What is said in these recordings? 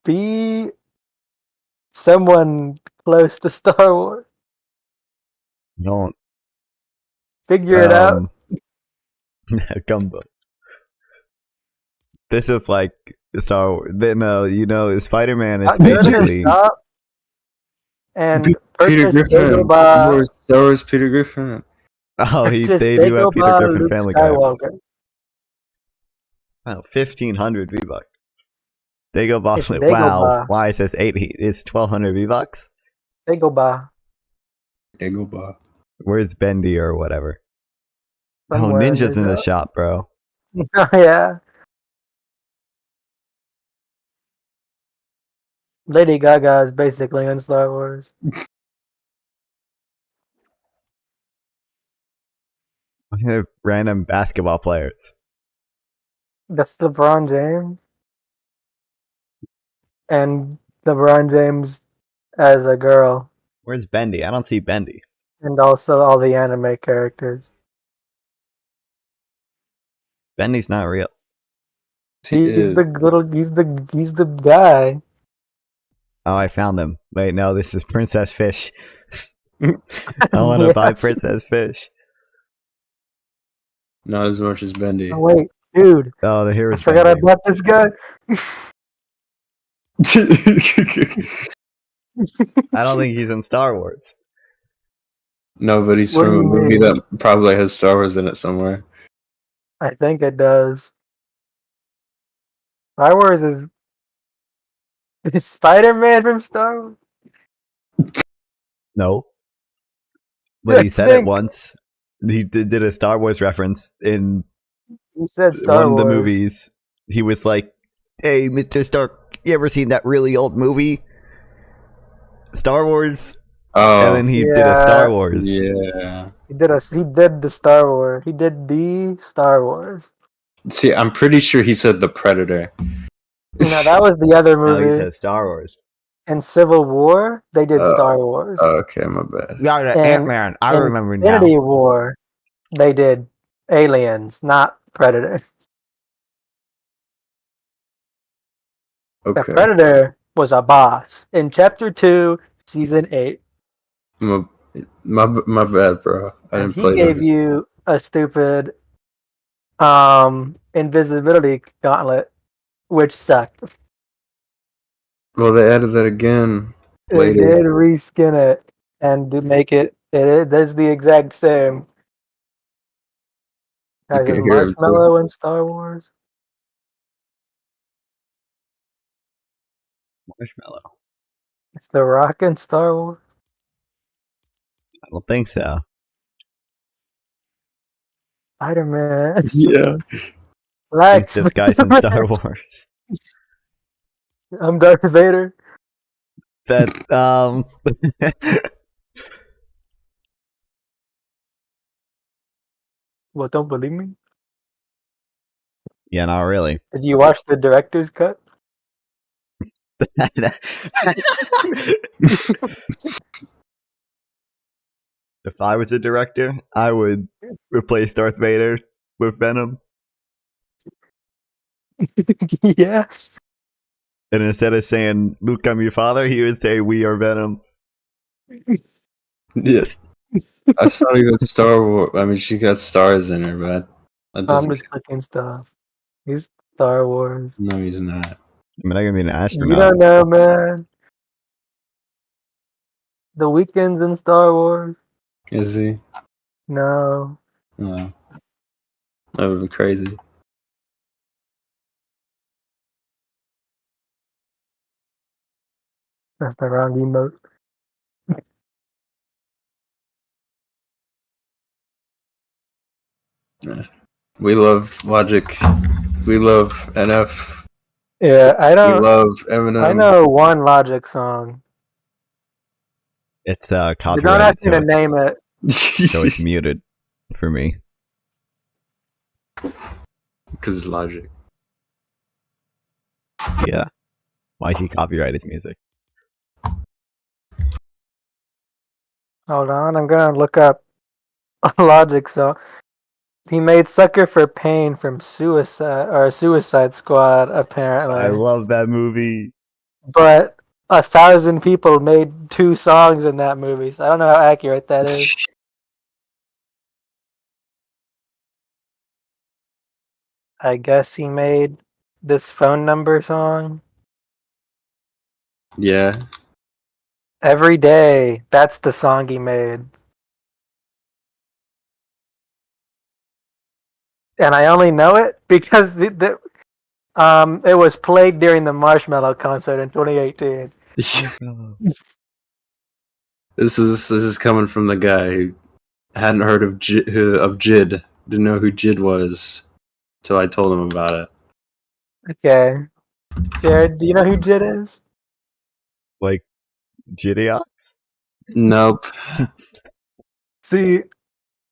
Be someone close to Star Wars. Don't. Figure it out. Gumbo. This is like Star Wars. No, Spider-Man is basically. And Peter Griffin. Star Wars Peter Griffin. Oh, they do have Peter Griffin Luke Family Skywalker. Guy. Wow, 1,500 V-Bucks. Dagobah. It's Wow, Dagobah. why it says 8? It's 1,200 V-Bucks. Dagobah. Dagobah. Where's Bendy or whatever? Somewhere Oh, Ninja's in the shop, bro. Oh, yeah. Lady Gaga is basically in Star Wars. They're random basketball players. That's LeBron James. And LeBron James as a girl. Where's Bendy? I don't see Bendy. And also all the anime characters. Bendy's not real. He's the guy. Oh, I found him. Wait, no, this is Princess Fish. I want to buy Princess Fish. Not as much as Bendy. Oh, wait, dude. Oh, here is I forgot Bendy. I bought this guy. I don't think he's in Star Wars. No, but he's from a movie that probably has Star Wars in it somewhere. I think it does. Star Wars is Spider-Man from Star Wars? No. But he said it once. He did a Star Wars reference in He said Star one Wars. of the movies. He was like, "Hey, Mr. Stark, you ever seen that really old movie? Star Wars?" Oh, and then he did a Star Wars. Yeah. He did the Star Wars. He did the Star Wars. See, I'm pretty sure he said The Predator. No, that was the other No, he movie. said Star Wars. In Civil War, they did Star Wars. Okay, my bad. Yeah, Ant-Man. I remember now. Infinity War, they did Aliens, not Predator. Okay. The Predator was a boss in Chapter 2, Season 8. My bad, bro. I didn't play He gave you a stupid invisibility gauntlet, which sucked. Well, they added that again They later. did reskin it and to make it does the exact same. Guys, is Marshmallow in Star Wars? Marshmallow. It's The Rock in Star Wars? I don't think so. Spider-Man. Yeah. Relax. This guy's in Star Wars. I'm Darth Vader. That What, don't believe me? Yeah, not really. Did you watch the director's cut? If I was a director, I would replace Darth Vader with Venom. Yeah. And instead of saying, "Luke, I'm your father," he would say, "We are Venom." Yes. I saw you got Star Wars. I mean, she got stars in her, but I'm just clicking stuff. He's Star Wars. No, he's not. I'm not gonna be an astronaut. You don't know, man. The Weeknd's in Star Wars. Is he? No. No. That would be crazy. That's the wrong emote. We love Logic. We love NF. Yeah, I don't. We love Eminem. I know one Logic song. It's You're copyrighted. not asking to name it. So it's muted for me. Because it's Logic. Yeah. Why he copyright his music? Hold on, I'm gonna look up a Logic song. He made "Sucker for Pain" from Suicide Squad, I apparently. love that movie. But 1,000 people made 2 songs in that movie, so I don't know how accurate that is. I guess he made this phone number song. Yeah. Every Day. That's the song he made. And I only know it because it was played during the Marshmello concert in 2018. This is coming from the guy who hadn't heard of Jid. Didn't know who Jid was till I told him about it. Okay. Jared, do you know who Jid is? Like Gideox? Nope. See,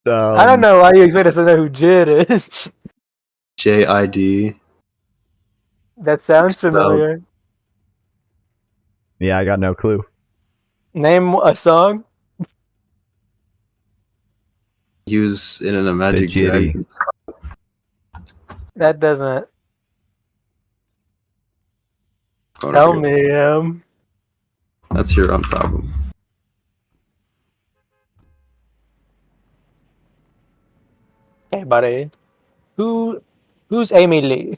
I don't know why you expect us to know who Jid is. JID. That sounds Spelled. familiar. Yeah, I got no clue. Name a song. He was in a Magic Jitty. Dragon. That doesn't Going tell over here. me. That's your own problem. Hey, buddy. Who's Amy Lee?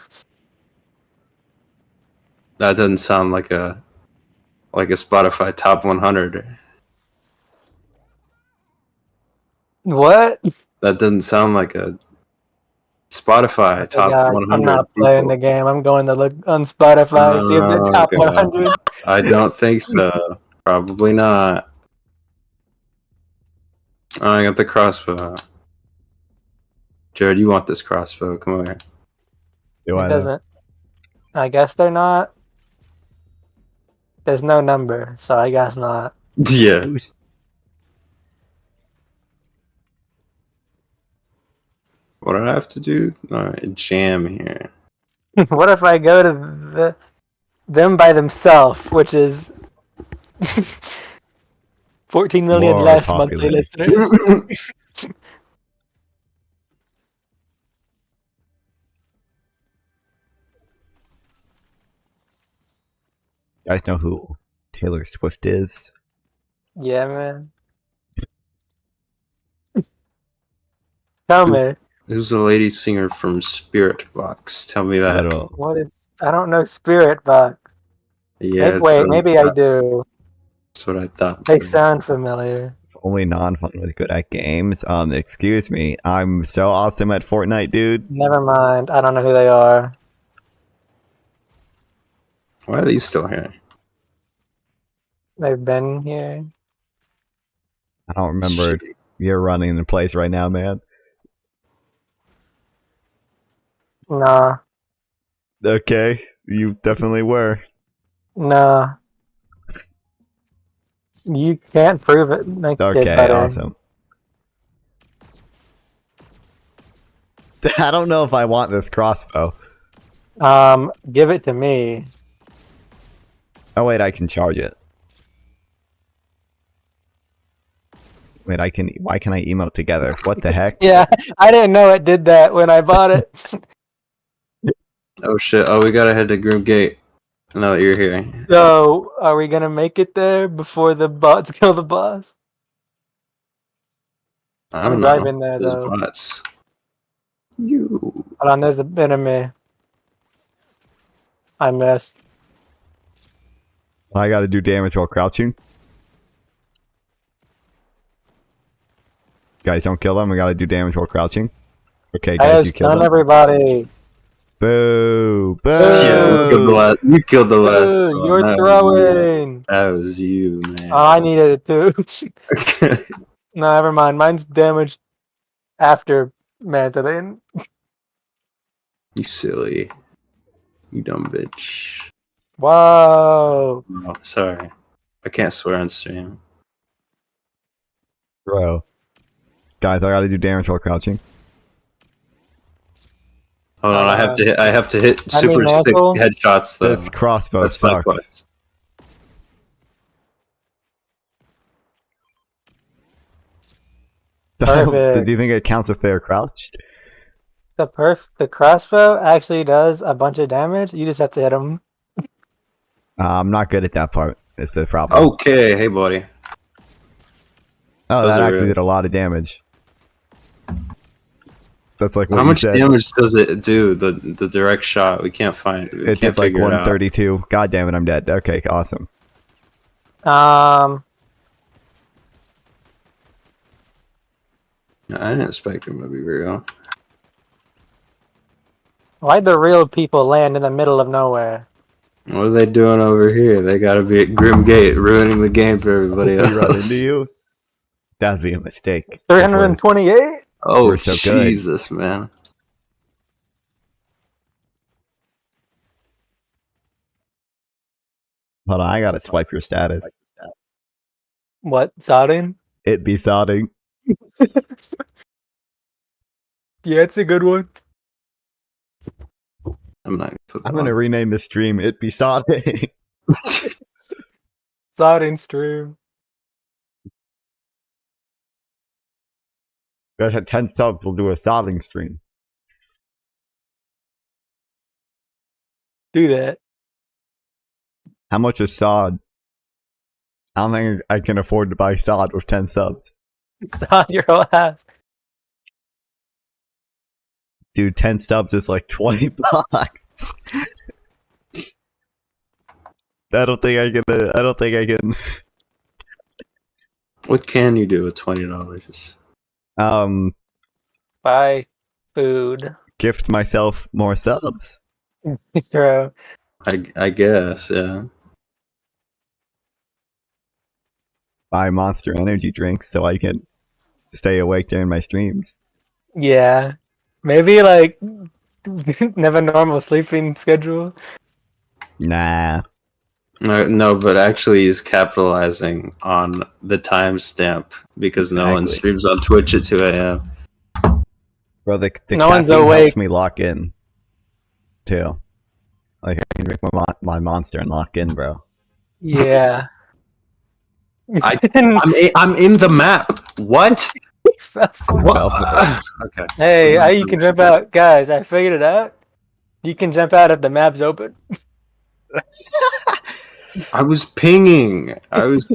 That doesn't sound like a Spotify top 100. What? That doesn't sound like a Spotify Hey top guys, I'm 100 not playing people. the game. I'm going to look on Spotify, see if they're top Okay. 100. I don't think so. Probably not. Oh, I got the crossbow. Jared, you want this crossbow? Come over here. Do I It know? doesn't. I guess they're not. There's no number, so I guess not. Yeah. What did I have to do? Alright, jam here. What if I go to them by themselves, which is 14 million More less popular. monthly listeners? You guys know who Taylor Swift is? Yeah, man. Tell me. Who's the lady singer from Spirit Box? Tell me I that. don't know. What is? I don't know Spirit Box. Yeah, Wait, maybe I do. that's what I thought. They sound familiar. If only non-fun was good at games. Excuse me. I'm so awesome at Fortnite, dude. Never mind. I don't know who they are. Why are these still here? They've been here. I don't remember. Shit. You're running the place right now, man. Nah. Okay, you definitely were. Nah. You can't prove it. Make it Okay, better. awesome. I don't know if I want this crossbow. Give it to me. Oh wait, I can charge it. Wait, I can. Why can I emote together? What the heck? Yeah, I didn't know it did that when I bought it. Oh shit! Oh, we gotta head to Groom Gate. Now that you're here. So, are we gonna make it there before the bots kill the boss? I I'm don't driving know. there, There's though. bots. You. Hold on, there's an enemy. I missed. I gotta do damage while crouching. Guys, don't kill them. We gotta do damage while crouching. Okay, I guys, just you killed stun them. everybody. Boo! Boo! Yeah, you killed the last. Dude, one. you're That was throwing. you. That was you, man. Oh, I needed it too. No, never mind. Mine's damaged after Mantadine. You silly. You dumb bitch. Whoa. Oh, sorry. I can't swear on stream. Bro. Guys, I gotta do damage while crouching. Hold on, I have to hit I mean, super sick Mantle? headshots though. This crossbow That's my sucks. quest. Perfect. Do you think it counts if they're crouched? The crossbow actually does a bunch of damage. You just have to hit them. I'm not good at that part. It's the problem. Okay, hey buddy. Oh, Those that are actually really- did a lot of damage. That's like what How you much said. damage does it do? The direct shot. We can't find. We It can't did like figure it out. 132. God damn it, I'm dead. Okay, awesome. I didn't expect him to be real. Why'd the real people land in the middle of nowhere? What are they doing over here? They gotta be at Grim Gate, ruining the game for everybody Hopefully run into else. you. That'd be a mistake. 328? Oh We're so good. Jesus, man! Hold on, I gotta swipe your status. What? Sodding? It be sodding. Yeah, it's a good one. I'm not. Gonna put that I'm gonna on. rename the stream It Be Sodding. Sodding stream. Guys, at 10 subs, we'll do a sodding stream. Do that. How much is sod? I don't think I can afford to buy sod with 10 subs. Sod your whole ass. Dude, 10 subs is like 20 bucks. I don't think I can. What can you do with $20? Buy food. Gift myself more subs. Throw. I guess, yeah. Buy Monster Energy drinks so I can stay awake during my streams. Yeah. Maybe like never normal sleeping schedule. Nah. No, but actually he's capitalizing on the timestamp because no one Exactly. streams on Twitch at 2 a.m. Bro, the No one's caffeine awake. helps me lock in, too. Like, I can drink my Monster and lock in, bro. Yeah. I'm in the map. What? What? Okay. Hey, you can jump out. Guys, I figured it out. You can jump out if the map's open. I was pinging. I was.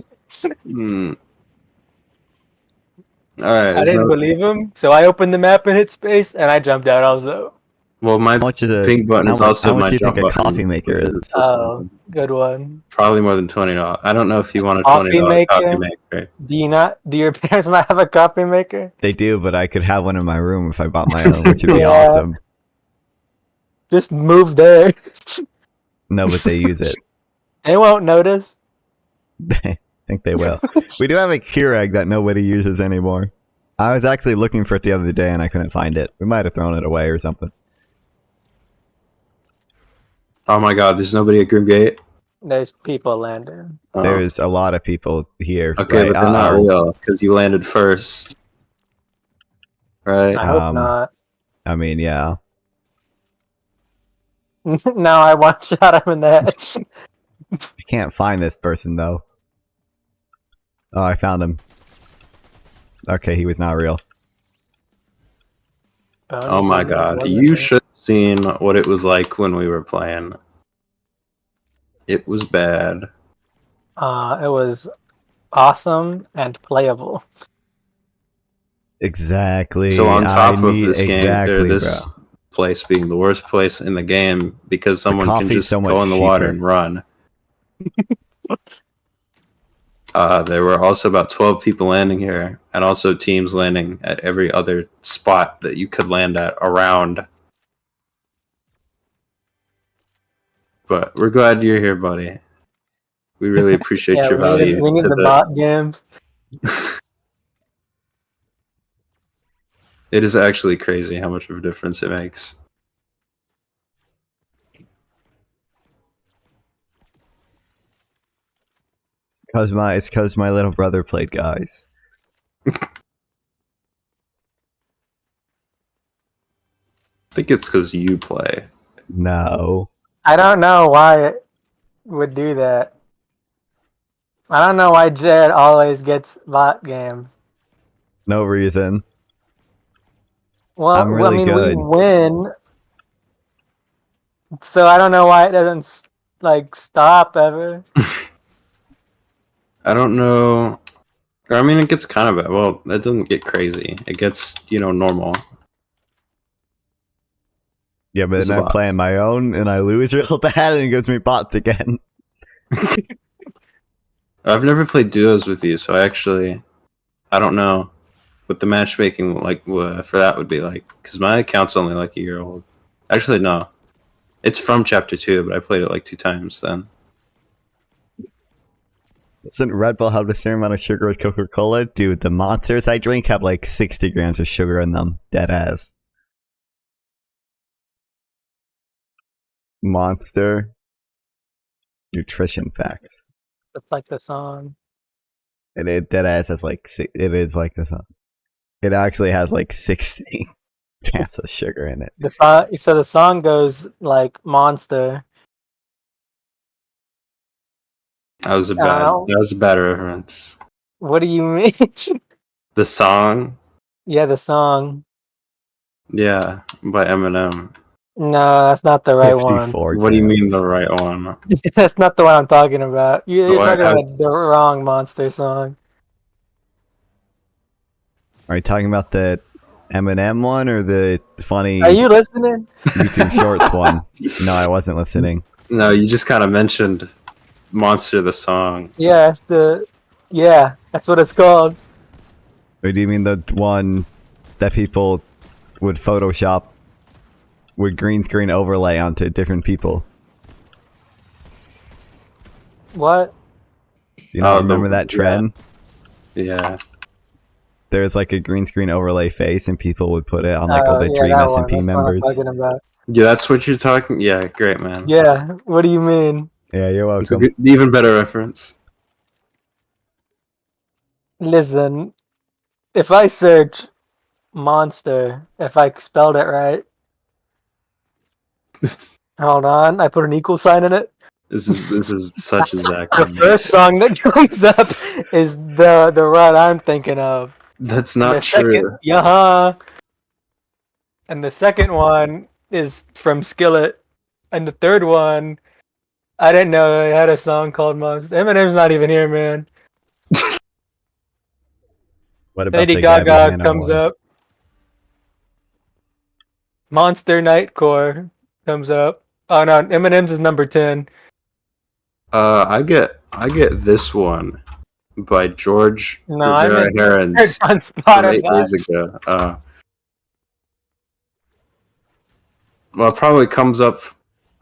Hmm. All right. I didn't believe him, so I opened the map and hit space, and I jumped out also. Well, my How much is a ping button is how also much my do you jump think a button, coffee maker because is? it's so Oh, simple. good one. Probably more than $20. I don't know if you want a Coffee $20 coffee maker? maker. Do your parents not have a coffee maker? They do, but I could have one in my room if I bought my own, which would be Yeah. awesome. Just move there. No, but they use it. They won't notice. I think they will. We do have a Keurig that nobody uses anymore. I was actually looking for it the other day and I couldn't find it. We might have thrown it away or something. Oh my God! There's nobody at Grim Gate. There's people landing. Oh. There's a lot of people here. Okay, right? but they're not Uh-oh. real because you landed first, right? I hope Um, not. I mean, yeah. Now I one shot him in the head. I can't find this person though. Oh, I found him. Okay, he was not real. Oh my God! You should have seen what it was like when we were playing. It was bad. It was awesome and playable. Exactly. So on top I of need- this game, exactly, this bro. place being the worst place in the game because someone can coffee's just so much go in the water cheaper. and run. There were also about 12 people landing here, and also teams landing at every other spot that you could land at around. But we're glad you're here, buddy. We really appreciate Yeah, your we value. need to the bot games. It is actually crazy how much of a difference it makes. It's cause my little brother played, guys. I think it's because you play. No. I don't know why it would do that. I don't know why Jed always gets bot games. No reason. Well, I'm really I mean, good. we win, so I don't know why it doesn't like stop ever. I don't know. I mean, it gets kind of bad. Well, it doesn't get crazy. It gets, normal. Yeah, but There's then a I'm bot. playing my own and I lose real bad and it gives me bots again. I've never played duos with you, so I don't know what the matchmaking for that would be like. Because my account's only like a year old. Actually, no. It's from Chapter 2, but I played it like 2 times then. Doesn't Red Bull have the same amount of sugar as Coca-Cola? Dude, the monsters I drink have like 60 grams of sugar in them. Dead ass. Monster nutrition facts. It's like the song. It dead ass has like it is like this. It actually has like 60 grams of sugar in it. So the song goes like Monster. That was a I don't know. bad reference. What do you mean? The song, Yeah, the song. yeah, by Eminem. No, that's not the right one. 54 What do you mean grams. the right one? That's not the one I'm talking about. You're Oh, talking about the wrong Monster song. Are you talking about the Eminem one or the funny Are you listening? YouTube Shorts one? No, I wasn't listening. No, you just kind of mentioned Monster the song. Yeah, that's what it's called. Or do you mean the one that people would Photoshop with green screen overlay onto different people? What? You know, Oh, remember that trend? Yeah. There's like a green screen overlay face and people would put it on like all the Yeah, Dream that SMP one. That's what I'm members. talking about. Yeah, that's what you're talking. Yeah, great, man. Yeah, what do you mean? Yeah, you're It's a welcome. even better reference. Listen, if I search Monster, if I spelled it right, hold on, I put an equal sign in it. This is such a Zach. The first song that comes up is the one I'm thinking of. That's And not the true. second, yeah. And the second one is from Skillet, and the third one, I didn't know they had a song called Monster. Eminem's not even here, man. What about Lady the Gabby Gaga Hanna comes one? up. Monster Nightcore comes up. Oh no, Eminem's is number 10. I get this one by George No, I Rivera meant Herons on from 8 Spotify. days ago. Well, it probably comes up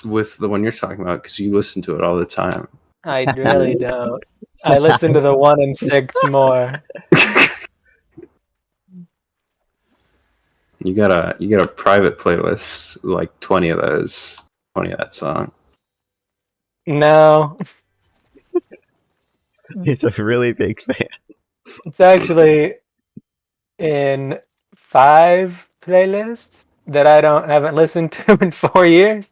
with the one you're talking about because you listen to it all the time. I really don't. I listen to the 1 and 6 more. You got a private playlist, like 20 of those, 20 of that song. No, He's a really big fan. it's actually in 5 playlists that I haven't listened to in 4 years.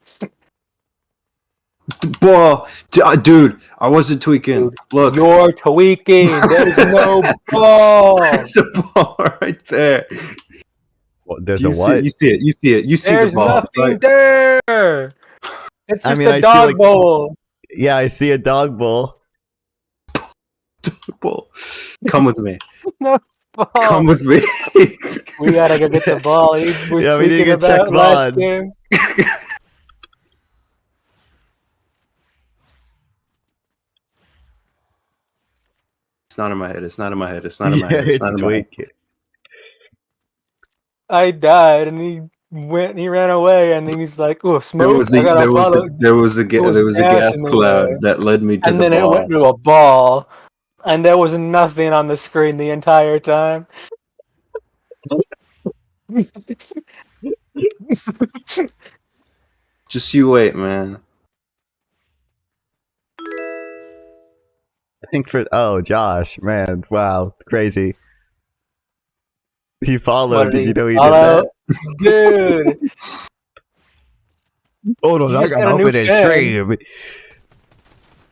Ball, dude, I wasn't tweaking. Dude, Look, you're tweaking. There's no ball. there's a ball right there. Well, there's You a see what? it, you see it, you see it, you see There's the ball. nothing Right? there. It's I just mean, I a see, dog like- bowl. Yeah, I see a dog bowl. Ball. Come with me. No ball. Come with me. We gotta go get the ball. He was Yeah, we need to tweaking go check about last VOD. game. It's not in my head. It's not in my head. It's not in my Yeah, head. It's not in my head. tweak. I died, and he went. And he ran away, and then he's like, "Oh, There smoke! was I a gotta there was follow." a there was a There was a gas gas in the cloud air. that led me to And the then it ball. went to a ball, and there was nothing on the screen the entire time. Just you wait, man. Thanks for Josh, man, wow, crazy. He followed. Did you know he did that? Dude, Oh no, You I just gotta got a new open his fan. stream.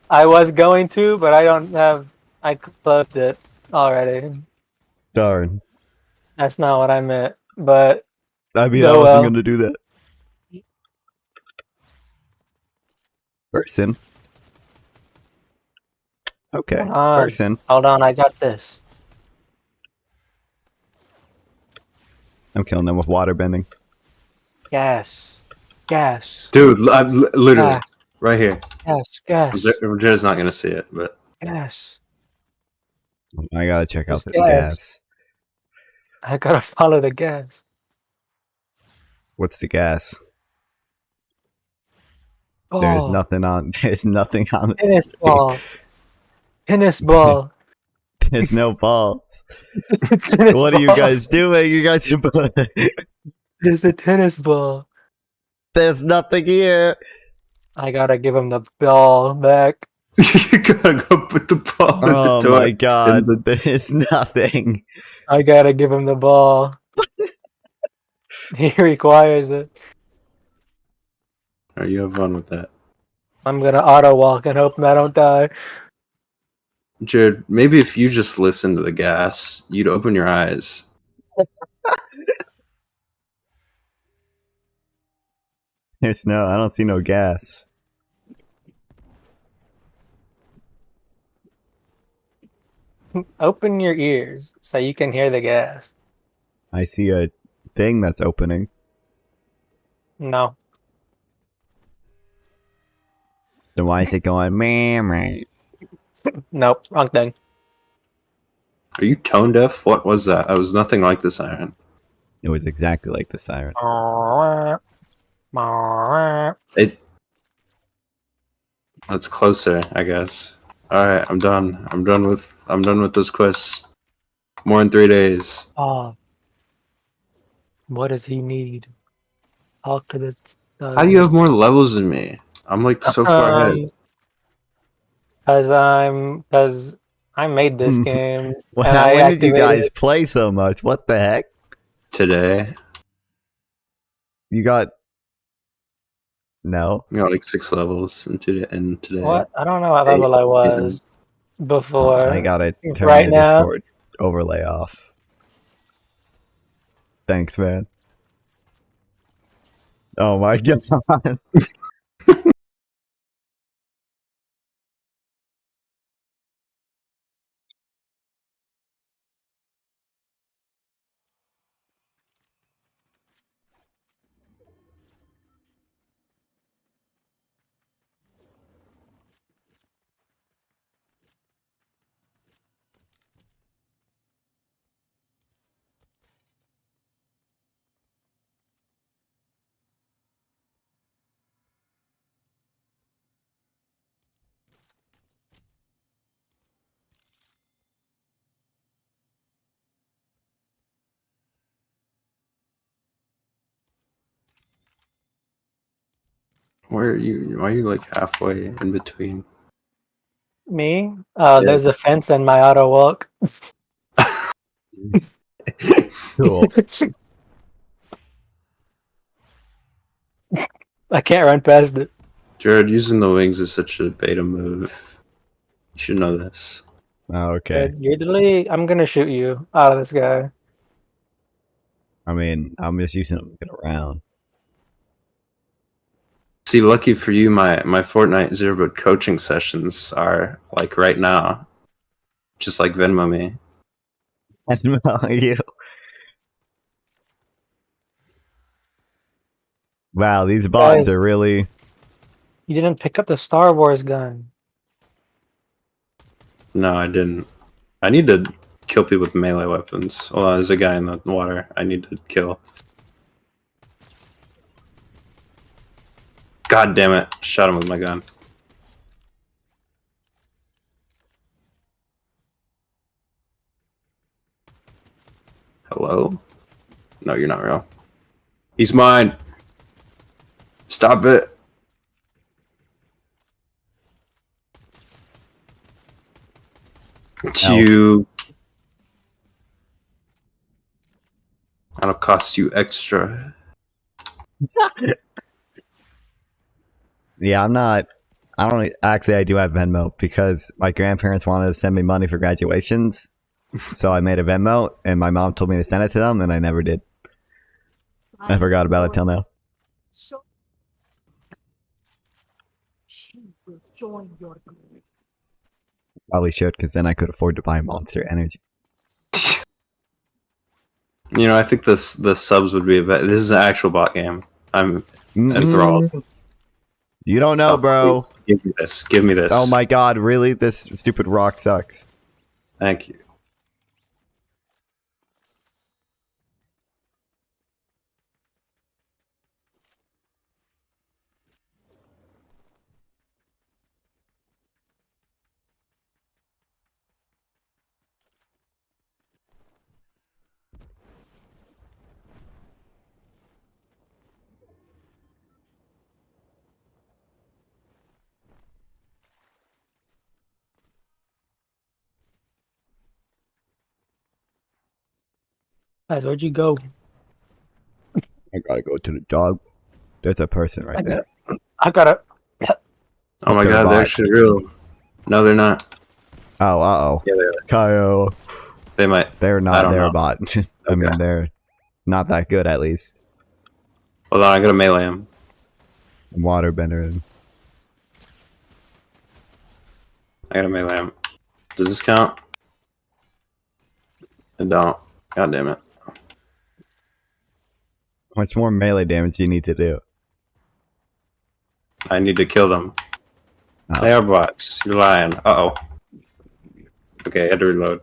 I was going to, but I don't have. I closed it already. Darn. That's not what I meant. But I mean, I Oh, wasn't well. gonna do that. Person. Okay, Hold on. person. Hold on, I got this. I'm killing them with water bending. Gas. Gas. Dude, literally Gas. right here. Gas. Jared's not gonna see it, but Gas. I gotta check out There's this gas. I gotta follow the gas. What's the gas? Ball. There's nothing on. There's nothing on the Tennis screen. ball. Tennis ball. There's no balls. Tennis What are you ball. guys doing? You guys. There's a tennis ball. There's nothing here. I gotta give him the ball back. you gotta go put the ball in the Oh door. my god. in There's nothing. I gotta give him the ball. He requires it. Alright, you have fun with that. I'm gonna auto walk and hope I don't die. Jared, maybe if you just listen to the gas, you'd open your eyes. There's no. I don't see no gas. Open your ears so you can hear the gas. I see a thing that's opening. No. Then why is it going? Meh? Nope. Wrong thing. Are you tone deaf? What was that? That was nothing like the siren. It was exactly like the siren. That's closer, I guess. Alright, I'm done. I'm done with those quests. More in 3 days. Oh. What does he need? Talk to the. How do you have more levels than me? I'm like so far ahead. Cause I made this game. Well, and I when did you guys activated- play so much? What the heck? Today. You got no. We got like 6 levels in today. What? I don't know what level I was before. I gotta turn right the now. Discord overlay off. Thanks, man. Oh my god. Where are you? Why are you like halfway in between? Me? Yeah. There's a fence in my auto walk. Cool. I can't run past it. Jared, using the wings is such a beta move. You should know this. Oh, okay. You're the lead. I'm gonna shoot you out of this guy. I mean, I'm just using them to get around. See, lucky for you, my Fortnite Zero Boot coaching sessions are like right now. Just like Venmo me. That's you. Wow, these bots Guys. are really. You didn't pick up the Star Wars gun. No, I didn't. I need to kill people with melee weapons. Hold on, there's a guy in the water I need to kill. God damn it. Shot him with my gun. Hello? No, you're not real. He's mine. Stop it. You. That'll cost you extra. Yeah, I'm not. I don't actually. I do have Venmo because my grandparents wanted to send me money for graduations, so I made a Venmo, and my mom told me to send it to them, and I never did. I forgot about it till now. She will join your group. Probably should, because then I could afford to buy Monster Energy. You know, I think the subs would be a better. This is an actual bot game. I'm enthralled. You don't know, bro. Please, give me this. Give me this. Oh my god, really? This stupid rock sucks. Thank you. Guys, where'd you go? I gotta go to the dog. There's a person right there. I gotta. Oh my They're god, bot. they're actually real. No, they're not. Oh, uh-oh. Yeah, they are. Kyle. They might. They're I not. don't They're know. a bot. I mean, Okay. they're not that good, at least. Hold on, I gotta melee him. Waterbender. I gotta melee him. Does this count? It don't. God damn it. How much more melee damage do you need to do? I need to kill them. Oh. They are bots. You're lying. Uh-oh. Okay, I had to reload.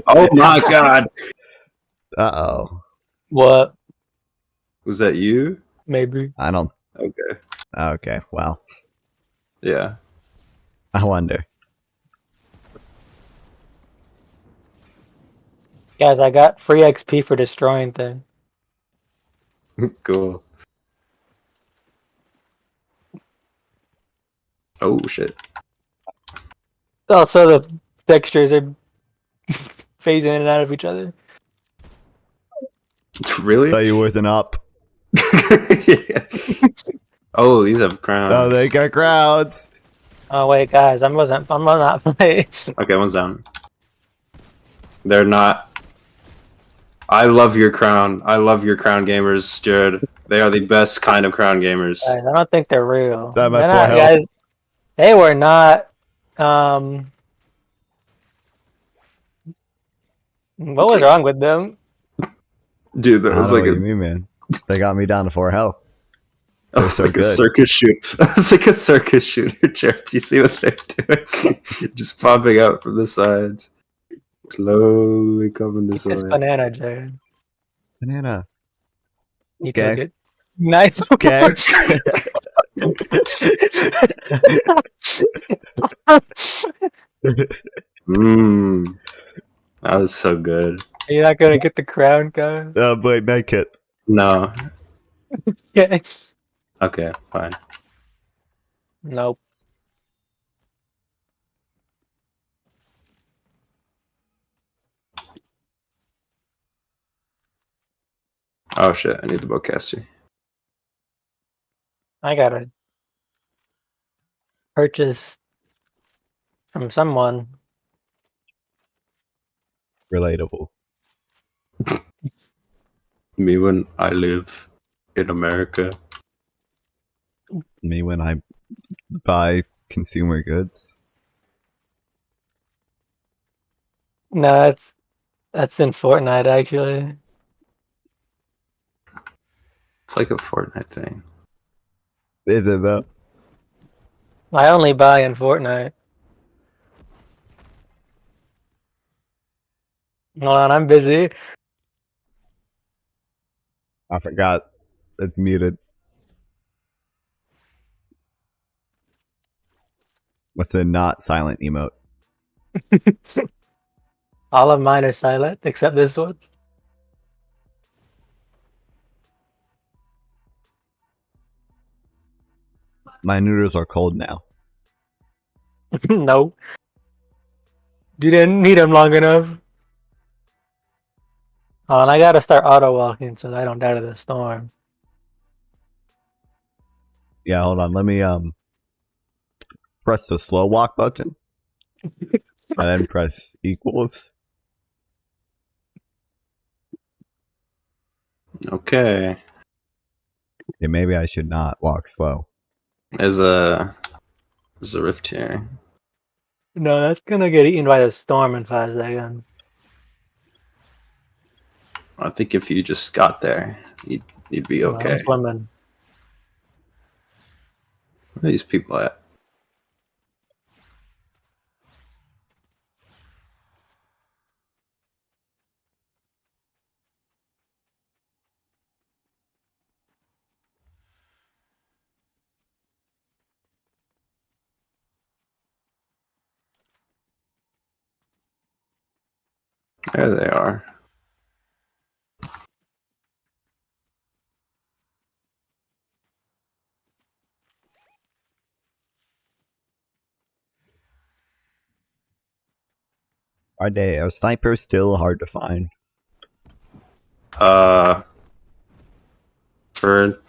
Oh my god! Uh-oh. What? Was that you? Maybe. I don't... Okay. Okay, well. Yeah. I wonder. Guys, I got free XP for destroying things. Cool. Oh shit. Also, the textures are phasing in and out of each other. Really? Thought you wasn't up. Yeah. Oh, these have crowns. Oh, they got crowds. Oh wait, guys, I'm not playing. Okay, one's down. They're not. I love your crown. I love your crown gamers, Jared. They are the best kind of crown gamers. Guys, I don't think they're real. That my They're full not, health. guys. They were not. What was wrong with them? Dude, that I don't was know like what a, you mean, man. They got me down to 4 health. that was so like a good. circus shoot. That was like a circus shooter, Jared. Do you see what they're doing? Just popping out from the sides. Slowly coming this It's way. banana, Jared. Banana. You Okay. took it. Nice. Okay. Mmm. That was so good. You're not gonna get the crown, guys. Wait, medkit. No. Yeah. Okay, fine. Nope. Oh shit, I need the bowcaster. I gotta purchase from someone. Relatable. Me when I live in America. Me when I buy consumer goods. No, that's in Fortnite actually. It's like a Fortnite thing. Is it though? I only buy in Fortnite. Hold on, I'm busy. I forgot. It's muted. What's a not silent emote? All of mine are silent except this one. My noodles are cold now. No. You didn't need them long enough. Oh, and I gotta start auto walking so I don't die to the storm. Yeah, hold on. Let me press the slow walk button. And then press equals. Okay. Yeah, maybe I should not walk slow. There's a rift here. No, that's gonna get eaten by the storm in 5 seconds. I think if you just got there, you'd be No, okay. I'm swimming. Where are these people at? There they are. Are snipers still hard to find? For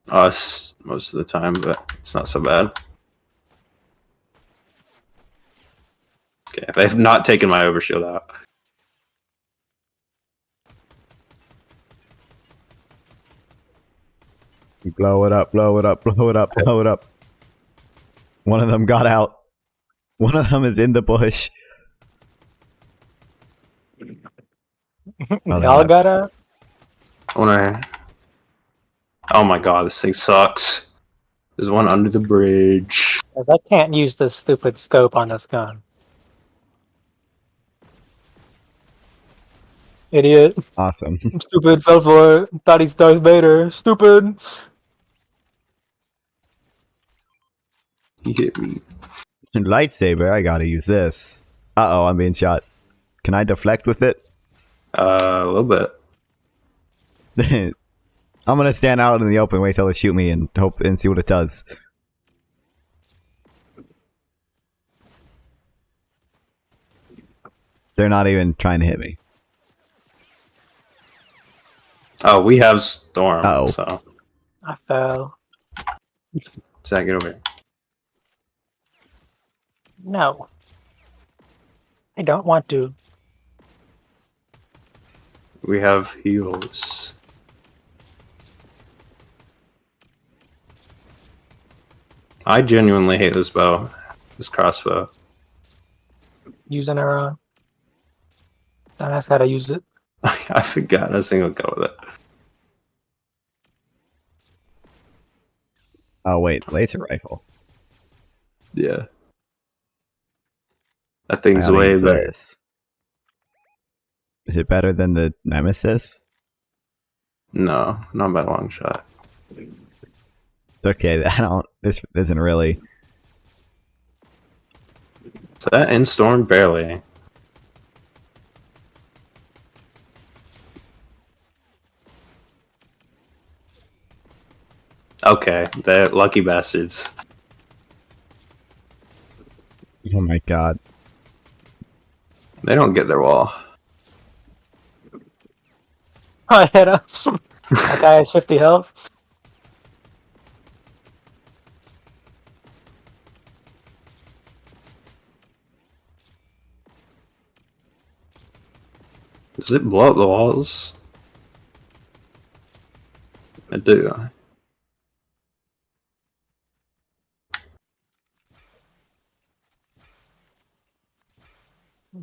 us most of the time, but it's not so bad. Okay, they've not taken my overshield out. Blow it up, blow it up, blow it up, blow it up. One of them got out. One of them is in the bush. Oh, they Y'all left. got out? Oh my god, this thing sucks. There's one under the bridge. Because I can't use this stupid scope on this gun. Idiot. Awesome. Stupid, fell for it. Thought he's Darth Vader. Stupid. He hit me. Lightsaber, I gotta use this. Uh-oh, I'm being shot. Can I deflect with it? A little bit. I'm gonna stand out in the open, wait till they shoot me, and hope and see what it does. They're not even trying to hit me. Oh, we have storm. Uh-oh. So I fell. Zach, get over here. No. I don't want to. We have heals. I genuinely hate this bow. This crossbow. Use an arrow. Don't ask how to use it. I forgot. I think I'll go with it. Oh wait, laser rifle. Yeah. That thing's I gotta way use better. this. Is it better than the Nemesis? No, not by a long shot. It's okay, I don't. This isn't really. So that in storm barely. Okay, they're lucky bastards. Oh my god. They don't get their wall. I hit him. That guy has 50 health. Does it blow up the walls? I do.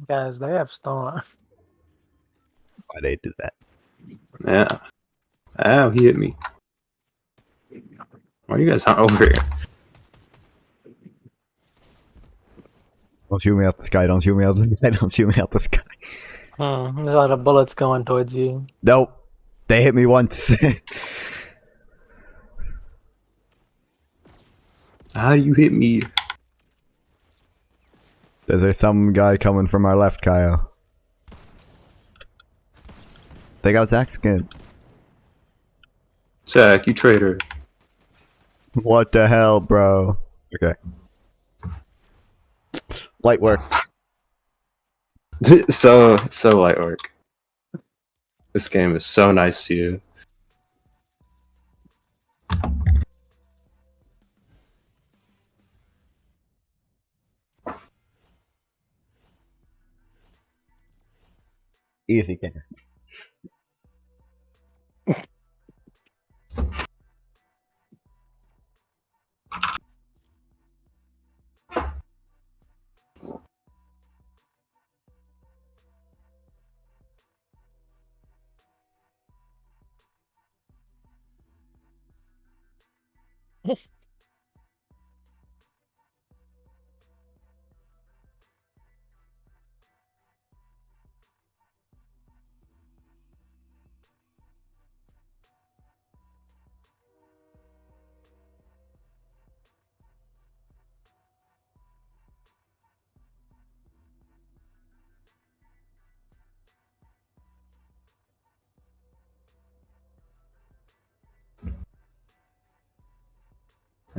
Guys, they have storm. Why they do that? Yeah. Ow, he hit me. Why are you guys not over here? Don't shoot me out the sky, don't shoot me out the sky, don't shoot me out the sky. There's a lot of bullets going towards you. Nope. They hit me once. How do you hit me? There's some guy coming from our left, Kyle. They got Zach's skin. Zach, you traitor. What the hell, bro? Okay. Light work. so light work. This game is so nice to you. Easy game.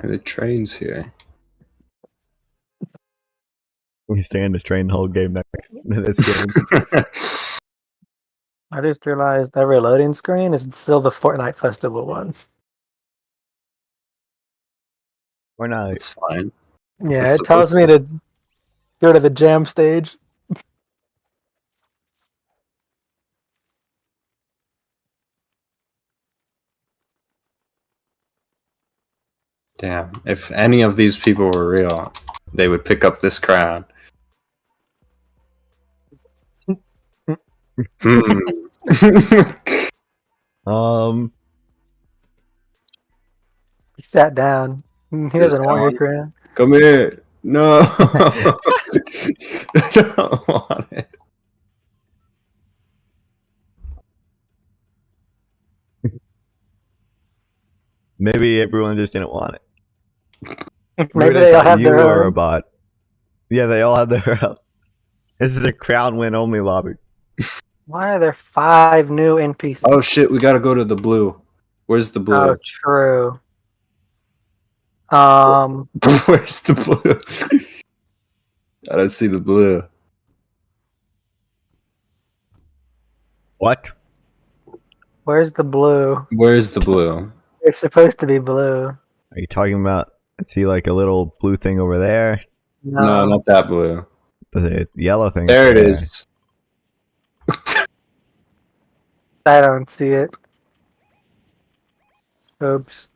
The train's here. We stay in the train the whole game next this game. I just realized every loading screen is still the Fortnite Festival one. Or not. It's fine. Yeah, That's it tells me to go to the jam stage. Damn. If any of these people were real, they would pick up this crown. Hmm. He sat down. He doesn't want your crown. Come here. No. I don't want it. Maybe everyone just didn't want it. Maybe they all have you their were a own. bot. Yeah, they all have their own. This is a crown win only lobby. Why are there 5 new NPCs? Oh shit, we gotta go to the blue. Where's the blue? Oh, true. Where's the blue? I don't see the blue. What? Where's the blue? Where's the blue? It's supposed to be blue. Are you talking about? I see like a little blue thing over there. No, not that blue. The yellow thing. There it is. I don't see it. Oops.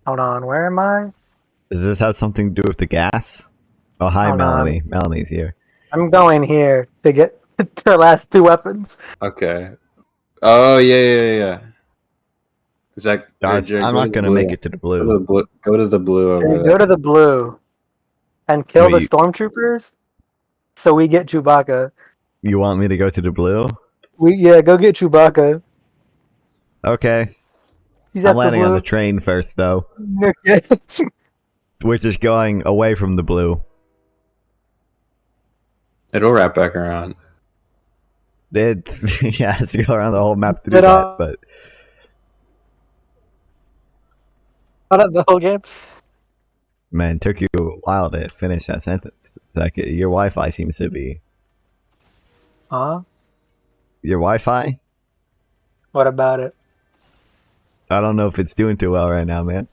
Hold on, where am I? Does this have something to do with the gas? Oh, hi, Hold on. Melanie. Melanie's here. I'm going here to get to the last 2 weapons. Okay. Oh yeah. Is that Guys, I'm not gonna make it to the blue. Go to the blue over there. Go to the blue and kill the Wait. stormtroopers so we get Chewbacca. You want me to go to the blue? Go get Chewbacca. Okay. He's I'm at the landing on blue. the train first, though. Okay. Which is going away from the blue. It'll wrap back around. It's yeah, it's to go around the whole map to do But, that, but Not the whole game. man, it took you a while to finish that sentence. It's like your Wi-Fi seems to be Huh? your Wi-Fi. What about it? I don't know if it's doing too well right now, man.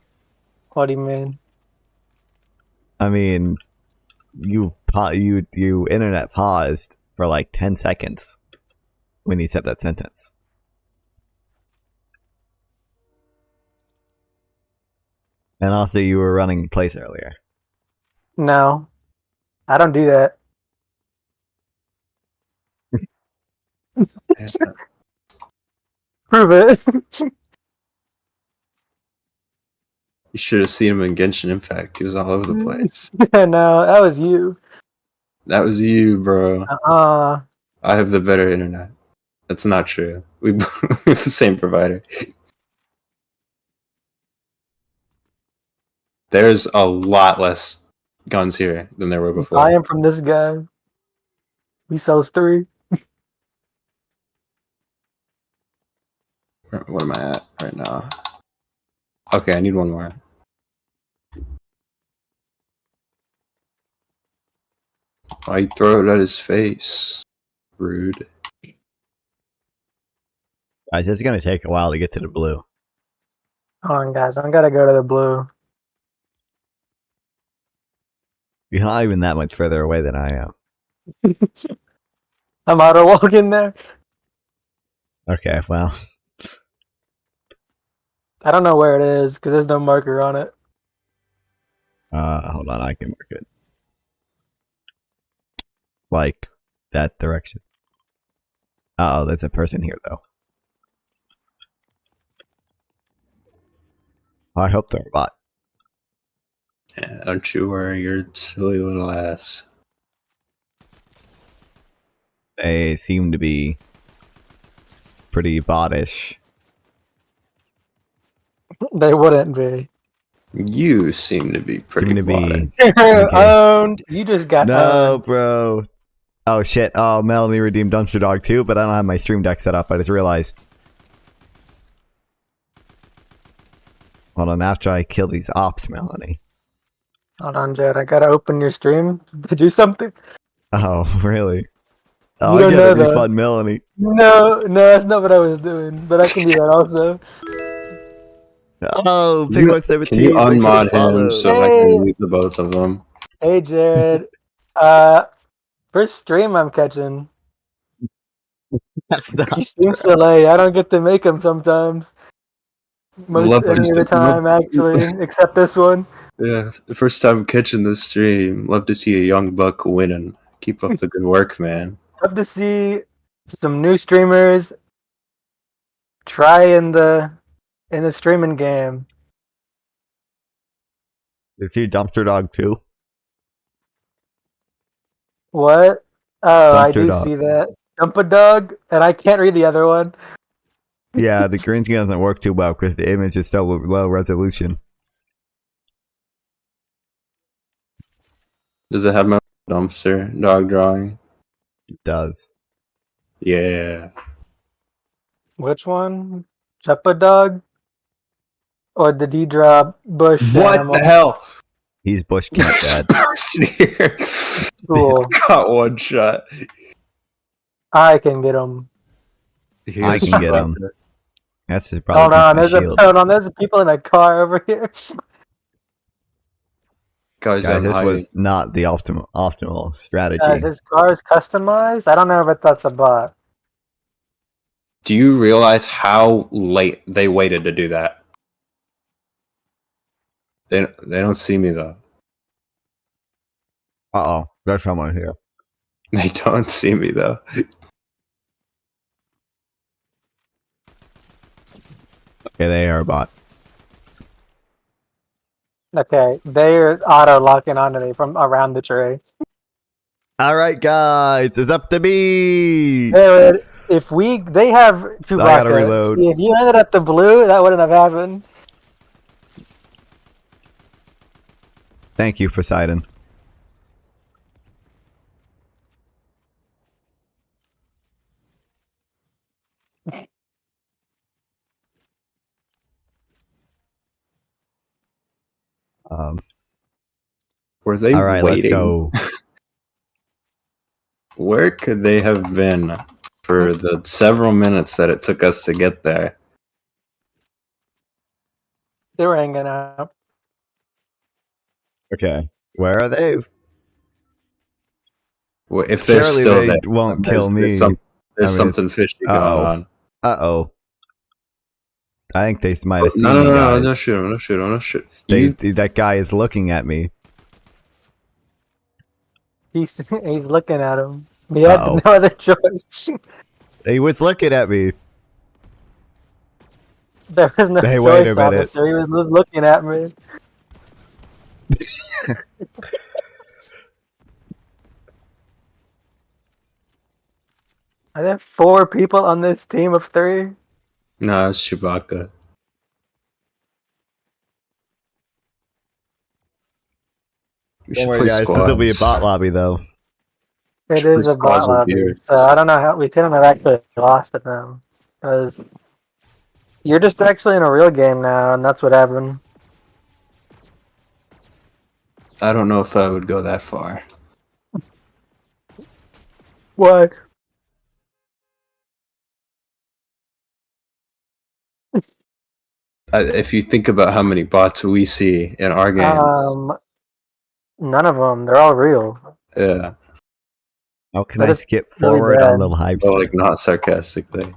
What do you mean? I mean, you internet paused for like 10 seconds when you said that sentence. And also, you were running place earlier. No. I don't do that. Prove it. You should have seen him in Genshin Impact. He was all over the place. No, that was you. That was you, bro. I have the better internet. That's not true. We have the same provider. There's a lot less guns here than there were before. I am from this guy. He sells 3. What am I at right now? Okay, I need one more. Why you throw it at his face? Rude. Guys, it's gonna take a while to get to the blue. Hold on, guys. I gotta go to the blue. You're not even that much further away than I am. I'm auto walking there. Okay, well, I don't know where it is because there's no marker on it. hold on, I can mark it. Like that direction. Uh oh, there's a person here though. I hope they're a bot. Yeah, don't you worry, your silly little ass. They seem to be pretty bottish. They wouldn't be. You seem to be pretty Seem to be bottom. Owned. You just got no, owned. bro. Oh shit! Oh, Melanie redeemed Dumpster Dog too, but I don't have my stream deck set up. I just realized. Hold on, after I kill these ops, Melanie. Hold on, Jared. I gotta open your stream to do something. Oh, really? Oh, You I don't get know a that. refund Melanie. No, that's not what I was doing. But I can do that also. Oh, Big One 17. Can you thanks for the unmod follow. him so I Hey. can mute the both of them? Hey, Jared. First stream I'm catching. That's not You stream so late. I don't get to make them sometimes. Love Any to of the see- time, actually, except this one. Yeah, the first time catching the stream. Love to see a young buck winning. Keep up the good work, man. Love to see some new streamers try in the streaming game. Is he Dumpster Dog too? What? Oh, I Dumpster do dog. see that. Dump a dog, and I can't read the other one. Yeah, the green screen doesn't work too well because the image is still low resolution. Does it have my dumpster dog drawing? It does. Yeah. Which one? Dump dog? Or the D-drop bush What animal? the hell? He's bush cat dad. Person here. Cool. Got one shot. I can get him. I can get him. That's his Hold probably on, my there's shield. there's people in a car over here. Guys, Guys, I'm this hiding. was not the optimal strategy. His car is customized? I don't know if that's a bot. Do you realize how late they waited to do that? They don't see me though. Uh-oh, there's someone here. They don't see me though. Okay, they are a bot. Okay, they're auto-locking onto me from around the tray. Alright, guys, it's up to me! Jared, if they have Chewbacca. gotta reload. See, if you ended up the blue, that wouldn't have happened. Thank you, Poseidon. Were they Alright, let's waiting? go. Where could they have been for the several minutes that it took us to get there? They were hanging out. Okay, where are they? Well, if they're Surely still they there, won't kill me. There's I mean, something fishy going uh-oh. on. Uh-oh. I think they might have seen No, me, guys. no, shoot. That guy is looking at me. He's looking at him. We had Uh-oh. no other choice. He was looking at me. There was no Hey, wait a choice, minute. officer. He was looking at me. Are there 4 people on this team of 3? No, it's Chewbacca. We Don't should worry, play guys. This will be a squads. bot lobby, though. It Should is play a bot squads with lobby, beards. so I don't know how we couldn't have actually lost it now. Because you're just actually in a real game now, and that's what happened. I don't know if I would go that far. What? If you think about how many bots we see in our games, None of them. They're all real. yeah, How can That I is skip really forward bad. on little hype? but like not sarcastically.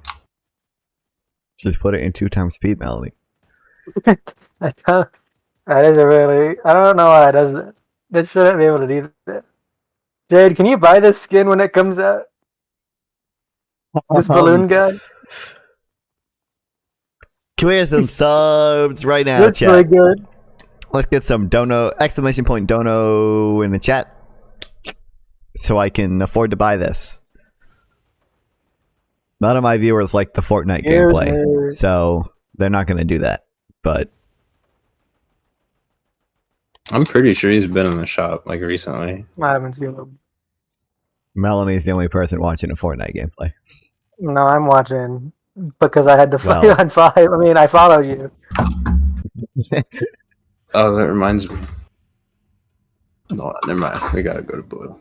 Just put it in 2 times speed, Melody. I don't. That is a really. I don't know why it does that. They shouldn't be able to do that. Jade, can you buy this skin when it comes out? This balloon guy? Can we have some subs right now, That's really chat? good. Let's get some dono exclamation point dono in the chat, so I can afford to buy this. None of my viewers like the Fortnite Here's gameplay, me. so they're not going to do that. But I'm pretty sure he's been in the shop like recently. I haven't seen them. Melanie's the only person watching a Fortnite gameplay. No, I'm watching because I had to fight Well. on 5. I mean, I followed you. Oh, that reminds me. No, never mind. We gotta go to blue.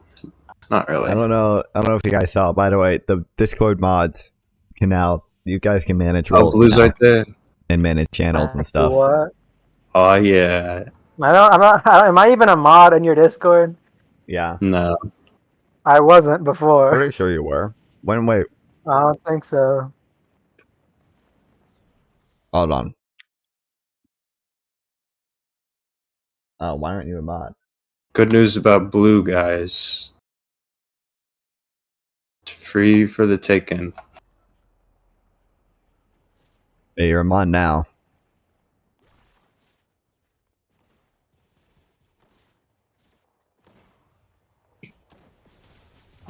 Not really. I don't know if you guys saw. By the way, the Discord mods can now. You guys can manage Oh, roles blue's now right there. and manage channels and stuff. What? Oh yeah. I'm not. Am I even a mod in your Discord? Yeah, No. I wasn't before. pretty sure you were. Wait, I don't think so. hold on. Oh, why aren't you a mod? Good news about blue, guys. It's free for the taking. Hey, you're a mod now.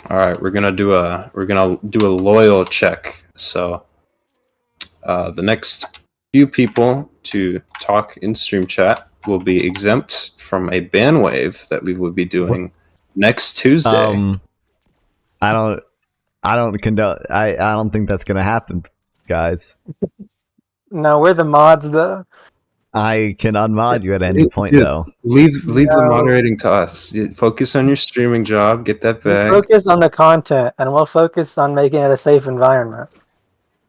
All right, we're gonna do a loyal check. So, the next few people to talk in stream chat will be exempt from a ban wave that we will be doing next Tuesday. I don't condone. I don't think that's gonna happen, guys. No, we're the mods though. I can unmod you at any point, Dude, though. Leave the No. moderating to us. Focus on your streaming job. Get that We bag. focus on the content, and we'll focus on making it a safe environment.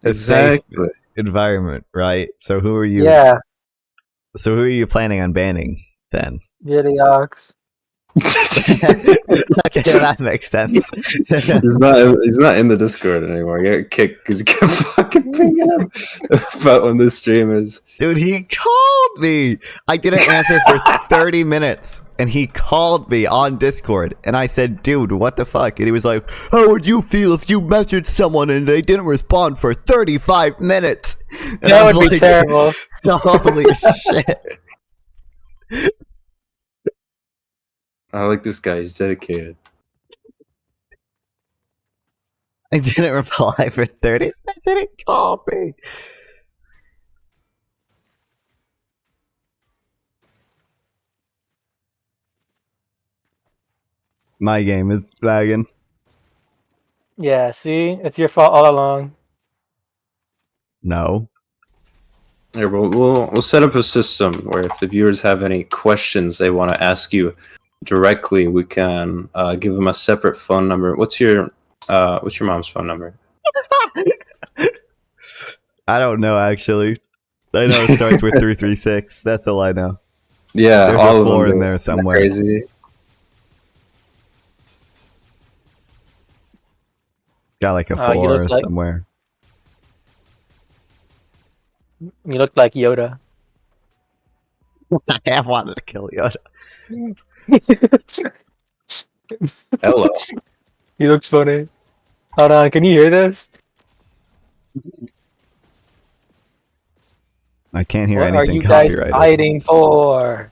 A safe Exactly. environment, right? So who are you? Yeah, So who are you planning on banning then? Giddy-ox. Okay, that makes sense. He's not in the Discord anymore. He got kicked because he kept fucking pinging him about when this stream is. Dude, he called me. I didn't answer for 30 minutes, and he called me on Discord, and I said, "Dude, what the fuck?" And he was like, "How would you feel if you messaged someone and they didn't respond for 35 minutes?" And That I'm would be like, terrible. Holy shit! I like this guy. He's dedicated. I didn't reply for 30 minutes, and he called me. My game is lagging. Yeah, see, it's your fault all along. No. Here, we'll set up a system where if the viewers have any questions they want to ask you directly, we can give them a separate phone number. What's your mom's phone number? I don't know, actually. I know it starts with 336. That's all I know. Yeah, There's all a of them 4 in do. there Isn't that somewhere. Crazy. Got like a Oh, you 4 look like- somewhere. You look like Yoda. I have wanted to kill Yoda. Hello. He looks funny. Hold on, can you hear this? I can't hear What are anything you guys copyrighted. fighting for?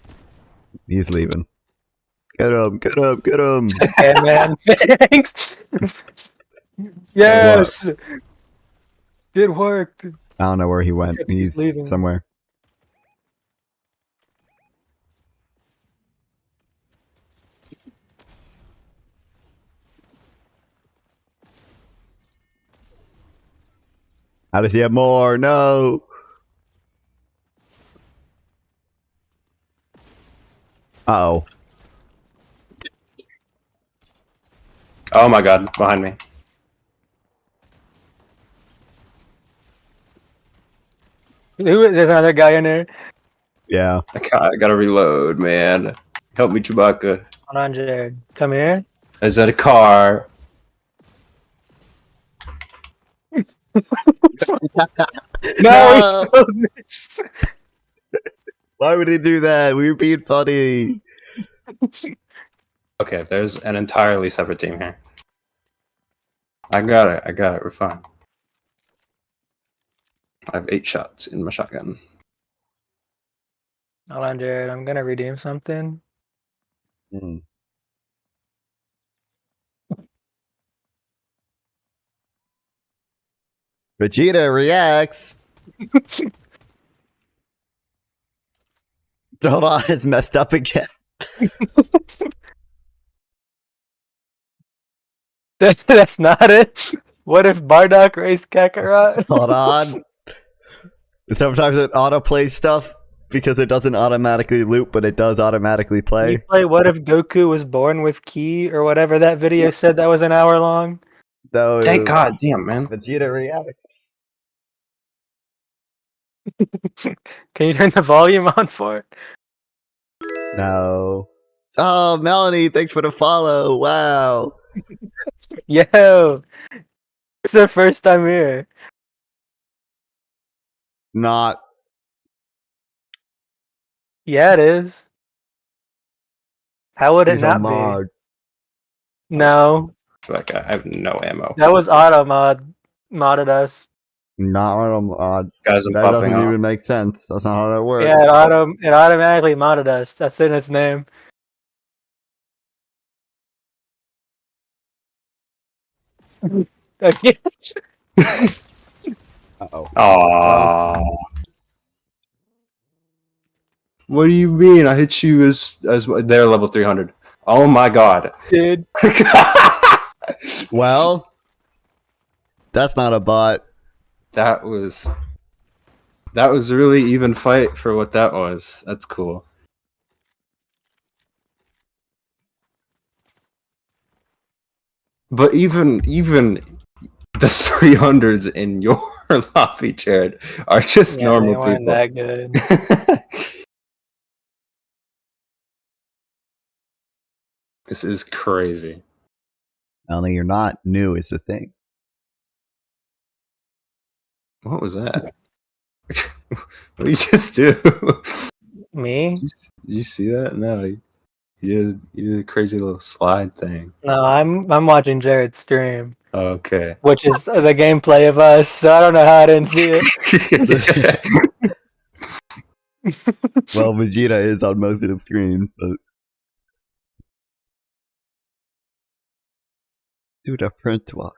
He's leaving. Get him! Get him! Get him! Okay, man. Thanks. Yes. It worked. I don't know where he went. He's He's leaving. somewhere. How does he have more? No! Uh-oh. Oh my god, behind me. There's another guy in there. Yeah. I gotta reload, man. Help me, Chewbacca. Hold on, Jared. Come here. Is that a car? No. Why would he do that? We were being funny. Okay, there's an entirely separate team here. I got it. We're fine. I have 8 shots in my shotgun. Hold on, Jared. I'm gonna redeem something. Hmm. Vegeta reacts. Hold on, it's messed up again. That's not it. What if Bardock raced Kakarot? Hold on. Sometimes it autoplays stuff because it doesn't automatically loop, but it does automatically Can you play. play What If Goku Was Born with Ki or whatever that video said that was an hour long? So Thank God, damn man. Vegeta reacts. Can you turn the volume on for it? No. Oh, Melanie, thanks for the follow. Wow. Yo, it's their first time here. Not. Yeah, it is. How would it He's a not be? mod. No, For that guy, I have no ammo. that was auto modded us. Not a mod. Guys, I'm That popping doesn't off. even make sense. That's not how that works. Yeah, it automatically modded us. That's in its name. Okay. Uh-oh. Aww. What do you mean? I hit you as they're level 300. Oh my god. Dude, Well, that's not a bot. That was a really even fight for what that was. That's cool. But even the 300s in your lobby, Jared, are just yeah, they normal weren't people. that good. This is crazy. Melanie, you're not new is the thing. What was that? What did you just do? Me? Did you see that? No, you did a crazy little slide thing. No, I'm watching Jared's stream, Okay. which is the gameplay of us. So I don't know how I didn't see it. Well, Vegeta is on most of the screen, but do the print walk.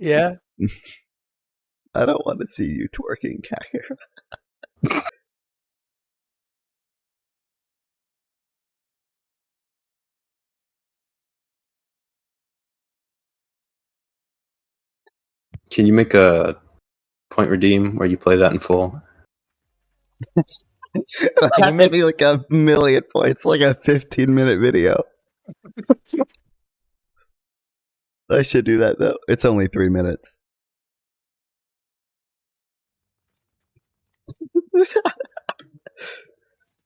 Yeah. I don't want to see you twerking, Kaker. Can you make a point redeem where you play that in full? It you has to make- be like a million points, like a 15-minute video. I should do that though. It's only 3 minutes.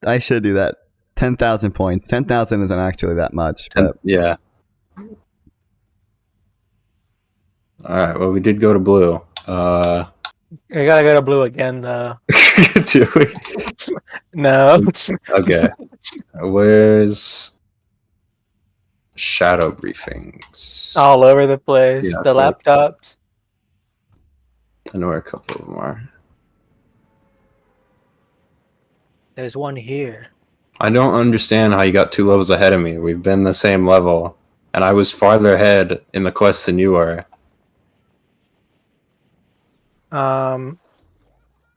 I should do that. 10,000 points. 10,000 isn't actually that much, but Yeah. Alright, well we did go to blue. We gotta go to blue again, though. Do we? No. Okay. Where's shadow briefings? All over the place. Yeah, The it's like- laptops. I know where a couple of them are. There's one here. I don't understand how you got 2 levels ahead of me. We've been the same level, and I was farther ahead in the quest than you were. Um,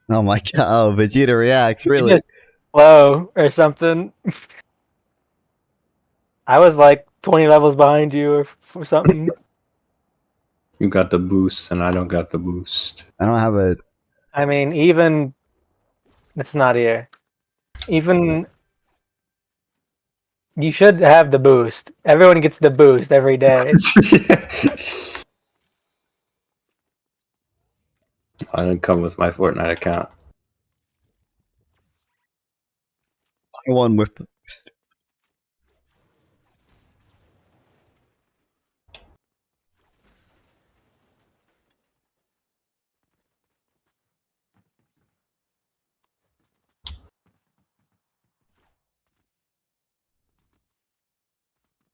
oh my god, oh, Vegeta reacts, really? just low or something. I was like 20 levels behind you or something. You got the boost, and I don't got the boost. I don't have a. I mean, even it's not here. Even you should have the boost. Everyone gets the boost every day. I didn't come with my Fortnite account. I won with the.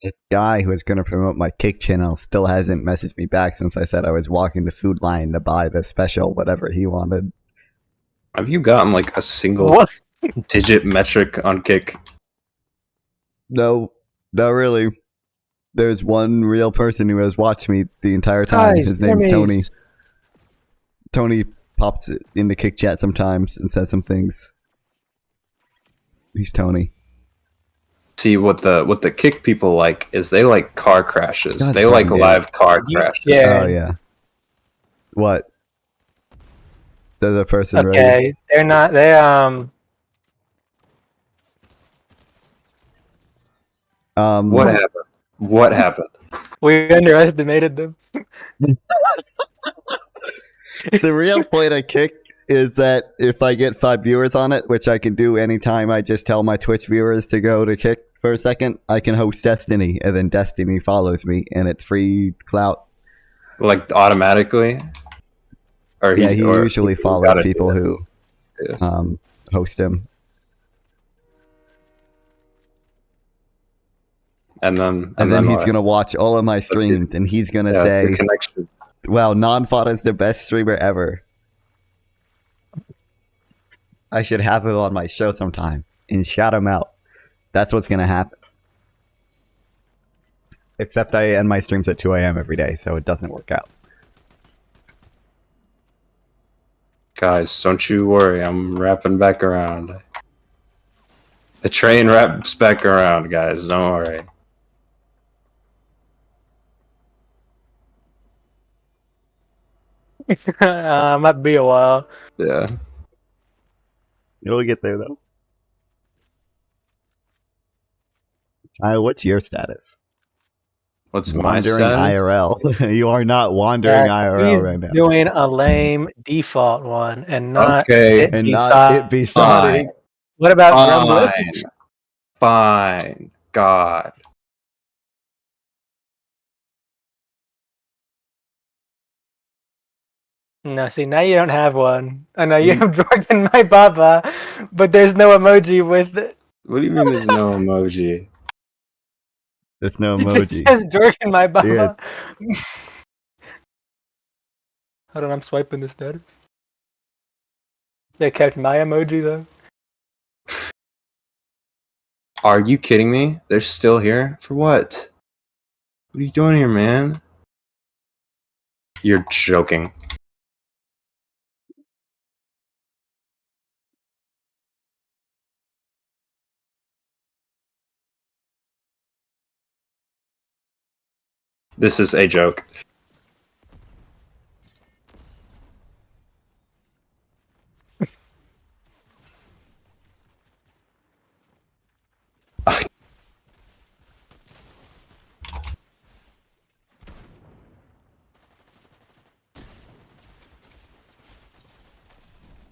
This guy who was going to promote my Kick channel still hasn't messaged me back since I said I was walking the food line to buy the special whatever he wanted. Have you gotten like a single What? digit metric on Kick? No, not really. There's one real person who has watched me the entire time. Guys, His name's enemies. Tony. Tony pops in the Kick chat sometimes and says some things. He's Tony. See what the Kick people like is they like car crashes. God they like fucking live car crashes. Yeah. Oh yeah. What? They're the person, right? Okay, they're not. They What happened? What happened? we underestimated them. The real point of Kick is that if I get 5 viewers on it, which I can do anytime I just tell my Twitch viewers to go to Kick for a second, I can host Destiny, and then Destiny follows me, and it's free clout. Like automatically? Or Yeah, he or usually people follows gotta do people that. who Yeah. host him. And then He's what? gonna watch all of my streams, and he's gonna Yeah, it's the say, connection. "Well, Non-Fod is the best streamer ever. I should have him on my show sometime and shout him out." That's what's gonna happen. Except I end my streams at 2 a.m. every day, so it doesn't work out. Guys, don't you worry, I'm wrapping back around. The train wraps back around, guys, don't worry. Might be a while. Yeah. You'll get there though. What's your status? What's my Wandering status? IRL. You are not wandering IRL He's right now. doing a lame default one and not Okay. it And be not side. it be sodding. What about Fine. Grumbling? Fine. God. No, see, now you don't have one. I know you have Jordan My Baba, but there's no emoji with it. What do you mean there's no emoji? There's no It emoji. just says Jordan My Baba. Hold on, I'm swiping the status. They kept my emoji though. Are you kidding me? They're still here? For what? What are you doing here, man? You're joking. This is a joke.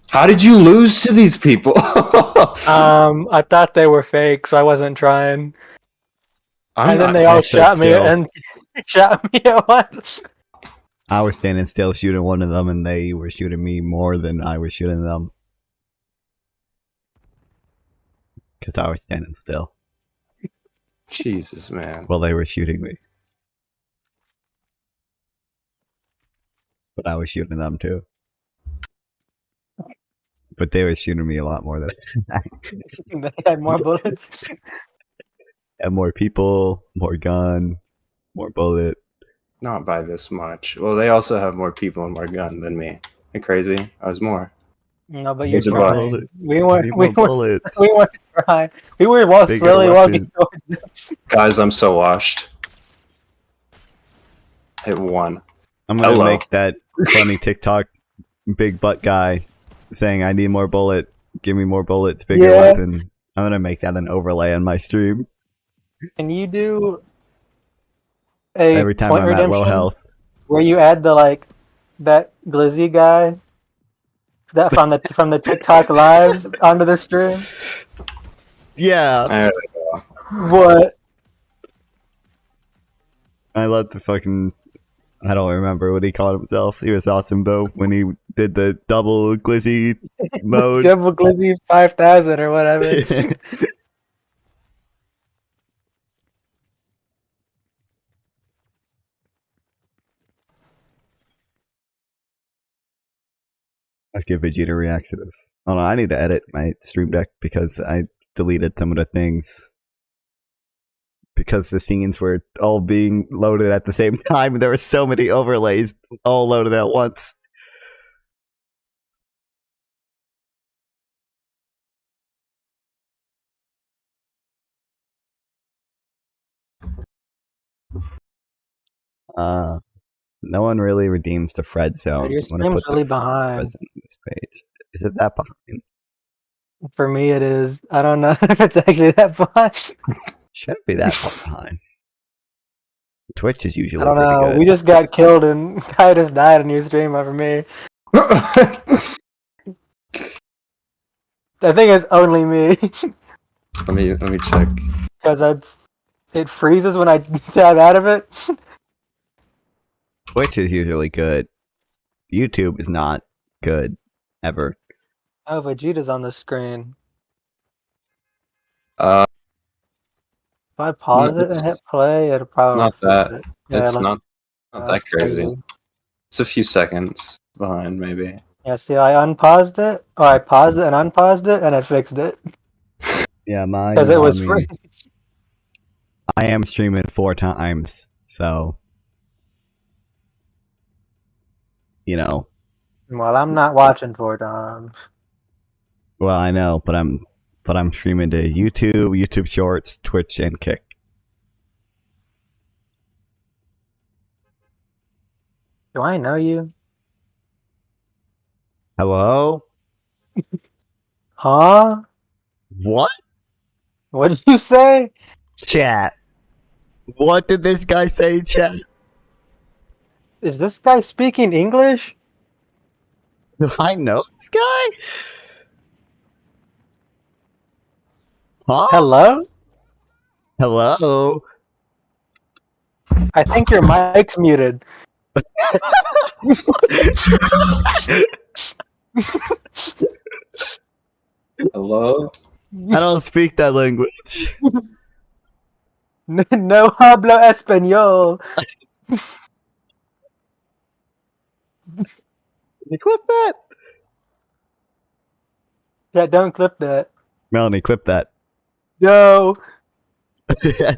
How did you lose to these people? I thought they were fake, so I wasn't trying. I'm And then not- they all I stood shot me still. and shot me at once. I was standing still shooting one of them, and they were shooting me more than I was shooting them. Because I was standing still. Jesus, man. Well, they were shooting me. But I was shooting them too. But they were shooting me a lot more than They had more bullets. and more people, more gun, more bullet. Not by this much. Well, they also have more people and more gun than me. You're crazy. I was more. No, but you're Those are trying. bullets. We Need weren't. more We weren't. bullets. We weren't trying. We were Bigger slowly walking weapon. towards them. Guys, I'm so washed. Hit one. I'm gonna Hello. make that funny TikTok big butt guy saying I need more bullet, give me more bullets, bigger Yeah. weapon. I'm gonna make that an overlay on my stream Can you do a every time point I'm at low redemption health. where you add the that glizzy guy that from the TikTok lives onto the stream? Yeah, There we go. What? I love the fucking. I don't remember what he called himself. He was awesome though when he did the double glizzy mode. Double glizzy 5,000 or whatever. Let's give Vegeta reacts to this. Oh no, I need to edit my stream deck because I deleted some of the things because the scenes were all being loaded at the same time. There were so many overlays all loaded at once. No one really redeems the Fred zone. Your So I'm gonna stream's put really the behind. present on this page. Is it that behind? For me, it is. I don't know if it's actually that behind. Shouldn't be that far behind. Twitch is usually I don't pretty know. good. We just got killed and Titus died in your stream over me. I think it's only me let me check. because it freezes when I tab out of it. Twitch is usually good. YouTube is not good ever. Oh, Vegeta's on the screen. Uh, If I pause No, it and it's hit play, it'll probably not fix that. it. It's look, not that that's crazy. It's a few seconds behind, maybe. Yeah, see, I unpaused it, or I paused it and unpaused it, and it fixed it Yeah, mine. because it was free. I am streaming 4 times, so you know. Well, I'm not watching 4 times. Well, I know, but I'm streaming to YouTube, YouTube Shorts, Twitch, and Kick. Do I know you? Hello? Huh? What? What did you say? Chat. What did this guy say, chat? Is this guy speaking English? Do I know this guy? Huh? Hello? Hello? I think your mic's muted. Hello? I don't speak that language. No hablo español. You clip that? Yeah, don't clip that. Melanie, clip that. Yo. I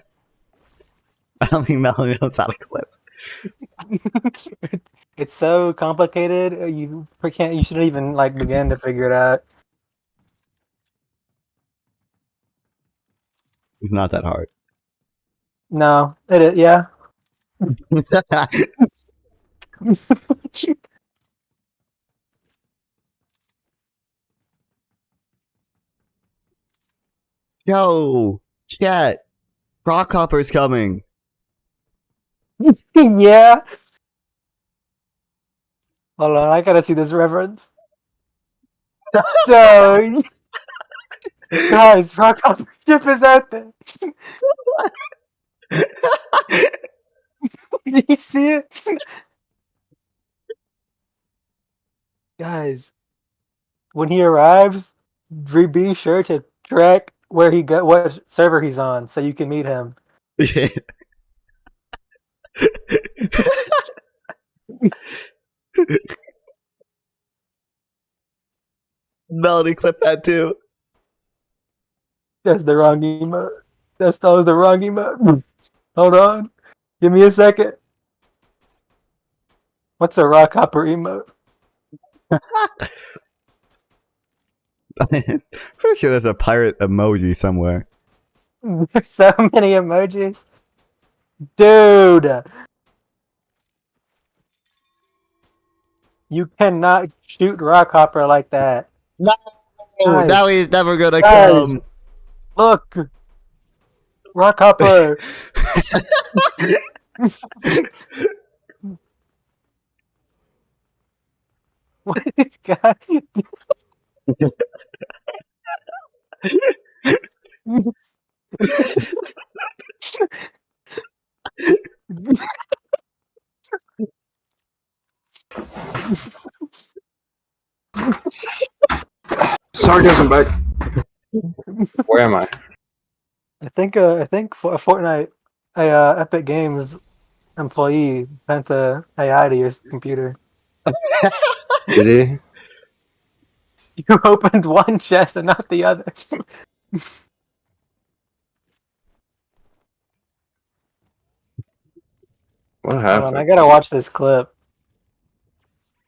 don't think Melanie knows how to clip. It's so complicated. You can't. You shouldn't even like begin to figure it out. It's not that hard. No, it is. Yeah. Yo, chat. Rockhopper's coming. Yeah. Hold on, I gotta see this reference. So, guys, Rock Hopper ship is out there. Do you see it? Guys, when he arrives, be sure to track where he got what server he's on so you can meet him. Melody, clip that too. That's the wrong emote. That's totally the wrong emote. Hold on. Give me a second. What's a Rock Hopper emote? Pretty sure there's a pirate emoji somewhere. There's so many emojis. Dude! You cannot shoot Rock Hopper like that. No! Guys, Now he's never gonna guys. come. Look! Rock Hopper! What is this guy? Sarcasm back. Where am I? I think for a Fortnite, Epic Games employee sent a AI to your computer. Did he? You opened one chest and not the other. What Hold happened? on, I gotta watch this clip.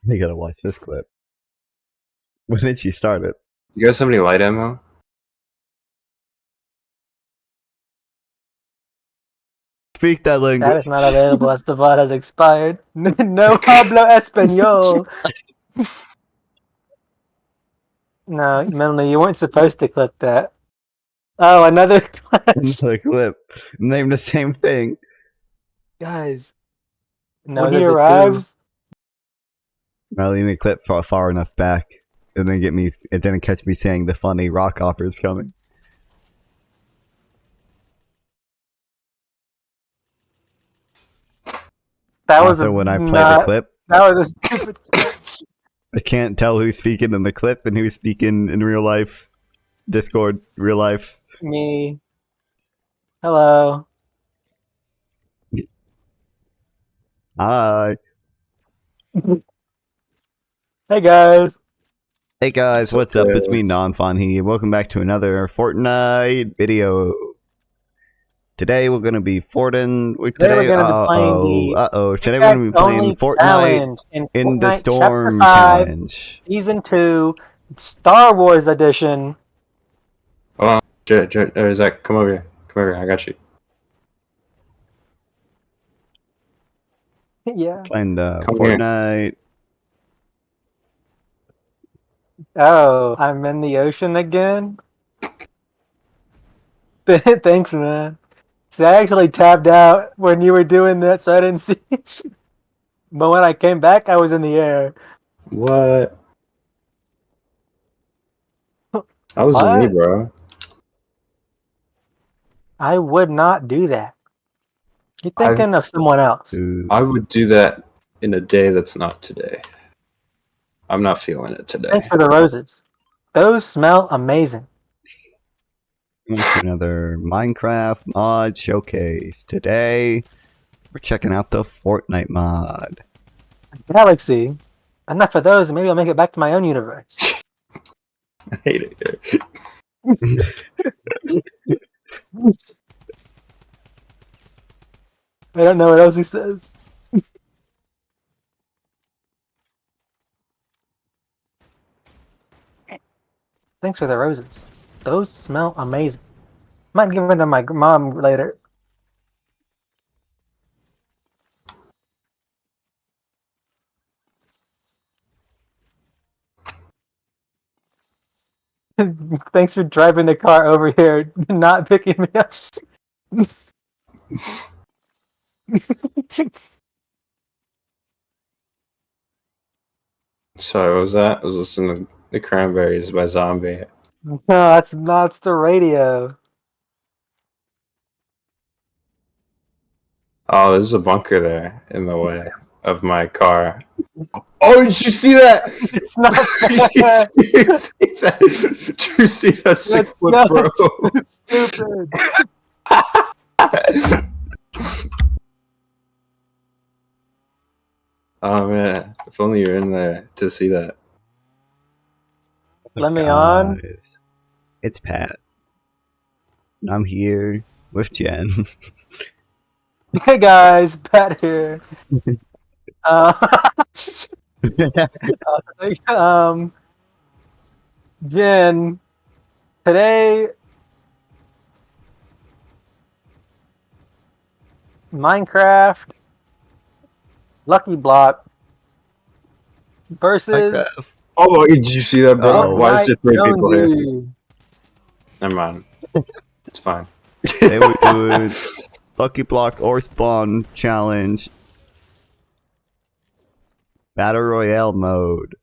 You gotta watch this clip. When did she start it? You guys have any light ammo? Speak that language. That is not available as the VOD has expired. No hablo español. No, Melanie, you weren't supposed to clip that. Oh, another clip. Another clip. Name the same thing. Guys, No, when he there's a two. arrives, Marlene clip far enough back. It didn't catch me saying the funny rock opera is coming. that was Also, when I play the not, clip, that was a stupid. I can't tell who's speaking in the clip and who's speaking in real life. Discord, real life. Me. Hello. Hi. Hey guys. Hey guys, what's up? It's me, Non-Fun here. Welcome back to another Fortnite video. Today we're gonna be Today we're gonna be playing the Today we're gonna be playing Only Fortnite Challenge in the Fortnite Storm Chapter 5, Challenge. Season 2, Star Wars Edition. Oh, Zach, come over here. Come over here. I got you. Yeah. Playing Come here. Fortnite. Oh, I'm in the ocean again? Thanks, man. See, I actually tabbed out when you were doing that, so I didn't see. But when I came back, I was in the air. What? That was me, What? bro. I would not do that. You're thinking of someone else. Ooh. I would do that in a day that's not today. I'm not feeling it today. Thanks for the roses. Those smell amazing. Welcome to another Minecraft mod showcase. Today, we're checking out the Fortnite mod. Galaxy. Enough of those, and maybe I'll make it back to my own universe. I hate it here. I don't know what else he says. Thanks for the roses. Those smell amazing. Might give them to my mom later. Thanks for driving the car over here, not picking me up. Sorry, what was that? I was listening to The Cranberries by Zombie. No, that's the radio. Oh, there's a bunker there in the way of my car. Oh, did you see that? It's not Did you see that? Did you see that 6-foot not bro? stupid. Oh man, if only you're in there to see that. Let me on. Guys, it's Pat. And I'm here with Jen. Hey guys, Pat here. Jen, today Minecraft Lucky Block versus Oh, did you see that, bro? Oh. Why is there 3 people here? Jonesy. Never mind. It's fine. Today we're doing Lucky Block or Spawn Challenge. Battle Royale mode.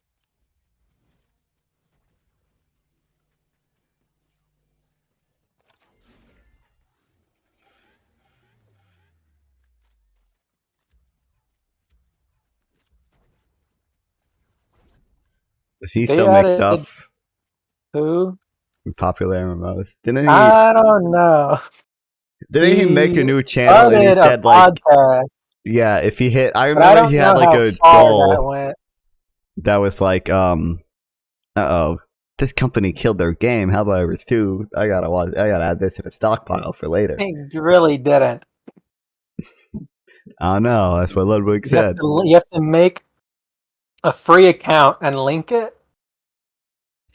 Does he They still make added- stuff? Who? Popular most. Didn't he? I don't know. Didn't he make a he new channel and he Started a said like, podcast, yeah, if he hit, I but I remember don't he know had like how a far goal that went. that was like, uh-oh, this company killed their game. Helldivers 2. I gotta add this to the stockpile for later. He really didn't. I know. That's what Ludwig said. You have to make a free account and link it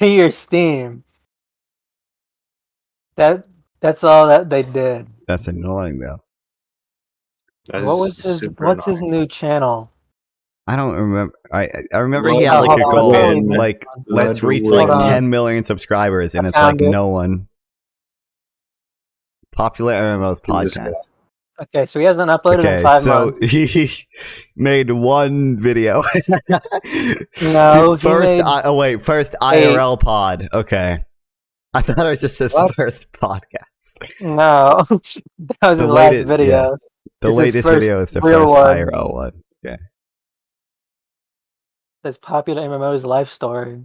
to your Steam. That's all that they did. That's annoying, though. That What is was his? super What's his annoying. new channel? I don't remember. I remember Well, he had like a hold on, goal, hold on. like let's reach Hold like on. 10 million subscribers, and I it's like found it. no one. Popular MMOs Jesus podcast. Okay, so he hasn't uploaded in Okay, 5 so months. he made one video. No, he first. made First 8. IRL pod. Okay, I thought it was just his What? first podcast. No, that was his last video. The It's his latest first video is the real first one. IRL one. Okay. This popular MMO's life story.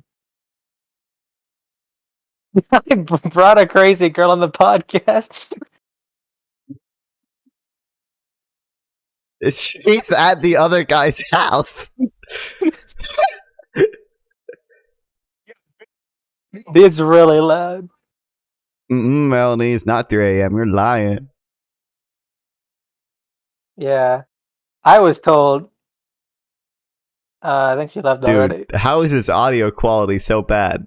I brought a crazy girl on the podcast. She's at the other guy's house. It's really loud. Melanie, it's not 3 a.m. You're lying. Yeah, I was told. I think she left already. Dude, how is his audio quality so bad?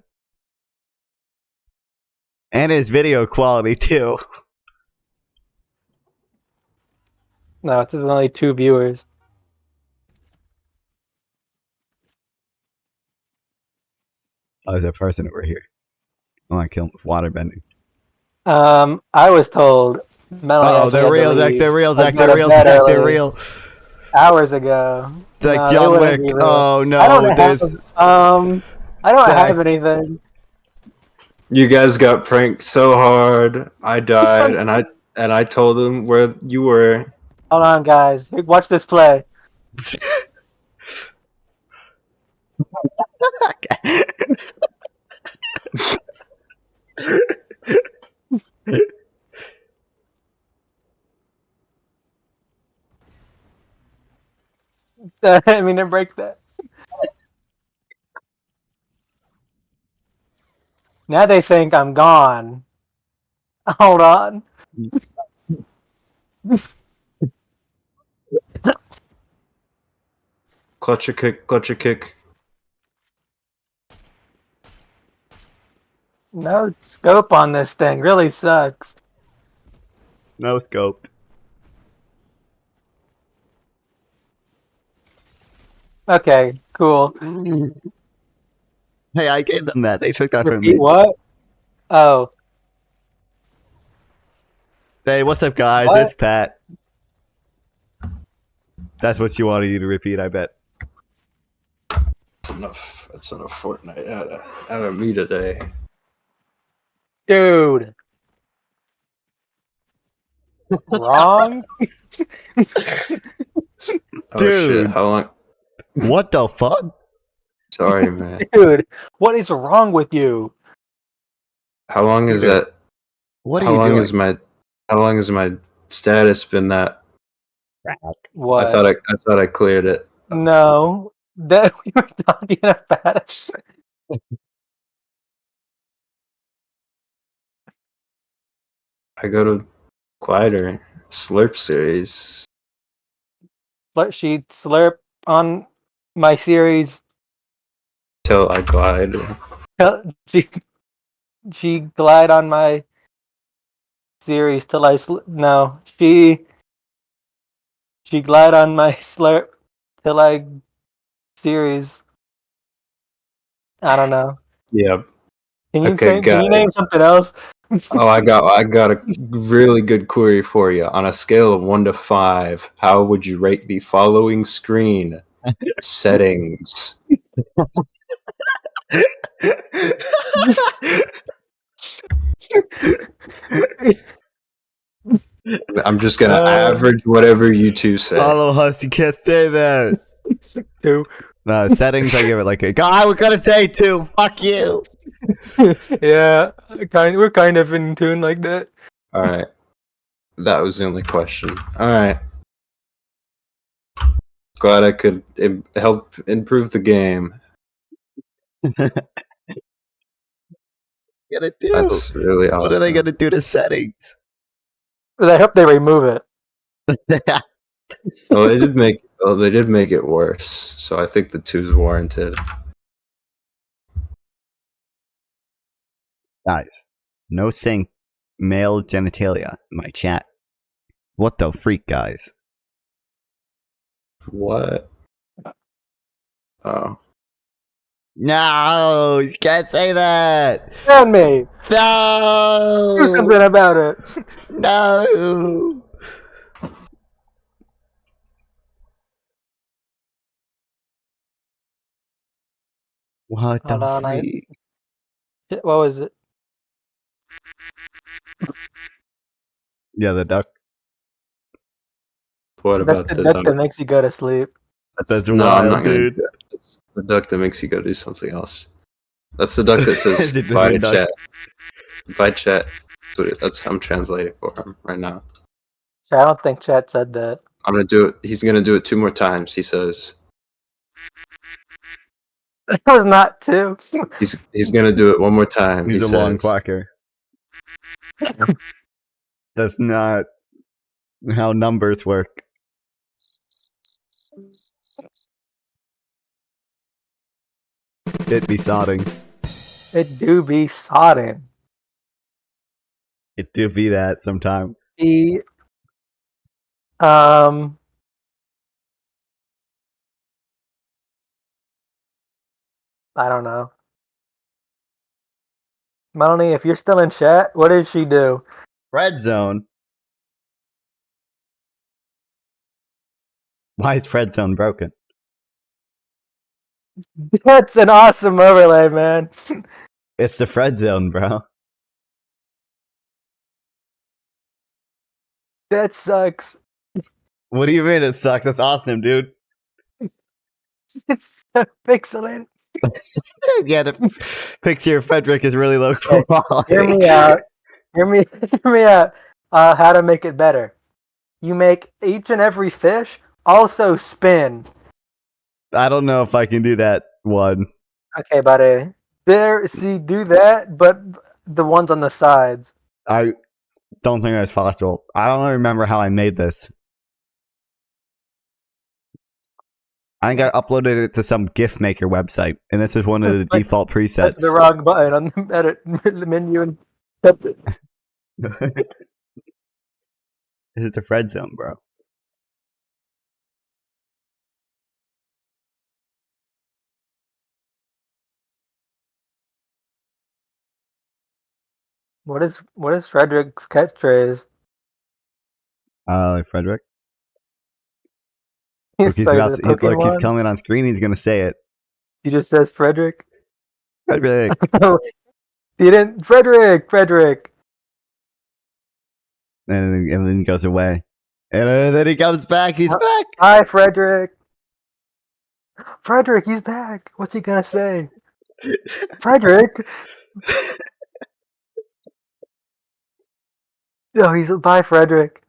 And his video quality too. No, it's only 2 viewers. Oh, there's a person over here. I want to kill him with water bending. I was told. Melanie Oh, actually they're had to real, Zach. leave. They're real, Like, Zach. go They're to real, bed Zach. They're early. real. Hours ago. It's like No, they John wouldn't Wick. be real. Oh I don't no, have. there's. I don't Zach. have anything. You guys got pranked so hard. I died, and I told them where you were. Hold on, guys. Watch this play. I didn't mean to break that. Now they think I'm gone. Hold on. Clutch a kick, clutch a kick. No scope on this thing. Really sucks. No scoped. Okay, cool. Hey, I gave them that. They took that from Repeat me. what? Oh, Hey, what's up, guys? What? It's Pat. That's what you wanted you to repeat, I bet. That's enough. That's enough Fortnite out of me today. dude. Wrong? Oh, Dude. shit. How long? What the fuck? Sorry, man. Dude, what is wrong with you? How long is Dude, that? What are How you long doing? is my? How long has my status been that? What? I thought I cleared it. No. That we were talking about. I go to Glider Slurp series. But she slurp on my series. Till I glide. She glide on my series till I no. She glide on my slurp till I series. I don't know. Yeah. Can you Okay, can you name something else? Oh, I got a really good query for you. On a scale of 1 to 5, how would you rate the following screen? Settings. I'm just gonna average whatever you two say. Follow us, you can't say that. 2. No, settings, I give it like a. God, we're gonna say 2. Fuck you. Yeah, we're kind of in tune like that. All right, that was the only question. All right, glad I could help improve the game. gonna do? That's really awesome. What are they gonna do to settings? I hope they remove it. Well, they did make it worse. So I think the 2's warranted. Guys, no saying male genitalia in my chat. What the freak, guys? What? Oh. No, you can't say that. Ban me. No, Do something about it. no. What Hold the on, freak? What was it? Yeah, the duck. What That's about the the duck duck? that makes you go to sleep. That's I'm wild, not gonna dude. do that. It's the duck that makes you go do something else. That's the duck that says The "Bye different duck. chat." Bye chat. I'm translating for him right now. I don't think chat said that. I'm gonna do it. He's gonna do it 2 more times. He says That was not two. he's gonna do it 1 more time. He's He a long says, quacker. That's not how numbers work. It be sodding. It do be sodding. It do be that sometimes. Be I don't know. Melanie, if you're still in chat, what did she do? Red zone. Why is Fred zone broken? That's an awesome overlay, man. It's the Fred zone, bro. That sucks. What do you mean it sucks? That's awesome, dude. It's so pixelated. Yeah, the picture of Frederick is really low quality. Hear me out. Hear me out. How to make it better. You make each and every fish also spin. I don't know if I can do that one. Okay, buddy. Do that, but the ones on the sides. I don't think that's possible. I don't remember how I made this. I think I uploaded it to some GIF maker website, and this is one of the default presets. That's the wrong button on the edit menu and kept it. This is the Fred zone, bro. What is Frederick's catchphrase? Frederick. He's Look, he's coming on screen. He's gonna say it. He just says Frederick. Frederick. He didn't. Frederick. And then he goes away. And then he comes back. He's back. Hi, Frederick. Frederick, he's back. What's he gonna say? Frederick. No, he's bye, Frederick.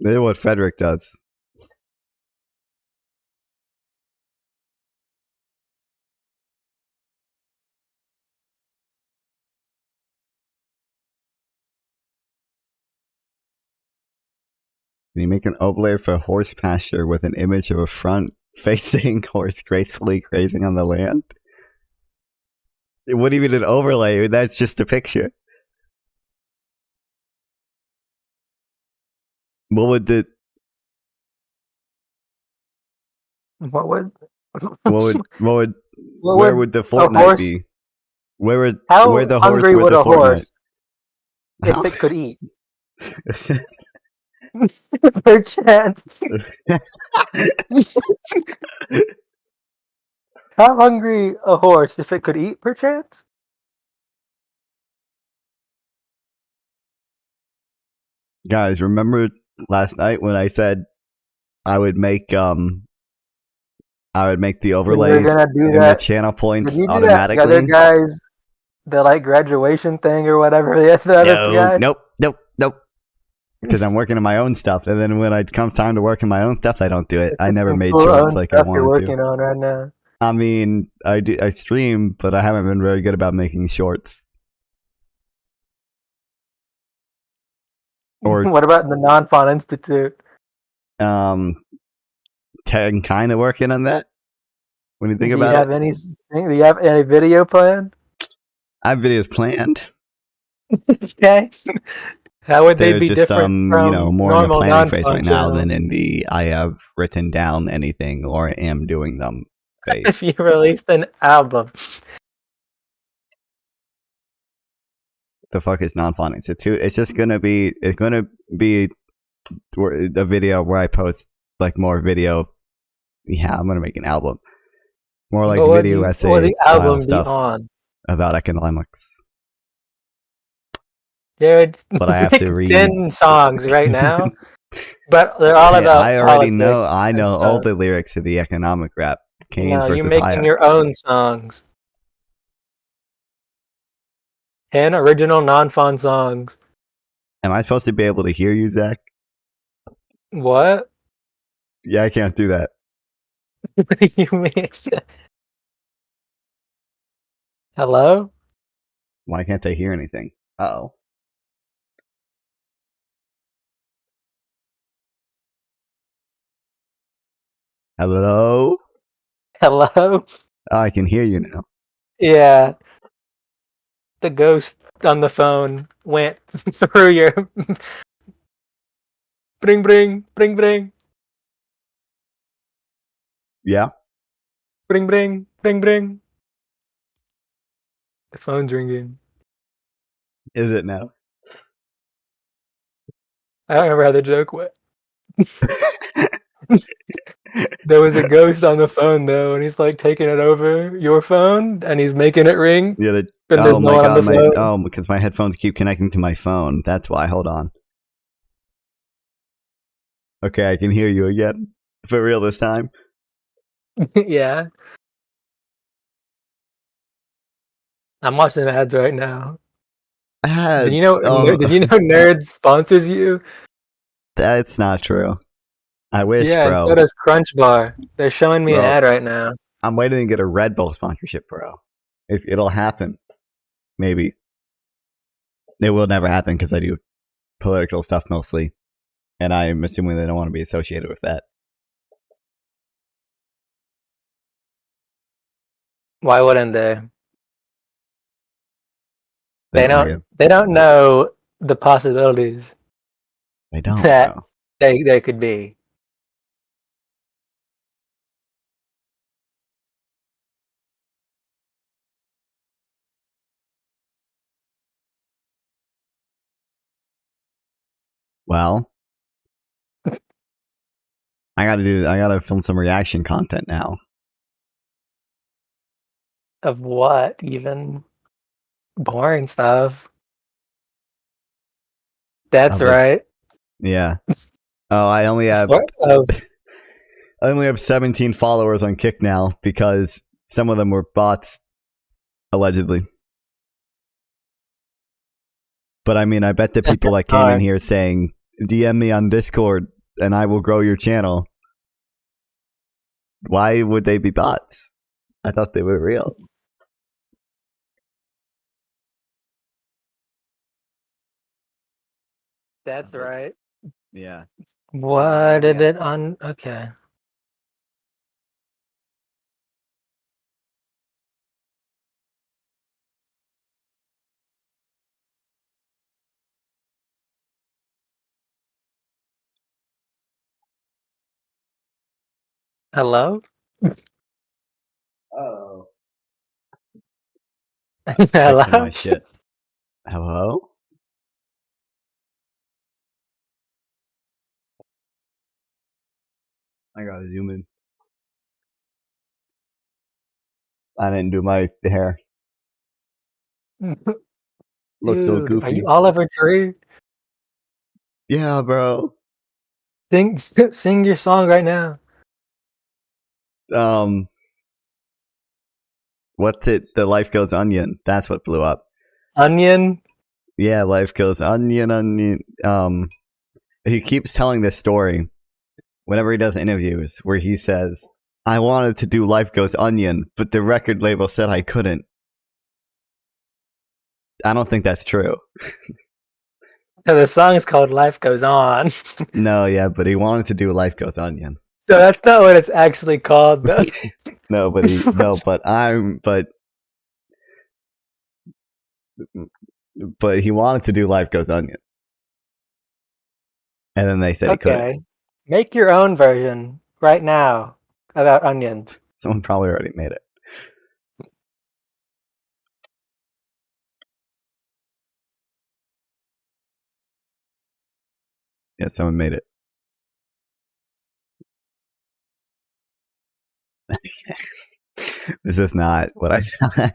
This is what Frederick does. Can you make an overlay for a horse pasture with an image of a front-facing horse gracefully grazing on the land? It wouldn't even an overlay. That's just a picture. What would the What would? where would the Fortnite horse- be? Where the horse hungry would would the a Fortnite? horse How? if it could eat? Perchance. How hungry a horse if it could eat? Perchance. Guys, remember last night when I said I would make the overlays gonna do and the that. channel Did points you do that? automatically? The other guys, the like graduation thing or whatever. The other guy. Nope. Because I'm working on my own stuff, and then when it comes time to work on my own stuff, I don't do it. I never made Cool shorts own like I stuff you're wanted to. working on right now. I mean, I stream, but I haven't been very good about making shorts. Or What about the Non-Font Institute? kind of working on that. When you think Do you about have it, do you have any video planned? I have videos planned. Okay. How would they They're be just different from more in the normal planning phase right Non-Font now channels? than in the I have written down anything or am doing them If phase. you released an album, The fuck is Non-Font Institute? It's just gonna be a video where I post like more video. Yeah, I'm gonna make an album. More like what would video what essay would the style album be stuff on? about economics. Jared, But I have pick to read 10 songs right now, but they're all Hey, about I already know. politics I and know all stuff. the lyrics to the economic rap. Keynes You're versus making Hayek. your own songs. 10 original Non-Font songs. Am I supposed to be able to hear you, Zach? What? Yeah, I can't do that. What do you mean? Hello? Why can't I hear anything? Uh-oh. Hello? Hello? Oh, I can hear you now. Yeah. The ghost on the phone went through your bring bring bring bring Yeah? bring bring bring bring. The phone's ringing. Is it now? I don't remember how the joke went. There was a ghost on the phone though, and he's like taking it over your phone, and he's making it ring. Yeah, And there's oh no my one on the god, phone. because my headphones keep connecting to my phone. That's why. Hold on. Okay, I can hear you again. For real this time. Yeah, I'm watching ads right now. Did you know? Did you know Nerds sponsors you? That's not true. I wish, Yeah, and bro. so does Crunch Bar. They're showing me an Bro. ad right now. I'm waiting to get a Red Bull sponsorship, bro. It'll happen. Maybe. It will never happen because I do political stuff mostly. And I'm assuming they don't want to be associated with that. Why wouldn't they? They Like, don't. They don't know the possibilities they don't, that bro. they could be. Well, I gotta film some reaction content now. Of what? Even boring stuff. That's Of this- right. Yeah. Oh, I only have What? Of 17 followers on Kick now because some of them were bots, allegedly. But I mean, I bet the people that came in here saying, DM me on Discord and I will grow your channel. Why would they be bots? I thought they were real. that's right. Yeah. What did it on? Okay. Hello? Oh. Hello? Fixing my shit. Hello? I gotta zoom in. I didn't do my hair. Looks so Dude, are goofy. you Oliver Tree? Yeah, bro. Sing your song right now. What's it? The Life Goes Onion. That's what blew up. Onion? Yeah, Life Goes Onion, Onion. He keeps telling this story whenever he does interviews where he says, I wanted to do Life Goes Onion, but the record label said I couldn't. I don't think that's true. So the song is called Life Goes On. No, yeah, but he wanted to do Life Goes Onion. So that's not what it's actually called, though. No, but but he wanted to do Life Goes Onion. And then they said he couldn't. Okay. Make your own version right now about onions. Someone probably already made it. Yeah, someone made it. This is not what I said.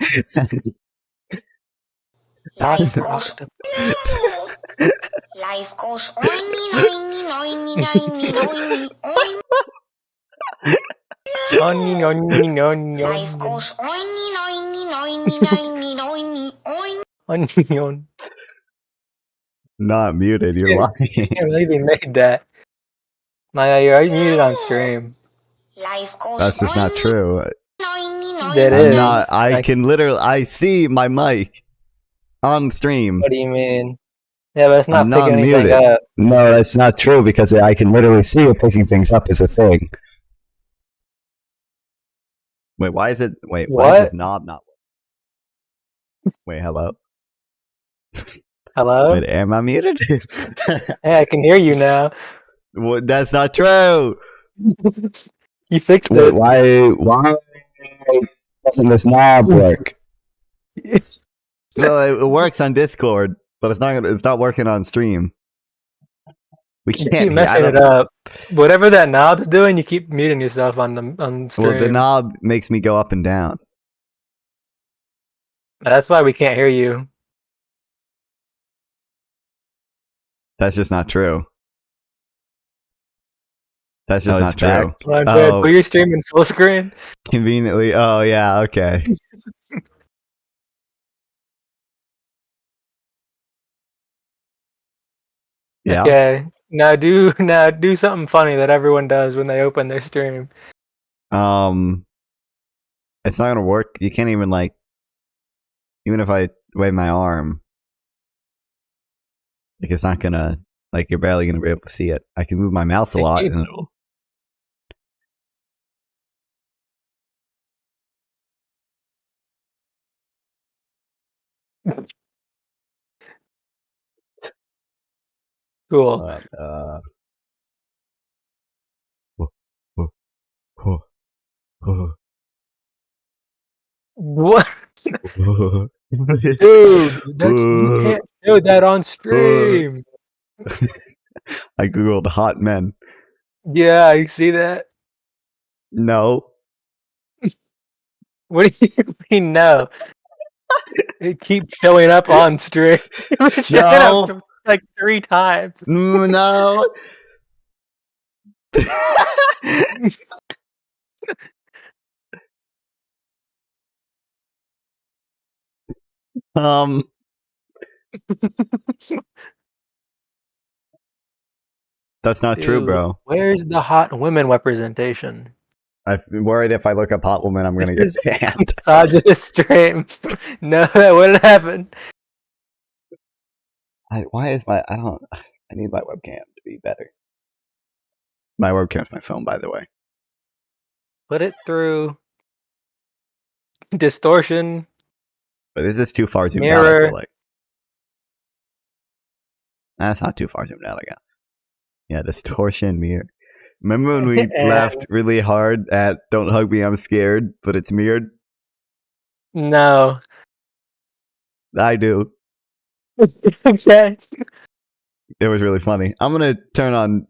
Life goes Life goes oiny, oiny, oiny, oiny, oiny, Onion, onion, onion, Life onion. goes oiny, oiny, oiny, oiny, oiny, oiny. Onion. Not muted, you're Yeah. lying. I can't believe he made that. Maya, you're muted on stream. Life goes That's just not true. oiny, oiny, It I'm is. not. I Like- can literally. I see my mic on stream. What do you mean? Yeah, but it's not I'm picking not anything muted. up. No, that's not true because I can literally see it picking things up as a thing. Wait, why is it? Wait, why What? is this knob not? Wait, hello. Hello? Wait, am I muted? Hey, I can hear you now. What, that's not true. You fixed Wait, it. why doesn't this knob work? Well, it works on Discord, but it's not. It's not working on stream. We You can't keep messing it up. Whatever that knob's doing, you keep muting yourself on stream. Well, the knob makes me go up and down. That's why we can't hear you. That's just not true. That's just No, not it's true. back. Come on, Jared, Oh. put your stream in full screen. Conveniently. Oh yeah. Okay. Yeah. Okay. Now do something funny that everyone does when they open their stream. It's not gonna work. You can't even like. Even if I wave my arm, like it's not gonna. Like you're barely gonna be able to see it. I can move my mouse a lot, and it'll. Cool. Uh, What? Dude, you can't do that on stream. I googled hot men. Yeah, you see that? No. What do you mean no? It keeps showing up on stream. It's showing up No. like 3 times. No. That's not true, Dude, bro. Where's the hot women representation? I'm worried if I look up hot woman, I'm gonna get This banned. Misogynist stream. No, that wouldn't happen. Why is my? I don't. I need my webcam to be better. My webcam's my phone, by the way. Put it through distortion. But is this too far zoomed out? I Mirror. feel like. That's not too far zoomed out, I guess. Yeah, distortion mirror. Remember when we And- laughed really hard at "Don't Hug Me, I'm Scared," but it's mirrored? No. I do. Okay. It was really funny. I'm gonna turn on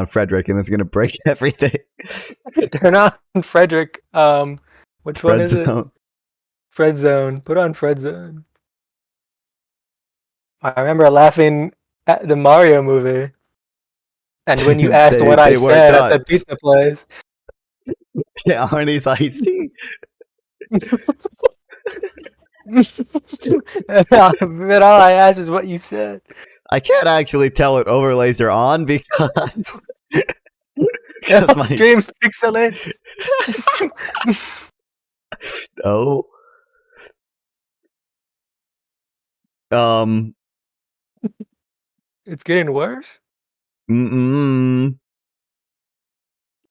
Frederick, and it's gonna break everything. Turn on Frederick. Which one Fred is it? Zone. Fred Zone. Put on Fred Zone. I remember laughing at the Mario movie. And when you asked what I they were said at the nuts. pizza place. Yeah, Arnie's icy. But all I asked is what you said. I can't actually tell what overlays are on because That's my Streams pixelate. no. Um. It's getting worse. Mm.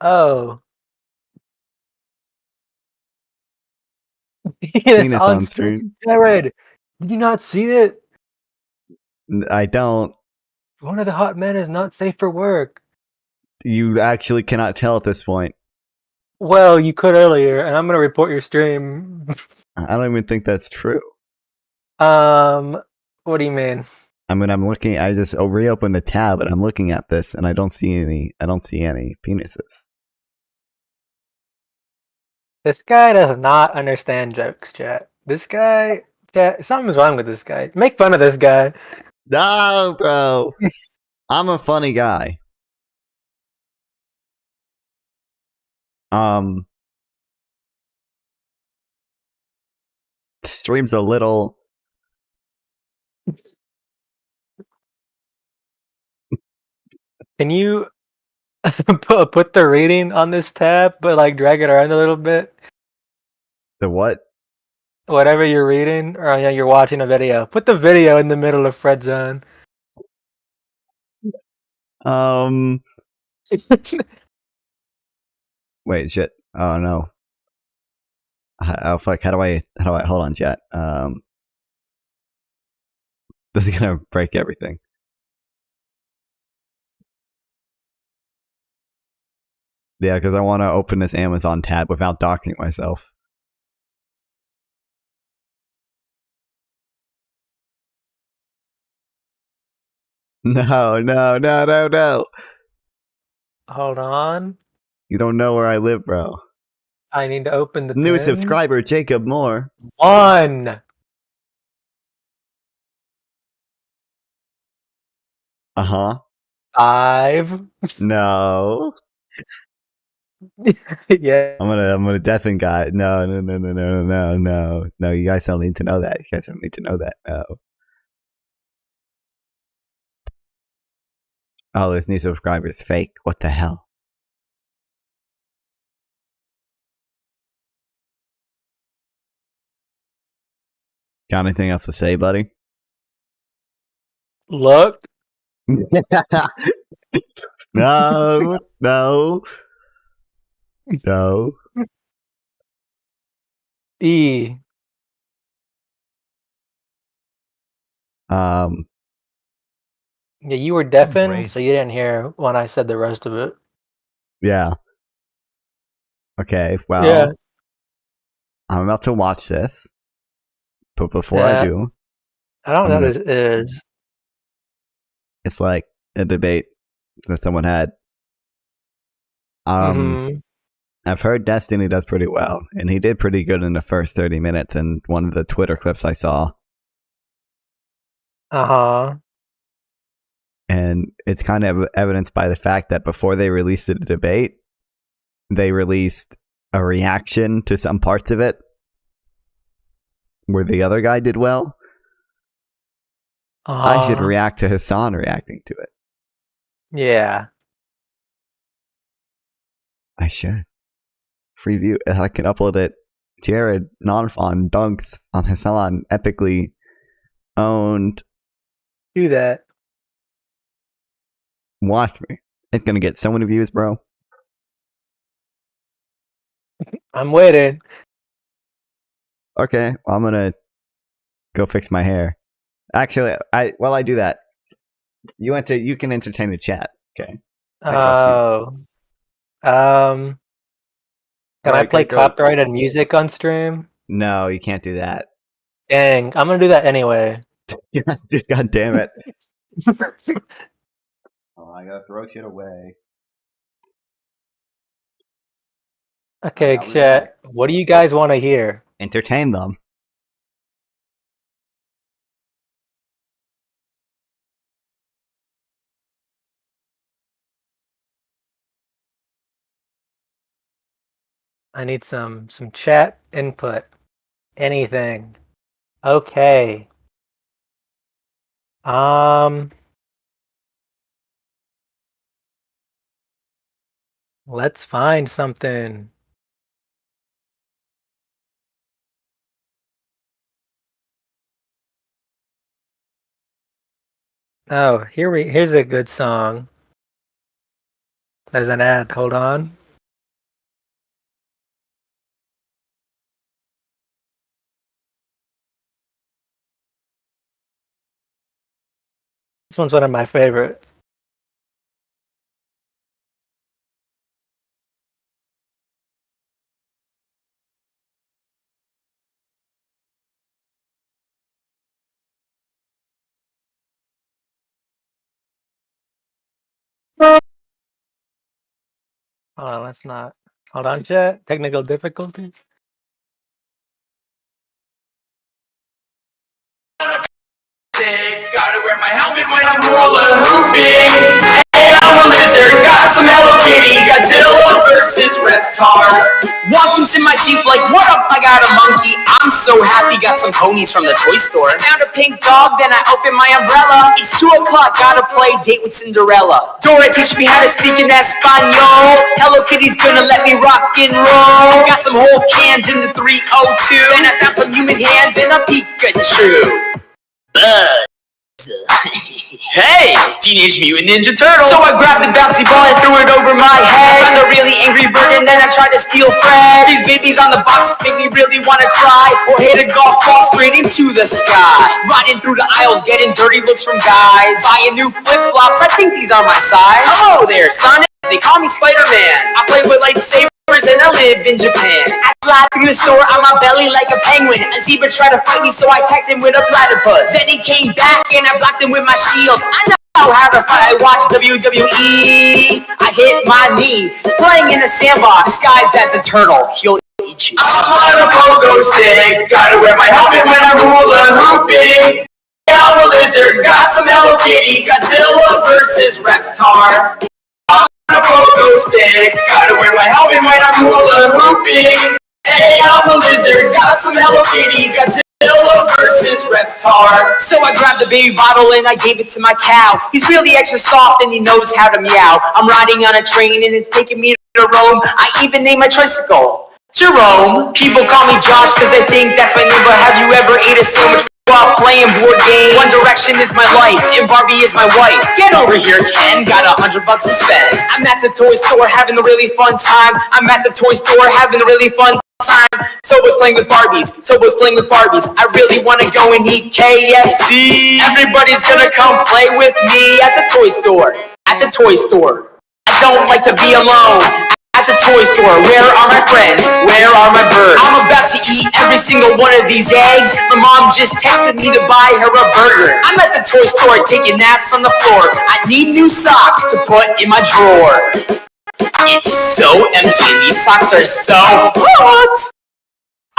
Oh, it's Penis on on screen. stream. Jared, did you not see it? I don't. One of the hot men is not safe for work. You actually cannot tell at this point. Well, you could earlier, and I'm gonna report your stream. I don't even think that's true. What do you mean? I mean, I'm looking. I just reopened the tab, and I'm looking at this, and I don't see any. I don't see any penises. This guy does not understand jokes, chat. This guy, chat, something's wrong with this guy. Make fun of this guy. No, bro. I'm a funny guy. Stream's a little. Can you put the rating on this tab, but like drag it around a little bit? The what? Whatever you're reading, or yeah, you're watching a video. Put the video in the middle of Fred Zone. Wait, shit. Oh no. Oh fuck. How do I? Hold on, chat. This is gonna break everything. Yeah, because I want to open this Amazon tab without docking myself. No. Hold on. You don't know where I live, bro. I need to open the New pins. subscriber, Jacob Moore. 1. Uh-huh. 5. No. Yeah. I'm gonna deafen guy. No. No, you guys don't need to know that. No. Oh, this new subscriber is fake. What the hell? Got anything else to say, buddy? Look. No. E. Yeah, you were deafened, Embrace. so you didn't hear when I said the rest of it. Yeah. Okay, well, Yeah. I'm about to watch this, but before Yeah. I do, I don't know I'm what this is. it's like a debate that someone had. Mhm. I've heard Destiny does pretty well, and he did pretty good in the first 30 minutes in one of the Twitter clips I saw. Uh-huh. And it's kind of evidenced by the fact that before they released the debate, they released a reaction to some parts of it where the other guy did well. I should Uh-huh. react to Hasan reacting to it. Yeah. I should. Free view. I can upload it. Jared Nonfon dunks on Hasan epically owned. Do that. Watch me. It's gonna get so many views, bro. I'm waiting. Okay, well, I'm gonna go fix my hair. Actually, while I do that, you can entertain the chat. Okay. I trust you. Oh. Can I Alright, play go. copyrighted music on stream? No, you can't do that. Dang, I'm gonna do that anyway. God damn it. Oh, I gotta throw shit away. Okay, I'll be chat. What do you guys want to hear? Entertain them. I need some chat input. Anything. Okay. Um Let's find something. Oh, here's a good song. There's an ad. Hold on. This one's one of my favorites. Hold on, let's not. Hold on, chat. Technical difficulties. Gotta wear my helmet when I'm hula hooping. Hey, I'm a lizard, got some Hello Kitty, Godzilla versus Reptar. Walk into my Jeep like, what up, I got a monkey. I'm so happy, got some ponies from the toy store. Found a pink dog, then I opened my umbrella. It's 2 o'clock, gotta play date with Cinderella. Dora teach me how to speak in Espanol. Hello Kitty's gonna let me rock and roll. I got some whole cans in the 302. And I found some human hands in a Pikachu. Buzz. Hey, Teenage Mutant Ninja Turtles! So I grabbed the bouncy ball and threw it over my head. Found a really angry bird and then I tried to steal Fred. These babies on the box make me really wanna cry. Or hit a golf ball straight into the sky. Riding through the aisles, getting dirty looks from guys. Buying new flip-flops, I think these are my size. Hello there, Sonic. They call me Spider-Man. I play with lightsabers and I live in Japan. I fly through the store on my belly like a penguin. A zebra tried to fight me, so I attacked him with a platypus. Then he came back and I blocked him with my shields. I know how to fight. I watch WWE. I hit my knee, playing in a sandbox, disguised as a turtle. He'll eat you. I'm on a pogo stick. Gotta wear my helmet when I'm hula hooping. I'm a lizard, got some Hello Kitty. Godzilla versus Reptar. I'm a pogo stick, gotta wear my helmet when I'm hula hooping. Hey, I'm a lizard, got some Hello Kitty, Godzilla versus Reptar. So I grabbed the baby bottle and I gave it to my cow. He's really extra soft and he knows how to meow. I'm riding on a train and it's taking me to Rome. I even named my tricycle Jerome. People call me Josh cause they think that's my name, but have you ever ate a sandwich while playing board games? One Direction is my life, and Barbie is my wife. Get over here, Ken, got $100 to spend. I'm at the toy store having a really fun time. I'm at the toy store having a really fun time. So was playing with Barbies, I really wanna go and eat KFC. Everybody's gonna come play with me at the toy store, I don't like to be alone. At the toy store, where are my friends? Where are my birds? I'm about to eat every single one of these eggs. My mom just texted me to buy her a burger. I'm at the toy store taking naps on the floor. I need new socks to put in my drawer. It's so empty. These socks are so hot.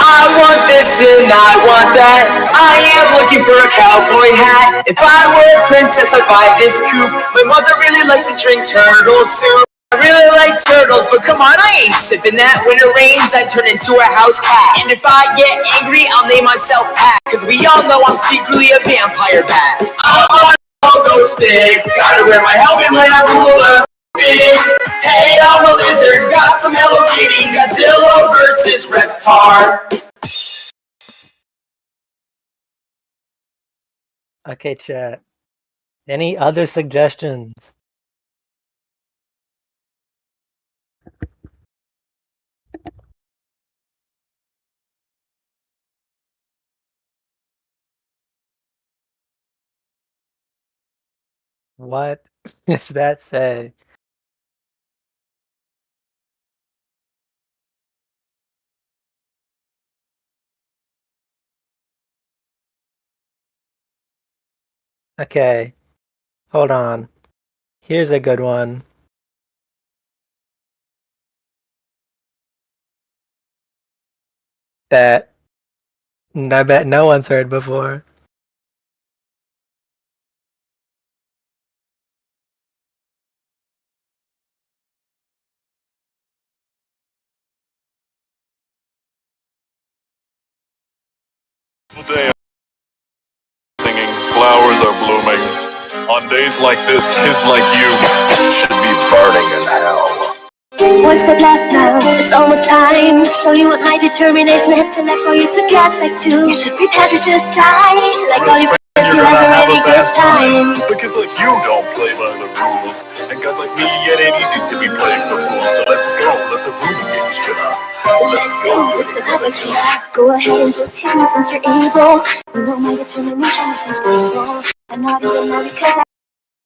I want this and I want that. I am looking for a cowboy hat. If I were a princess, I'd buy this coupe. My mother really likes to drink turtle soup. I really like turtles, but come on, I ain't sipping that. When it rains, I turn into a house cat. And if I get angry, I'll name myself Pat. Cause we all know I'm secretly a vampire bat. I'm on a pogo stick. Gotta wear my helmet when I'm hula hooping. Hey, I'm a lizard. Got some Hello Kitty. Godzilla versus Reptar. Okay, chat. Any other suggestions? What does that say? Okay, hold on. Here's a good one. That I bet no one's heard before. Day singing, flowers are blooming. On days like this, kids like you should be burning in hell. One step left now, it's almost time. Show you what my determination has to let for you to get back to. You should prepare to just die. Like all your friends, you have a really good time. Because like you don't play by the rules, and guys like me, it ain't easy to be playing for fools. So let's go, let the room get shit up. Let's go. Just another kid. Go ahead and just hit me since you're able. You know my determination is unstable. I'm not even mad because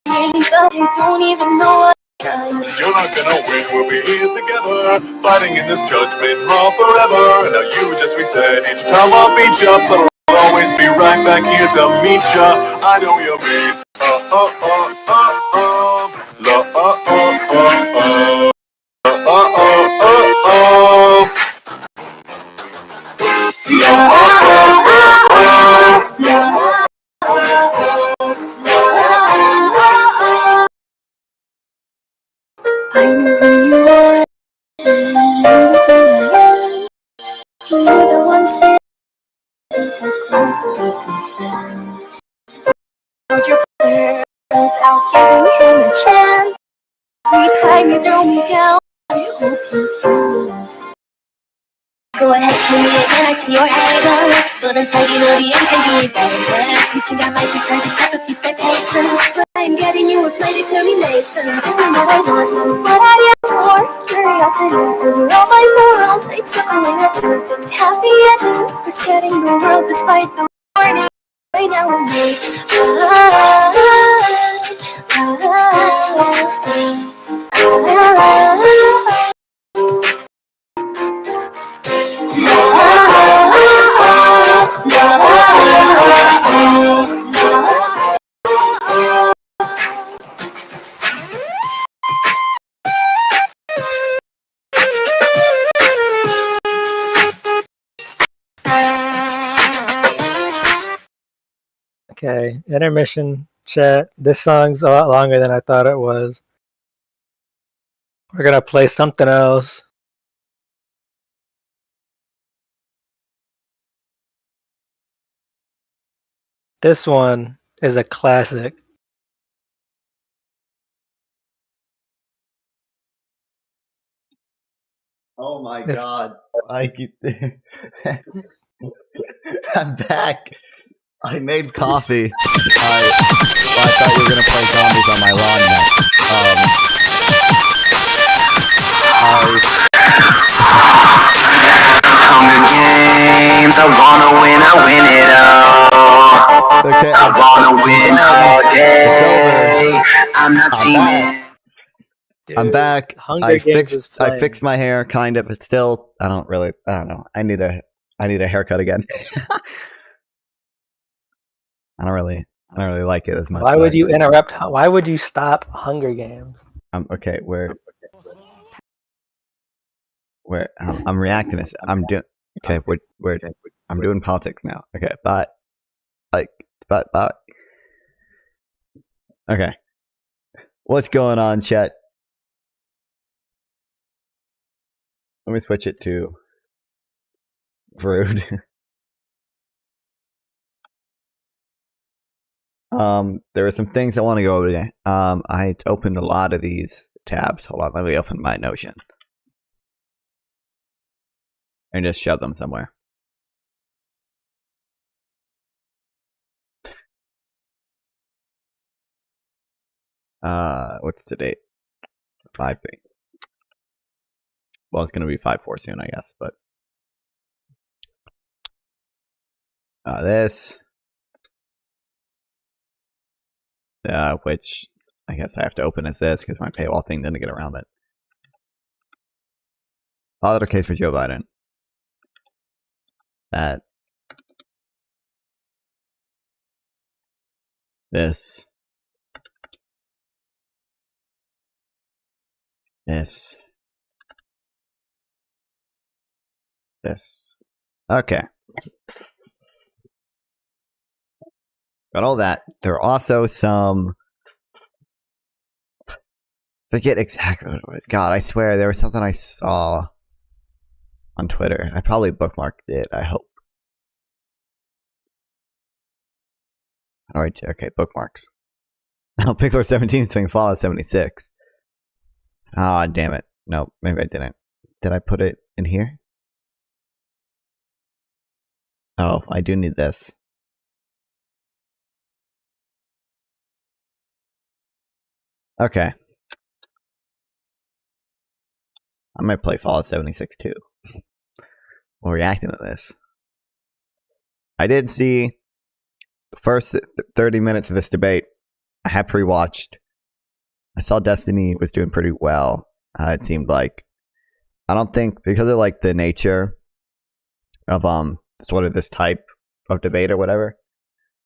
I don't even know what You're not gonna win, we'll be here together, fighting in this judgment hall forever. And now you just reset each time I'll beat ya, but I'll always be right back here to meet ya. I know you're me. La I know who you are. You're the one saying we're going to be good friends. Hold your brother without giving him a chance. Every time you throw me down, I hope you can. Go ahead, kill me again, I see your anger. But inside you know the end can be better. You think I might be trying to step up expectations, but I'm getting you with my determination. This is what I want, it's what I ask for. Curiosity over all my morals. I took away the perfect happy ending. It's setting the world despite the warning. Right now I'm late. Okay, intermission chat. This song's a lot longer than I thought it was. We're gonna play something else. This one is a classic. Oh my If- god. I'm back. I made coffee. I thought you were gonna play zombies on my lawn Games, I wanna win, I win it all. Okay, I wanna win all it's day. I'm not I'm teaming. Dude, I'm back. Hunger Games is I playing. fixed my hair kind of, but still I don't know. I need a haircut again. I don't really like it as much. Why as would I- you interrupt? Why would you stop Hunger Games? Okay, I'm reacting to this. I'm doing okay. I'm doing politics now. Okay, but okay. What's going on, chat? Let me switch it to Vrood. There are some things I want to go over today. I opened a lot of these tabs. Hold on, let me open my Notion and just shove them somewhere. What's the date? 5-3. Well, it's gonna be 5-4 soon, I guess. But this, which I guess I have to open as this because my paywall thing didn't get around it. Other case for Joe Biden. That. This. This. This. Okay. Got all that. There are also some. Forget exactly what it was. God, I swear there was something I saw on Twitter. I probably bookmarked it, I hope. Alright, okay, bookmarks. Oh, Pickler 17 is doing Fallout 76. Ah, damn it. No, maybe I didn't. Did I put it in here? Oh, I do need this. Okay. I might play Fallout 76 too. While reacting to this. I did see the first 30 minutes of this debate. I had pre-watched. I saw Destiny was doing pretty well. It seemed like. I don't think, because of like the nature of sort of this type of debate or whatever,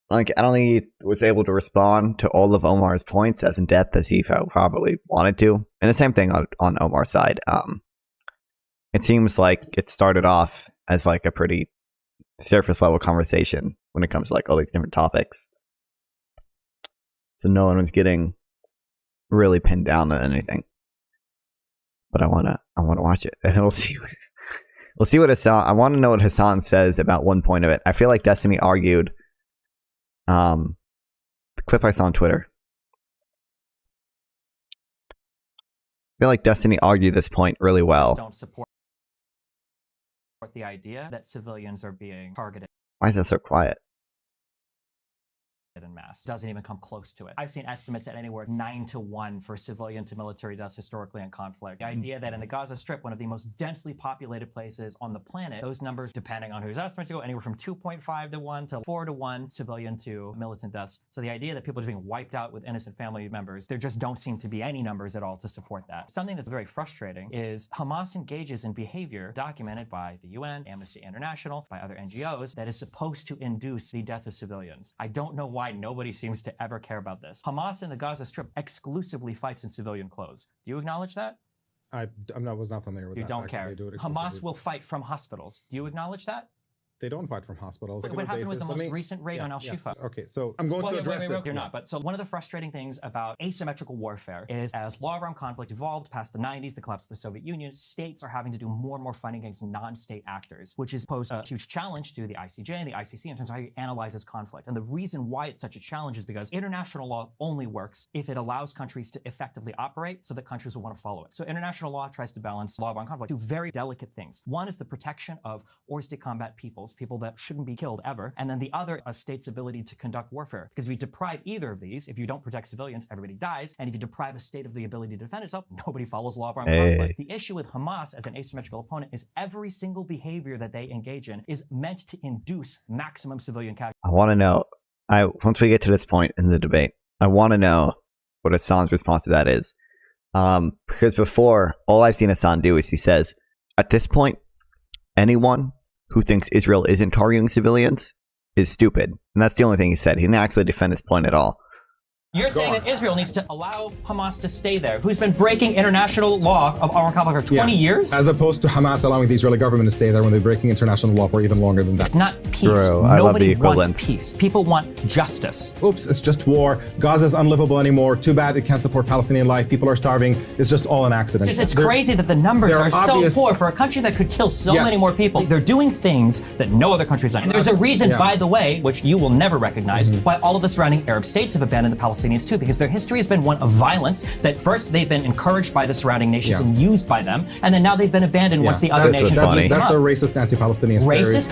like I don't think he was able to respond to all of Omar's points as in depth as he probably wanted to. And the same thing on Omar's side. It seems like it started off as like a pretty surface level conversation when it comes to like all these different topics. So no one was getting really pinned down on anything. But I wanna watch it, and we'll see. We'll see what Hasan. I want to know what Hasan says about one point of it. I feel like Destiny argued. The clip I saw on Twitter. I feel like Destiny argued this point really well. Don't support the idea that civilians are being targeted Why is that so quiet? in mass. Doesn't even come close to it. I've seen estimates at anywhere 9-to-1 for civilian to military deaths historically in conflict. The idea that in the Gaza Strip, one of the most densely populated places on the planet, those numbers, depending on whose estimates you go, anywhere from 2.5-to-1 to 4-to-1 civilian to militant deaths. So the idea that people are being wiped out with innocent family members, there just don't seem to be any numbers at all to support that. Something that's very frustrating is Hamas engages in behavior documented by the UN, Amnesty International, by other NGOs, that is supposed to induce the death of civilians. I don't know why nobody seems to ever care about this. Hamas in the Gaza Strip exclusively fights in civilian clothes. Do you acknowledge that? I was not familiar with that. You don't care. Hamas will fight from hospitals. Do you acknowledge that? They don't fight from hospitals. What happened with the most recent raid on Al-Shifa? Okay, so I'm going to address this. You're not, but so one of the frustrating things about asymmetrical warfare is as law of armed conflict evolved past the 90s, the collapse of the Soviet Union, states are having to do more and more fighting against non-state actors, which has posed a huge challenge to the ICJ and the ICC in terms of how you analyze this conflict. And the reason why it's such a challenge is because international law only works if it allows countries to effectively operate so that countries will want to follow it. So international law tries to balance law of armed conflict, two very delicate things. One is the protection of or-state combat peoples, people that shouldn't be killed ever. And then the other, a state's ability to conduct warfare. Because if you deprive either of these, if you don't protect civilians, everybody dies. And if you deprive a state of the ability to defend itself, nobody follows law of armed conflict. The issue with Hamas as an asymmetrical opponent is every single behavior that they engage in is meant to induce maximum civilian casualties. I want to know, once we get to this point in the debate, I want to know what Hasan's response to that is. Because before, all I've seen Hasan do is he says, at this point, anyone who thinks Israel isn't targeting civilians is stupid. And that's the only thing he said. He didn't actually defend his point at all. You're saying that Israel needs to allow Hamas to stay there, who's been breaking international law of armed conflict for 20 years? As opposed to Hamas allowing the Israeli government to stay there when they're breaking international law for even longer than that. It's not peace. Bro, I love the Nobody equivalence. wants peace. People want justice. Oops, it's just war. Gaza's unlivable anymore. Too bad it can't support Palestinian life. People are starving. It's just all an accident. It's crazy that the numbers are obvious, so poor for a country that could kill so many more people. They're doing things that no other country's done. And there's a reason, by the way, which you will never recognize, why all of the surrounding Arab states have abandoned the Palestinians too, because their history has been one of violence, that first they've been encouraged by the surrounding nations and used by them, and then now they've been abandoned once the other nations have used them That's up. a racist anti-Palestinian Racist?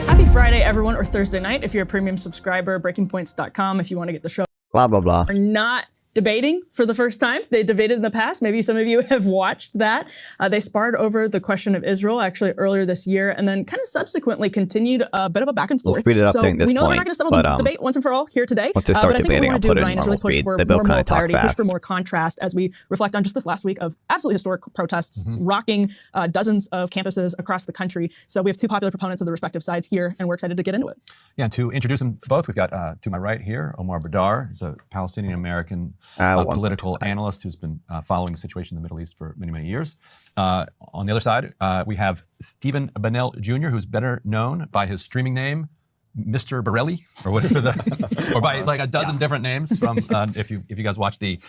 Happy Friday, everyone, or Thursday night if you're a premium subscriber, breakingpoints.com if you want to get the show. Blah, blah, blah. Are not debating for the first time. They debated in the past. Maybe some of you have watched that. They sparred over the question of Israel actually earlier this year, and then kind of subsequently continued a bit of a back and forth. We'll speed it up during this we know point, we're not going to settle but, the debate once and for all here today. once they But start I think what we debating, want to I'll do, put it in Ryan, is really normal push speed. for They both more kinda moral talk clarity, push fast. for more contrast as we reflect on just this last week of absolutely historic protests rocking dozens of campuses across the country. So we have two popular proponents of the respective sides here, and we're excited to get into it. Yeah, to introduce them both, we've got to my right here, Omar Badar. He's a Palestinian-American political analyst who's been following the situation in the Middle East for many, many years. On the other side, we have Stephen Bennell Jr., who's better known by his streaming name, Mr. Borelli, or whatever or by like a dozen different names from, if you guys watch the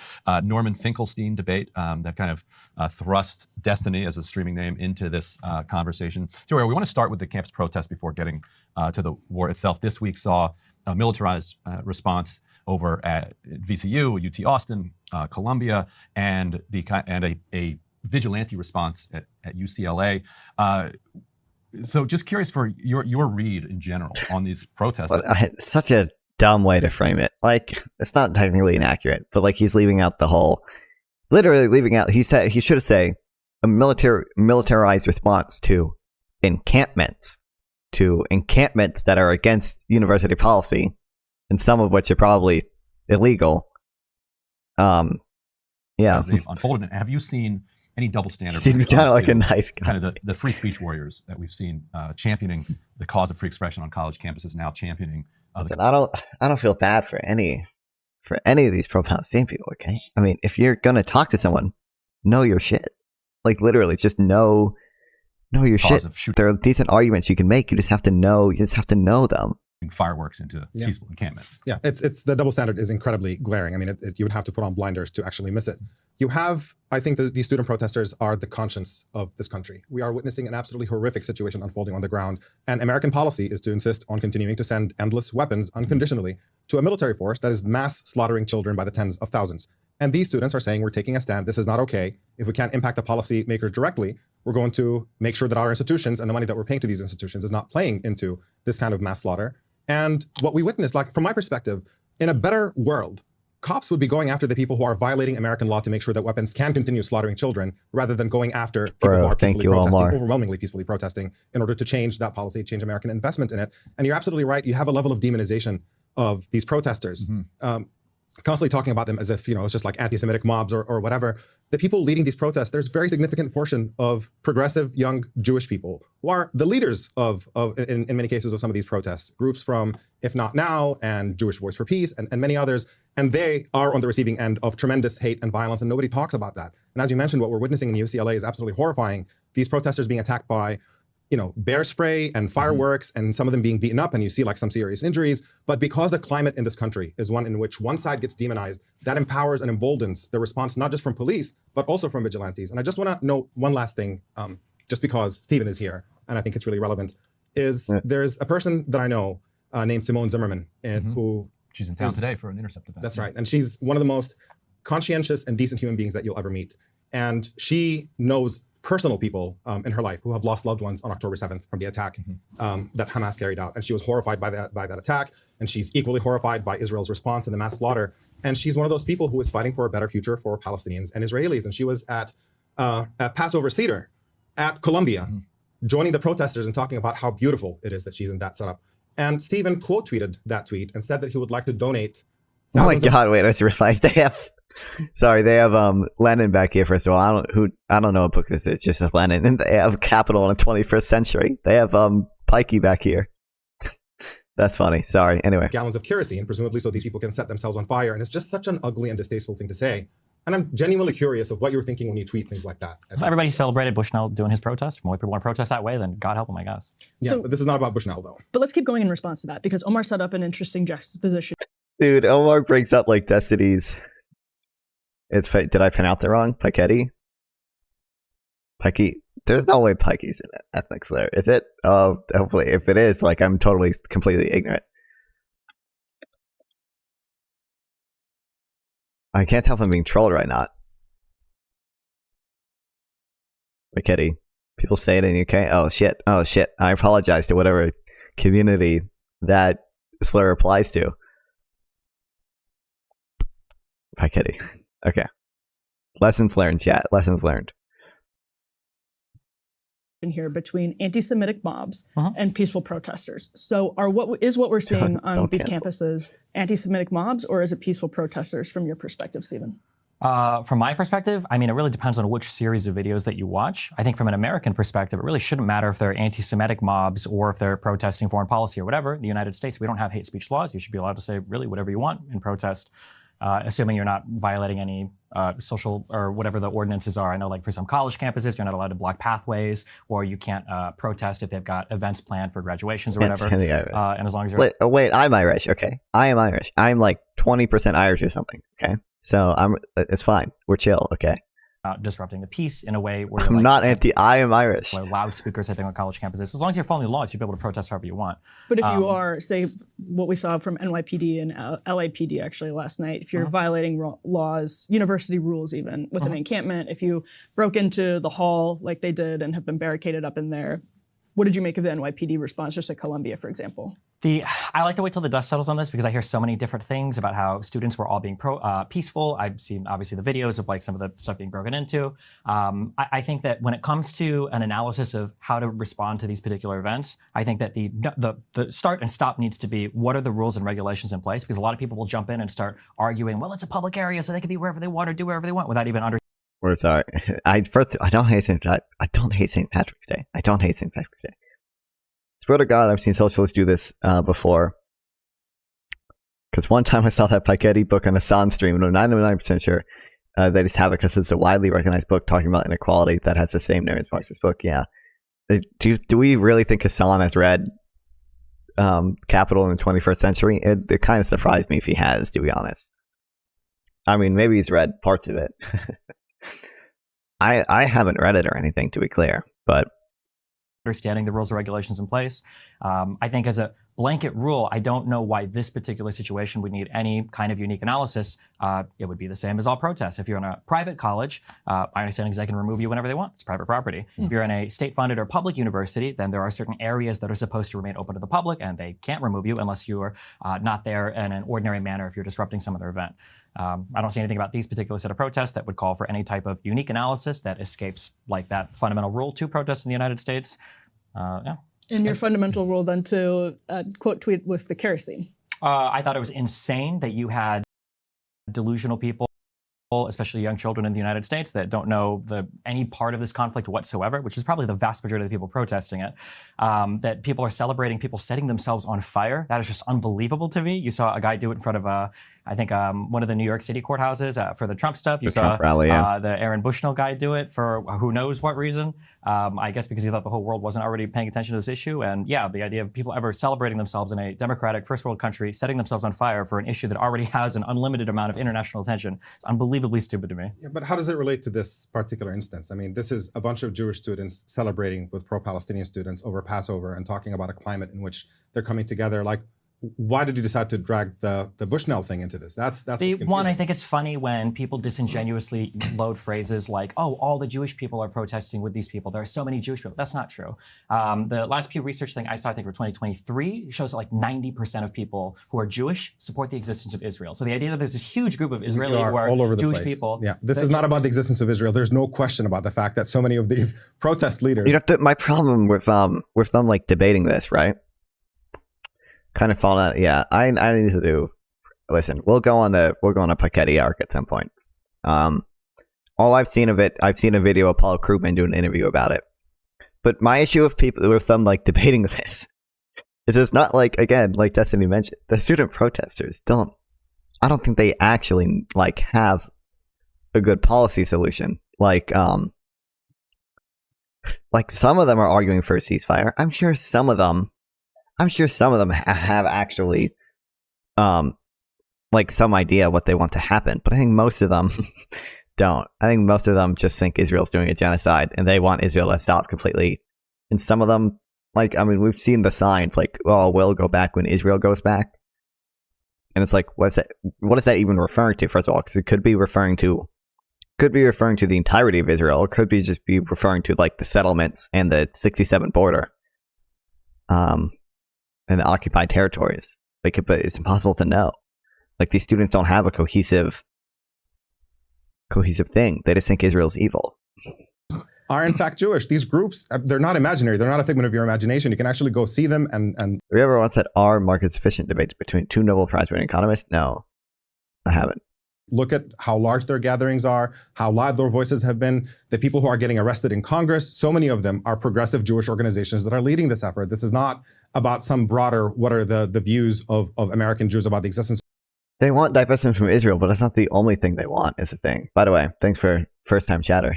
Norman Finkelstein debate, that kind of thrust Destiny as a streaming name into this conversation. So we want to start with the campus protest before getting to the war itself. This week saw a militarized response over at VCU, UT Austin, Columbia, and a vigilante response at UCLA. So just curious for your read in general on these protests. Such a dumb way to frame it. Like, it's not technically inaccurate, but like he's leaving out the whole, literally leaving out. He should have said a militarized response to encampments that are against university policy, and some of which are probably illegal. Yeah. As they've unfolded. Have you seen any double standard? Seems kind of like a nice guy. Kind of the free speech warriors that we've seen championing the cause of free expression on college campuses, now championing. Listen, I don't feel bad for any of these pro-Palestinian people. Okay, I mean, if you're gonna talk to someone, know your shit. Like, literally, just know your shit. There are decent arguments you can make. You just have to know. You just have to know them. Fireworks into peaceful encampments. Yeah, it's the double standard is incredibly glaring. I mean, you would have to put on blinders to actually miss it. You have, I think, these student protesters are the conscience of this country. We are witnessing an absolutely horrific situation unfolding on the ground, and American policy is to insist on continuing to send endless weapons unconditionally to a military force that is mass slaughtering children by the tens of thousands. And these students are saying, we're taking a stand. This is not okay. If we can't impact the policy makers directly, we're going to make sure that our institutions and the money that we're paying to these institutions is not playing into this kind of mass slaughter. And what we witnessed, like, from my perspective, in a better world, cops would be going after the people who are violating American law to make sure that weapons can continue slaughtering children, rather than going after people who are peacefully protesting, overwhelmingly peacefully protesting, in order to change that policy, change American investment in it. And you're absolutely right. You have a level of demonization of these protesters. Constantly talking about them as if, it's just like anti-Semitic mobs or whatever. The people leading these protests, there's a very significant portion of progressive young Jewish people who are the leaders in many cases of some of these protests. Groups from If Not Now and Jewish Voice for Peace and many others. And they are on the receiving end of tremendous hate and violence, and nobody talks about that. And as you mentioned, what we're witnessing in UCLA is absolutely horrifying. These protesters being attacked by bear spray and fireworks, and some of them being beaten up, and you see like some serious injuries. But because the climate in this country is one in which one side gets demonized, that empowers and emboldens the response, not just from police, but also from vigilantes. And I just want to note one last thing, just because Stephen is here, and I think it's really relevant, is there's a person that I know named Simone Zimmerman, who... She's in town today for an Intercept event. That's right. And she's one of the most conscientious and decent human beings that you'll ever meet. And she knows personal people in her life who have lost loved ones on October 7th from the attack that Hamas carried out. And she was horrified by that attack. And she's equally horrified by Israel's response and the mass slaughter. And she's one of those people who is fighting for a better future for Palestinians and Israelis. And she was at Passover Seder at Columbia, joining the protesters and talking about how beautiful it is that she's in that setup. And Stephen quote tweeted that tweet and said that he would like to donate. Oh my God! Wait, I just realized they have. Sorry, they have Lenin back here. First of all, I don't know what book this is. It's just a Lenin, and they have Capital in the 21st century. They have Pikey back here. That's funny. Sorry. Anyway, gallons of kerosene, presumably, so these people can set themselves on fire. And it's just such an ugly and distasteful thing to say. And I'm genuinely curious of what you were thinking when you tweet things like that. If everybody celebrated Bushnell doing his protest, more people want to protest that way, then God help them, I guess. Yeah, but this is not about Bushnell, though. But let's keep going in response to that, because Omar set up an interesting juxtaposition. Dude, Omar brings up like Destiny's. Did I pronounce it wrong? Piketty? Pikey? There's no way Pikey's in it. Ethnic slur. Is it? Oh, hopefully. If it is, like, I'm totally, completely ignorant. I can't tell if I'm being trolled or not. Piketty. People say it in the UK. Oh shit. Oh shit. I apologize to whatever community that slur applies to. Piketty. Okay. Lessons learned, chat. Lessons learned. Here between anti-Semitic mobs and peaceful protesters. So what we're seeing on these campuses anti-Semitic mobs, or is it peaceful protesters from your perspective, Stephen? From my perspective, I mean, it really depends on which series of videos that you watch. I think from an American perspective, it really shouldn't matter if they're anti-Semitic mobs or if they're protesting foreign policy or whatever. In the United States, we don't have hate speech laws. You should be allowed to say really whatever you want in protest, assuming you're not violating any social or whatever the ordinances are. I know, like, for some college campuses, you're not allowed to block pathways, or you can't protest if they've got events planned for graduations or whatever. And as long as you're... Wait, I'm Irish, okay? I am Irish. I'm like 20% Irish or something, okay? So it's fine. We're chill, okay? disrupting the peace in a way where I'm like, not anti. I am Irish. where loudspeakers, I think, on college campuses. As long as you're following the laws, you'll be able to protest however you want. But if you are, say, what we saw from NYPD and LAPD actually last night, if you're violating laws, university rules even, with an encampment, if you broke into the hall like they did and have been barricaded up in there, what did you make of the NYPD response just at Columbia, for example? I like to wait till the dust settles on this because I hear so many different things about how students were all being peaceful. I've seen obviously the videos of like some of the stuff being broken into. I think that when it comes to an analysis of how to respond to these particular events, I think that the start and stop needs to be what are the rules and regulations in place, because a lot of people will jump in and start arguing, well, it's a public area so they can be wherever they want or do wherever they want without even understanding. Or sorry, I don't hate St. Patrick's Day. I don't hate St. Patrick's Day. Swear to God, I've seen socialists do this before. Because one time I saw that Piketty book on a Hasan stream, and I'm 99% sure they just have it because it's a widely recognized book talking about inequality that has the same name as Marx's book. Yeah. Do we really think Hasan has read Capital in the 21st Century? It kind of surprised me if he has, to be honest. I mean, maybe he's read parts of it. I haven't read it or anything, to be clear, but Understanding the rules and regulations in place. I think as a blanket rule, I don't know why this particular situation would need any kind of unique analysis. It would be the same as all protests. If you're in a private college, my understanding is they can remove you whenever they want. It's private property. If you're in a state-funded or public university, then there are certain areas that are supposed to remain open to the public, and they can't remove you unless you are not there in an ordinary manner if you're disrupting some other event. I don't see anything about these particular set of protests that would call for any type of unique analysis that escapes like that fundamental rule to protest in the United States. Yeah. And your fundamental rule then to quote tweet with the kerosene. I thought it was insane that you had delusional people, especially young children in the United States, that don't know any part of this conflict whatsoever, which is probably the vast majority of the people protesting it, that people are celebrating people setting themselves on fire. That is just unbelievable to me. You saw a guy do it in front of I think one of the New York City courthouses for the Trump stuff. You saw Trump rally, yeah. The Aaron Bushnell guy do it for who knows what reason. I guess because he thought the whole world wasn't already paying attention to this issue. And yeah, the idea of people ever celebrating themselves in a democratic first world country, setting themselves on fire for an issue that already has an unlimited amount of international attention, is unbelievably stupid to me. Yeah, but how does it relate to this particular instance? I mean, this is a bunch of Jewish students celebrating with pro-Palestinian students over Passover and talking about a climate in which they're coming together. Like, why did you decide to drag the Bushnell thing into this? That's the one. I think it's funny when people disingenuously load phrases like, "Oh, all the Jewish people are protesting with these people. There are so many Jewish people." That's not true. The last Pew Research thing I saw, I think, for 2023, shows that like 90% of people who are Jewish support the existence of Israel. So the idea that there's this huge group of Israeli who are all over the Jewish place. people. Yeah, this is not about the existence of Israel. There's no question about the fact that so many of these protest leaders. You know, my problem with them like debating this, right? Kind of fall out. Yeah, I need to do. Listen, we'll go on a Piketty arc at some point. All I've seen of it, I've seen a video of Paul Krugman do an interview about it. But my issue with them like debating this is it's not like, again, like Destiny mentioned, the student protesters I don't think they actually like have a good policy solution. Like some of them are arguing for a ceasefire. I'm sure some of them have actually, like some idea what they want to happen, but I think most of them don't. I think most of them just think Israel's doing a genocide and they want Israel to stop completely. And some of them, like, I mean, we've seen the signs, like, "Oh, we'll go back when Israel goes back," and it's like, what is that even referring to? First of all, because it could be referring to the entirety of Israel, or could be just be referring to like the settlements and the 67 border. And the occupied territories. Like, but it's impossible to know. Like, these students don't have a cohesive thing. They just think Israel's evil. Are in fact Jewish. These groups, they're not imaginary. They're not a figment of your imagination. You can actually go see them and Have you ever once had are market sufficient debates between two Nobel Prize winning economists? No, I haven't. Look at how large their gatherings are, how loud their voices have been. The people who are getting arrested in Congress, so many of them are progressive Jewish organizations that are leading this effort. This is not about some broader, what are the views of American Jews about the existence. They want divestment from Israel, but that's not the only thing they want, is the thing. By the way, thanks for first time chatter.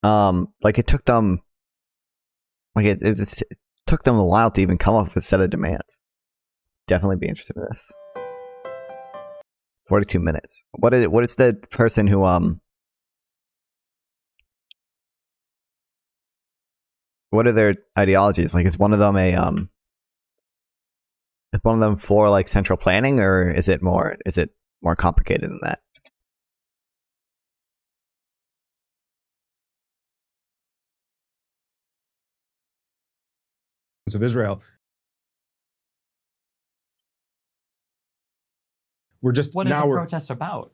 Like it took them a while to even come up with a set of demands. Definitely be interested in this. 42 minutes. What is the person who what are their ideologies? Like, is one of them for like central planning, or is it more complicated than that? Of Israel. What are the protests about?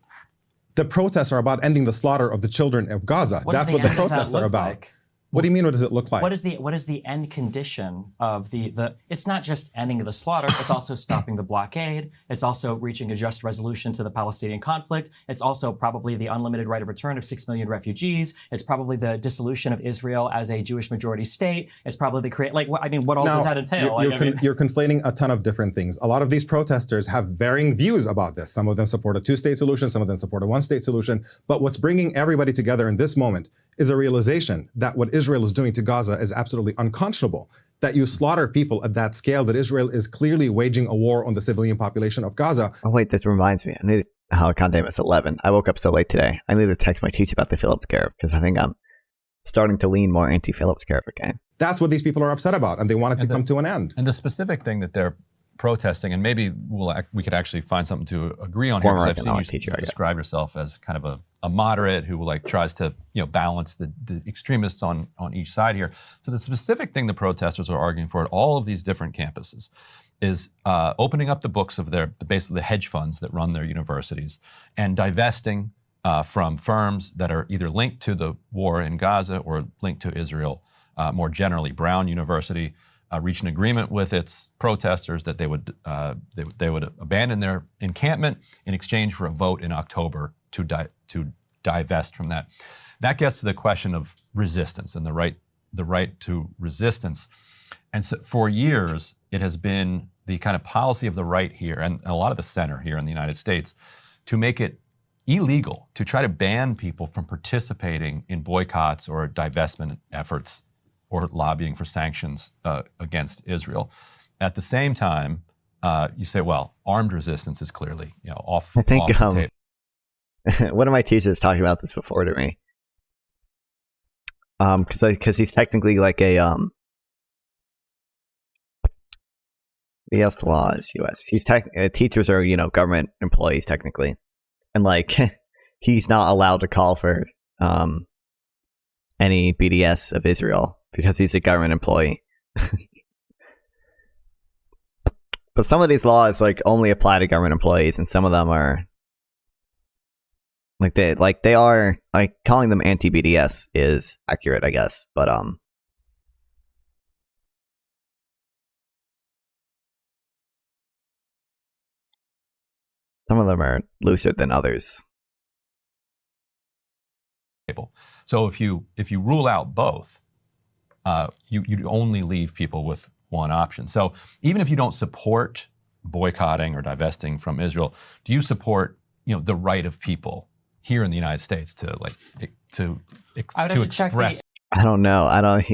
The protests are about ending the slaughter of the children of Gaza. That's what the protests are about. Like? What do you mean? What does it look like? What is the end condition of the? It's not just ending the slaughter. It's also stopping the blockade. It's also reaching a just resolution to the Palestinian conflict. It's also probably the unlimited right of return of 6 million refugees. It's probably the dissolution of Israel as a Jewish majority state. It's probably the what all does that entail? You're conflating a ton of different things. A lot of these protesters have varying views about this. Some of them support a two-state solution. Some of them support a one-state solution. But what's bringing everybody together in this moment is a realization that what Israel is doing to Gaza is absolutely unconscionable. That you slaughter people at that scale, that Israel is clearly waging a war on the civilian population of Gaza. Oh wait, this reminds me. I need it's 11. I woke up so late today. I need to text my teacher about the Phillips curve because I think I'm starting to lean more anti-Phillips curve again. That's what these people are upset about, and they want it to come to an end. And the specific thing that they're protesting, and maybe we could actually find something to agree on here, because I've seen you describe yourself as kind of a moderate who tries to balance the extremists on each side here. So the specific thing the protesters are arguing for at all of these different campuses is opening up the books of basically the hedge funds that run their universities and divesting from firms that are either linked to the war in Gaza or linked to Israel more generally. Brown University reached an agreement with its protesters that they would abandon their encampment in exchange for a vote in October to divest from that. That gets to the question of resistance and the right to resistance. And so for years, it has been the kind of policy of the right here and a lot of the center here in the United States to make it illegal to try to ban people from participating in boycotts or divestment efforts or lobbying for sanctions against Israel. At the same time, you say, well, armed resistance is clearly off the table. One of my teachers talking about this before to me, because he's technically like U.S. law is U.S. Teachers are government employees technically, and he's not allowed to call for any BDS of Israel because he's a government employee. But some of these laws only apply to government employees, and some of them are they are calling them anti-BDS is accurate, I guess, but some of them are looser than others. So if you rule out both, you only leave people with one option. So even if you don't support boycotting or divesting from Israel, do you support the right of people here in the United States to express? I don't know. I don't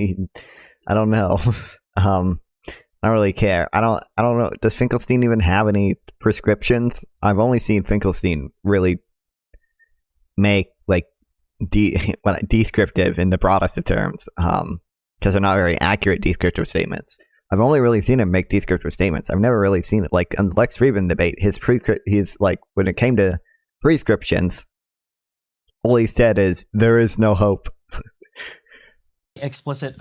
know. I don't really care. I don't know. Does Finkelstein even have any prescriptions? I've only seen Finkelstein really make descriptive in the broadest of terms, because they're not very accurate descriptive statements. I've only really seen him make descriptive statements. I've never really seen it on the Lex Friedman debate. He's when it came to prescriptions, all he said is there is no hope. Explicit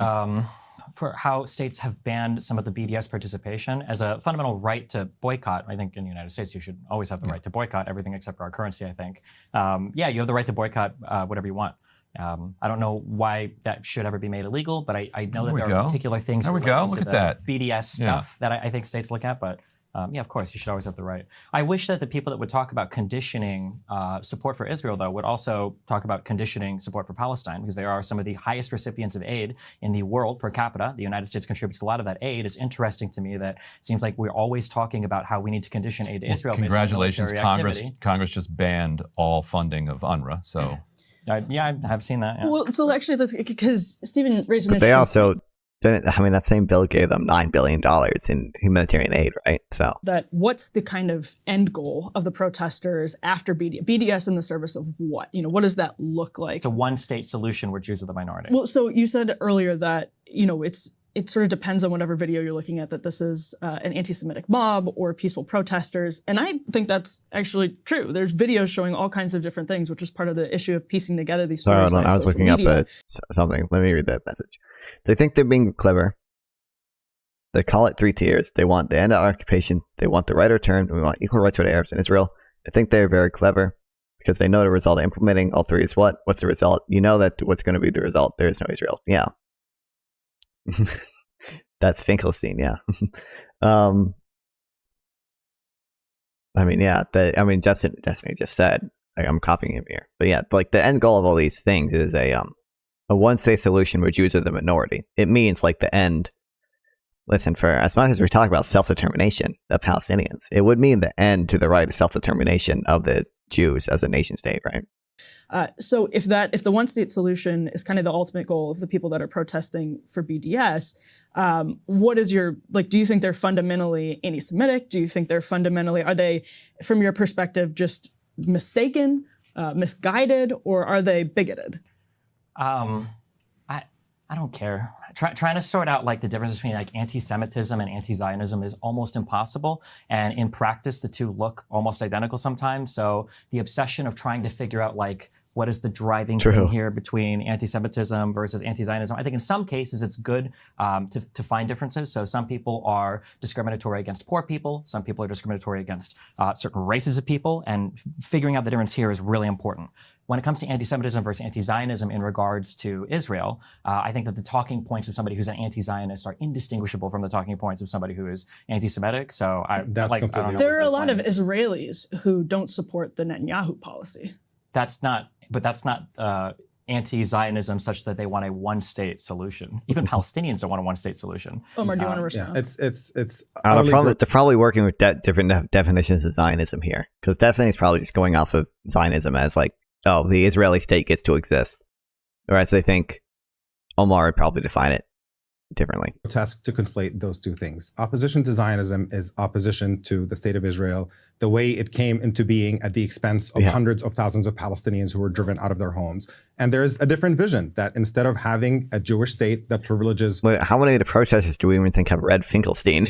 for how states have banned some of the BDS participation as a fundamental right to boycott. I think in the United States, you should always have the right to boycott everything except for our currency, I think. You have the right to boycott whatever you want. I don't know why that should ever be made illegal, but I know that there are particular things Look at that. BDS stuff that I think states look at, but of course, you should always have the right. I wish that the people that would talk about conditioning support for Israel, though, would also talk about conditioning support for Palestine, because they are some of the highest recipients of aid in the world per capita. The United States contributes a lot of that aid. It's interesting to me that it seems like we're always talking about how we need to condition aid to Israel. Congratulations, Congress just banned all funding of UNRWA. So. I have seen that. Yeah. Well, so actually, because Stephen raised an issue. They also I mean, that same bill gave them $9 billion in humanitarian aid, right? So that what's the kind of end goal of the protesters after BDS in the service of what? You know, what does that look like? It's a one-state solution where Jews are the minority. Well, so you said earlier that, you know, it sort of depends on whatever video you're looking at, that this is an anti-Semitic mob or peaceful protesters. And I think that's actually true. There's videos showing all kinds of different things, which is part of the issue of piecing together these stories. Sorry, I was looking up something. Let me read that message. They think they're being clever. They call it 3 tiers. They want the end of occupation. They want the right return. And we want equal rights for the Arabs in Israel. I think they're very clever because they know the result of implementing all 3 is what? What's the result? You know that what's going to be the result. There is no Israel. Yeah. That's Finkelstein, yeah. I mean, yeah. Justin just said. I'm copying him here, but yeah, like the end goal of all these things is a one-state solution where Jews are the minority. It means like the end. Listen, for as much as we talk about self-determination of Palestinians, it would mean the end to the right of self-determination of the Jews as a nation state, right? So if the one-state solution is kind of the ultimate goal of the people that are protesting for BDS, what is your, like, do you think they're fundamentally anti-Semitic? Do you think they're fundamentally, are they, from your perspective, just mistaken, misguided, or are they bigoted? I don't care. Trying to sort out like the difference between like anti-Semitism and anti-Zionism is almost impossible. And in practice, the two look almost identical sometimes. So the obsession of trying to figure out like what is the driving thing here between anti-Semitism versus anti-Zionism, I think in some cases it's good to find differences. So some people are discriminatory against poor people. Some people are discriminatory against certain races of people. And figuring out the difference here is really important. When it comes to anti-Semitism versus anti-Zionism in regards to Israel, I think that the talking points of somebody who's an anti-Zionist are indistinguishable from the talking points of somebody who is anti-Semitic. So I don't know. There are a lot of Israelis who don't support the Netanyahu policy. That's not anti-Zionism such that they want a one-state solution. Even Palestinians don't want a one-state solution. Omar, do you want to respond? Yeah, they're probably working with different definitions of Zionism here, because Destiny's probably just going off of Zionism as like, oh, the Israeli state gets to exist, whereas they think Omar would probably define it differently. Task to conflate those two things. Opposition to Zionism is opposition to the state of Israel, the way it came into being at the expense of hundreds of thousands of Palestinians who were driven out of their homes. And there's a different vision that instead of having a Jewish state that privileges... Wait, how many of the protesters do we even think have read Finkelstein?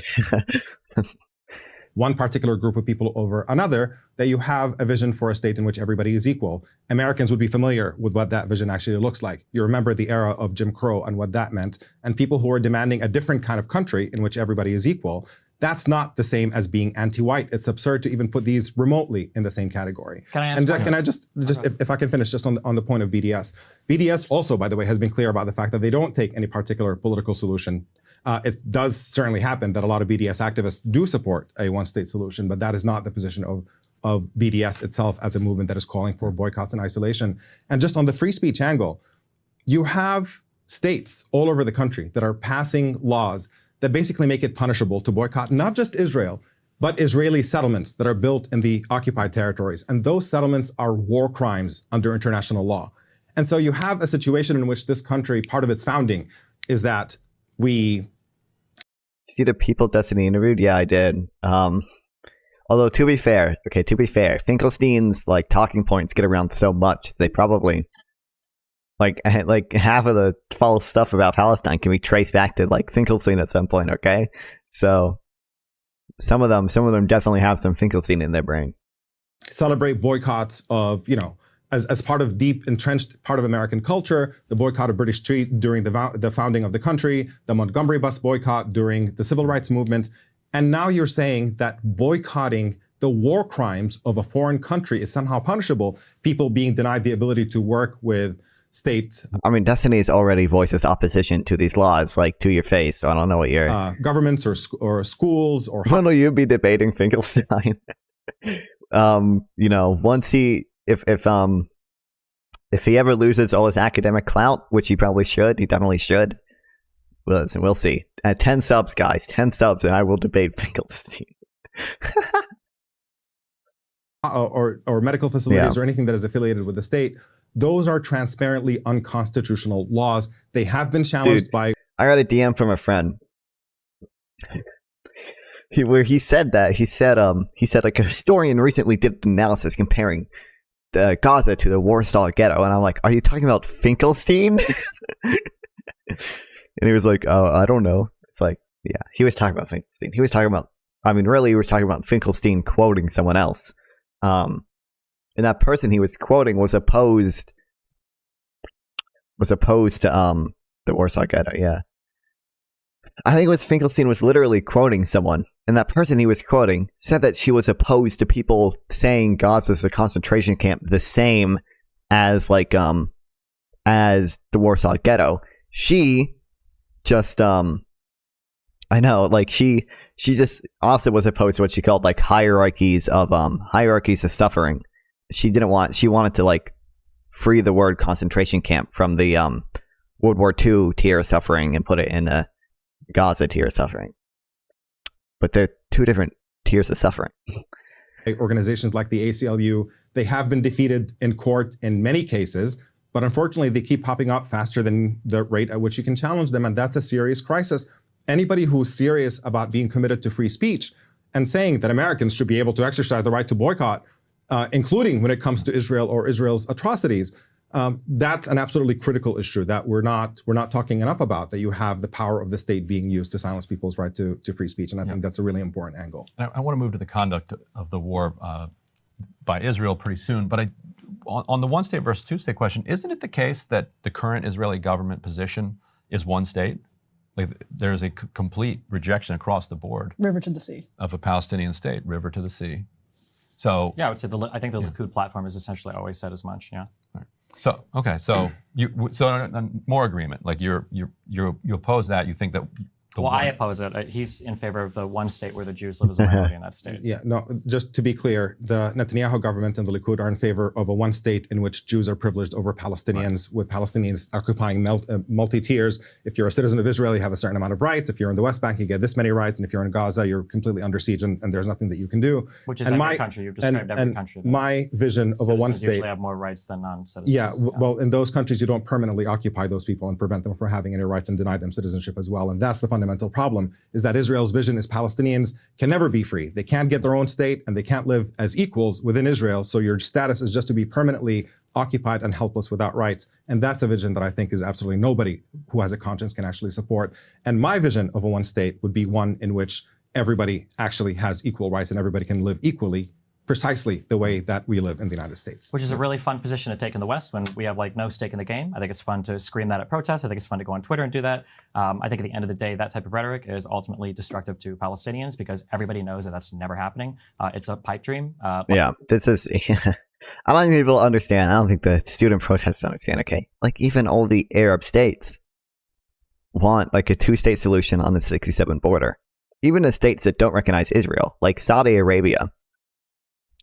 one particular group of people over another, that you have a vision for a state in which everybody is equal. Americans would be familiar with what that vision actually looks like. You remember the era of Jim Crow and what that meant, and people who are demanding a different kind of country in which everybody is equal. That's not the same as being anti-white. It's absurd to even put these remotely in the same category. Can I ask can I just if I can finish just on the point of BDS. BDS also, by the way, has been clear about the fact that they don't take any particular political solution. It does certainly happen that a lot of BDS activists do support a one-state solution, but that is not the position of BDS itself as a movement that is calling for boycotts and isolation. And just on the free speech angle, you have states all over the country that are passing laws that basically make it punishable to boycott not just Israel, but Israeli settlements that are built in the occupied territories. And those settlements are war crimes under international law. And so you have a situation in which this country, part of its founding, is that we... See the People Destiny interviewed? Yeah, I did. Although to be fair, Finkelstein's like talking points get around so much, they probably like half of the false stuff about Palestine can be traced back to like Finkelstein at some point. Okay, so some of them definitely have some Finkelstein in their brain. Celebrate boycotts of, you know, as part of deep entrenched part of American culture, the boycott of British trade during the founding of the country, the Montgomery bus boycott during the civil rights movement. And now you're saying that boycotting the war crimes of a foreign country is somehow punishable, people being denied the ability to work with state... I mean, Destiny's already voices opposition to these laws, like, to your face, so I don't know what you're... governments or schools or... When will you be debating Finkelstein? You know, once he... If he ever loses all his academic clout, which he probably should, he definitely should. Well, listen, we'll see. At 10 subs, guys, 10 subs, and I will debate Finkelstein. or medical facilities or anything that is affiliated with the state, those are transparently unconstitutional laws. They have been challenged by... I got a DM from a friend. Where he said like a historian recently did an analysis comparing Gaza to the Warsaw Ghetto, and I'm like, are you talking about Finkelstein? And he was like, oh, I don't know. It's like, yeah, he was talking about Finkelstein. He was talking about, he was talking about Finkelstein quoting someone else. And that person he was quoting was opposed to the Warsaw Ghetto. Yeah, I think it was Finkelstein was literally quoting someone, and that person he was quoting said that she was opposed to people saying Gaza's a concentration camp the same as as the Warsaw Ghetto. She just I know, like she just also was opposed to what she called like hierarchies of suffering. She wanted to like free the word concentration camp from the World War II tier of suffering and put it in a Gaza tier of suffering. But they're two different tiers of suffering. Organizations like the ACLU, they have been defeated in court in many cases, but unfortunately they keep popping up faster than the rate at which you can challenge them, and that's a serious crisis. Anybody who's serious about being committed to free speech and saying that Americans should be able to exercise the right to boycott, including when it comes to Israel or Israel's atrocities, that's an absolutely critical issue that we're not talking enough about, that you have the power of the state being used to silence people's right to free speech. And I think that's a really important angle. I want to move to the conduct of the war by Israel pretty soon. But on the one state versus two state question, isn't it the case that the current Israeli government position is one state? Like there's a complete rejection across the board. River to the sea. Of a Palestinian state, river to the sea. So yeah, I would say I think the Likud platform has essentially always said as much. Yeah. Right. So okay, so more agreement. Like you oppose that. You think that. I oppose it. He's in favor of the one state where the Jews live as a minority in that state. Yeah, no, just to be clear, the Netanyahu government and the Likud are in favor of a one state in which Jews are privileged over Palestinians, right, with Palestinians occupying multi-tiers. If you're a citizen of Israel, you have a certain amount of rights. If you're in the West Bank, you get this many rights. And if you're in Gaza, you're completely under siege and there's nothing that you can do. Which is every country. You've described every country. My vision of a one state. Usually have more rights than non-citizens. Yeah, well, in those countries, you don't permanently occupy those people and prevent them from having any rights and deny them citizenship as well. And that's the fundamental problem. Is that Israel's vision is Palestinians can never be free. They can't get their own state and they can't live as equals within Israel. So your status is just to be permanently occupied and helpless without rights. And that's a vision that I think is absolutely nobody who has a conscience can actually support. And my vision of a one state would be one in which everybody actually has equal rights and everybody can live equally, precisely the way that we live in the United States. Which is a really fun position to take in the West when we have like no stake in the game. I think it's fun to scream that at protests. I think it's fun to go on Twitter and do that. I think at the end of the day, that type of rhetoric is ultimately destructive to Palestinians because everybody knows that that's never happening. It's a pipe dream. Yeah, this is, I don't think people understand. I don't think the student protests understand, okay? Like even all the Arab states want like a two-state solution on the 67 border. Even the states that don't recognize Israel, like Saudi Arabia.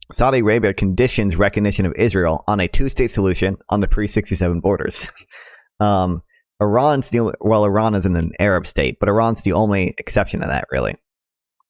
Saudi Arabia conditions recognition of Israel on a two-state solution on the pre-67 borders. Iran isn't an Arab state, but Iran's the only exception to that, really.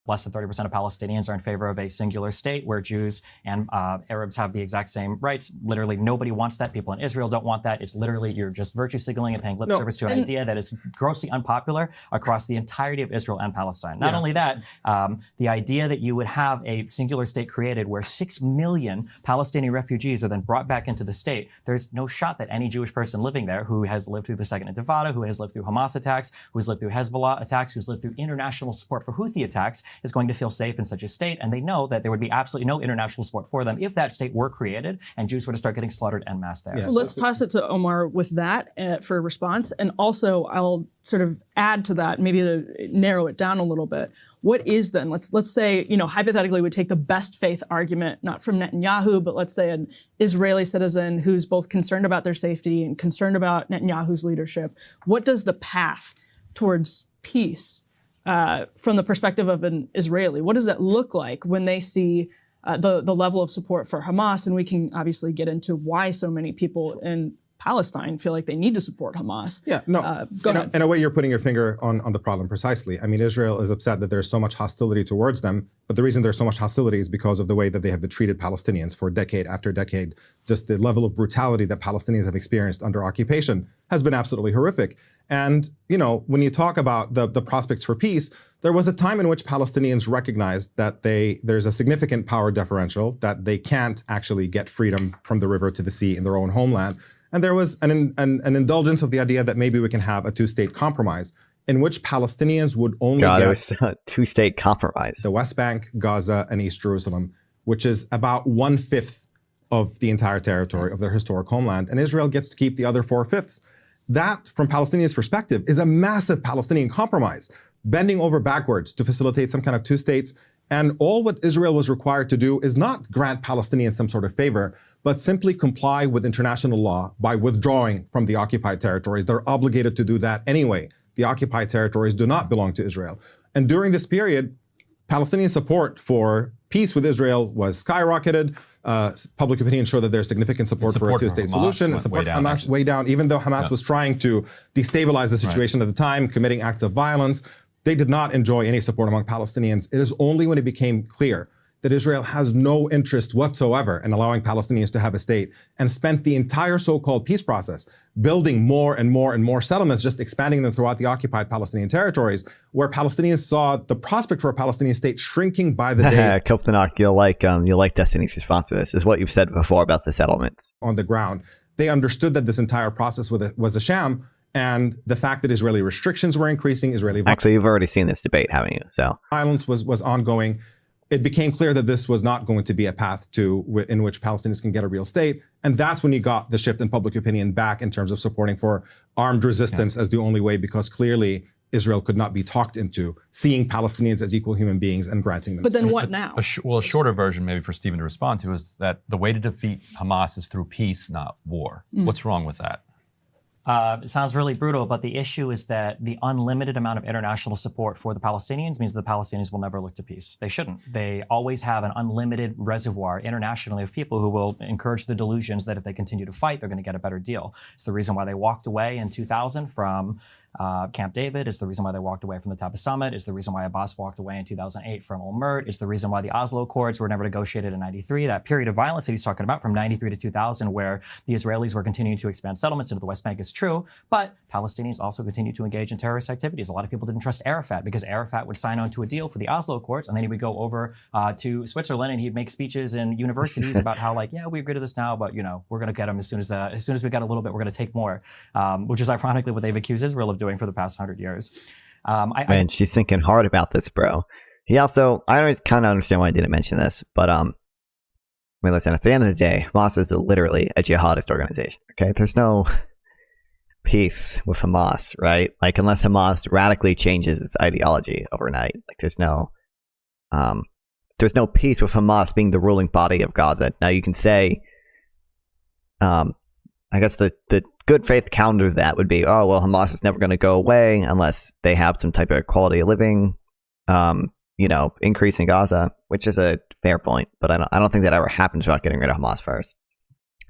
Less than 30% of Palestinians are in favor of a singular state where Jews and Arabs have the exact same rights. Literally, nobody wants that. People in Israel don't want that. It's literally, you're just virtue signaling and paying lip service to an idea that is grossly unpopular across the entirety of Israel and Palestine. Not only that, the idea that you would have a singular state created where 6 million Palestinian refugees are then brought back into the state, there's no shot that any Jewish person living there who has lived through the Second Intifada, who has lived through Hamas attacks, who has lived through Hezbollah attacks, who's lived through international support for Houthi attacks, is going to feel safe in such a state, and they know that there would be absolutely no international support for them if that state were created and Jews were to start getting slaughtered en masse there. Yeah, let's toss it to Omar with that for a response, and also I'll sort of add to that, maybe to narrow it down a little bit. What is then, let's say, hypothetically we take the best faith argument, not from Netanyahu, but let's say an Israeli citizen who's both concerned about their safety and concerned about Netanyahu's leadership. What does the path towards peace from the perspective of an Israeli, what does that look like when they see the level of support for Hamas? And we can obviously get into why so many people in Palestine feel like they need to support Hamas. Yeah, no. Go ahead. In a way, you're putting your finger on the problem precisely. I mean, Israel is upset that there's so much hostility towards them, but the reason there's so much hostility is because of the way that they have treated Palestinians for decade after decade. Just the level of brutality that Palestinians have experienced under occupation has been absolutely horrific. And, you know, when you talk about the prospects for peace, there was a time in which Palestinians recognized that there's a significant power differential, that they can't actually get freedom from the river to the sea in their own homeland. And there was an indulgence of the idea that maybe we can have a two-state compromise in which Palestinians would only get it was a two-state compromise. The West Bank, Gaza, and East Jerusalem, which is about 1/5 of the entire territory of their historic homeland. And Israel gets to keep the other 4/5. That, from Palestinians' perspective, is a massive Palestinian compromise, bending over backwards to facilitate some kind of two states. And all what Israel was required to do is not grant Palestinians some sort of favor, but simply comply with international law by withdrawing from the occupied territories. They're obligated to do that anyway. The occupied territories do not belong to Israel. And during this period, Palestinian support for peace with Israel was skyrocketed. Public opinion showed that there's significant support for a two-state solution, and support for Hamas way down, even though Hamas was trying to destabilize the situation at the time, committing acts of violence. They did not enjoy any support among Palestinians. It is only when it became clear that Israel has no interest whatsoever in allowing Palestinians to have a state, and spent the entire so-called peace process building more and more and more settlements, just expanding them throughout the occupied Palestinian territories, where Palestinians saw the prospect for a Palestinian state shrinking by the day. Koptanok, you'll like Destiny's response to this, is what you've said before about the settlements. On the ground, they understood that this entire process was a sham, and the fact that Israeli restrictions were increasing, Actually, you've already seen this debate, haven't you? So violence was ongoing. It became clear that this was not going to be a path in which Palestinians can get a real state. And that's when you got the shift in public opinion back in terms of supporting for armed resistance as the only way, because clearly Israel could not be talked into seeing Palestinians as equal human beings and granting them. But then what now? A shorter version maybe for Stephen to respond to is that the way to defeat Hamas is through peace, not war. What's wrong with that? It sounds really brutal, but the issue is that the unlimited amount of international support for the Palestinians means the Palestinians will never look to peace. They shouldn't. They always have an unlimited reservoir internationally of people who will encourage the delusions that if they continue to fight, they're going to get a better deal. It's the reason why they walked away in 2000 from Camp David. It's the reason why they walked away from the Taba Summit. It's the reason why Abbas walked away in 2008 from Olmert. It's the reason why the Oslo Accords were never negotiated in 93. That period of violence that he's talking about from 93 to 2000, where the Israelis were continuing to expand settlements into the West Bank, is true. But Palestinians also continue to engage in terrorist activities. A lot of people didn't trust Arafat because Arafat would sign on to a deal for the Oslo Accords, and then he would go over to Switzerland and he'd make speeches in universities about how, like, yeah, we agree to this now, but, you know, we're going to get them as soon as we get a little bit, we're going to take more, which is ironically what they've accused Israel of doing for the past 100 years. Man, she's thinking hard about this, bro. He also, I don't kind of understand why I didn't mention this, but I mean, listen, at the end of the day, Hamas is literally a jihadist organization, okay? There's no peace with Hamas, right? Like, unless Hamas radically changes its ideology overnight, like there's no peace with Hamas being the ruling body of Gaza. Now you can say, I guess the good faith counter to that would be, oh, well, Hamas is never going to go away unless they have some type of quality of living, increase in Gaza, which is a fair point. But I don't think that ever happens without getting rid of Hamas first.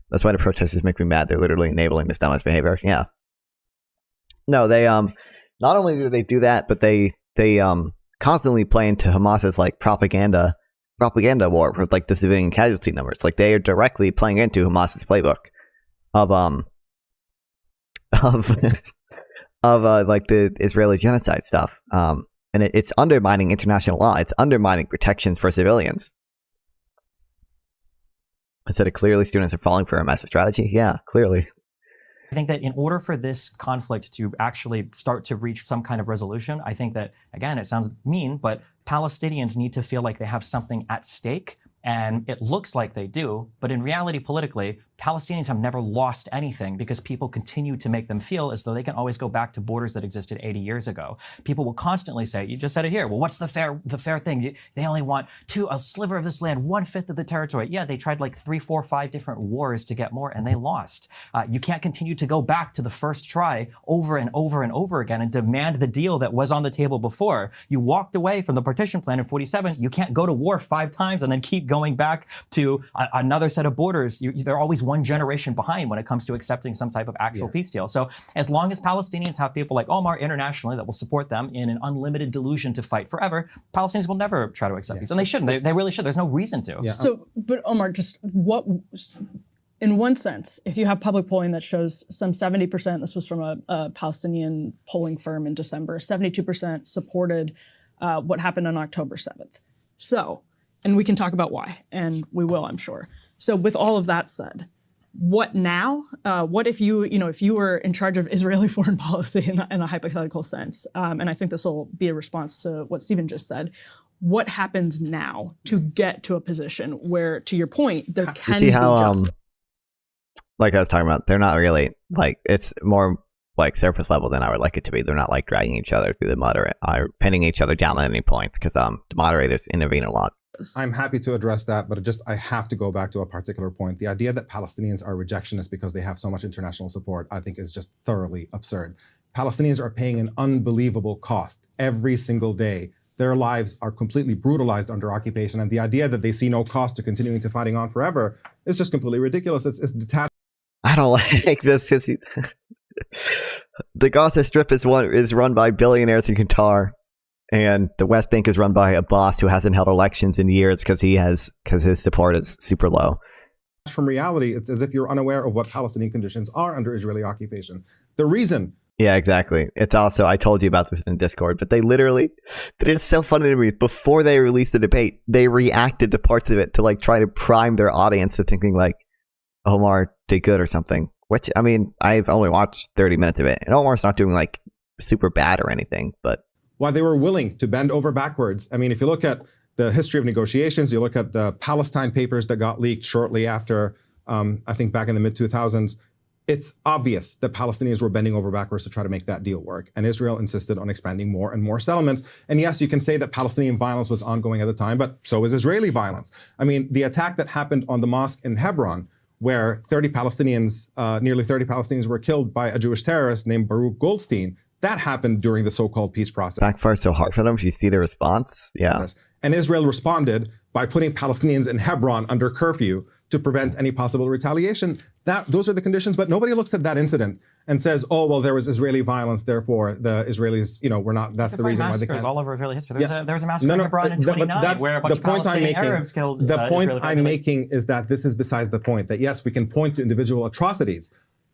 That's why the protesters make me mad. They're literally enabling this dumbest behavior. Yeah. No, they not only do they do that, but they constantly play into Hamas's like propaganda war with like the civilian casualty numbers. Like they are directly playing into Hamas's playbook of like the Israeli genocide stuff. And it's undermining international law. It's undermining protections for civilians. I said it clearly, students are falling for a massive strategy. Yeah, clearly. I think that in order for this conflict to actually start to reach some kind of resolution, I think that, again, it sounds mean, but Palestinians need to feel like they have something at stake. And it looks like they do, but in reality, politically, Palestinians have never lost anything because people continue to make them feel as though they can always go back to borders that existed 80 years ago. People will constantly say, you just said it here, well, what's the fair thing? They only want a sliver of this land, 1/5 of the territory. Yeah, they tried like 3, 4, 5 different wars to get more, and they lost. You can't continue to go back to the first try over and over and over again and demand the deal that was on the table before. You walked away from the partition plan in 47. You can't go to war 5 times and then keep going back to another set of borders. They're always one generation behind when it comes to accepting some type of actual peace deal. So as long as Palestinians have people like Omar internationally that will support them in an unlimited delusion to fight forever, Palestinians will never try to accept peace. And they shouldn't. They really should. There's no reason to. So, but Omar, just what, in one sense, if you have public polling that shows some 70%, this was from a Palestinian polling firm in December, 72% supported what happened on October 7th. So, and we can talk about why, and we will, I'm sure. So with all of that said, what now? What if if you were in charge of Israeli foreign policy in a hypothetical sense? And I think this will be a response to what Stephen just said. What happens now to get to a position where, to your point, there can you see how, be justice? Like I was talking about, they're not really, like, it's more like surface level than I would like it to be. They're not like dragging each other through the mud or pinning each other down at any point, because the moderators intervene a lot. I'm happy to address that, but I have to go back to a particular point. The idea that Palestinians are rejectionists because they have so much international support, I think, is just thoroughly absurd. Palestinians are paying an unbelievable cost every single day. Their lives are completely brutalized under occupation, and the idea that they see no cost to continuing to fighting on forever is just completely ridiculous. It's detached. I don't like this. The Gaza Strip is run by billionaires in Qatar, and the West Bank is run by a boss who hasn't held elections in years because his support is super low. From reality, it's as if you're unaware of what Palestinian conditions are under Israeli occupation. The reason. Yeah, exactly. It's also, I told you about this in Discord, but they it's so funny to me. Before they released the debate, they reacted to parts of it to like try to prime their audience to thinking like Omar did good or something. Which, I mean, I've only watched 30 minutes of it, and Omar's not doing like super bad or anything, but why they were willing to bend over backwards. I mean, if you look at the history of negotiations, you look at the Palestine papers that got leaked shortly after, I think back in the mid-2000s, it's obvious that Palestinians were bending over backwards to try to make that deal work. And Israel insisted on expanding more and more settlements. And yes, you can say that Palestinian violence was ongoing at the time, but so is Israeli violence. I mean, the attack that happened on the mosque in Hebron, where nearly 30 Palestinians were killed by a Jewish terrorist named Baruch Goldstein, that happened during the so-called peace process. Backfired so hard for them. You see the response? Yeah. Yes. And Israel responded by putting Palestinians in Hebron under curfew to prevent any possible retaliation. Those are the conditions, but nobody looks at that incident and says, oh, well, there was Israeli violence, therefore the Israelis, were not, that's the reason why they can't. All over Israeli history. There was a massacre in Hebron in 1929 where a bunch of Palestinian Arabs killed The point I'm making is that this is besides the point, that yes, we can point to individual atrocities,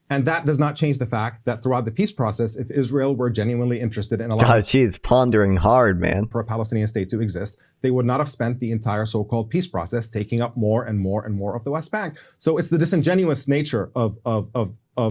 and that does not change the fact that throughout the peace process, if Israel were genuinely interested in allowing she's pondering hard, man, for a Palestinian state to exist, they would not have spent the entire so-called peace process taking up more and more and more of the West Bank. So it's the disingenuous nature of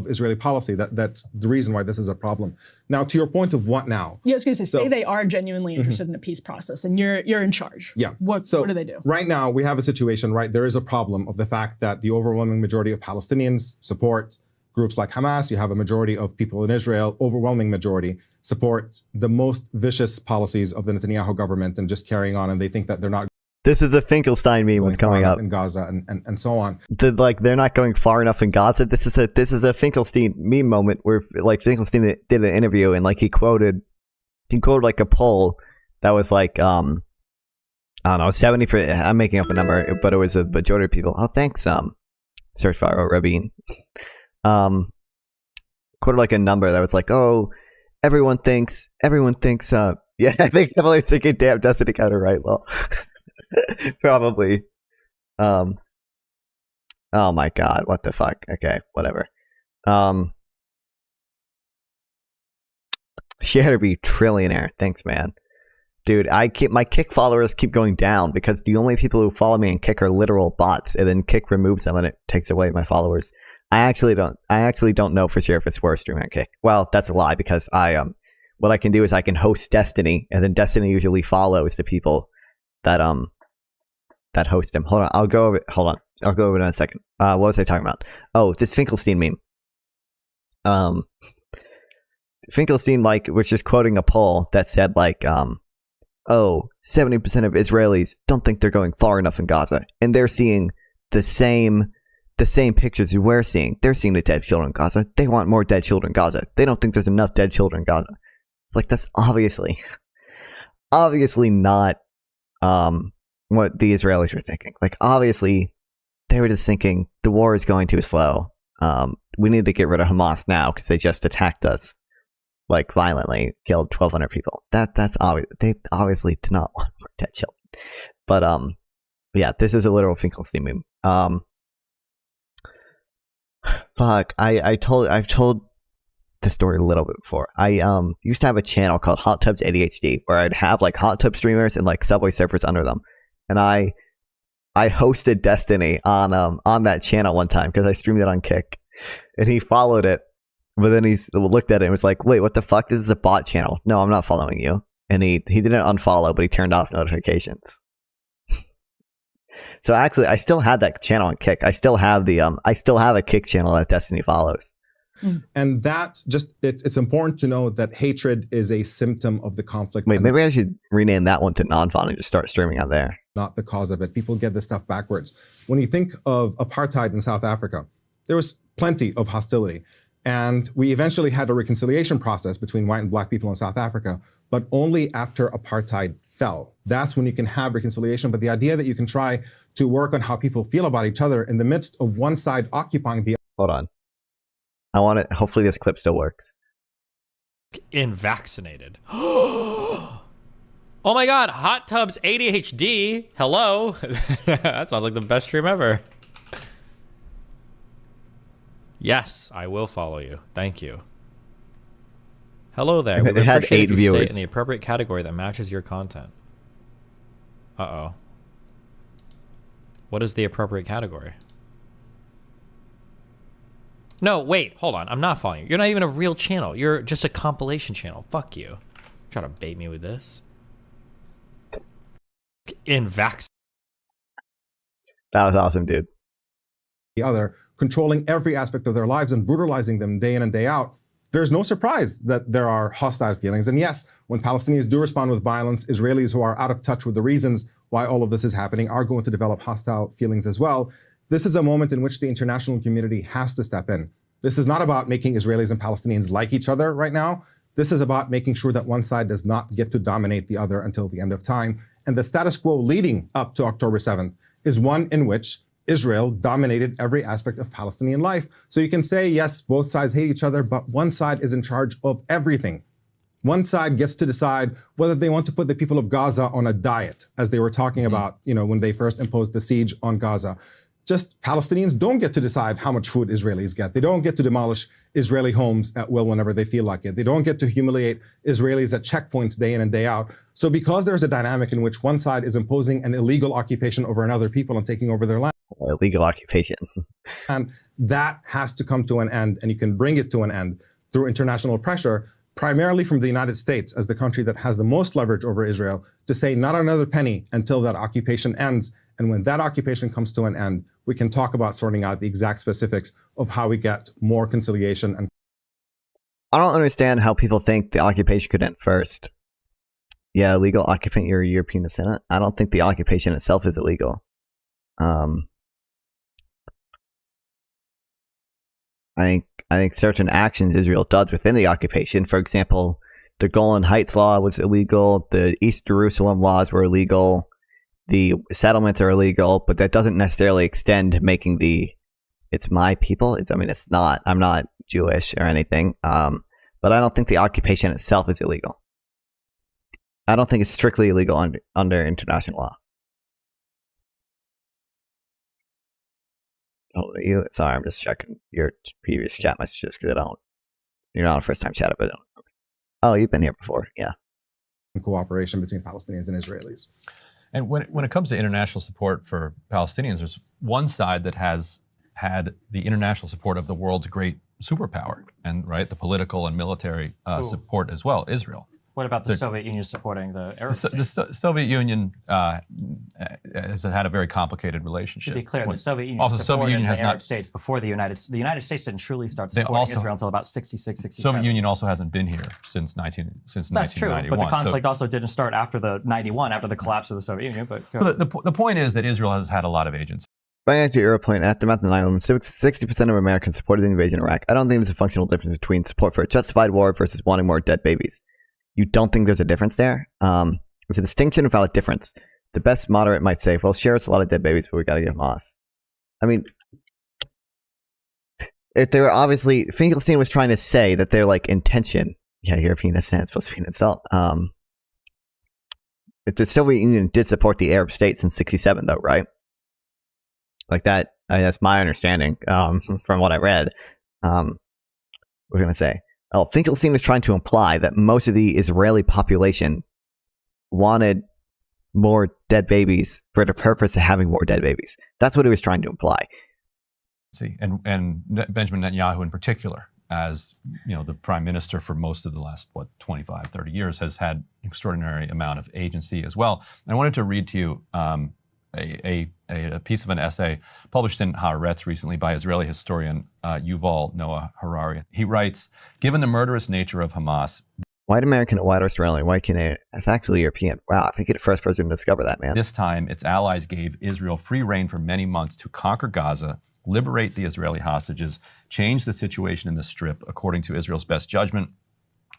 Israeli policy that's the reason why this is a problem. Now, to your point of what now? Yeah, I was going to say they are genuinely interested in a peace process, and you're in charge. Yeah. What do they do? Right now, we have a situation, right? There is a problem of the fact that the overwhelming majority of Palestinians support groups like Hamas. You have a majority of people in Israel, overwhelming majority, support the most vicious policies of the Netanyahu government and just carrying on, and they think that they're not. This is a Finkelstein meme that's coming up in Gaza and so on. They're not going far enough in Gaza. This is a Finkelstein meme moment where like Finkelstein did an interview and like he quoted like a poll that was like I don't know, 70%. I'm making up a number, but it was a majority of people. Oh, thanks, Search Fire Rabin. Quoted like a number that was like, oh, everyone thinks yeah, I think everyone's thinking, damn, Destiny got it right. Well, probably. Oh my god, what the fuck? Okay, whatever. She had to be trillionaire. Thanks, man. Dude, my Kick followers keep going down because the only people who follow me in Kick are literal bots, and then Kick removes them and it takes away my followers. I actually don't know for sure if it's worth streaming on Kick. Well, that's a lie because what I can do is I can host Destiny, and then Destiny usually follows the people that host him. Hold on, I'll go over it in a second. What was I talking about? Oh, this Finkelstein meme. Finkelstein was just quoting a poll that said 70% of Israelis don't think they're going far enough in Gaza, and they're seeing the same pictures we're seeing. They're seeing the dead children in Gaza. They want more dead children in Gaza. They don't think there's enough dead children in Gaza. It's like, that's obviously not what the Israelis were thinking. Like, obviously they were just thinking the war is going too slow. We need to get rid of Hamas now because they just attacked us, like violently, killed 1,200 people. That's obvious. They obviously do not want more dead children. But yeah, this is a literal Finkelstein meme. Fuck, I've told the story a little bit before. I used to have a channel called Hot Tubs ADHD where I'd have like hot tub streamers and like Subway surfers under them, and I hosted Destiny on that channel one time because I streamed it on Kick, and he followed it, but then he looked at it and was like, "Wait, what the fuck? This is a bot channel. No, I'm not following you." And he didn't unfollow, but he turned off notifications. So actually, I still had that channel on Kick. I still have a Kick channel that Destiny follows. And that it's important to know that hatred is a symptom of the conflict. Wait, maybe I should rename that one to non-fun and just start streaming out there. Not the cause of it. People get this stuff backwards. When you think of apartheid in South Africa, there was plenty of hostility. And we eventually had a reconciliation process between white and black people in South Africa, but only after apartheid fell. That's when you can have reconciliation. But the idea that you can try to work on how people feel about each other in the midst of one side occupying the... Hold on. I want it. Hopefully this clip still works. Vaccinated. Oh my god, Hot Tubs ADHD. Hello. That sounds like the best stream ever. Yes, I will follow you. Thank you. Hello there. It had 8 if you viewers. stay in the appropriate category that matches your content. Uh-oh. What is the appropriate category? No, wait, hold on. I'm not following you. You're not even a real channel. You're just a compilation channel. Fuck you. Try to bait me with this. That was awesome, dude. The other, controlling every aspect of their lives and brutalizing them day in and day out. There's no surprise that there are hostile feelings. And yes, when Palestinians do respond with violence, Israelis who are out of touch with the reasons why all of this is happening are going to develop hostile feelings as well. This is a moment in which the international community has to step in. This is not about making Israelis and Palestinians like each other right now. This is about making sure that one side does not get to dominate the other until the end of time. And the status quo leading up to October 7th is one in which Israel dominated every aspect of Palestinian life. So you can say, yes, both sides hate each other, but one side is in charge of everything. One side gets to decide whether they want to put the people of Gaza on a diet, as they were talking about, when they first imposed the siege on Gaza. Just Palestinians don't get to decide how much food Israelis get. They don't get to demolish Israeli homes at will whenever they feel like it. They don't get to humiliate Israelis at checkpoints day in and day out. So because there's a dynamic in which one side is imposing an illegal occupation over another people and taking over their land. Illegal occupation. And that has to come to an end, and you can bring it to an end through international pressure, primarily from the United States as the country that has the most leverage over Israel, to say not another penny until that occupation ends. And when that occupation comes to an end, we can talk about sorting out the exact specifics of how we get more conciliation. And I don't understand how people think the occupation could end first. Yeah, illegal occupant, you're a European descendant. I don't think the occupation itself is illegal. I think certain actions Israel does within the occupation, for example, the Golan Heights law was illegal, the East Jerusalem laws were illegal, the settlements are illegal, but that doesn't necessarily extend to making it's my people. It's not, I'm not Jewish or anything, but I don't think the occupation itself is illegal. I don't think it's strictly illegal under international law. Oh, sorry, I'm just checking your previous chat messages because you're not a first time chatter, but oh, you've been here before, yeah. Cooperation between Palestinians and Israelis. And when it comes to international support for Palestinians, there's one side that has had the international support of the world's great superpower, and the political and military support as well, Israel. What about the Soviet Union supporting the Arab states? The Soviet Union has had a very complicated relationship. To be clear, the Soviet Union also, supported Soviet Union has the Arab not, states before the United States didn't truly start supporting Israel until about 66, 67. Soviet Union also hasn't been here since 1991. That's true, but the conflict also didn't start after the 91, after the collapse of the Soviet Union. But the point is that Israel has had a lot of agency. Going back to your point, aftermath of 9/11, 60% of Americans supported the invasion of Iraq. I don't think there's a functional difference between support for a justified war versus wanting more dead babies. You don't think there's a difference there? It's a distinction without a difference. The best moderate might say, well, sure, it's a lot of dead babies, but we got to give Hamas. I mean, if they were obviously, Finkelstein was trying to say that their like intention. Yeah, European descent is supposed to be an insult. The Soviet Union did support the Arab states in '67, though, right? Like that. That's my understanding from what I read. We're gonna say. Oh, Finkelstein was trying to imply that most of the Israeli population wanted more dead babies for the purpose of having more dead babies. That's what he was trying to imply. See, and Benjamin Netanyahu in particular, as you know, the prime minister for most of the last 25, 30 years, has had an extraordinary amount of agency as well. And I wanted to read to you a piece of an essay published in Haaretz recently by Israeli historian Yuval Noah Harari. He writes, given the murderous nature of Hamas, white American, white Australian, white Canadian, that's actually European. Wow, I think you're the first person to discover that, man. This time, its allies gave Israel free rein for many months to conquer Gaza, liberate the Israeli hostages, change the situation in the Strip according to Israel's best judgment,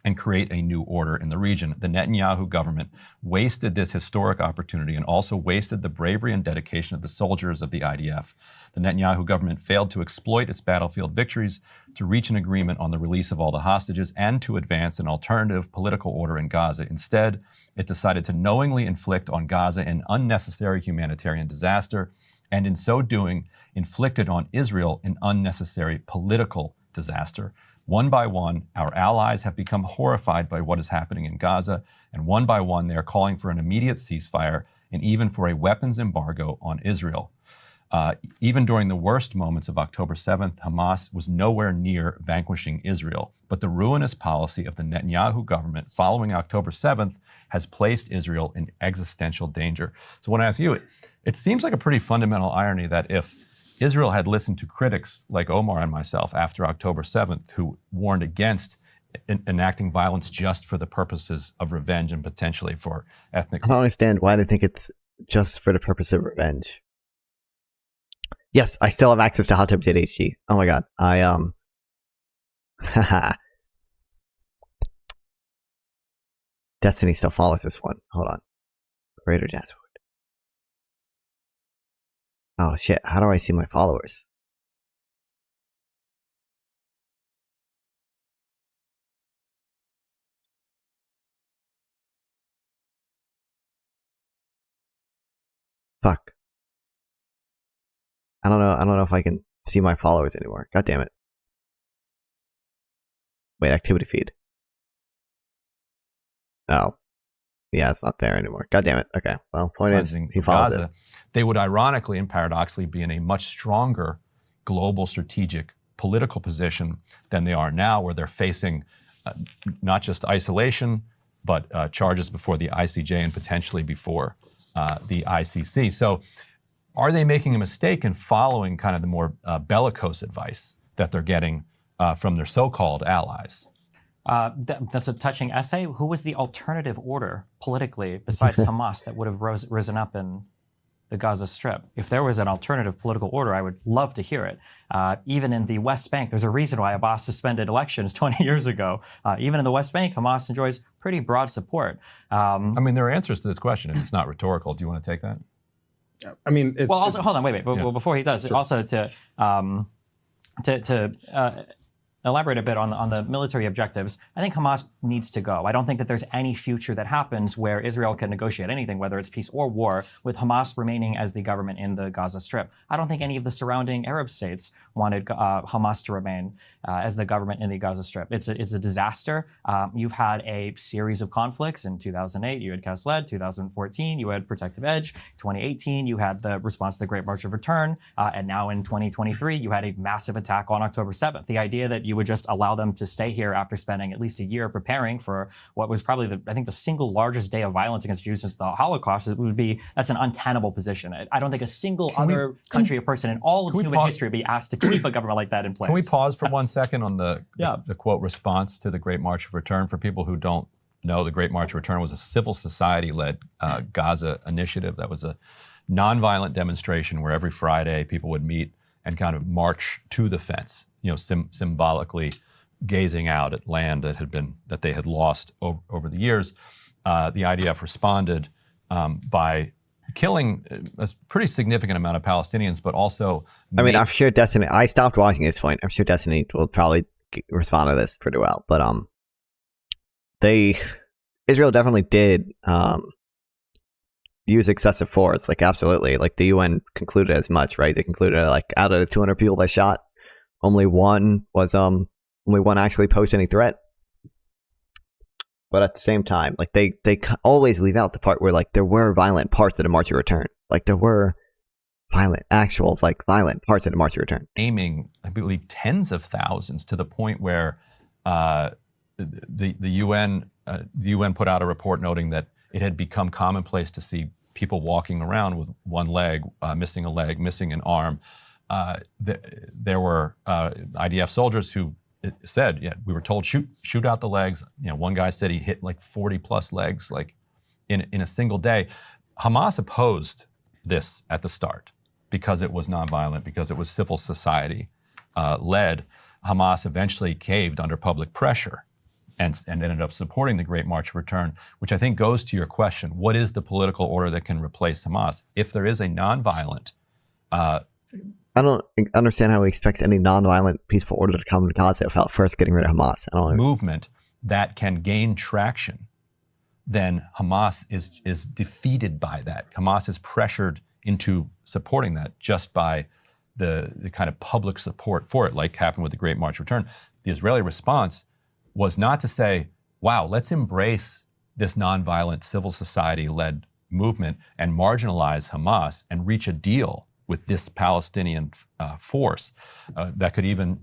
and create a new order in the region. The Netanyahu government wasted this historic opportunity and also wasted the bravery and dedication of the soldiers of the IDF. The Netanyahu government failed to exploit its battlefield victories to reach an agreement on the release of all the hostages and to advance an alternative political order in Gaza. Instead, it decided to knowingly inflict on Gaza an unnecessary humanitarian disaster, and in so doing, inflicted on Israel an unnecessary political disaster. One by one, our allies have become horrified by what is happening in Gaza, and one by one, they are calling for an immediate ceasefire and even for a weapons embargo on Israel. Even during the worst moments of October 7th, Hamas was nowhere near vanquishing Israel. But the ruinous policy of the Netanyahu government following October 7th has placed Israel in existential danger. So when I ask you, it seems like a pretty fundamental irony that if Israel had listened to critics like Omar and myself after October 7th, who warned against enacting violence just for the purposes of revenge and potentially for ethnic. I don't understand why they think it's just for the purpose of revenge. Yes, I still have access to Hot Tubs HD. Oh my god, Destiny still follows this one. Hold on, Greater Jaswood. Oh shit, how do I see my followers? Fuck. I don't know if I can see my followers anymore. God damn it. Wait, activity feed. Oh. Yeah, it's not there anymore. God damn it. Okay. Well, point is, he follows it. They would ironically and paradoxically be in a much stronger global strategic political position than they are now, where they're facing not just isolation, but charges before the ICJ and potentially before the ICC. So are they making a mistake in following kind of the more bellicose advice that they're getting from their so-called allies? That's a touching essay. Who was the alternative order politically besides Hamas that would have risen up in the Gaza Strip? If there was an alternative political order, I would love to hear it. Even in the West Bank, there's a reason why Abbas suspended elections 20 years ago. Even in the West Bank, Hamas enjoys pretty broad support. I mean, there are answers to this question, and it's not rhetorical. Do you want to take that? I mean, well, also, hold on, wait. Well, before he does, also to elaborate a bit on the military objectives, I think Hamas needs to go. I don't think that there's any future that happens where Israel can negotiate anything, whether it's peace or war, with Hamas remaining as the government in the Gaza Strip. I don't think any of the surrounding Arab states wanted Hamas to remain as the government in the Gaza Strip. It's a disaster. You've had a series of conflicts. In 2008, you had Kasled. 2014, you had Protective Edge. 2018, you had the response to the Great March of Return. And now in 2023, you had a massive attack on October 7th. The idea that you would just allow them to stay here after spending at least a year preparing for what was probably the single largest day of violence against Jews since the Holocaust, that's an untenable position. I don't think a single country or person in all of human history would be asked to keep a government like that in place. Can we pause for 1 second on the quote response to the Great March of Return? For people who don't know, the Great March of Return was a civil society-led Gaza initiative that was a nonviolent demonstration where every Friday people would meet and kind of march to the fence, symbolically gazing out at land that they had lost over the years. The IDF responded by killing a pretty significant amount of Palestinians, but also. I mean, I'm sure Destiny. I stopped watching at this point. I'm sure Destiny will probably respond to this pretty well. But Israel definitely did use excessive force. Like absolutely. Like the UN concluded as much, right? They concluded like out of the 200 people they shot, only one actually posed any threat. But at the same time, like they always leave out the part where like there were violent parts of the March of Return. Like there were violent parts of the March of Return. Aiming, I believe, tens of thousands to the point where the UN put out a report noting that it had become commonplace to see people walking around with one leg, missing a leg, missing an arm. There were IDF soldiers who said, yeah, we were told shoot out the legs. You know, one guy said he hit like 40 plus legs like in a single day. Hamas opposed this at the start because it was nonviolent, because it was civil society led. Hamas eventually caved under public pressure and ended up supporting the Great March of Return, which I think goes to your question: what is the political order that can replace Hamas? If there is a nonviolent I don't understand how he expects any nonviolent, peaceful order to come to Gaza without first getting rid of Hamas. Movement that can gain traction, then Hamas is defeated by that. Hamas is pressured into supporting that just by the kind of public support for it, like happened with the Great March of Return. The Israeli response was not to say, wow, let's embrace this nonviolent civil society-led movement and marginalize Hamas and reach a deal with this Palestinian force that could even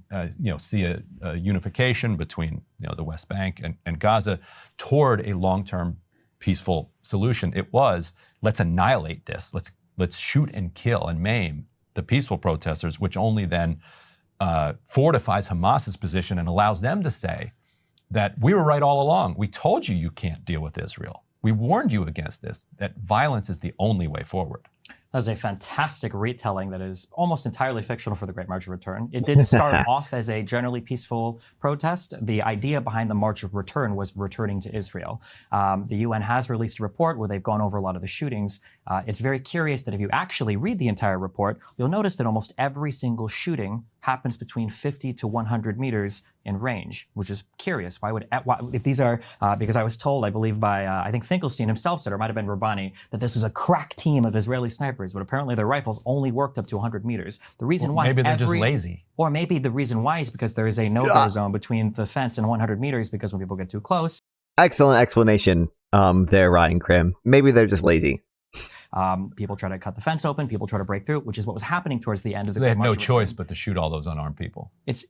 see a unification between the West Bank and Gaza toward a long-term peaceful solution. It was, let's annihilate this. Let's shoot and kill and maim the peaceful protesters, which only then fortifies Hamas's position and allows them to say that we were right all along. We told you you can't deal with Israel. We warned you against this, that violence is the only way forward. That was a fantastic retelling that is almost entirely fictional for the Great March of Return. It did start off as a generally peaceful protest. The idea behind the March of Return was returning to Israel. The UN has released a report where they've gone over a lot of the shootings. It's very curious that if you actually read the entire report, you'll notice that almost every single shooting happens between 50 to 100 meters in range, which is curious. If these are, because I was told, I believe by, I think Finkelstein himself said, or it might have been Rabbani, that this is a crack team of Israeli snipers, but apparently their rifles only worked up to 100 meters. The reason why maybe they're just lazy. Or maybe the reason why is because there is a no-go zone between the fence and 100 meters, because when people get too close. Excellent explanation there, Ryan Krim. Maybe they're just lazy. People try to cut the fence open. People try to break through, which is what was happening towards the end of the. They had no choice but to shoot all those unarmed people. It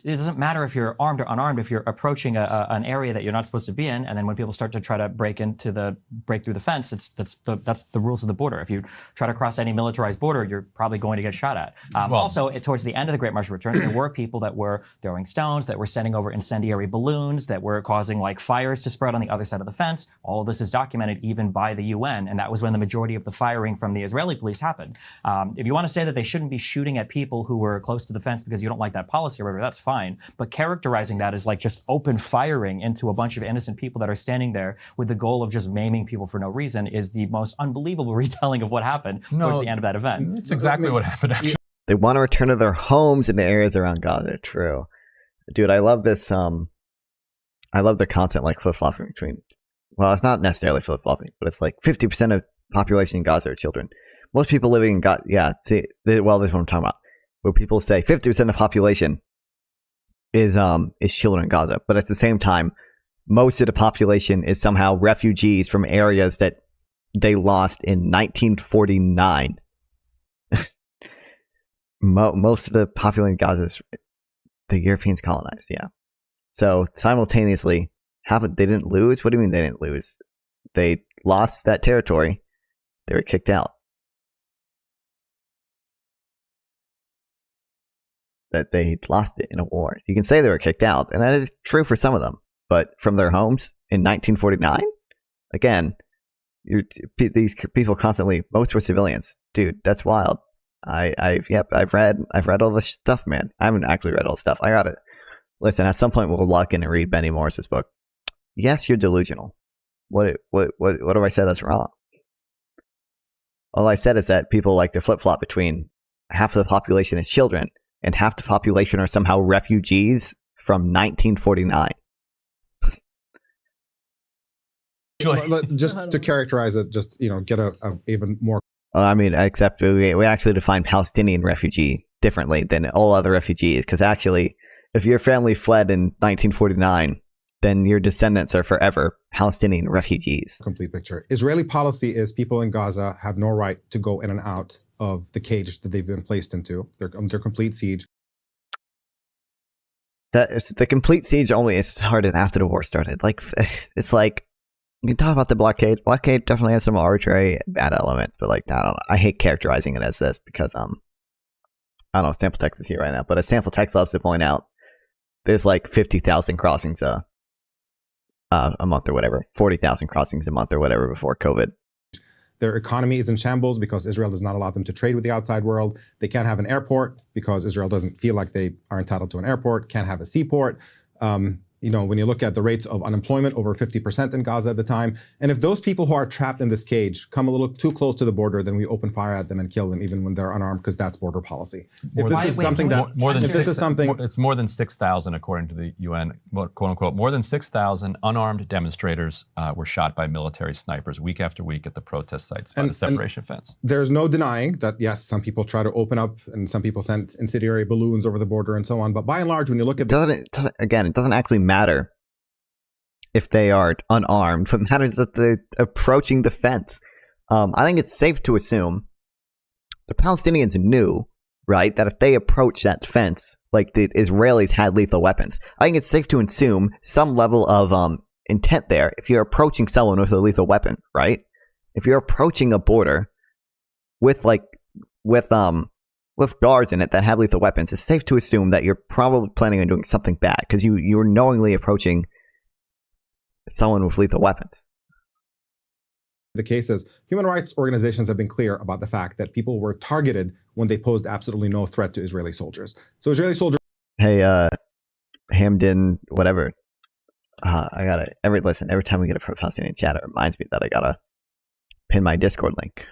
doesn't matter if you're armed or unarmed. If you're approaching an area that you're not supposed to be in, and then when people start to try to break through the fence, that's the rules of the border. If you try to cross any militarized border, you're probably going to get shot at. Also, towards the end of the Great March of Return, there were people that were throwing stones, that were sending over incendiary balloons, that were causing like fires to spread on the other side of the fence. All of this is documented even by the UN, and that was when the majority of the firing from the Israeli police happened. If you want to say that they shouldn't be shooting at people who were close to the fence because you don't like that policy or whatever, that's fine. But characterizing that as like just open firing into a bunch of innocent people that are standing there with the goal of just maiming people for no reason is the most unbelievable retelling of what happened towards the end of that event. It's exactly what happened, actually. They want to return to their homes in the areas around Gaza. True. Dude, I love this. I love their content like flip-flopping between. Well, it's not necessarily flip-flopping, but it's like 50% of population in Gaza are children. Most people living in Gaza, this is what I'm talking about. Where people say 50% of the population is children in Gaza, but at the same time, most of the population is somehow refugees from areas that they lost in 1949. Most of the population in Gaza is the Europeans colonized, yeah. So simultaneously, they didn't lose? What do you mean they didn't lose? They lost that territory. They were kicked out. That they lost it in a war. You can say they were kicked out, and that is true for some of them. But from their homes in 1949? Again, these people constantly, most were civilians. Dude, that's wild. I've read all this stuff, man. I haven't actually read all the stuff. I got it. Listen, at some point we'll lock in and read Benny Morris's book. Yes, you're delusional. What have I said that's wrong? All I said is that people like to flip-flop between half of the population is children and half the population are somehow refugees from 1949. Just to characterize it, just get a even more. I mean, except we actually define Palestinian refugee differently than all other refugees, because actually, if your family fled in 1949, then your descendants are forever Palestinian refugees. Complete picture. Israeli policy is people in Gaza have no right to go in and out of the cage that they've been placed into. They're under complete siege. The complete siege only started after the war started. Like, it's like, you can talk about the blockade. Blockade definitely has some arbitrary bad elements, but like, I don't know. I hate characterizing it as this because I don't know. Sample text is here right now, but as Sample text loves to point out, there's like 50,000 crossings a month or whatever, 40,000 crossings a month or whatever before COVID. Their economy is in shambles because Israel does not allow them to trade with the outside world. They can't have an airport because Israel doesn't feel like they are entitled to an airport. Can't have a seaport. When you look at the rates of unemployment, over 50% in Gaza at the time. And if those people who are trapped in this cage come a little too close to the border, then we open fire at them and kill them, even when they're unarmed, because that's border policy. It's more than 6,000 according to the UN, quote unquote. More than 6,000 unarmed demonstrators were shot by military snipers week after week at the protest sites by the separation fence. There's no denying that, yes, some people try to open up and some people send incendiary balloons over the border and so on. But by and large, when you look at it doesn't actually matter if they are unarmed. What matters is that they're approaching the fence. I think it's safe to assume the Palestinians knew, right, that if they approach that fence, like the Israelis had lethal weapons. I think it's safe to assume some level of intent there. If you're approaching someone with a lethal weapon, right? If you're approaching a border with guards in it that have lethal weapons, it's safe to assume that you're probably planning on doing something bad because you're knowingly approaching someone with lethal weapons. The case is, human rights organizations have been clear about the fact that people were targeted when they posed absolutely no threat to Israeli soldiers. So Israeli soldiers... Hey, Hamden, whatever. Every time we get a Palestinian chat, it reminds me that I gotta pin my Discord link.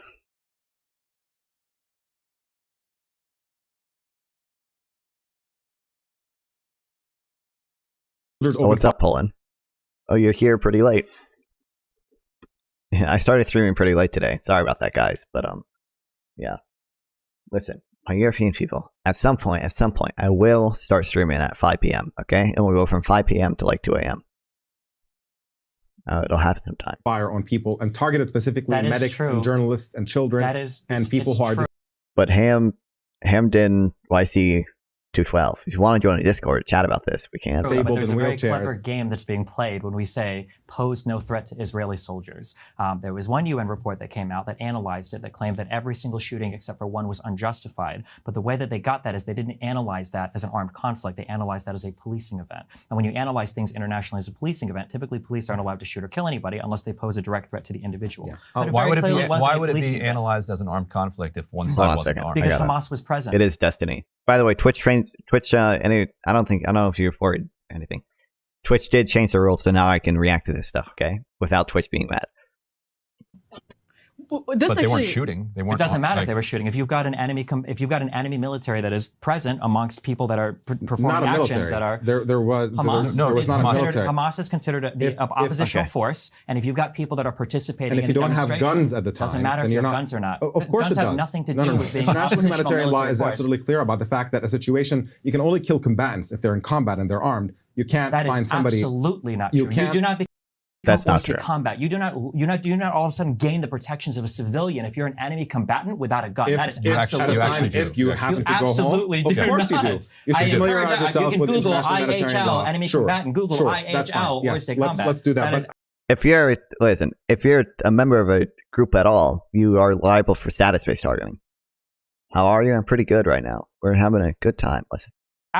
Oh, what's up, Poland? Oh, you're here pretty late. Yeah, I started streaming pretty late today. Sorry about that, guys. But yeah. Listen, my European people, at some point, I will start streaming at 5 p.m. Okay, and we'll go from 5 p.m. to like 2 a.m. It'll happen sometime. Fire on people and targeted specifically medics and journalists and children and people who are. But Hamden YC 212. If you want to join a Discord, chat about this, we can. But there's a very clever game that's being played when we say pose no threat to Israeli soldiers. There was one UN report that came out that analyzed it, that claimed that every single shooting except for one was unjustified. But the way that they got that is they didn't analyze that as an armed conflict. They analyzed that as a policing event. And when you analyze things internationally as a policing event, typically police aren't allowed to shoot or kill anybody unless they pose a direct threat to the individual. Yeah. Why would it be analyzed as an armed conflict if one side wasn't armed? Because Hamas was present. It is destiny. By the way, Twitch, I don't know if you reported anything. Twitch did change the rules, so now I can react to this stuff, okay? Without Twitch being mad. But they weren't shooting. They weren't. It doesn't matter if they were shooting. If you've got an enemy military that is present amongst people that are performing actions that are Hamas is considered the oppositional force, and if you've got people that are participating, and if you don't have guns at the time, doesn't matter if you have guns or not. Of course, guns it does. have nothing to do with being international humanitarian law is force. absolutely clear about the fact that a situation you can only kill combatants if they're in combat and they're armed. You can't find somebody. That is absolutely not true. You do not. That's not true. Combat. You do not all of a sudden gain the protections of a civilian if you're an enemy combatant without a gun. That is absolutely true. If you happen to go home, of course you do. You should familiarize yourself with international humanitarian law. Enemy combatant. Google IHL or state combat. Let's do that. If you're a member of a group at all, you are liable for status-based targeting. How are you? I'm pretty good right now. We're having a good time. Listen.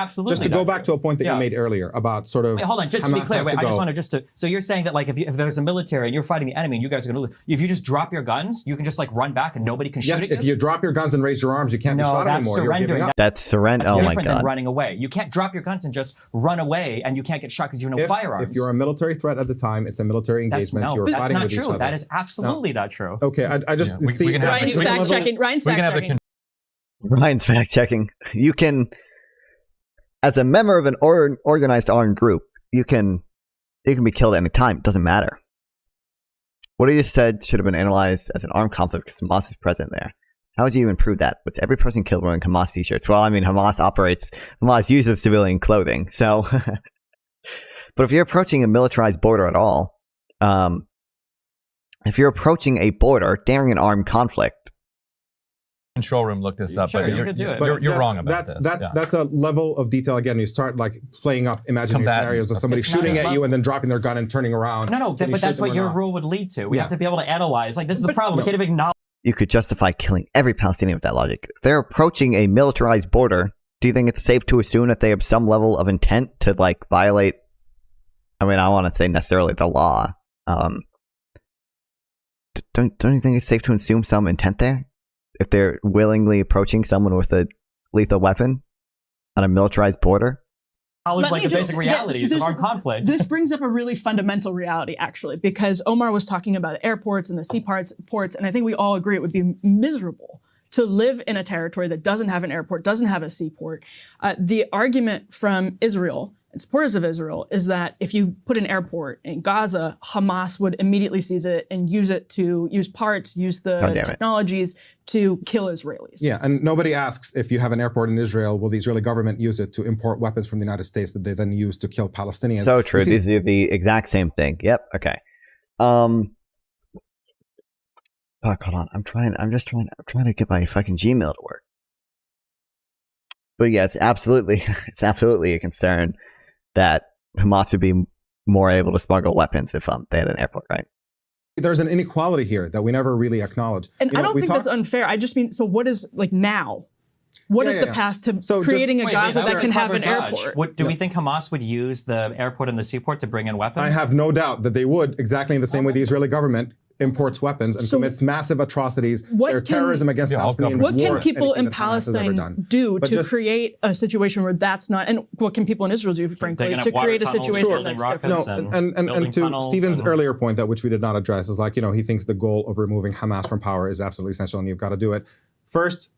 absolutely Just to go back to a point that you made earlier about sort of. Wait, hold on, just Hamas to be clear. has Wait, to I just go. want to so you're saying that like if there's a military and you're fighting the enemy and you guys are going to lose, if you just drop your guns, you can just like run back and nobody can shoot Yes, at you? if you drop your guns and raise your arms, you can't be No, shot that's anymore. You're giving surrendering. up. That's surrender. That's Oh my different than god. running away. You can't drop your guns and just run away and you can't get shot because you have no firearms. If you're a military threat at the time, it's a military engagement. You're that's fighting not with each true. other. That is absolutely not true. Okay, I just we can have Ryan's fact checking. Ryan's fact checking. Ryan's fact checking. You can, as a member of an organized armed group, you can be killed at any time. It doesn't matter. What you said should have been analyzed as an armed conflict because Hamas is present there. How would you even prove that? Was every person killed wearing Hamas t-shirts? Well, I mean, Hamas uses civilian clothing, so. But if you're approaching a militarized border at all, if you're approaching a border during an armed conflict, Control room looked this up, Sure, but you could do it. you're wrong about this. That's a level of detail. Again, you start like playing up imaginary Combatant. scenarios of somebody It's not shooting a at you and then dropping their gun and turning around. No, Can you but shoot that's them what or your not? rule would lead to. We Yeah. have to be able to analyze. Like, this is the problem. We can't even acknowledge. you could justify killing every Palestinian with that logic. If they're approaching a militarized border, do you think it's safe to assume that they have some level of intent to like violate? I mean, I don't want to say necessarily the law. Don't you think it's safe to assume some intent there? If they're willingly approaching someone with a lethal weapon on a militarized border? Like the basic realities of armed conflict. This brings up a really fundamental reality, actually, because Omar was talking about airports and the seaports, and I think we all agree it would be miserable to live in a territory that doesn't have an airport, doesn't have a seaport. The argument from Israel and supporters of Israel is that if you put an airport in Gaza, Hamas would immediately seize it and use it to use parts, use the technologies to kill Israelis. Yeah, and nobody asks if you have an airport in Israel, will the Israeli government use it to import weapons from the United States that they then use to kill Palestinians? So true. These are the exact same thing. Yep. Okay. Fuck, hold on. I'm trying to get my fucking Gmail to work. But yeah, it's absolutely a concern that Hamas would be more able to smuggle weapons if they had an airport, right? There's an inequality here that we never really acknowledge. And I don't think that's unfair. I just mean, so what is, like, now? What is the path to creating a Gaza that can have an airport? Do we think Hamas would use the airport and the seaport to bring in weapons? I have no doubt that they would, exactly in the same way the Israeli government imports weapons and commits massive atrocities. Their terrorism against Palestinians. What can people in Palestine do to create a situation where that's not, and what can people in Israel do, frankly, to create a situation that's different? No, and to Stephen's earlier point, that which we did not address, is like, he thinks the goal of removing Hamas from power is absolutely essential and you've got to do it. First,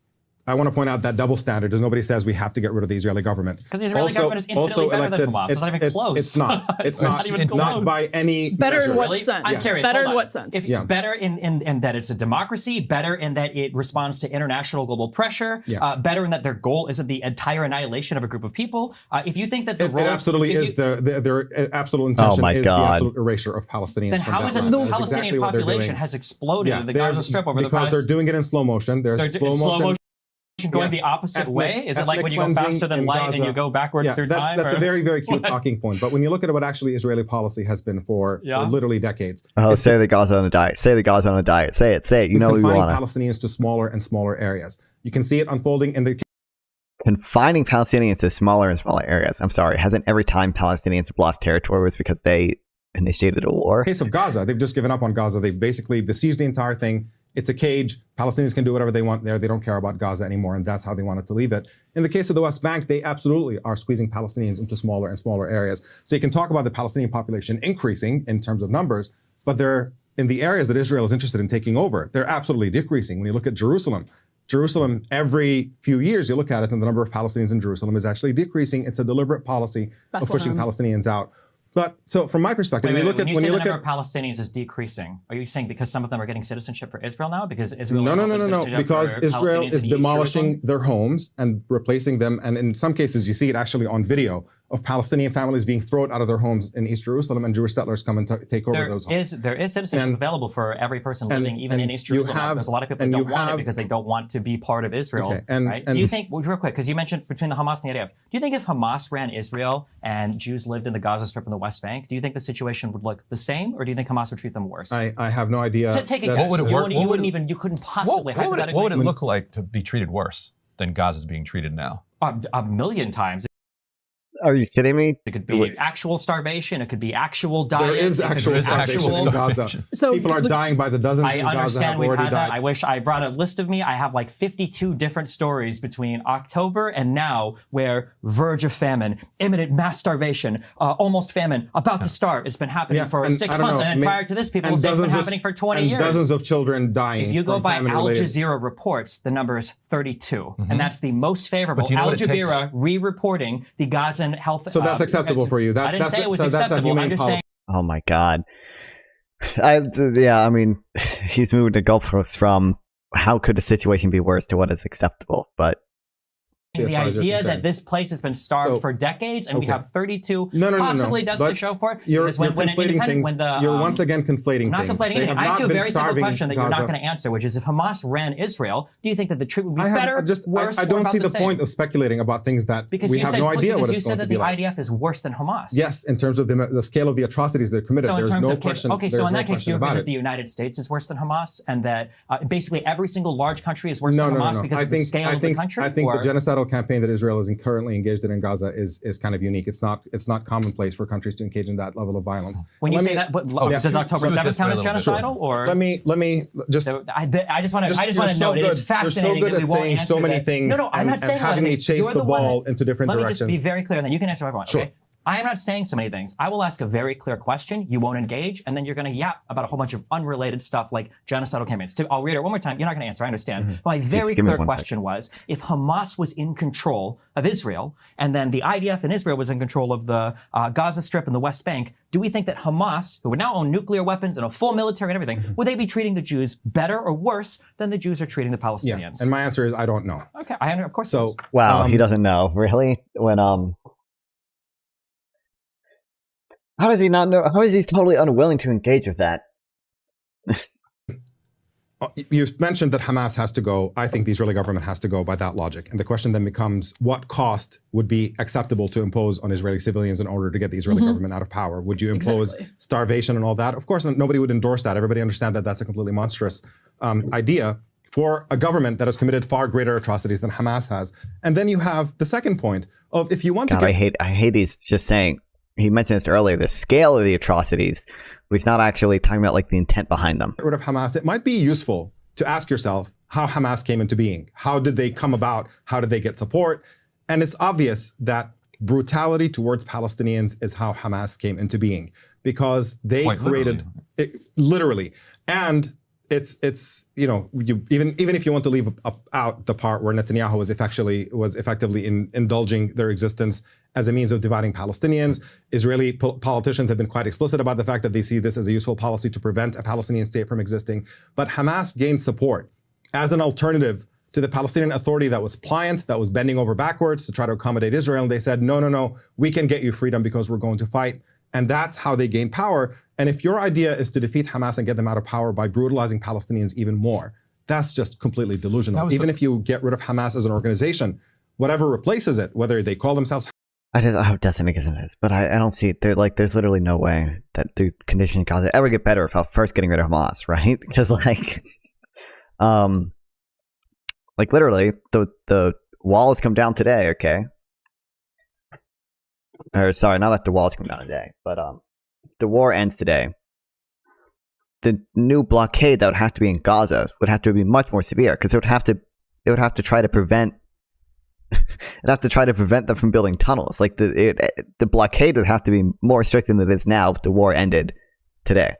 I want to point out that double standard is nobody says we have to get rid of the Israeli government. Because the Israeli government is infinitely better than Hamas. It's not even close. It's not. It's not. even close. Not by any Better measure. in what sense? I'm curious. Better in what sense? Better in that it's a democracy, better in that it responds to international global pressure, better in that their goal isn't the entire annihilation of a group of people. If you think that the role absolutely is their absolute intention is the absolute erasure of Palestinians. Then how is it the Palestinian population has exploded in the Gaza Strip over the past? Because they're doing it in slow motion. There's slow motion. Going the opposite way? Is it like when you go faster than light and you go backwards through time? That's a very, very cute talking point. But when you look at what actually Israeli policy has been for literally decades. Oh, say the Gaza on a diet. Say the Gaza on a diet. Say it. You know we want to. Palestinians to smaller and smaller areas. You can see it unfolding in the... Confining Palestinians to smaller and smaller areas. I'm sorry. Hasn't every time Palestinians have lost territory was because they initiated a war? In the case of Gaza, they've just given up on Gaza. They've basically besieged the entire thing. It's a cage. Palestinians can do whatever they want there. They don't care about Gaza anymore, and that's how they wanted to leave it. In the case of the West Bank, they absolutely are squeezing Palestinians into smaller and smaller areas. So you can talk about the Palestinian population increasing in terms of numbers, but they're in the areas that Israel is interested in taking over, they're absolutely decreasing. When you look at Jerusalem, every few years you look at it, and the number of Palestinians in Jerusalem is actually decreasing. It's a deliberate policy of pushing Palestinians out. But so from my perspective, when you say the number of Palestinians is decreasing, are you saying because some of them are getting citizenship for Israel now? Because Israel No. Because Israel is demolishing their homes and replacing them, and in some cases you see it actually on video of Palestinian families being thrown out of their homes in East Jerusalem, and Jewish settlers come and take over those homes. There is citizenship available for every person living even in East Jerusalem. There's a lot of people that don't want it because they don't want to be part of Israel. Right? Do you think, real quick, because you mentioned between the Hamas and the IDF, do you think if Hamas ran Israel and Jews lived in the Gaza Strip and the West Bank, do you think the situation would look the same, or do you think Hamas would treat them worse? I have no idea. Take a guess. You couldn't possibly. What would it look like to be treated worse than Gaza's being treated now? A million times. Are you kidding me? It could be actual starvation. It could be actual diet. There is actual starvation in Gaza. So people are dying by the dozens I in Gaza. understand have we've already had died. that. I wish I brought a list of me. I have like 52 different stories between October and now where verge of famine, imminent mass starvation, almost famine, about to start. It's been happening for 6 months. And then prior to this, people say it's been happening for 20 years. Dozens of children dying. If you go from by Al famine-related- Jazeera reports, the number is 32. And that's the most favorable. do you know Al what it takes? Jazeera re-reporting the Gazan health. So that's acceptable for you. I didn't say it was that's a acceptable. I'm humane just policy. saying. Oh my god. I mean, he's moving the goalposts from how could a situation be worse to what is acceptable, but The idea that this place has been starved for decades and we have 32 possibly does to show for it. You're Because when conflating things. You're once again conflating I'm not things. conflating They anything. have I asked not you a been very simple starving question that you're not Gaza. going to answer, which is if Hamas ran Israel, do you think that the treatment would be I better, worse, I or don't about see the same? point of speculating about things that Because we you have said, no idea what because you it's said going to that be the like. IDF is worse than Hamas. Yes, in terms of the scale of the atrocities they're committed, So in there's terms no of question. okay, so there's in no that case, question do you agree about that it. the United States is worse than Hamas, and that basically every single large country is worse No, than no, Hamas no. because I of the think, scale I of the think, country? I think or? the genocidal campaign that Israel is currently engaged in Gaza is kind of unique. It's not commonplace for countries to engage in that level of violence. When you Let say me- that, but, yeah. does October So- 7th count as genocidal? Or Let me just. I just want to you're so note it good. is fascinating You're so good that we at won't saying answer so many that. things. No, I'm not and saying having me chase the ball into different Let directions. me just be very clear, and then you can answer everyone. Sure. Okay. I am not saying so many things. I will ask a very clear question. You won't engage, and then you're going to yap about a whole bunch of unrelated stuff like genocidal campaigns. I'll read it one more time. You're not going to answer. I understand. But my very clear question was, if Hamas was in control of Israel, and then the IDF in Israel was in control of the Gaza Strip and the West Bank, do we think that Hamas, who would now own nuclear weapons and a full military and everything, would they be treating the Jews better or worse than the Jews are treating the Palestinians? Yeah, and my answer is I don't know. Okay, of course. So wow, he doesn't know really. When how does he not know? How is he totally unwilling to engage with that? You mentioned that Hamas has to go. I think the Israeli government has to go by that logic. And the question then becomes, what cost would be acceptable to impose on Israeli civilians in order to get the Israeli government out of power? Would you impose starvation and all that? Of course, nobody would endorse that. Everybody understands that that's a completely monstrous idea for a government that has committed far greater atrocities than Hamas has. And then you have the second point of if you want to I hate he's just saying, he mentioned this earlier, the scale of the atrocities, but he's not actually talking about like the intent behind them. Get rid of Hamas, it might be useful to ask yourself how Hamas came into being. How did they come about? How did they get support? And it's obvious that brutality towards Palestinians is how Hamas came into being, because they created it literally. And it's you know, even if you want to leave out the part where Netanyahu was effectively indulging their existence as a means of dividing Palestinians. Israeli politicians have been quite explicit about the fact that they see this as a useful policy to prevent a Palestinian state from existing. But Hamas gained support as an alternative to the Palestinian Authority that was pliant, that was bending over backwards to try to accommodate Israel. And they said, no, we can get you freedom because we're going to fight. And that's how they gained power. And if your idea is to defeat Hamas and get them out of power by brutalizing Palestinians even more, that's just completely delusional. Even if you get rid of Hamas as an organization, whatever replaces it, whether they call themselves it doesn't make sense, but I don't see it. There's literally no way that the conditions in Gaza ever get better without first getting rid of Hamas, right? Because like literally the walls come down today, okay? Or sorry, not that the walls come down today, but the war ends today. The new blockade that would have to be in Gaza would have to be much more severe because it would have to try to prevent. It'd have to try to prevent them from building tunnels. Like the blockade would have to be more strict than it is now if the war ended today.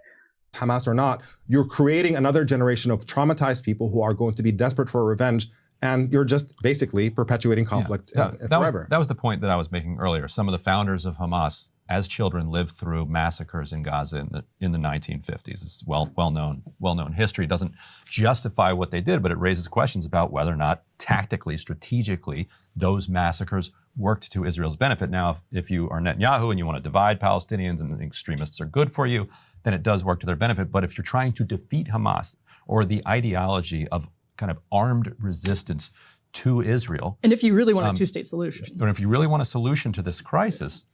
Hamas or not, you're creating another generation of traumatized people who are going to be desperate for revenge, and you're just basically perpetuating conflict forever. That was the point that I was making earlier. Some of the founders of Hamas, as children, lived through massacres in Gaza in the 1950s. It's well-known history. It doesn't justify what they did, but it raises questions about whether or not tactically, strategically, those massacres worked to Israel's benefit. Now, if you are Netanyahu and you want to divide Palestinians and the extremists are good for you, then it does work to their benefit. But if you're trying to defeat Hamas or the ideology of kind of armed resistance to Israel. And if you really want a two-state solution. And if you really want a solution to this crisis,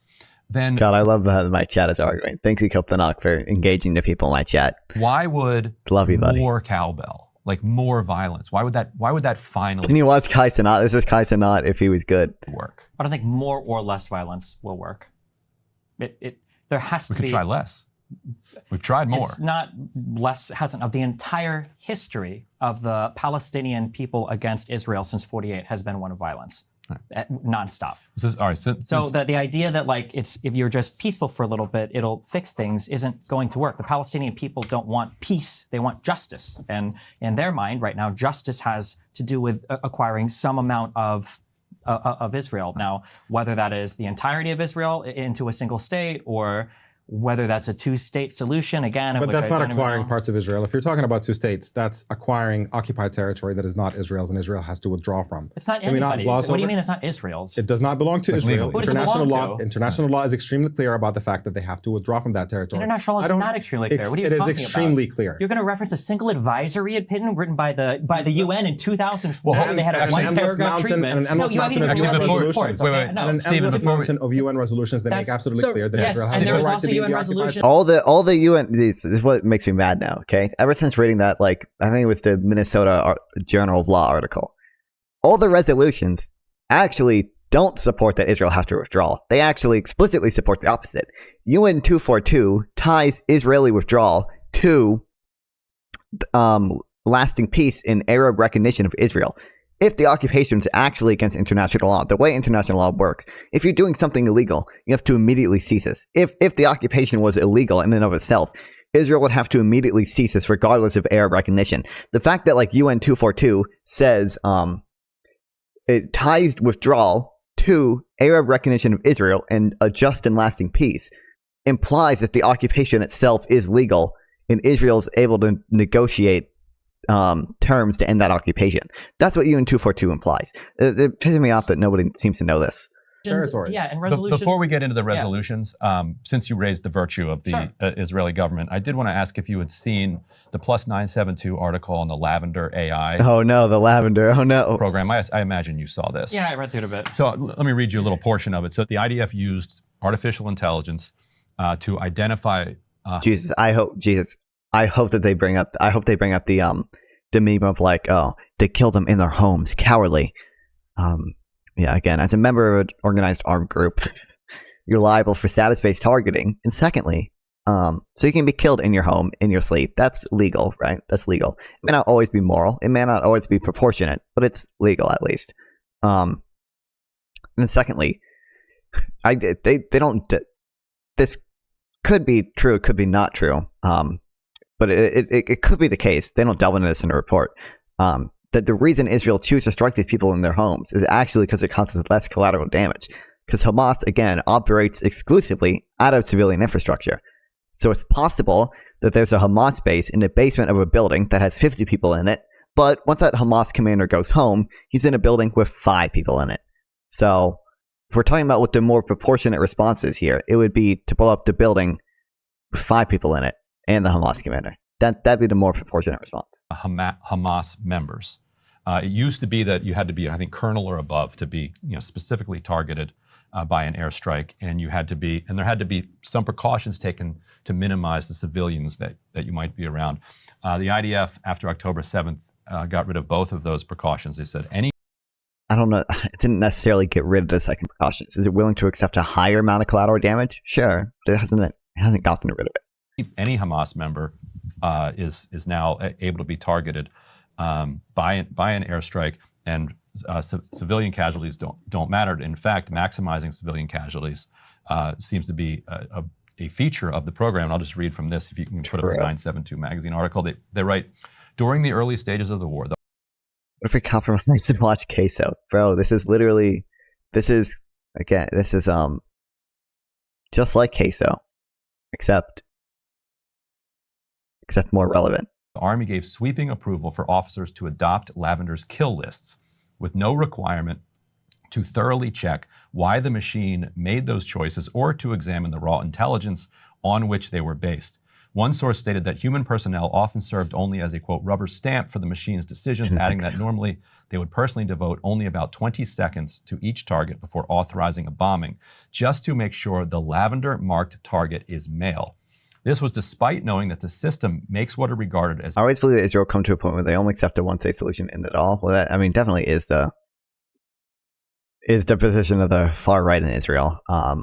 then... God, I love how my chat is arguing. Thanks, Koptanak, for engaging the people in my chat. Why would love you, buddy. more cowbell like more violence? Why would that finally Can you watch Kai Cenat? This is Kai Cenat if he was good. work? I don't think more or less violence will work. There has to We could be. try less. We've tried more. It's not less, hasn't. Of the entire history of the Palestinian people against Israel since 48 has been one of violence. Nonstop. All right. So the idea that like if you're just peaceful for a little bit, it'll fix things isn't going to work. The Palestinian people don't want peace; they want justice. And in their mind, right now, justice has to do with acquiring some amount of Israel. Now, whether that is the entirety of Israel into a single state or whether that's a two-state solution, again. But that's not acquiring parts of Israel. If you're talking about two states, that's acquiring occupied territory that is not Israel's and Israel has to withdraw from. It's not anybody's. What do you mean it's not Israel's? It does not belong to Israel. Who does it belong to? International law is extremely clear about the fact that they have to withdraw from that territory. International law is not extremely clear. What are you talking about? It is extremely clear. You're going to reference a single advisory opinion written by the UN in 2004. They had a one-paragraph treatment. An endless mountain of UN resolutions that make absolutely clear that Israel has no right to be in the occupied. All the UN, this is what makes me mad now, okay? Ever since reading that, like, I think it was the Minnesota Journal of Law article, all the resolutions actually don't support that Israel have to withdraw. They actually explicitly support the opposite. UN 242 ties Israeli withdrawal to lasting peace and Arab recognition of Israel. If the occupation is actually against international law, the way international law works, if you're doing something illegal, you have to immediately cease this. If the occupation was illegal in and of itself, Israel would have to immediately cease this regardless of Arab recognition. The fact that like UN 242 says it ties withdrawal to Arab recognition of Israel and a just and lasting peace implies that the occupation itself is legal and Israel is able to negotiate terms to end that occupation. That's what UN 242 implies. It pisses me off that nobody seems to know this. Territories. Yeah, and resolution. Before we get into the resolutions, since you raised the virtue of the Israeli government, I did want to ask if you had seen the Plus 972 article on the Lavender AI. Oh no, the Lavender. Oh no. Program. I imagine you saw this. Yeah, I read through it a bit. So let me read you a little portion of it. So the IDF used artificial intelligence to identify. I hope that they bring up. I hope they bring up the meme of like, oh, they killed them in their homes, cowardly. Yeah, again, as a member of an organized armed group, you're liable for status-based targeting. And secondly, so you can be killed in your home, in your sleep. That's legal, right? That's legal. It may not always be moral. It may not always be proportionate, but it's legal at least. And then secondly, they don't. This could be true. It could be not true. But it could be the case. They don't delve into this in the report. That the reason Israel chooses to strike these people in their homes is actually because it causes less collateral damage. Because Hamas, again, operates exclusively out of civilian infrastructure. So it's possible that there's a Hamas base in the basement of a building that has 50 people in it, but once that Hamas commander goes home, he's in a building with 5 people in it. So if we're talking about what the more proportionate response is here, it would be to blow up the building with 5 people in it and the Hamas commander. That'd be the more proportionate response. Hamas members. It used to be that you had to be, I think, colonel or above to be, specifically targeted by an airstrike, and there had to be some precautions taken to minimize the civilians that you might be around. The IDF, after October 7th, got rid of both of those precautions. They said I don't know. It didn't necessarily get rid of the second precautions. Is it willing to accept a higher amount of collateral damage? Sure, but it hasn't gotten rid of it. Any Hamas member is now able to be targeted by an airstrike, and civilian casualties don't matter. In fact, maximizing civilian casualties seems to be a feature of the program. And I'll just read from this. If you can put up the 972 magazine article, they write, during the early stages of the war. What if we compromise to watch Queso, bro? This is just like Queso, except more relevant. The Army gave sweeping approval for officers to adopt Lavender's kill lists with no requirement to thoroughly check why the machine made those choices or to examine the raw intelligence on which they were based. One source stated that human personnel often served only as a, quote, rubber stamp for the machine's decisions, adding that normally they would personally devote only about 20 seconds to each target before authorizing a bombing, just to make sure the Lavender-marked target is male. This was despite knowing that the system makes what are regarded as... I always believe that Israel come to a point where they only accept a one-state solution in it all. Well, that, I mean, definitely is the position of the far right in Israel. But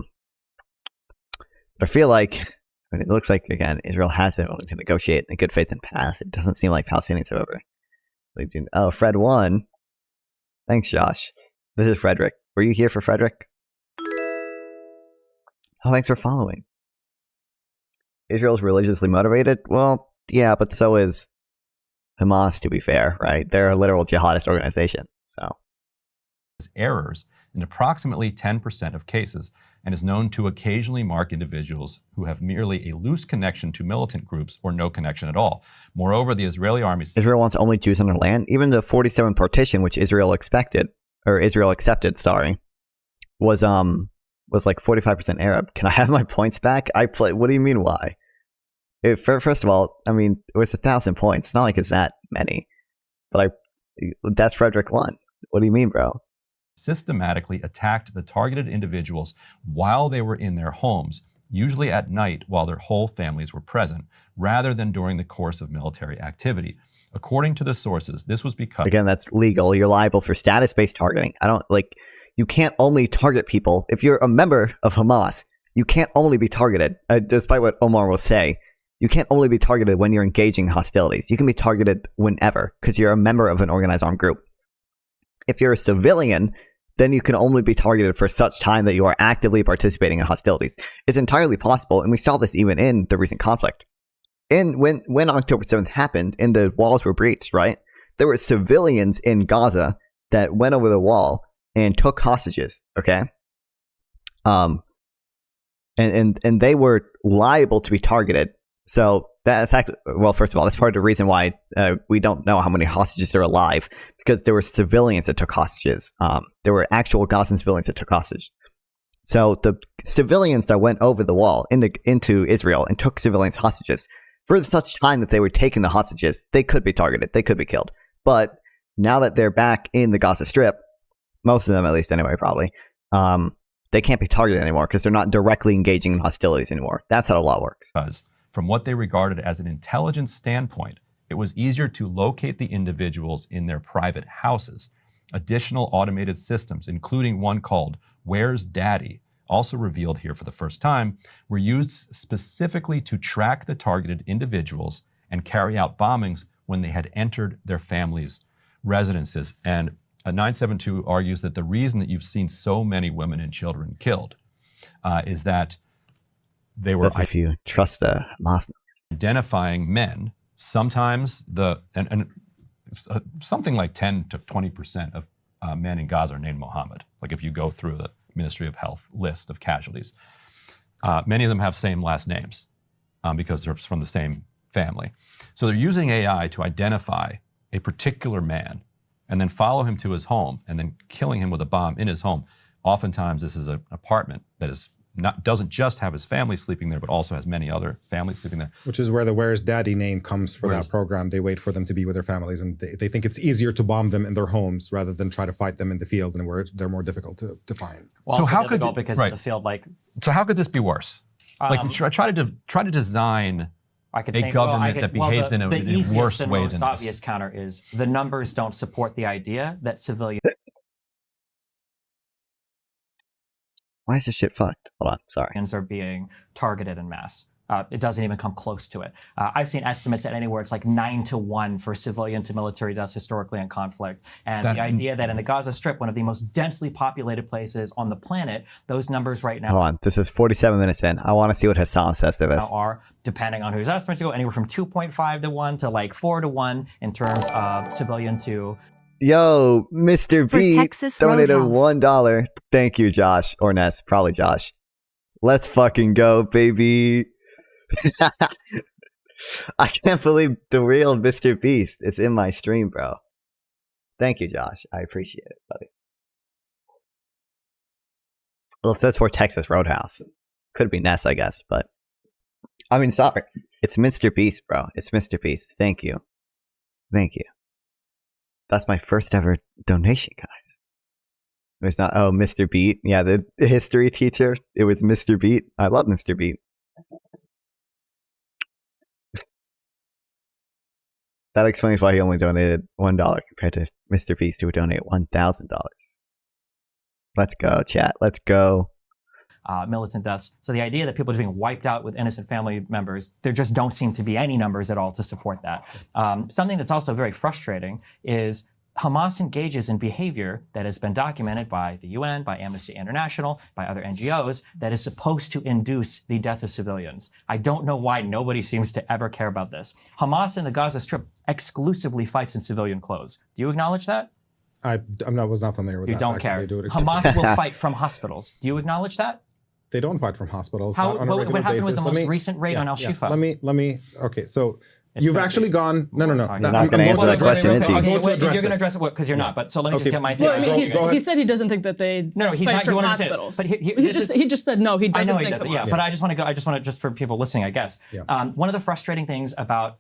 I feel like, I mean, it looks like, again, Israel has been willing to negotiate in good faith in the past. It doesn't seem like Palestinians have ever. Oh, Fred won. Thanks, Josh. This is Frederick. Were you here for Frederick? Oh, thanks for following. Israel's religiously motivated? Well, yeah, but so is Hamas, to be fair, right? They're a literal jihadist organization, so. Errors in approximately 10% of cases and is known to occasionally mark individuals who have merely a loose connection to militant groups or no connection at all. Moreover, the Israeli army... Israel wants only Jews on their land. Even the 47 partition, which Israel accepted, was like 45% Arab. Can I have my points back? What do you mean, why? First of all, I mean, it was 1,000 points. It's not like it's that many. But that's Frederick won. What do you mean, bro? Systematically attacked the targeted individuals while they were in their homes, usually at night while their whole families were present, rather than during the course of military activity. According to the sources, this was because... Again, that's legal. You're liable for status-based targeting. You can't only target people. If you're a member of Hamas, you can't only be targeted, despite what Omar will say. You can't only be targeted when you're engaging hostilities. You can be targeted whenever, because you're a member of an organized armed group. If you're a civilian, then you can only be targeted for such time that you are actively participating in hostilities. It's entirely possible, and we saw this even in the recent conflict. When October 7th happened and the walls were breached, right? There were civilians in Gaza that went over the wall and took hostages, okay? And they were liable to be targeted. So that's actually, well, first of all, that's part of the reason why we don't know how many hostages are alive, because there were civilians that took hostages. There were actual Gazan civilians that took hostage. So the civilians that went over the wall into Israel and took civilians hostages, for such time that they were taking the hostages, they could be targeted. They could be killed. But now that they're back in the Gaza Strip, most of them at least anyway, probably, they can't be targeted anymore because they're not directly engaging in hostilities anymore. That's how the law works. Because from what they regarded as an intelligence standpoint, it was easier to locate the individuals in their private houses. Additional automated systems, including one called Where's Daddy, also revealed here for the first time, were used specifically to track the targeted individuals and carry out bombings when they had entered their families' residences. And 972 argues that the reason that you've seen so many women and children killed is that they were... That's if you trust the Hamas. Identifying men, sometimes something like 10 to 20% of men in Gaza are named Mohammed. Like if you go through the Ministry of Health list of casualties, many of them have same last names because they're from the same family. So they're using AI to identify a particular man and then follow him to his home and then killing him with a bomb in his home. Oftentimes this is an apartment that doesn't just have his family sleeping there, but also has many other families sleeping there. Which is where the Where's Daddy name comes for that program. They wait for them to be with their families, and they think it's easier to bomb them in their homes rather than try to fight them in the field, and where they're more difficult to find. Well, so how could because in the field, so how could this be worse? Try to design a government that behaves in a worse way than this. The obvious counter is the numbers don't support the idea that civilians. Why is this shit fucked? Hold on, sorry. Are being targeted en masse. It doesn't even come close to it. I've seen estimates at anywhere it's like 9-to-1 for civilian to military deaths historically in conflict. And the idea that in the Gaza Strip, one of the most densely populated places on the planet, those numbers right now... Hold on, this is 47 minutes in. I want to see what Hasan says to this. ...are, depending on whose estimates go, anywhere from 2.5-to-1 to like 4-to-1 in terms of civilian to... Yo, Mr. B donated $1. Thank you, Josh. Or Ness, probably Josh. Let's fucking go, baby. I can't believe the real Mr. Beast is in my stream, bro. Thank you, Josh. I appreciate it, buddy. Well, it says for Texas Roadhouse. Could be Ness, I guess, but... I mean, sorry. It's Mr. Beast, bro. It's Mr. Beast. Thank you. Thank you. That's my first ever donation, guys. It's not, oh, Mr. Beat. Yeah, the history teacher. It was Mr. Beat. I love Mr. Beat. That explains why he only donated $1 compared to Mr. Beast, who would donate $1,000. Let's go, chat. Let's go. Militant deaths. So the idea that people are being wiped out with innocent family members, there just don't seem to be any numbers at all to support that. Something that's also very frustrating is Hamas engages in behavior that has been documented by the UN, by Amnesty International, by other NGOs, that is supposed to induce the death of civilians. I don't know why nobody seems to ever care about this. Hamas in the Gaza Strip exclusively fights in civilian clothes. Do you acknowledge that? I was not familiar with that. You don't care. Hamas will fight from hospitals. Do you acknowledge that? They don't fight from hospitals. What happened with the most recent raid on Al-Shifa? Let me. Okay, so you've actually gone. No. You're not going to answer that question, is he? You're going to address it because you're not. But so let me just get my thing. Well, I mean, he said he doesn't think that they fight from hospitals. But he just said no. He doesn't think that. Yeah, but I just want to just for people listening, I guess. One of the frustrating things about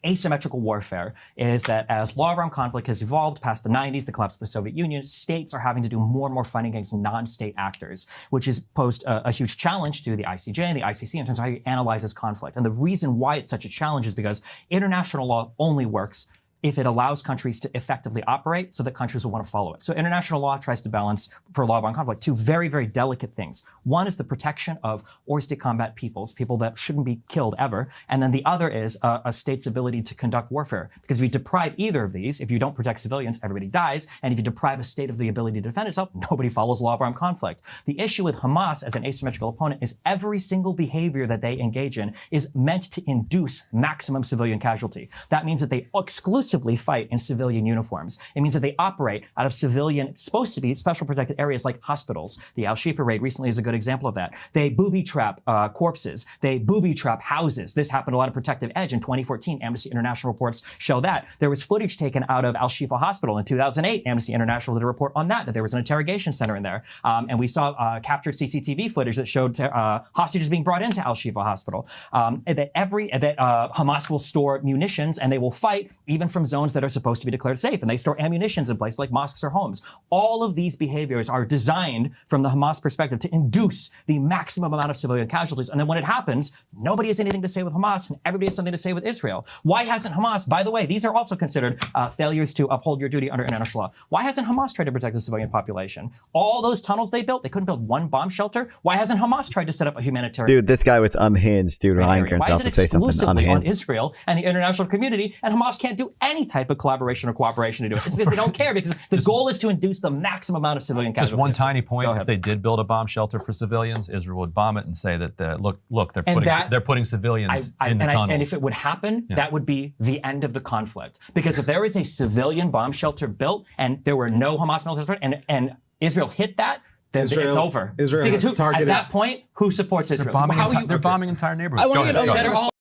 asymmetrical warfare is that as law of armed conflict has evolved past the 90s, the collapse of the Soviet Union, states are having to do more and more fighting against non-state actors, which has posed a huge challenge to the ICJ and the ICC in terms of how you analyze this conflict. And the reason why it's such a challenge is because international law only works if it allows countries to effectively operate so that countries will want to follow it. So international law tries to balance, for law of armed conflict, two very, very delicate things. One is the protection of hors de combat peoples, people that shouldn't be killed ever. And then the other is a state's ability to conduct warfare. Because if you deprive either of these, if you don't protect civilians, everybody dies. And if you deprive a state of the ability to defend itself, nobody follows law of armed conflict. The issue with Hamas as an asymmetrical opponent is every single behavior that they engage in is meant to induce maximum civilian casualty. That means that they exclusively fight in civilian uniforms. It means that they operate out of civilian, supposed to be special protected areas like hospitals. The Al-Shifa raid recently is a good example of that. They booby trap corpses. They booby trap houses. This happened a lot of Protective Edge in 2014. Amnesty International reports show that. There was footage taken out of Al-Shifa Hospital in 2008. Amnesty International did a report on that there was an interrogation center in there. And we saw captured CCTV footage that showed hostages being brought into Al-Shifa Hospital. That Hamas will store munitions and they will fight even from zones that are supposed to be declared safe. And they store ammunitions in places like mosques or homes. All of these behaviors are designed from the Hamas perspective to induce the maximum amount of civilian casualties. And then when it happens, nobody has anything to say with Hamas and everybody has something to say with Israel. Why hasn't Hamas, by the way, these are also considered failures to uphold your duty under international law. Why hasn't Hamas tried to protect the civilian population? All those tunnels they built, they couldn't build one bomb shelter. Why hasn't Hamas tried to set up a humanitarian? Dude, this guy was unhinged. Dude, Ryan Kern's about to say something unhinged. On Israel and the international community, and Hamas can't do any type of collaboration or cooperation to do it. It's because they don't care, because the goal is to induce the maximum amount of civilian casualties. Just one tiny point: if they did build a bomb shelter for civilians, Israel would bomb it and say that look, they're putting civilians in the tunnels. And if it would happen, that would be the end of the conflict. Because if there is a civilian bomb shelter built and there were no Hamas military support, and Israel hit that, then it's over. Because at that point, who supports Israel? They're bombing entire neighborhoods.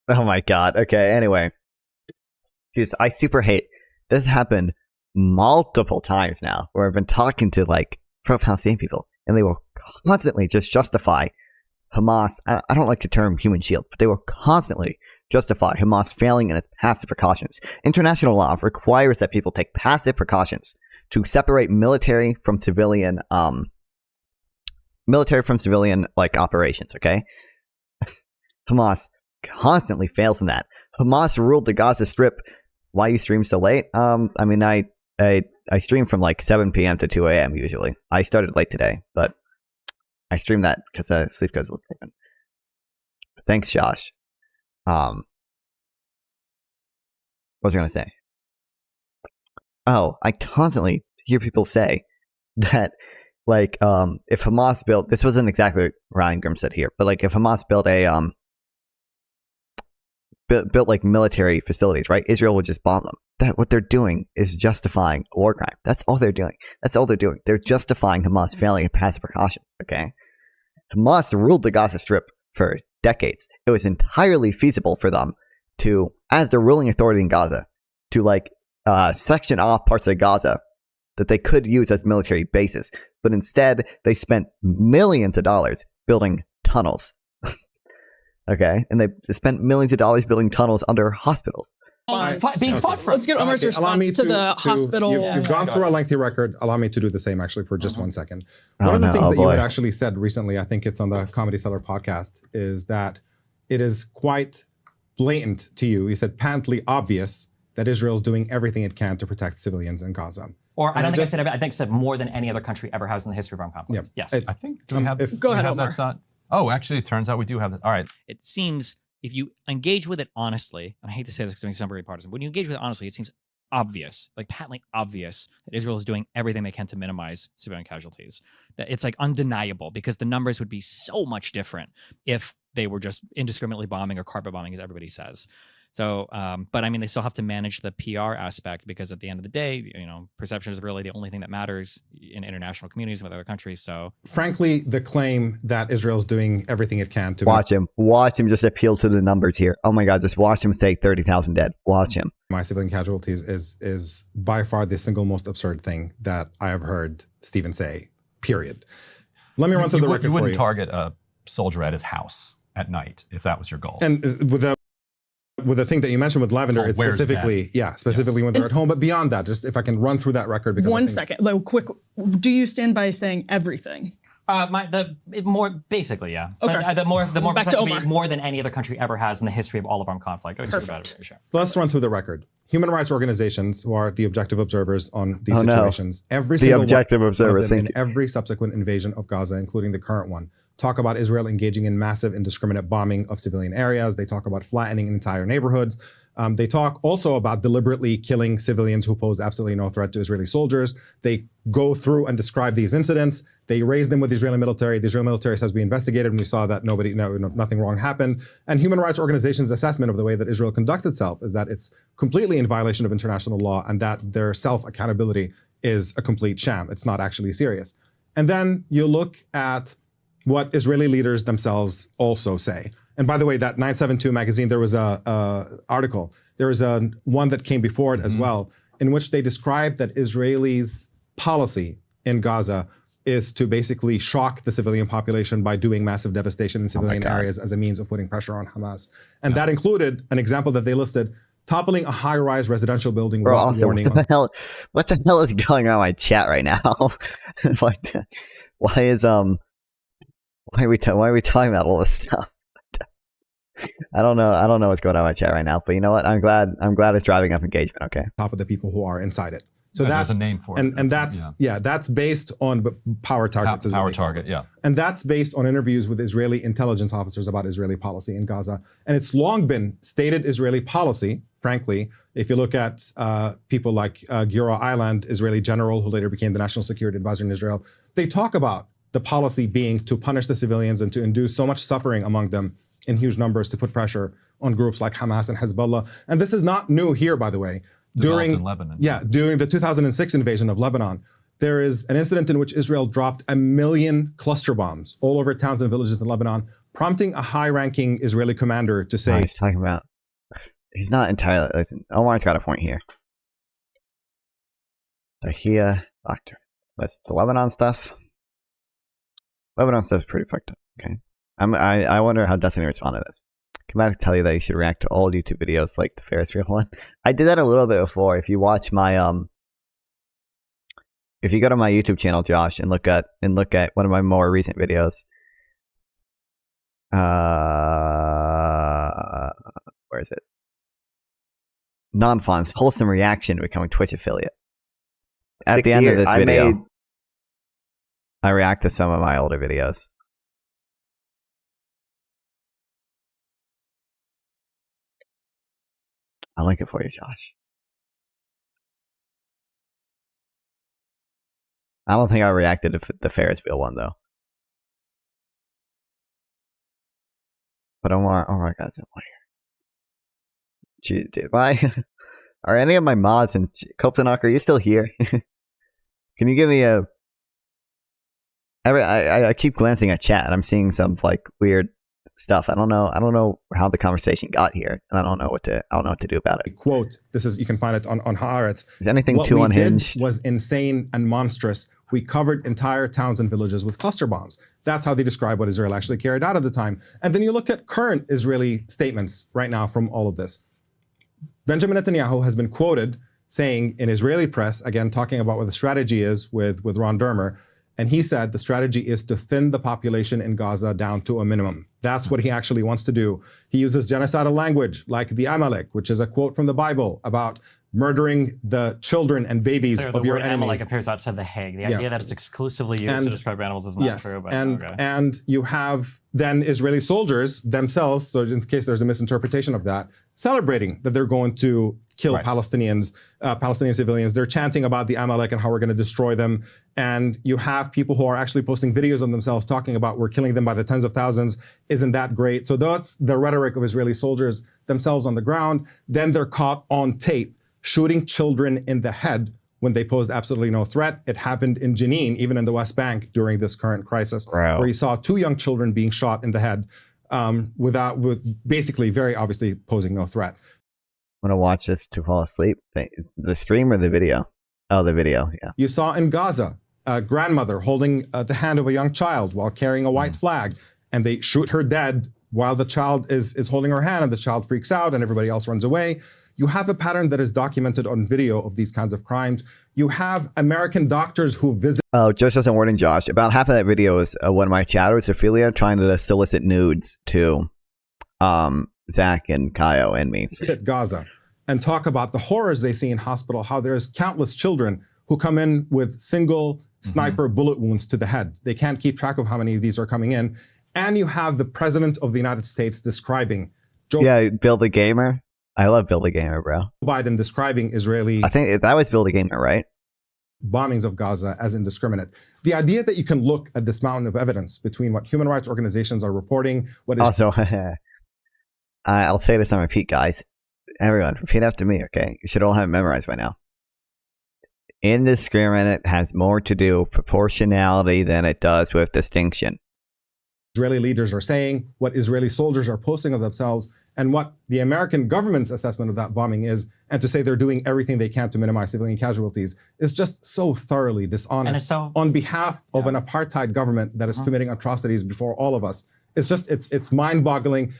Oh my god. Okay. Anyway, dude, I super hate. This happened multiple times now, where I've been talking to like pro-Palestinian people, and they will constantly just justify Hamas. I don't like the term human shield, but they will constantly justify Hamas failing in its passive precautions. International law requires that people take passive precautions to separate military from civilian like operations. Okay, Hamas constantly fails in that. Hamas ruled the Gaza Strip. Why you stream so late? I mean, I stream from like 7 p.m. to 2 a.m. usually. I started late today, but I stream that because sleep goes a little different. Thanks, Josh. What was I going to say? Oh, I constantly hear people say that, like, if Hamas built, this wasn't exactly what Ryan Grimm said here, but like if Hamas built a built like military facilities, right? Israel would just bomb them. That what they're doing is justifying a war crime. That's all they're doing. That's all they're doing. They're justifying Hamas failing in passive precautions. Okay, Hamas ruled the Gaza Strip for decades. It was entirely feasible for them to, as the ruling authority in Gaza, to like section off parts of Gaza that they could use as military bases. But instead, they spent millions of dollars building tunnels. Okay, and they spent millions of dollars building tunnels under hospitals. Being fought for. Let's get Omar's response to the hospital. You've gone through a lengthy record. Allow me to do the same, actually, for just 1 second. One of the things that you had actually said recently, I think it's on the Comedy Cellar podcast, is that it is quite blatant to you. You said patently obvious that Israel is doing everything it can to protect civilians in Gaza. Or I don't think I said. I think I said more than any other country ever has in the history of armed conflict. Yeah. Yes. I think. Do we have? Go ahead, have Omar. that's not. Oh, actually, it turns out we do have that. All right. It seems if you engage with it honestly, and I hate to say this because it sounds very partisan, but when you engage with it honestly, it seems obvious, like patently obvious, that Israel is doing everything they can to minimize civilian casualties. That it's like undeniable because the numbers would be so much different if they were just indiscriminately bombing or carpet bombing, as everybody says. So, but I mean, they still have to manage the PR aspect because at the end of the day, you know, perception is really the only thing that matters in international communities with other countries. So, frankly, the claim that Israel's doing everything it can to watch him just appeal to the numbers here. Oh my God, just watch him take 30,000 dead. Watch him. My civilian casualties is by far the single most absurd thing that I have heard Stephen say. Period. Let me run through the record for you. You wouldn't target a soldier at his house at night if that was your goal. And with the thing that you mentioned with Lavender, it's specifically when they're at home. But beyond that, just if I can run through that record. Because One second, like, quick. Do you stand by saying everything? More basically, yeah. Okay. But, the more Back to Omar. more than any other country ever has in the history of all of armed conflict. Perfect. Sure. So let's run through the record. Human rights organizations, who are the objective observers on these situations, every single one of them in every subsequent invasion of Gaza, including the current one, talk about Israel engaging in massive indiscriminate bombing of civilian areas. They talk about flattening entire neighborhoods. They talk also about deliberately killing civilians who pose absolutely no threat to Israeli soldiers. They go through and describe these incidents. They raise them with the Israeli military. The Israeli military says we investigated and we saw that nothing wrong happened. And human rights organizations' assessment of the way that Israel conducts itself is that it's completely in violation of international law and that their self-accountability is a complete sham. It's not actually serious. And then you look at what Israeli leaders themselves also say. And by the way, that 972 magazine, there was a article. There was one that came before it as well, in which they described that Israelis' policy in Gaza is to basically shock the civilian population by doing massive devastation in civilian areas as a means of putting pressure on Hamas. And that included an example that they listed, toppling a high-rise residential building. Bro, also, what the hell is going on in my chat right now? Why are we talking about all this stuff? I don't know what's going on in my chat right now, but you know what? I'm glad it's driving up engagement. Okay. Top of the people who are inside it. So there's a name for it. And that's that's based on power targets. Power target, yeah. And that's based on interviews with Israeli intelligence officers about Israeli policy in Gaza. And it's long been stated Israeli policy, frankly. If you look at people like Gura Island, Israeli general who later became the national security advisor in Israel, they talk about the policy being to punish the civilians and to induce so much suffering among them in huge numbers to put pressure on groups like Hamas and Hezbollah. And this is not new here, by the way. During the 2006 invasion of Lebanon, there is an incident in which Israel dropped 1 million cluster bombs all over towns and villages in Lebanon, prompting a high-ranking Israeli commander to say... he's talking about... He's not entirely... Omar's got a point here. The doctor. That's the Lebanon stuff. Lebanon stuff is pretty fucked up. Okay. I wonder how Destiny responded to this. Come back to tell you that you should react to all YouTube videos like the Ferris wheel one. I did that a little bit before. If you watch my if you go to my YouTube channel, Josh, and look at one of my more recent videos. Where is it? Non-funds, wholesome reaction to becoming Twitch affiliate. At the end of this video, I react to some of my older videos. I'll link it for you, Josh. I don't think I reacted to the Ferris wheel one, though. But Omar got someone here. Are any of my mods and Koptanok, are you still here? Can you give me a... I keep glancing at chat and I'm seeing some like weird stuff. I don't know how the conversation got here, and I don't know what to do about it. Quote, this is, you can find it on Haaretz. Is anything too unhinged? What we did was insane and monstrous. We covered entire towns and villages with cluster bombs. That's how they describe what Israel actually carried out at the time. And then you look at current Israeli statements right now from all of this. Benjamin Netanyahu has been quoted saying in Israeli press, again, talking about what the strategy is with Ron Dermer, And he said the strategy is to thin the population in Gaza down to a minimum. That's what he actually wants to do. He uses genocidal language like the Amalek, which is a quote from the Bible about murdering the children and babies The of your word enemies. Amalek appears outside the Hague. The idea that it's exclusively used to describe animals is not true. But and you have then Israeli soldiers themselves, so in case there's a misinterpretation of that, celebrating that they're going to kill Palestinians, Palestinian civilians. They're chanting about the Amalek and how we're going to destroy them. And you have people who are actually posting videos of themselves talking about we're killing them by the tens of thousands. Isn't that great? So that's the rhetoric of Israeli soldiers themselves on the ground. Then they're caught on tape shooting children in the head when they posed absolutely no threat. It happened in Jenin, even in the West Bank during this current crisis, where you saw 2 young children being shot in the head with basically very obviously posing no threat. I'm gonna watch this to fall asleep. The stream or the video? Oh, the video, yeah. You saw in Gaza a grandmother holding the hand of a young child while carrying a white flag, and they shoot her dead while the child is holding her hand, and the child freaks out and everybody else runs away. You have a pattern that is documented on video of these kinds of crimes. You have American doctors who visit. Oh, Josh doesn't warning Josh. About half of that video is one of my chatters, Ophelia, trying to solicit nudes to Zach and Kaio and me. At Gaza and talk about the horrors they see in hospital, how there's countless children who come in with single sniper bullet wounds to the head. They can't keep track of how many of these are coming in. And you have the president of the United States describing Bill the Gamer. I love Bill the Gamer, bro. Biden describing Israeli... I think that was Bill the Gamer, right? Bombings of Gaza as indiscriminate. The idea that you can look at this mountain of evidence between what human rights organizations are reporting, what is... Also, I'll say this on repeat, guys. Everyone, repeat after me, okay? You should all have it memorized by now. Indiscriminate has more to do with proportionality than it does with distinction. Israeli leaders are saying, what Israeli soldiers are posting of themselves, and what the American government's assessment of that bombing is, and to say they're doing everything they can to minimize civilian casualties is just so thoroughly dishonest on behalf of an apartheid government that is committing atrocities before all of us. It's just, it's mind-boggling.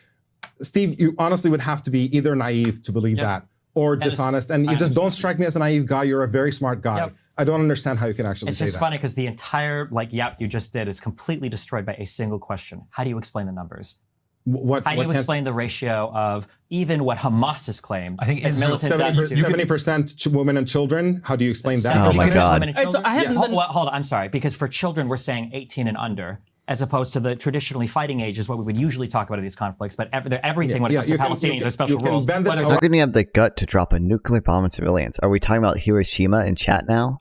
Steve, you honestly would have to be either naive to believe that or dishonest, and you just don't strike me as a naive guy. You're a very smart guy. I don't understand how you can actually say that. It's just funny because the entire you just did is completely destroyed by a single question. How do you explain the numbers? How do you explain the ratio of even what Hamas has claimed? I think it's 70% women and children. How do you explain that? Oh my God. So I haven't hold on, I'm sorry, because for children we're saying 18 and under, as opposed to the traditionally fighting age is what we would usually talk about in these conflicts. But everything when it comes to Palestinians are special rules. How can you have the gut to drop a nuclear bomb on civilians? Are we talking about Hiroshima in chat now?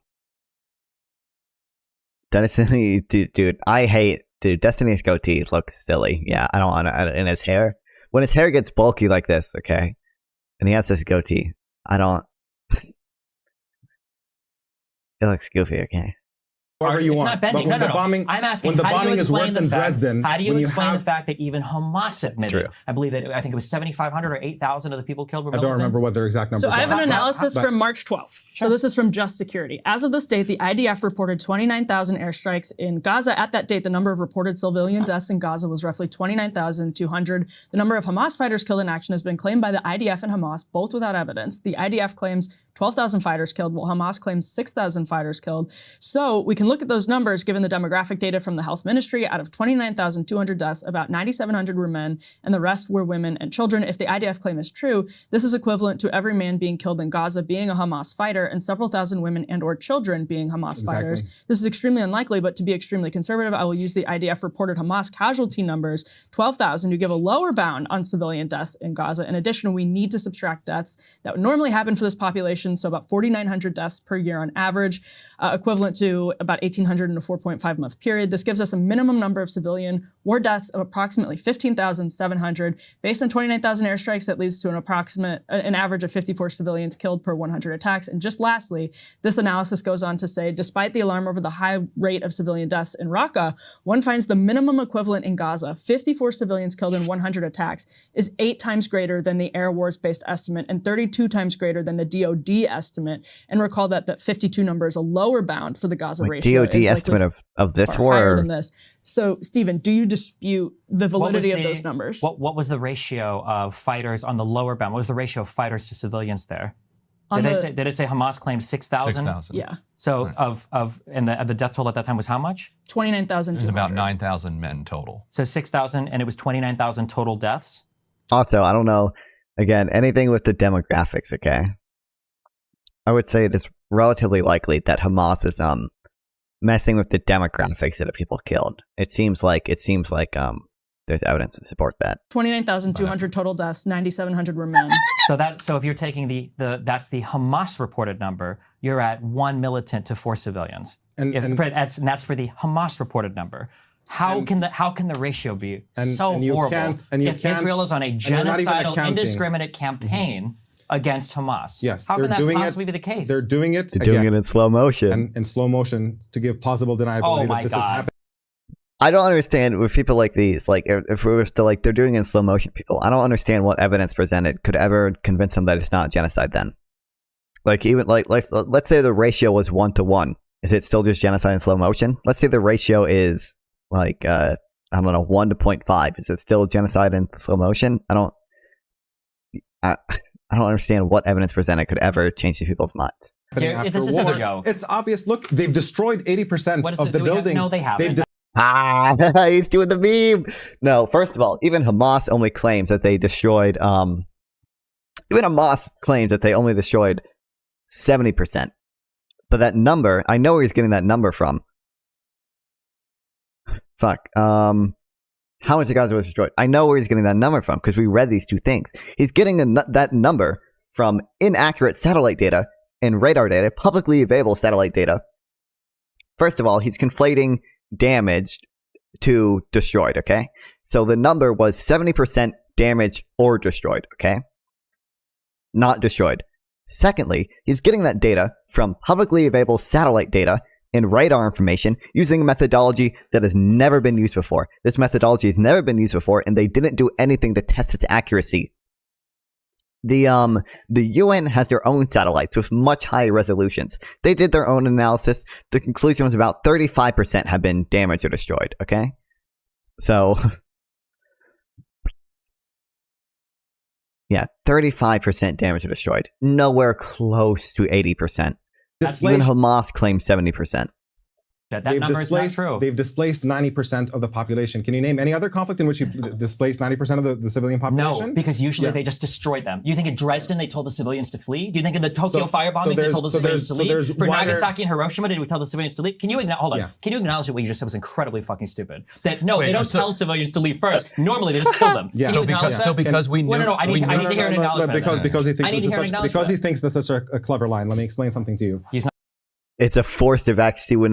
Destiny, dude, I hate. Dude, Destiny's goatee looks silly. Yeah, I don't want to. And his hair, when his hair gets bulky like this, okay, and he has this goatee, I don't. It looks goofy, okay. However you it's want. not bending. But No. bombing, I'm asking, when the how do bombing you is worse explain than Dresden, how do you when explain have, the fact that even Hamas admitted? I believe that I think it was 7,500 or 8,000 of the people killed were I don't remember what their exact numbers are. So I have an analysis from March 12th. So this is from Just Security. As of this date, the IDF reported 29,000 airstrikes in Gaza. At that date, the number of reported civilian deaths in Gaza was roughly 29,200. The number of Hamas fighters killed in action has been claimed by the IDF and Hamas, both without evidence. The IDF claims 12,000 fighters killed, while Hamas claims 6,000 fighters killed. So we can look at those numbers given the demographic data from the health ministry. Out of 29,200 deaths, about 9,700 were men, and the rest were women and children. If the IDF claim is true, this is equivalent to every man being killed in Gaza being a Hamas fighter and several thousand women and or children being Hamas fighters. This is extremely unlikely, but to be extremely conservative, I will use the IDF reported Hamas casualty numbers, 12,000, to give a lower bound on civilian deaths in Gaza. In addition, we need to subtract deaths that would normally happen for this population, so about 4,900 deaths per year on average, equivalent to about 1,800 in a 4.5-month period. This gives us a minimum number of civilian war deaths of approximately 15,700. Based on 29,000 airstrikes, that leads to an average of 54 civilians killed per 100 attacks. And just lastly, this analysis goes on to say, despite the alarm over the high rate of civilian deaths in Raqqa, one finds the minimum equivalent in Gaza, 54 civilians killed in 100 attacks, is 8 times greater than the Air Wars-based estimate and 32 times greater than the DoD estimate. And recall that 52 number is a lower bound for the Gaza ratio. DoD estimate of this war? Higher than this. So, Stephen, do you dispute the validity of those numbers? What was the ratio of fighters on the lower bound? What was the ratio of fighters to civilians there? On Did it say Hamas claimed 6,000? 6,000. Yeah. So and the death toll at that time was how much? 29,200. There's about 9,000 men total. So 6,000, and it was 29,000 total deaths. Also, I don't know. Again, anything with the demographics. Okay, I would say it is relatively likely that Hamas is messing with the demographics of the people killed. It seems like there's evidence to support that. 29,200 total deaths, 9,700 were men. So if you're taking that's the Hamas reported number, you're at 1 militant to 4 civilians. And that's for the Hamas reported number. How can the ratio be so horrible if Israel is on a genocidal, indiscriminate campaign against Hamas? Yes, how can that possibly be the case? They're doing it. They're doing it in slow motion. And in slow motion to give plausible deniability that this is happening. I don't understand with people like these. Like, if we were to they're doing it in slow motion. People, I don't understand what evidence presented could ever convince them that it's not genocide. Then, like, even like let's say the ratio was 1-to-1. Is it still just genocide in slow motion? Let's say the ratio is like I don't know, 1 to 0.5. Is it still genocide in slow motion? I don't understand what evidence presented could ever change these people's minds. It's obvious. Look, they've destroyed 80% of the buildings. No, they haven't. He's doing the meme. No, first of all, even Hamas only claims that they destroyed. Even Hamas claims that they only destroyed 70%. But that number, I know where he's getting that number from. Fuck. How much of Gaza was destroyed? I know where he's getting that number from because we read these two things. He's getting that number from inaccurate satellite data and radar data, publicly available satellite data. First of all, he's conflating damaged to destroyed, okay? So the number was 70% damaged or destroyed, okay? Not destroyed. Secondly, he's getting that data from publicly available satellite data and radar information using a methodology that has never been used before. This methodology has never been used before, and they didn't do anything to test its accuracy. The UN has their own satellites with much higher resolutions. They did their own analysis. The conclusion was about 35% have been damaged or destroyed, okay? So, yeah, 35% damaged or destroyed. Nowhere close to 80%. Even Hamas claims 70%. That number is not true. They've displaced 90% of the population. Can you name any other conflict in which you displaced 90% of the civilian population? No, because usually they just destroyed them. You think in Dresden they told the civilians to flee? Do you think in the Tokyo firebombings they told the civilians to leave? For Nagasaki and Hiroshima, did we tell the civilians to leave? Can you Can you acknowledge that what you just said was incredibly fucking stupid? That they don't tell civilians to leave first. Normally they just kill them. Yeah. Because we knew. No, I need to hear an acknowledgement. Because he thinks that's such a clever line. Let me explain something to you. It's a forced evacuation. When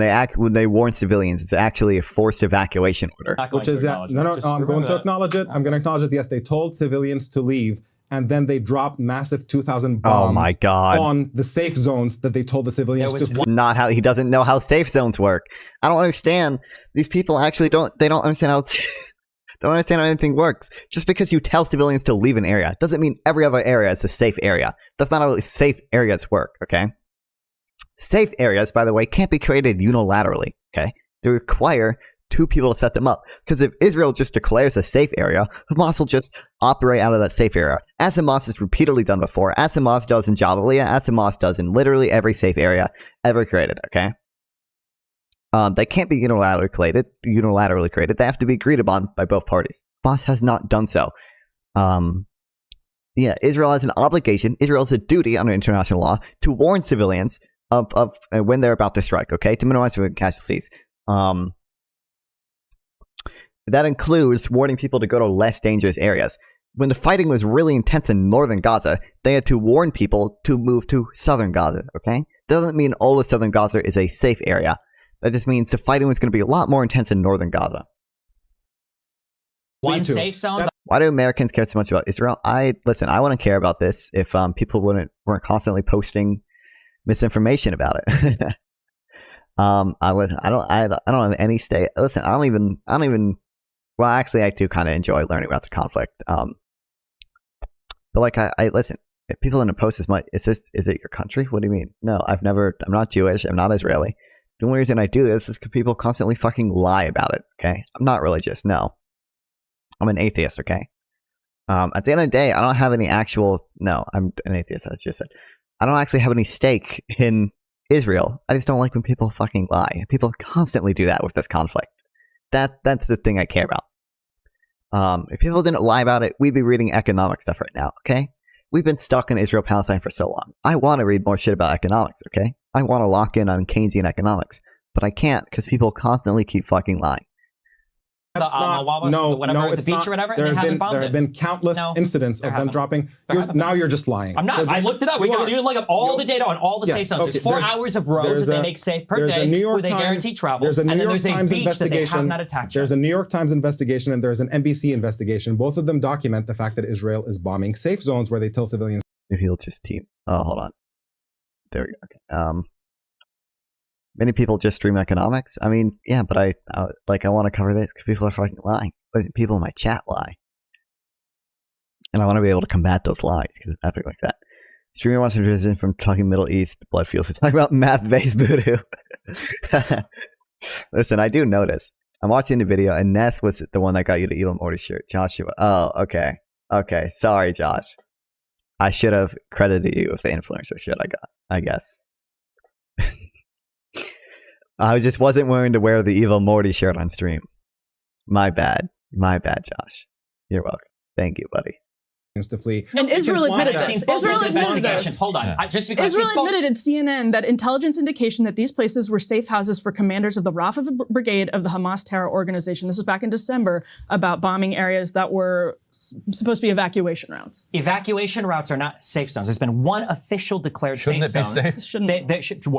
they warn civilians, it's actually a forced evacuation order. Which is I'm going to acknowledge it. I'm going to acknowledge it. Yes, they told civilians to leave, and then they dropped massive 2,000 bombs. Oh my God! On the safe zones that they told the civilians to flee. Not how he doesn't know how safe zones work. I don't understand. These people actually don't. They don't understand how. Don't understand how anything works. Just because you tell civilians to leave an area doesn't mean every other area is a safe area. That's not how safe areas work. Okay. Safe areas, by the way, can't be created unilaterally, okay? They require two people to set them up. Because if Israel just declares a safe area, Hamas will just operate out of that safe area. As Hamas has repeatedly done before, as Hamas does in Jabalia, as Hamas does in literally every safe area ever created, okay? They can't be unilaterally created. They have to be agreed upon by both parties. Hamas has not done so. Israel has an obligation, Israel has a duty under international law to warn civilians of when they're about to strike, okay, to minimize casualties. That includes warning people to go to less dangerous areas. When the fighting was really intense in northern Gaza, they had to warn people to move to southern Gaza, okay? Doesn't mean all of southern Gaza is a safe area. That just means the fighting was going to be a lot more intense in northern Gaza. One safe zone. Why do Americans care so much about Israel? I wouldn't care about this if people weren't constantly posting misinformation about it. I don't have any stay. Listen, I don't even. Well, actually, I do kind of enjoy learning about the conflict. But like, I listen. If people in a post as much, is it your country? What do you mean? No, I'm not Jewish. I'm not Israeli. The only reason I do this is because people constantly fucking lie about it. Okay, I'm not religious. No, I'm an atheist. Okay. At the end of the day, I don't have any actual. No, I'm an atheist. I just said. I don't actually have any stake in Israel. I just don't like when people fucking lie. People constantly do that with this conflict. That's the thing I care about. If people didn't lie about it, we'd be reading economic stuff right now, okay? We've been stuck in Israel-Palestine for so long. I want to read more shit about economics, okay? I want to lock in on Keynesian economics. But I can't because people constantly keep fucking lying. That's not, the beach not. or whatever, There and have they been, haven't bombed there have been countless incidents of them dropping. Now you're just lying. I'm not. So I looked it up. We can look up all the data on all the safe zones. There's 4 hours of roads that they make safe per day where they guarantee travel. There's a New and then York there's Times a beach investigation. that they have not attacked. There's a New York Times investigation and there's an NBC investigation. Both of them document the fact that Israel is bombing safe zones where they tell civilians. If he'll just team. Oh, hold on. There we go. Okay. Many people just stream economics. I mean, yeah, but I want to cover this because people are fucking lying. People in my chat lie. And I want to be able to combat those lies because it's epic like that. Streamer wants to transition from talking Middle East blood fields to talking about math-based voodoo. Listen, I do notice. I'm watching the video and Ness was the one that got you the Evil Morty shirt. Joshua. Oh, okay. Okay. Sorry, Josh. I should have credited you with the influencer shit I got, I guess. I just wasn't willing to wear the Evil Morty shirt on stream. My bad. My bad, Josh. You're welcome. Thank you, buddy. To flee. And Israel admitted this. Israel admitted this. Hold on. Israel admitted at CNN that intelligence indication that these places were safe houses for commanders of the Rafah Brigade of the Hamas terror organization. This was back in December about bombing areas that were supposed to be evacuation routes. Evacuation routes are not safe zones. There's been one official declared Shouldn't safe it be zone. safe?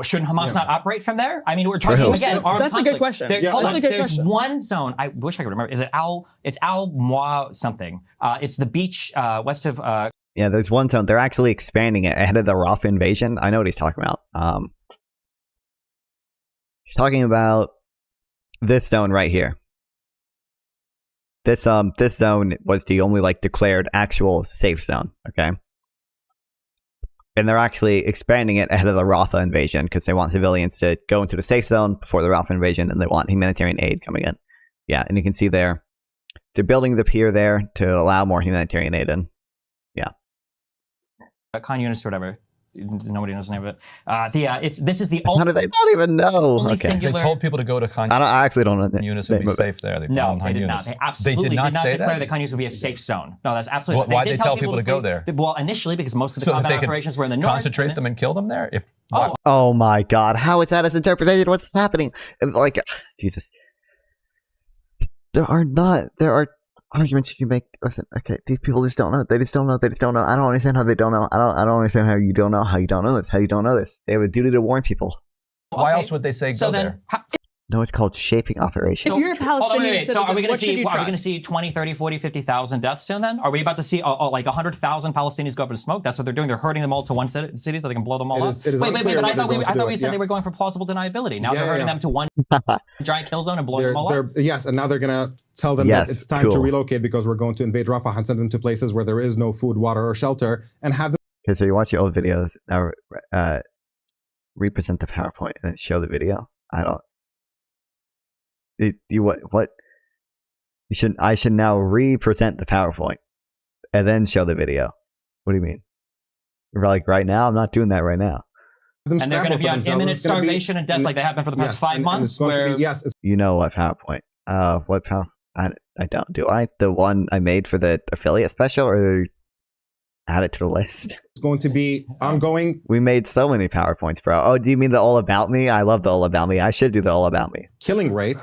Shouldn't Hamas not operate from there? I mean, we're talking again. That's a good question. There's one zone. I wish I could remember. Is it It's Al Moa something. It's the beach west of. Yeah, there's one zone. They're actually expanding it ahead of the Rafah invasion. I know what he's talking about. He's talking about this zone right here. This zone was the only declared actual safe zone. Okay, and they're actually expanding it ahead of the Rafah invasion because they want civilians to go into the safe zone before the Rafah invasion, and they want humanitarian aid coming in. Yeah, and you can see there, they're building the pier there to allow more humanitarian aid in. Yeah. Khan Yunis or whatever. Nobody knows the name of it. This is the only. How do they not even know? Okay. They told people to go to Khan. I actually don't know. Yunis would be safe there. They no, they did not. They absolutely did not declare that Khan Yunis would be a safe zone. No, that's absolutely. Why did they tell people to go there? Well, initially because most of the combat operations were in the north. Concentrate them and kill them there. Oh my God! How is that as interpreted? What's happening? Jesus. There are arguments you can make. Listen, okay, these people just don't know. They just don't know. I don't understand how they don't know. I don't understand how you don't know. How you don't know this. How you don't know this. They have a duty to warn people. Why else would they say go there? No, it's called shaping operation. If you're a Palestinian citizen, so are we going to what see? Are we going to see 20, 30, 40, 50,000 deaths soon? Then are we about to see 100,000 Palestinians go up in smoke? That's what they're doing. They're herding them all to one city so they can blow them all up. Wait. But I thought we said they were going for plausible deniability. Now they're herding them to one giant kill zone and blowing them all up. Yes, and now they're going to tell them that it's time to relocate because we're going to invade Rafah and send them to places where there is no food, water, or shelter, and have them. Okay, so you watch the old videos. Now represent the PowerPoint and then show the video. I don't. What? I should now represent the PowerPoint and then show the video. What do you mean? Right now? I'm not doing that right now. And they're going to be on imminent starvation and death like they have been for the past 5 months. You know what PowerPoint? What PowerPoint? I don't. Do I? The one I made for the affiliate special, or add it to the list? It's going to be ongoing. We made so many PowerPoints, bro. Oh, do you mean the All About Me? I love the All About Me. I should do the All About Me. Killing rate,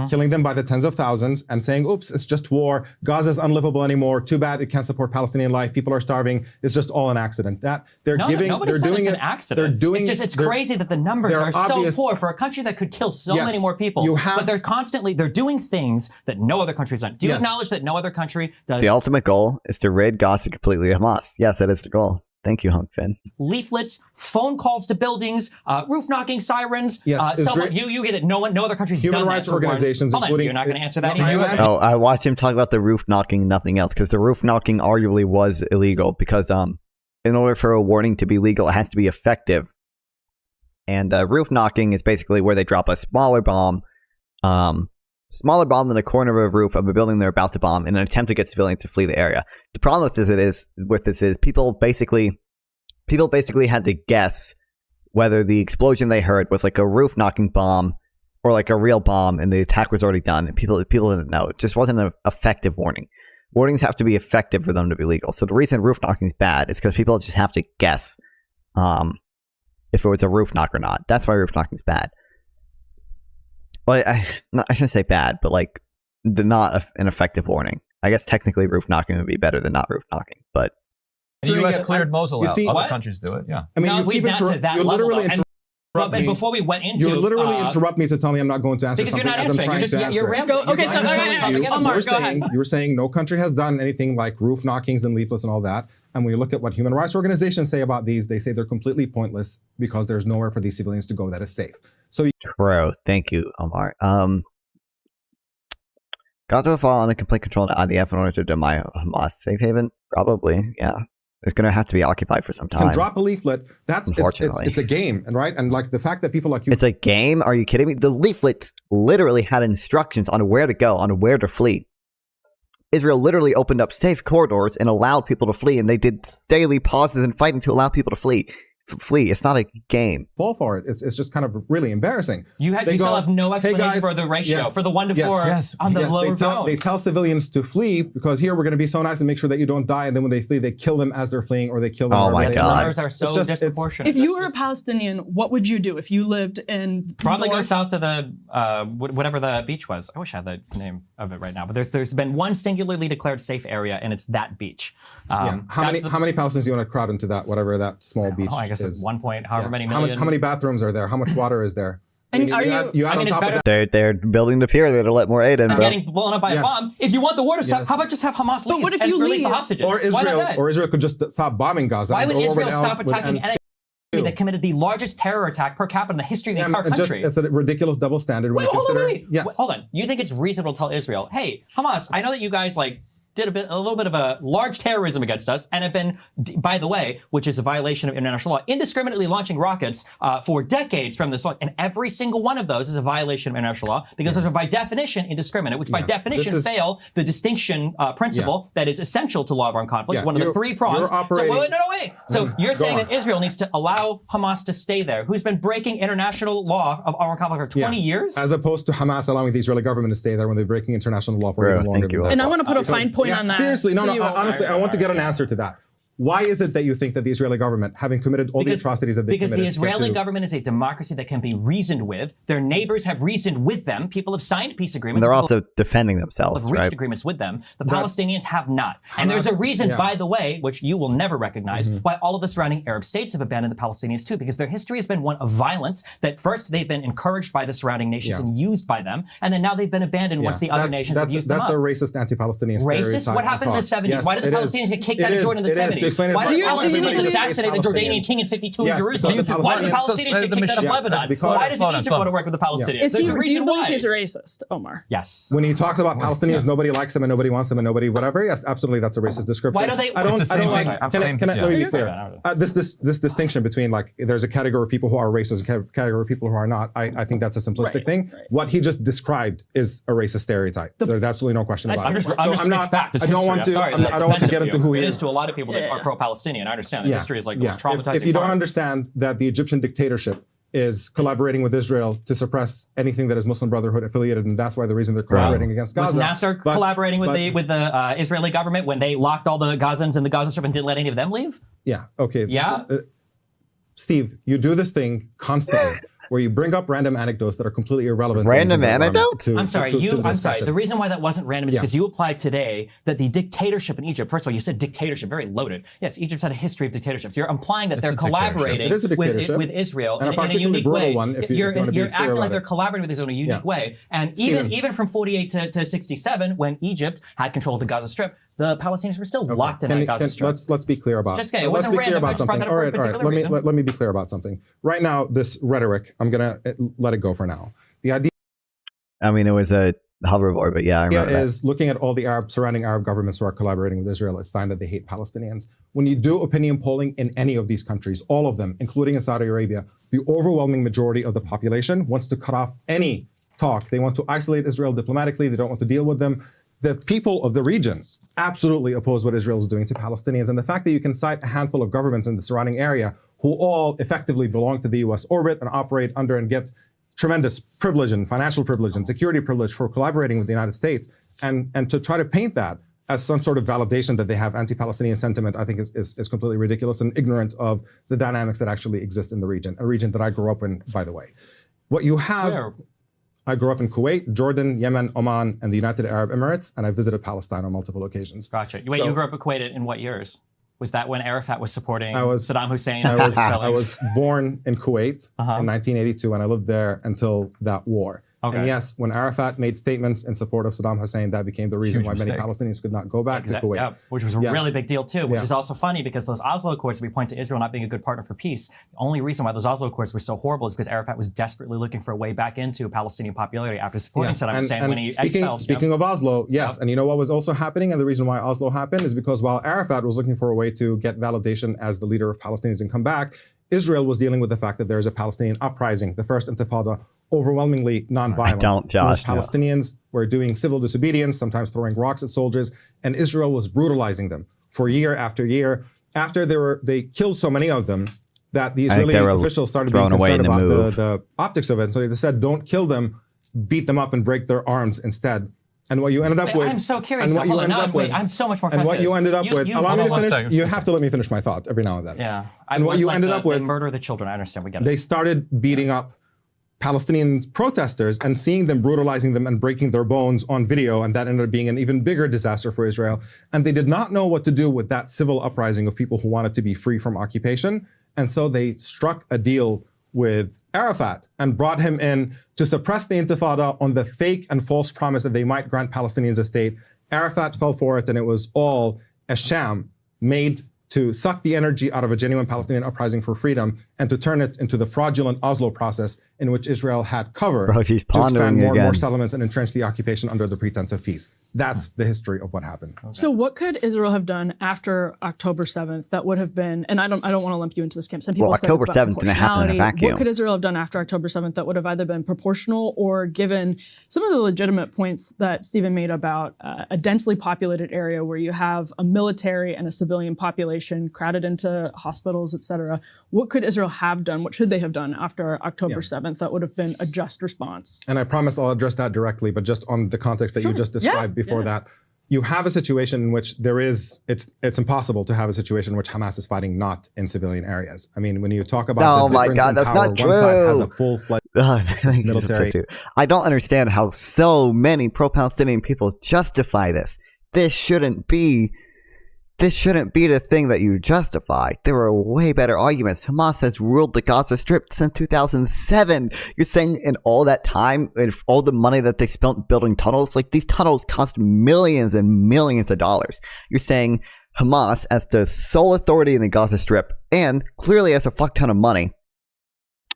killing them by the tens of thousands and saying, oops, it's just war. Gaza's unlivable anymore. Too bad it can't support Palestinian life. People are starving. It's just all an accident. They're doing an accident. It's crazy that the numbers are so poor for a country that could kill so many more people. But they're doing things that no other country's done. Do you acknowledge that no other country does? The ultimate goal is to rid Gaza completely of Hamas. Yes, that is the goal. Thank you, Hunk Finn. Leaflets, phone calls to buildings, roof knocking sirens. Yes, you get it. No other country's human done rights that organizations, including. You're not going to answer that. Oh, I watched him talk about the roof knocking, nothing else, because the roof knocking arguably was illegal. Because in order for a warning to be legal, it has to be effective. And roof knocking is basically where they drop a smaller bomb in the corner of a roof of a building they're about to bomb in an attempt to get civilians to flee the area. The problem with this is people basically people basically had to guess whether the explosion they heard was like a roof knocking bomb or like a real bomb, and the attack was already done, and people didn't know. It just wasn't an effective warning. Warnings have to be effective for them to be legal. So the reason roof knocking is bad is because people just have to guess if it was a roof knock or not. That's why roof knocking is bad. Well, I shouldn't say bad, but like not an effective warning. I guess technically roof knocking would be better than not roof knocking, but The U.S. cleared Mosul you out. see- Other What? countries do it. Yeah. I mean, No, you we've keep down to that you level, literally though. And- interrupt But me. before we went into, You literally interrupt me to tell me I'm not going to answer because you're something not as I'm answering. trying You're to just answer. you're it. rambling. Go- okay, You're so- rambling okay, together. Omar, you were go ahead. saying, you were saying no country has done anything like roof knockings and leaflets and all that. And when you look at what human rights organizations say about these, they say they're completely pointless because there's nowhere for these civilians to go that is safe. So true. Thank you, Omar. Got to fall under complete control of the IDF in order to deny Hamas safe haven? Probably, yeah. It's going to have to be occupied for some can time. drop a leaflet. That's Unfortunately. it's a game, and right? And like the fact that people like you It's a game? Are you kidding me? The leaflets literally had instructions on where to go, on where to flee. Israel literally opened up safe corridors and allowed people to flee, and they did daily pauses and fighting to allow people to flee. It's not a game. fall for it. It's just kind of really embarrassing. You still have no "Hey, explanation guys," for the ratio, yes, for the 1 to 4 yes, on the yes, lower they tell civilians to flee because here we're going to be so nice and make sure that you don't die. And then when they flee, they kill them as they're fleeing, or they kill them. Oh wherever my they God. are. numbers are so It's just- it's- disproportionate. If you were a Palestinian, what would you do if you lived in Probably go North- south to the whatever the beach was. I wish I had the name of it right now. But there's been one singularly declared safe area, and it's that beach. Yeah. How many Palestinians do you want to crowd into that, whatever that small beach I guess is? at 1 point, however Yeah. many How million. many bathrooms are there? How much water is there? And I mean, are you you- add, you add I mean, on it's top of better- that. They're building the pier there to let more aid in. I'm But getting blown up by Yes. a bomb. If you want the war to stop, Yes. how about just have Hamas leave what if and you release the leave? hostages? Or Why not that? Israel could just stop bombing Gaza. Why and would go over Israel to stop else with- attacking and- enemy that committed the largest terror attack per capita in the history of the Yeah, entire and just- country? it's a ridiculous double standard. When Wait, you hold on, consider, wait. Yes. Hold on. You think it's reasonable to tell Israel, hey, Hamas, I know that you guys did a little bit of a large terrorism against us and have been, by the way, which is a violation of international law, indiscriminately launching rockets for decades from this law. And every single one of those is a violation of international law because those are by definition indiscriminate, which by definition This is- fail the distinction principle that is essential to law of armed conflict, Yeah, one of the you're- 3 prongs. you're operating- Wait. So you're Go saying on. that Israel needs to allow Hamas to stay there, who's been breaking international law of armed conflict for 20 years? As opposed to Hamas allowing the Israeli government to stay there when they're breaking international law for Bro, even longer thank than you. that. And I want to put a fine point Yeah, on that. Seriously, so you won't- honestly, I want to get an answer to that. Why is it that you think that the Israeli government, having committed all the atrocities that they Because committed, the Israeli get to- government is a democracy that can be reasoned with. Their neighbors have reasoned with them. People have signed peace agreements. and they're People also defending have themselves, reached right? agreements with them. The That- Palestinians have not. And there's a reason, yeah. by the way, which you will never recognize, why all of the surrounding Arab states have abandoned the Palestinians too, because their history has been one of violence, that first they've been encouraged by the surrounding nations Yeah. and used by them, and then now they've been abandoned once the other nations have used them That's up. a racist anti-Palestinian Racist? stereotype What happened in the talk. 70s? Yes, Why did the it is. Palestinians get kicked It out of is. Jordan in the It is. To 70s? explain it Why as did the well, Palestinians everybody assassinate the hates Jordanian Palestinians. king in 52 Yes, in Jerusalem? because the Why did the Palestinians- Palestinians get kicked out of Yeah, Lebanon? because- Why does Slow down, Egypt slow want to down. work with the Palestinians? Is There's he, a do reason you believe why. he's a racist, Omar? Yes. When he talks about Palestinians, nobody likes them and nobody wants them and nobody whatever. Yes, absolutely, that's a racist description. Why do they- I don't. It's the I don't same like. thing. Can I? Let me be Yeah. clear. This distinction between there's a category of people who are racist and a category of people who are not. I think that's a simplistic thing. What he just described is a racist stereotype. There's absolutely no question about I'm it. just fact. It's I don't history. want I'm to. sorry, I'm not- that's I don't want to offensive get to into you. who he It is. is to a lot of people that are pro-Palestinian. I understand that history is the most traumatizing If you don't part. understand that the Egyptian dictatorship is collaborating with Israel to suppress anything that is Muslim Brotherhood affiliated, and that's why the reason they're collaborating against Was Gaza. Nasser collaborating with the Israeli government when they locked all the Gazans in the Gaza Strip and didn't let any of them leave? Yeah. Okay. Yeah? Steve, you do this thing constantly. Where you bring up random anecdotes that are completely irrelevant. Random anecdotes? I'm sorry. I'm sorry. The reason why that wasn't random is Yeah. because you applied today that the dictatorship in Egypt. First of all, you said dictatorship, very loaded. Yes, Egypt's had a history of dictatorships. You're implying that It's they're a dictatorship. collaborating It is a dictatorship. with Israel And a in a particularly unique brutal way. one, if you you're wanna be you're clear acting like about they're it. collaborating with Israel in a unique way. And Steven. even from 48 to 67, when Egypt had control of the Gaza Strip, the Palestinians were still locked in the Gaza Strip. Let's be clear about. Just kidding. It let's wasn't be clear random. I about just brought something. that up All for a right, all right. particular reason. Let me be clear about something. Right now, this rhetoric, I'm gonna let it go for now. The idea I mean, it was a hoverboard, but yeah, I remember that. is looking at all the surrounding Arab governments who are collaborating with Israel. It's a sign that they hate Palestinians. When you do opinion polling in any of these countries, all of them, including in Saudi Arabia, the overwhelming majority of the population wants to cut off any talk. They want to isolate Israel diplomatically. They don't want to deal with them. the people of the region absolutely oppose what Israel is doing to Palestinians. And the fact that you can cite a handful of governments in the surrounding area who all effectively belong to the US orbit and operate under and get tremendous privilege and financial privilege and security privilege for collaborating with the United States, and to try to paint that as some sort of validation that they have anti-Palestinian sentiment, I think is completely ridiculous and ignorant of the dynamics that actually exist in the region, a region that I grew up in, by the way. What you have, Where? I grew up in Kuwait, Jordan, Yemen, Oman, and the United Arab Emirates, and I visited Palestine on multiple occasions. Gotcha. Wait, you grew up in Kuwait in what years? Was that when Arafat was supporting Saddam Hussein? I was born in Kuwait in 1982, and I lived there until that war. Okay. And yes, when Arafat made statements in support of Saddam Hussein, that became the reason why many mistake. Palestinians could not go back to Kuwait. Yeah, which was a really big deal too, which is also funny because those Oslo Accords, we point to Israel not being a good partner for peace. The only reason why those Oslo Accords were so horrible is because Arafat was desperately looking for a way back into Palestinian popularity after supporting Saddam Hussein when he expelled. Speaking of Oslo, yes, and you know what was also happening, and the reason why Oslo happened is because while Arafat was looking for a way to get validation as the leader of Palestinians and come back, Israel was dealing with the fact that there is a Palestinian uprising, the first Intifada, overwhelmingly nonviolent. I don't, Josh. Palestinians were doing civil disobedience, sometimes throwing rocks at soldiers, and Israel was brutalizing them for year after year. After they killed so many of them that the Israeli officials started being concerned about the optics of it. So they said, don't kill them, beat them up and break their arms instead. And what you ended up with... I'm so curious. And what you ended up with... I'm so much more And what you ended up with... Allow me to finish. Second. You have to let me finish my thought every now and then. Yeah. And what you ended up with... murder of the children. I understand. We get it. They started beating up Palestinian protesters and seeing them brutalizing them and breaking their bones on video, and that ended up being an even bigger disaster for Israel. And they did not know what to do with that civil uprising of people who wanted to be free from occupation. And so they struck a deal with Arafat and brought him in to suppress the Intifada on the fake and false promise that they might grant Palestinians a state. Arafat fell for it, and it was all a sham made to suck the energy out of a genuine Palestinian uprising for freedom and to turn it into the fraudulent Oslo process in which Israel had cover to expand more and more settlements and entrench the occupation under the pretense of peace. That's the history of what happened. Okay. So what could Israel have done after October 7th that would have been, and I don't want to lump you into this camp. Some people say October 7th didn't happen in a vacuum. What could Israel have done after October 7th that would have either been proportional or given some of the legitimate points that Stephen made about a densely populated area where you have a military and a civilian population crowded into hospitals, et cetera. What could Israel have done? What should they have done after October 7th that would have been a just response? And I promised I'll address that directly, but just on the context that you just described before that, you have a situation in which it's impossible to have a situation in which Hamas is fighting not in civilian areas. I mean, when you talk about the difference in that's power, not true. one side has a full-fledged military. I don't understand how so many pro-Palestinian people justify this. This shouldn't be the thing that you justify. There are way better arguments. Hamas has ruled the Gaza Strip since 2007. You're saying in all that time, and all the money that they spent building tunnels, like these tunnels cost millions and millions of dollars. You're saying Hamas, as the sole authority in the Gaza Strip, and clearly has a fuck ton of money,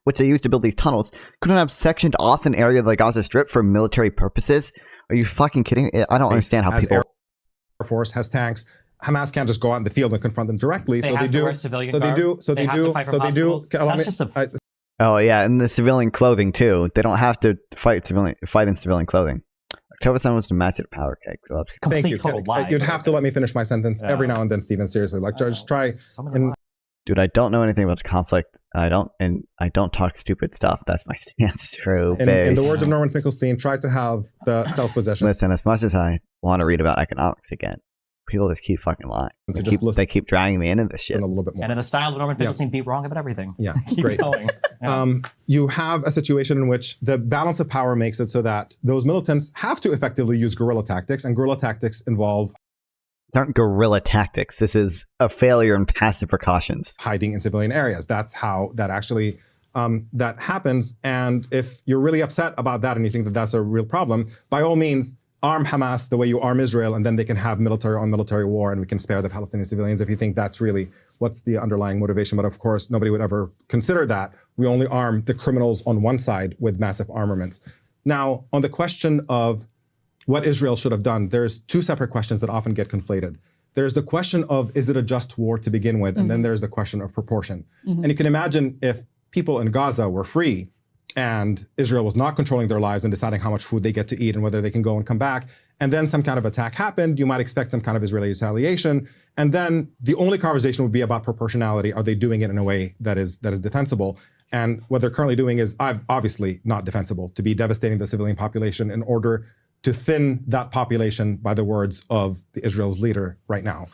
which they used to build these tunnels, couldn't have sectioned off an area of the Gaza Strip for military purposes? Are you fucking kidding me? I don't understand how people... Air Force has tanks. Hamas can't just go out in the field and confront them directly. They have to wear civilian garb. So they do. Oh yeah, and the civilian clothing too. They don't have to fight in civilian clothing. October 7th was to match it power cake. Thank you. You'd have to let me finish my sentence every now and then, Stephen. Seriously, like just try. Dude, I don't know anything about the conflict. I don't talk stupid stuff. That's my stance. True. In the words of Norman Finkelstein, try to have the self-possession. Listen, as much as I want to read about economics again, people just keep fucking lying. They keep dragging me into this shit. A little bit more. And in the style of Norman Finkelstein, be wrong about everything. Yeah, keep great. Going. Yeah. You have a situation in which the balance of power makes it so that those militants have to effectively use guerrilla tactics, and guerrilla tactics involve... These aren't guerrilla tactics. This is a failure in passive precautions. Hiding in civilian areas. That's how that actually that happens. And if you're really upset about that and you think that that's a real problem, by all means, arm Hamas the way you arm Israel, and then they can have military on military war, and we can spare the Palestinian civilians if you think that's really what's the underlying motivation. But of course, nobody would ever consider that. We only arm the criminals on one side with massive armaments. Now, on the question of what Israel should have done, there's two separate questions that often get conflated. There's the question of, is it a just war to begin with? And then there's the question of proportion. And you can imagine if people in Gaza were free and Israel was not controlling their lives and deciding how much food they get to eat and whether they can go and come back, and then some kind of attack happened, you might expect some kind of Israeli retaliation, and then the only conversation would be about proportionality. Are they doing it in a way that is defensible? And what they're currently doing is obviously not defensible, to be devastating the civilian population in order to thin that population, by the words of Israel's leader right now.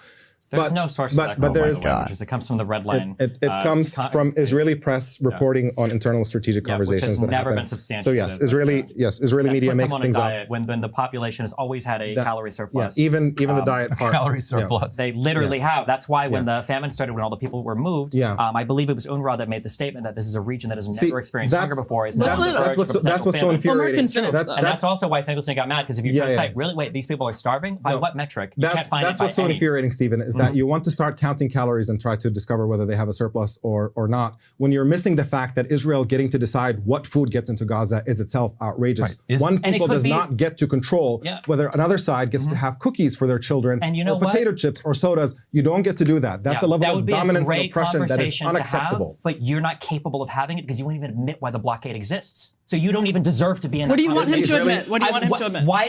There's no source for that, but by there's the way, which is it comes from the red line. It comes from Israeli press reporting on internal strategic conversations which has that never happen. been substantiated. So yes, Israeli media makes things up. When the population has always had a calorie surplus. Yeah, even the diet part. Calorie surplus. They literally have. That's why when the famine started, when all the people were moved, I believe it was UNRWA that made the statement that this is a region that has never experienced hunger before. That's what's so infuriating. And that's also why Finkelstein got mad, because if you try to cite, really, wait, these people are starving? By what metric? You can't find that's what's so infuriating, Stephen, is that you want to start counting calories and try to discover whether they have a surplus or not, when you're missing the fact that Israel getting to decide what food gets into Gaza is itself outrageous. Right. One people does not get to control whether another side gets to have cookies for their children, and you know or potato chips or sodas. You don't get to do that. That's a level of dominance and oppression that is unacceptable. But you're not capable of having it because you won't even admit why the blockade exists. So you don't even deserve to be in that. What do you want him to admit? What do you want him to admit? Why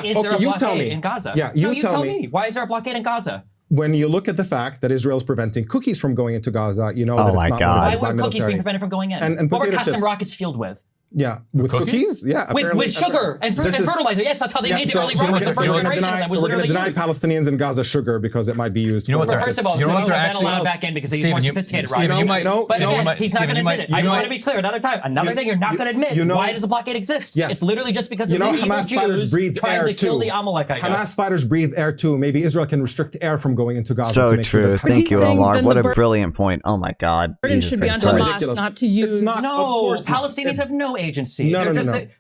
is there a blockade in Gaza? Yeah, you tell me. Why is there a blockade in Gaza? When you look at the fact that Israel is preventing cookies from going into Gaza, you know that it's not Why were cookies being prevented from going in? And what were potato custom chips. rockets fueled with? Yeah, with cookies? Yeah, with sugar and fertilizer. Yes, that's how they made the early rockets. The first generation that was so we're going to literally deny Palestinians in Gaza sugar because it might be used. You know what? First of all, they're allowed back in because they use more sophisticated rockets. But again, he's not going to admit it. I just want to be clear another time. Another thing you're not going to admit. Why does the blockade exist? It's literally just because of the evil Jews trying to kill the Amalekite. Hamas fighters breathe air too. Maybe Israel can restrict air from going into Gaza. So true. Thank you, Omar. What a brilliant point. Oh my God. Burden should be on Hamas, not to use. No, Palestinians have no agency.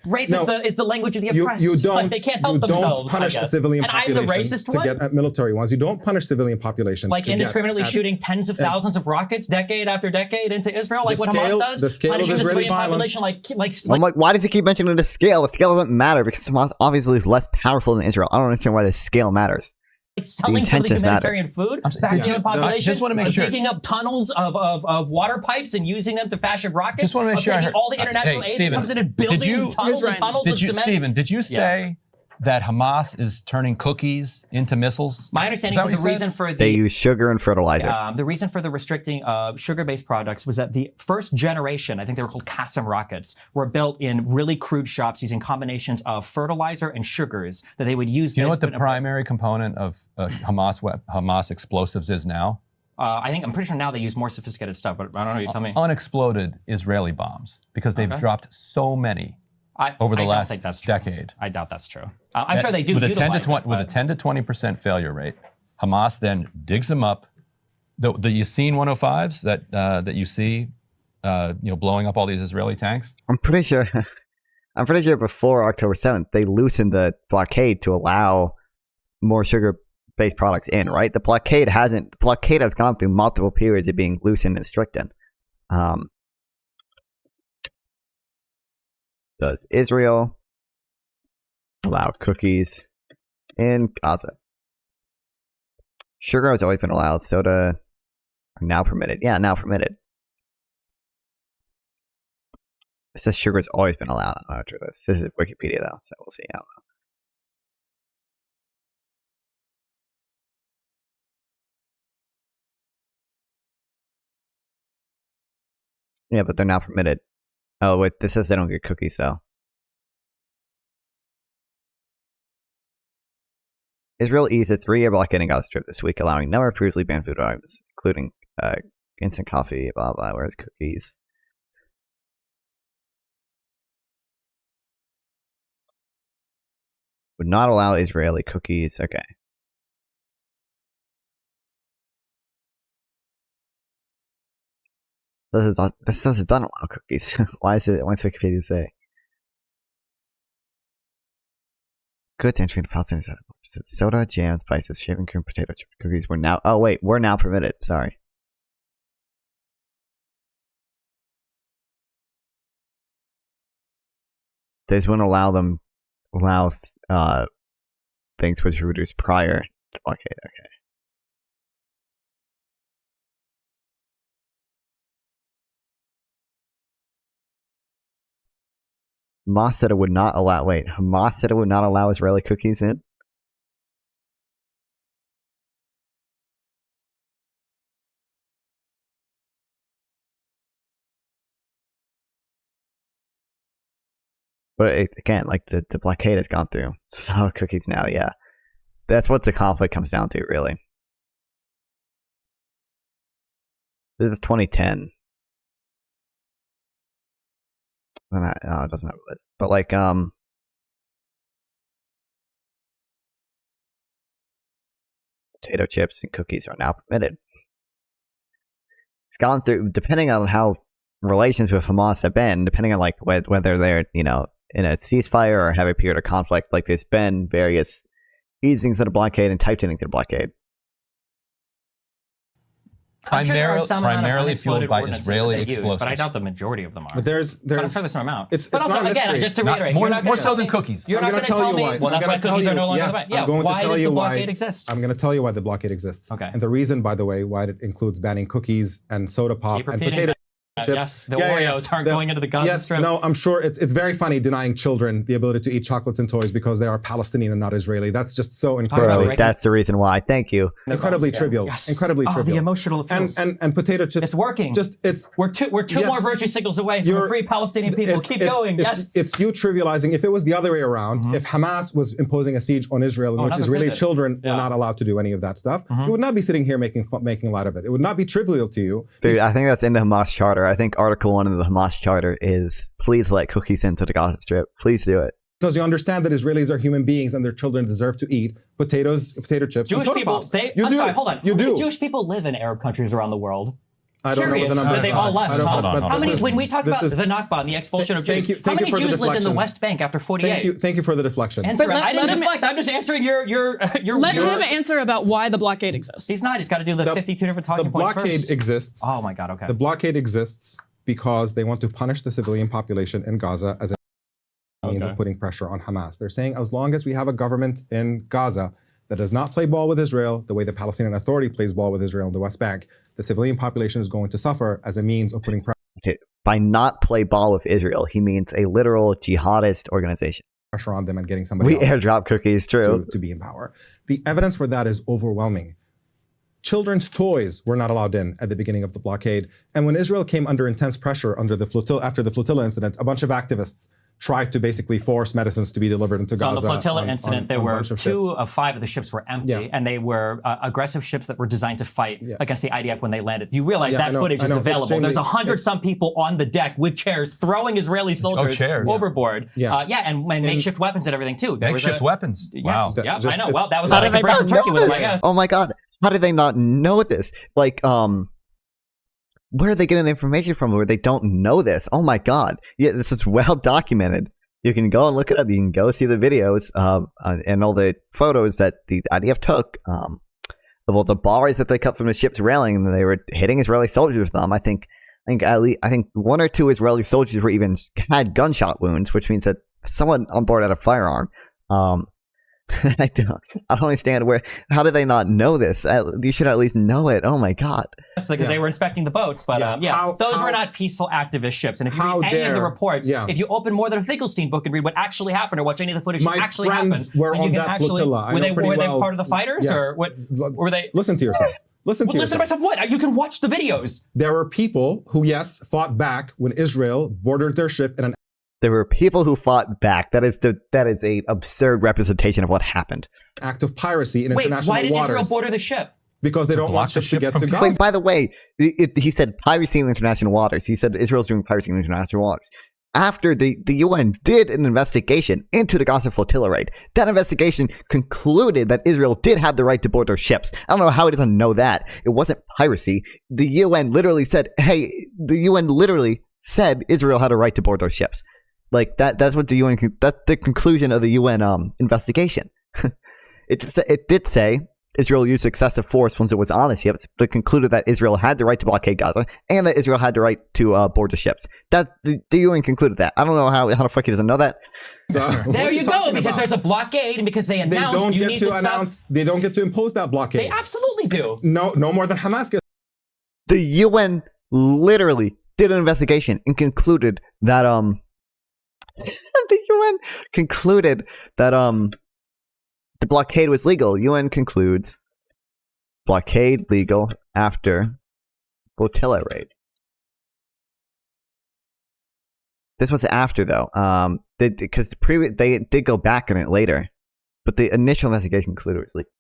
Rape is the language of the oppressed. You don't. They can't help themselves. Don't punish a civilian population. And I'm the racist one. To get at military ones. You don't punish civilian populations. Like indiscriminately shooting tens of thousands of rockets decade after decade into Israel, like what Hamas does. The scale of Israeli violence. I'm like, why does he keep mentioning the scale? The scale doesn't matter because Hamas obviously is less powerful than Israel. I don't understand why the scale matters. Selling humanitarian food back to the population, just want to make sure. digging up tunnels of water pipes and using them to fashion rockets. Just want to make sure. Taking all the international aid that comes in and building tunnels and tunnels of cement. Stephen, did you say that Hamas is turning cookies into missiles? My understanding is the reason for they use sugar and fertilizer. The reason for the restricting of sugar-based products was that the first generation, I think they were called Qassam rockets, were built in really crude shops using combinations of fertilizer and sugars that they would use. Do you know what the primary component of Hamas explosives is now? I'm pretty sure now they use more sophisticated stuff, but I don't know. You tell me. Unexploded Israeli bombs, because they've dropped so many. Over the last decade. I doubt that's true. I'm sure they do. With a 10 to 20% failure rate, Hamas then digs them up. The Yasin 105s that you see, blowing up all these Israeli tanks. I'm pretty sure before October 7th they loosened the blockade to allow more sugar-based products in. Right? The blockade has gone through multiple periods of being loosened and strictened. Does Israel allow cookies in Gaza? Sugar has always been allowed. Soda are now permitted. Yeah, now permitted. It says sugar has always been allowed. I don't know how true this is. This is Wikipedia though, so we'll see. I don't know. Yeah, but they're now permitted. Oh, wait, this says they don't get cookies, though. Israel eased its 3-year blockade in Gaza Strip this week, allowing number of previously banned food items, including instant coffee, blah, blah, where's cookies? Would not allow Israeli cookies. Okay. This says it doesn't allow cookies. What's Wikipedia say? Good entry into Palestinian setup. Soda, jam, spices, shaving cream, potato chip cookies. We're now permitted. Sorry. They just wouldn't allow things which were reduced prior to blockade. Okay. Hamas said it would not allow. Wait, Hamas said it would not allow Israeli cookies in. But again, like the blockade has gone through. So cookies now, yeah. That's what the conflict comes down to, really. This is 2010. It doesn't have a list. But like, potato chips and cookies are now permitted. It's gone through, depending on how relations with Hamas have been, depending on like whether they're, you know, in a ceasefire or have a period of conflict, like there's been various easings of the blockade and tightening to the blockade. Primarily fueled by Israeli explosives. But I doubt the majority of them are. But there's but I'm sure there's some amount. It's but also, again, just to reiterate, more so than cookies. You're not going to tell me. Well, that's why cookies are no longer the best. Yeah, why does the blockade exist? I'm going to tell you why the blockade exists. Okay. And the reason, by the way, why it includes banning cookies and soda pop and potato chips. Yes, the Oreos aren't going into the Gaza Strip. No, I'm sure it's very funny denying children the ability to eat chocolates and toys because they are Palestinian and not Israeli. That's just so incredible. Bro, that's the reason why. Thank you. Incredibly trivial. Yes. Incredibly trivial. The emotional appeals. And potato chips. It's working. We're two more virtue signals away from free Palestinian people. Keep going. Yes. It's you trivializing. If it was the other way around, if Hamas was imposing a siege on Israel in which Israeli children were not allowed to do any of that stuff, you would not be sitting here making light of it. It would not be trivial to you. Dude, I think that's in the Hamas charter. I think Article 1 of the Hamas charter is please let cookies into the Gaza Strip. Please do it. Because you understand that Israelis are human beings and their children deserve to eat potato chips. Jewish people, sorry, hold on. How many Jewish people live in Arab countries around the world? I don't know what the number is. They all left. How many? When we talk about the Nakba and the expulsion of Jews, how many Jews lived in the West Bank after 48? Thank you for the deflection. I didn't deflect. I'm just answering your. Let him answer about why the blockade exists. He's not. He's got to do the 52 different talking points first. The blockade exists. Oh my God. Okay. The blockade exists because they want to punish the civilian population in Gaza as a means of putting pressure on Hamas. They're saying as long as we have a government in Gaza that does not play ball with Israel the way the Palestinian Authority plays ball with Israel in the West Bank, the civilian population is going to suffer as a means of putting pressure. By not play ball with Israel, he means a literal jihadist organization. Pressure on them and getting somebody else airdrop cookies, true. To be in power. The evidence for that is overwhelming. Children's toys were not allowed in at the beginning of the blockade. And when Israel came under intense pressure after the flotilla incident, a bunch of activists tried to basically force medicines to be delivered into Gaza. So on the flotilla incident, there were 2 of 5 of the ships were empty, and they were aggressive ships that were designed to fight against the IDF when they landed. You realize that footage is available. There's 100-some people on the deck with chairs throwing Israeli soldiers overboard. And makeshift weapons and everything too. Makeshift weapons. Wow. Yeah, I know. Well, that was how did they not know this? I guess. Oh my God. How did they not know this? Like, where are they getting the information from where they don't know this? Oh my God. Yeah, this is well documented. You can go and look it up. You can go see the videos and all the photos that the IDF took of all the bars that they cut from the ship's railing, and they were hitting Israeli soldiers with them. I think 1 or 2 Israeli soldiers were even had gunshot wounds, which means that someone on board had a firearm. I don't understand how did they not know this? You should at least know it. Oh my God. Yes, because they were inspecting the boats, but those were not peaceful activist ships. And if you read any of the reports, if you open more than a Finkelstein book and read what actually happened or watch any of the footage that actually happened, were on that flotilla. Were they part of the fighters or what? Were they? Listen to yourself. Listen to myself. What? You can watch the videos. There were people who, fought back when Israel boarded their ship in an. There were people who fought back. That is a absurd representation of what happened. Act of piracy in international waters. Why did Israel border the ship? Because they don't want ships to get to Gaza. Wait, by the way, he said piracy in international waters. He said Israel's doing piracy in international waters. After the UN did an investigation into the Gaza flotilla raid, that investigation concluded that Israel did have the right to board their ships. I don't know how he doesn't know that. It wasn't piracy. The UN literally said, Israel had a right to board those ships. Like that's what the UN. That's the conclusion of the UN investigation. It did say Israel used excessive force once it was on the ships, but concluded that Israel had the right to blockade Gaza and that Israel had the right to board the ships. That the UN concluded that. I don't know how the fuck he doesn't know that. There you go, because there's a blockade and because they announced you need to stop. They don't get to impose that blockade. They absolutely do. No more than Hamas gets. The UN literally did an investigation and concluded that The UN concluded that the blockade was legal. UN concludes blockade legal after flotilla raid. This was after, though, because they did go back on it later, but the initial investigation concluded it was legal.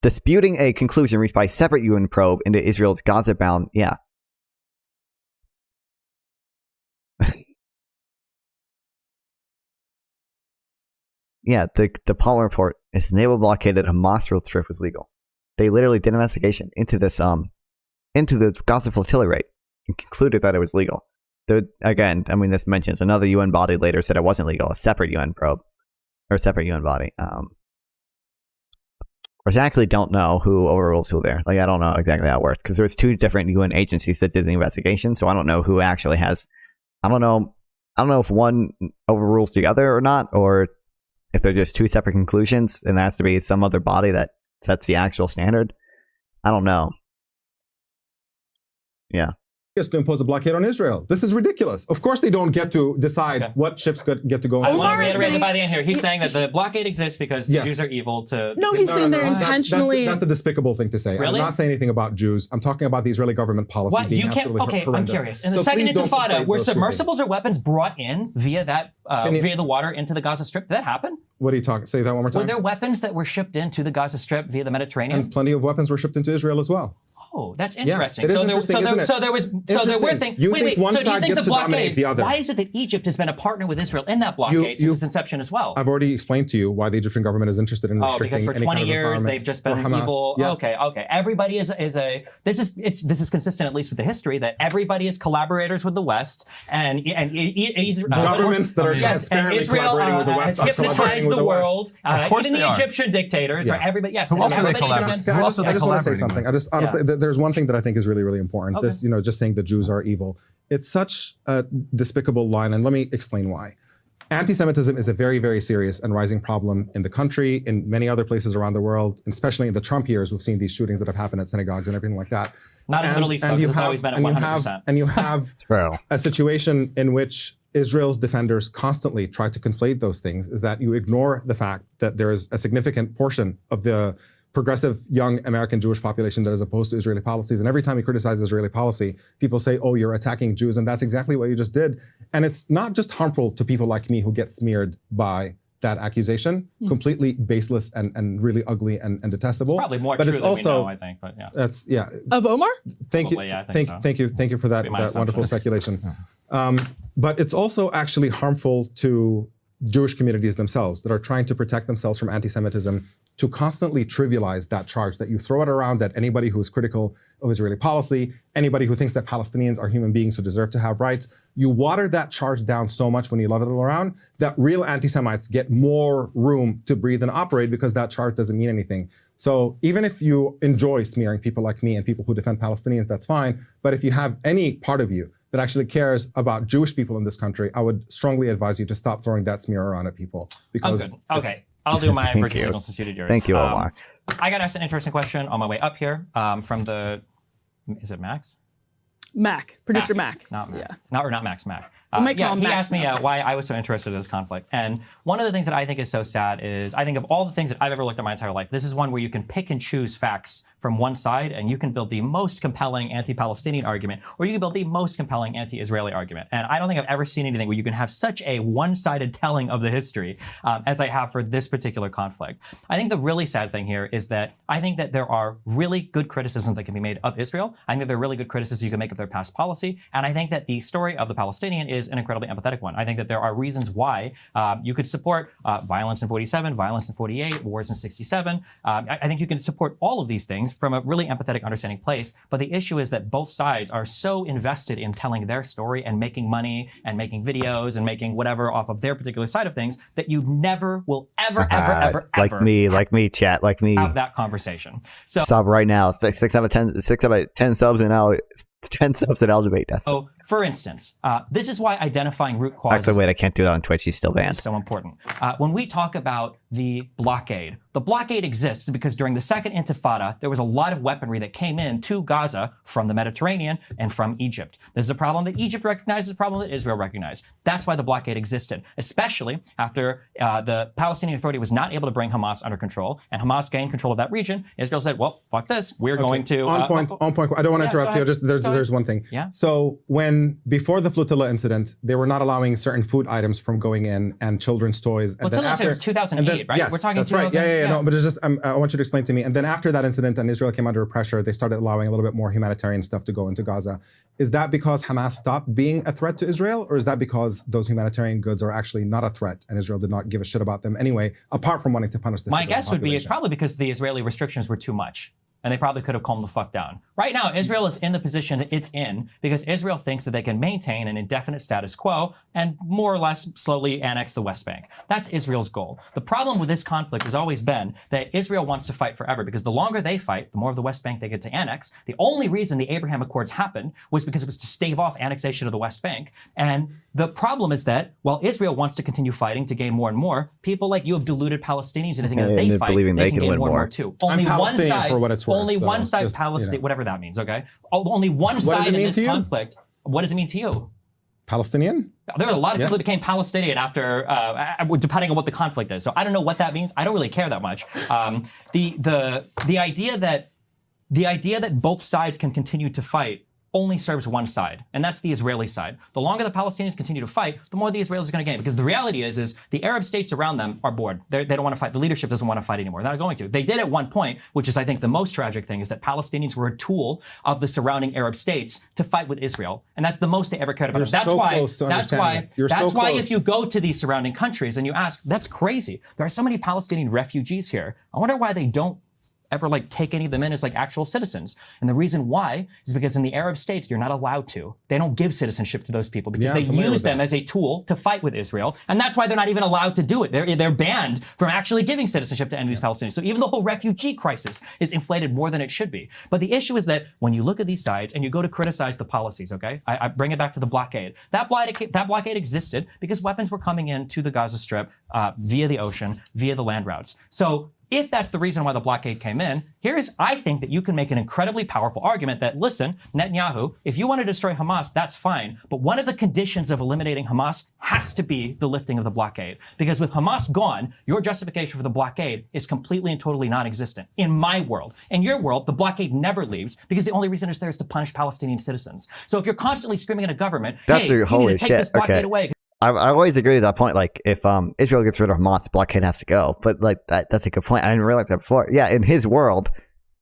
Disputing a conclusion reached by a separate UN probe into Israel's Gaza-bound, the Palmer report is naval blockade at a Hamas road trip was legal. They literally did an investigation into this, into the Gaza flotilla raid and concluded that it was legal. Again, I mean, this mentions another UN body later said it wasn't legal, a separate UN probe, or a separate UN body. Which I actually don't know who overrules who there. Like, I don't know exactly how it works, because there was 2 different UN agencies that did the investigation, so I don't know who actually has, I don't know if one overrules the other or not, or if they're just 2 separate conclusions, and there has to be some other body that sets the actual standard. I don't know. Yeah. To impose a blockade on Israel. This is ridiculous. Of course they don't get to decide what ships get to go. I want to reiterate that by the end here. He's saying that the blockade exists because the Jews are evil to... No, he's saying they're intentionally... That's a despicable thing to say. Really? I'm not saying anything about Jews. I'm talking about the Israeli government policy What? being You can't... absolutely Okay, horrendous. I'm curious. In the So second please don't Intifada, conflate were those two submersibles things. or weapons brought in via that via the water into the Gaza Strip? Did that happen? What are you talking? Say that one more time. Were there weapons that were shipped into the Gaza Strip via the Mediterranean? And plenty of weapons were shipped into Israel as well. Oh, that's Yeah, interesting. it is so interesting, isn't it? there were Interesting. things. You Wait, think wait. one So do you side think the gets to dominate blockade? the other. Why is it that Egypt has been a partner with Israel in that blockade since its inception as well? I've already explained to you why the Egyptian government is interested in restricting because for any 20 kind of years empowerment they've just been for Hamas. evil. Yes. Okay. Everybody is a. This is consistent at least with the history that everybody is collaborators with the West and governments that are transparently collaborating with the West has hypnotized the world, Of course even they the are. Egyptian dictators. Yeah. Right? Everybody, yes. Who else are they everybody's collaborating? against- Who else are they I just want to say collaborating something. with? I just honestly, there's one thing that I think is really, really important. Okay. This, just saying the Jews are evil. It's such a despicable line, and let me explain why. Anti-Semitism is a very, very serious and rising problem in the country, in many other places around the world, and especially in the Trump years. We've seen these shootings that have happened at synagogues and everything like that. Not in the Middle East, though, 'cause it's always been at 100%. And you have a situation in which Israel's defenders constantly try to conflate those things, is that you ignore the fact that there is a significant portion of the progressive young American Jewish population that is opposed to Israeli policies. And every time you criticize Israeli policy, people say, oh, you're attacking Jews. And that's exactly what you just did. And it's not just harmful to people like me who get smeared by that accusation, completely baseless and really ugly and detestable. It's probably more but true it's than also, we know, I think. But yeah. Of Omar? Thank you. Probably, yeah, I think so. Thank you for that, Be my that wonderful assumption. speculation. But it's also actually harmful to Jewish communities themselves that are trying to protect themselves from anti-Semitism, to constantly trivialize that charge, that you throw it around at anybody who is critical of Israeli policy, anybody who thinks that Palestinians are human beings who deserve to have rights. You water that charge down so much when you let it around that real anti-Semites get more room to breathe and operate, because that charge doesn't mean anything. So even if you enjoy smearing people like me and people who defend Palestinians, that's fine. But if you have any part of you that actually cares about Jewish people in this country, I would strongly advise you to stop throwing that smear around at people. Because I'm good. Okay. I'll do my Thank virtue you. signal since you did yours. Thank you, Omar. I got asked an interesting question on my way up here from the, is it Max? Mac, producer Mac. Not Mac. Yeah. Not Max, Mac. We might call him he Max asked me now. why I was so interested in this conflict. And one of the things that I think is so sad is, I think of all the things that I've ever looked at my entire life, this is one where you can pick and choose facts from one side, and you can build the most compelling anti-Palestinian argument, or you can build the most compelling anti-Israeli argument. And I don't think I've ever seen anything where you can have such a one-sided telling of the history as I have for this particular conflict. I think the really sad thing here is that I think that there are really good criticisms that can be made of Israel. I think that there are really good criticisms you can make of their past policy. And I think that the story of the Palestinian is an incredibly empathetic one. I think that there are reasons why you could support violence in 47, violence in 48, wars in 67. I think you can support all of these things from a really empathetic, understanding place. But the issue is that both sides are so invested in telling their story and making money and making videos and making whatever off of their particular side of things that you never will ever like me, chat, like me. have that conversation. So Sub right now. 6 out of 10 subs, and now 10 subs at Elevate. That's So For instance, this is why identifying root causes Actually, wait, I can't do that on Twitch. He's still banned. is so important. When we talk about the blockade exists because during the Second Intifada, there was a lot of weaponry that came in to Gaza from the Mediterranean and from Egypt. This is a problem that Egypt recognizes, a problem that Israel recognized. That's why the blockade existed, especially after the Palestinian Authority was not able to bring Hamas under control, and Hamas gained control of that region. Israel said, well, fuck this. We're going to... On point. I don't want to interrupt you. Just there's one thing. Yeah. So before the flotilla incident, they were not allowing certain food items from going in and children's toys. And flotilla incident was 2008, right? Yes, We're talking that's right. 2000, Yeah. No, but it's just I want you to explain to me. And then after that incident and Israel came under pressure, they started allowing a little bit more humanitarian stuff to go into Gaza. Is that because Hamas stopped being a threat to Israel, or is that because those humanitarian goods are actually not a threat and Israel did not give a shit about them anyway, apart from wanting to punish the My civilian guess would be it's population? probably because the Israeli restrictions were too much. And they probably could have calmed the fuck down. Right now, Israel is in the position that it's in because Israel thinks that they can maintain an indefinite status quo and more or less slowly annex the West Bank. That's Israel's goal. The problem with this conflict has always been that Israel wants to fight forever because the longer they fight, the more of the West Bank they get to annex. The only reason the Abraham Accords happened was because it was to stave off annexation of the West Bank. And the problem is that while Israel wants to continue fighting to gain more and more, people like you have deluded Palestinians into thinking that they fight, they can gain more and more too. Only one side, for what it's worth, only so one side, just, Palestine, whatever that means, okay? Only one What does side it in mean this to you? conflict. What does it mean to you? Palestinian? There were a lot of Yes. people that became Palestinian after, depending on what the conflict is. So I don't know what that means. I don't really care that much. The idea that both sides can continue to fight only serves one side, and that's the Israeli side. The longer the Palestinians continue to fight, the more the Israelis are going to gain, because the reality is the Arab states around them are bored. They don't want to fight. The leadership doesn't want to fight anymore. They're not going to. They did at one point, which is, I think, the most tragic thing, is that Palestinians were a tool of the surrounding Arab states to fight with Israel, and that's the most they ever cared about. You're so close to understanding it. You're That's so why close. if you go to these surrounding countries and you ask, that's crazy. There are so many Palestinian refugees here. I wonder why they don't ever take any of them in as actual citizens. And the reason why is because in the Arab states, you're not allowed to. They don't give citizenship to those people because they use them as a tool to fight with Israel. And that's why they're not even allowed to do it. They're banned from actually giving citizenship to any of these Palestinians. So even the whole refugee crisis is inflated more than it should be. But the issue is that when you look at these sides and you go to criticize the policies, okay? I bring it back to the blockade. That blockade existed because weapons were coming in to the Gaza Strip via the ocean, via the land routes. So if that's the reason why the blockade came in, I think that you can make an incredibly powerful argument that, listen, Netanyahu, if you want to destroy Hamas, that's fine. But one of the conditions of eliminating Hamas has to be the lifting of the blockade. Because with Hamas gone, your justification for the blockade is completely and totally non-existent. In my world. In your world, the blockade never leaves because the only reason it's there is to punish Palestinian citizens. So if you're constantly screaming at a government, hey, you need to take this blockade away. I always agree to that point. If Israel gets rid of Hamas, the blockade has to go. But that's a good point. I didn't realize that before. Yeah, in his world,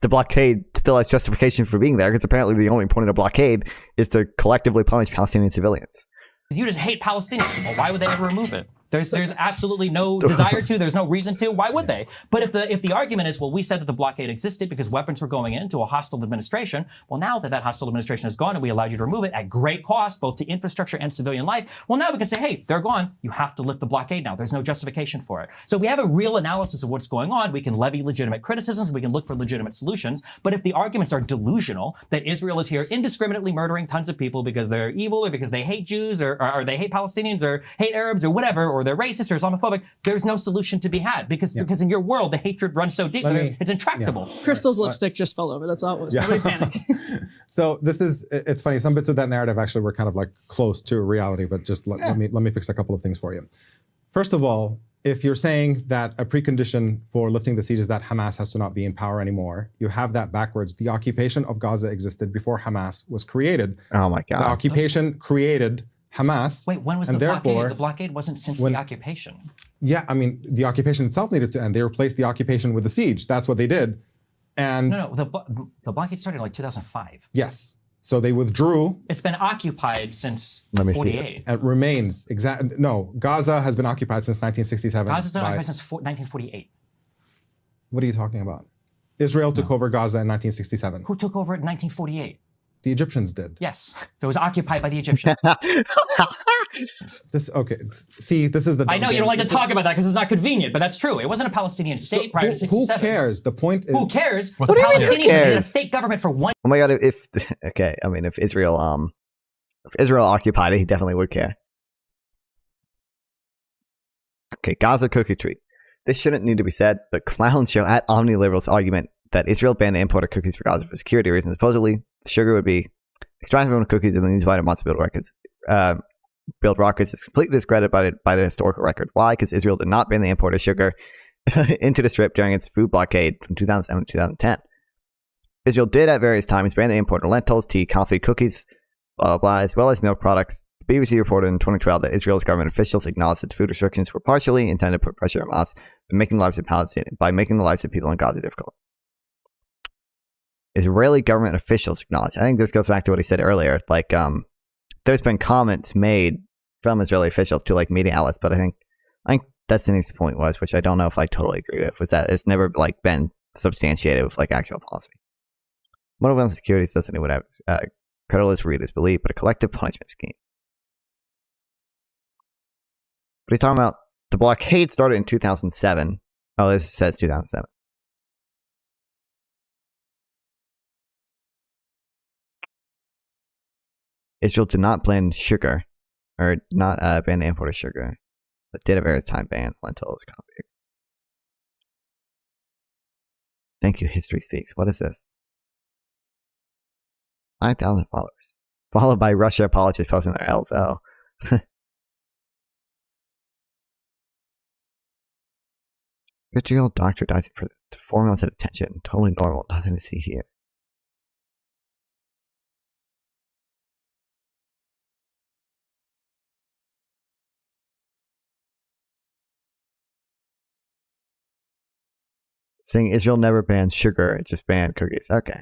the blockade still has justification for being there because apparently the only point of the blockade is to collectively punish Palestinian civilians. You just hate Palestinians. Well, why would they ever remove it? There's absolutely no desire to. There's no reason to. Why would they? But if the argument is, well, we said that the blockade existed because weapons were going into a hostile administration. Well, now that hostile administration is gone and we allowed you to remove it at great cost, both to infrastructure and civilian life, well, now we can say, hey, they're gone. You have to lift the blockade now. There's no justification for it. So if we have a real analysis of what's going on, we can levy legitimate criticisms. We can look for legitimate solutions. But if the arguments are delusional, that Israel is here indiscriminately murdering tons of people because they're evil or because they hate Jews or they hate Palestinians or hate Arabs or whatever, or they're racist or Islamophobic, there's no solution to be had because in your world, the hatred runs so deep that it's intractable. Crystal's lipstick just fell over. That's all it was. Nobody panic. So it's funny. Some bits of that narrative actually were kind of close to reality, but just let me fix a couple of things for you. First of all, if you're saying that a precondition for lifting the siege is that Hamas has to not be in power anymore, you have that backwards. The occupation of Gaza existed before Hamas was created. Oh my God. The occupation created Hamas. Wait, when was the blockade? The blockade wasn't since the occupation. Yeah, I mean, the occupation itself needed to end. They replaced the occupation with the siege. That's what they did. And no, the blockade started in 2005. Yes. So they withdrew. It's been occupied since 48. It remains No, Gaza has been occupied since 1967. Gaza's been occupied since 1948. What are you talking about? Israel took over Gaza in 1967. Who took over it in 1948? The Egyptians did. Yes. So it was occupied by the Egyptians. See, this is the... I know you don't like to talk about that because it's not convenient, but that's true. It wasn't a Palestinian state prior to 67. Who cares? The point is... Who cares? What do you mean, who Palestinians cares? had a state government for one... Oh my God, if Israel If Israel occupied it, he definitely would care. Okay, Gaza cookie treat. This shouldn't need to be said, but clowns show at OmniLiberal's argument that Israel banned the import of cookies for Gaza for security reasons. Supposedly, sugar would be extracted from cookies and then used by the Hamas to build rockets. Is completely discredited by the historical record. Why? Because Israel did not ban the import of sugar into the Strip during its food blockade from 2007 to 2010. Israel did at various times ban the import of lentils, tea, coffee, cookies, blah, blah, blah, as well as milk products. The BBC reported in 2012 that Israel's government officials acknowledged that food restrictions were partially intended to put pressure on Hamas by making the lives of people in Gaza difficult. Israeli government officials acknowledge. I think this goes back to what he said earlier. Like, there's been comments made from Israeli officials to like media outlets, but I think Destiny's point was, which I don't know if I totally agree with, was that it's never like been substantiated with like actual policy. Motive security doesn't know what creditless readers believe, but a collective punishment scheme. But he's talking about the blockade started in 2007. Oh, this says 2007. Israel did not ban sugar, or not ban the import of sugar, but did at various time bans lentils, coffee. Thank you, History Speaks. What is this? 5,000 followers. Followed by Russia apologists posting their L's. Oh. Israel doctor dies for 4 months at attention. Totally normal. Nothing to see here. Saying Israel never banned sugar, it just banned cookies. Okay.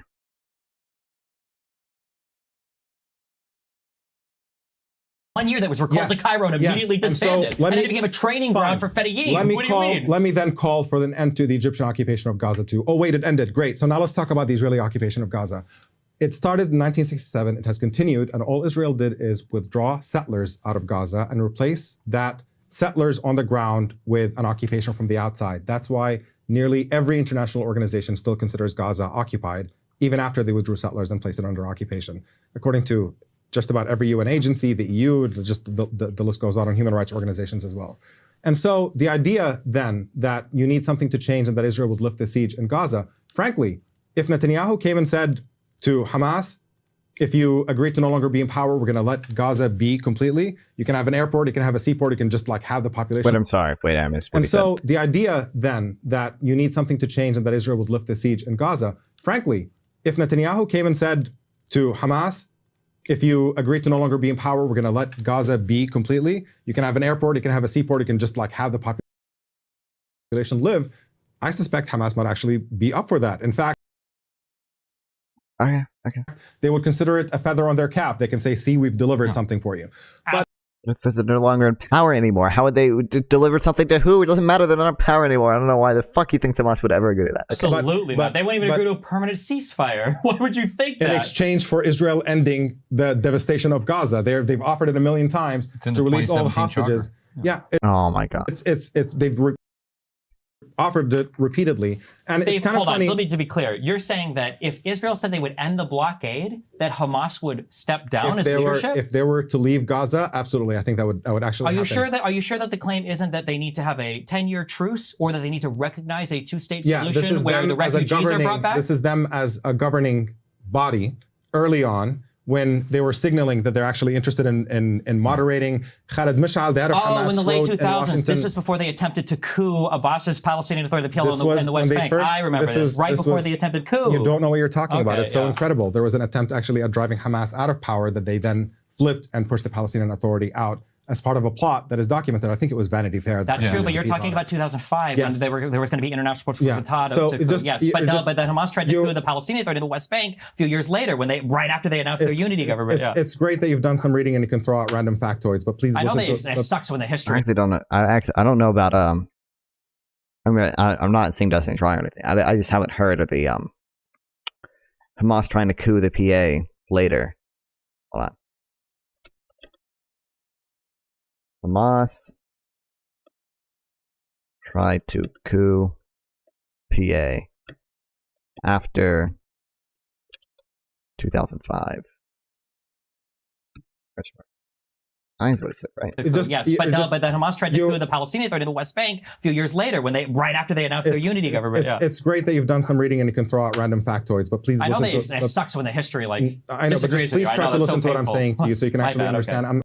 One year that was recalled to Cairo and immediately disbanded. And it became a training ground for Fedayeen. What do you mean? Let me then call for an end to the Egyptian occupation of Gaza too. Oh wait, it ended. Great. So now let's talk about the Israeli occupation of Gaza. It started in 1967. It has continued, and all Israel did is withdraw settlers out of Gaza and replace that settlers on the ground with an occupation from the outside. That's why nearly every international organization still considers Gaza occupied, even after they withdrew settlers and placed it under occupation. According to just about every UN agency, the EU, just the list goes on human rights organizations as well. And so the idea then that you need something to change and that Israel would lift the siege in Gaza, frankly, if Netanyahu came and said to Hamas, if you agree to no longer be in power, we're going to let Gaza be completely. You can have an airport, you can have a seaport, you can just like have the population. Wait, I'm sorry. Wait, I missed what And he so said. the idea then that you need something to change and that Israel would lift the siege in Gaza, frankly, if Netanyahu came and said to Hamas, if you agree to no longer be in power, we're going to let Gaza be completely. You can have an airport, you can have a seaport, you can just like have the population live. I suspect Hamas might actually be up for that. In fact, okay. They would consider it a feather on their cap. They can say, see, we've delivered something for you. But if they're no longer in power anymore, how would they deliver something to who? It doesn't matter. They're not in power anymore. I don't know why the fuck you think Hamas would ever agree to that. Okay. Absolutely not. They won't even agree to a permanent ceasefire. Why would you think that? In exchange for Israel ending the devastation of Gaza. They've offered it 1,000,000 times to release all the hostages. Oh my God. They've offered it repeatedly. And Dave, it's kind of funny. Let me to be clear. You're saying that if Israel said they would end the blockade, that Hamas would step down as leadership? If they were to leave Gaza, absolutely. I think that would actually happen. Are you sure that the claim isn't that they need to have a 10-year truce or that they need to recognize a two-state solution where the refugees are brought back? This is them as a governing body early on, when they were signaling that they're actually interested in moderating. Khaled Mishal, the head of Hamas, in the late wrote 2000s. This was before they attempted to coup Abbas's Palestinian Authority, the PLO in the West Bank. I remember this. Right before the attempted coup. You don't know what you're talking about. It's so incredible. There was an attempt actually at driving Hamas out of power that they then flipped and pushed the Palestinian Authority out as part of a plot that is documented. I think it was Vanity Fair. That's true, but you're talking about 2005 when there was going to be international support for Fatah. But Hamas tried to coup the Palestinian Authority in the West Bank a few years later right after they announced their unity government. It's great that you've done some reading and you can throw out random factoids, but please listen to it sucks when the history. I actually don't know. I don't know about I'm not saying Destiny's wrong or anything. I just haven't heard of the Hamas trying to coup the PA later. Hold on. Hamas tried to coup PA after 2005. That's what it said, right? Yes, but then Hamas tried to coup the Palestinian Authority in the West Bank a few years later, right after they announced their unity government. It's great that you've done some reading and you can throw out random factoids, but please. I know it sucks when the history I know, but just please try to listen to what I'm saying to you, so you can actually understand.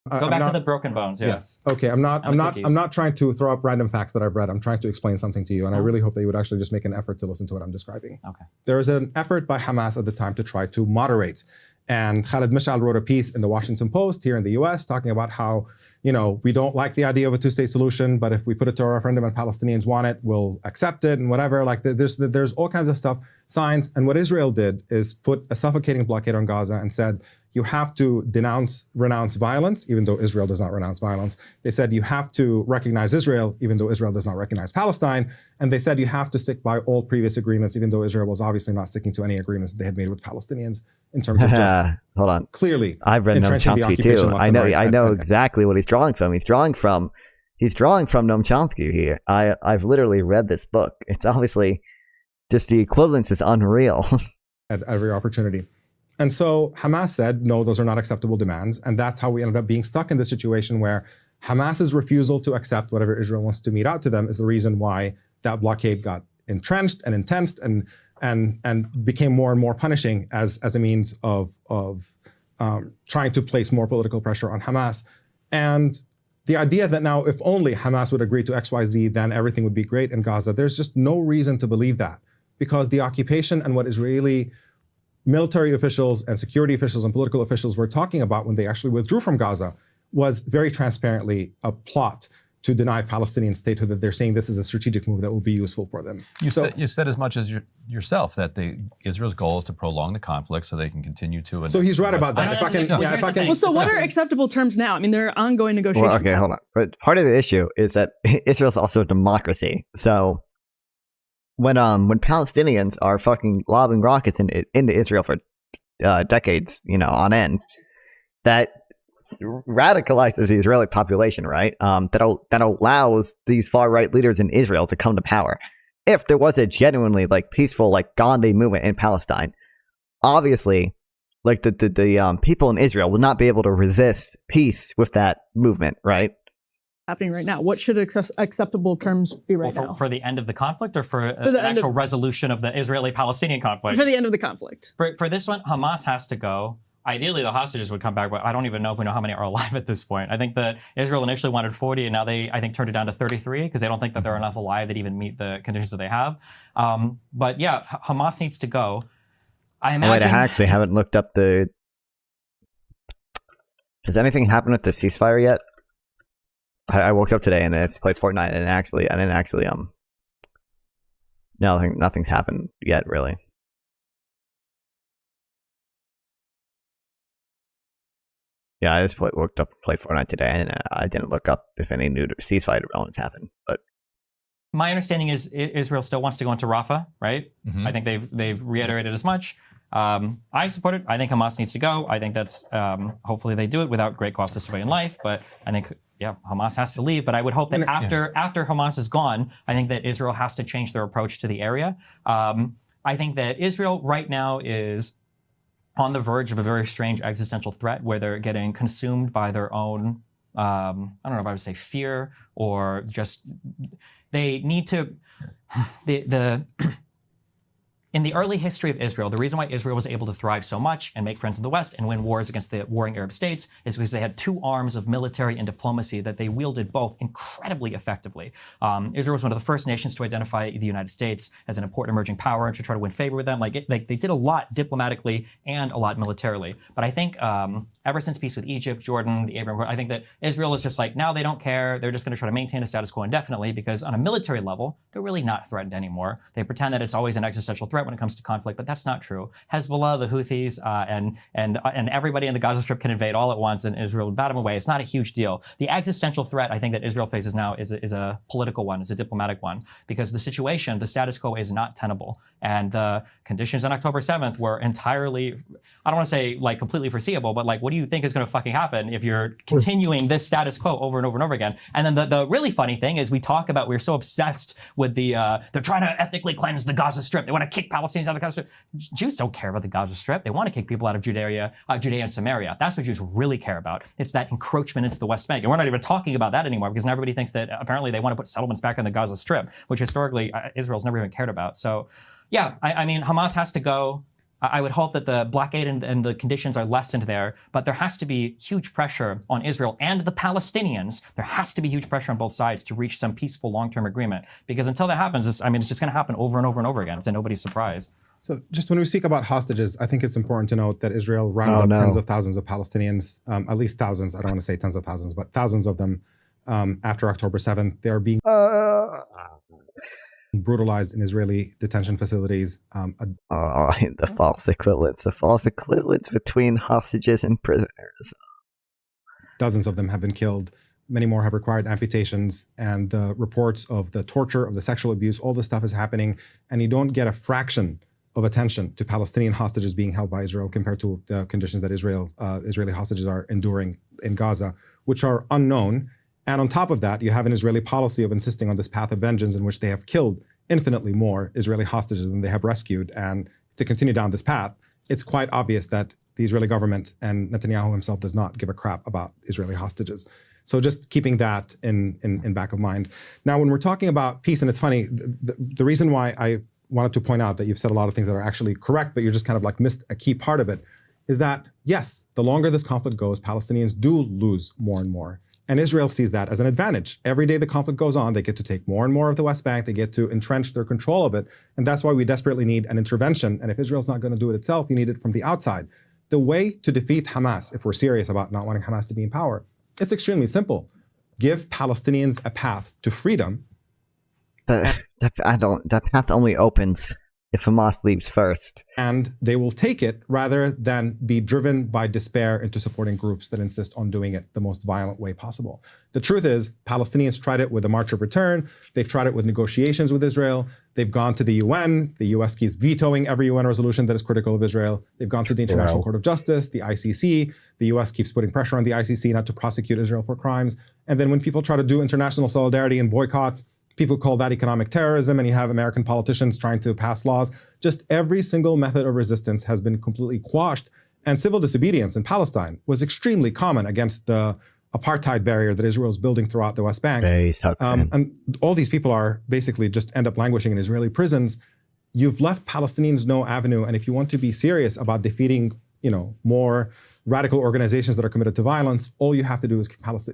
Okay. Go back to the broken bones. Yeah. Yes. Okay. I'm not trying to throw up random facts that I've read. I'm trying to explain something to you, and I really hope that you would actually just make an effort to listen to what I'm describing. Okay. There was an effort by Hamas at the time to try to moderate. And Khaled Mishal wrote a piece in the Washington Post here in the US talking about how, we don't like the idea of a two-state solution, but if we put it to a referendum and Palestinians want it, we'll accept it and whatever. Like there's all kinds of stuff, signs. And what Israel did is put a suffocating blockade on Gaza and said, you have to renounce violence, even though Israel does not renounce violence. They said you have to recognize Israel, even though Israel does not recognize Palestine. And they said you have to stick by all previous agreements, even though Israel was obviously not sticking to any agreements they had made with Palestinians in terms of just hold on. Clearly, I've read Noam Chomsky too. I know exactly what he's drawing from. He's drawing from Noam Chomsky here. I've literally read this book. It's obviously just the equivalence is unreal. At every opportunity. And so Hamas said, no, those are not acceptable demands. And that's how we ended up being stuck in this situation where Hamas's refusal to accept whatever Israel wants to mete out to them is the reason why that blockade got entrenched and intensed and became more and more punishing as a means of trying to place more political pressure on Hamas. And the idea that now if only Hamas would agree to XYZ, then everything would be great in Gaza, there's just no reason to believe that, because the occupation and what Israeli military officials and security officials and political officials were talking about when they actually withdrew from Gaza was very transparently a plot to deny Palestinian statehood, that they're saying this is a strategic move that will be useful for them. You said as much as yourself that Israel's goal is to prolong the conflict so they can continue to. So he's right about that. Well, so what are acceptable terms now? I mean, there are ongoing negotiations. Well, okay, hold on. But part of the issue is that Israel's also a democracy. So when Palestinians are fucking lobbing rockets into Israel for decades, on end, that radicalizes the Israeli population, right? That allows these far right leaders in Israel to come to power. If there was a genuinely peaceful Gandhi movement in Palestine, obviously, the people in Israel would not be able to resist peace with that movement, right? Happening right now. What should acceptable terms be now? For the end of the conflict, or for the actual resolution of the Israeli-Palestinian conflict? For the end of the conflict. For this one, Hamas has to go. Ideally, the hostages would come back, but I don't even know if we know how many are alive at this point. I think that Israel initially wanted 40, and now they, turned it down to 33 because they don't think that there are enough alive that even meet the conditions that they have. But yeah, Hamas needs to go. I imagine. I actually haven't looked up the. Has anything happened with the ceasefire yet? I woke up today and it's played Fortnite and nothing's happened yet, really. Yeah, I just woke up and played Fortnite today, and I didn't look up if any new ceasefire developments happened. But my understanding is Israel still wants to go into Rafah, right? Mm-hmm. I think they've reiterated as much. I support it. I think Hamas needs to go. I think that's hopefully they do it without great cost to civilian life. But I think Hamas has to leave. But I would hope that after Hamas is gone, I think that Israel has to change their approach to the area. I think that Israel right now is on the verge of a very strange existential threat where they're getting consumed by their own, I don't know if I would say fear or just, they need to, in the early history of Israel, the reason why Israel was able to thrive so much and make friends in the West and win wars against the warring Arab states is because they had two arms of military and diplomacy that they wielded both incredibly effectively. Israel was one of the first nations to identify the United States as an important emerging power and to try to win favor with them. They did a lot diplomatically and a lot militarily. But I think ever since peace with Egypt, Jordan, the Abraham Accords, I think that Israel is just now they don't care. They're just going to try to maintain a status quo indefinitely because on a military level, they're really not threatened anymore. They pretend that it's always an existential threat when it comes to conflict, but that's not true. Hezbollah, the Houthis, and everybody in the Gaza Strip can invade all at once, and Israel would bat them away. It's not a huge deal. The existential threat I think that Israel faces now is a political one, is a diplomatic one, because the situation, the status quo, is not tenable, and the conditions on October 7th were entirely, I don't want to say completely foreseeable, but what do you think is going to fucking happen if you're continuing this status quo over and over and over again? And then the really funny thing is we're so obsessed with they're trying to ethnically cleanse the Gaza Strip. They want to kick kick Palestinians out of the Gaza Strip. Jews don't care about the Gaza Strip. They want to kick people out of Judea and Samaria. That's what Jews really care about. It's that encroachment into the West Bank. And we're not even talking about that anymore because now everybody thinks that apparently they want to put settlements back on the Gaza Strip, which historically Israel's never even cared about. So yeah, I mean, Hamas has to go. I would hope that the blockade and the conditions are lessened there, but there has to be huge pressure on Israel and the Palestinians. There has to be huge pressure on both sides to reach some peaceful long-term agreement, because until that happens, it's just going to happen over and over and over again. It's nobody's surprise. So just when we speak about hostages, I think it's important to note that Israel rounded up tens of thousands of Palestinians, at least thousands. I don't want to say tens of thousands, but thousands of them after October 7th. They are being brutalized in Israeli detention facilities. The false equivalence between hostages and prisoners. Dozens of them have been killed. Many more have required amputations, and the reports of the torture, of the sexual abuse, all this stuff is happening, and you don't get a fraction of attention to Palestinian hostages being held by Israel compared to the conditions that Israeli hostages are enduring in Gaza, which are unknown. And on top of that, you have an Israeli policy of insisting on this path of vengeance in which they have killed infinitely more Israeli hostages than they have rescued. And to continue down this path, it's quite obvious that the Israeli government and Netanyahu himself does not give a crap about Israeli hostages. So just keeping that in back of mind. Now, when we're talking about peace, and it's funny, the reason why I wanted to point out that you've said a lot of things that are actually correct, but you're just kind of like missed a key part of it, is that, yes, the longer this conflict goes, Palestinians do lose more and more. And Israel sees that as an advantage. Every day the conflict goes on, they get to take more and more of the West Bank, they get to entrench their control of it, and that's why we desperately need an intervention. And if Israel's not going to do it itself, you need it from the outside. The way to defeat Hamas, if we're serious about not wanting Hamas to be in power, it's extremely simple. Give Palestinians a path to freedom. The path only opens if Hamas leaves first. And they will take it rather than be driven by despair into supporting groups that insist on doing it the most violent way possible. The truth is, Palestinians tried it with the March of Return. They've tried it with negotiations with Israel. They've gone to the UN. The US keeps vetoing every UN resolution that is critical of Israel. They've gone to the International Court of Justice, the ICC. The US keeps putting pressure on the ICC not to prosecute Israel for crimes. And then when people try to do international solidarity and boycotts, people call that economic terrorism, and you have American politicians trying to pass laws. Just every single method of resistance has been completely quashed. And civil disobedience in Palestine was extremely common against the apartheid barrier that Israel is building throughout the West Bank. And all these people are basically just end up languishing in Israeli prisons. You've left Palestinians no avenue. And if you want to be serious about defeating, more radical organizations that are committed to violence, all you have to do is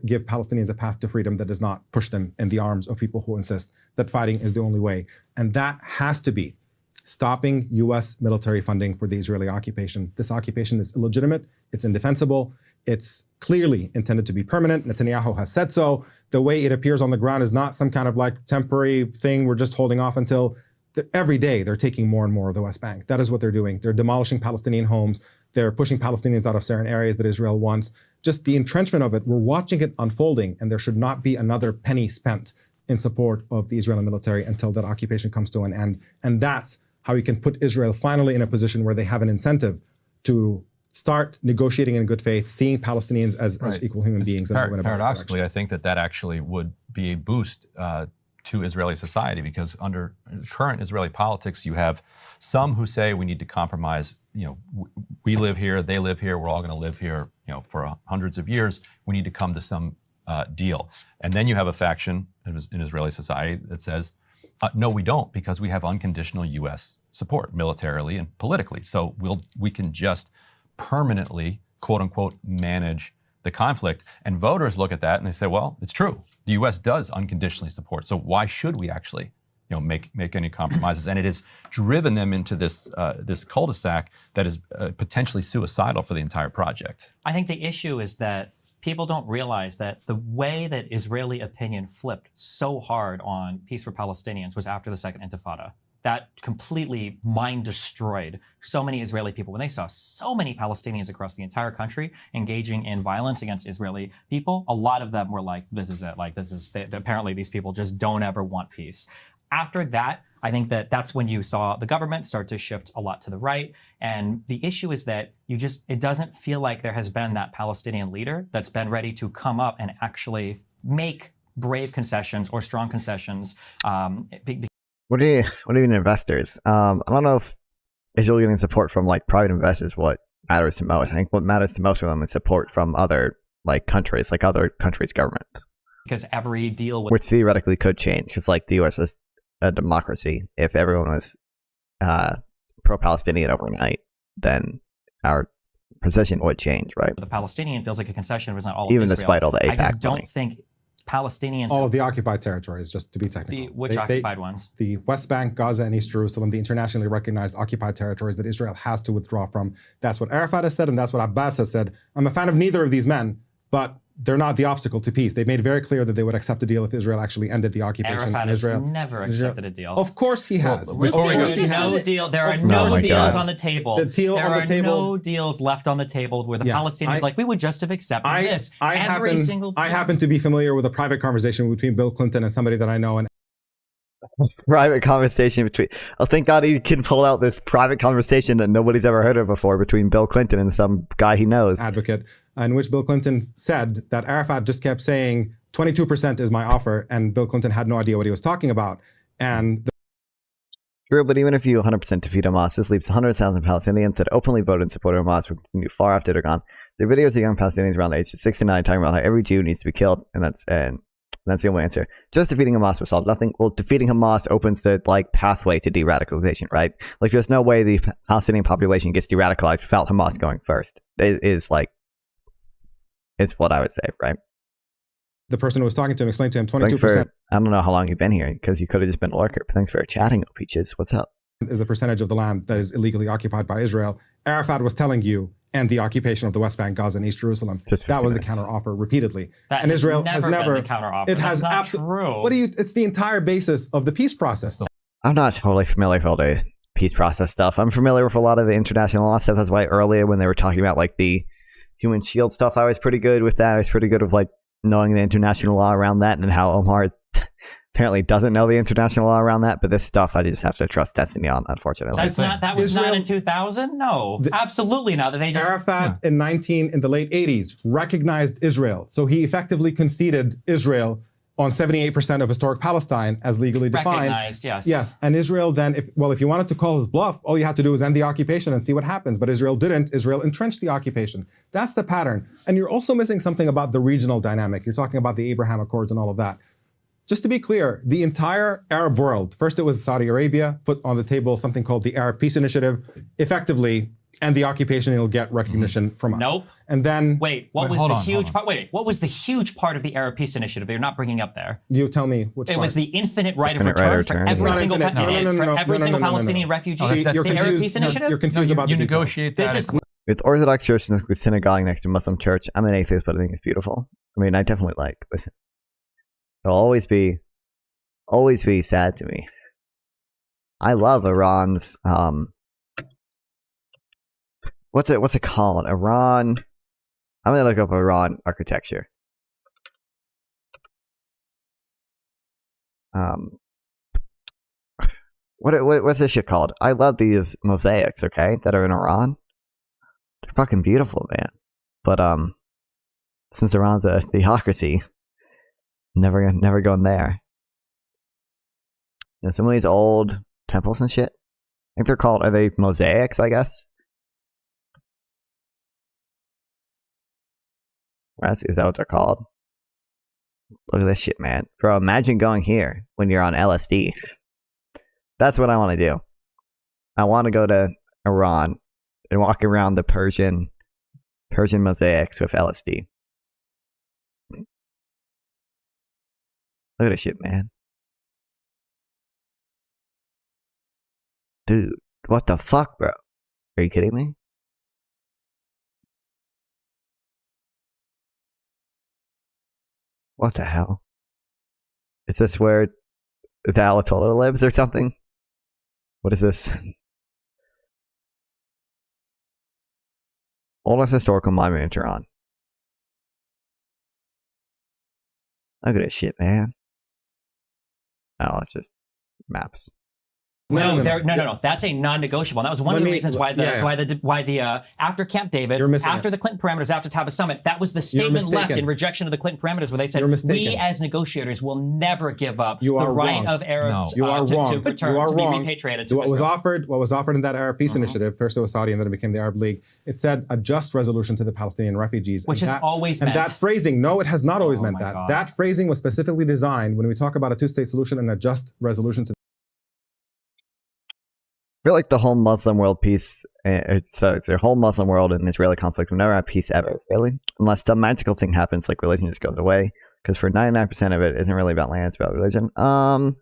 give Palestinians a path to freedom that does not push them in the arms of people who insist that fighting is the only way. And that has to be stopping US military funding for the Israeli occupation. This occupation is illegitimate, it's indefensible, it's clearly intended to be permanent. Netanyahu has said so. The way it appears on the ground is not some kind of like temporary thing we're just holding off until. Every day they're taking more and more of the West Bank. That is what they're doing. They're demolishing Palestinian homes. They're pushing Palestinians out of certain areas that Israel wants. Just the entrenchment of it, we're watching it unfolding, and there should not be another penny spent in support of the Israeli military until that occupation comes to an end. And that's how you can put Israel finally in a position where they have an incentive to start negotiating in good faith, seeing Palestinians as equal human beings. Paradoxically, I think that actually would be a boost to Israeli society, because under current Israeli politics, you have some who say we need to compromise. We live here, they live here, we're all going to live here, for hundreds of years. We need to come to some deal. And then you have a faction in Israeli society that says, no, we don't, because we have unconditional U.S. support militarily and politically. So we can just permanently, quote unquote, manage the conflict. And voters look at that and they say, well, it's true. The U.S. does unconditionally support. So why should we actually, make any compromises? And it has driven them into this cul-de-sac that is potentially suicidal for the entire project. I think the issue is that people don't realize that the way that Israeli opinion flipped so hard on peace for Palestinians was after the Second Intifada. That completely mind-destroyed so many Israeli people. When they saw so many Palestinians across the entire country engaging in violence against Israeli people, a lot of them were like, this is it. Apparently these people just don't ever want peace. After that, I think that's when you saw the government start to shift a lot to the right. And the issue is that it doesn't feel like there has been that Palestinian leader that's been ready to come up and actually make brave concessions or strong concessions. What do you mean investors? I don't know if Israel getting support from like private investors what matters to most. I think what matters to most of them is support from other countries, like other countries' governments. Because every deal with which theoretically could change, because like the U.S. is a democracy. If everyone was pro-Palestinian overnight, then our position would change, right? the Palestinian feels like a concession was not all of Even Israel. despite all the AIPAC I just don't money. think Palestinians. All of the occupied territories, just to be technical. Which occupied ones? The West Bank, Gaza, and East Jerusalem, the internationally recognized occupied territories that Israel has to withdraw from. That's what Arafat has said, and that's what Abbas has said. I'm a fan of neither of these men, but they're not the obstacle to peace. They made it very clear that they would accept a deal if Israel actually ended the occupation Arafat in has Israel. never accepted a deal. Of course he has. No deal. There are no deals on the table. There are no deals left on the table where the Palestinians we would just have accepted this. I happen to be familiar with a private conversation between Bill Clinton and somebody that I know, and private conversation between. Oh, thank God he can pull out this private conversation that nobody's ever heard of before between Bill Clinton and some guy he knows. Advocate, in which Bill Clinton said that Arafat just kept saying 22% is my offer, and Bill Clinton had no idea what he was talking about. And true, but even if you 100% defeat Hamas, this leaves 100,000 Palestinians that openly voted in support of Hamas will continue far after they're gone. There are videos of young Palestinians around the age of 69 talking about how every Jew needs to be killed, and that's the only answer. Just defeating Hamas will solve nothing. Well, defeating Hamas opens the pathway to de-radicalization, right? Like, there's no way the Palestinian population gets de-radicalized without Hamas going first. It's what I would say, right? The person who was talking to him explained to him 22%. I don't know how long you've been here, because you could have just been a lurker. But thanks for chatting, Peaches. What's up? Is the percentage of the land that is illegally occupied by Israel. Arafat was telling you, and the occupation of the West Bank, Gaza, and East Jerusalem. That was the counteroffer repeatedly. And Israel has never been the counteroffer. It has absolutely. It's the entire basis of the peace process. I'm not totally familiar with all the peace process stuff. I'm familiar with a lot of the international law stuff. That's why earlier when they were talking about the human shield stuff, I was pretty good with that. I was pretty good with knowing the international law around that, and how Omar apparently doesn't know the international law around that. But this stuff, I just have to trust destiny on, unfortunately. That was not in 2000. No, absolutely not. They just Arafat in the late 80s recognized Israel, so he effectively conceded Israel on 78% of historic Palestine as legally defined. Recognized, yes. Yes, and Israel then, if you wanted to call his bluff, all you had to do was end the occupation and see what happens. But Israel didn't. Israel entrenched the occupation. That's the pattern. And you're also missing something about the regional dynamic. You're talking about the Abraham Accords and all of that. Just to be clear, the entire Arab world, first it was Saudi Arabia, put on the table something called the Arab Peace Initiative, effectively end the occupation, it'll get recognition from us. Nope. And then what was the huge part? What was the huge part of the Arab Peace Initiative they're not bringing up there? You tell me which part. It was the infinite right of return for every single Palestinian refugee. That's the Arab Peace Initiative? You're confused about the negotiate that. With Orthodox Church and with synagogue next to Muslim church, I'm an atheist, but I think it's beautiful. I mean, I definitely listen. It'll always be sad to me. I love Iran's what's it called? Iran. I'm gonna look up Iran architecture. What's this shit called? I love these mosaics, okay, that are in Iran. They're fucking beautiful, man. But since Iran's a theocracy, never going there. You know, some of these old temples and shit. I think are they mosaics, I guess? Is that what they're called? Look at this shit, man. Bro, imagine going here when you're on LSD. That's what I want to do. I want to go to Iran and walk around the Persian mosaics with LSD. Look at this shit, man. Dude, what the fuck, bro? Are you kidding me? What the hell? Is this where the Ayatollah lives or something? What is this? Oldest historical monument in Tehran. Look at this shit, man. Oh, it's just maps. No. That's a non-negotiable. And that was one of the reasons why the after Camp David, after the Clinton parameters, after Taba Summit, that was the statement left in rejection of the Clinton parameters, where they said we as negotiators will never give up the right of Arabs to return, to be repatriated to Israel. What was offered in that Arab Peace Initiative, first it was Saudi and then it became the Arab League, it said a just resolution to the Palestinian refugees. Which has always meant. And that phrasing, no, it has not always meant that. God. That phrasing was specifically designed when we talk about a two-state solution and a just resolution to. I feel like the whole Muslim world peace, it's the whole Muslim world and Israeli conflict will never have peace ever, really. Unless some magical thing happens, like religion just goes away. Because for 99% of it isn't really about land, it's about religion. I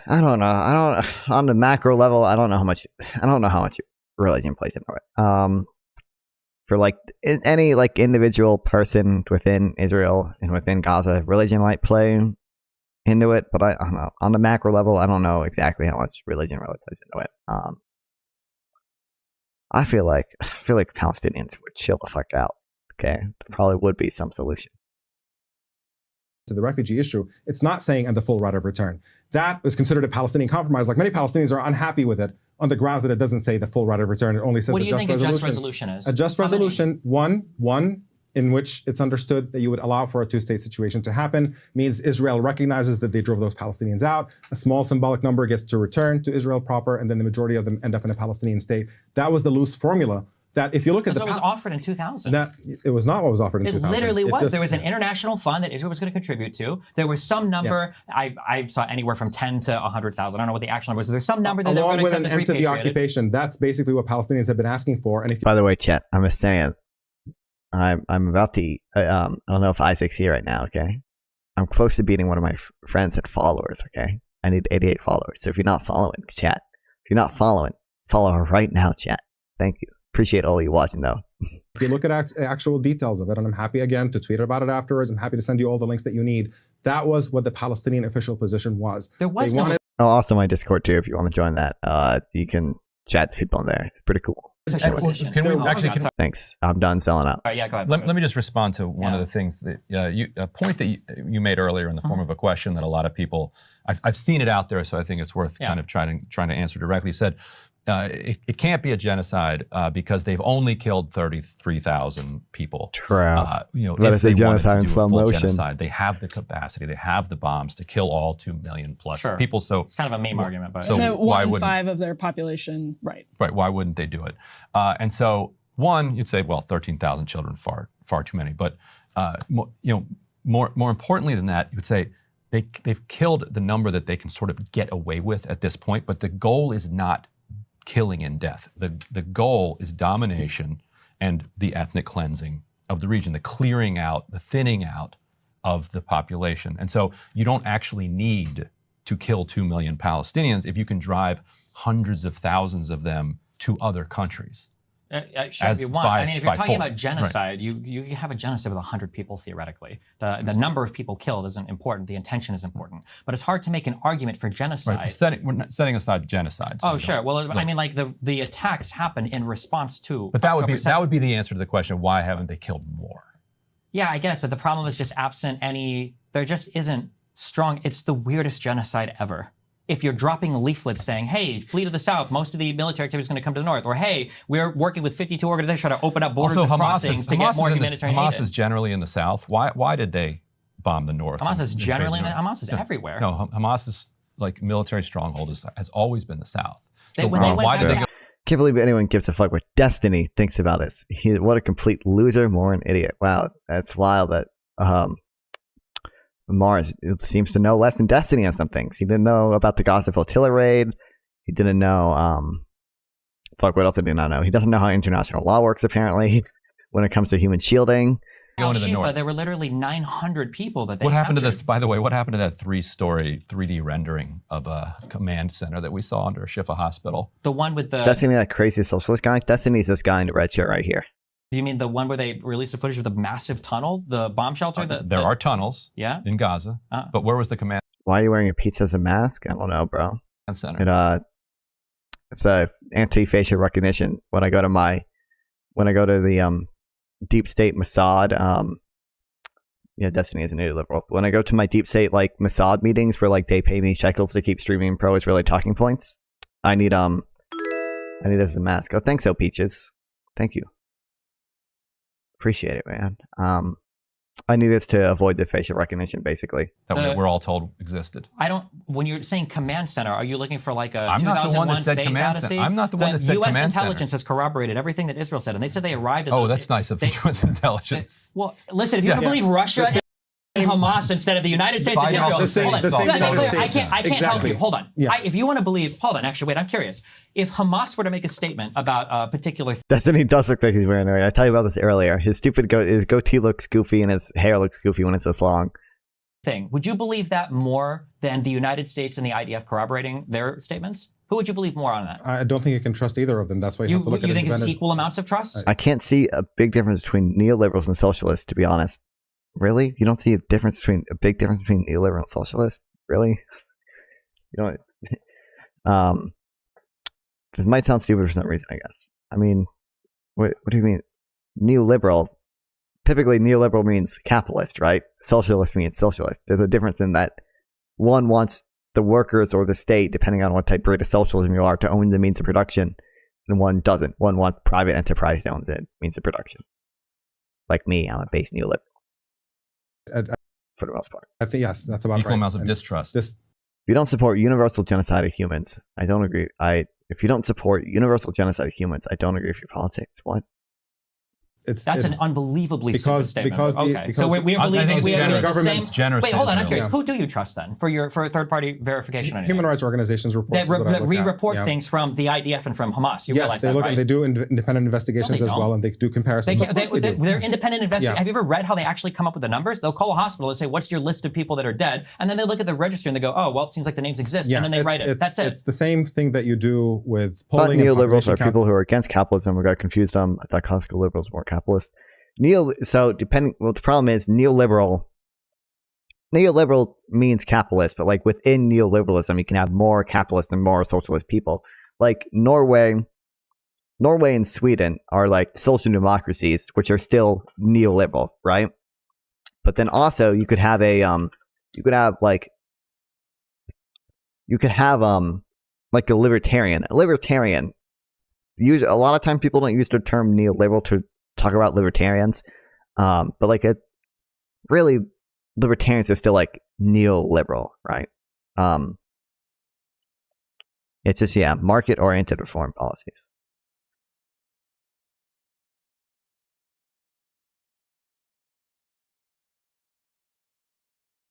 don't know. On the macro level, I don't know how much religion plays into it. For like any like individual person within Israel and within Gaza, religion might play into it, but I don't know. On the macro level, I don't know exactly how much religion really plays into it. I feel like Palestinians would chill the fuck out. Okay, there probably would be some solution to the refugee issue. It's not saying and the full right of return. That is considered a Palestinian compromise. Like many Palestinians are unhappy with it on the grounds that it doesn't say the full right of return. It only says what do you think a just resolution is? A just resolution, one in which it's understood that you would allow for a two-state situation to happen, means Israel recognizes that they drove those Palestinians out. A small symbolic number gets to return to Israel proper, and then the majority of them end up in a Palestinian state. That was the loose formula. That if you look at what was offered in 2000. That it was not what was offered in 2000. It literally was. There was an international fund that Israel was going to contribute to. There was some number. Yes. I saw anywhere from 10 to 100,000. I don't know what the actual number was. There's some number that they were going to accept as repatriated. Along with an end to the occupation. That's basically what Palestinians have been asking for. And if by the way, chat, I'm just saying, I'm about to eat. I don't know if Isaac's here right now. Okay, I'm close to beating one of my friends and followers. Okay, I need 88 followers. So if you're not following, chat. If you're not following, follow her right now, chat. Thank you. Appreciate all you watching, though. If you look at actual details of it, and I'm happy again to tweet about it afterwards. I'm happy to send you all the links that you need. That was what the Palestinian official position was. There was also my Discord too. If you want to join that, you can chat to people in there. It's pretty cool. Thanks. I'm done selling out. Yeah, go ahead. Let me just respond to one of the things that a point that you made earlier in the form of a question that a lot of people I've seen it out there, so I think it's worth kind of trying to answer directly. You said it can't be a genocide because they've only killed 33,000 people. Trap. If they genocide in slow motion, genocide, they have the capacity, they have the bombs to kill all 2 million plus people. So it's kind of a meme argument, but so why wouldn't 1 in 5 of their population, right? Why wouldn't they do it? And so one, you'd say, well, 13,000 children, far too many. But more importantly than that, you would say they've killed the number that they can sort of get away with at this point. But the goal is not killing and death. The goal is domination and the ethnic cleansing of the region, the clearing out, the thinning out of the population. And so you don't actually need to kill 2 million Palestinians if you can drive hundreds of thousands of them to other countries. Sure, if you want. If you're talking about genocide, you can have a genocide with 100 people theoretically. The number of people killed isn't important. The intention is important. But it's hard to make an argument for genocide. Right. We're not setting aside genocide. So sure. Well, I mean, like the attacks happen in response to. But that would be the answer to the question: why haven't they killed more? Yeah, I guess. But the problem is just absent any. There just isn't strong. It's the weirdest genocide ever. If you're dropping leaflets saying, hey, flee to the south, most of the military activity is going to come to the north, or hey, we're working with 52 organizations trying to open up borders and crossings to get more humanitarian aid. Hamas is generally in the south. Why did they bomb the north? Hamas is generally Hamas is everywhere. No, Hamas's like military stronghold has always been the south. Why did they go? Can't believe anyone gives a fuck what Destiny thinks about this. What a complete loser, moron, idiot. Wow, that's wild that Mars seems to know less than Destiny on some things. He didn't know about the Gaza flotilla raid. He didn't know, what else did he not know? He doesn't know how international law works, apparently, when it comes to human shielding. Going to the north. There were literally 900 people that they What happened to by the way, what happened to that 3-story 3D rendering of a command center that we saw under Shifa Hospital? The one with the... Is Destiny that crazy socialist guy? Destiny's this guy in the red shirt right here. Do you mean the one where they released the footage of the massive tunnel, the bomb shelter? There are tunnels in Gaza, but where was the command? Why are you wearing a pizza as a mask? I don't know, bro. Center. It's a anti-facial recognition. When I go to the deep state Mossad Yeah, Destiny is a neoliberal. When I go to my deep state like Mossad meetings where like they pay me shekels to keep streaming pro-Israeli talking points, I need this as a mask. Oh, thanks, so Peaches. Thank you. Appreciate it, man. I need this to avoid the facial recognition, basically. That we're all told existed. I don't. When you're saying command center, are you looking for like a I'm not the one 2001 that said Space command Odyssey? center. I'm not the one that said U.S. command center. intelligence has corroborated everything that Israel said, and they said they arrived at. Oh, those, that's nice of U.S. intelligence. Well, listen, if you believe Russia and Hamas instead of the United States and Israel, I can't help you. Hold on. Yeah. If you want to believe, hold on. Actually, wait. I'm curious. If Hamas were to make a statement about a particular Destiny does look like he's wearing it. I tell you about this earlier. His his goatee looks goofy and his hair looks goofy when it's this long. thing, would you believe that more than the United States and the IDF corroborating their statements? Who would you believe more on that? I don't think you can trust either of them. That's why you have to look at You think it's independent- equal amounts of trust? I can't see a big difference between neoliberals and socialists, to be honest. Really? You don't see a big difference between neoliberal and socialist? Really? You know, this might sound stupid for some reason, I guess. I mean, what do you mean? Neoliberal. Typically, neoliberal means capitalist, right? Socialist means socialist. There's a difference in that one wants the workers or the state, depending on what type of socialism you are, to own the means of production, and one doesn't. One wants private enterprise owns it, means of production. Like me, I'm a base neoliberal. For the most part. I think, yes, that's about equal right. amounts of And distrust. If you don't support universal genocide of humans, I don't agree. If you don't support universal genocide of humans, I don't agree with your politics. What? That's an unbelievably stupid statement. Because so we're believing we have the same. It's generous. Wait, hold on. I'm Israel. curious. Who do you trust then for third-party verification? on Human rights organizations report that re-report things from the IDF and from Hamas. You realize they that, look right? and they do independent investigations No, as they well, and they do comparisons. Of course they do. They're independent investigators. Yeah. Have you ever read how they actually come up with the numbers? They'll call a hospital and say, "What's your list of people that are dead?" And then they look at the register and they go, "Oh, well, it seems like the names exist," and then they write it. That's it. It's the same thing that you do with I thought polling. and neoliberals are population people who are against capitalism. We got confused on. I thought classical liberals were more capitalist. The problem is neoliberal means capitalist, but like within neoliberalism, you can have more capitalist and more socialist people. Like Norway and Sweden are like social democracies, which are still neoliberal, right? But then also you could have like a libertarian. A libertarian. A lot of time people don't use the term neoliberal to talk about libertarians, but like really libertarians are still like neoliberal, right? It's just market oriented reform policies.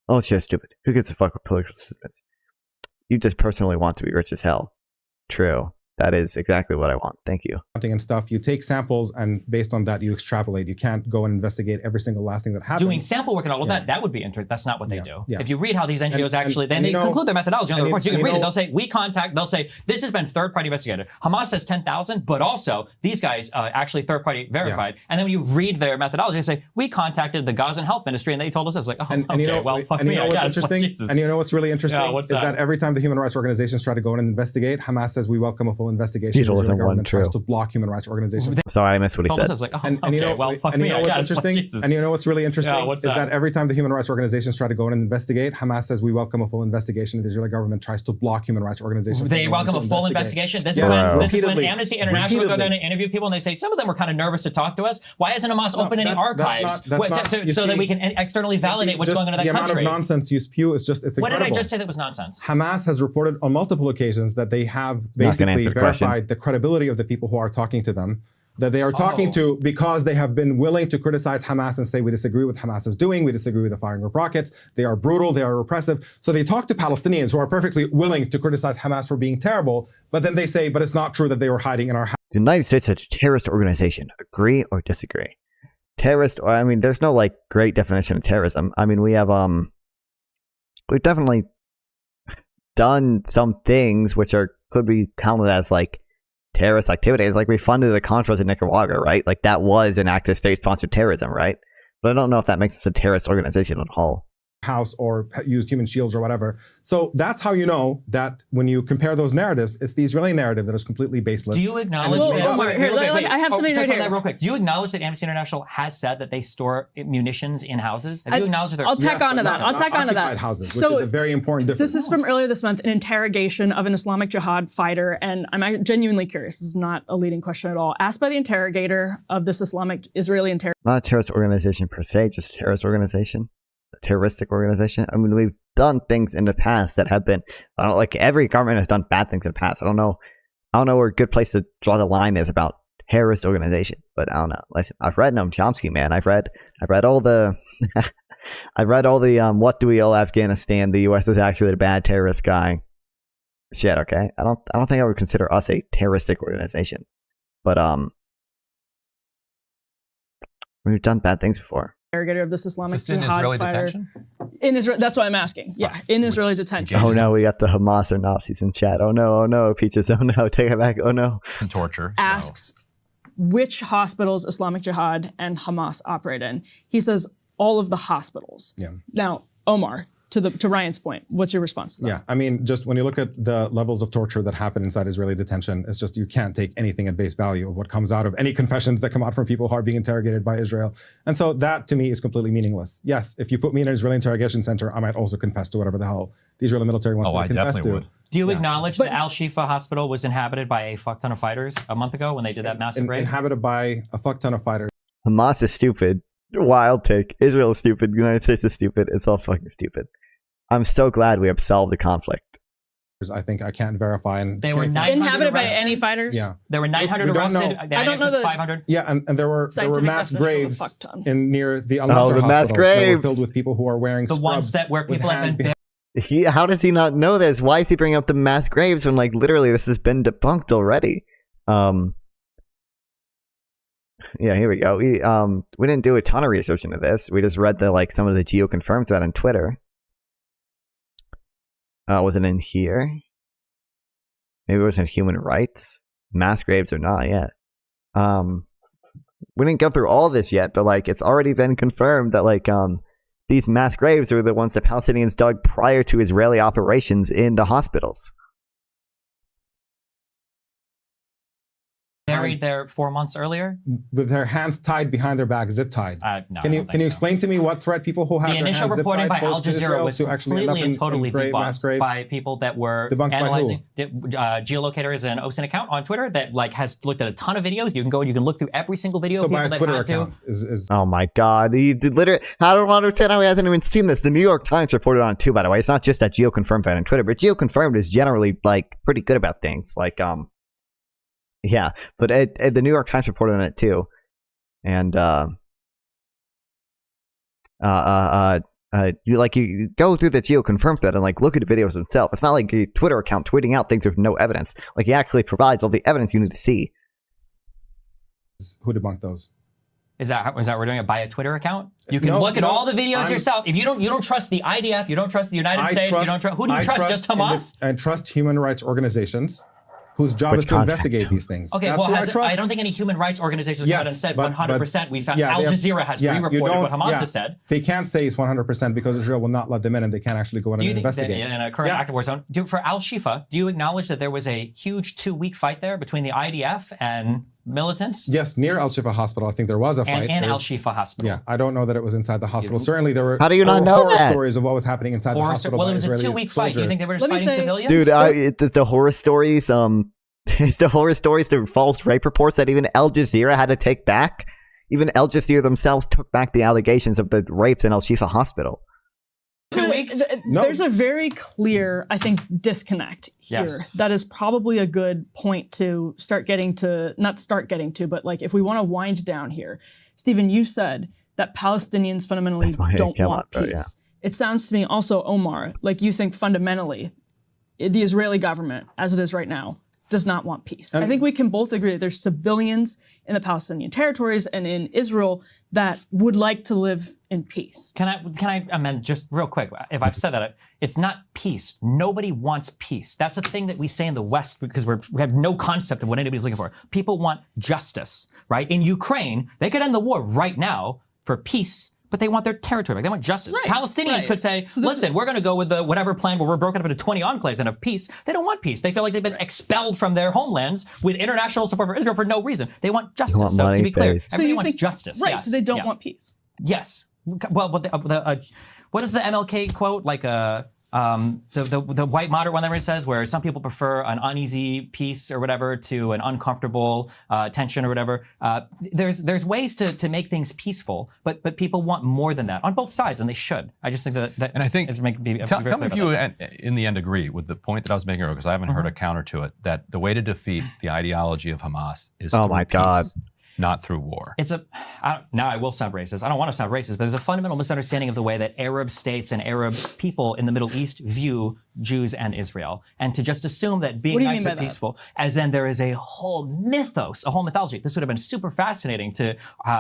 Oh, it's just stupid. Who gives a fuck with political systems? You just personally want to be rich as hell. True. That is exactly what I want. Thank you. And stuff. You take samples, and based on that, you extrapolate. You can't go and investigate every single last thing that happens. Doing sample work and all of that would be interesting. That's not what they do. Yeah. If you read how these NGOs and they conclude their methodology on the reports. You can read it. They'll say, they'll say, this has been third-party investigated. Hamas says 10,000, but also these guys actually third-party verified. And then when you read their methodology, they say, we contacted the Gaza Health Ministry, and they told us this. Like, oh, and you know what's really interesting is that every time the human rights organizations try to go in and investigate, Hamas says we welcome a full investigation. The government tries to block human rights organizations. Sorry, I missed what he said. Like, and you know what's interesting? And you know what's really interesting is that every time the human rights organizations try to go in and investigate, Hamas says we welcome a full investigation. The Israeli government tries to block human rights organizations. They welcome a full investigation. This is when Amnesty International go down and interview people, and they say some of them were kind of nervous to talk to us. Why hasn't Hamas opened any archives so that we can externally validate what's going on in that country? The amount of nonsense you spew is just incredible. What did I just say that was nonsense? Hamas has reported on multiple occasions that they have basically verified the credibility of the people who are talking to them, that they are talking to because they have been willing to criticize Hamas and say we disagree with Hamas is doing, we disagree with the firing of rockets, they are brutal, they are repressive. So they talk to Palestinians who are perfectly willing to criticize Hamas for being terrible, but then they say, but it's not true that they were hiding in our house. The United States is a terrorist organization. Agree or disagree? Terrorist, I mean, there's no like great definition of terrorism. I mean, we've definitely done some things which could be counted as like terrorist activities. Like we funded the Contras in Nicaragua, right? Like that was an act of state-sponsored terrorism, right? But I don't know if that makes us a terrorist organization at all. house or used human shields or whatever. So that's how you know that when you compare those narratives, it's the Israeli narrative that is completely baseless. Do you acknowledge I have something right here. Real quick. Do you acknowledge that Amnesty International has said that they store munitions in houses? Have you acknowledged that they're... I'll tack onto that. I'll tack onto that. Houses, which is a very important difference. This is from earlier this month, an interrogation of an Islamic Jihad fighter, and I'm genuinely curious. This is not a leading question at all. Asked by the interrogator of this Israeli interrogator. Not a terrorist organization per se, just a terrorist organization. A terroristic organization. I mean, we've done things in the past that have been, I don't like every government has done bad things in the past. I don't know where a good place to draw the line is about terrorist organization, but I don't know. Listen, I've read Noam Chomsky, man. I've read all the I've read all the what do we owe Afghanistan? The US is actually the bad terrorist guy. Shit, okay. I don't think I would consider us a terroristic organization. But we've done bad things before. Interrogator of this Islamic Jihad in Israeli fighter. detention? In Israel, that's what I'm asking. Yeah, in Israeli detention. Oh no, we got the Hamas or Nazis in chat. Oh no, Peaches. Oh no, take it back. Oh no. And torture. Asks which hospitals Islamic Jihad and Hamas operate in. He says all of the hospitals. Yeah. Now, Omar, to Ryan's point, what's your response to that? Yeah, I mean, just when you look at the levels of torture that happen inside Israeli detention, it's just you can't take anything at base value of what comes out of any confessions that come out from people who are being interrogated by Israel. And so that, to me, is completely meaningless. Yes, if you put me in an Israeli interrogation center, I might also confess to whatever the hell the Israeli military wants me to confess to. Do you acknowledge that Al-Shifa Hospital was inhabited by a fuck ton of fighters a month ago when they did that massive raid? Inhabited by a fuck ton of fighters. Hamas is stupid. Wild take. Israel is stupid. United States is stupid. It's all fucking stupid. I'm so glad we absolved the conflict. I think I can't verify. And they were 900 inhabited by arrested? any fighters? Yeah. There were 900 we don't arrested. know. I don't know the 500. Yeah, and there were mass graves in near the Al-Nasser hospital mass graves that were filled with people who are wearing the ones that where people have been. How does he not know this? Why is he bringing up the mass graves when, like, literally this has been debunked already? Yeah, here we go. We didn't do a ton of research into this. We just read some of the Geo confirmed that on Twitter. Was it in here? Maybe it was in human rights. Mass graves or not yet. We didn't go through all this yet, but it's already been confirmed that these mass graves are the ones that Palestinians dug prior to Israeli operations in the hospitals. Buried there 4 months earlier? With their hands tied behind their back, zip tied. No, can you explain to me what threat people who have the initial reporting by Al Jazeera was completely and totally debunked by people that were analyzing geolocators and OSINT account on Twitter that has looked at a ton of videos. You can go and you can look through every single video. So of people by a that Twitter had account to. Oh my God! He did literally. I don't understand how he hasn't even seen this. The New York Times reported on it too. By the way, it's not just that Geo confirmed that on Twitter, but Geo confirmed is generally pretty good about things. Yeah, but the New York Times reported on it too, and you go through the Geo confirmed that and look at the videos himself. It's not like a Twitter account tweeting out things with no evidence. He actually provides all the evidence you need to see. Who debunked those? Is that we're doing it by a Twitter account? You can look at all the videos yourself. If you don't trust the IDF, you don't trust the United States, you don't trust. Who do you trust? Just Hamas? I trust human rights organizations whose job is to investigate these things. Okay, I don't think any human rights organizations have said 100%. We found Al Jazeera has re-reported what Hamas has said. They can't say it's 100% because Israel will not let them in and they can't actually go in and investigate. Do you think that in a current active war zone, for Al-Shifa, do you acknowledge that there was a huge 2-week fight there between the IDF and militants? Yes, near Al-Shifa Hospital, I think there was a fight. And Al-Shifa Hospital. Yeah, I don't know that it was inside the hospital. Certainly there were How do you not know horror that? stories of what was happening inside the hospital. Well, it was a 2-week fight. Do you think they were just fighting civilians? Dude, the horror stories, it's the horror stories, the false rape reports that even Al Jazeera had to take back. Even Al Jazeera themselves took back the allegations of the rapes in Al-Shifa Hospital. 2 weeks? There's a very clear, I think, disconnect here. Yes. That is probably a good point to start getting to, not start getting to, but if we want to wind down here. Stephen, you said that Palestinians fundamentally don't want peace. Yeah. It sounds to me also, Omar, like you think fundamentally the Israeli government, as it is right now, does not want peace. I think we can both agree that there's civilians in the Palestinian territories and in Israel that would like to live in peace. Can I amend just real quick? If I've said that, it's not peace. Nobody wants peace. That's a thing that we say in the West because we have no concept of what anybody's looking for. People want justice, right? In Ukraine, they could end the war right now for peace, But they want their territory back. They want justice. Right, Palestinians right. could say, So this listen, we're going to go with the whatever plan where we're broken up into 20 enclaves and have peace. They don't want peace. They feel like they've been expelled from their homelands with international support for Israel for no reason. They want justice. want So to money be clear, based. everybody you wants think- justice. Right, Yes. so they don't Yeah. want peace. Yes. Well, what is the MLK quote? Like the white moderate one that everybody says, where some people prefer an uneasy peace or whatever to an uncomfortable tension or whatever. There's ways to make things peaceful, but people want more than that on both sides, and they should. I just think that And I think, is tell me if you, in the end, agree with the point that I was making earlier, because I haven't heard a counter to it, that the way to defeat the ideology of Hamas is Oh through my God. peace, not through war. Now I will sound racist. I don't want to sound racist, but there's a fundamental misunderstanding of the way that Arab states and Arab people in the Middle East view Jews and Israel. And to just assume that being What do you nice mean by and that? peaceful, as in there is a whole mythos, a whole mythology. This would have been super fascinating to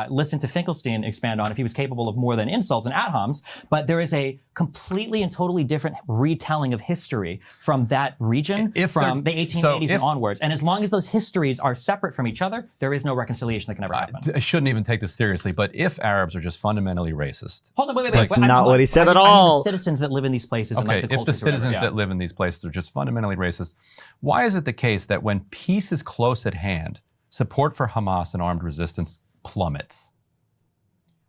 listen to Finkelstein expand on if he was capable of more than insults and ad-homs. But there is a completely and totally different retelling of history from that region from the 1880s and onwards. And as long as those histories are separate from each other, there is no reconciliation that can ever happen. I shouldn't even take this seriously, but if Arabs are just fundamentally racist, Hold on, wait. That's not what he said at I mean all. the citizens that live in these places. and okay, like the if the cultures or whatever, citizens yeah. that live in these places are just fundamentally racist, why is it the case that when peace is close at hand, support for Hamas and armed resistance plummets?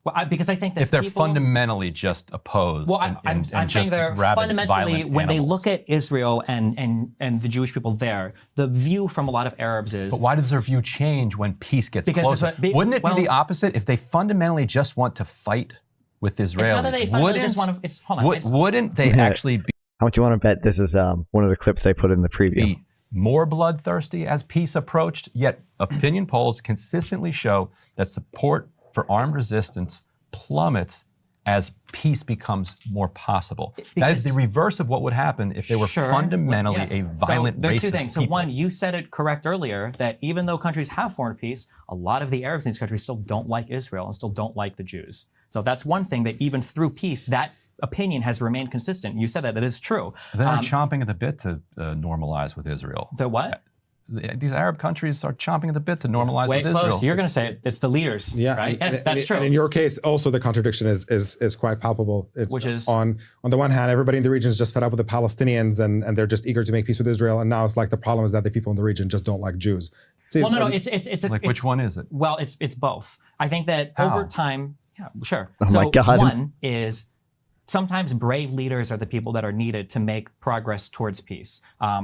Well, because I think that if they're people, fundamentally just opposed, well, and I'm just saying they're rabid, fundamentally, violent when they animals. look at Israel and the Jewish people there, the view from a lot of Arabs is. But why does their view change when peace gets Because it's closer? what- Wouldn't it well- be the opposite if they fundamentally just want to fight with Israel? It's not that they fundamentally just want to. Hold on. it's- Wouldn't they Yeah. actually How much you want to bet this is one of the clips they put in the preview? be more bloodthirsty as peace approached? Yet opinion polls consistently show that support for armed resistance plummets as peace becomes more possible. That is the reverse of what would happen if they were Sure. fundamentally Yes. a violent, so there's racist two things. So people. one, you said it correct earlier that even though countries have foreign peace, a lot of the Arabs in these countries still don't like Israel and still don't like the Jews. So that's one thing that even through peace, that opinion has remained consistent. You said that is true. They're chomping at the bit to normalize with Israel. The what? These Arab countries are chomping at the bit to normalize Wait, with Israel. close. You're going to say it. It's the leaders. Yeah, right? and, Yes, that's true. And in your case, also the contradiction is quite palpable. Which is? on the one hand, everybody in the region is just fed up with the Palestinians and they're just eager to make peace with Israel. And now it's like the problem is that the people in the region just don't like Jews. See, Well, no, it's like, which one is it? Well, it's both. I think that How? over time, yeah, sure. Oh so my God. one is sometimes brave leaders are the people that are needed to make progress towards peace.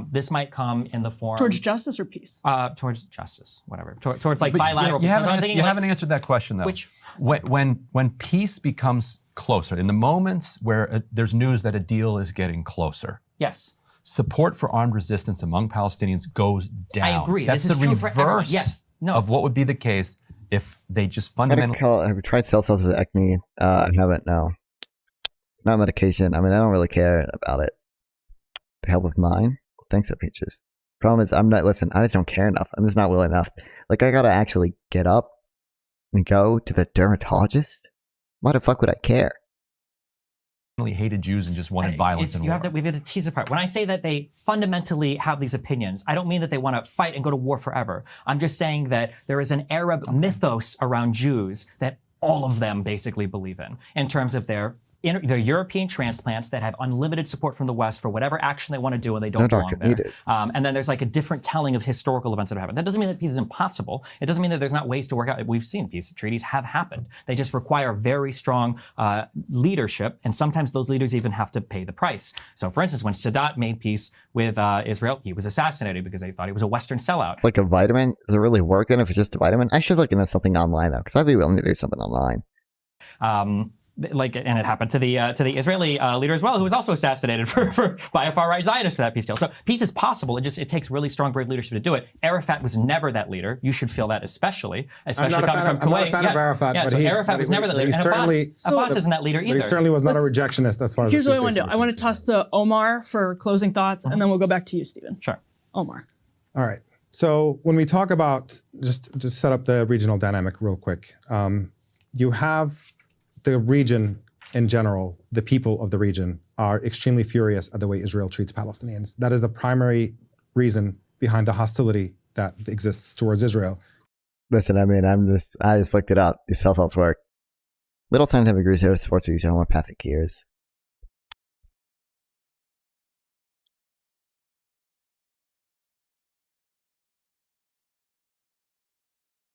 This might come in the form Towards justice or peace? towards justice, whatever. Towards like But bilateral. You peace. haven't, So I'm answered, thinking you like- haven't answered that question though. Which- when peace becomes closer, in the moments where there's news that a deal is getting closer, Yes. support for armed resistance among Palestinians goes down. I agree. That's This is the true for everyone. reverse Yes. No. of what would be the case if they just I've fundamentally. tried cell cells with acne. I haven't, no. Not medication. I mean, I don't really care about it. To help with mine? Thanks, Peaches. Problem is, listen, I just don't care enough. I'm just not willing enough. Like, I gotta actually get up and go to the dermatologist? Why the fuck would I care? Hated Jews and just wanted violence and you war. have to, we have to tease apart. When I say that they fundamentally have these opinions, I don't mean that they want to fight and go to war forever. I'm just saying that there is an Arab mythos around Jews that all of them basically believe in terms of their European transplants that have unlimited support from the West for whatever action they want to do and they don't belong there. And then there's like a different telling of historical events that have happened. That doesn't mean that peace is impossible. It doesn't mean that there's not ways to work out. We've seen peace treaties have happened. They just require very strong leadership, and sometimes those leaders even have to pay the price. So for instance, when Sadat made peace with Israel, he was assassinated because they thought he was a Western sellout. Like a vitamin? Does it really work then if it's just a vitamin? I should look into something online though, because I'd be willing to do something online. And it happened to the Israeli leader as well, who was also assassinated by a far right Zionist for that peace deal. So peace is possible. It takes really strong, brave leadership to do it. Arafat was never that leader. You should feel that, especially coming from Kuwait. I'm not a fan of Arafat, yeah, but so Arafat was never that leader. And Abbas isn't that leader But either. he certainly was not a Let's- rejectionist as far as. Here's the what I want to do. I want to toss to Omar for closing thoughts, and then we'll go back to you, Stephen. Sure. Omar. All right. So when we talk about just set up the regional dynamic real quick, you have the region in general, the people of the region are extremely furious at the way Israel treats Palestinians. That is the primary reason behind the hostility that exists towards Israel. Listen, I mean, I just looked it up. These cell cells work. Little scientific research supports the use of homeopathic cures.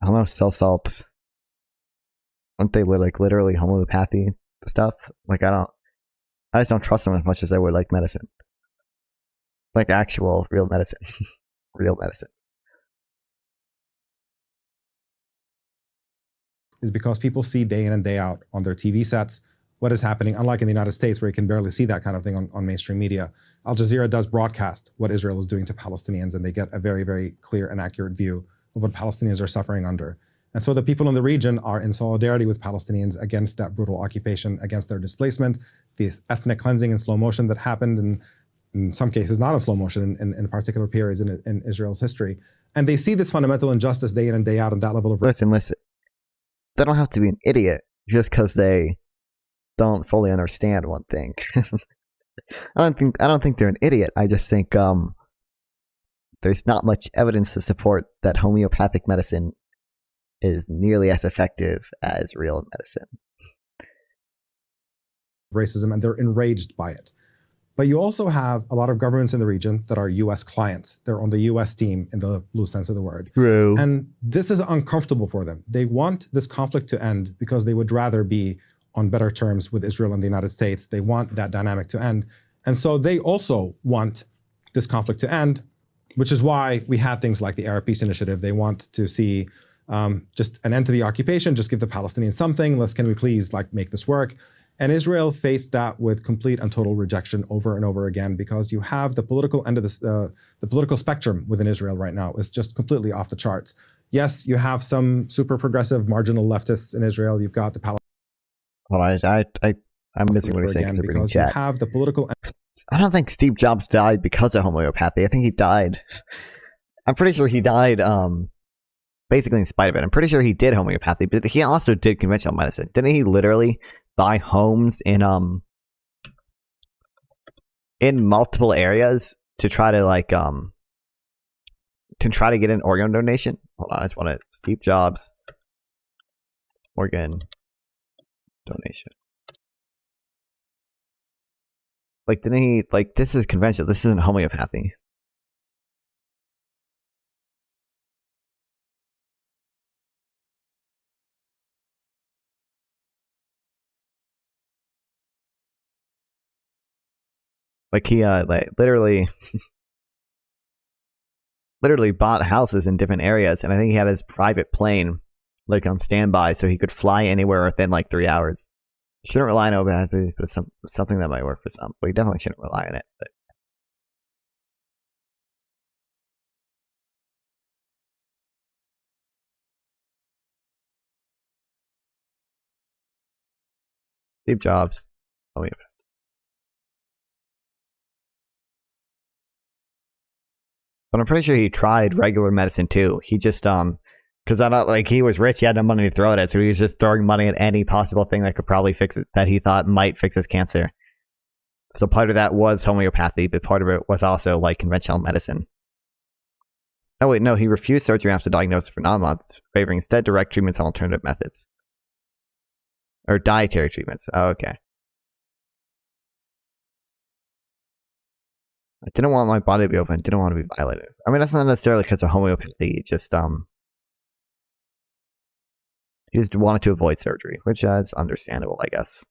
I don't know, cell salts. Aren't they literally homeopathy stuff? Like I just don't trust them as much as I would like medicine. Like actual real medicine. Real medicine. Is because people see day in and day out on their TV sets what is happening, unlike in the United States where you can barely see that kind of thing on mainstream media. Al Jazeera does broadcast what Israel is doing to Palestinians, and they get a very, very clear and accurate view of what Palestinians are suffering under. And so the people in the region are in solidarity with Palestinians against that brutal occupation, against their displacement, the ethnic cleansing in slow motion that happened, and in some cases not in slow motion in particular periods in Israel's history. And they see this fundamental injustice day in and day out on that level of... Listen. They don't have to be an idiot just because they don't fully understand one thing. I don't think they're an idiot. I just think there's not much evidence to support that homeopathic medicine is nearly as effective as real medicine. Racism, and they're enraged by it. But you also have a lot of governments in the region that are US clients. They're on the US team in the blue sense of the word. True. And this is uncomfortable for them. They want this conflict to end because they would rather be on better terms with Israel and the United States. They want that dynamic to end. And so they also want this conflict to end, which is why we had things like the Arab Peace Initiative. They want to see just an end to the occupation, just give the Palestinians something. Can we please make this work? And Israel faced that with complete and total rejection over and over again, because you have the political end of this, the political spectrum within Israel right now is just completely off the charts. Yes, you have some super progressive marginal leftists in Israel. You've got the Palestinians. Hold on, I'm missing what he's saying because you have the political. I don't think Steve Jobs died because of homeopathy. I think he died. I'm pretty sure he died basically in spite of it. I'm pretty sure he did homeopathy, but he also did conventional medicine. Didn't he literally buy homes in multiple areas to try to get an organ donation? Hold on, I just want to Steve Jobs organ donation. Didn't he this is conventional, this isn't homeopathy. He literally bought houses in different areas, and I think he had his private plane on standby so he could fly anywhere within 3 hours. Shouldn't rely on homeopathy, but it's something that might work for some. But you definitely shouldn't rely on it. But. Steve Jobs. Homeopathy. But I'm pretty sure he tried regular medicine too. He just because I don't he was rich, he had no money to throw at it, so he was just throwing money at any possible thing that could probably fix it, that he thought might fix his cancer. So part of that was homeopathy, but part of it was also conventional medicine. Oh wait, no, he refused surgery after diagnosis for 9 months, favoring instead direct treatments and alternative methods. Or dietary treatments. Oh, okay. I didn't want my body to be open. Didn't want to be violated. I mean, that's not necessarily because of homeopathy. Just he just wanted to avoid surgery, which is understandable, I guess.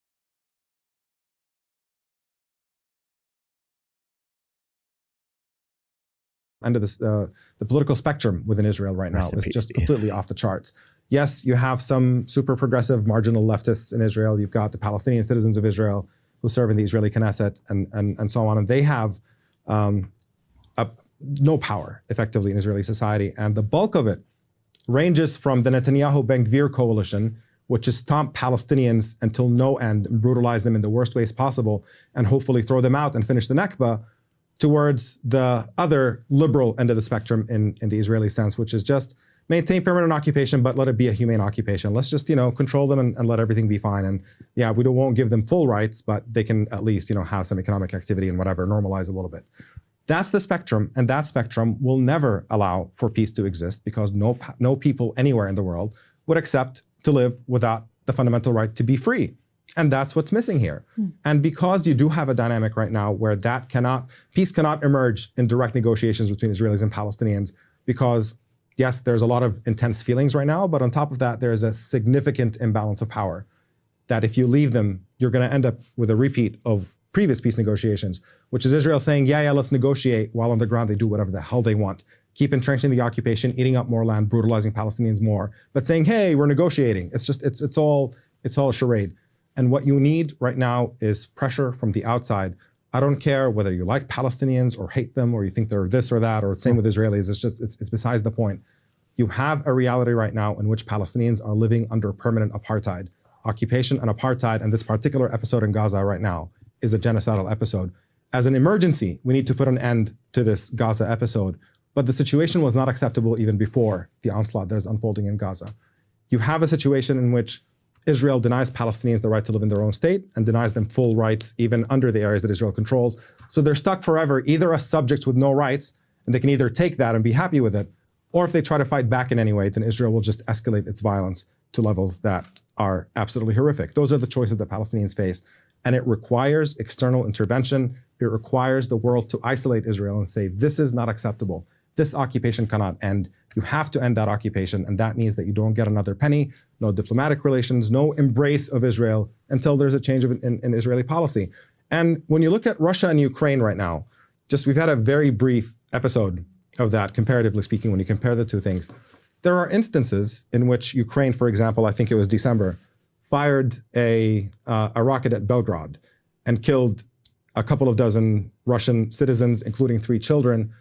End of this, the political spectrum within Israel right now is just completely off the charts. Yes, you have some super progressive marginal leftists in Israel. You've got the Palestinian citizens of Israel who serve in the Israeli Knesset and so on, and they have no power effectively in Israeli society, and the bulk of it ranges from the Netanyahu-Ben Gvir coalition, which is stomp Palestinians until no end, brutalize them in the worst ways possible, and hopefully throw them out and finish the Nakba, towards the other liberal end of the spectrum in the Israeli sense, which is just maintain permanent occupation, but let it be a humane occupation. Let's just, control them and let everything be fine. And yeah, we won't give them full rights, but they can at least, have some economic activity and whatever, normalize a little bit. That's the spectrum, and that spectrum will never allow for peace to exist because no people anywhere in the world would accept to live without the fundamental right to be free. And that's what's missing here. And because you do have a dynamic right now where peace cannot emerge in direct negotiations between Israelis and Palestinians, because yes, there's a lot of intense feelings right now, but on top of that, there's a significant imbalance of power that if you leave them, you're going to end up with a repeat of previous peace negotiations, which is Israel saying, yeah, let's negotiate, while on the ground they do whatever the hell they want. Keep entrenching the occupation, eating up more land, brutalizing Palestinians more, but saying, hey, we're negotiating. It's all a charade. And what you need right now is pressure from the outside. I don't care whether you like Palestinians or hate them, or you think they're this or that, or same with Israelis. It's besides the point. You have a reality right now in which Palestinians are living under permanent apartheid. Occupation and apartheid, and this particular episode in Gaza right now is a genocidal episode. As an emergency, we need to put an end to this Gaza episode. But the situation was not acceptable even before the onslaught that is unfolding in Gaza. You have a situation in which Israel denies Palestinians the right to live in their own state and denies them full rights even under the areas that Israel controls. So they're stuck forever either as subjects with no rights, and they can either take that and be happy with it, or if they try to fight back in any way, then Israel will just escalate its violence to levels that are absolutely horrific. Those are the choices that Palestinians face. And it requires external intervention. It requires the world to isolate Israel and say, this is not acceptable. This occupation cannot end. You have to end that occupation. And that means that you don't get another penny, no diplomatic relations, no embrace of Israel until there's a change in Israeli policy. And when you look at Russia and Ukraine right now, we've had a very brief episode of that, comparatively speaking, when you compare the two things. There are instances in which Ukraine, for example, I think it was December, fired a rocket at Belgrade and killed a couple of dozen Russian citizens, including 3 children.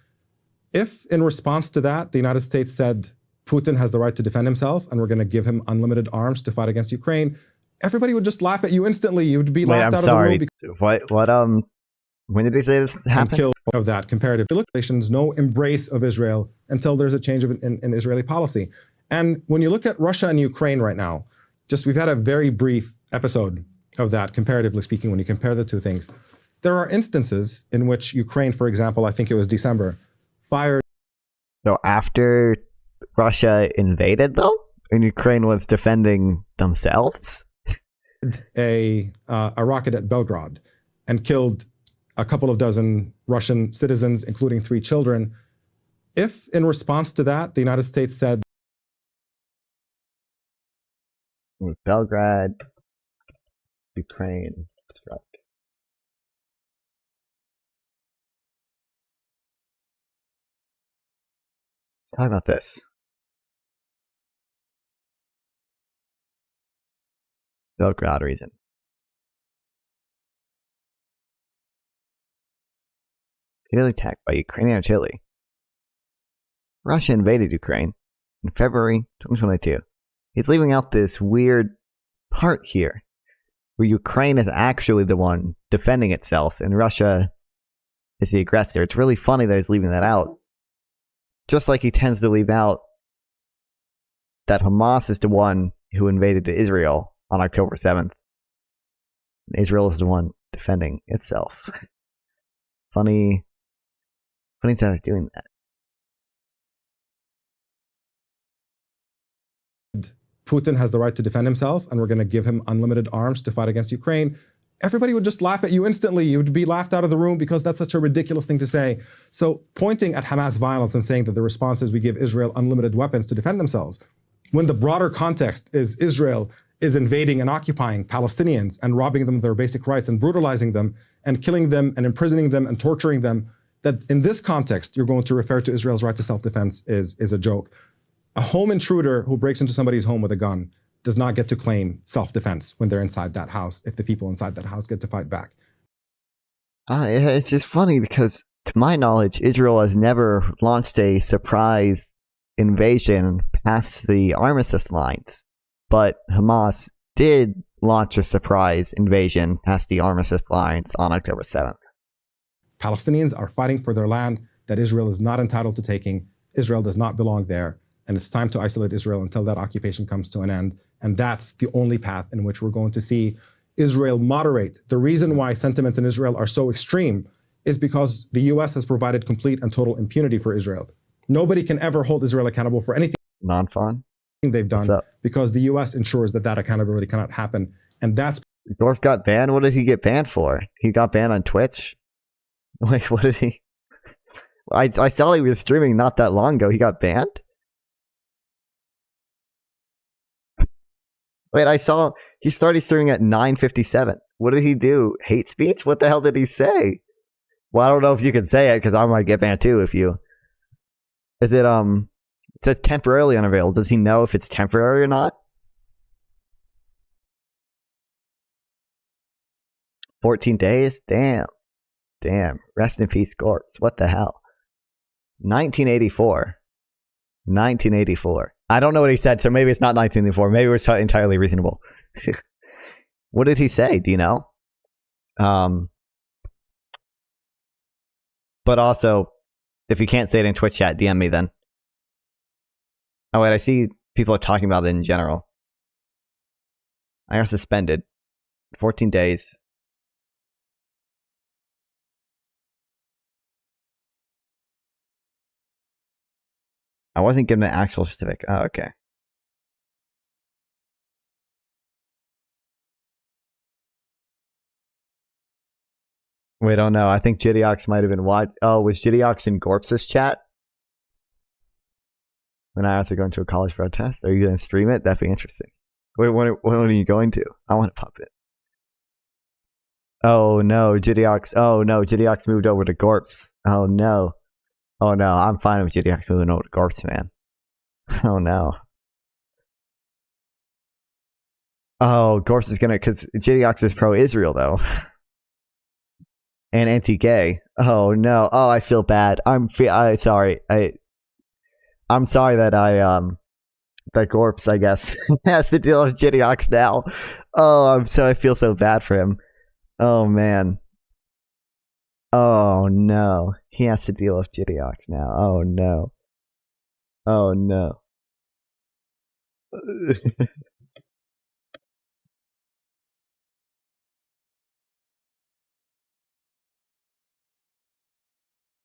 If in response to that, the United States said, Putin has the right to defend himself and we're going to give him unlimited arms to fight against Ukraine, everybody would just laugh at you instantly. You would be laughed out of the room. When did they say this happened? Kill of that comparative relations, no embrace of Israel until there's a change in Israeli policy. And when you look at Russia and Ukraine right now, we've had a very brief episode of that, comparatively speaking, when you compare the two things. There are instances in which Ukraine, for example, I think it was December, fired. So after Russia invaded, though, and Ukraine was defending themselves, a rocket at Belgrade and killed a couple of dozen Russian citizens, including 3 children. If in response to that, the United States said, Belgrade, Ukraine, strike. Let's talk about this. Belgrade reason. Daily attack by Ukrainian artillery. Russia invaded Ukraine in February 2022. He's leaving out this weird part here, where Ukraine is actually the one defending itself and Russia is the aggressor. It's really funny that he's leaving that out. Just like he tends to leave out that Hamas is the one who invaded Israel on October 7th. And Israel is the one defending itself. Funny that he's doing that. Putin has the right to defend himself and we're going to give him unlimited arms to fight against Ukraine, everybody would just laugh at you instantly. You would be laughed out of the room because that's such a ridiculous thing to say. So pointing at Hamas violence and saying that the response is we give Israel unlimited weapons to defend themselves, when the broader context is Israel is invading and occupying Palestinians and robbing them of their basic rights and brutalizing them and killing them and imprisoning them and torturing them, that in this context, you're going to refer to Israel's right to self-defense is a joke. A home intruder who breaks into somebody's home with a gun does not get to claim self-defense when they're inside that house if the people inside that house get to fight back. It's just funny because, to my knowledge, Israel has never launched a surprise invasion past the armistice lines, but Hamas did launch a surprise invasion past the armistice lines on October 7th. Palestinians are fighting for their land that Israel is not entitled to taking. Israel does not belong there. And it's time to isolate Israel until that occupation comes to an end. And that's the only path in which we're going to see Israel moderate. The reason why sentiments in Israel are so extreme is because the US has provided complete and total impunity for Israel. Nobody can ever hold Israel accountable for anything. Non-fun? they've done because the U.S. ensures that accountability cannot happen, and that's. Gorf got banned. What did he get banned for? He got banned on Twitch. Wait, what did he? I saw he was streaming not that long ago. He got banned. Wait, I saw he started streaming at 9:57. What did he do? Hate speech? What the hell did he say? Well, I don't know if you can say it because I might get banned too if you. Is it it says temporarily unavailable. Does he know if it's temporary or not? 14 days? Damn. Damn. Rest in peace, Gorps. What the hell? 1984. 1984. I don't know what he said, so maybe it's not 1984. Maybe it's entirely reasonable. What did he say? Do you know? But also, if you can't say it in Twitch chat, DM me then. Oh wait, I see people are talking about it in general. I got suspended. 14 days. I wasn't given an actual specific. Oh, okay. Wait, oh no. I think Jidiox might have been watching. Oh, was Jidiox in Gorps' chat? When I also going to a college protest? Are you going to stream it? That'd be interesting. Wait, when are you going to? I want to pop it. Oh no, Jidiox. Oh no, Jidiox moved over to Gorps. Oh no. Oh no, I'm fine with Jidiox moving over to Gorps, man. Oh no. Oh, Gorps is gonna, because Jidiox is pro-Israel though. And anti-gay. Oh no. Oh, I feel bad. I'm sorry. I'm sorry that that Gorps, I guess, has to deal with Jidiox now. Oh, I feel so bad for him. Oh man. Oh no. He has to deal with Jidiox now. Oh no. Oh no.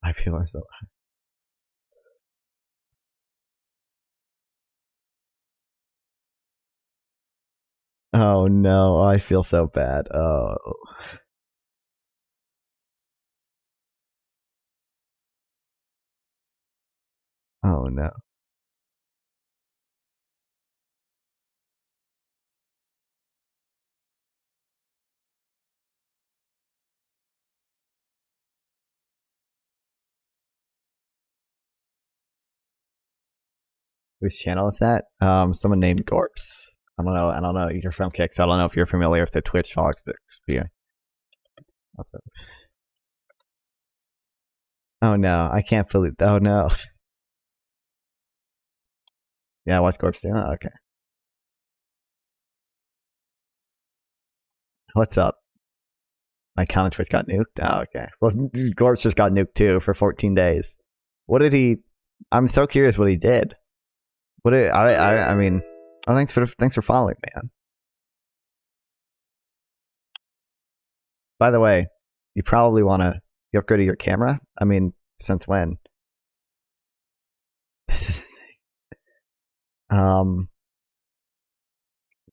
I feel myself. Oh no, I feel so bad. Oh. Oh no. Whose channel is that? Someone named Gorps. I don't know. You're from Kicks. I don't know if you're familiar with the Twitch vlogs, but yeah. What's up? Oh no, I can't believe. Oh no. Yeah, what's Gorps doing? Oh, okay. What's up? My account on Twitch got nuked? Oh, okay. Well, Gorps just got nuked too for 14 days. What did he... I'm so curious what he did. What did... I mean... Oh, thanks for following, man. By the way, you probably want to upgrade your camera? I mean, since when?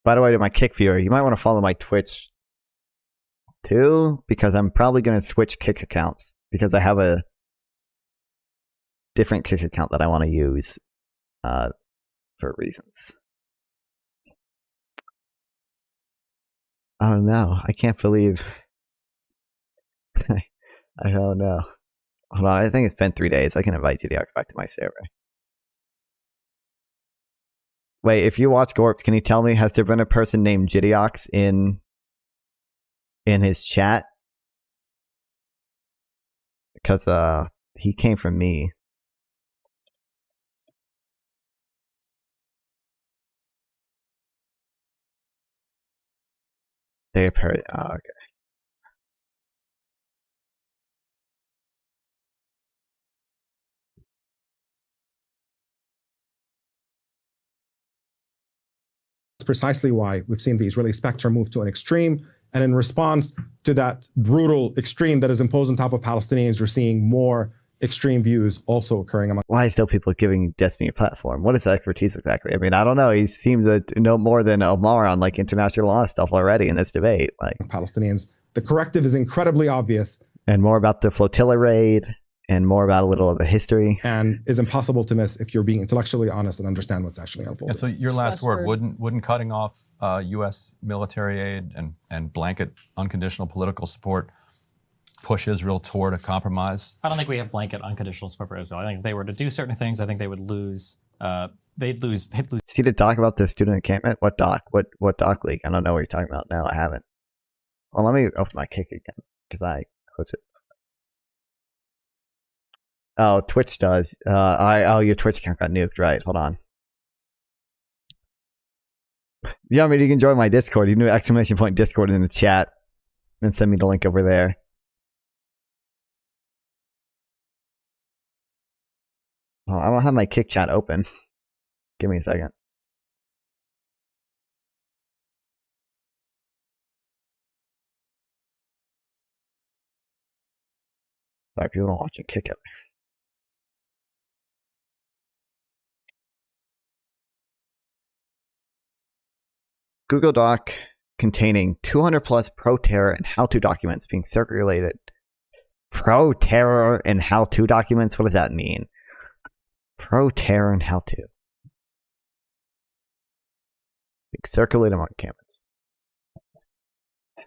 By the way, to my Kick viewer, you might want to follow my Twitch too, because I'm probably going to switch Kick accounts because I have a different Kick account that I want to use for reasons. Oh no, I can't believe. I don't know. Hold on, I think it's been 3 days. I can invite Jidiox back to my server. Wait, if you watch Gorps, can you tell me, has there been a person named Jidiox in his chat? Because he came from me. They appear. Oh, okay. Precisely why we've seen the Israeli spectrum move to an extreme. And in response to that brutal extreme that is imposed on top of Palestinians, you're seeing more extreme views also occurring among. Why is still people giving Destiny a platform? What is the expertise exactly? I mean, I don't know. He seems to know more than Omar on like international law stuff already in this debate. Like Palestinians, the corrective is incredibly obvious. And more about the flotilla raid, and more about a little of the history. And is impossible to miss if you're being intellectually honest and understand what's actually unfolding. Yeah, so your last word, wouldn't cutting off U.S. military aid and blanket unconditional political support push Israel toward a compromise? I don't think we have blanket unconditional support for Israel. I think if they were to do certain things, I think they would lose. They'd lose. See the doc about the student encampment? What doc? What doc leak? I don't know what you're talking about now. I haven't. Well, let me open my kick again because I close it. Oh, Twitch does. Your Twitch account got nuked, right? Hold on. Yeah, I mean, you can join my Discord. You can do ! Discord in the chat and send me the link over there. Oh, I don't have my kick chat open. Give me a second. Sorry, people don't watch a kick up. Google Doc containing 200 plus pro-terror and how-to documents being circulated. Pro-terror and how-to documents? What does that mean? Pro-terror and how-to. Being circulated among campus.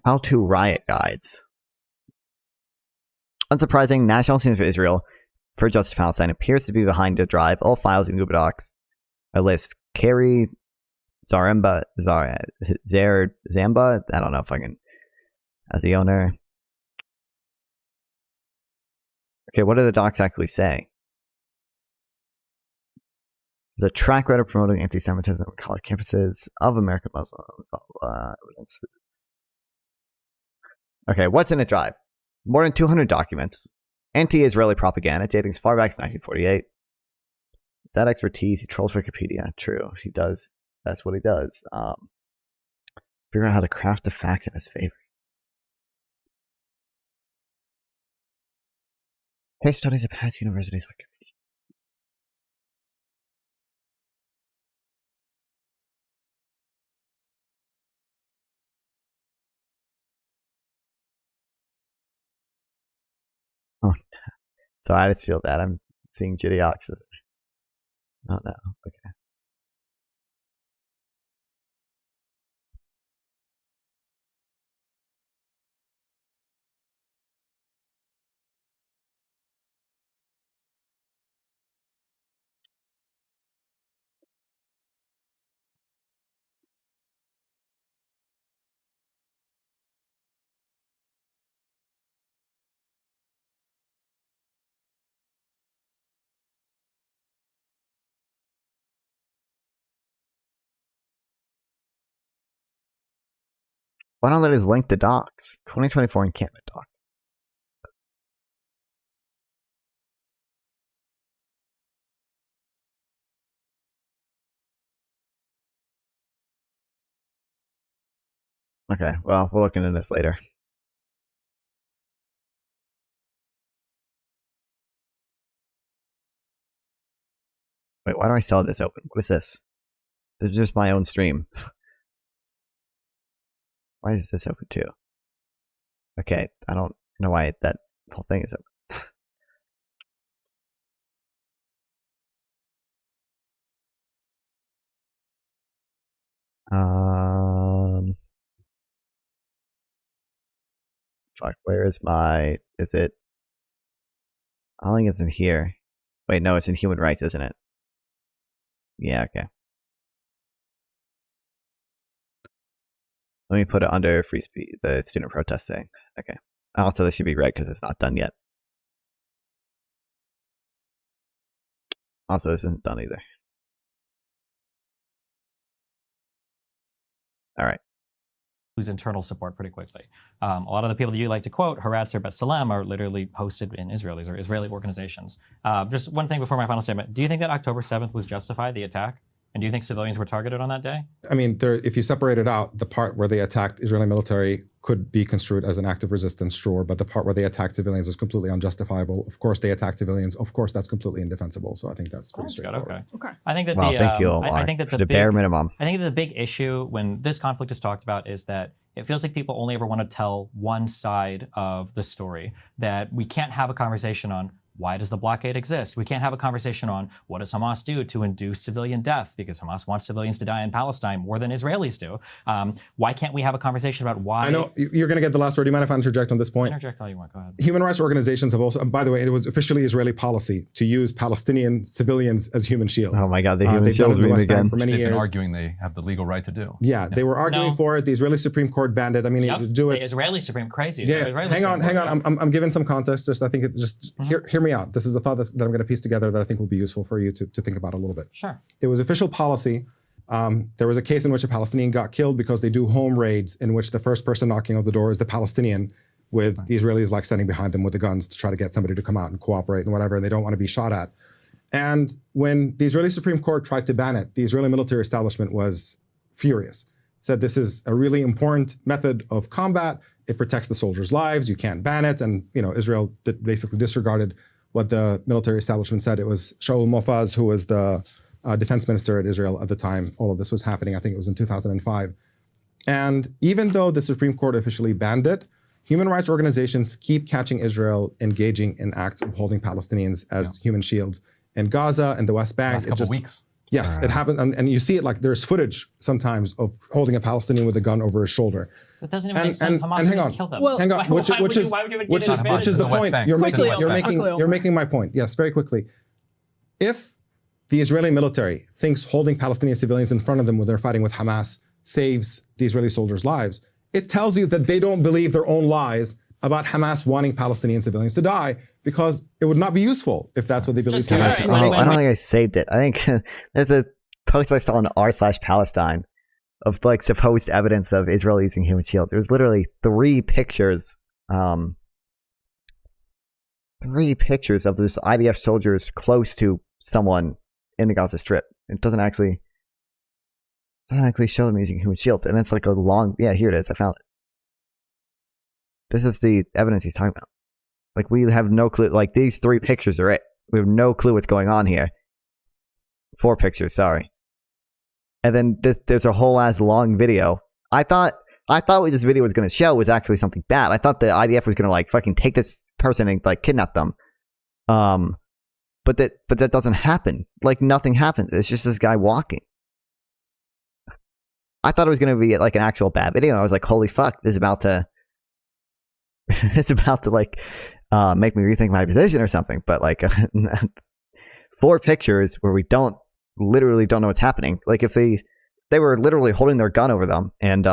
How-to riot guides. Unsurprising, National Center for Israel for Justice Palestine appears to be behind the drive. All files in Google Docs. A list. Carrie Zamba, I don't know if I can, as the owner. Okay, what do the docs actually say? There's a track record promoting anti-Semitism on college campuses of American Muslim evidence. Okay, what's in a drive? More than 200 documents. Anti-Israeli propaganda dating as far back as 1948. Is that expertise? He trolls Wikipedia. True, he does. That's what he does. Figure out how to craft the facts in his favor. Case studies at past universities like. Oh, so I just feel bad. I'm seeing Jitty Oxes. Oh no. Okay. Why don't let us link the docs? 2024 encampment doc. Okay, well, we'll look into this later. Wait, why do I still have this open? What is this? This is just my own stream. Why is this open too? Okay, I don't know why that whole thing is open. Fuck, where is my, is it? I don't think it's in here. Wait, no, it's in human rights, isn't it? Yeah, okay. Let me put it under free speech, the student protest thing. Okay. Also, this should be red because it's not done yet. Also, this isn't done either. All right. Lose internal support pretty quickly. A lot of the people that you like to quote, Haratzer B'Salem, are literally hosted in Israel. These are Israeli organizations. Just one thing before my final statement. Do you think that October 7th was justified, the attack? And do you think civilians were targeted on that day? I mean, if you separate it out, the part where they attacked Israeli military could be construed as an act of resistance, sure, but the part where they attack civilians is completely unjustifiable. Of course, they attack civilians. Of course, that's completely indefensible. So I think that's pretty straightforward. Okay. I think that Well, the thank you, I think that the bare minimum. I think that the big issue when this conflict is talked about is that it feels like people only ever want to tell one side of the story. That we can't have a conversation on why does the blockade exist? We can't have a conversation on what does Hamas do to induce civilian death, because Hamas wants civilians to die in Palestine more than Israelis do. Why can't we have a conversation about why? I know you're going to get the last word. Do you mind if I interject on this point? Interject all you want. Go ahead. Human rights organizations have also, and by the way, it was officially Israeli policy to use Palestinian civilians as human shields. Oh my God, the human shields meme again. For Which many they've years. been arguing they have the legal right to do. Yeah, they were arguing for it. The Israeli Supreme Court banned it. I mean, Yep. to do it. The Israeli Supreme crazy. Yeah, The Israeli hang on. Supreme Court, yeah. I'm giving some context. Just I think it just hear me out. This is a thought that I'm going to piece together that I think will be useful for you to think about a little bit. Sure. It was official policy. There was a case in which a Palestinian got killed because they do home raids in which the first person knocking on the door is the Palestinian, with the Israelis like standing behind them with the guns to try to get somebody to come out and cooperate and whatever, and they don't want to be shot at. And when the Israeli Supreme Court tried to ban it, the Israeli military establishment was furious. Said this is a really important method of combat. It protects the soldiers' lives. You can't ban it. And Israel basically disregarded what the military establishment said. It was Shaul Mofaz, who was the defense minister at Israel at the time all of this was happening. I think it was in 2005. And even though the Supreme Court officially banned it, human rights organizations keep catching Israel engaging in acts of holding Palestinians as human shields in Gaza and the West Bank. Last couple weeks. Yes, it happened, and you see it like there's footage sometimes of holding a Palestinian with a gun over his shoulder. That doesn't even make sense. Hamas and hang just on, killed them. Well, hang on, which is the point you're making my point. Yes, very quickly. If the Israeli military thinks holding Palestinian civilians in front of them when they're fighting with Hamas saves the Israeli soldiers' lives, it tells you that they don't believe their own lies about Hamas wanting Palestinian civilians to die, because it would not be useful if that's what they believe. I don't think I saved it. I think there's a post I saw on r/Palestine of like supposed evidence of Israel using human shields. It was literally 3 pictures. 3 pictures of this IDF soldiers close to someone in the Gaza Strip. It doesn't actually show them using human shields, and it's like a long. Yeah, here it is. I found it. This is the evidence he's talking about. Like, we have no clue. Like, these 3 pictures are it. We have no clue what's going on here. 4 pictures, sorry. And then there's a whole ass long video. I thought what this video was going to show was actually something bad. I thought the IDF was going to like fucking take this person and like kidnap them. But that doesn't happen. Like, nothing happens. It's just this guy walking. I thought it was going to be like an actual bad video. I was like, holy fuck, this is about to it's about to like make me rethink my position or something. But like 4 pictures where we literally don't know what's happening. Like, if they were literally holding their gun over them, and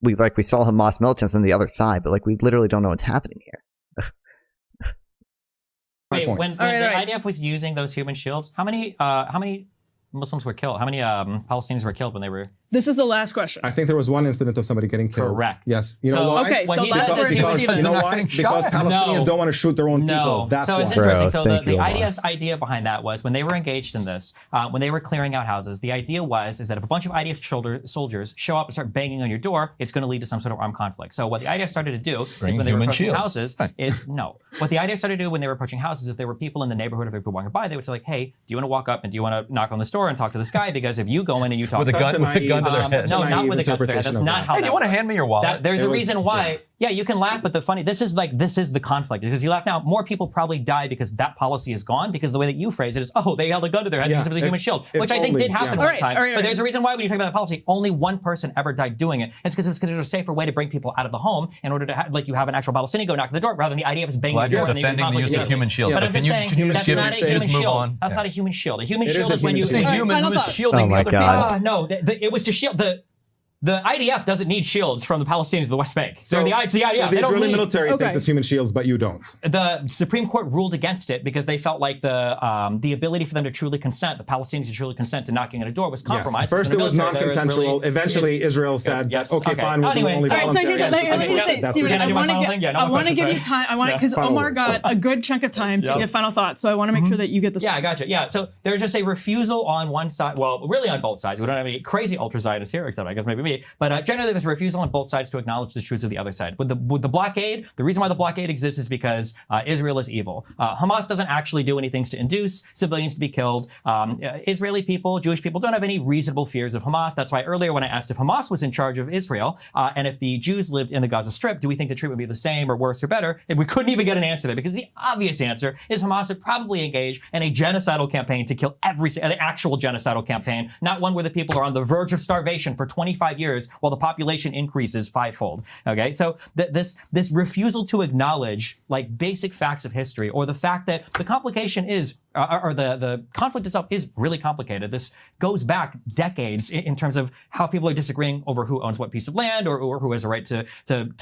we saw Hamas militants on the other side, but like we literally don't know what's happening here. Wait, when the IDF was using those human shields, how many Muslims were killed? How many Palestinians were killed when they were? This is the last question. I think there was one incident of somebody getting killed. Correct. Yes. You know why? Okay, so that's where you know why? Because Palestinians don't want to shoot their own people. That's so why. it's interesting. So the IDF's idea behind that was when they were engaged in this, when they were clearing out houses, the idea is that if a bunch of IDF soldiers show up and start banging on your door, it's going to lead to some sort of armed conflict. So what the IDF started to do is when they were approaching houses what the IDF started to do when they were approaching houses, if there were people in the neighborhood, if people walking by, they would say like, hey, do you want to walk up and do you want to knock on this door and talk to this guy? Because if you go in and you talk with a gun to their head. No, not with a gun to their head. That's not how. Hey, do you want to hand me your wallet? There's a reason why. Yeah, you can laugh, but this is the conflict. Because you laugh now, more people probably die because that policy is gone, because the way that you phrase it is, oh, they held a gun to their head because it was a human shield, which I think did happen one time. But there's a reason why when you talk about the policy, only one person ever died doing it. It's because it was considered a safer way to bring people out of the home in order to have, like, you have an actual Palestinian go knock on the door rather than the IDF is banging the door. Defending the use of human shield. But I'm just saying, that's not a human shield. That's not a human shield. A human shield is when you... It's a human who is shielding the other people. No, it was to shield... The IDF doesn't need shields from the Palestinians of the West Bank. So the IDF. So the Israeli military thinks it's human shields, but you don't. The Supreme Court ruled against it because they felt like the ability for them to truly consent, the Palestinians to truly consent to knocking on a door, was compromised. Yeah. First it was non-consensual. Eventually Israel said, okay, fine, we'll do only voluntary. I want to give you time, because Omar got a good chunk of time to give final thoughts, so I want to make sure that you get this. Yeah, I got you. Yeah, so there's just a refusal on one side, well, really on both sides. We don't have any crazy ultra-Zionists here, except I guess maybe me. me. But generally, there's a refusal on both sides to acknowledge the truths of the other side. With the blockade, the reason why the blockade exists is because Israel is evil. Hamas doesn't actually do anything to induce civilians to be killed. Israeli people, Jewish people, don't have any reasonable fears of Hamas. That's why earlier when I asked if Hamas was in charge of Israel and if the Jews lived in the Gaza Strip, do we think the treatment would be the same or worse or better? And we couldn't even get an answer there, because the obvious answer is Hamas would probably engage in a genocidal campaign to kill an actual genocidal campaign, not one where the people are on the verge of starvation for 25 years while the population increases fivefold. Okay, so this refusal to acknowledge like basic facts of history, or the fact that the complication is, or the conflict itself is really complicated. This goes back decades in terms of how people are disagreeing over who owns what piece of land, or who has a right to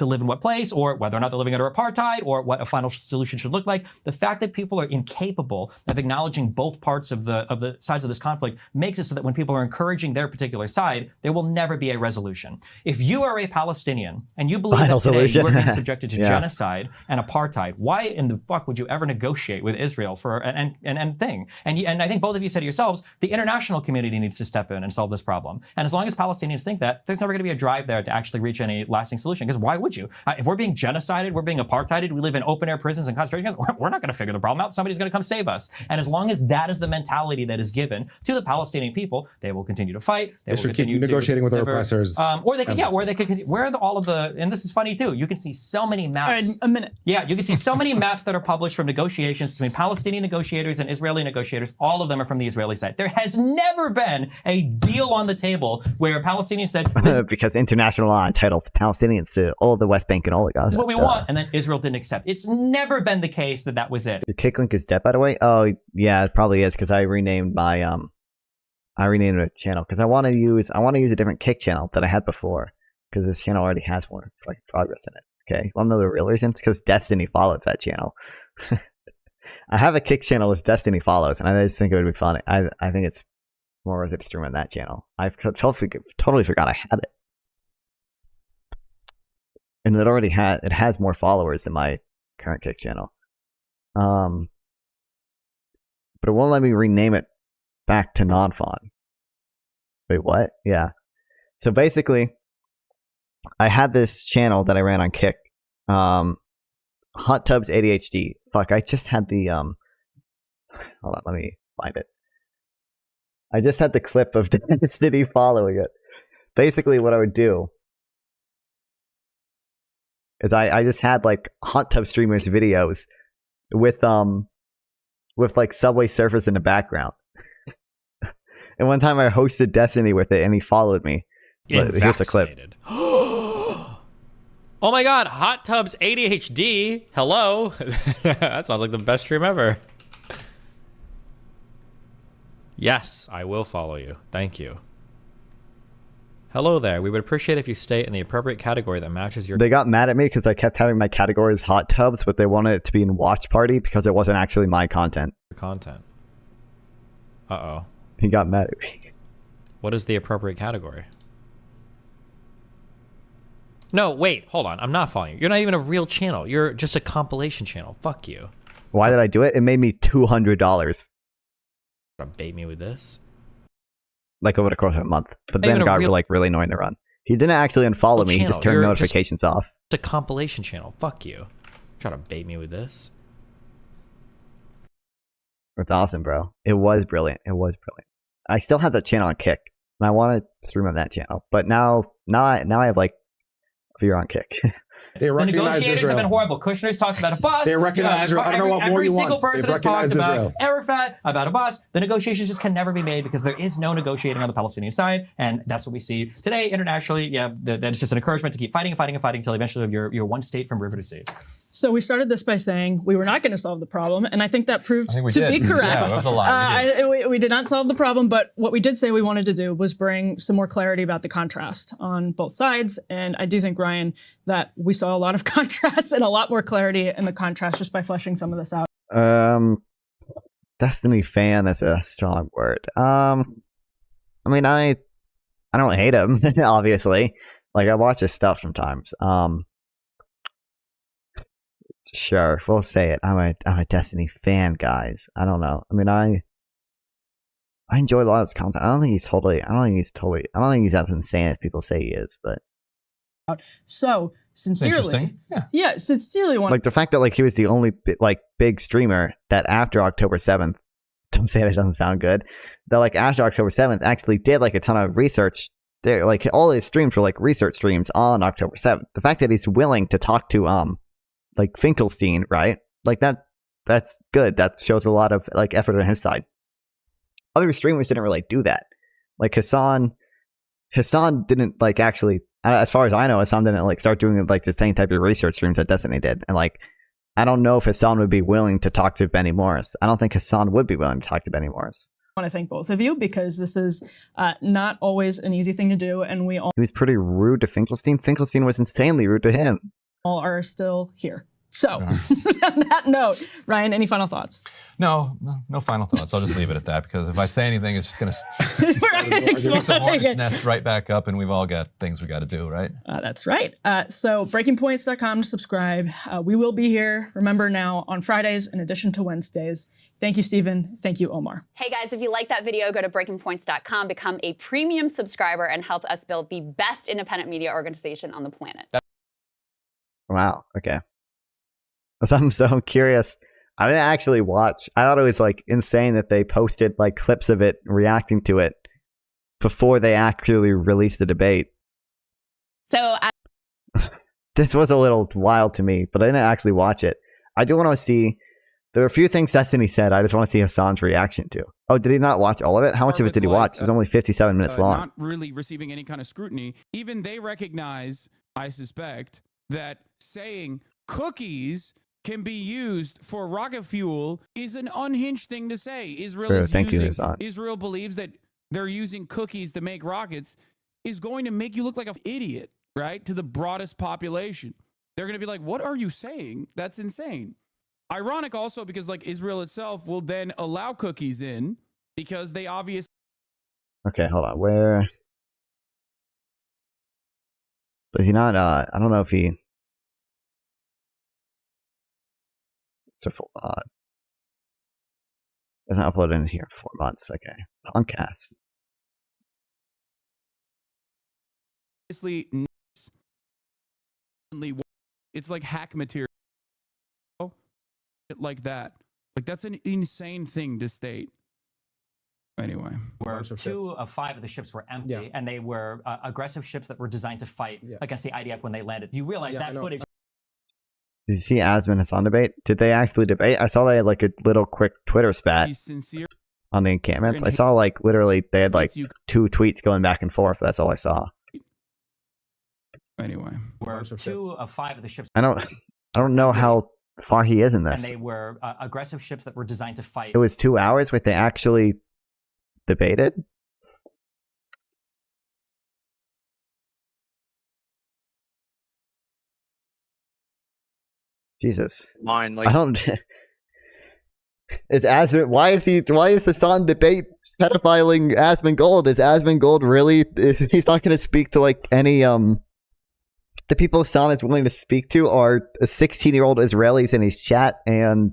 live in what place, or whether or not they're living under apartheid, or what a final solution should look like. The fact that people are incapable of acknowledging both parts of the sides of this conflict makes it so that when people are encouraging their particular side, there will never be a resolution. If you are a Palestinian and you believe that today you are being subjected to genocide and apartheid, why in the fuck would you ever negotiate with Israel for an thing? And I think both of you said yourselves, the international community needs to step in and solve this problem. And as long as Palestinians think that, there's never going to be a drive there to actually reach any lasting solution. Because why would you? If we're being genocided, we're being apartheided, we live in open air prisons and concentration camps, we're not going to figure the problem out. Somebody's going to come save us. And as long as that is the mentality that is given to the Palestinian people, they will continue to fight. They should keep negotiating with their oppressors. Or they could, yeah, where are all of the, and this is funny too, you can see so many maps. A minute. Yeah, you can see so many maps that are published from negotiations between Palestinian negotiators and Israeli negotiators. All of them are from the Israeli side. There has never been a deal on the table where Palestinians said, because international law entitles Palestinians to all the West Bank and all the Gaza. This is what we want, and then Israel didn't accept. It's never been the case that that was it. Your kick link is dead, by the way. Oh yeah, it probably is, because I renamed my a channel because I want to use a different kick channel that I had before, because this channel already has more like progress in it. Okay, well, know the real reason? It's because Destiny follows that channel. I have a kick channel as Destiny follows, and I just think it would be fun. I think it's more worth it to stream on that channel. I've totally forgot I had it, and it has more followers than my current kick channel. But it won't let me rename it back to non-fawn. Wait, what? Yeah. So basically, I had this channel that I ran on Kick. Hot Tubs ADHD. Fuck, I just had the hold on, let me find it. I just had the clip of Destiny following it. Basically what I would do is I just had like Hot Tub streamers videos with like Subway Surfers in the background. And one time I hosted Destiny with it and he followed me. But here's the clip. Oh my god, Hot Tubs ADHD. Hello. That sounds like the best stream ever. Yes, I will follow you. Thank you. Hello there. We would appreciate if you stay in the appropriate category that matches your... They got mad at me because I kept having my category as Hot Tubs, but they wanted it to be in Watch Party because it wasn't actually my content. Uh-oh. He got mad at me. What is the appropriate category? No, wait, hold on. I'm not following you. You're not even a real channel. You're just a compilation channel. Fuck you. Why did I do it? It made me $200. Bait me with this? Like over the course of a month. But then it got like really annoying to run. He didn't actually unfollow me. He just turned notifications off. It's a compilation channel. Fuck you. Try to bait me with this? It's awesome, bro. It was brilliant. It was brilliant. I still have that channel on Kick. And I want to stream on that channel. But now I have like a viewer on Kick. They recognize the negotiators Israel. have been horrible. Kushner's talked about a bus. They recognize Israel. I don't know what more you want. Every single person They've has talked recognized about Israel. Arafat, about a bus. The negotiations just can never be made because there is no negotiating on the Palestinian side. And that's what we see today internationally. Yeah, that it's just an encouragement to keep fighting and fighting and fighting until eventually you're one state from river to sea. So we started this by saying we were not going to solve the problem, and I think that proved to be correct. Yeah, that was a lot. We did not solve the problem, but what we did say we wanted to do was bring some more clarity about the contrast on both sides. And I do think, Ryan, that we saw a lot of contrast and a lot more clarity in the contrast just by fleshing some of this out. Destiny fan is a strong word. I mean, I don't hate him, obviously. Like, I watch his stuff sometimes. Sure, we'll say it. I'm a Destiny fan, guys. I don't know. I mean, I enjoy a lot of his content. I don't think he's as insane as people say he is, but So sincerely, interesting. yeah, sincerely want like the fact that like he was the only big streamer that after October 7th, don't say that doesn't sound good, that like after October 7th actually did like a ton of research. There, like all his streams were like research streams on October 7th. The fact that he's willing to talk to like Finkelstein, right? Like that's good. That shows a lot of like effort on his side. Other streamers didn't really do that. Like Hasan didn't like actually, as far as I know, Hasan didn't like start doing like the same type of research streams that Destiny did. And like, I don't know if Hasan would be willing to talk to Benny Morris. I don't think Hasan would be willing to talk to Benny Morris. to thank both of you because this is not always an easy thing to do, and we all He was pretty rude to Finkelstein. Finkelstein was insanely rude to him. are still here. So, on that note, Ryan, any final thoughts? No final thoughts. I'll just leave it at that because if I say anything, it's just going to Right, kick the exploding. hornet's nest right back up, and we've all got things we got to do, right? That's right. So breakingpoints.com to subscribe. We will be here, remember now, on Fridays in addition to Wednesdays. Thank you, Stephen. Thank you, Omar. Hey guys, if you like that video, go to breakingpoints.com, become a premium subscriber, and help us build the best independent media organization on the planet. Wow. Okay. So I'm so curious. I didn't actually watch. I thought it was like insane that they posted like clips of it reacting to it before they actually released the debate. So This was a little wild to me, but I didn't actually watch it. I do want to see. There were a few things Destiny said. I just want to see Hasan's reaction to. Oh, did he not watch all of it? How much of it did he watch? It was only 57 minutes long. Not really receiving any kind of scrutiny. Even they recognize, I suspect, that saying cookies can be used for rocket fuel is an unhinged thing to say. Israel believes that they're using cookies to make rockets is going to make you look like an idiot, right? To the broadest population. They're going to be like, what are you saying? That's insane. Ironic also because like Israel itself will then allow cookies in because they obviously. Okay, hold on. Where? But he not. I don't know if he. It's a full. Doesn't upload in here in 4 months. Okay, Podcast. It's like hack material. Like that. Like that's an insane thing to state. Anyway, where 2 of 5 of the ships were empty, and they were aggressive ships that were designed to fight against the IDF when they landed. You realize that footage. Did you see Asman Hasan debate? Did they actually debate? I saw they had like a little quick Twitter spat on the encampments. I saw like literally they had like 2 tweets going back and forth. That's all I saw. Anyway, where 2 of 5 of the ships. I don't know how far he is in this. And they were aggressive ships that were designed to fight. It was 2 hours, but they actually debated. Jesus. Mine, like I don't. Why is Hasan debate pedophiling Asmongold? Is Asmongold really? He's not going to speak to like any the people Hasan is willing to speak to are 16-year-old Israelis in his chat and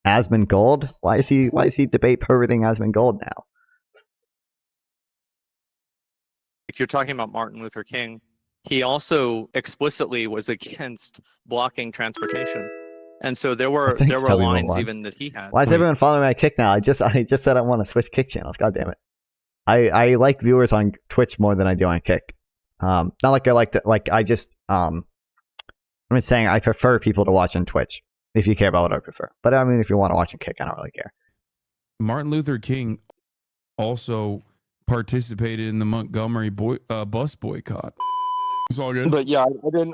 Asmongold. Why is he debate perverting Asmongold now? if you're talking about Martin Luther King, he also explicitly was against blocking transportation. And so there were lines even that he had. Why is everyone following my Kick now? I just said I want to switch Kick channels. God damn it. I like viewers on Twitch more than I do on Kick. Not like I like to, like I just I'm just saying I prefer people to watch on Twitch if you care about what I prefer. But I mean, if you want to watch on Kick, I don't really care. Martin Luther King also participated in the Montgomery bus boycott. It's all good. But yeah,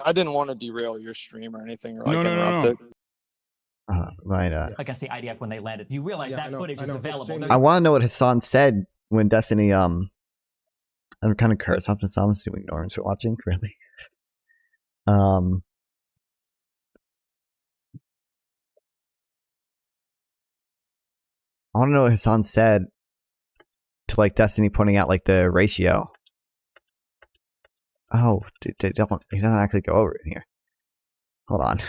I didn't want to derail your stream or anything or like interrupt it. Against the IDF when they landed. You realize that footage is available. I want to know what Hasan said when Destiny I'm kind of cursed off to some assuming Normans are watching, really. I want to know what Hasan said to like Destiny pointing out like the ratio. Oh, he doesn't actually go over it here. Hold on.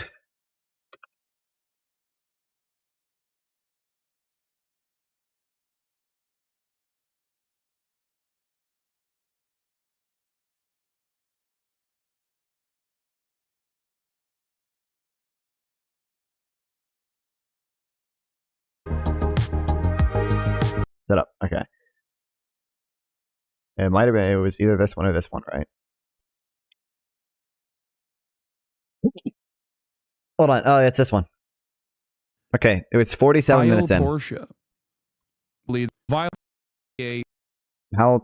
Shut up. Okay. It might have been. It was either this one or this one, right? Hold on. Oh, it's this one. Okay, it was 47 minutes in. Porsche. How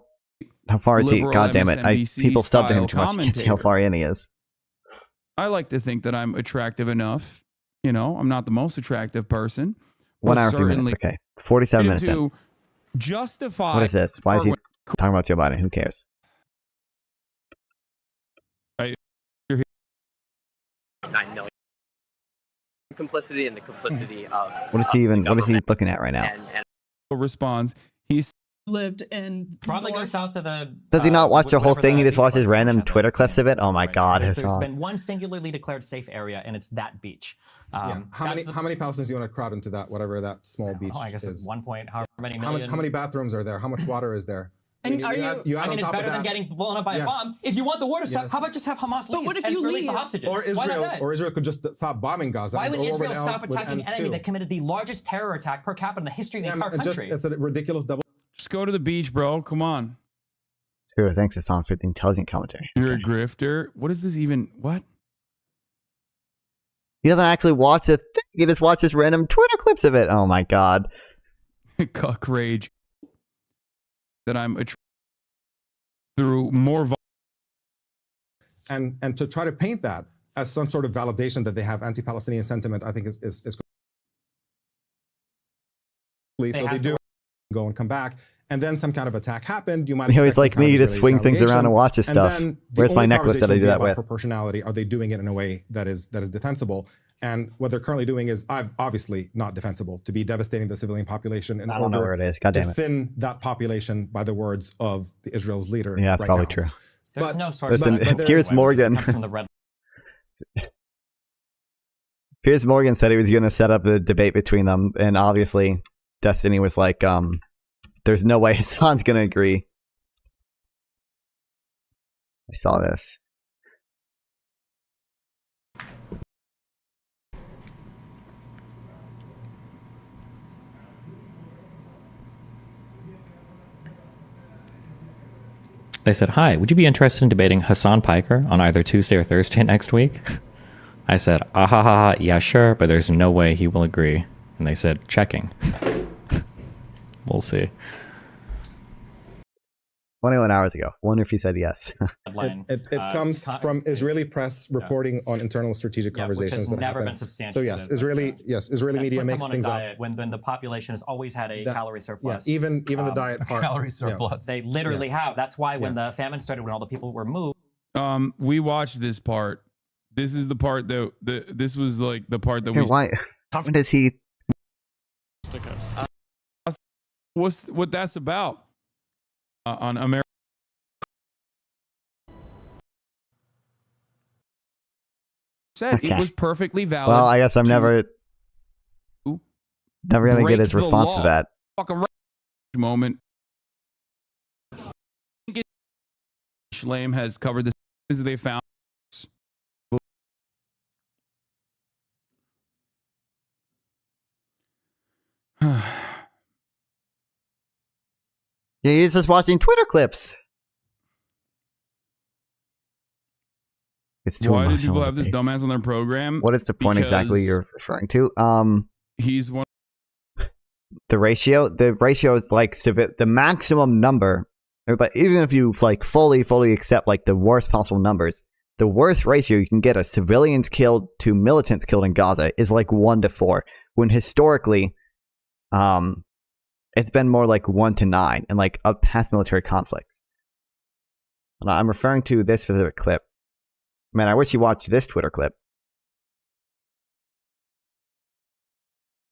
far is he? Liberal God damn it! MSNBC People stubbed him style too much. You can't see how commentator. far in he is. I like to think that I'm attractive enough. You know, I'm not the most attractive person. 1 but hour 3 minutes. certainly Okay, 47 minutes in. to justify. What is this? Why is he talking about Joe Biden? Who cares? 9 million. Complicity and the complicity of. What is he even? What is he looking at right now? And responds. He's lived in Probably go south to the. Does he not watch the whole whatever thing? He the just watches beach random was. Twitter clips of it. Oh my God, There's Hasan. been one singularly declared safe area, and it's that beach. Yeah. How many Palestinians do you want to crowd into that, whatever that small beach I guess is? at 1 point, however many How million. many bathrooms are there? How much water is there? And I mean, are you? add I mean, on it's top of better than that- getting blown up by Yes. a bomb. If you want the war to stop, Yes. how about just have Hamas leave what if and you release the leave? hostages? Or Why not Israel, that? or Israel could just stop bombing Gaza. Why and would go over Israel and stop else with attacking an enemy N2. that committed the largest terror attack per capita in the history of the entire And just, country? it's a ridiculous double. Just go to the beach, bro. Come on. True. Thanks, Hasan, for the intelligent commentary. You're a grifter. What is this even? What? He doesn't actually watch the thing. He just watches random Twitter clips of it. Oh my God. Cuck rage. That I'm through more. And to try to paint that as some sort of validation that they have anti-Palestinian sentiment, I think is so they do go and come back, and then some kind of attack happened. You might. He always expect like some kind me of to swing Israeli things around and watch his retaliation. stuff. And then the Where's my only necklace that I conversation do will that be with? about proportionality. Are they doing it in a way that is defensible? And what they're currently doing is obviously not defensible. To be devastating the civilian population in I don't know order where it is. God damn to it. thin that population, by the words of the Israel's leader. Yeah, that's right probably now. true. There's But- no source. Listen, of evidence Piers whatsoever. It Morgan. comes from the red. Piers Morgan said he was going to set up a debate between them, and obviously Destiny was like, there's no way Hasan's going to agree. I saw this. They said, "Hi, would you be interested in debating Hasan Piker on either Tuesday or Thursday next week?" I said, "Ah ha ha, yeah, sure, but there's no way he will agree." And they said, "Checking." We'll see. 21 hours ago. Wonder if he said yes. It comes from Israeli press reporting on internal strategic Yeah, which conversations has that never happen. been substantiated. So yes, Israeli media Put them makes on a things up. diet when the population has always had a calorie surplus. Yeah, even the diet part. Calorie surplus. They literally have. That's why when the famine started, when all the people were moved. We watched this part. This is the part that this was like the part that Hey, we. why? How does he? What that's about? On America. Said it Okay. was perfectly valid. Well, I guess I'm never going to get his break the response to law. that. Fucking right moment. Shlaim has covered this. As they found. Yeah, he's just watching Twitter clips. It's too Why did emotional people to have this face. dumbass on their program? What is the point exactly Because you're referring to? He's one. The ratio is like the maximum number. But even if you like fully accept like the worst possible numbers, the worst ratio you can get of civilians killed to militants killed in Gaza is like 1 to 4. When historically, it's been more like 1 to 9 in like past military conflicts. And I'm referring to this specific clip. Man, I wish you watched this Twitter clip.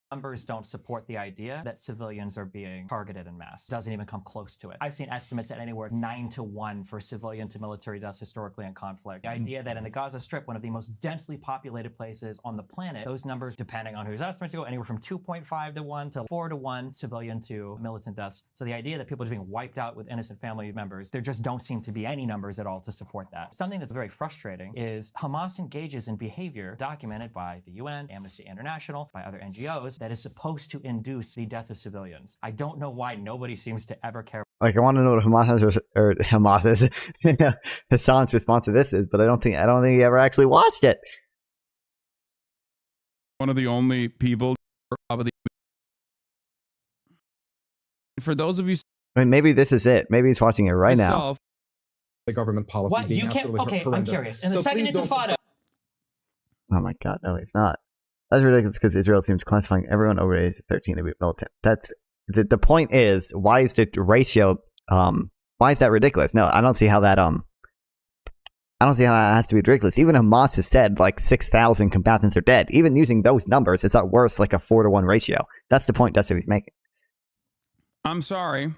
Numbers don't support the idea that civilians are being targeted en masse. Doesn't even come close to it. I've seen estimates at anywhere 9 to 1 for civilian to military deaths historically in conflict. The idea that in the Gaza Strip, one of the most densely populated places on the planet, those numbers, depending on whose estimates go, anywhere from 2.5 to 1 to 4 to 1 civilian to militant deaths. So the idea that people are just being wiped out with innocent family members, there just don't seem to be any numbers at all to support that. Something that's very frustrating is Hamas engages in behavior documented by the UN, Amnesty International, by other NGOs, that that is supposed to induce the death of civilians. I don't know why nobody seems to ever care. Like, I want to know what Hamas's Hasan's response to this is, but I don't think he ever actually watched it. One of the only people for those of you. I mean, maybe this is it. Maybe he's watching it right now. The government policy. What being you can't? absolutely Okay, I'm horrendous. curious. In the So second please don't- Intifada. Oh my God, no, he's not. That's ridiculous because Israel seems classifying everyone over the age of 13 to be militant. That's the point is, why is the ratio, why is that ridiculous? No, I don't see how that, I don't see how that has to be ridiculous. Even Hamas has said like 6,000 combatants are dead. Even using those numbers, it's not worse like a 4-to-1 ratio. That's the point Destiny's making. I'm sorry.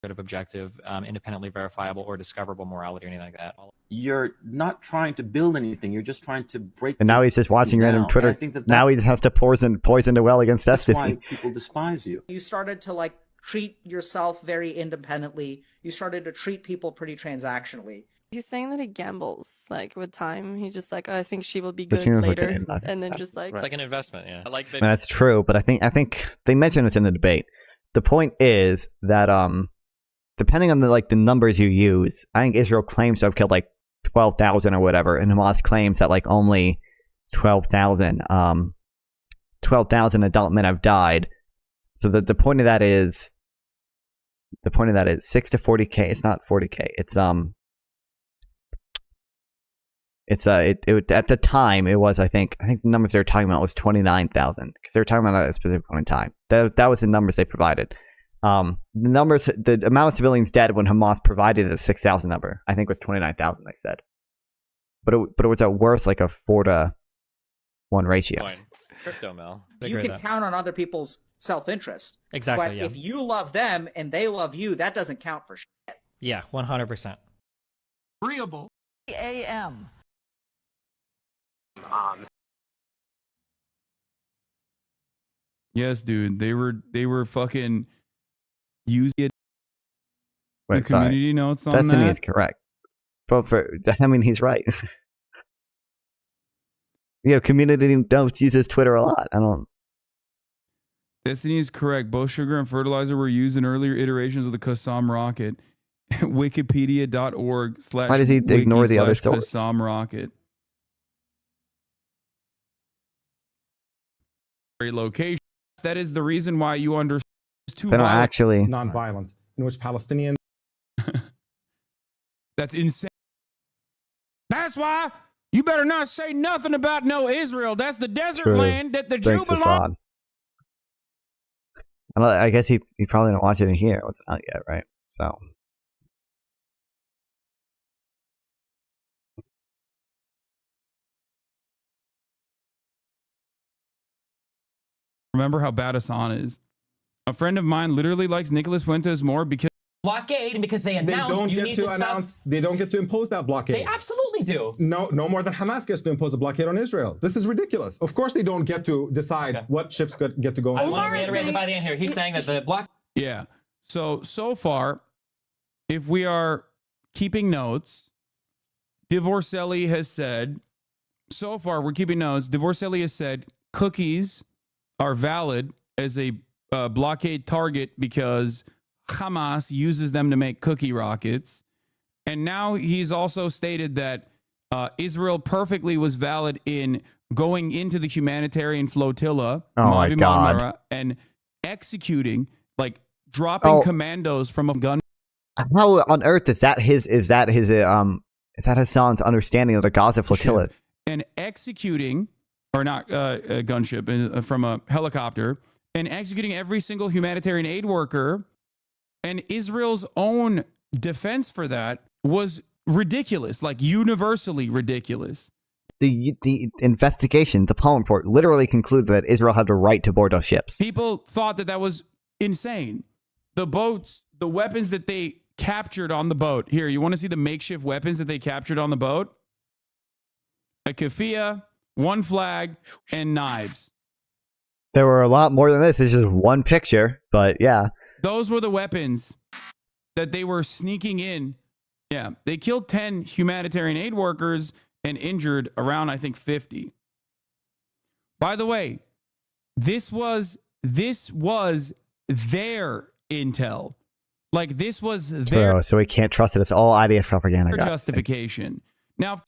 Of objective, independently verifiable or discoverable morality or anything like that. You're not trying to build anything. You're just trying to break. And now he's just watching random Twitter. I think that now he just has to poison the well against that's Destiny. why people despise you. You started to like treat yourself very independently. You started to treat people pretty transactionally. He's saying that he gambles, like, with time. He's just like, oh, I think she will be But good you know what later. they did, And then just like... It's like an investment, yeah. I mean, that's true, but I think they mentioned this in the debate. The point is that depending on the numbers you use, I think Israel claims to have killed like 12,000 or whatever, and Hamas claims that like only 12,000 adult men have died. So the point of that is 6 to 40K. It's not 40K. At the time it was I think the numbers they were talking about was 29,000 because they were talking about it at a specific point in time. That was the numbers they provided. The amount of civilians dead when Hamas provided the 6,000 number, I think was 29,000. They said, but it was at worst like a 4-to-1 ratio. Crypto Mel. You can count on other people's self-interest. Exactly, But yeah. if you love them and they love you, that doesn't count for shit. Yeah, 100%. Agreeable. A.M. Yes, dude. They were fucking using it. Wait, the community notes on Destiny that. is correct. But he's right. Community notes uses Twitter a lot. I don't. Destiny is correct. Both sugar and fertilizer were used in earlier iterations of the Qassam rocket. Wikipedia.org/ Why does he ignore the other source? Qassam rocket. Location. That is the reason why you understand. They don't actually non-violent, in which Palestinians. That's insane. That's why you better not say nothing about no Israel. That's the desert True. land that the Jew Thanks, belongs. Hasan. I guess he probably didn't watch it in here. It wasn't out yet, right? So. Remember how bad Hasan is. A friend of mine literally likes Nicolas Fuentes more because blockade and because they They announced don't you get need to to announce. stop. They don't get to impose that blockade. They absolutely do. No more than Hamas gets to impose a blockade on Israel. This is ridiculous. Of course, they don't get to decide what ships get to go. I want to reiterate by the end here. He's saying that the block. Yeah. So far, if we are keeping notes, Divorcelli has said, so far we're keeping notes. Divorcelli has said cookies are valid as a blockade target because Hamas uses them to make cookie rockets. And now he's also stated that Israel perfectly was valid in going into the humanitarian flotilla, Oh my Mavi God. Marmara, and executing, like dropping commandos from a gun. How on earth is that Hasan's understanding of the Gaza flotilla? And executing, or not a gunship, from a helicopter, and executing every single humanitarian aid worker. And Israel's own defense for that was ridiculous, like universally ridiculous. The investigation, the Palm report, literally concluded that Israel had the right to board those ships. People thought that was insane. The boats, the weapons that they captured on the boat. Here, you want to see the makeshift weapons that they captured on the boat? A keffiyeh, one flag, and knives. There were a lot more than this. It's just one picture, but yeah. Those were the weapons that they were sneaking in Yeah, they killed 10 humanitarian aid workers and injured around, I think, 50. By the way, this was their intel. Like, this was their True, so we can't trust it. It's all IDF propaganda, guys. justification. Now,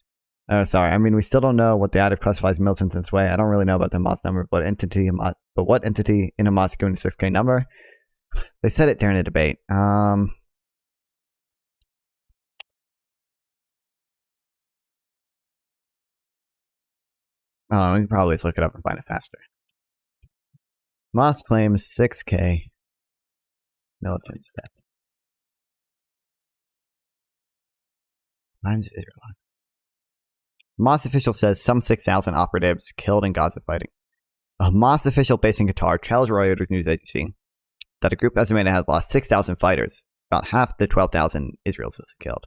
Oh, sorry. I mean, we still don't know what the IDF classifies militants in this way. I don't really know about the Hamas number, but what entity in Hamas is going to 6K number? They said it during the debate. Oh, we can probably just look it up and find it faster. Hamas claims 6K militants dead. Times Israel. Hamas official says some 6,000 operatives killed in Gaza fighting. A Hamas official based in Qatar tells Reuters news agency that a group estimated has lost 6,000 fighters, about half the 12,000 Israel citizens killed.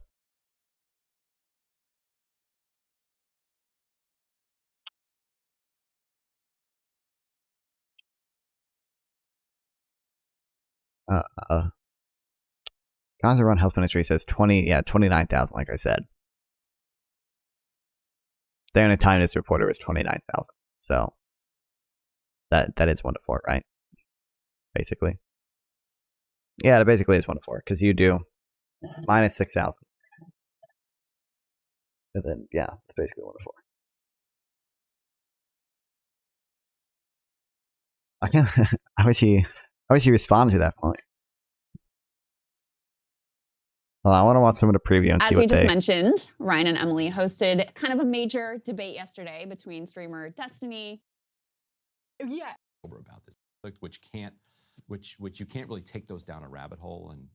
Gaza Run Health Ministry says 29,000, like I said. The only time this reporter was 29,000. So that is 1 to 4, right? Basically. Yeah, it basically is 1 to 4, because you do minus 6,000. And then, yeah, it's basically 1 to 4. I can't. I wish he responded to that point. Well, I want to watch some of the preview and As see we what just they. mentioned, Ryan and Emily hosted kind of a major debate yesterday between streamer Destiny. Yeah. About this, which you can't really take those down a rabbit hole and.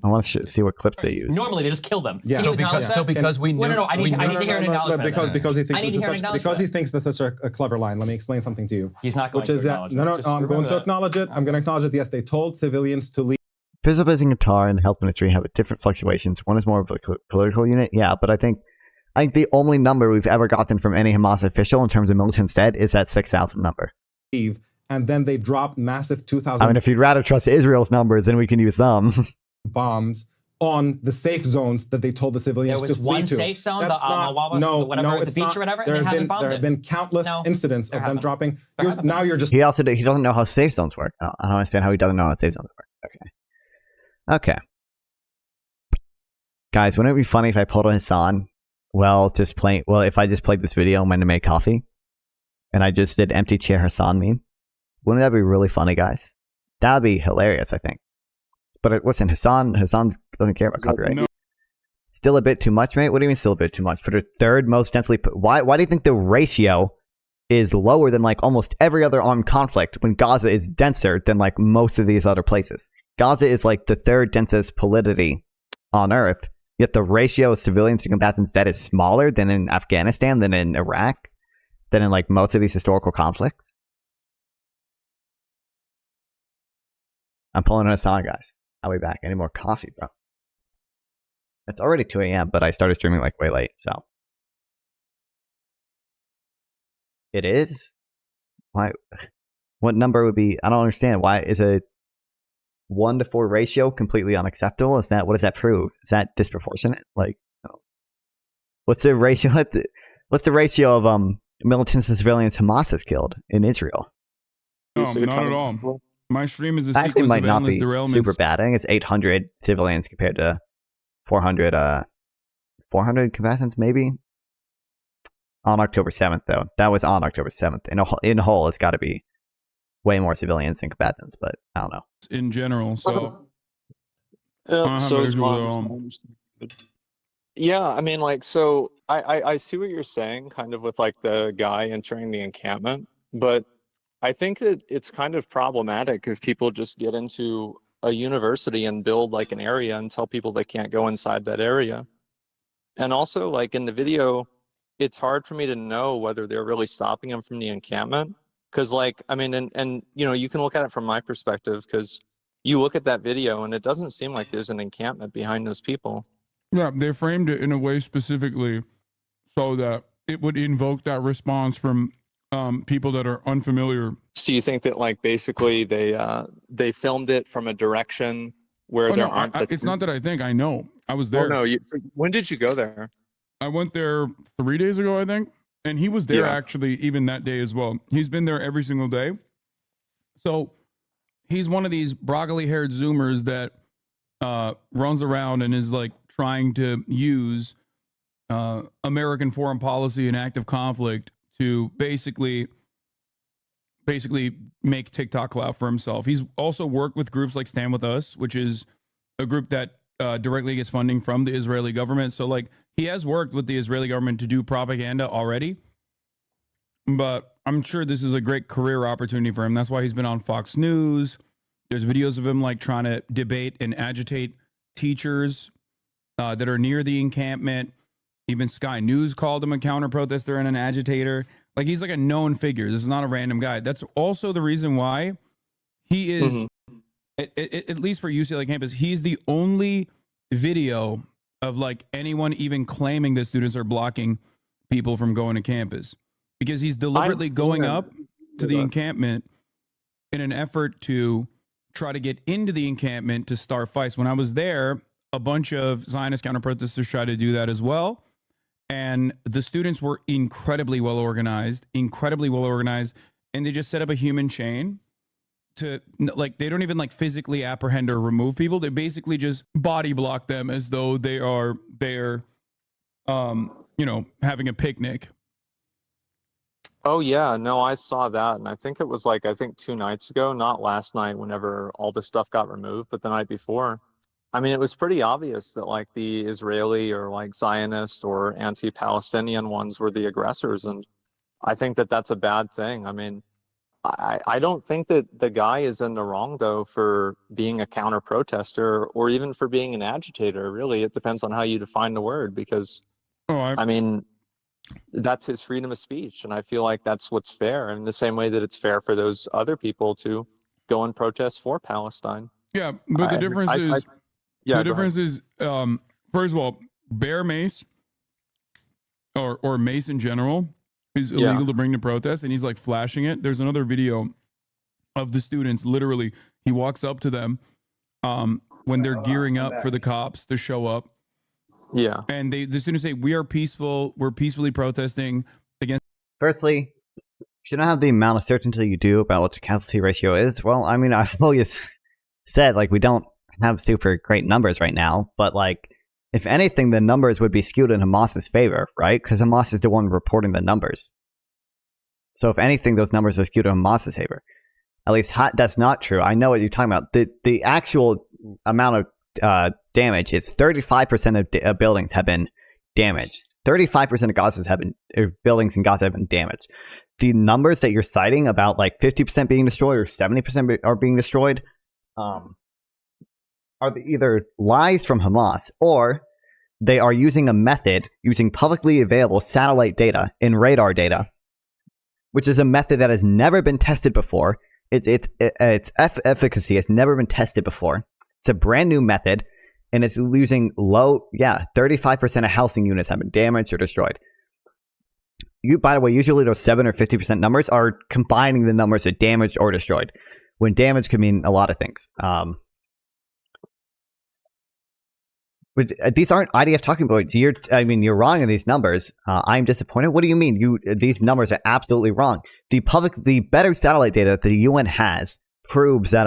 I want to see what clips they use. Normally, they just kill them. Yeah. So because we knew. No, I need to hear an acknowledgement. Because he thinks I need to hear an acknowledgement. because he thinks that's such a clever line. Let me explain something to you. He's not going which to is that acknowledge no, it. Just I'm going remember to that. acknowledge it. I'm going to acknowledge it. Yes, they told civilians to leave. Physical in Qatar and the health ministry have different fluctuations. One is more of a political unit, yeah, but I think the only number we've ever gotten from any Hamas official in terms of militants dead is that 6,000 number. And then they dropped massive 2,000. I mean, if you'd rather trust Israel's numbers, then we can use them. Bombs on the safe zones that they told the civilians There to was flee one to. safe zone, That's the not, Wawa, no, whatever, no, the it's beach not. or whatever, There and they have haven't been bombed there it. have been countless No, incidents there of them haven't. dropping. There haven't Now you're just. He doesn't know how safe zones work. I don't understand how he doesn't know how safe zones work. Okay. Guys, wouldn't it be funny if I pulled a Hasan? If I just played this video when I made coffee, and I just did empty chair Hasan meme. Wouldn't that be really funny, guys? That would be hilarious, I think. But listen, Hasan doesn't care about copyright. No. Still a bit too much, mate? What do you mean still a bit too much? For the third most densely... Why do you think the ratio is lower than like almost every other armed conflict when Gaza is denser than like most of these other places? Gaza is like the third densest polity on Earth, yet the ratio of civilians to combatants dead is smaller than in Afghanistan, than in Iraq, than in like most of these historical conflicts. I'm pulling on Hasan, guys. I'll be back. I need more coffee, bro. It's already 2 a.m., but I started streaming like way late, so. It is? Why? What number would be? I don't understand. Why is a 1 to 4 ratio completely unacceptable? What does that prove? Is that disproportionate? Like, no. What's the ratio? What's the ratio of militants and civilians Hamas has killed in Israel? No, not at all. My stream is a Actually, sequence might of not endless be derailments. super bad. I think it's 800 civilians compared to 400 combatants, maybe. On October 7th, though. That was on October 7th. In whole, it's got to be way more civilians than combatants, but I don't know. In general, so. So is mine. Yeah, I mean, like, so I see what you're saying, kind of with like the guy entering the encampment, but I think that it's kind of problematic if people just get into a university and build like an area and tell people they can't go inside that area. And also, like in the video, it's hard for me to know whether they're really stopping them from the encampment. Because, like, I mean, and you know, you can look at it from my perspective, because you look at that video and it doesn't seem like there's an encampment behind those people. Yeah, they framed it in a way specifically so that it would invoke that response from people that are unfamiliar. So you think that, like, basically they filmed it from a direction where Oh there no, aren't. it's not that I think. I know. I was Oh there. no, when did you go there? I went there 3 days ago, I think, and he was there actually even that day as well. He's been there every single day. So he's one of these broccoli-haired Zoomers that runs around and is like trying to use American foreign policy and active conflict to basically make TikTok clout for himself. He's also worked with groups like Stand With Us, which is a group that directly gets funding from the Israeli government. So like he has worked with the Israeli government to do propaganda already. But I'm sure this is a great career opportunity for him. That's why he's been on Fox News. There's videos of him like trying to debate and agitate teachers that are near the encampment. Even Sky News called him a counter protester and an agitator. Like he's like a known figure. This is not a random guy. That's also the reason why he is, at least for UCLA campus, he's the only video of like anyone even claiming that students are blocking people from going to campus, because he's deliberately going up to the encampment in an effort to try to get into the encampment to start fights. When I was there, a bunch of Zionist counter protesters tried to do that as well. And the students were incredibly well organized, and they just set up a human chain to, like, they don't even like physically apprehend or remove people. They basically just body block them as though they are there, having a picnic. Oh yeah, no, I saw that, and I think it was like 2 nights ago, not last night whenever all this stuff got removed, but the night before. I mean, it was pretty obvious that like the Israeli or like Zionist or anti-Palestinian ones were the aggressors, and I think that that's a bad thing. I mean, I don't think that the guy is in the wrong though for being a counter protester or even for being an agitator. Really, it depends on how you define the word, because I mean, that's his freedom of speech, and I feel like that's what's fair, in the same way that it's fair for those other people to go and protest for Palestine. Yeah, but the difference is, first of all, bear mace or mace in general is illegal to bring to protest, and he's like flashing it. There's another video of the students, literally, he walks up to them when they're gearing up for the cops to show up. Yeah. And the students say, "We are peaceful. We're peacefully protesting against." Firstly, you don't have the amount of certainty you do about what the casualty ratio is. Well, I mean, I've always said, like, we don't have super great numbers right now, but, like, if anything, the numbers would be skewed in Hamas's favor, right? Because Hamas is the one reporting the numbers. So if anything, those numbers are skewed in Hamas's favor. At least that's not true. I know what you're talking about. The actual amount of damage is 35% of buildings have been damaged. 35% of Gaza's buildings in Gaza have been damaged. The numbers that you're citing about like 50% being destroyed or 70% are being destroyed are either lies from Hamas, or they are using a method using publicly available satellite data and radar data, which is a method that has never been tested before. Its efficacy has never been tested before. It's a brand new method, and it's using 35% of housing units have been damaged or destroyed. By the way, usually those 7 or 50% numbers are combining the numbers of damaged or destroyed, when damage could mean a lot of things. But these aren't IDF talking points. You're wrong in these numbers. I'm disappointed. What do you mean? These numbers are absolutely wrong. The better satellite data that the UN has proves that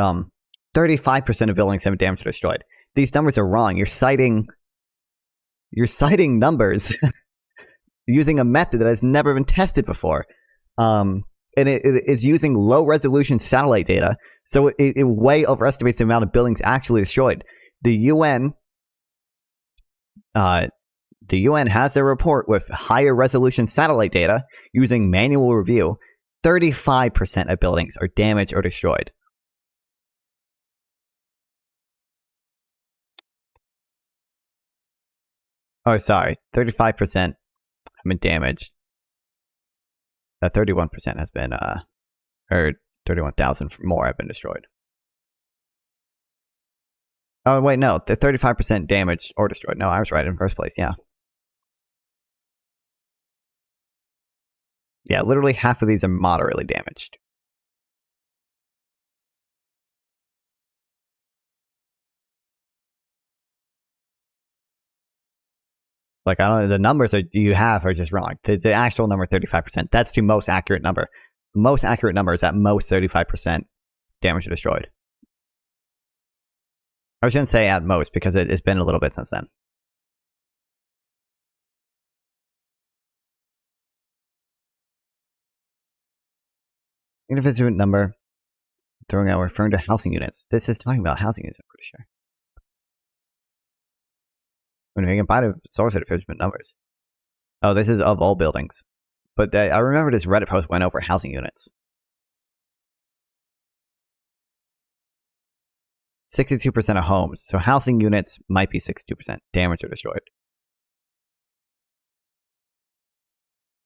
35% of buildings have been damaged or destroyed. These numbers are wrong. You're citing numbers using a method that has never been tested before. And it is using low resolution satellite data, so it way overestimates the amount of buildings actually destroyed. The UN has their report with higher resolution satellite data using manual review. 35% of buildings are damaged or destroyed. Oh, sorry. 35% have been damaged. 31% has been, or 31,000 more have been destroyed. Oh, wait, no. The 35% damaged or destroyed. No, I was right in the first place, yeah. Yeah, literally half of these are moderately damaged. Like, I don't know, the numbers that you have are just wrong. The actual number 35%, that's the most accurate number. The most accurate number is at most 35% damage or destroyed. I shouldn't say at most because it's been a little bit since then. Individual number throwing out referring to housing units. This is talking about housing units, I'm pretty sure. When we can buy the source of the numbers. Oh, this is of all buildings. But I remember this Reddit post went over housing units. 62% of homes. So housing units might be 62% damaged or destroyed.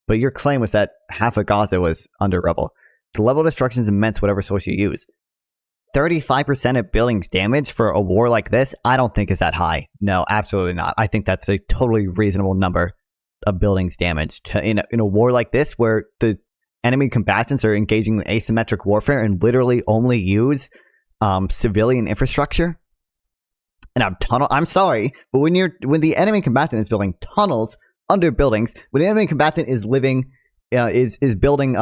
But your claim was that half of Gaza was under rubble. The level of destruction is immense, whatever source you use. 35% of buildings damaged for a war like this, I don't think is that high. No, absolutely not. I think that's a totally reasonable number of buildings damaged. In a war like this, where the enemy combatants are engaging in asymmetric warfare and literally only use civilian infrastructure and a tunnel. I'm sorry, but when the enemy combatant is building tunnels under buildings, when the enemy combatant is living is building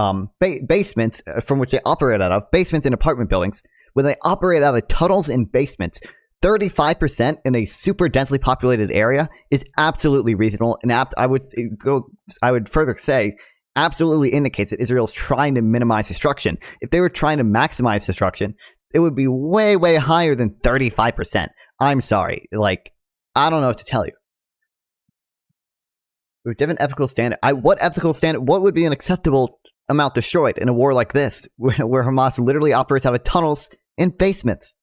basements from which they operate out of, basements in apartment buildings, when they operate out of tunnels and basements, 35% in a super densely populated area is absolutely reasonable, and I would further say absolutely indicates that Israel is trying to minimize destruction. If they were trying to maximize destruction, it would be way, way higher than 35%. I'm sorry. Like, I don't know what to tell you. With different ethical standard. What would be an acceptable amount destroyed in a war like this, where Hamas literally operates out of tunnels and basements?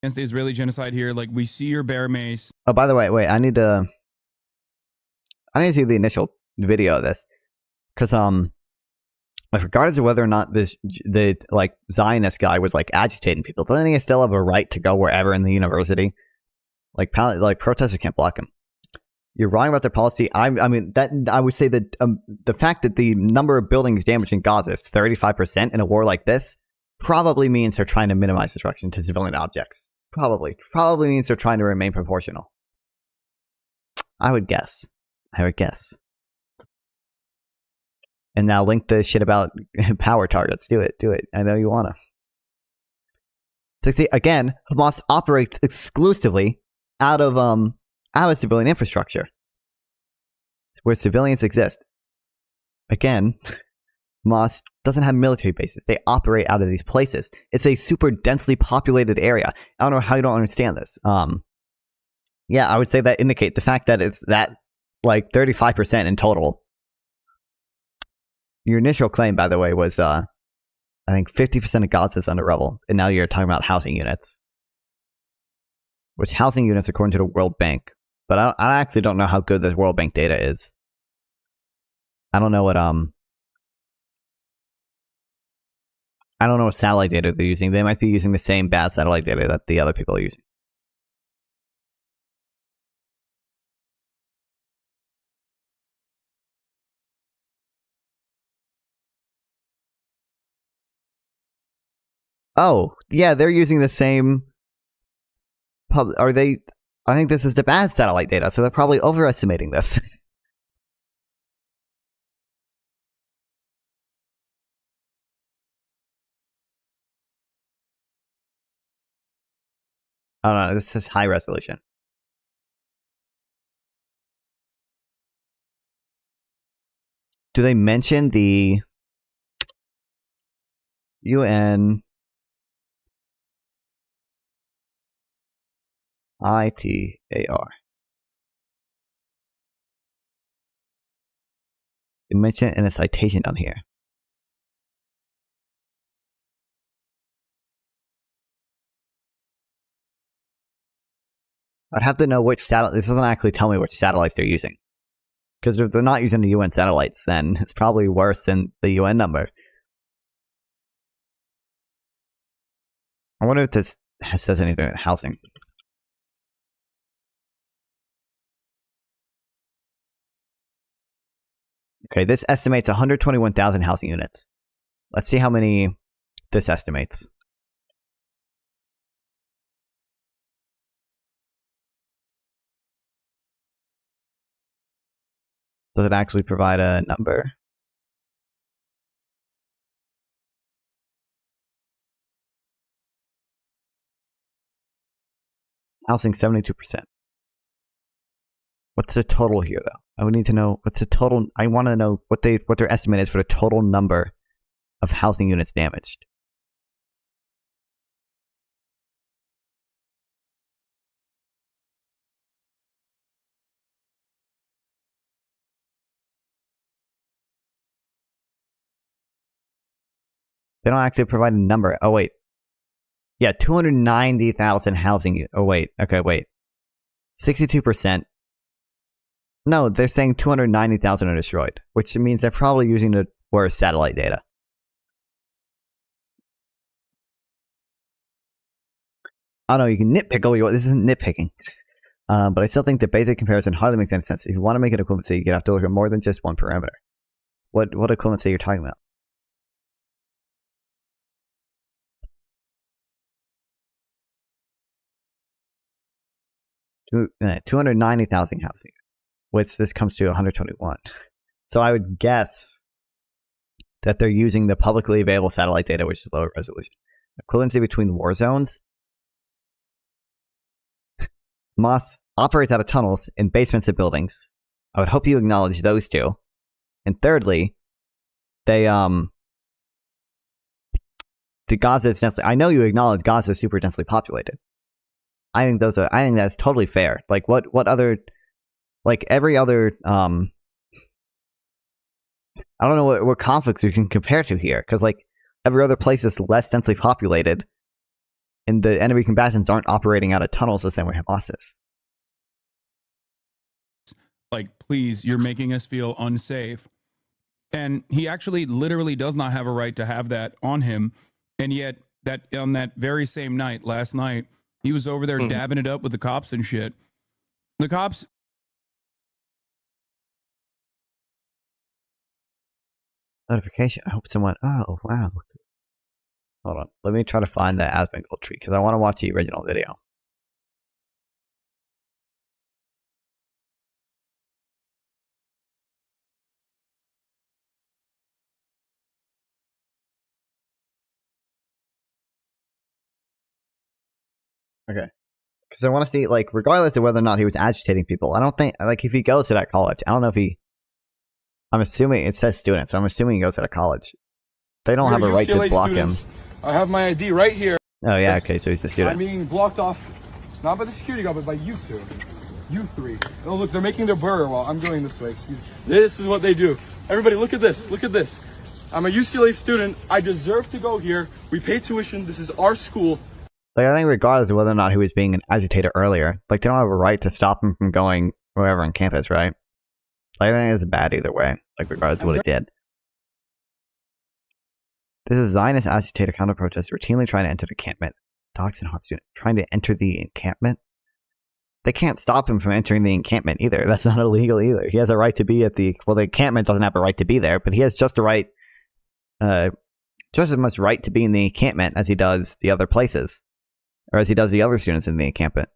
Against the Israeli genocide here, like, we see your bear mace. Oh, by the way, wait, I need to see the initial video of this, because like, regardless of whether or not the Zionist guy was like agitating people, doesn't he still have a right to go wherever in the university? Like protesters can't block him. You're wrong about their policy. I mean that I would say that the fact that the number of buildings damaged in Gaza is 35% in a war like this probably means they're trying to minimize destruction to civilian objects. Probably means they're trying to remain proportional. I would guess. And now link the shit about power targets. Do it. I know you wanna. So see, again, Hamas operates exclusively out of civilian infrastructure, where civilians exist. Again, Hamas doesn't have military bases. They operate out of these places. It's a super densely populated area. I don't know how you don't understand this. Yeah, I would say that indicate the fact that it's that like 35% in total. Your initial claim, by the way, was I think 50% of Gaza is under rubble, and now you're talking about housing units. Which housing units, according to the World Bank. But I actually don't know how good the World Bank data is. I don't know what satellite data they're using. They might be using the same bad satellite data that the other people are using. Oh, yeah, they're using the same are they? I think this is the bad satellite data, so they're probably overestimating this. I don't know, this is high resolution. Do they mention the UN ITAR? They mention it in a citation down here. I'd have to know which satellite. This doesn't actually tell me which satellites they're using. Because if they're not using the UN satellites, then it's probably worse than the UN number. I wonder if this says anything about housing. Okay, this estimates 121,000 housing units. Let's see how many this estimates. Does it actually provide a number? Housing 72%. What's the total here, though? I would need to know what's the total. I want to know what their estimate is for the total number of housing units damaged. They don't actually provide a number. Oh wait, yeah, 290,000 housing. Oh wait, okay, wait, 62%. No, they're saying 290,000 are destroyed, which means they're probably using the worst satellite data. I don't know, you can nitpick all you want. This isn't nitpicking. But I still think the basic comparison hardly makes any sense. If you want to make an equivalency, you have to look at more than just one parameter. What equivalency are you talking about? Two 290,000 housing, which this comes to 121. So I would guess that they're using the publicly available satellite data, which is lower resolution. Equivalency between war zones. Moss operates out of tunnels in basements of buildings. I would hope you acknowledge those two. And thirdly, they the Gaza is densely. I know you acknowledge Gaza is super densely populated. I think that's totally fair. Like what other, like every other I don't know what conflicts you can compare to here, because like every other place is less densely populated, and the enemy combatants aren't operating out of tunnels the same way Hamas is. Like, please, you're making us feel unsafe. And he actually literally does not have a right to have that on him. And yet, that on that very same night, last night, he was over there dabbing it up with the cops and shit. The cops. Notification. I hope someone. Oh, wow. Hold on. Let me try to find the Asmongold tree, because I want to watch the original video. Okay. Because I want to see, like, regardless of whether or not he was agitating people, I don't think, like, if he goes to that college, I don't know if he, I'm assuming, it says student, so I'm assuming he goes to that college. They don't have a right to block him. I have my ID right here. Oh, yeah, okay, so he's a student. I'm being blocked off, not by the security guard, but by you two. You three. Oh, look, they're making their burger while I'm going this way. Excuse me. This is what they do. Everybody, look at this. Look at this. I'm a UCLA student. I deserve to go here. We pay tuition. This is our school. Like, I think regardless of whether or not he was being an agitator earlier, like, they don't have a right to stop him from going wherever on campus, right? Like, I think it's bad either way, like, regardless of what he did. This is Zionist agitator counter-protest routinely trying to enter the encampment. Dogs and harm student trying to enter the encampment? They can't stop him from entering the encampment either. That's not illegal either. He has a right to be at the... Well, the encampment doesn't have a right to be there, but he has just a right... just as much right to be in the encampment as he does the other places. Or as he does the other students in the encampment.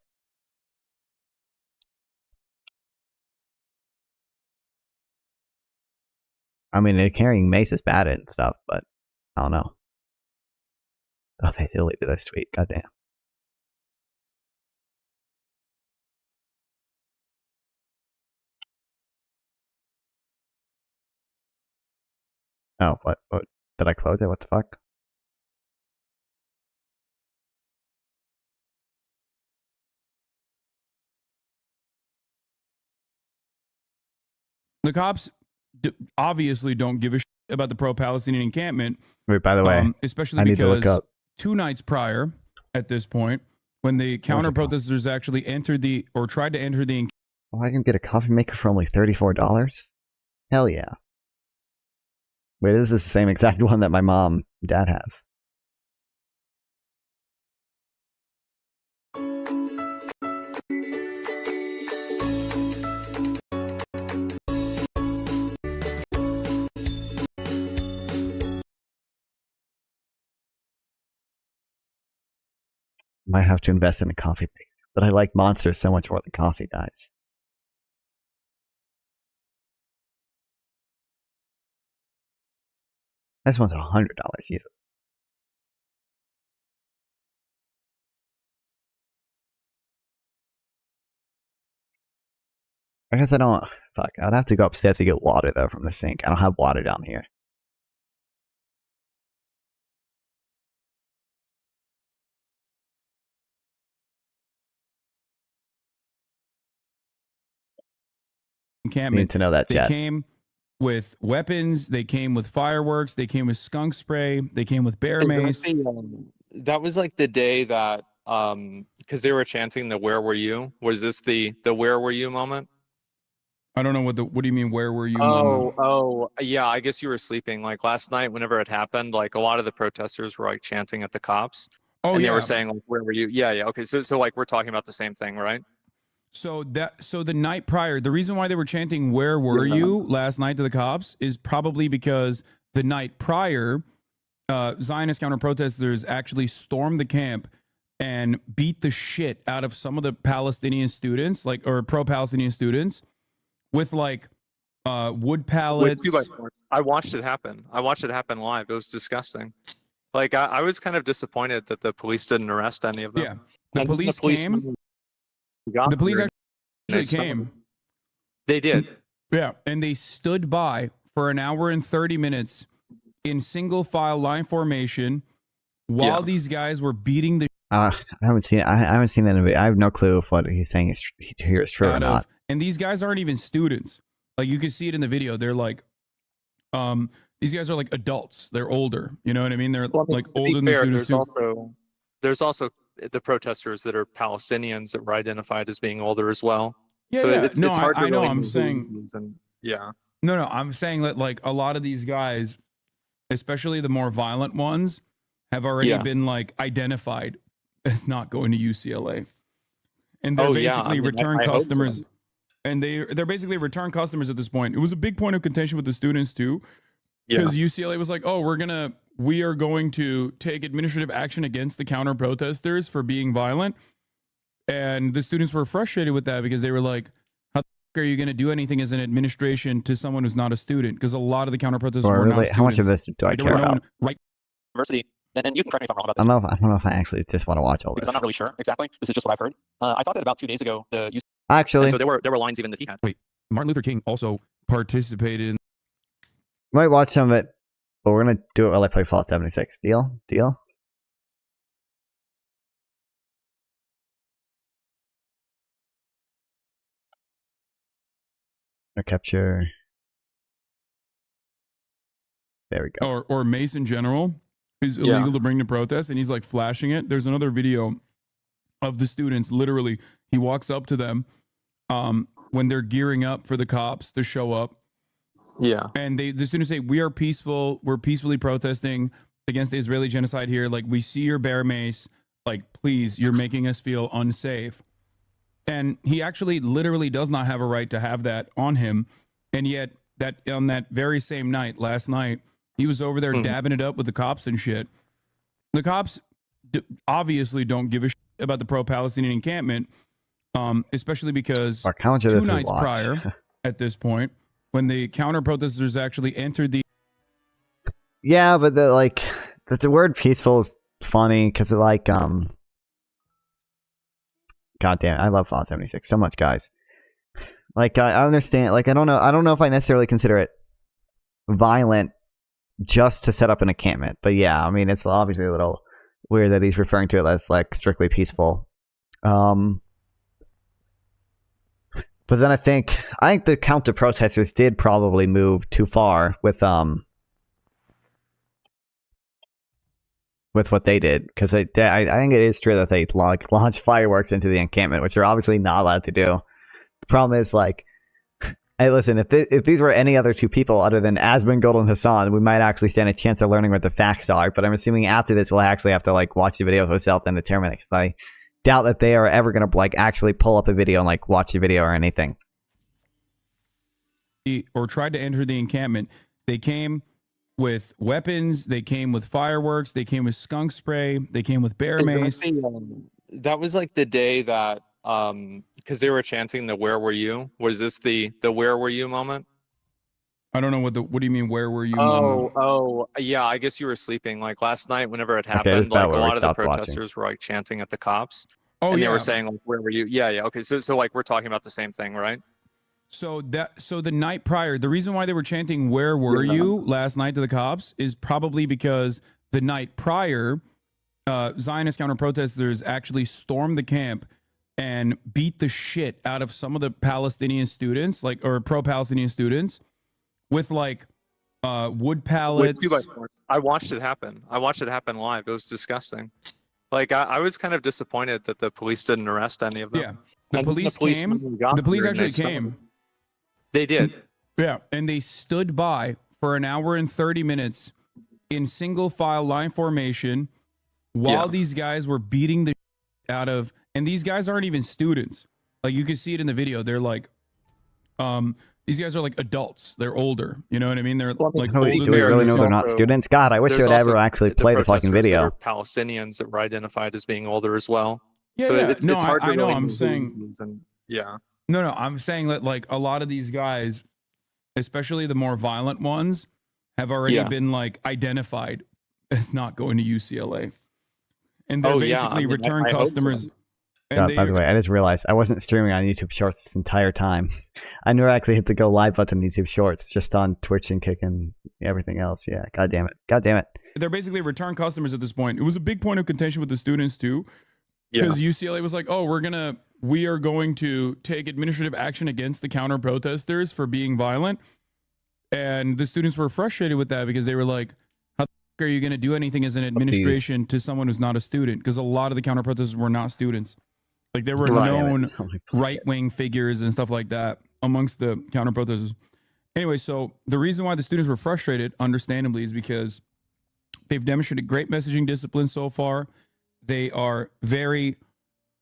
I mean, they're carrying mace is bad and stuff, but I don't know. Oh, they deleted this tweet. Goddamn. Oh, what? Did I close it? What the fuck? The cops obviously don't give a shit about the pro-Palestinian encampment. Wait, by the way, especially I need to look because up. 2 nights prior, at this point, when the counter-protesters actually entered the, or tried to enter the encampment. Oh, I can get a coffee maker for only $34? Hell yeah. Wait, this is the same exact one that my mom and dad have. Might have to invest in a coffee maker, but I like Monsters so much more than coffee, guys. This one's $100. Jesus. I guess I don't. Fuck. I'd have to go upstairs to get water though from the sink. I don't have water down here. Encampment. Need to know that, They chat. came with weapons. They came with fireworks. They came with skunk spray. They came with bear mace. That was like the day that because they were chanting the "Where were you?" Was this the "Where were you" moment? I don't know what do you mean? Where were you? moment? Oh, yeah. I guess you were sleeping. Like last night, whenever it happened, like a lot of the protesters were like chanting at the cops. Oh, and they yeah. were saying like, "Where were you?" Yeah, yeah. Okay, so like we're talking about the same thing, right? So the night prior, the reason why they were chanting "Where were Yeah. you?" last night to the cops is probably because the night prior, Zionist counter protesters actually stormed the camp and beat the shit out of some of the Palestinian students, like or pro-Palestinian students, with like wood pallets. With 2x4s. I watched it happen. I watched it happen live. It was disgusting. Like I was kind of disappointed that the police didn't arrest any of them. Yeah, the And police came. got The police there, they actually stopped came. them. They did. Yeah, and they stood by for an hour and 30 minutes in single file line formation while these guys were beating the I haven't seen it. I haven't seen that. I have no clue if what he's saying is here is true or out not. of, and these guys aren't even students. Like you can see it in the video. They're like, these guys are like adults. They're older. You know what I mean? They're Well, I mean, like to be older than the fair, students too. there's also the protesters that are Palestinians that were identified as being older as well. Yeah, so yeah. it's, No, it's hard I to know. really I'm know who saying- is and yeah. No, I'm saying that like a lot of these guys, especially the more violent ones, have already Yeah. been like identified as not going to UCLA, and they're Oh, yeah. basically I mean, return I hope so. customers. And they're basically return customers at this point. It was a big point of contention with the students too, because UCLA was like, "Oh, we are going to take administrative action against the counter protesters for being violent," and the students were frustrated with that because they were like, "How the f- are you going to do anything as an administration to someone who's not a student?" Because a lot of the counter protesters Or were not really, students. how much of this do I Like, they care were known about? right University, and you can correct me if I'm wrong about I this. don't know if I actually just want to watch all Because this. I'm not really sure exactly. This is just what I've heard. I thought that about 2 days ago, Actually, and so there were lines even that he had. Wait, Martin Luther King also participated in. Might watch some of it, but we're gonna do it while I play Fallout 76. Deal? Deal? Or capture. There we go. Or mace in general is illegal to bring to protest, and he's like flashing it. There's another video of the students. Literally, he walks up to them when they're gearing up for the cops to show up. Yeah. And the students say, "We are peaceful. We're peacefully protesting against the Israeli genocide here. Like, we see your bear mace. Like, please, you're making us feel unsafe." And he actually literally does not have a right to have that on him. And yet, that on that very same night, last night, he was over there dabbing it up with the cops and shit. The cops obviously don't give a shit about the pro-Palestinian encampment, especially because how much of 2 this we nights watch? prior, at this point, when the counter protesters actually entered the Yeah, but the word peaceful is funny because God damn it, I love Fallout 76 so much, guys. Like I understand, like I don't know if I necessarily consider it violent just to set up an encampment, but yeah, I mean it's obviously a little weird that he's referring to it as like strictly peaceful. But then I think the counter protesters did probably move too far with what they did, because I think it is true that they launched fireworks into the encampment, which they're obviously not allowed to do. The problem is, like, hey, listen, if these were any other two people other than Asmongold and Hasan, we might actually stand a chance of learning what the facts are. But I'm assuming after this, we'll actually have to like watch the video ourselves and determine it. Because I doubt that they are ever gonna like actually pull up a video and like watch the video or anything. or tried to enter the encampment. They came with weapons. They came with fireworks. They came with skunk spray. They came with bear mace. That was like the day that because they were chanting the "Where were you?" Was this the "Where were you" moment? I don't know what do you mean? Where were you? Yeah. I guess you were sleeping. Like last night, whenever it Okay, this happened, is about like a where we lot of the stopped watching. protesters were like chanting at the cops. Oh, and they yeah. were saying like, "Where were you?" Yeah. Okay. So like we're talking about the same thing, right? So the night prior, the reason why they were chanting "Where were you?" last night to the cops is probably because the night prior, Zionist counter protesters actually stormed the camp and beat the shit out of some of the Palestinian students, or pro-Palestinian students, with wood pallets. I watched it happen. I watched it happen live. It was disgusting. Like I was kind of disappointed that the police didn't arrest any of them. Yeah, the police came. The police actually came. They did. Yeah, and they stood by for an hour and 30 minutes in single file line formation while these guys were beating the shit out of, and these guys aren't even students. Like you can see it in the video. They're like, these guys are like adults. They're older. You know what I mean? They're like older. Do we really know they're not students? God, I wish they would ever actually play the fucking video. Palestinians that were identified as being older as well. Yeah, so yeah. It's hard to I know. really I'm know saying. Yeah. No, I'm saying that like a lot of these guys, especially the more violent ones, have already been like identified as not going to UCLA, and they're basically return customers. God, by the way, I just realized I wasn't streaming on YouTube Shorts this entire time. I never actually hit the go live button on YouTube Shorts, just on Twitch and Kick and everything else. Yeah, god damn it. God damn it. They're basically return customers at this point. It was a big point of contention with the students too, because UCLA was like, "Oh, we are going to take administrative action against the counter protesters for being violent," and the students were frustrated with that because they were like, "How the are you going to do anything as an administration to someone who's not a student?" Because a lot of the counter protesters were not students. Like there were known right-wing figures and stuff like that amongst the counter protesters. Anyway, so the reason why the students were frustrated, understandably, is because they've demonstrated great messaging discipline so far. They are very,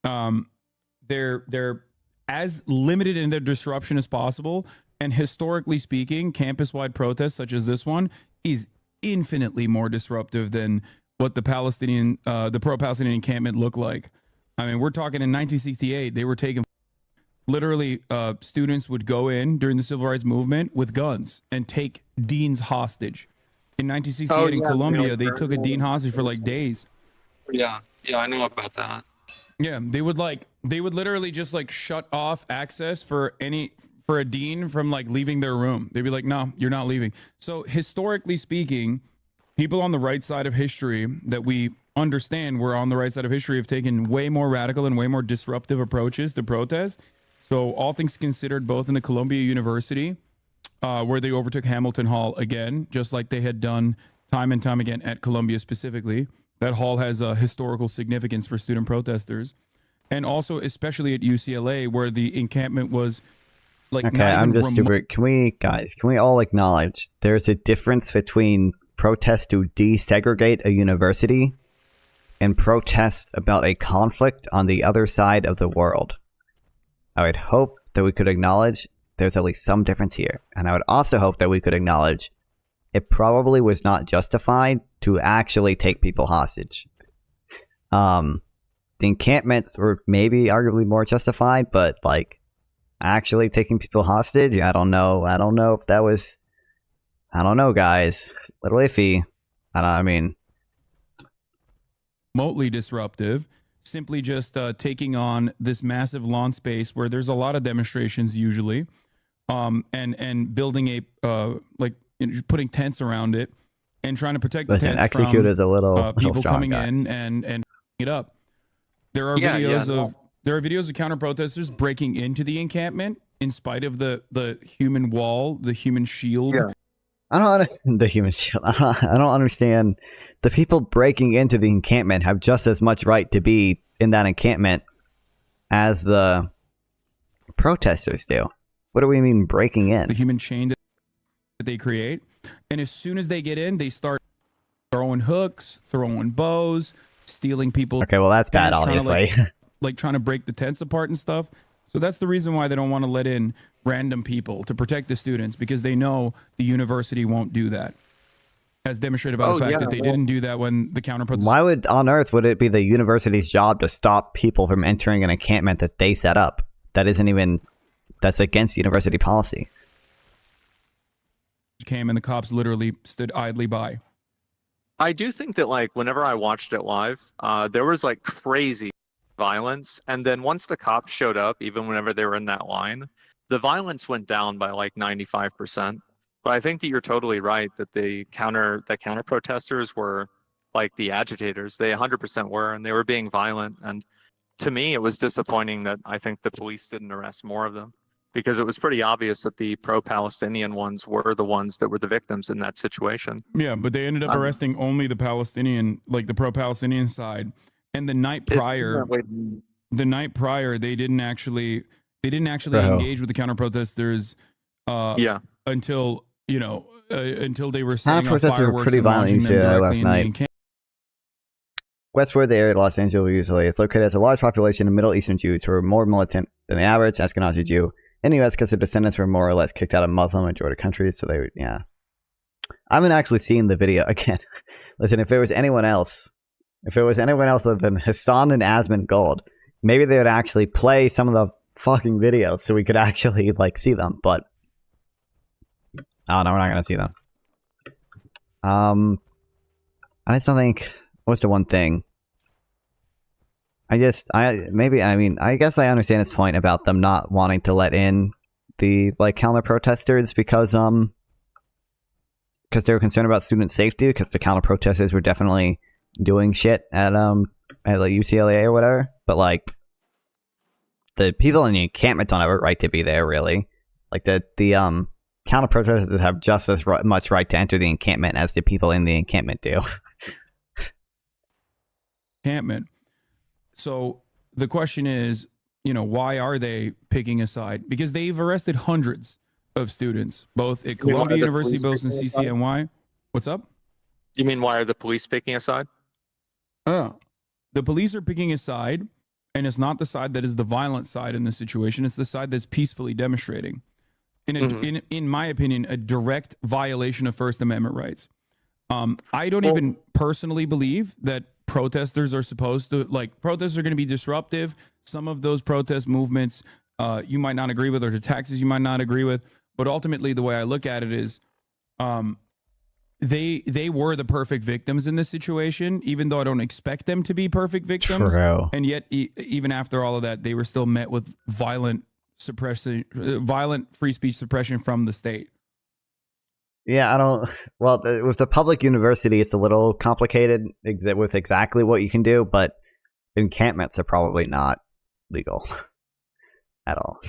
they're as limited in their disruption as possible. And historically speaking, campus-wide protests such as this one is infinitely more disruptive than what the pro-Palestinian encampment looked like. I mean, we're talking in 1968, they were taking literally students would go in during the civil rights movement with guns and take deans hostage. In 1968 in Colombia, they took a dean hostage for like days. Yeah, I know about that. Yeah, they would literally just like shut off access for a dean from like leaving their room. They'd be like, "No, you're not leaving." So historically speaking, people on the right side of history that we understand we're on the right side of history have taken way more radical and way more disruptive approaches to protest. So all things considered, both in the Columbia University, where they overtook Hamilton Hall again, just like they had done time and time again at Columbia specifically. That hall has a historical significance for student protesters. And also especially at UCLA, where the encampment was like okay, I'm just super. Can we all acknowledge there's a difference between protest to desegregate a university and protest about a conflict on the other side of the world? I would hope that we could acknowledge there's at least some difference here. And I would also hope that we could acknowledge it probably was not justified to actually take people hostage. The encampments were maybe arguably more justified, but like actually taking people hostage, I don't know if that was, I don't know, guys. A little iffy. Remotely disruptive, simply just taking on this massive lawn space where there's a lot of demonstrations usually, and building putting tents around it and trying to protect the tents executed from a little people strong, coming guys. in and it up. There are videos of counter protesters breaking into the encampment in spite of the human wall, the human shield. I don't understand. The people breaking into the encampment have just as much right to be in that encampment as the protesters do. What do we mean breaking in? The human chain that they create. And as soon as they get in, they start throwing hooks, throwing bows, stealing people. Okay, well that's bad, obviously. Like trying to break the tents apart and stuff. So that's the reason why they don't want to let in random people to protect the students, because they know the university won't do that. As demonstrated by the fact that they didn't do that when the counter protesters. Why on earth would it be the university's job to stop people from entering an encampment that they set up? That's against university policy. came and the cops literally stood idly by. I do think that like whenever I watched it live, there was like crazy violence, and then once the cops showed up, even whenever they were in that line, the violence went down by like 95%. But I think that you're totally right that the counter protesters were like the agitators. They 100% were, and they were being violent. And to me, it was disappointing that I think the police didn't arrest more of them, because it was pretty obvious that the pro-Palestinian ones were the ones that were the victims in that situation. Yeah, but they ended up arresting only the Palestinian, like the pro-Palestinian side. And the night prior, they didn't actually engage with the counter protesters. Until until they were setting off protesters were fireworks pretty and violent launching them last directly in the night. encampment. Westward, the area of Los Angeles usually is located as a large population of Middle Eastern Jews who are more militant than the average Ashkenazi Jew in the U.S. because their descendants were more or less kicked out of Muslim majority countries. So they, yeah. I haven't actually seen the video again. Listen, if it was anyone else other than Hasan and Asmongold, maybe they would actually play some of the fucking videos so we could actually like see them. But oh no, we're not gonna see them. I just don't think. What's the one thing? I guess I understand his point about them not wanting to let in the like counter protesters because they were concerned about student safety, because the counter protesters were definitely doing shit at like UCLA or whatever. But like the people in the encampment don't have a right to be there, really. Like the counter protesters have just as much right to enter the encampment as the people in the encampment do. Encampment. So the question is, why are they picking a side? Because they've arrested hundreds of students, both at Columbia University, both in CCNY. What's up? You mean why are the police picking a side? The police are picking a side, and it's not the side that is the violent side in this situation. It's the side that's peacefully demonstrating. In my opinion, a direct violation of First Amendment rights. I don't even personally believe that protesters are supposed to, protests are going to be disruptive. Some of those protest movements you might not agree with, or the taxes you might not agree with. But ultimately, the way I look at it is they were the perfect victims in this situation, even though I don't expect them to be perfect victims. True. And yet, even after all of that, they were still met with violent free speech suppression from the state. Yeah, well, with the public university, it's a little complicated with exactly what you can do, but encampments are probably not legal at all.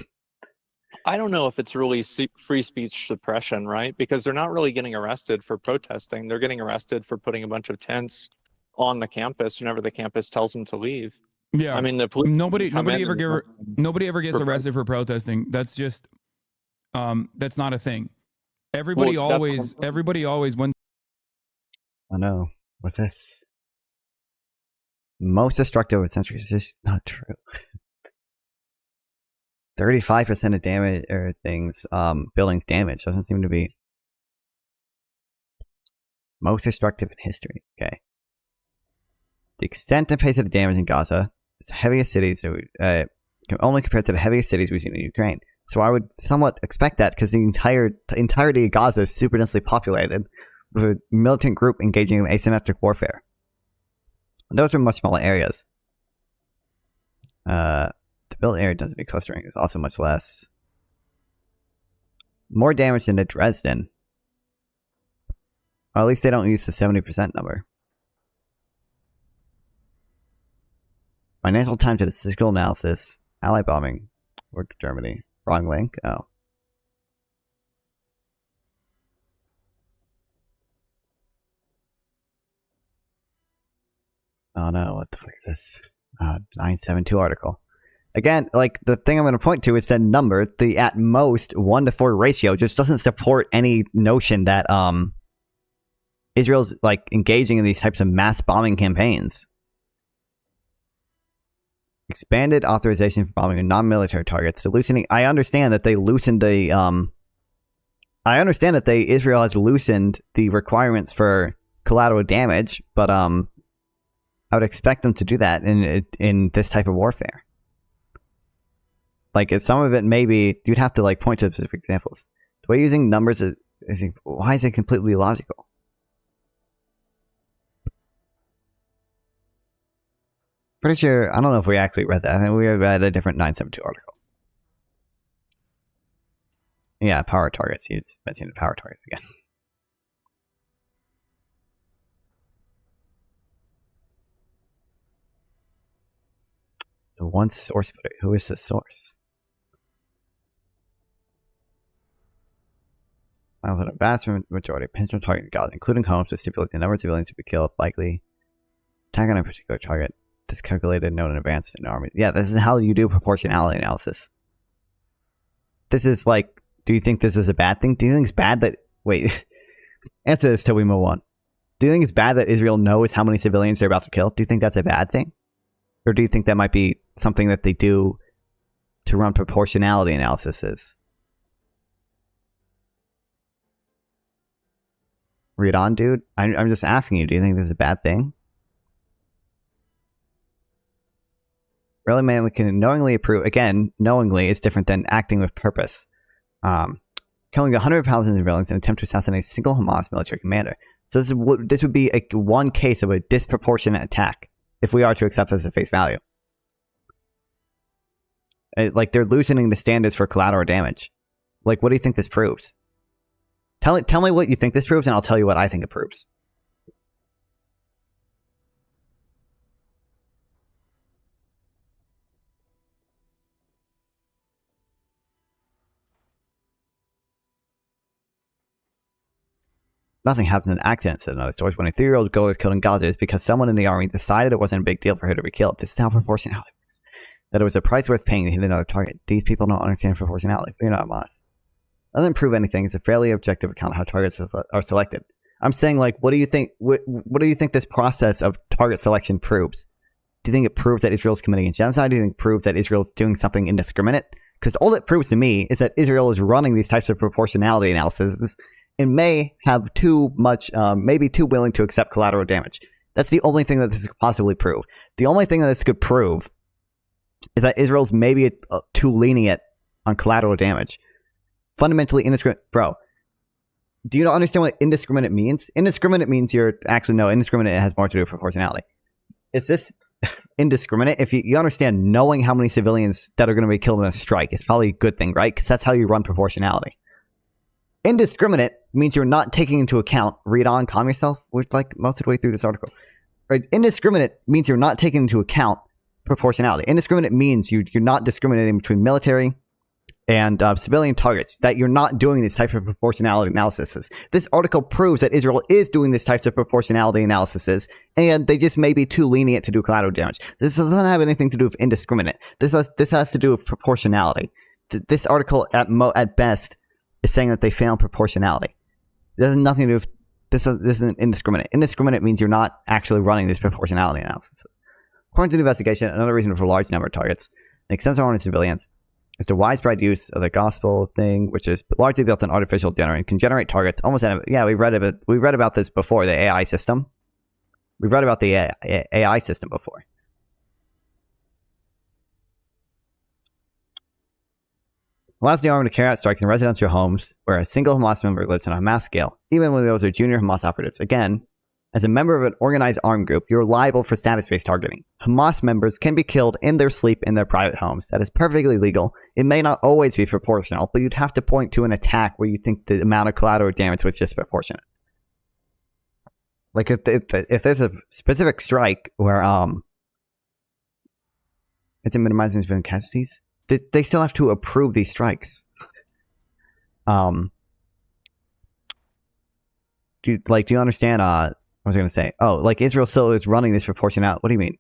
I don't know if it's really free speech suppression, right? Because they're not really getting arrested for protesting. They're getting arrested for putting a bunch of tents on the campus whenever the campus tells them to leave. Yeah, I mean, the police nobody ever gets arrested for protesting. That's just that's not a thing. Everybody always when. I know. What's this? Most destructive of centuries is just not true. 35% of damage or things, buildings damaged doesn't seem to be most destructive in history. Okay. The extent and pace of the damage in Gaza is the heaviest cities can only compare to the heaviest cities we've seen in Ukraine. So I would somewhat expect that, because the entirety of Gaza is super densely populated with a militant group engaging in asymmetric warfare. And those are much smaller areas. The built area doesn't be clustering. It's also much less. More damage than at Dresden. Or at least they don't use the 70% number. Financial time to the statistical analysis. Allied bombing. Worked Germany. Wrong link. Oh. Oh no, what the fuck is this? 972 article. Again, like, the thing I'm going to point to is that number, the at most 1-to-4 ratio, just doesn't support any notion that Israel's like engaging in these types of mass bombing campaigns. Expanded authorization for bombing non-military targets. The loosening. I understand that they loosened the. Israel has loosened the requirements for collateral damage, but I would expect them to do that in this type of warfare. Like, if some of it maybe you'd have to like point to specific examples. The way using numbers Why is it completely illogical? Pretty sure, I don't know if we actually read that. I think we read a different 972 article. Yeah, power targets. It's mentioned power targets again. The one source put it. Who is the source? I was a vast majority of potential target gods, including homes, to stipulate the number of civilians to be killed, likely attack on a particular target. This calculated, known in advance in the army. Yeah, this is how you do proportionality analysis. This is like, do you think this is a bad thing? Do you think it's bad that... Wait, answer this till we move on. Do you think it's bad that Israel knows how many civilians they're about to kill? Do you think that's a bad thing? Or do you think that might be something that they do to run proportionality analyses? Read on, dude. I'm just asking you, do you think this is a bad thing? Really, man, we can knowingly approve. Again, knowingly is different than acting with purpose. Killing 100 Palestinian civilians in an attempt to assassinate a single Hamas military commander. So this would be one case of a disproportionate attack, if we are to accept this at face value. Like, they're loosening the standards for collateral damage. Like, what do you think this proves? Tell me what you think this proves, and I'll tell you what I think it proves. Nothing happens in accident, said another story. When a 3-year-old girl was killed in Gaza, it's because someone in the army decided it wasn't a big deal for her to be killed. This is how proportionality works. That it was a price worth paying to hit another target. These people don't understand proportionality. You're not Hamas. Doesn't prove anything. It's a fairly objective account of how targets are selected. I'm saying, like, what do you think? What do you think this process of target selection proves? Do you think it proves that Israel is committing a genocide? Do you think it proves that Israel is doing something indiscriminate? Because all it proves to me is that Israel is running these types of proportionality analyses and may have too much, maybe too willing to accept collateral damage. That's the only thing that this could possibly prove. The only thing that this could prove is that Israel's maybe too lenient on collateral damage. Fundamentally indiscriminate. Bro, do you not understand what indiscriminate means? Indiscriminate means indiscriminate has more to do with proportionality. Is this indiscriminate? If you understand knowing how many civilians that are going to be killed in a strike is probably a good thing, right? Because that's how you run proportionality. Indiscriminate means you're not taking into account, read on, calm yourself. We're like most of the way through this article. Right? Indiscriminate means you're not taking into account proportionality. Indiscriminate means you're not discriminating between military and civilian targets, that you're not doing these types of proportionality analyses. This article proves that Israel is doing these types of proportionality analyses, and they just may be too lenient to do collateral damage. This doesn't have anything to do with indiscriminate. This has to do with proportionality. This article, at best, is saying that they fail in proportionality. It has nothing to do with this. Isn't indiscriminate. Indiscriminate means you're not actually running these proportionality analyses. According to the investigation, another reason for a large number of targets, the extensive armament of civilians, is the widespread use of the gospel thing, which is largely built on artificial generation, can generate targets almost. Yeah, we read about this before. The AI system. We've read about the AI system before. Allows the army to carry out strikes in residential homes where a single Hamas member lives on a mass scale, even when those are junior Hamas operatives. Again, as a member of an organized armed group, you're liable for status-based targeting. Hamas members can be killed in their sleep in their private homes. That is perfectly legal. It may not always be proportional, but you'd have to point to an attack where you think the amount of collateral damage was disproportionate. Like if there's a specific strike where it's minimizing civilian casualties, they still have to approve these strikes. Do you understand? What was I going to say? Oh, like Israel still is running this proportionality. What do you mean?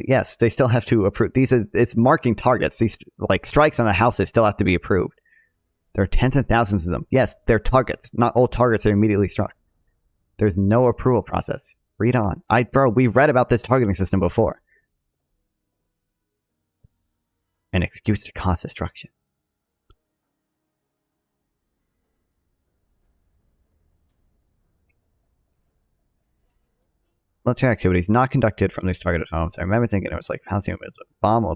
Yes, they still have to approve. It's marking targets. These like strikes on the houses still have to be approved. There are tens of thousands of them. Yes, they're targets. Not all targets are immediately struck. There's no approval process. Read on. We read about this targeting system before. An excuse to cause destruction. Military activities not conducted from these targeted homes. I remember thinking it was like Palestinian bomb or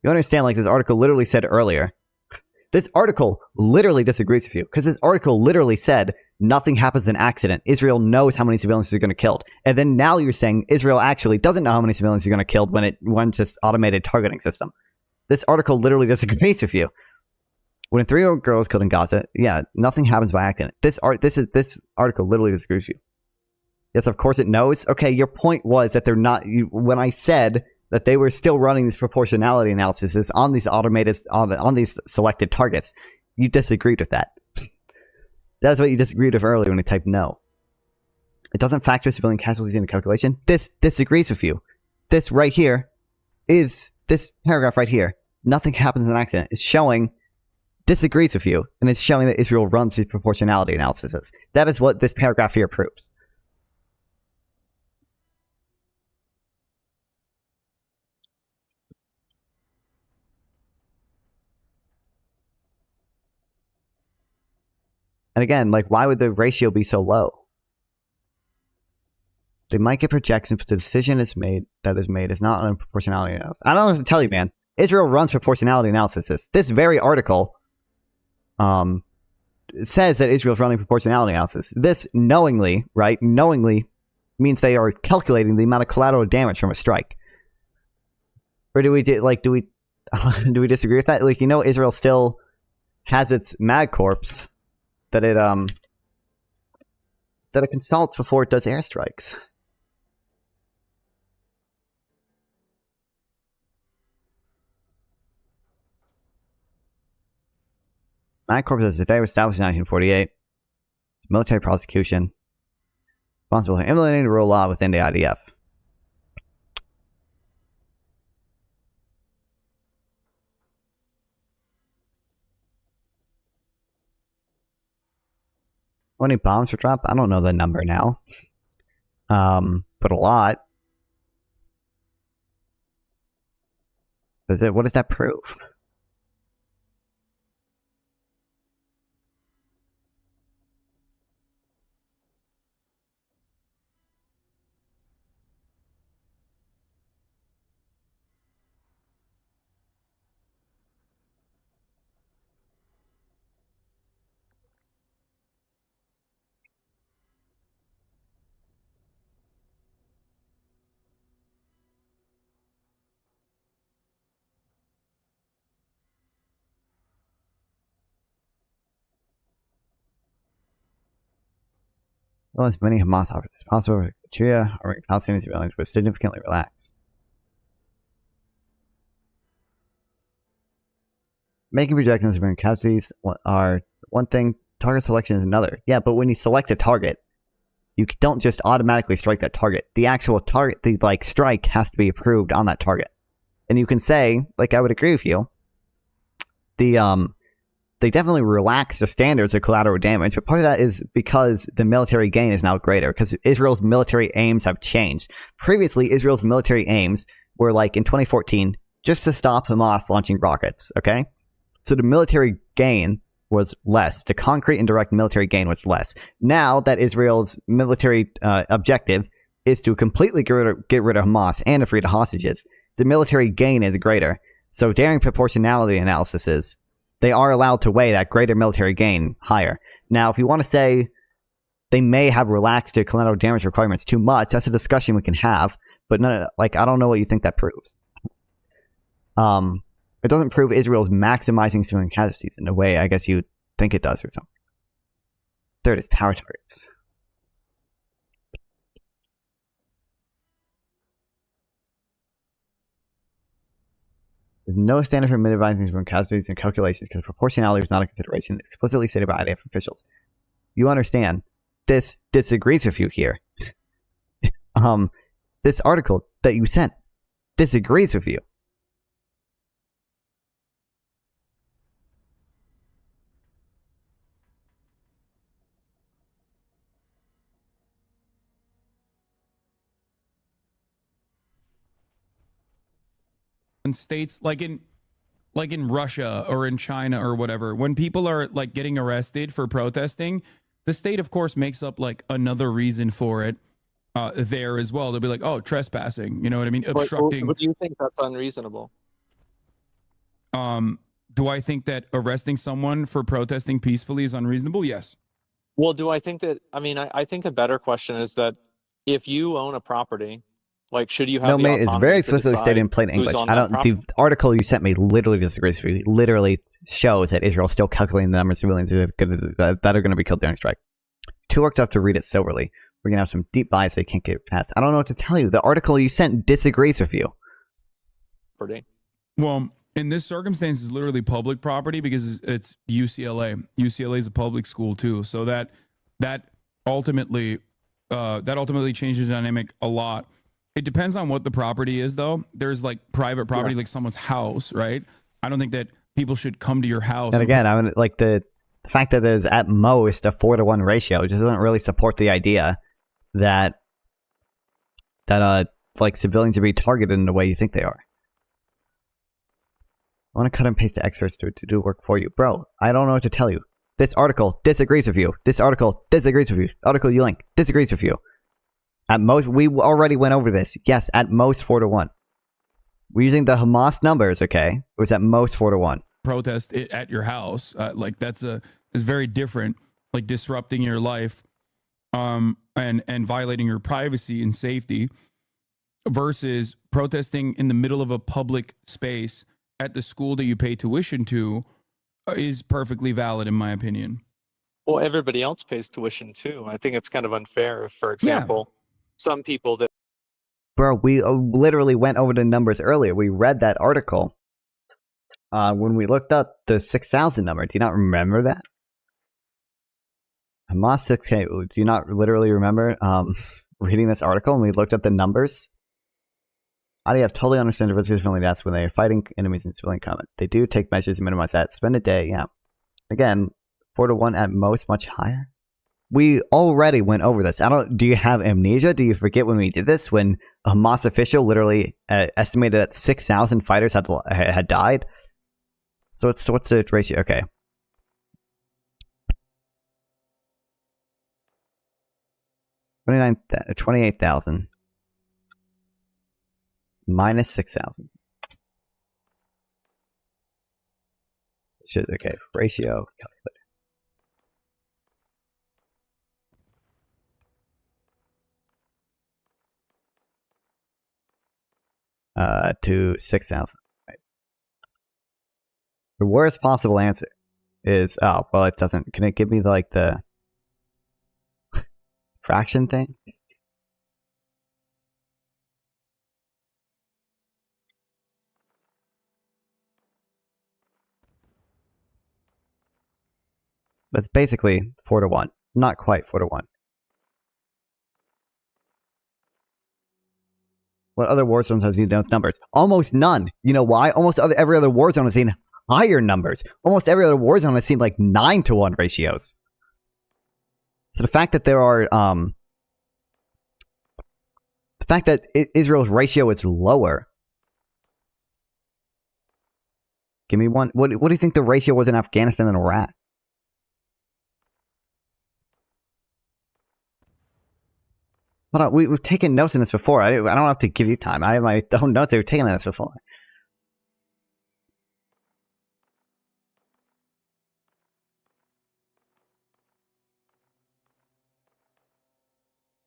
you understand, like this article literally said earlier This article literally disagrees with you because this article literally said nothing happens in accident. Israel knows how many civilians are going to killed. And then now you're saying Israel actually doesn't know how many civilians are going to killed when it's this automated targeting system. This article literally disagrees with you. When a 3-year-old girl is killed in Gaza, yeah, nothing happens by accident. This article literally disagrees with you. Yes, of course it knows. Okay, your point was that they're not. When I said that they were still running these proportionality analyses on these automated on these selected targets, you disagreed with that. That's what you disagreed with earlier when you typed no. It doesn't factor civilian casualties into calculation. This disagrees with you. This right here is this paragraph right here. Nothing happens in an accident. It's showing disagrees with you, and it's showing that Israel runs these proportionality analyses. That is what this paragraph here proves. And again, like, why would the ratio be so low? They might get projections, but the decision is made is not on a proportionality analysis. I don't know what to tell you, man. Israel runs proportionality analysis. This very article says that Israel's running proportionality analysis. This knowingly, right? Knowingly means they are calculating the amount of collateral damage from a strike. Or do we do we disagree with that? Like, you know, Israel still has its mag corps that it consults before it does airstrikes. Mag corps as today was established in 1948. Military prosecution responsible for implementing the rule of law within the IDF. How many bombs were dropped? I don't know the number now. But a lot. What does that prove? Well, as many Hamas operatives as possible, Syria or Palestinian civilians was significantly relaxed. Making projections of casualties are one thing, target selection is another. Yeah, but when you select a target, you don't just automatically strike that target. The actual target, the strike has to be approved on that target. And you can say, like, I would agree with you, they definitely relax the standards of collateral damage, but part of that is because the military gain is now greater, because Israel's military aims have changed. Previously, Israel's military aims were, like, in 2014, just to stop Hamas launching rockets, okay? So the military gain was less. The concrete and direct military gain was less. Now that Israel's military objective is to completely get rid of Hamas and to free the hostages, the military gain is greater. So during proportionality analyses, they are allowed to weigh that greater military gain higher. Now, if you want to say they may have relaxed their collateral damage requirements too much, that's a discussion we can have. But no, like, I don't know what you think that proves. It doesn't prove Israel's maximizing civilian casualties in a way I guess you think it does or something. Third is power targets. There's no standard for minimizing civilian casualties in calculations because proportionality was not a consideration explicitly stated by IDF officials. You understand, this disagrees with you here. This article that you sent disagrees with you. In states like in Russia or in China or whatever, when people are like getting arrested for protesting, the state of course makes up like another reason for it there as well. They'll be like, oh, trespassing, you know what I mean, obstructing. But do you think that's unreasonable? Do I think that arresting someone for protesting peacefully is unreasonable? Yes. Well, do I think that? I mean, I think a better question is that if you own a property, like, should you have No, the mate, it's autonomy very to explicitly stated in decide plain who's English. on I that don't. property? The article you sent me literally disagrees with you. Literally shows that Israel is still calculating the number of civilians that are going to be killed during strike. Too worked up to read it soberly. We're going to have some deep bias they can't get past. I don't know what to tell you. The article you sent disagrees with you. Well, in this circumstance, it's literally public property because it's UCLA. UCLA is a public school too, so that ultimately changes the dynamic a lot. It depends on what the property is, though. There's like private property, like someone's house, right? I don't think that people should come to your house. And again, I mean, like the fact that there's at most a 4-to-1 ratio just doesn't really support the idea that like civilians are being targeted in the way you think they are. I want to cut and paste the experts to do work for you. Bro, I don't know what to tell you. This article disagrees with you. This article disagrees with you. The article you link disagrees with you. At most, we already went over this. Yes, at most 4-to-1. We're using the Hamas numbers, okay? It was at most 4-to-1. Protest it at your house, like is very different. Like disrupting your life, and violating your privacy and safety, versus protesting in the middle of a public space at the school that you pay tuition to, is perfectly valid in my opinion. Well, everybody else pays tuition too. I think it's kind of unfair. If, for example, some people that. Bro, we literally went over the numbers earlier. We read that article when we looked up the 6,000 number. Do you not remember that? Hamas 6K. Do you not literally remember reading this article and we looked at the numbers? IDF totally understand the risk of civilian deaths when they are fighting enemies in civilian combat. They do take measures to minimize that. Spend a day, yeah. Again, 4-to-1 at most, much higher. We already went over this. Do you have amnesia? Do you forget when we did this? When a Hamas official literally estimated that 6,000 fighters had died? So what's the ratio? Okay. $28,000 minus 6,000. Okay, ratio calculator. To 6,000. Right. The worst possible answer is it doesn't. Can it give me the fraction thing? That's basically 4-to-1. Not quite 4-to-1. What other war zones have seen those numbers? Almost none. You know why? Every other war zone has seen higher numbers. Almost every other war zone has seen like 9-to-1 ratios. So the fact that there are the fact that Israel's ratio is lower. Give me one. What do you think the ratio was in Afghanistan and Iraq? Hold on, we've taken notes in this before. I don't have to give you time. I have my own notes. We've taken this before.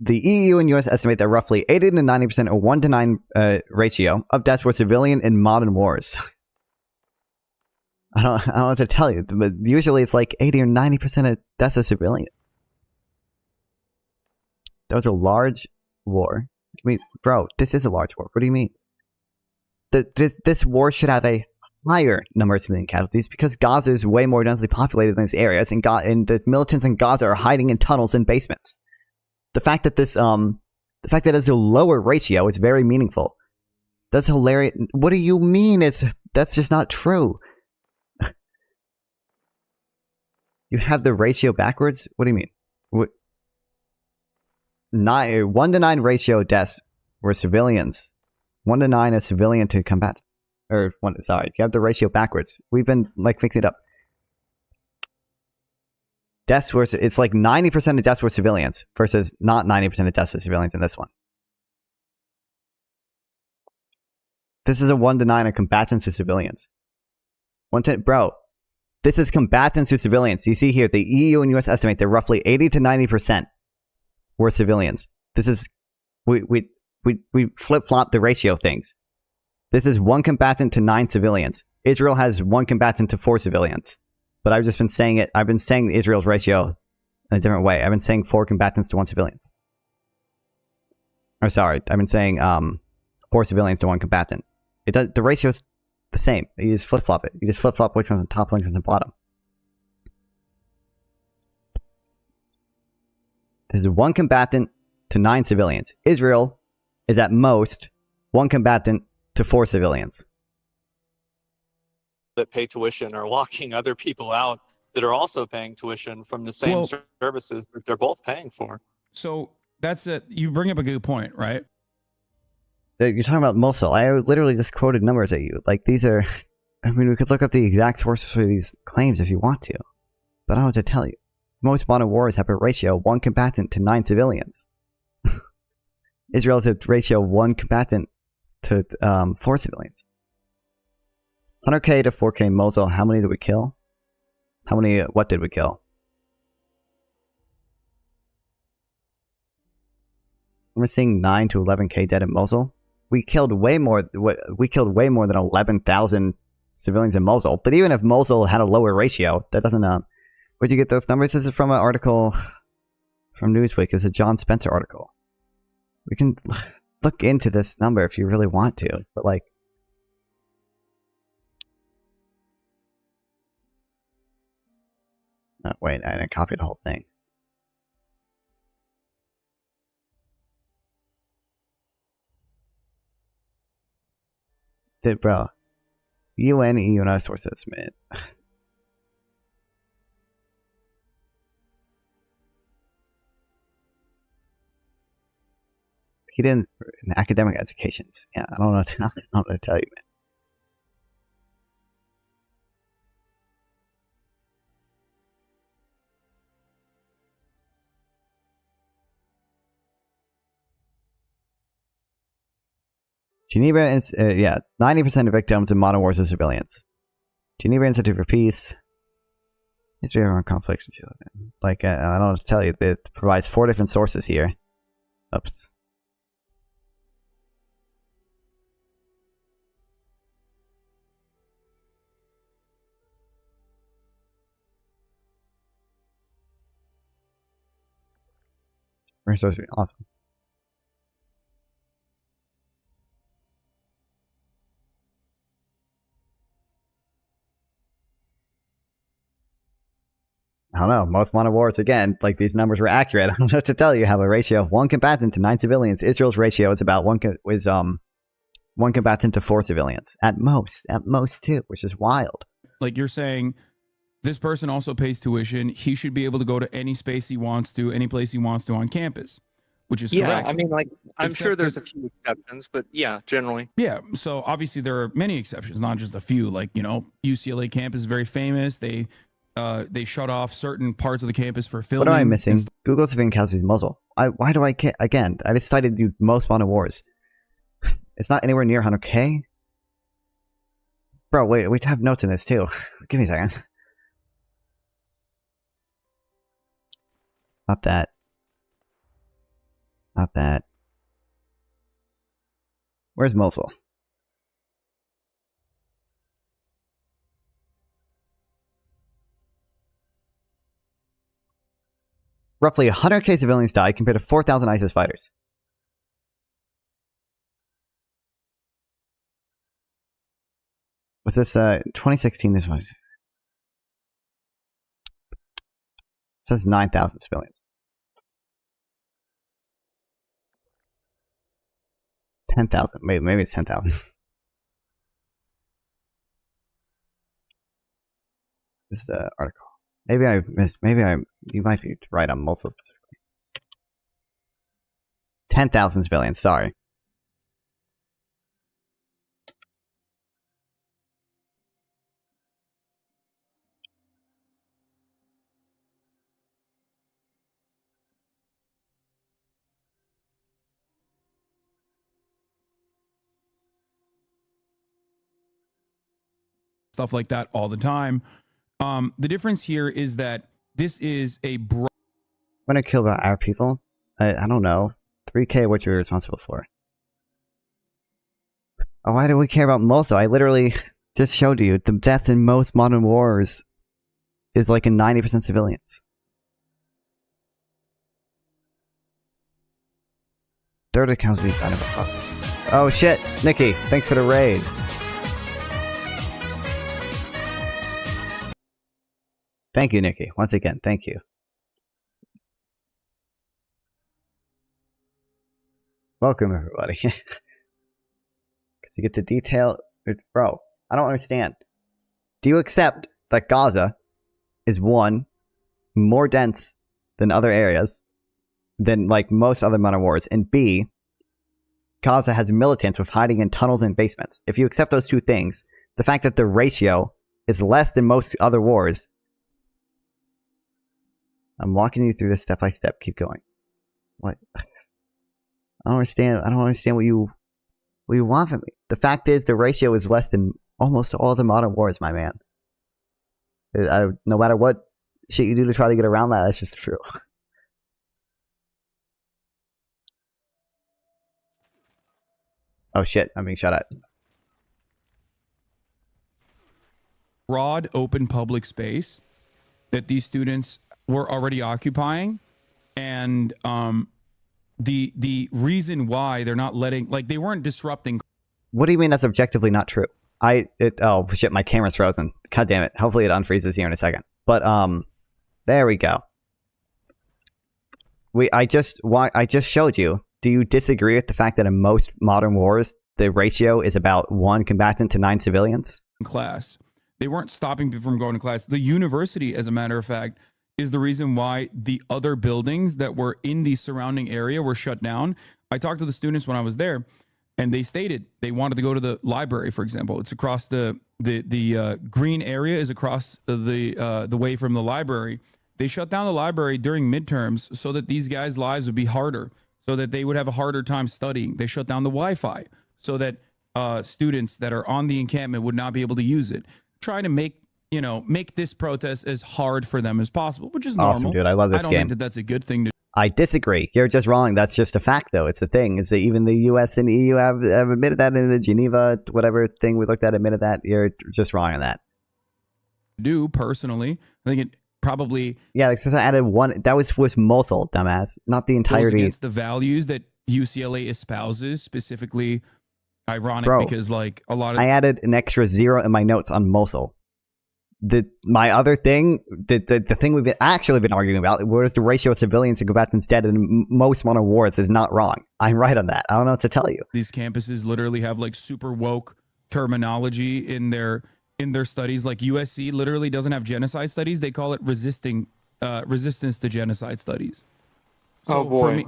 The EU and US estimate that roughly 80 to 90% or 1-to-9 ratio of deaths were civilian in modern wars. I don't know what to tell you, but usually it's like 80 or 90% of deaths are civilian. That was a large war. I mean, bro, this is a large war. What do you mean? This war should have a higher number of civilian casualties because Gaza is way more densely populated than these areas, and the militants in Gaza are hiding in tunnels and basements. The fact that it's a lower ratio is very meaningful. That's hilarious. What do you mean? That's just not true. You have the ratio backwards? What do you mean? 1-to-9 ratio deaths were civilians. 1-to-9 is civilian to combat. You have the ratio backwards. We've been mixing it up. Deaths were, it's like 90% of deaths were civilians versus not 90% of deaths were civilians in this one. This is a 1-to-9 of combatants to civilians. Bro, this is combatants to civilians. You see here, the EU and US estimate they're roughly 80 to 90% were civilians. This is, we flip-flop the ratio things. This is 1 combatant to 9 civilians. Israel has 1 combatant to 4 civilians. But I've just been saying it, I've been saying Israel's ratio in a different way. I've been saying 4 combatants to 1 civilians. Or sorry, I've been saying 4 civilians to 1 combatant. The ratio's the same. You just flip-flop it. You just flip-flop which one's on top, which one's on bottom. There's 1 combatant to 9 civilians. Israel is at most 1 combatant to 4 civilians. That pay tuition are locking other people out that are also paying tuition from the same services that they're both paying for. So that's it. You bring up a good point, right? You're talking about Mosul. I literally just quoted numbers at you. Like, these are... I mean, we could look up the exact sources for these claims if you want to. But I don't know what to tell you. Most modern wars have a ratio of 1 combatant to 9 civilians. Israel has a ratio of 1 combatant to 4 civilians. 100k to 4k Mosul, how many did we kill? What did we kill? We're seeing 9 to 11k dead in Mosul. We killed way more than 11,000 civilians in Mosul. But even if Mosul had a lower ratio, that doesn't where'd you get those numbers? This is from an article from Newsweek. It's a John Spencer article. We can look into this number if you really want to, but like, oh, wait, I didn't copy the whole thing. Bro, UN, EU, and other sources, man. Hidden in academic educations. Yeah, I don't know. I don't know what to tell you, man. Geneva is, 90% of victims in modern wars are civilians. Geneva Institute for Peace. History of armed conflict. Like, I don't know what to tell you. It provides 4 different sources here. Oops. Resources, awesome. I don't know. Most modern wars, again, like these numbers were accurate. I don't know what to tell you. Have a ratio of 1 combatant to 9 civilians. Israel's ratio is about 1 combatant to 4 civilians at most 2, which is wild. Like you're saying, this person also pays tuition. He should be able to go to any space he wants to, any place he wants to on campus, which is correct. I mean, like, I'm Except sure there's that- a few exceptions, but yeah, generally. Yeah, so obviously there are many exceptions, not just a few. Like, you know, UCLA campus is very famous. They shut off certain parts of the campus for filming. What am I missing? Google civilian casualties in Mosul. Why do I again? I decided to do most modern wars. It's not anywhere near 100k. Bro, wait, we have notes in this too. Give me a second. Not that. Not that. Where's Mosul? Roughly 100k civilians died compared to 4,000 ISIS fighters. Was this 2016? This was. It says 9,000 civilians. 10,000. Maybe it's 10,000. This is the article. Maybe I missed. You might be right on Mosul specifically. 10,000 civilians. Sorry. stuff like that all the time. The difference here is that this is a When I kill about our people, I don't know. 3K, what you're responsible for? Oh, why do we care about Mosul? I literally just showed you the death in most modern wars is like in 90% civilians. Third account is out of a box. Oh shit, Nikki, thanks for the raid. Thank you, Nikki. Once again, thank you. Welcome, everybody. Because you get to detail... Bro, I don't understand. Do you accept that Gaza is, one, more dense than other areas, than, like, most other modern wars, and B, Gaza has militants with hiding in tunnels and basements? If you accept those two things, the fact that the ratio is less than most other wars... I'm walking you through this step by step. Keep going. What? I don't understand. I don't understand what you want from me. The fact is, the ratio is less than almost all the modern wars, my man. No matter what shit you do to try to get around that, that's just true. Oh shit! I'm being shot at. broad, open public space that these students were already occupying, and the reason why they're not letting, like, they weren't disrupting. What do you mean that's objectively not true? Oh shit, my camera's frozen. God damn it. Hopefully it unfreezes here in a second. But there we go. I just showed you. Do you disagree with the fact that in most modern wars the ratio is about 1 combatant to 9 civilians? Class. They weren't stopping people from going to class. The university, as a matter of fact, is the reason why the other buildings that were in the surrounding area were shut down. I talked to the students when I was there, and they stated they wanted to go to the library, for example. It's across the green area is across the way from the library. They shut down the library during midterms so that these guys' lives would be harder, so that they would have a harder time studying. They shut down the Wi-Fi so that students that are on the encampment would not be able to use it. Trying to make this protest as hard for them as possible, which is normal. Awesome, dude. I love this I don't game. think that that's a good thing to. I disagree. You're just wrong. That's just a fact, though. It's the thing. Is that even the U.S. and EU have admitted that in the Geneva whatever thing we looked at admitted that. You're just wrong on that. Do personally, I think it probably. Yeah, because I added one. That was Mosul, dumbass. Not the entirety. Goes against the values that UCLA espouses, specifically. Ironic, Bro, because like a lot of. I added an extra 0 in my notes on Mosul. My other thing, the thing we've actually been arguing about, was the ratio of civilians to combatants dead in most modern wars is not wrong. I'm right on that. I don't know what to tell you. These campuses literally have like super woke terminology in their studies. Like USC literally doesn't have genocide studies. They call it resistance to genocide studies. Oh boy.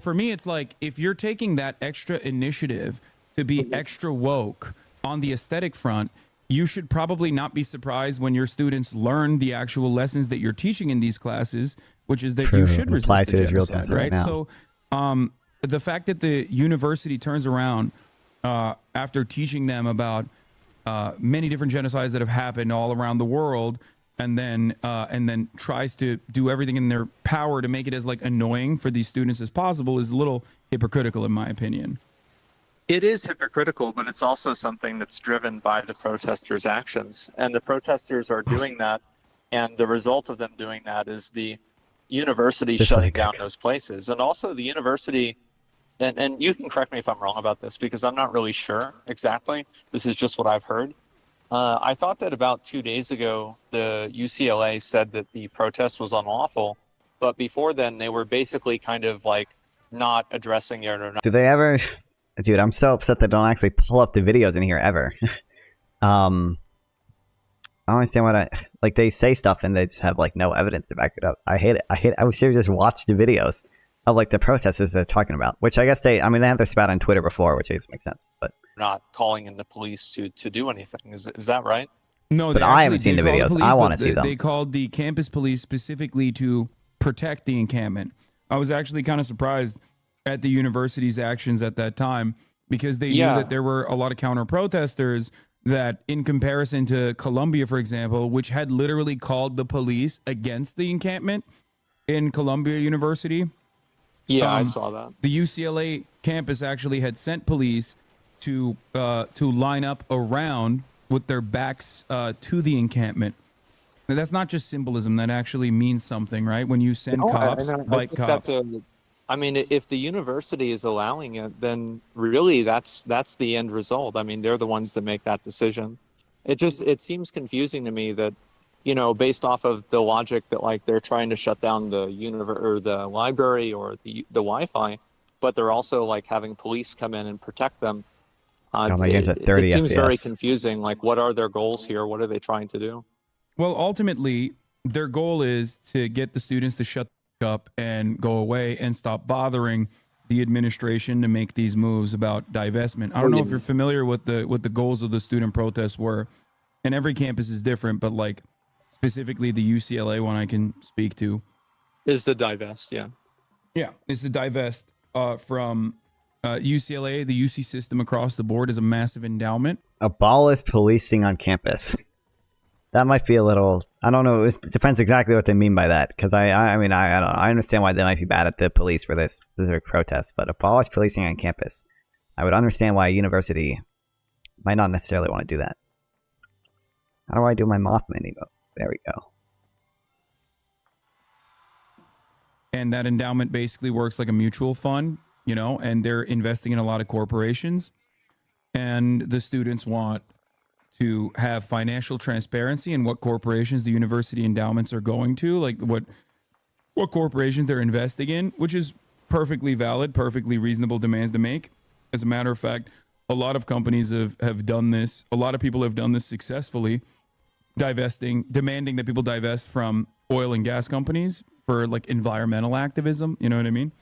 For me, it's like, if you're taking that extra initiative to be extra woke on the aesthetic front, you should probably not be surprised when your students learn the actual lessons that you're teaching in these classes, which is that you should resist the genocide, right? So the fact that the university turns around after teaching them about many different genocides that have happened all around the world, and then tries to do everything in their power to make it as like annoying for these students as possible is a little hypocritical, in my opinion. It is hypocritical, but it's also something that's driven by the protesters' actions. And the protesters are doing that, and the result of them doing that is the university shutting down those places. And also the university, and you can correct me if I'm wrong about this, because I'm not really sure exactly. This is just what I've heard. I thought that about 2 days ago, the UCLA said that the protest was unlawful, but before then, they were basically kind of like not addressing it or not. Do they ever... Dude, I'm so upset they don't actually pull up the videos in here ever. I don't understand what like, they say stuff and they just have like no evidence to back it up. I hate it. I wish they would just watch the videos of like the protesters they're talking about, which I guess they have their spat on Twitter before, which I guess makes sense, but not calling in the police to do anything. Is that right? No, but I haven't seen the videos. I want to see them. They called the campus police specifically to protect the encampment. I was actually kind of surprised at the university's actions at that time, because they knew that there were a lot of counter protesters that in comparison to Columbia, for example, which had literally called the police against the encampment in Columbia University. Yeah, I saw that. The UCLA campus actually had sent police to line up around with their backs to the encampment. Now, that's not just symbolism. That actually means something, right? When you send cops, bike cops. I mean, if the university is allowing it, then really that's the end result. I mean, they're the ones that make that decision. It seems confusing to me that, you know, based off of the logic that like they're trying to shut down the or the library or the Wi-Fi, but they're also like having police come in and protect them. My game's at 30 it seems very FPS. confusing. Like, what are their goals here? What are they trying to do? Well, ultimately, their goal is to get the students to shut up and go away and stop bothering the administration to make these moves about divestment. I don't know if you're familiar with the goals of the student protests were, and every campus is different, but like specifically the UCLA one I can speak to is the divest. Yeah, it's the divest from UCLA. The UC system across the board is a massive endowment. Abolish policing on campus. That might be a little, I don't know, it depends exactly what they mean by that, because I mean, I don't know, I understand why they might be bad at the police for this specific protest, but abolish policing on campus. I would understand why a university might not necessarily want to do that. How do I do my Mothman emote? There we go. And that endowment basically works like a mutual fund, you know, and they're investing in a lot of corporations, and the students want to have financial transparency in what corporations the university endowments are going to, like what corporations they're investing in, which is perfectly valid, perfectly reasonable demands to make. As a matter of fact, a lot of companies have done this. A lot of people have done this successfully, demanding that people divest from oil and gas companies for like environmental activism. You know what I mean?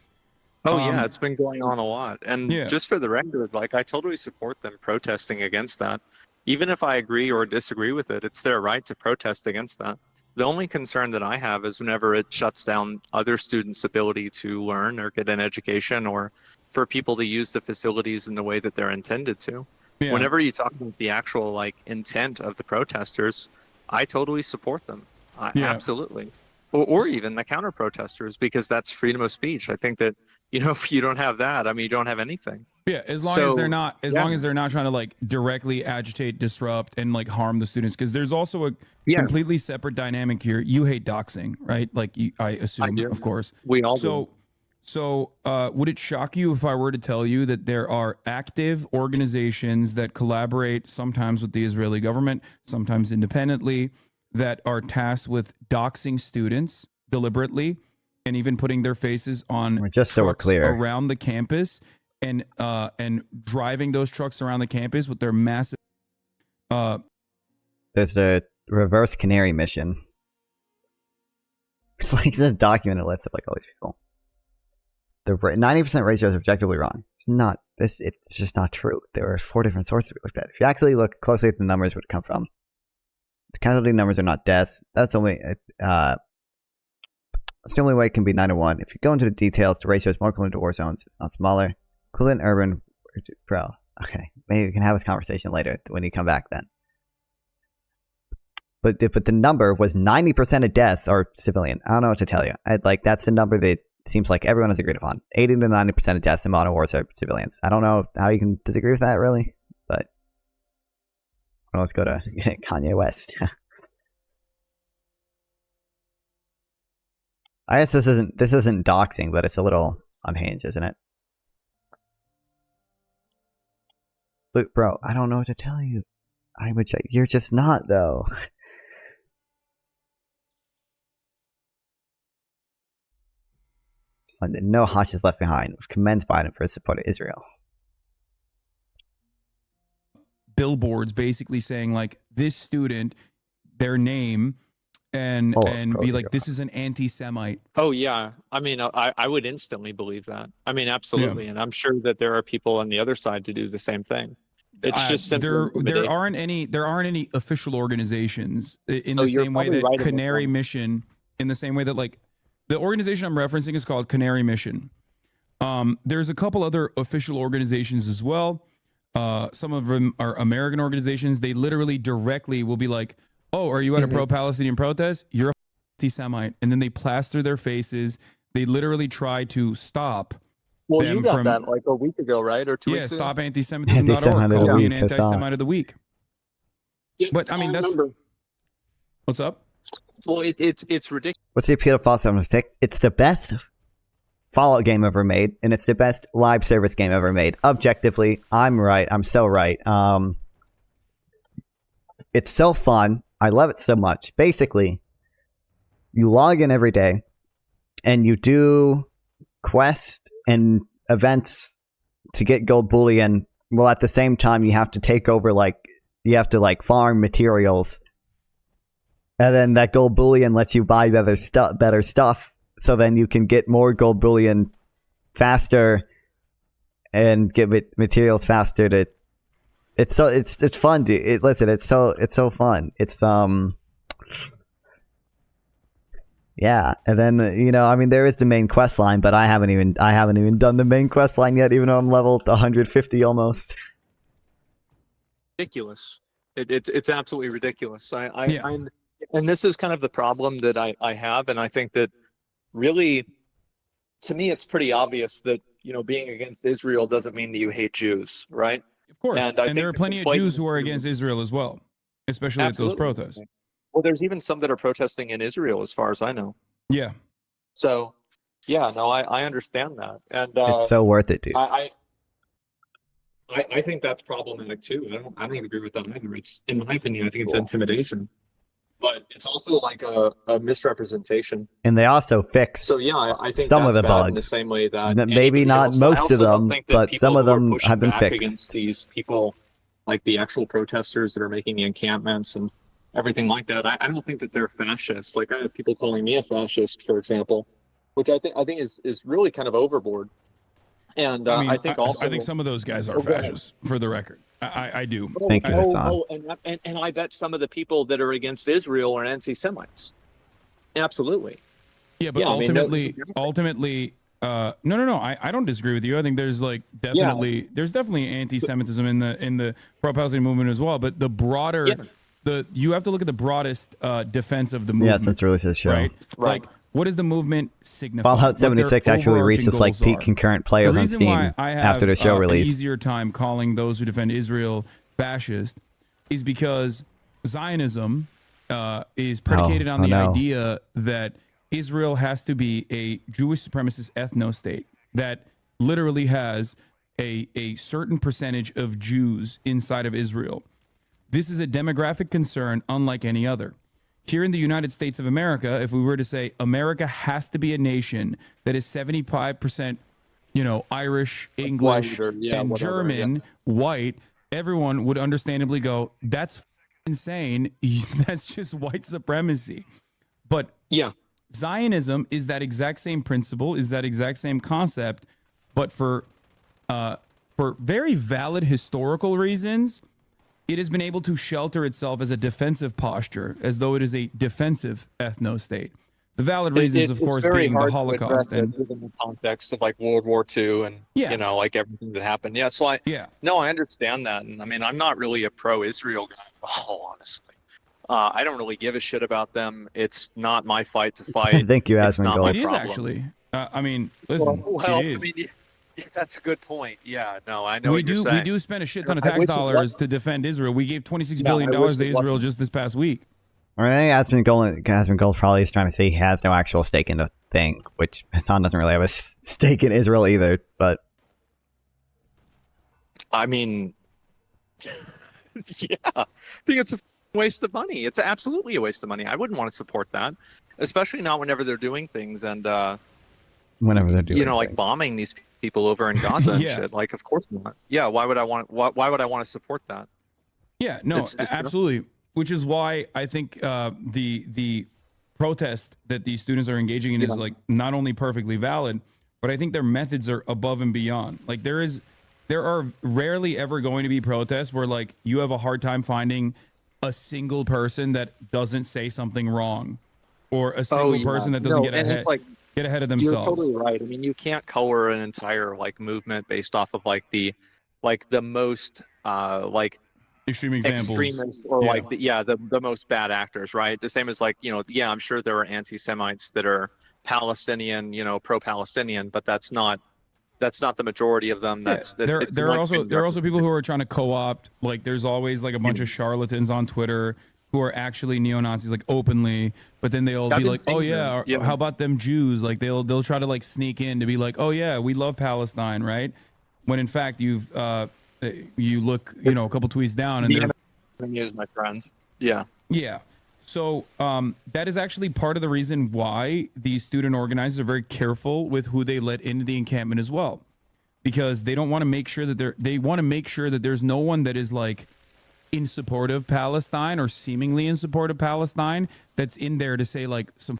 Oh yeah, it's been going on a lot. And just for the record, like I totally support them protesting against that. Even if I agree or disagree with it, it's their right to protest against that. The only concern that I have is whenever it shuts down other students' ability to learn or get an education, or for people to use the facilities in the way that they're intended to. Yeah. Whenever you talk about the actual like intent of the protesters, I totally support them. Absolutely. Or even the counter protesters, because that's freedom of speech. I think that, you know, if you don't have that, I mean, you don't have anything. Yeah, as long as they're not, long as they're not trying to like directly agitate, disrupt, and like harm the students, because there's also a completely separate dynamic here. You hate doxing, right? Like I assume, of course, we all do. So, would it shock you if I were to tell you that there are active organizations that collaborate, sometimes with the Israeli government, sometimes independently, that are tasked with doxing students deliberately, and even putting their faces on just so we're clear around the campus, and driving those trucks around the campus with their massive. There's the reverse canary mission. It's like a documented list of like all these people. The 90% ratio is objectively wrong. It's not this. It's just not true. There are 4 different sources we looked at. If you actually look closely at the numbers, would come from. The casualty numbers are not deaths. That's only. That's the only way it can be 9 to 1. If you go into the details, the ratio is more equivalent to war zones. It's not smaller. Equivalent urban. Bro. Okay. Maybe we can have this conversation later when you come back then. But the number was 90% of deaths are civilian. I don't know what to tell you. That's the number that seems like everyone has agreed upon. 80 to 90% of deaths in modern wars are civilians. I don't know how you can disagree with that, really. But well, let's go to Kanye West. I guess this isn't doxing, but it's a little unhinged, isn't it? Look, bro, I don't know what to tell you. You're just not, though. No hostages left behind. Commends Biden for his support of Israel. Billboards basically saying like this student, their name, and be like, this is an anti-Semite. Oh yeah, I mean, I would instantly believe that. I mean, absolutely, and I'm sure that there are people on the other side to do the same thing. It's just simply there aren't any official organizations in the same way that Canary Mission, in the same way that like the organization I'm referencing is called Canary Mission. There's a couple other official organizations as well. some of them are American organizations. They literally directly will be like, "Oh, are you at a pro-Palestinian protest? You're a anti-Semite," and then they plaster their faces. They literally try to stop. Well, them you got from, that like a week ago, right, or 2 weeks ago? Yeah, stop anti-Semitism.org Anti-Semite of the called me an week, Hasan. anti-Semite of the week. Yeah, But I mean, that's remember. What's up? Well, it's ridiculous. What's the appeal of Fallout 76? It's the best Fallout game ever made, and it's the best live service game ever made. Objectively, I'm right. I'm so right. It's so fun. I love it so much. Basically, you log in every day, and you do quests and events to get gold bullion. Well, at the same time, you have to take over, you have to farm materials. And then that gold bullion lets you buy better stuff. So then you can get more gold bullion faster and get materials faster to. It's fun, dude. Listen, it's so fun. It's yeah, and then there is the main quest line, but I haven't even done the main quest line yet, even though I'm level 150 almost. Ridiculous. It's absolutely ridiculous. And this is kind of the problem that I have, and I think that really, to me, it's pretty obvious that being against Israel doesn't mean that you hate Jews, right? Of course, and there are plenty of Jews who are against Israel as well, especially at those protests. Well, there's even some that are protesting in Israel, as far as I know. Yeah. So, yeah, no, I understand that, and It's so worth it, dude. I think that's problematic too. I don't agree with that either. It's, in my opinion, I think it's intimidation, but it's also like a misrepresentation. And they also fixed So yeah, I think some of that's the bad in the bugs. same way that Maybe not else. I most also of don't them, think that but people some of who are them pushing have been back fixed. against these people, like the actual protesters that are making the encampments and everything like that. I don't think that they're fascist. Like I have people calling me a fascist, for example, which I think is really kind of overboard. And I mean, I think also I think some of those guys are Oh, go ahead. fascists, for the record. I do. Thank you, Hasan. And I bet some of the people that are against Israel are anti-Semites. Absolutely. Yeah, but I mean, ultimately, no. I don't disagree with you. I think there's there's definitely anti-Semitism in the pro-Palestinian movement as well. But the broader, you have to look at the broadest defense of the movement. Yeah, since release of the show. Right. Like, what does the movement signify? Fallout 76 actually reached its peak concurrent players on Steam after the show An release. easier time calling those who defend Israel fascist is because Zionism is predicated on the idea that Israel has to be a Jewish supremacist ethno-state that literally has a certain percentage of Jews inside of Israel. This is a demographic concern unlike any other. Here in the United States of America, if we were to say America has to be a nation that is 75%, Irish, English, and German, white, everyone would understandably go, that's insane. That's just white supremacy. But Zionism is that exact same principle, is that exact same concept, but for very valid historical reasons, it has been able to shelter itself as a defensive posture, as though it is a defensive ethno-state. The valid reasons, of course, being the Holocaust and within the context of like World War II and like everything that happened. Yeah, so I understand that, and I mean I'm not really a pro-Israel guy at all, honestly. I don't really give a shit about them. It's not my fight to fight. Thank you, It's not Asmongold. my It is problem. actually. I mean, listen, Well, it is. I mean, that's a good point. Yeah, no, I know We what you're do saying. we do spend a shit ton of I tax wish it dollars wasn't. to defend Israel. We gave $26 Yeah, billion I wish to it Israel wasn't. just this past week. I think Asmongold probably is trying to say he has no actual stake in the thing, which Hasan doesn't really have a stake in Israel either. But I mean, yeah, I think it's a waste of money. It's absolutely a waste of money. I wouldn't want to support that, especially not whenever they're doing things and whenever they're doing, like bombing these people over in Gaza and Yeah. shit. Like, of course not. Yeah, why would I want to support that? Yeah, no, It's just- absolutely. Which is why I think the protest that these students are engaging in is like not only perfectly valid, but I think their methods are above and beyond. Like there are rarely ever going to be protests where like you have a hard time finding a single person that doesn't say something wrong, or a single person that doesn't get and ahead it's like, get ahead of you're themselves. totally right. I mean, you can't color an entire like movement based off of like the like the most like extreme examples, extremist or like the most bad actors, right? The same as like, you know, yeah, I'm sure there are anti-Semites that are Palestinian, you know, pro-Palestinian, but that's not the majority of them. That's there are also people who are trying to co-opt. Like there's always like a bunch of charlatans on Twitter who are actually neo-Nazis, like openly, but then they'll be like, oh yeah, or, how about them Jews? Like they'll try to like sneak in to be like, oh yeah, we love Palestine, right? When in fact you look, you know, a couple tweets down and they're enemy is my friend. Yeah. Yeah. So that is actually part of the reason why these student organizers are very careful with who they let into the encampment as well, because they don't want to make sure that they want to make sure that there's no one that is like in support of Palestine or seemingly in support of Palestine that's in there to say like some.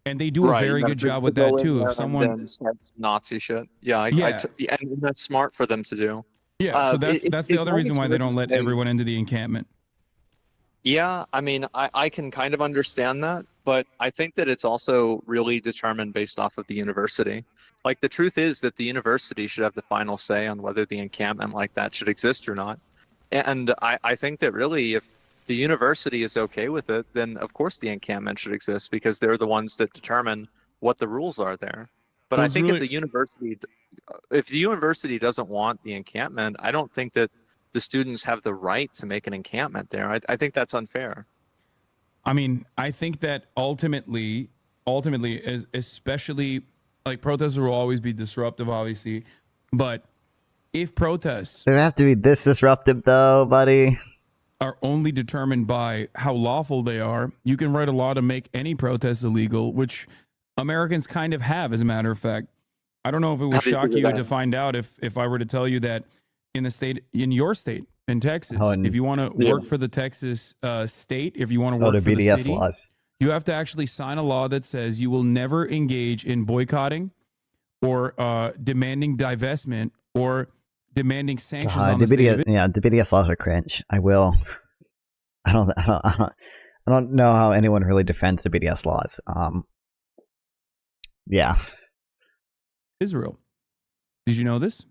And they do a very good job with that too. If someone Nazi shit, yeah, and that's smart for them to do. Yeah, so that's the other reason why they don't let everyone into the encampment. Yeah, I mean, I can kind of understand that, but I think that it's also really determined based off of the university. Like the truth is that the university should have the final say on whether the encampment like that should exist or not. And I think that really if the university is okay with it, then of course the encampment should exist because they're the ones that determine what the rules are there. But I think if the university doesn't want the encampment, I don't think that the students have the right to make an encampment there. I think that's unfair. I mean, I think that ultimately, especially like protests will always be disruptive, obviously, but if protests they have to be this disruptive though, buddy, are only determined by how lawful they are, you can write a law to make any protest illegal, which Americans kind of have, as a matter of fact. I don't know if it would shock you to find out if I were to tell you that in your state, in Texas, if you want to work for the Texas state, if you want to work for the BDS city, laws. You have to actually sign a law that says you will never engage in boycotting or demanding divestment or demanding sanctions on the state. Yeah, the BDS laws are cringe. I will. I don't know how anyone really defends the BDS laws. Yeah. Israel. Did you know this?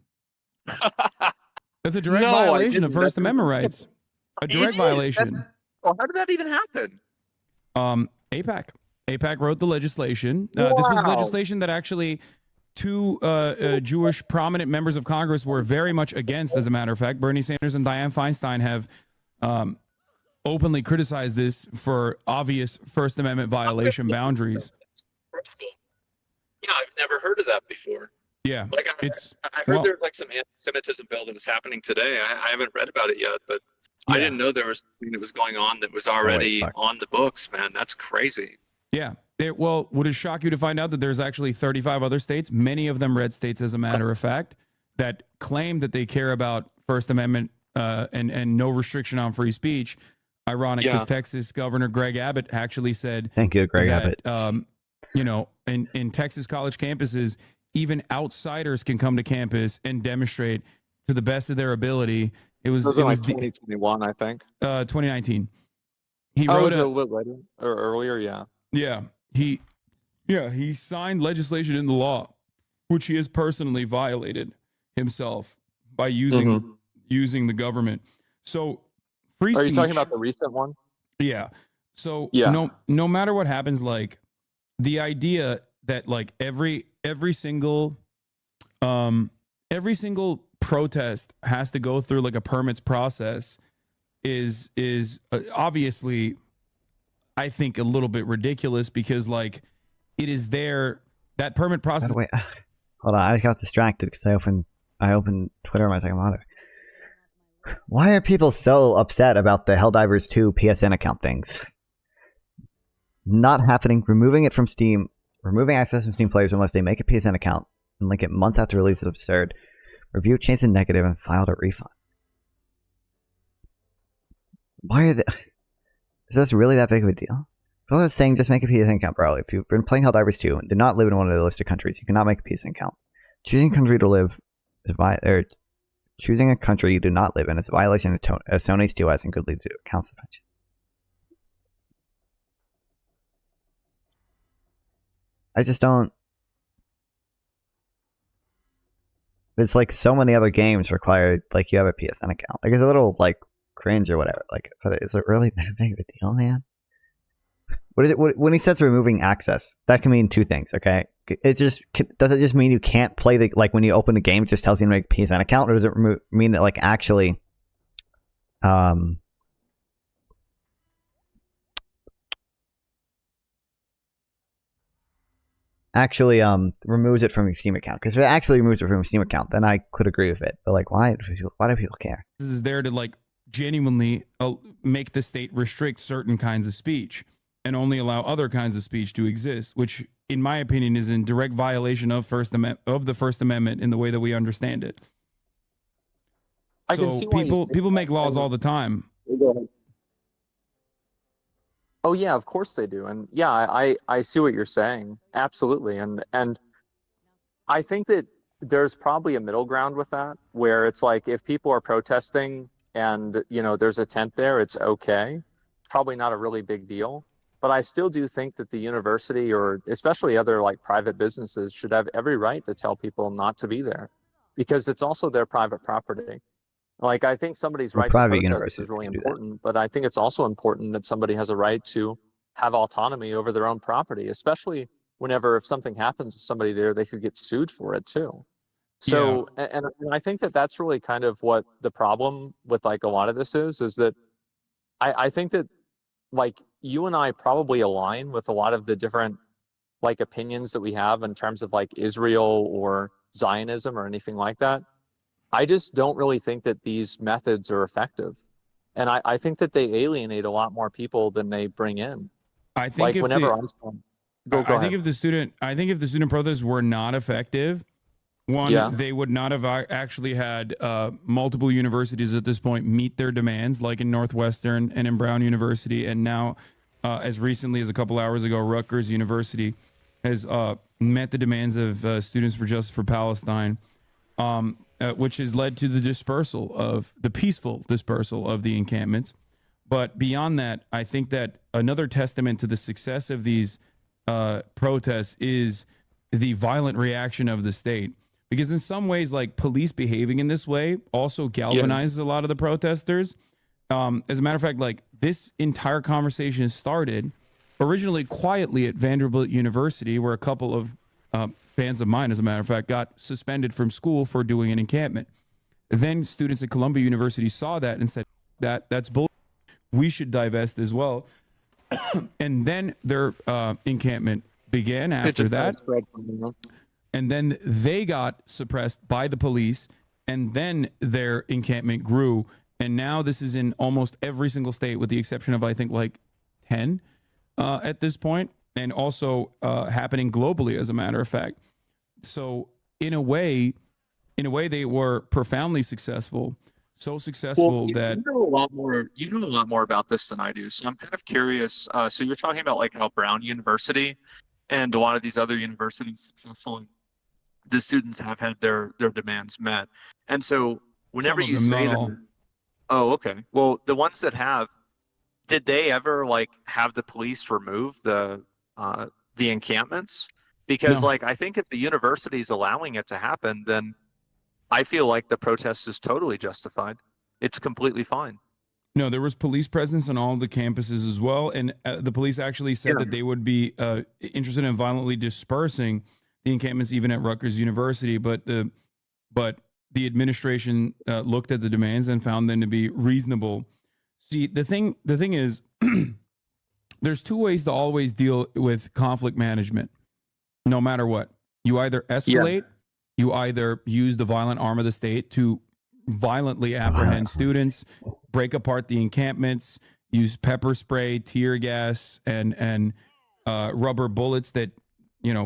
That's a direct violation of First Amendment rights. A direct violation. Well, how did that even happen? AIPAC wrote the legislation. This was legislation that actually two Jewish prominent members of Congress were very much against, as a matter of fact. Bernie Sanders and Dianne Feinstein have openly criticized this for obvious First Amendment violation boundaries. Yeah, I've never heard of that before. Yeah, like I heard there's like some anti-Semitism bill that was happening today. I haven't read about it yet, but I didn't know there was something that was going on that was already on the books, man. That's crazy. Yeah. Well, would it shock you to find out that there's actually 35 other states, many of them red states, as a matter of fact, that claim that they care about First Amendment and no restriction on free speech? Ironic, because Texas Governor Greg Abbott actually said, "Thank you, Greg Abbott." You know, in Texas college campuses, even outsiders can come to campus and demonstrate to the best of their ability. It was 2021, I think. 2019. He wrote wrote a little bit later or earlier, yeah. Yeah, he signed legislation into law, which he has personally violated himself by using the government. So free speech. Are you talking about the recent one? Yeah. So no matter what happens, like the idea that like every single protest has to go through like a permits process is obviously, I think, a little bit ridiculous, because like it is there, that permit process. Wait, hold on, I got distracted because I opened Twitter on my second monitor. Why are people so upset about the Helldivers 2 PSN account things not happening? Removing it from Steam, removing access from Steam players unless they make a PSN account and link it months after release is absurd. Review changed to negative and filed a refund. Why are they? Is this really that big of a deal? People are saying just make a PSN account, bro. If you've been playing Helldivers 2 and did not live in one of the listed countries, you cannot make a PSN account. Choosing a country to live choosing a country you do not live in is a violation of Sony's TOS and could lead to account suspension. I just don't. It's like so many other games require like you have a PSN account. Like it's a little like cringe or whatever. Like, but is it really that big of a deal, man? What is it? When he says removing access, that can mean two things. Okay, it just does it just mean you can't play the like when you open a game, it just tells you to make a PSN account, or does it mean that like actually, removes it from your Steam account? Because if it actually removes it from your Steam account, then I could agree with it. But like, why do people care? This is there to like genuinely make the state restrict certain kinds of speech and only allow other kinds of speech to exist, which, in my opinion, is in direct violation of the First Amendment in the way that we understand it. I can see why people make laws all the time. Oh yeah, of course they do, and yeah, I see what you're saying, absolutely, and I think that there's probably a middle ground with that, where it's like if people are protesting and there's a tent there, it's okay, probably not a really big deal. But I still do think that the university, or especially other like private businesses, should have every right to tell people not to be there, because it's also their private property. Like I think somebody's right to protest is really important, but I think it's also important that somebody has a right to have autonomy over their own property, especially whenever if something happens to somebody there, they could get sued for it too. So, and I think that that's really kind of what the problem with like a lot of this is that I think that like you and I probably align with a lot of the different like opinions that we have in terms of like Israel or Zionism or anything like that. I just don't really think that these methods are effective. And I think that they alienate a lot more people than they bring in. I think like if whenever the, I'm I think if the student protests were not effective, they would not have actually had multiple universities at this point meet their demands, like in Northwestern and in Brown University, and now as recently as a couple hours ago, Rutgers University has met the demands of Students for Justice for Palestine, which has led to the peaceful dispersal of the encampments. But beyond that, I think that another testament to the success of these protests is the violent reaction of the state. Because in some ways, like police behaving in this way also galvanizes a lot of the protesters. As a matter of fact, like this entire conversation started originally quietly at Vanderbilt University, where a couple of fans of mine, as a matter of fact, got suspended from school for doing an encampment. Then students at Columbia University saw that and said, that's bull. We should divest as well. And then their encampment began after that. And then they got suppressed by the police, and then their encampment grew. And now this is in almost every single state, with the exception of, I think, like 10 at this point, and also happening globally, as a matter of fact. So in a way, they were profoundly successful. So successful that you know a lot more. You know a lot more about this than I do. So I'm kind of curious. So you're talking about like how Brown University and a lot of these other universities successfully, the students have had their demands met. And so whenever you say that, oh, okay. Well, the ones that have, did they ever like have the police remove the encampments? Because like I think if the university is allowing it to happen, then I feel like the protest is totally justified. It's completely fine. No, there was police presence on all the campuses as well, and the police actually said that they would be interested in violently dispersing the encampments even at Rutgers University, but the administration looked at the demands and found them to be reasonable. See, the thing is, there's two ways to always deal with conflict management, no matter what. You either escalate, you either use the violent arm of the state to violently apprehend students, break apart the encampments, use pepper spray, tear gas, and rubber bullets that,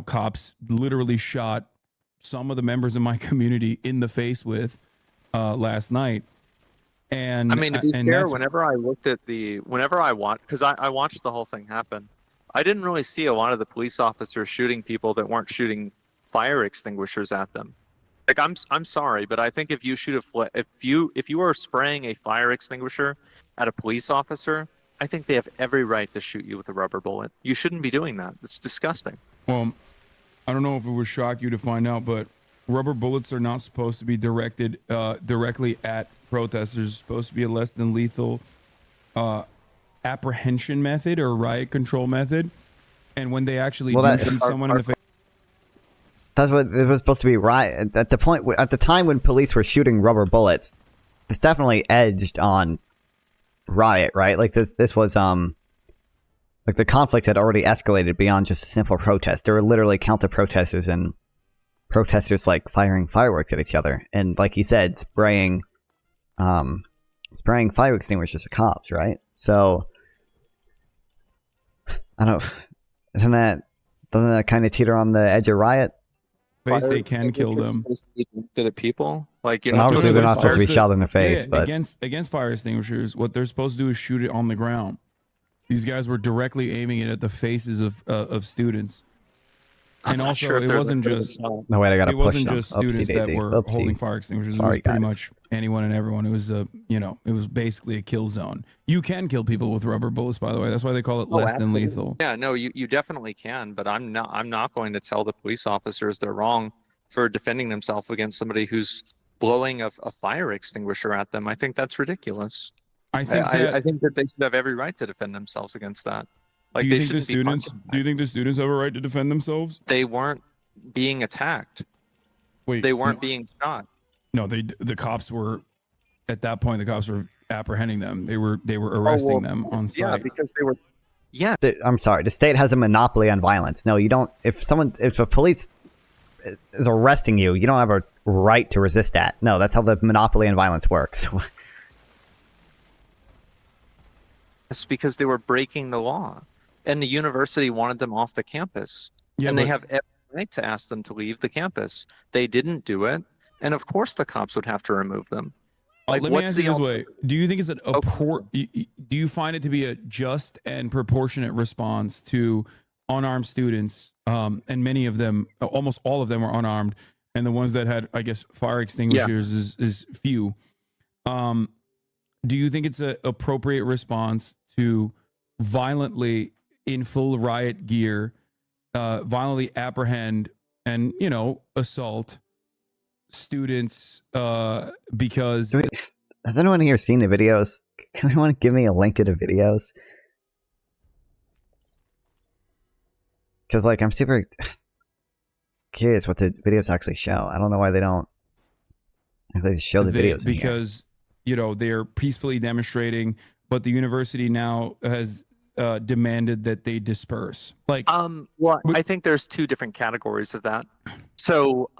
cops literally shot some of the members of my community in the face with last night. And I mean, to be fair, whenever I watched, because I watched the whole thing happen, I didn't really see a lot of the police officers shooting people that weren't shooting fire extinguishers at them. Like I'm sorry, but I think if you shoot if you are spraying a fire extinguisher at a police officer, I think they have every right to shoot you with a rubber bullet. You shouldn't be doing that. It's disgusting. Well, I don't know if it would shock you to find out, but rubber bullets are not supposed to be directed directly at protesters. It's supposed to be a less than lethal apprehension method or riot control method. And when they actually do shoot someone in the face, that's what it was supposed to be. Riot at the time when police were shooting rubber bullets, it's definitely edged on riot, right? Like this was like the conflict had already escalated beyond just a simple protest. There were literally counter protesters and protesters like firing fireworks at each other, and like you said, spraying fire extinguishers at cops, right? So I don't. Doesn't that kind of teeter on the edge of riot? they can kill them. To the people, like And obviously they're not supposed to be shot in the face, but against fire extinguishers, what they're supposed to do is shoot it on the ground. These guys were directly aiming it at the faces of students. And also, it wasn't just no wait, I gotta it push wasn't them. just students that were holding fire extinguishers. It was pretty much anyone and everyone. It was it was basically a kill zone. You can kill people with rubber bullets, by the way. That's why they call it less than lethal. Yeah, no, you definitely can, but I'm not going to tell the police officers they're wrong for defending themselves against somebody who's blowing a fire extinguisher at them. I think that's ridiculous. I think that they should have every right to defend themselves against that. Like, do you think the students have a right to defend themselves? They weren't being attacked. Wait, they weren't being shot. No, the cops were at that point. The cops were apprehending them. They were arresting them on site. Yeah, because they were. Yeah. I'm sorry. The state has a monopoly on violence. No, you don't. If a police is arresting you, you don't have a right to resist that. No, that's how the monopoly on violence works. It's because they were breaking the law, and the university wanted them off the campus. Yeah, and they have every right to ask them to leave the campus. They didn't do it, and of course the cops would have to remove them. Let me ask you this way: do you think it's do you find it to be a just and proportionate response to unarmed students? And many of them, almost all of them, were unarmed, and the ones that had, I guess, fire extinguishers is few. Do you think it's an appropriate response to violently, in full riot gear, violently apprehend and assault students because has anyone here seen the videos? Can anyone give me a link to the videos? Because I'm super curious what the videos actually show. I don't know why they don't actually show the videos because they're peacefully demonstrating, but the university now has demanded that they disperse. Well, I think there's two different categories of that. So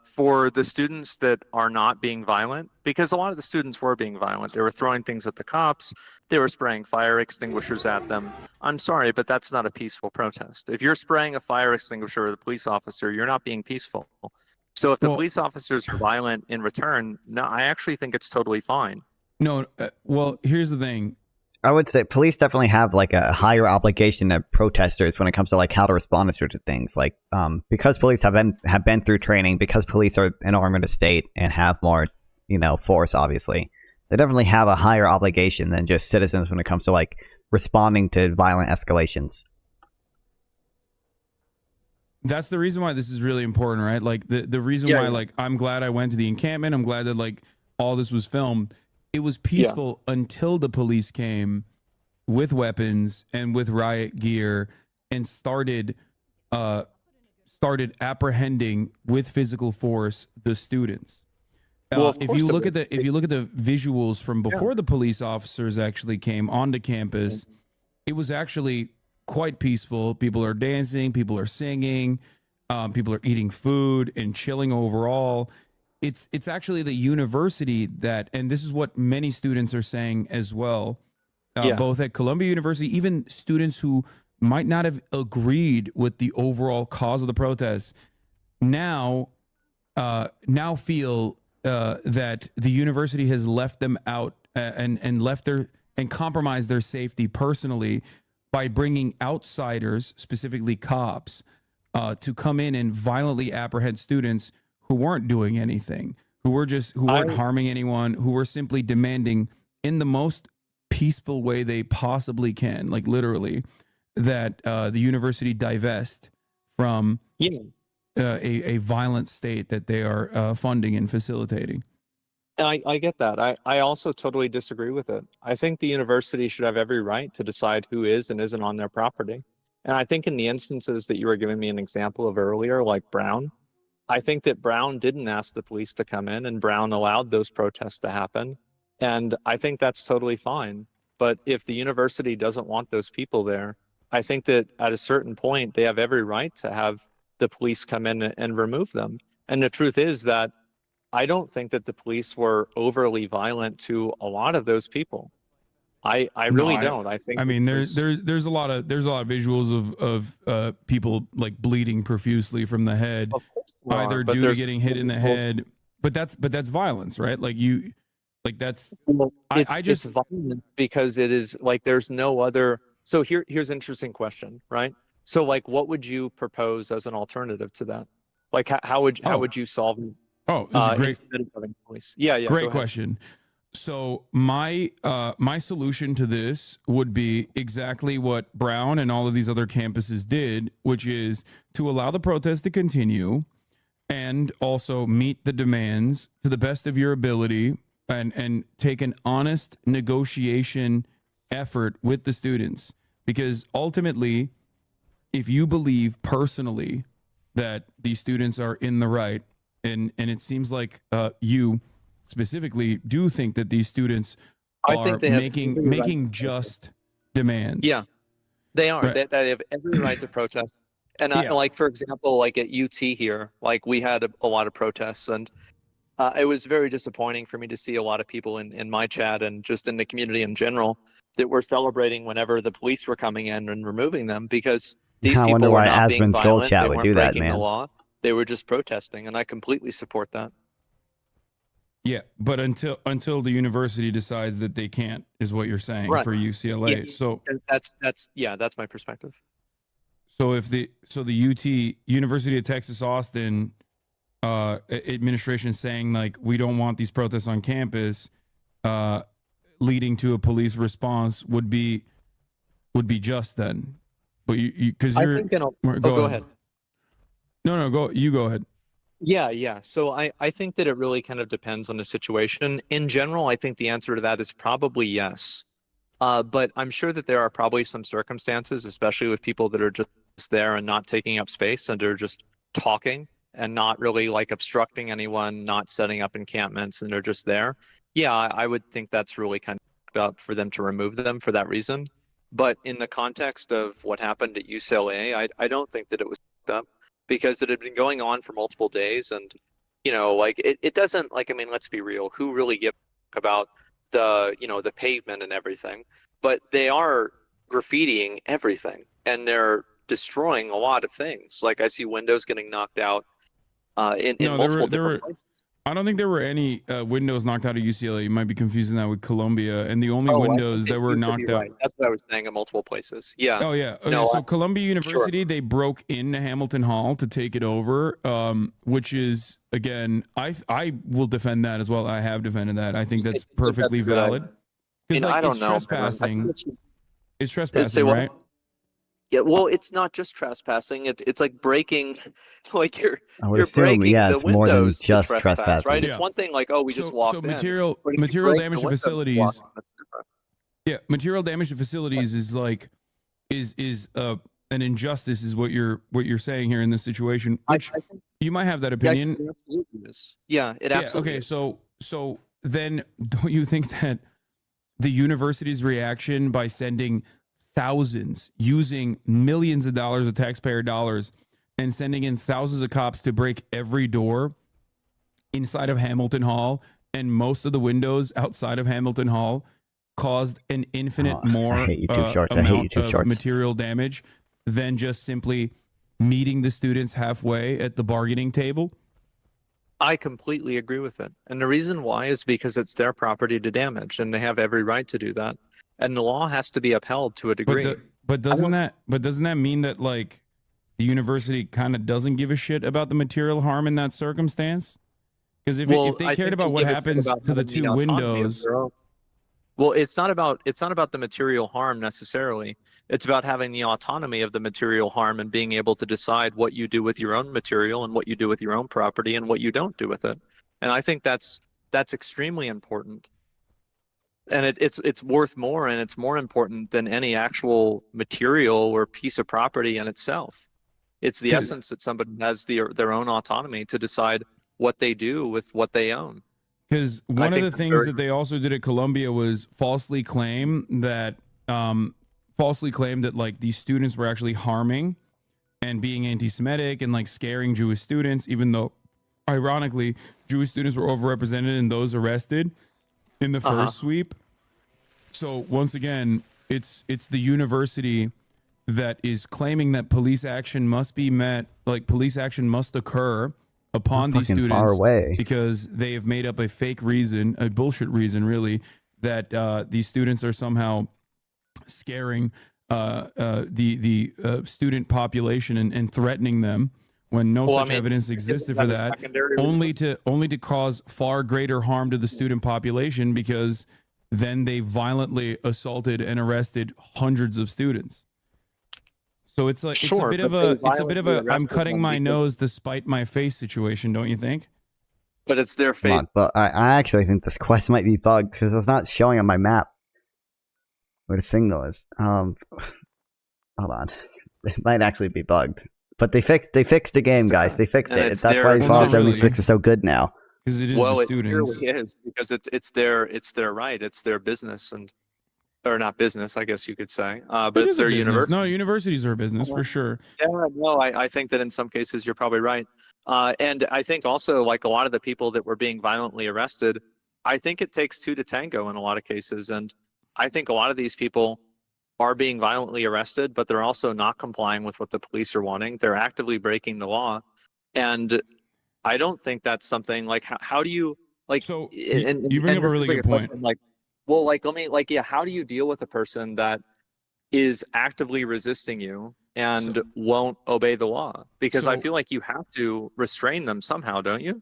for the students that are not being violent, because a lot of the students were being violent, they were throwing things at the cops, they were spraying fire extinguishers at them. I'm sorry, but that's not a peaceful protest. If you're spraying a fire extinguisher at a police officer, you're not being peaceful. So if the police officers are violent in return, no, I actually think it's totally fine. No, well, here's the thing. I would say police definitely have a higher obligation to protesters when it comes to how to respond to certain things. Because police have been through training, because police are an arm of the state and have more, force. Obviously, they definitely have a higher obligation than just citizens when it comes to responding to violent escalations. That's the reason why this is really important, right? The reason why I'm glad I went to the encampment. I'm glad that all this was filmed. It was peaceful until the police came with weapons and with riot gear and started apprehending with physical force the students. If you look at the visuals from before the police officers actually came onto campus, it was actually quite peaceful. People are dancing, people are singing, people are eating food and chilling overall. It's actually the university that, and this is what many students are saying as well, both at Columbia University, even students who might not have agreed with the overall cause of the protests, now feel that the university has left them out and compromised their safety personally by bringing outsiders, specifically cops, to come in and violently apprehend students who weren't doing anything, who weren't harming anyone, who were simply demanding in the most peaceful way they possibly can, literally, that the university divest from a violent state that they are funding and facilitating. And I get that. I also totally disagree with it. I think the university should have every right to decide who is and isn't on their property. And I think in the instances that you were giving me an example of earlier, like Brown, I think that Brown didn't ask the police to come in and Brown allowed those protests to happen. And I think that's totally fine. But if the university doesn't want those people there, I think that at a certain point, they have every right to have the police come in and remove them. And the truth is that I don't think that the police were overly violent to a lot of those people. I really don't. I think. I mean, there's a lot of visuals of people like bleeding profusely from the head, either due to getting hit in the head. But that's violence, right? Like that's. It's violence because it is like there's no other. So here's an interesting question, right? So like, what would you propose as an alternative to that? Like, how would you solve? Oh, this is great. Instead of having police. Yeah. Great question. So my solution to this would be exactly what Brown and all of these other campuses did, which is to allow the protest to continue and also meet the demands to the best of your ability and take an honest negotiation effort with the students. Because ultimately, if you believe personally that these students are in the right, and it seems like you specifically do think that these students are making just demands. Yeah, they are. Right. They have every right to protest. And like, for example, like at UT here, like we had a lot of protests, and it was very disappointing for me to see a lot of people in my chat and just in the community in general that were celebrating whenever the police were coming in and removing them, because these I people wonder were why not being Asmongold violent. chat They would weren't do that, breaking the man. law. They were just protesting, and I completely support that. Yeah, but until the university decides that they can't, is what you're saying, Right. for UCLA. Yeah, So that's my perspective. So if the UT University of Texas Austin administration saying like we don't want these protests on campus, leading to a police response would be just then, but you because I you're think in a, go ahead. No, go ahead. Yeah. So I think that it really kind of depends on the situation. In general, I think the answer to that is probably yes. But I'm sure that there are probably some circumstances, especially with people that are just there and not taking up space and are just talking and not really like obstructing anyone, not setting up encampments, and they're just there. Yeah, I would think that's really kind of fucked up for them to remove them for that reason. But in the context of what happened at UCLA, I don't think that it was fucked up, because it had been going on for multiple days, and like it doesn't, like, I mean, let's be real, who really gives a fuck about the pavement and everything? But they are graffitiing everything, and they're destroying a lot of things. Like I see windows getting knocked out in multiple different places. I don't think there were any windows knocked out of UCLA. You might be confusing that with Columbia, and the only Oh, I windows think that were you could knocked be out. right. That's what I was saying in multiple places. Yeah. Oh yeah. Okay, No, so Columbia University, they broke into Hamilton Hall to take it over, which is, again, I will defend that as well. I have defended that. I think that's perfectly valid. Because I don't it's know, man. trespassing. It's Say trespassing, what? right? Yeah, well, it's not just trespassing. It's like breaking, like you're assume, breaking yeah, the it's more than windows to just trespass, trespassing. right? Yeah. It's one thing like, oh, we just walked So in. material But if you material break damage the to windows, facilities. that's different. Yeah, material damage to facilities is like is an injustice, is what you're saying here in this situation. Which you might have that opinion. Yeah, it absolutely is. Yeah, it absolutely okay, is. so then don't you think that the university's reaction by sending thousands, using millions of dollars of taxpayer dollars, and sending in thousands of cops to break every door inside of Hamilton Hall and most of the windows outside of Hamilton Hall caused an infinite more I hate YouTube Shorts. I hate amount YouTube of Shorts. material damage than just simply meeting the students halfway at the bargaining table? I completely agree with it. And the reason why is because it's their property to damage, and they have every right to do that. And the law has to be upheld to a degree. But doesn't that mean that like the university kind of doesn't give a shit about the material harm in that circumstance? Because if they I cared think about they what give a shit happens about to the having two autonomy of windows, their own. Well, it's not about the material harm necessarily. It's about having the autonomy of the material harm and being able to decide what you do with your own material and what you do with your own property and what you don't do with it. And I think that's extremely important. And it's worth more, and it's more important than any actual material or piece of property in itself. It's the essence that somebody has their own autonomy to decide what they do with what they own. Because one of the things that they also did at Columbia was falsely claim that like these students were actually harming and being anti-Semitic and like scaring Jewish students, even though ironically Jewish students were overrepresented in those arrested in the first sweep. So once again, it's the university that is claiming that police action must be met, like police action must occur upon these students far away. because they have made up a fake reason, a bullshit reason really, that these students are somehow scaring the student population and threatening them when no such evidence existed for that, only to cause far greater harm to the student population because then they violently assaulted and arrested hundreds of students. So it's like it's a bit of a I'm cutting my nose to spite my face situation, don't you think? But it's their fate. Come on, but I actually think this quest might be bugged because it's not showing on my map where the signal is. Hold on, it might actually be bugged. But they fixed the game, guys. They fixed it. That's why Fallout 76 is so good now. Because it is well, the it students. really is because it's their right, it's their business or not business, I guess you could say. But It it's is a their business. university. No, universities are a business for sure. Yeah, no, I think that in some cases you're probably right. And I think also like a lot of the people that were being violently arrested, I think it takes two to tango in a lot of cases. And I think a lot of these people are being violently arrested, but they're also not complying with what the police are wanting. They're actively breaking the law. And I don't think that's something like, how do you like, so you bring up a really good point. Question, like, well, like, yeah, how do you deal with a person that is actively resisting you and won't obey the law? Because I feel like you have to restrain them somehow, don't you?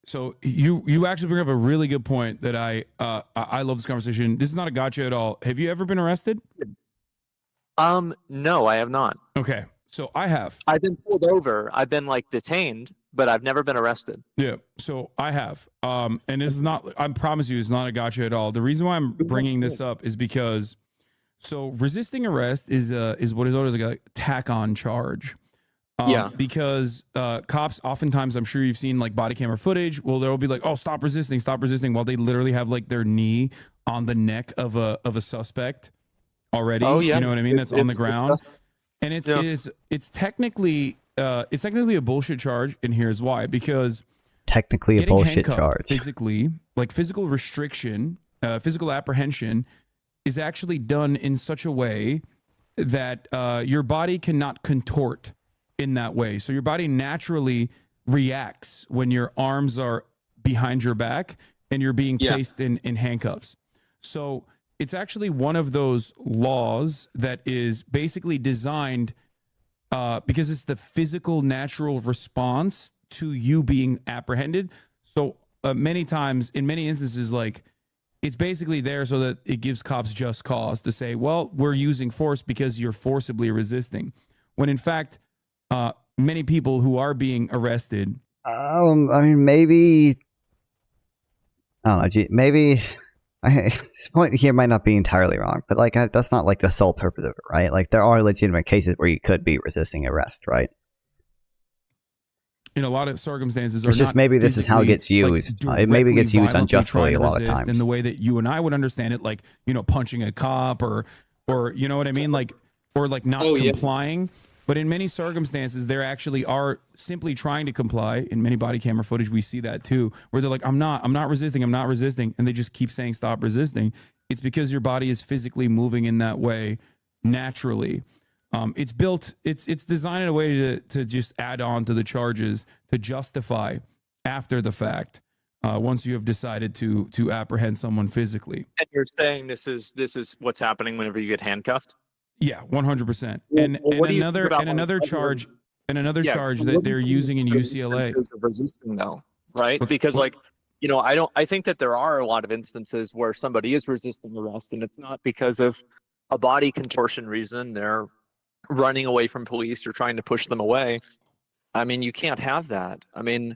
So you actually bring up a really good point that I love this conversation. This is not a gotcha at all. Have you ever been arrested? No, I have not. Okay, so I have. I've been pulled over. I've been like detained, but I've never been arrested. Yeah, so I have. And this is not, I promise you, it's not a gotcha at all. The reason why I'm bringing this up is because, so resisting arrest is what is known as like a tack-on charge. Because cops, oftentimes, I'm sure you've seen like body camera footage. Well, they'll be like, "Oh, stop resisting," while they literally have like their knee on the neck of a suspect already. Oh, yeah. You know what I mean? That's on the It's ground, disgusting. and it's technically a bullshit charge. And here's why: because technically a getting bullshit handcuffed charge. physically, like physical restriction, physical apprehension, is actually done in such a way that your body cannot contort in that way. So your body naturally reacts when your arms are behind your back and you're being placed in handcuffs. So it's actually one of those laws that is basically designed because it's the physical natural response to you being apprehended. So many times, in many instances, like it's basically there so that it gives cops just cause to say, well, we're using force because you're forcibly resisting. When in fact, many people who are being arrested. I mean, maybe. I don't know. Maybe this point here might not be entirely wrong, but like that's not like the sole purpose of it, right? Like there are legitimate cases where you could be resisting arrest, right? In a lot of circumstances, it's just maybe this is how it gets used. It maybe gets used unjustly a lot of times. In the way that you and I would understand it, like punching a cop or you know what I mean, like or like not complying. But in many circumstances, there actually are simply trying to comply. In many body camera footage, we see that too, where they're like, I'm not resisting, and they just keep saying stop resisting. It's because your body is physically moving in that way naturally. It's built, it's designed in a way to just add on to the charges to justify after the fact. Once you have decided to apprehend someone physically. And you're saying this is what's happening whenever you get handcuffed? Yeah, 100%. And another charge that they're using in UCLA. Resisting though, right? Because like you know, I think that there are a lot of instances where somebody is resisting arrest, and it's not because of a body contortion reason. They're running away from police or trying to push them away. I mean, you can't have that. I mean,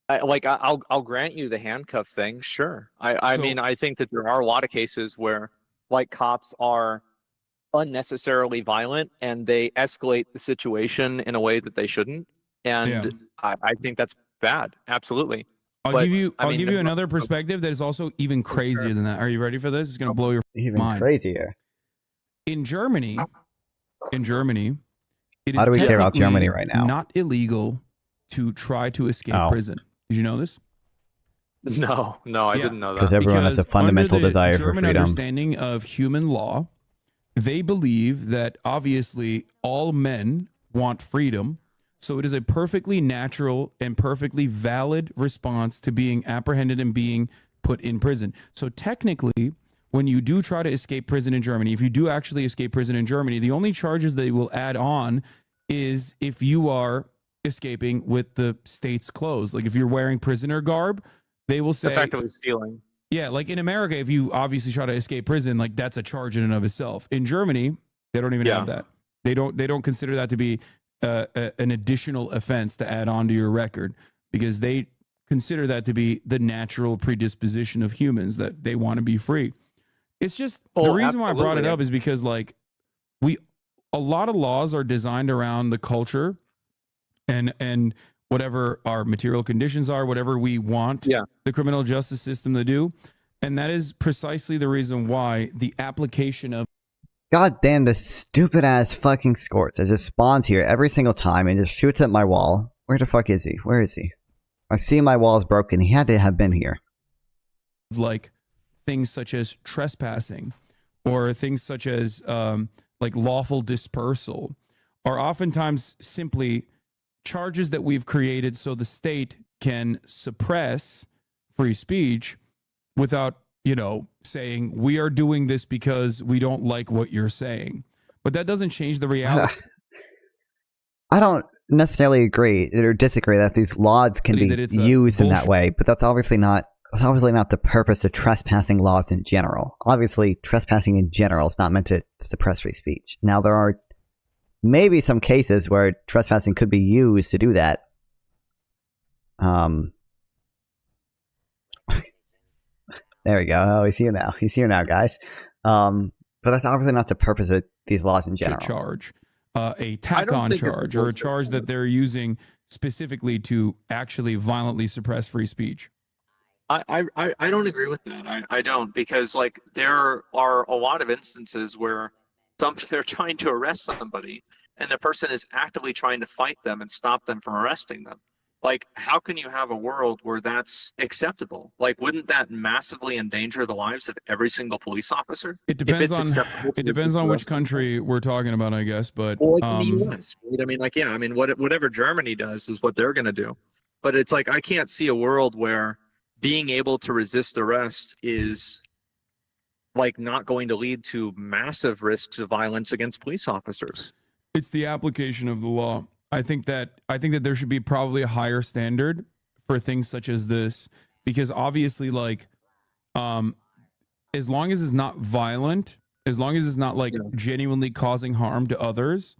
I'll grant you the handcuff thing, sure. I mean, I think that there are a lot of cases where like cops are unnecessarily violent and they escalate the situation in a way that they shouldn't, and I think that's bad, absolutely. I'll give you another perspective that is also even crazier than that. Are you ready for this? It's gonna blow your even mind. crazier. In Germany, it is How do we care about technically Germany right now? not illegal to try to escape prison. Did you know this? No, I didn't know that. Because everyone has a fundamental under the desire for German freedom. understanding of human law, they believe that obviously all men want freedom. So it is a perfectly natural and perfectly valid response to being apprehended and being put in prison. So technically, when you do try to escape prison in Germany, if you do actually escape prison in Germany, the only charges they will add on is if you are escaping with the state's clothes. Like if you're wearing prisoner garb, they will say effectively stealing. Yeah, like in America, if you obviously try to escape prison, like that's a charge in and of itself. In Germany, they don't even have that. They don't consider that to be an additional offense to add on to your record, because they consider that to be the natural predisposition of humans, that they want to be free. It's just the reason why I brought it up is because like a lot of laws are designed around the culture and whatever our material conditions are, whatever we want the criminal justice system to do. And that is precisely the reason why the application of God damn, the stupid ass fucking Scorts. It just spawns here every single time and just shoots at my wall. Where the fuck is he? Where is he? I see my wall is broken. He had to have been here. Like things such as trespassing or things such as like lawful dispersal are oftentimes simply charges that we've created so the state can suppress free speech without, you know, saying we are doing this because we don't like what you're saying. But that doesn't change the reality. I don't necessarily agree or disagree that these laws can be used in that way, but that's obviously not the purpose of trespassing laws in general. Obviously, trespassing in general is not meant to suppress free speech. Now, there are maybe some cases where trespassing could be used to do that. There we go. Oh, he's here now. He's here now, guys. But that's obviously not the purpose of these laws in general. Charge a tack-on charge or a charge that they're using specifically to actually violently suppress free speech. I don't agree with that. I don't, because like there are a lot of instances where they're trying to arrest somebody and the person is actively trying to fight them and stop them from arresting them. Like, how can you have a world where that's acceptable? Like, wouldn't that massively endanger the lives of every single police officer? It depends on which country we're talking about, I guess. But well, like in the US, right? I mean, like, yeah, I mean, whatever Germany does is what they're going to do. But it's like, I can't see a world where being able to resist arrest is like not going to lead to massive risks of violence against police officers. It's the application of the law. I think that there should be probably a higher standard for things such as this, because obviously, like, as long as it's not violent, as long as it's not like genuinely causing harm to others,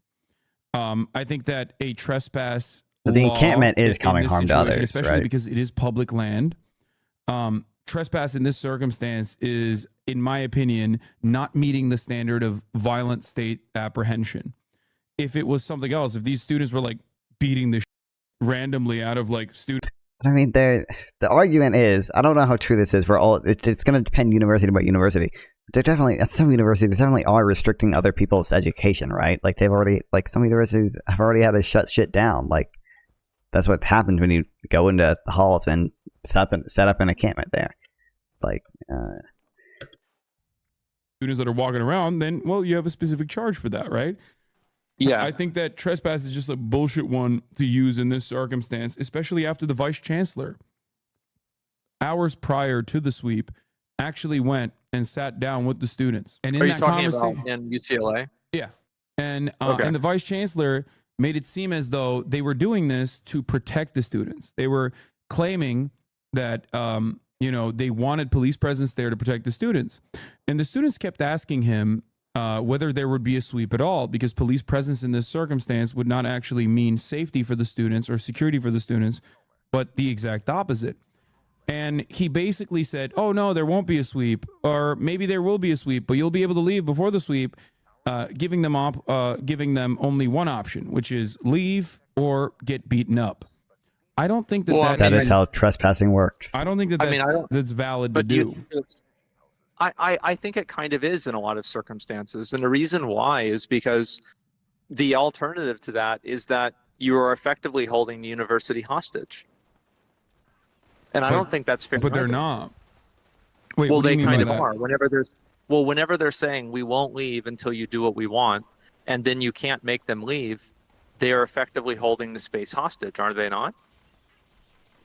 I think that a trespass. But the encampment is causing harm to others, especially right? because it is public land. Trespass in this circumstance is, in my opinion, not meeting the standard of violent state apprehension. If it was something else, if these students were like beating the randomly out of like students. I mean, the argument is, I don't know how true this is for all. It's going to depend university by university. They're definitely, at some universities, they definitely are restricting other people's education, right? Like they've already, like some universities have already had to shut shit down. Like that's what happens when you go into the halls and set up an encampment there. Like students that are walking around, then well, you have a specific charge for that, right? Yeah, I think that trespass is just a bullshit one to use in this circumstance, especially after the vice chancellor, hours prior to the sweep, actually went and sat down with the students. And in are you that talking conversation, about in UCLA? Yeah, and Okay. and the vice chancellor made it seem as though they were doing this to protect the students. They were claiming that they wanted police presence there to protect the students. And the students kept asking him whether there would be a sweep at all, because police presence in this circumstance would not actually mean safety for the students or security for the students, but the exact opposite. And he basically said, oh, no, there won't be a sweep, or maybe there will be a sweep, but you'll be able to leave before the sweep, giving them only one option, which is leave or get beaten up. I don't think that is how trespassing works. I don't think that's valid to do. I think it kind of is in a lot of circumstances. And the reason why is because the alternative to that is that you are effectively holding the university hostage. And I don't think that's fair. But they're not. Wait, well, what do they you mean kind by of that? are. Whenever they're saying we won't leave until you do what we want, and then you can't make them leave, they are effectively holding the space hostage, are they not?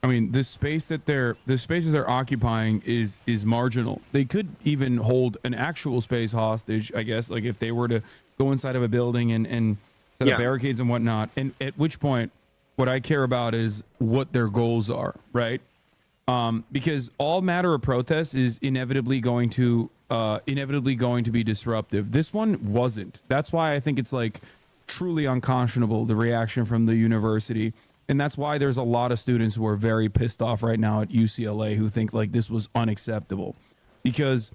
I mean, the spaces they're occupying is marginal. They could even hold an actual space hostage, I guess, like if they were to go inside of a building and set up barricades and whatnot. And at which point, what I care about is what their goals are, right? Because all matter of protest is inevitably going to be disruptive. This one wasn't. That's why I think it's like truly unconscionable, the reaction from the university. And that's why there's a lot of students who are very pissed off right now at UCLA who think like this was unacceptable, because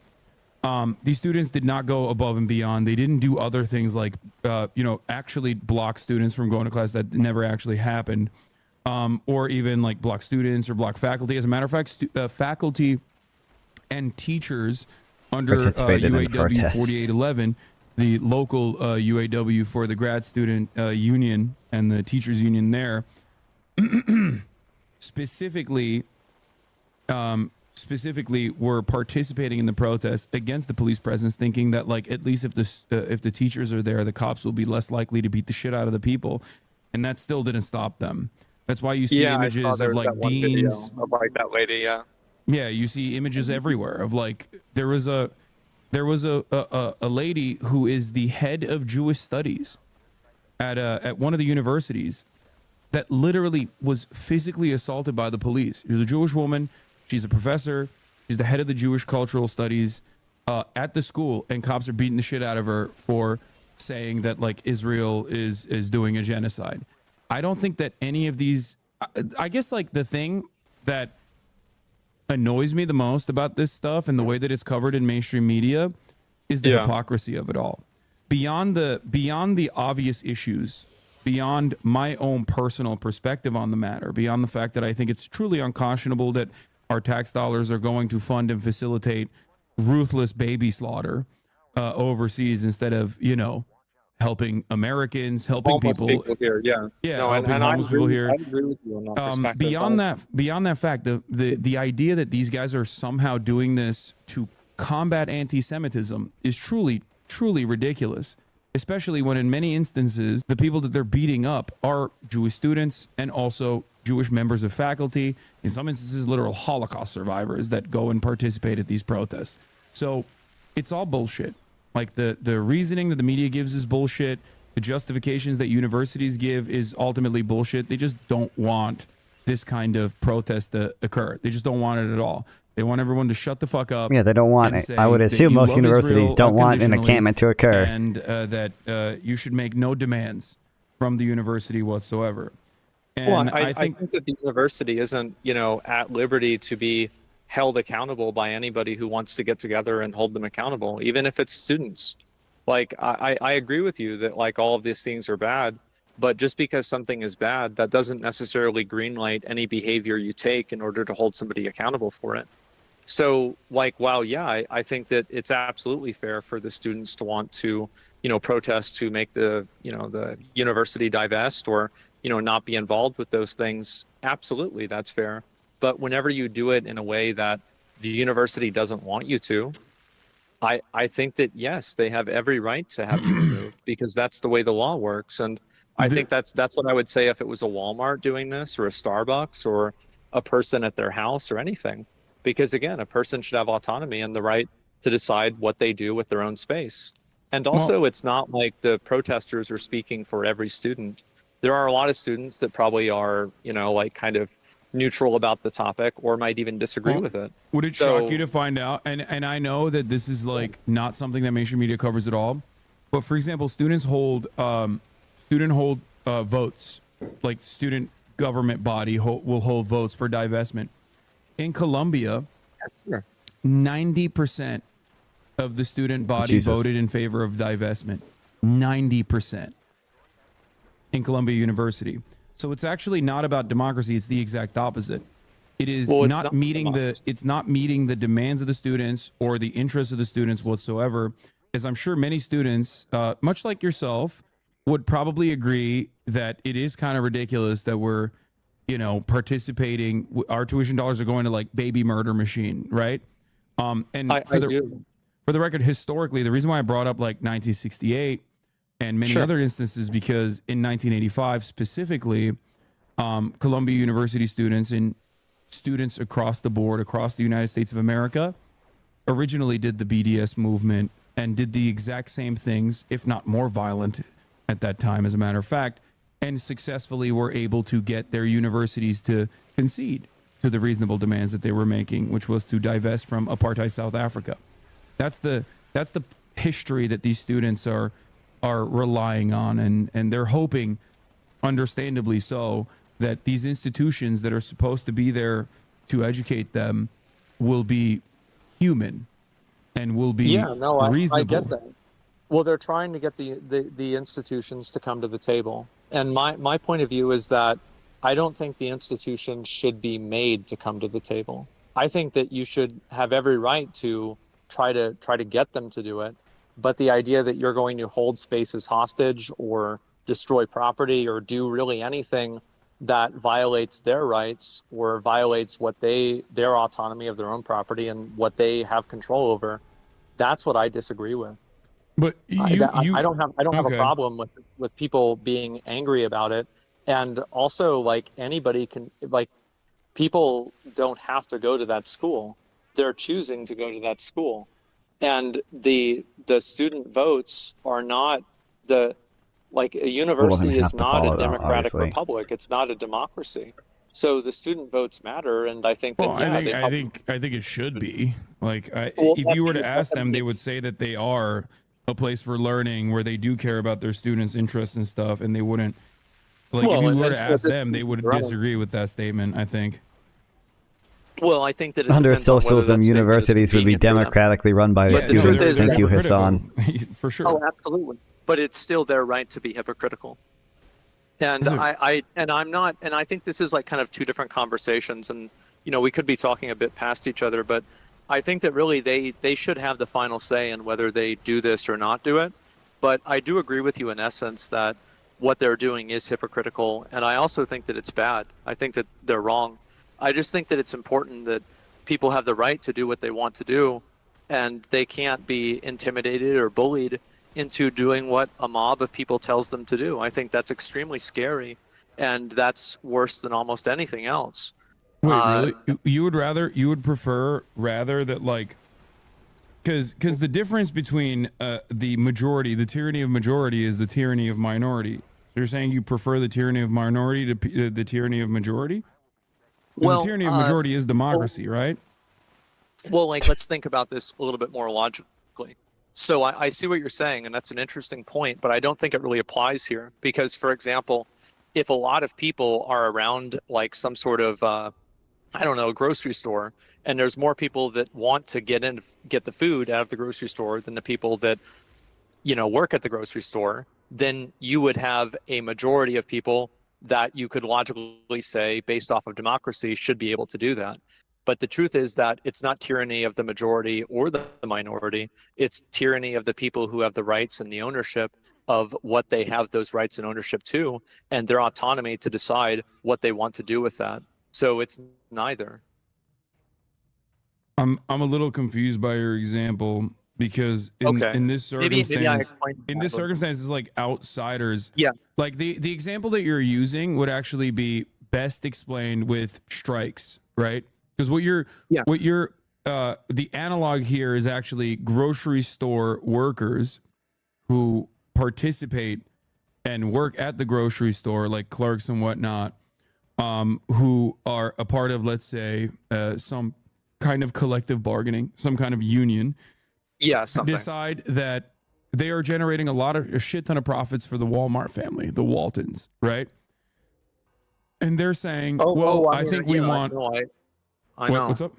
these students did not go above and beyond. They didn't do other things like, actually block students from going to class. That never actually happened. Or even like block students or block faculty. As a matter of fact, faculty and teachers under UAW 4811, the local UAW for the grad student union and the teachers union there, specifically were participating in the protest against the police presence, thinking that like at least if the teachers are there, the cops will be less likely to beat the shit out of the people, and that still didn't stop them. That's why you see images of like deans, of like that lady, yeah, you see images everywhere of like there was a lady who is the head of Jewish studies at one of the universities that literally was physically assaulted by the police. She's a Jewish woman. She's a professor. She's the head of the Jewish cultural studies at the school, and cops are beating the shit out of her for saying that like Israel is doing a genocide. I don't think that any of these. I guess like the thing that annoys me the most about this stuff and the way that it's covered in mainstream media is the hypocrisy of it all. Beyond the obvious issues, beyond my own personal perspective on the matter, beyond the fact that I think it's truly unconscionable that our tax dollars are going to fund and facilitate ruthless baby slaughter overseas instead of, helping Americans, helping homeless people here, helping homeless people here. I agree with you on that perspective. Beyond that fact, the idea that these guys are somehow doing this to combat anti-Semitism is truly ridiculous, especially when in many instances the people that they're beating up are Jewish students and also Jewish members of faculty, in some instances literal Holocaust survivors that go and participate at these protests. So it's all bullshit. Like the reasoning that the media gives is bullshit. The justifications that universities give is ultimately bullshit. They just don't want this kind of protest to occur. They just don't want it at all. They want everyone to shut the fuck up. Yeah, they don't want it. I would assume most universities don't want an encampment to occur. And that you should make no demands from the university whatsoever. And I think that the university isn't, at liberty to be held accountable by anybody who wants to get together and hold them accountable, even if it's students. Like, I agree with you that like all of these things are bad, but just because something is bad, that doesn't necessarily greenlight any behavior you take in order to hold somebody accountable for it. So like, I think that it's absolutely fair for the students to want to, protest to make the university divest or, not be involved with those things. Absolutely, that's fair. But whenever you do it in a way that the university doesn't want you to, I think that, yes, they have every right to have you removed because that's the way the law works. And I think that's what I would say if it was a Walmart doing this or a Starbucks or a person at their house or anything. Because, again, a person should have autonomy and the right to decide what they do with their own space. And also, it's not like the protesters are speaking for every student. There are a lot of students that probably are, like kind of neutral about the topic or might even disagree with it. Would it shock you to find out? And I know that this is like not something that mainstream media covers at all, but for example, students hold votes, like student government body will hold votes for divestment. In Colombia, 90% of the student body voted in favor of divestment. 90% in Columbia University. So it's actually not about democracy. It's the exact opposite. It is not meeting the demands of the students or the interests of the students whatsoever. As I'm sure many students, much like yourself, would probably agree that it is kind of ridiculous that we're, participating. Our tuition dollars are going to like baby murder machine, right? For the record, historically, the reason why I brought up like 1968 and many other instances, because in 1985 specifically, Columbia University students and students across the board, across the United States of America, originally did the BDS movement and did the exact same things, if not more violent at that time, as a matter of fact, and successfully were able to get their universities to concede to the reasonable demands that they were making, which was to divest from apartheid South Africa. That's the history that these students are relying on, and they're hoping, understandably so, that these institutions that are supposed to be there to educate them will be human and will be reasonable. I get that. Well, they're trying to get the institutions to come to the table. And my point of view is that I don't think the institutions should be made to come to the table. I think that you should have every right to try to get them to do it. But the idea that you're going to hold spaces hostage or destroy property or do really anything that violates their rights or violates their autonomy of their own property and what they have control over, that's what I disagree with. But I don't have a problem with people being angry about it. And also, like, anybody can, like, people don't have to go to that school. They're choosing to go to that school. And the student votes are not a university is not a democratic republic. It's not a democracy. So the student votes matter, and I think that I think it should be. Like, if you were to ask them, they would say that they are a place for learning where they do care about their students' interests and stuff, and they wouldn't. Like, if you were to ask them, they would disagree with that statement, I think. Well, I think that it under depends on whether socialism, that statement is universities would be convenient for them. democratically run by the But the truth students. is Thank you, Hasan. For sure. Oh, absolutely. But it's still their right to be hypocritical. And I think this is like kind of two different conversations, and we could be talking a bit past each other, but I think that really they should have the final say in whether they do this or not do it. But I do agree with you in essence that what they're doing is hypocritical, and I also think that it's bad. I think that they're wrong. I just think that it's important that people have the right to do what they want to do, and they can't be intimidated or bullied into doing what a mob of people tells them to do. I think that's extremely scary, and that's worse than almost anything else. Wait, really? You would prefer that, like, because the difference between the majority, the tyranny of majority, is the tyranny of minority. So you're saying you prefer the tyranny of minority to the tyranny of majority? Well, the tyranny of majority is democracy, right? Well, like, let's think about this a little bit more logically. So I see what you're saying, and that's an interesting point, but I don't think it really applies here. Because, for example, if a lot of people are around like some sort of, grocery store, and there's more people that want to get the food out of the grocery store than the people that, work at the grocery store, then you would have a majority of people that you could logically say, based off of democracy, should be able to do that. But the truth is that it's not tyranny of the majority or the minority. It's tyranny of the people who have the rights and the ownership of what they have those rights and ownership to, and their autonomy to decide what they want to do with that. So it's neither. I'm a little confused by your example, because in this circumstance, it's like outsiders. Yeah. Like the example that you're using would actually be best explained with strikes, right? Because the analog here is actually grocery store workers who participate and work at the grocery store, like clerks and whatnot, who are a part of, let's say, some kind of collective bargaining, some kind of union, something. decide that they are generating a shit ton of profits for the Walmart family, the Waltons, right? And they're saying, I think we want. I know. What's up?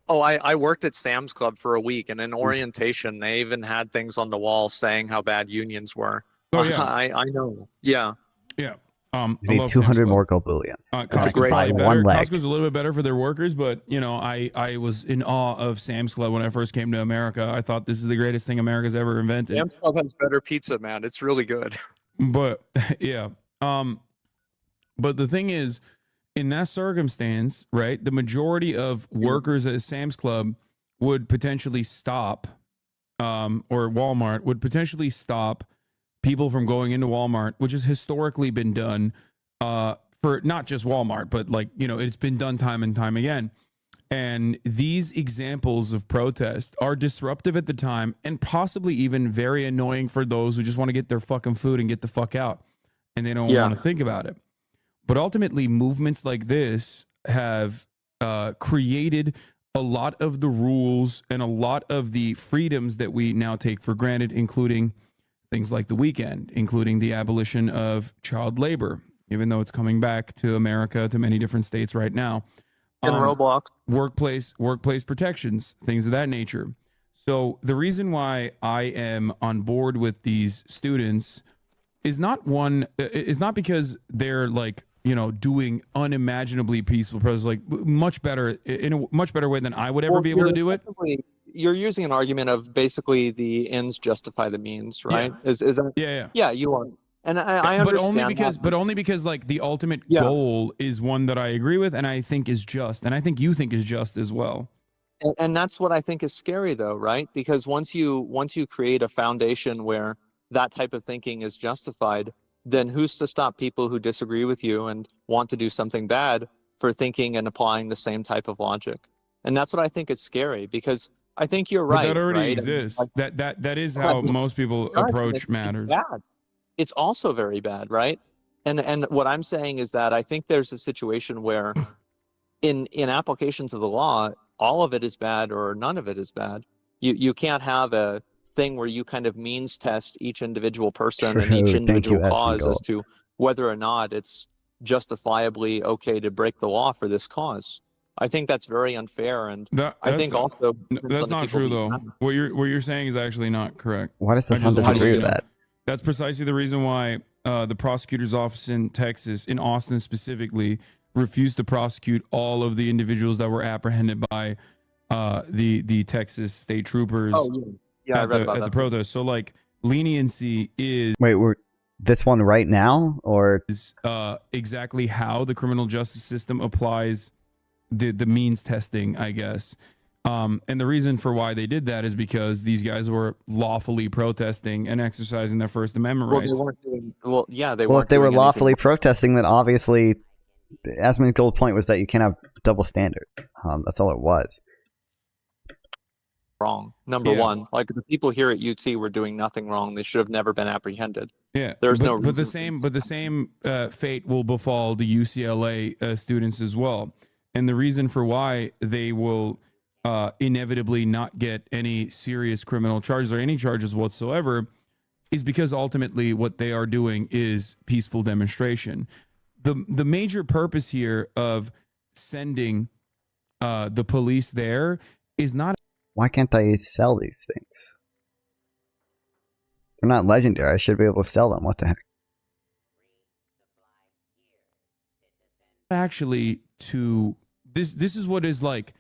Oh, I worked at Sam's Club for a week, and in orientation, they even had things on the wall saying how bad unions were. Oh, yeah. I know. Yeah. Yeah. I I need love 200 Sam's more Club. gold bullion. Costco's probably better. One leg. Costco's a little bit better for their workers, but you know, I was in awe of Sam's Club when I first came to America. I thought this is the greatest thing America's ever invented. Sam's Club has better pizza, man. It's really good. But yeah. But the thing is, in that circumstance, right, the majority of workers at Sam's Club would potentially stop, or Walmart would potentially stop people from going into Walmart, which has historically been done for not just Walmart, but like, you know, it's been done time and time again. And these examples of protest are disruptive at the time and possibly even very annoying for those who just want to get their fucking food and get the fuck out. And they don't want to think about it. But ultimately, movements like this have created a lot of the rules and a lot of the freedoms that we now take for granted, including things like the weekend, including the abolition of child labor, even though it's coming back to America, to many different states right now. And Roblox. Workplace protections, things of that nature. So the reason why I am on board with these students is not because they're like, you know, doing unimaginably peaceful protests, like much better in a much better way than I would ever be able to do it. You're using an argument of basically the ends justify the means, right? Yeah. Is that? Yeah, you are. And I understand but only because like the ultimate goal is one that I agree with and I think is just, and I think you think is just as well. And that's what I think is scary, though, right? Because once you create a foundation where that type of thinking is justified, then who's to stop people who disagree with you and want to do something bad for thinking and applying the same type of logic? And that's what I think is scary, because I think you're right. But that already right? exists. Like, that is how most people approach matters. It's bad. It's also very bad, right? And what I'm saying is that I think there's a situation where in applications of the law, all of it is bad or none of it is bad. You can't have a thing where you kind of means test each individual person and each individual cause as to whether or not it's justifiably okay to break the law for this cause. I think that's very unfair, and I think also that's not true though. What you're saying is actually not correct. Why does Hasan disagree with that? That's precisely the reason why the prosecutor's office in Texas, in Austin specifically, refused to prosecute all of the individuals that were apprehended by the Texas state troopers I read about at the protest. So like leniency is this one right now, or is exactly how the criminal justice system applies the means testing, I guess. And the reason for why they did that is because these guys were lawfully protesting and exercising their First Amendment rights. They weren't doing, they well, weren't if they were doing lawfully anything. protesting, then obviously, Asmongold's point was that you can't have double standards. That's all it was. Wrong. Number one, like the people here at UT were doing nothing wrong. They should have never been apprehended. Yeah, there's no but reason. the same fate will befall the UCLA students as well. And the reason for why they will inevitably not get any serious criminal charges or any charges whatsoever is because ultimately what they are doing is peaceful demonstration. The major purpose here of sending the police there is not. Why can't I sell these things? They're not legendary. I should be able to sell them. What the heck? Actually, to this is what is like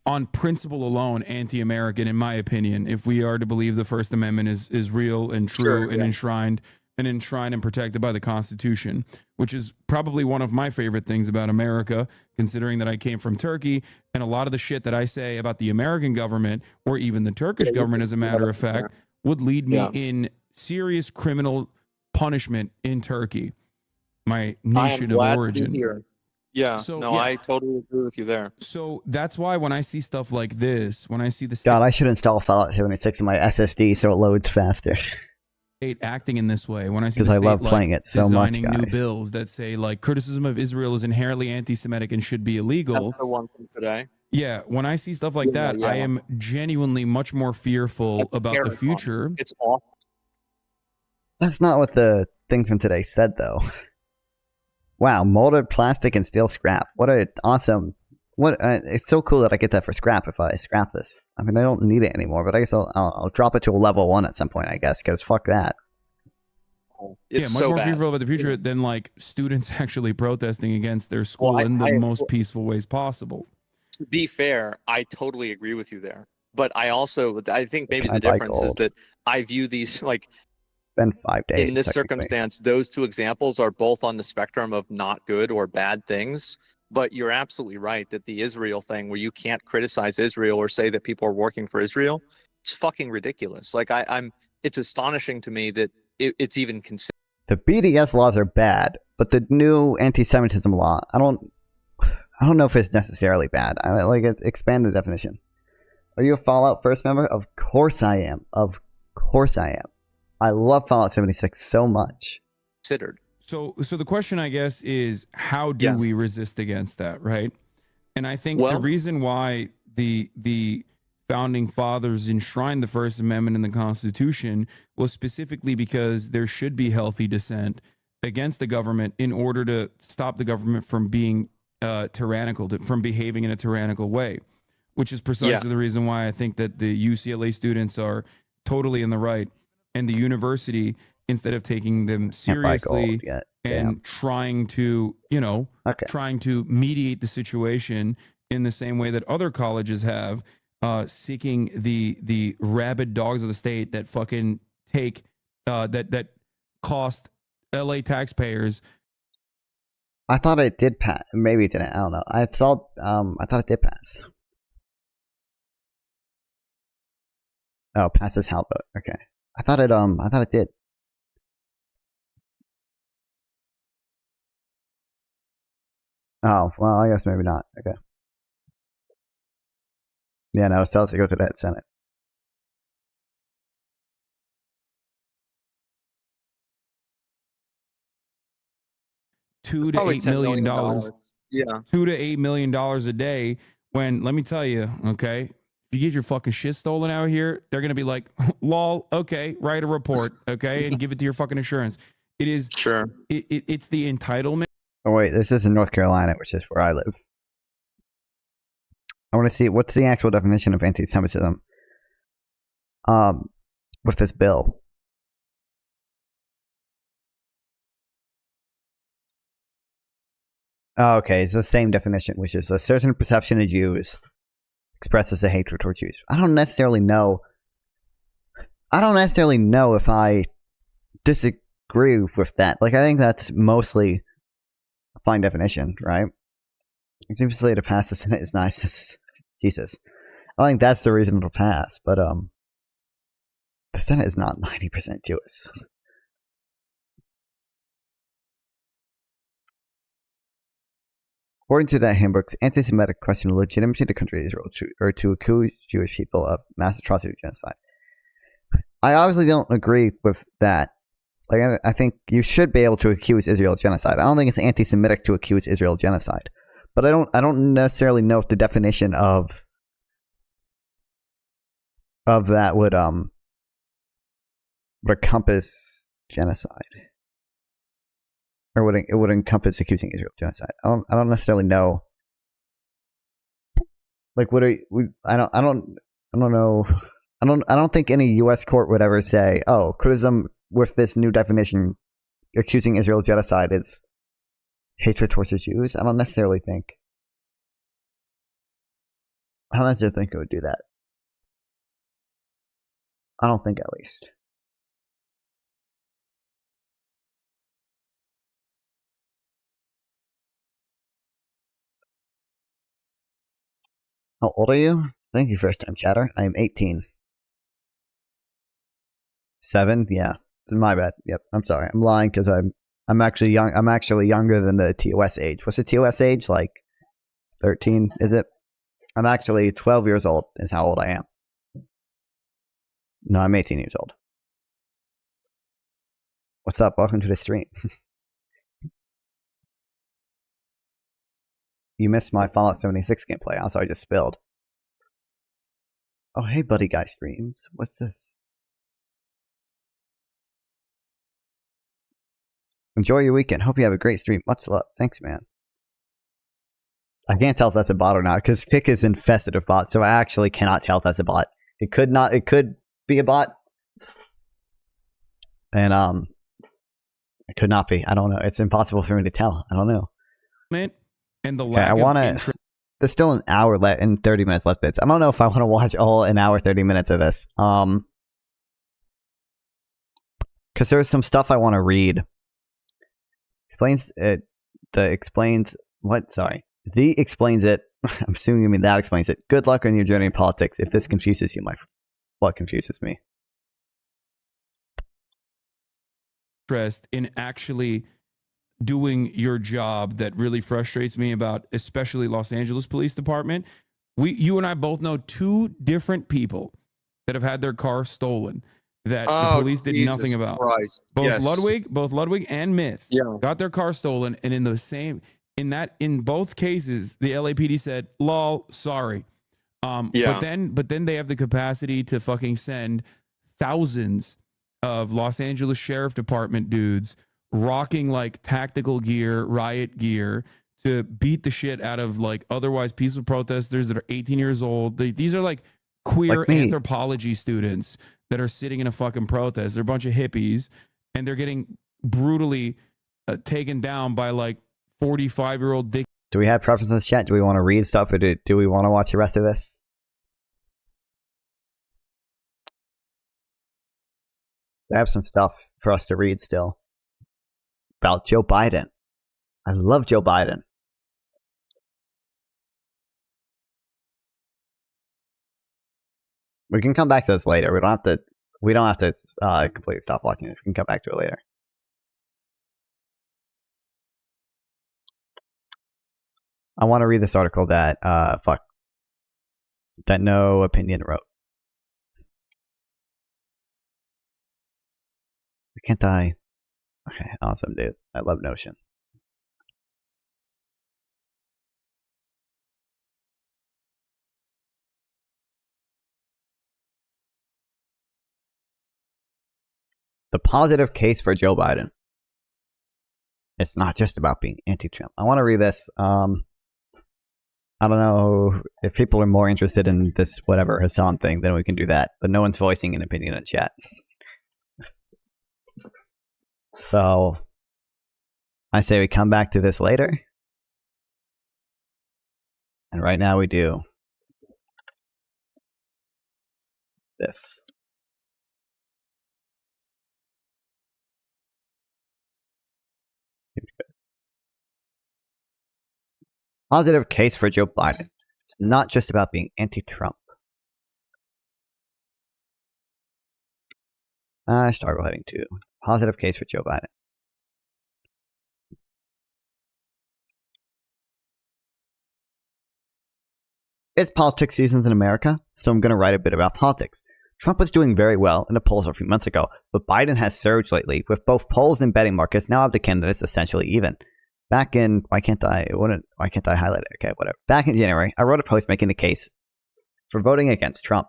on principle alone anti-American, in my opinion, if we are to believe the First Amendment is real and true and enshrined and protected by the Constitution, which is probably one of my favorite things about America, considering that I came from Turkey, and a lot of the shit that I say about the American government or even the Turkish government, as a matter of fact, would lead me in serious criminal punishment in Turkey, my nation of origin. Yeah, So, I totally agree with you there. So that's why when I see stuff like this, when I see the God, I should install Fallout 76 in my SSD so it loads faster. acting in this way, when I see Because the I state, love playing it so much, designing new guys. bills that say like criticism of Israel is inherently anti-Semitic and should be illegal. That's the one from today. Yeah, when I see stuff like Yeah, that, I yeah. am genuinely much more fearful That's about the terrifying. future. It's awful. That's not what the thing from today said, though. Wow, molded plastic and steel scrap. What an awesome... it's so cool that I get that for scrap if I scrap this. I mean, I don't need it anymore, but I guess I'll drop it to a level 1 at some point, I guess, because fuck that. It's much so more bad. fearful about the future than like students actually protesting against their school in the most peaceful ways possible. To be fair, I totally agree with you there. But I think maybe Can I the buy difference is gold? that I view these like Been 5 days. in this technically. circumstance, those two examples are both on the spectrum of not good or bad things. But you're absolutely right that the Israel thing, where you can't criticize Israel or say that people are working for Israel, it's fucking ridiculous. Like it's astonishing to me that it's even considered. The BDS laws are bad, but the new anti-Semitism law, I don't know if it's necessarily bad. I like it. Expand the definition. Are you a Fallout First member? Of course I am. Of course I am. I love Fallout 76 so much. Considered. So the question, I guess, is how do we resist against that, right? And I think the reason why the founding fathers enshrined the First Amendment in the Constitution was specifically because there should be healthy dissent against the government in order to stop the government from being tyrannical, from behaving in a tyrannical way, which is precisely the reason why I think that the UCLA students are totally in the right, and the university, instead of taking them seriously and trying to, trying to mediate the situation in the same way that other colleges have, seeking the rabid dogs of the state that fucking take that cost LA taxpayers. I thought it did pass. Maybe it didn't. I don't know. I thought it did pass. Oh, passes how vote. Okay. I thought it did. Oh, well, I guess maybe not. Okay. Yeah, no, it still has to go to that Senate. $2 to probably $8 million. Yeah. $2 to $8 million a day. When, let me tell you, okay, if you get your fucking shit stolen out here, they're gonna be like, lol, okay, write a report, okay, and give it to your fucking insurance. It is sure. It's the entitlement. Oh wait, this is in North Carolina, which is where I live. I want to see what's the actual definition of anti-Semitism. With this bill. Oh, okay, it's the same definition, which is a certain perception of Jews expresses a hatred towards Jews. I don't necessarily know if I disagree with that. Like, I think that's mostly a fine definition, right? It seems to say to pass the Senate is nice. Jesus. I don't think that's the reason it'll pass, but the Senate is not 90% Jewish. According to that handbook's anti-Semitic question the legitimacy of the country of Israel to accuse Jewish people of mass atrocity and genocide. I obviously don't agree with that. Like, I think you should be able to accuse Israel of genocide. I don't think it's anti-Semitic to accuse Israel of genocide. But I don't necessarily know if the definition of that would encompass genocide, or it would encompass accusing Israel of genocide. I don't necessarily know. Like, I don't know. I don't think any U.S. court would ever say, "Oh, criticism with this new definition, accusing Israel of genocide is hatred towards the Jews." I don't necessarily think it would do that. I don't think, at least. How old are you? Thank you, first time chatter. I am 18. 7? Yeah. My bad. Yep. I'm sorry. I'm lying because I'm actually young. I'm actually younger than the TOS age. What's the TOS age? Like 13, is it? I'm actually 12 years old is how old I am. No, I'm 18 years old. What's up? Welcome to the stream. You missed my Fallout 76 gameplay. Also, I just spilled. Oh, hey, Buddy Guy Streams. What's this? Enjoy your weekend. Hope you have a great stream. Much love. Thanks, man. I can't tell if that's a bot or not because Kick is infested of bots, so I actually cannot tell if that's a bot. It could not. It could be a bot, and it could not be. I don't know. It's impossible for me to tell. I don't know. And the Okay, lack I want of to. interest. There's still an hour left and 30 minutes left. Bits. I don't know if I want to watch all an hour 30 minutes of this. Because there's some stuff I want to read. Explains it. Explains what? Sorry. The explains it. I'm assuming you mean that explains it. Good luck on your journey in politics. If this confuses you, what confuses me? Interest in actually doing your job that really frustrates me about especially Los Angeles Police Department. You and I both know two different people that have had their car stolen that the police did nothing Jesus about. Christ. Both Yes. Ludwig and Myth got their car stolen, and in both cases the LAPD said, "Lol, sorry." But then they have the capacity to fucking send thousands of Los Angeles Sheriff Department dudes rocking like tactical gear, riot gear, to beat the shit out of like otherwise peaceful protesters that are 18 years old. These are like queer Like me. anthropology students that are sitting in a fucking protest. They're a bunch of hippies, and they're getting brutally taken down by like 45-year-old dick. Do we have preferences, chat? Do we want to read stuff, or do we want to watch the rest of this? I have some stuff for us to read still about Joe Biden. I love Joe Biden. We can come back to this later. We don't have to completely stop watching it. We can come back to it later. I want to read this article that that No Opinion wrote. Can't I? Okay, awesome, dude. I love Notion. The positive case for Joe Biden. It's not just about being anti-Trump. I want to read this. I don't know if people are more interested in this whatever Hasan thing, then we can do that. But no one's voicing an opinion in chat. So I say we come back to this later. And right now we do this. Positive case for Joe Biden. It's not just about being anti-Trump. I start heading to positive case for Joe Biden. It's politics seasons in America, so I'm going to write a bit about politics. Trump was doing very well in the polls a few months ago, but Biden has surged lately, with both polls and betting markets now have the candidates essentially even. Back in, why can't I highlight it? Okay, whatever. Back in January, I wrote a post making the case for voting against Trump.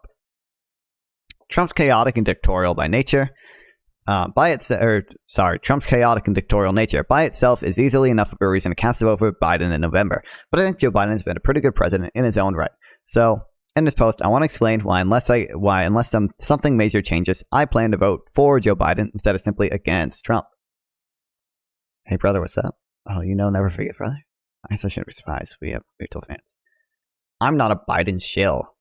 Trump's chaotic and dictatorial by nature. Trump's chaotic and dictatorial nature by itself is easily enough of a reason to cast a vote for Biden in November. But I think Joe Biden has been a pretty good president in his own right. So, in this post, I want to explain why, unless something major changes, I plan to vote for Joe Biden instead of simply against Trump. Hey, brother, what's up? Oh, never forget, brother. I guess I shouldn't be surprised. We have mutual fans. I'm not a Biden shill.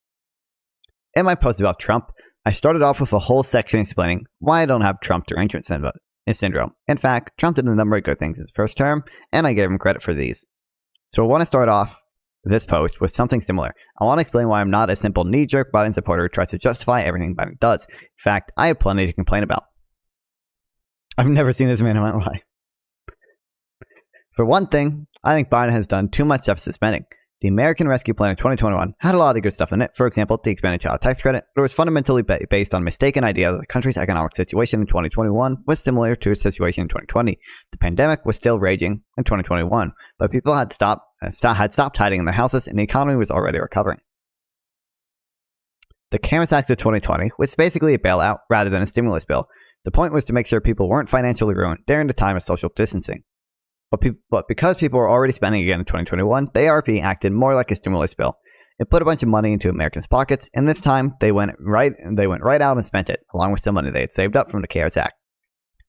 In my post about Trump, I started off with a whole section explaining why I don't have Trump derangement syndrome. In fact, Trump did a number of good things in his first term, and I gave him credit for these. So I want to start off this post with something similar. I want to explain why I'm not a simple knee-jerk Biden supporter who tries to justify everything Biden does. In fact, I have plenty to complain about. I've never seen this man in my life. For one thing, I think Biden has done too much deficit spending. The American Rescue Plan of 2021 had a lot of good stuff in it. For example, the expanded child tax credit, but it was fundamentally based on a mistaken idea that the country's economic situation in 2021 was similar to its situation in 2020. The pandemic was still raging in 2021, but people had stopped hiding in their houses and the economy was already recovering. The CARES Act of 2020 was basically a bailout rather than a stimulus bill. The point was to make sure people weren't financially ruined during the time of social distancing. But because people were already spending again in 2021, the ARP acted more like a stimulus bill. It put a bunch of money into Americans' pockets, and this time they went right out and spent it, along with some money they had saved up from the CARES Act.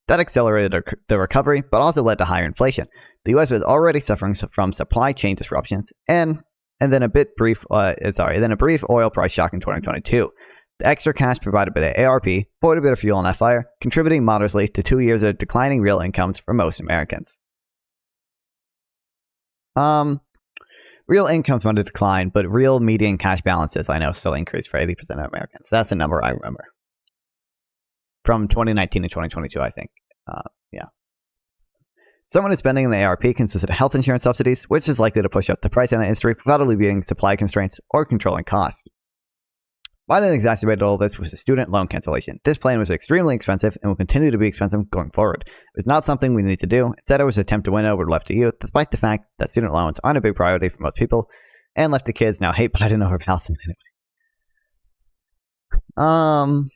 That accelerated the recovery, but also led to higher inflation. The U.S. was already suffering from supply chain disruptions, and then a brief oil price shock in 2022. The extra cash provided by the ARP poured a bit of fuel on that fire, contributing modestly to 2 years of declining real incomes for most Americans. Real incomes went to decline, but real median cash balances, I know, still increased for 80% of Americans. That's a number I remember. From 2019 to 2022, I think. Yeah. Someone who's spending in the ARP consisted of health insurance subsidies, which is likely to push up the price in the industry without alleviating supply constraints or controlling costs. Why did exacerbate all this was the student loan cancellation. This plan was extremely expensive and will continue to be expensive going forward. It was not something we need to do. Instead, it was an attempt to win over lefty youth, despite the fact that student loans aren't a big priority for most people, and lefty kids now hate Biden over Palestine anyway.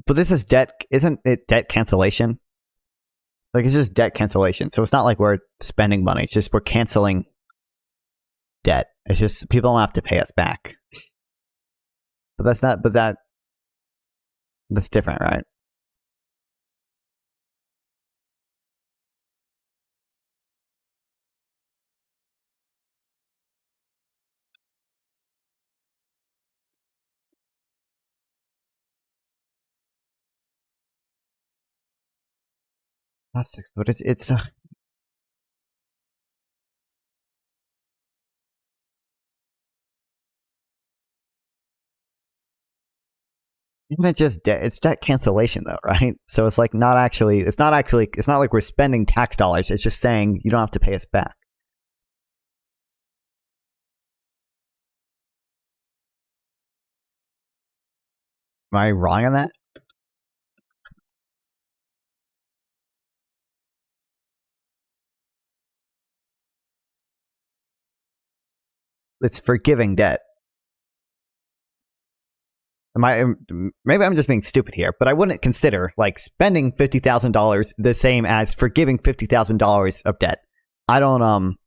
But this is debt, isn't it debt cancellation? Like, it's just debt cancellation. So it's not like we're spending money. It's just we're canceling debt. It's just people don't have to pay us back. But that's different, right? But it's isn't it just debt? It's debt cancellation though, right? So it's like it's not like we're spending tax dollars. It's just saying you don't have to pay us back. Am I wrong on that? It's forgiving debt. Maybe I'm just being stupid here, but I wouldn't consider like spending $50,000 the same as forgiving $50,000 of debt. I don't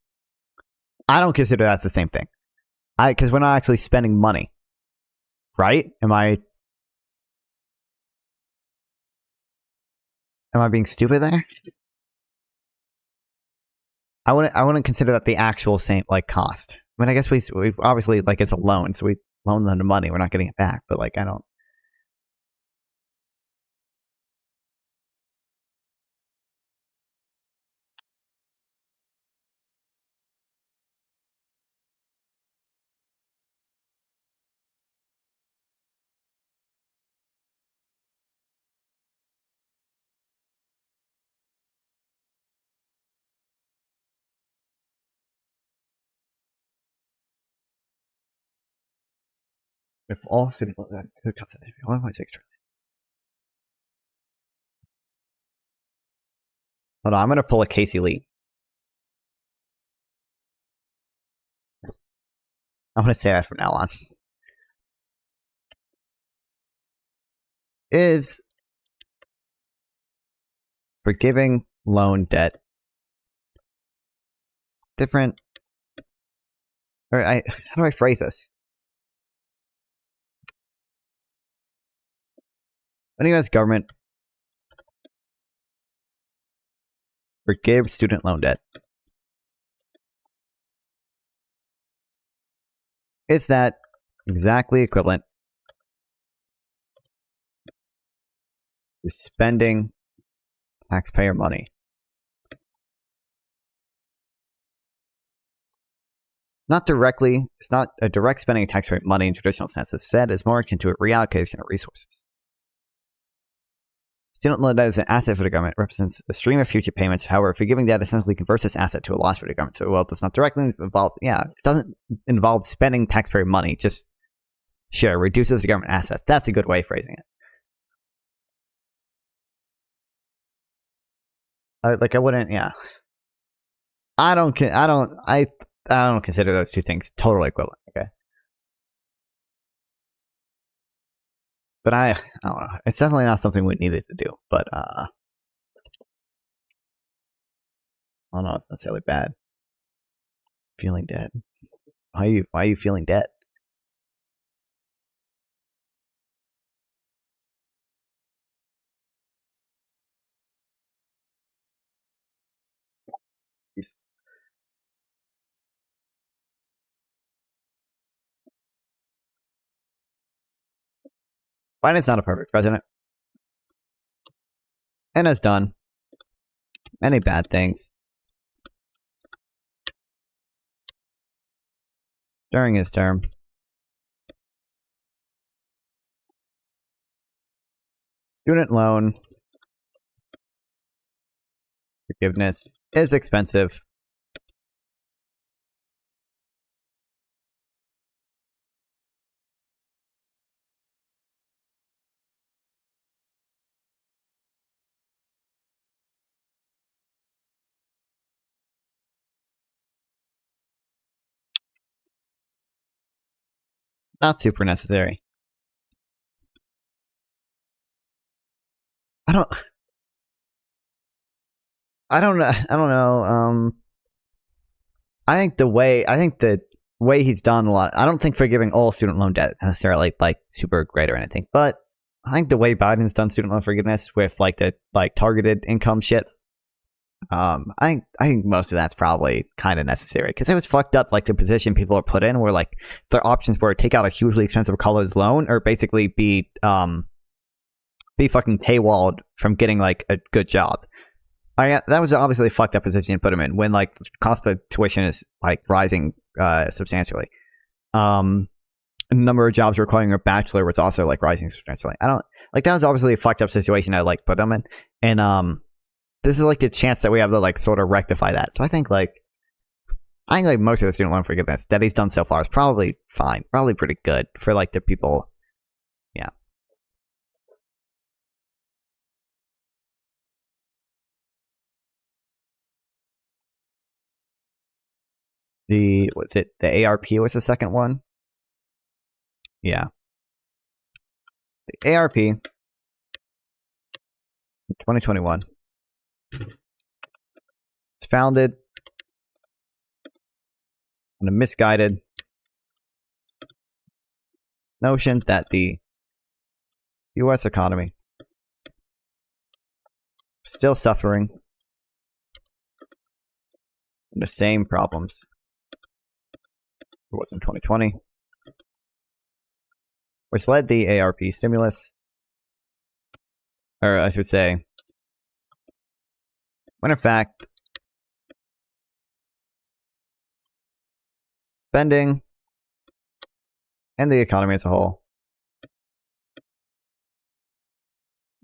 consider that's the same thing. Because we're not actually spending money, right? Am I being stupid there? I wouldn't consider that the actual same like cost. I mean, I guess we obviously like it's a loan, so we loan them the money. We're not getting it back, but like I don't. If all student loans could cost 1.6 trillion. Hold on, I'm gonna pull a Casey Lee. I'm gonna say that from now on. Is forgiving loan debt different? Or how do I phrase this? When the U.S. government forgive student loan debt, is that exactly equivalent to spending taxpayer money? It's not a direct spending of taxpayer money in traditional sense. Instead, it's more akin to a reallocation of resources. Student loan debt is an asset for the government. It represents a stream of future payments. However, forgiving debt essentially converts this asset to a loss for the government. So, well, it does not directly involve, it doesn't involve spending taxpayer money. Just, sure, reduces the government assets. That's a good way of phrasing it. I wouldn't, I don't consider those two things totally equivalent, okay? But I don't know. It's definitely not something we needed to do, but I don't know, it's necessarily bad. Feeling dead. Why are you feeling dead? Jesus. Biden's not a perfect president. And has done many bad things during his term. Student loan forgiveness is expensive. Not super necessary. I don't know. I think the way he's done a lot. I don't think forgiving all student loan debt necessarily like super great or anything, but I think the way Biden's done student loan forgiveness with like the targeted income shit. I think most of that's probably kind of necessary because it was fucked up. Like the position people are put in, where like their options were take out a hugely expensive college loan or basically be fucking paywalled from getting like a good job. That was obviously a fucked up position to put him in when like cost of tuition is like rising substantially. The number of jobs requiring a bachelor was also like rising substantially. I don't like that was obviously a fucked up situation I like put him in, and this is like a chance that we have to like sort of rectify that. So I think like most of the student loan forgiveness that he's done so far is probably fine, probably pretty good for like the people. Yeah. The ARP was the second one. Yeah. The ARP in 2021. It's founded on a misguided notion that the U.S. economy is still suffering from the same problems it was in 2020, which led the ARP stimulus, or I should say, when in fact, spending and the economy as a whole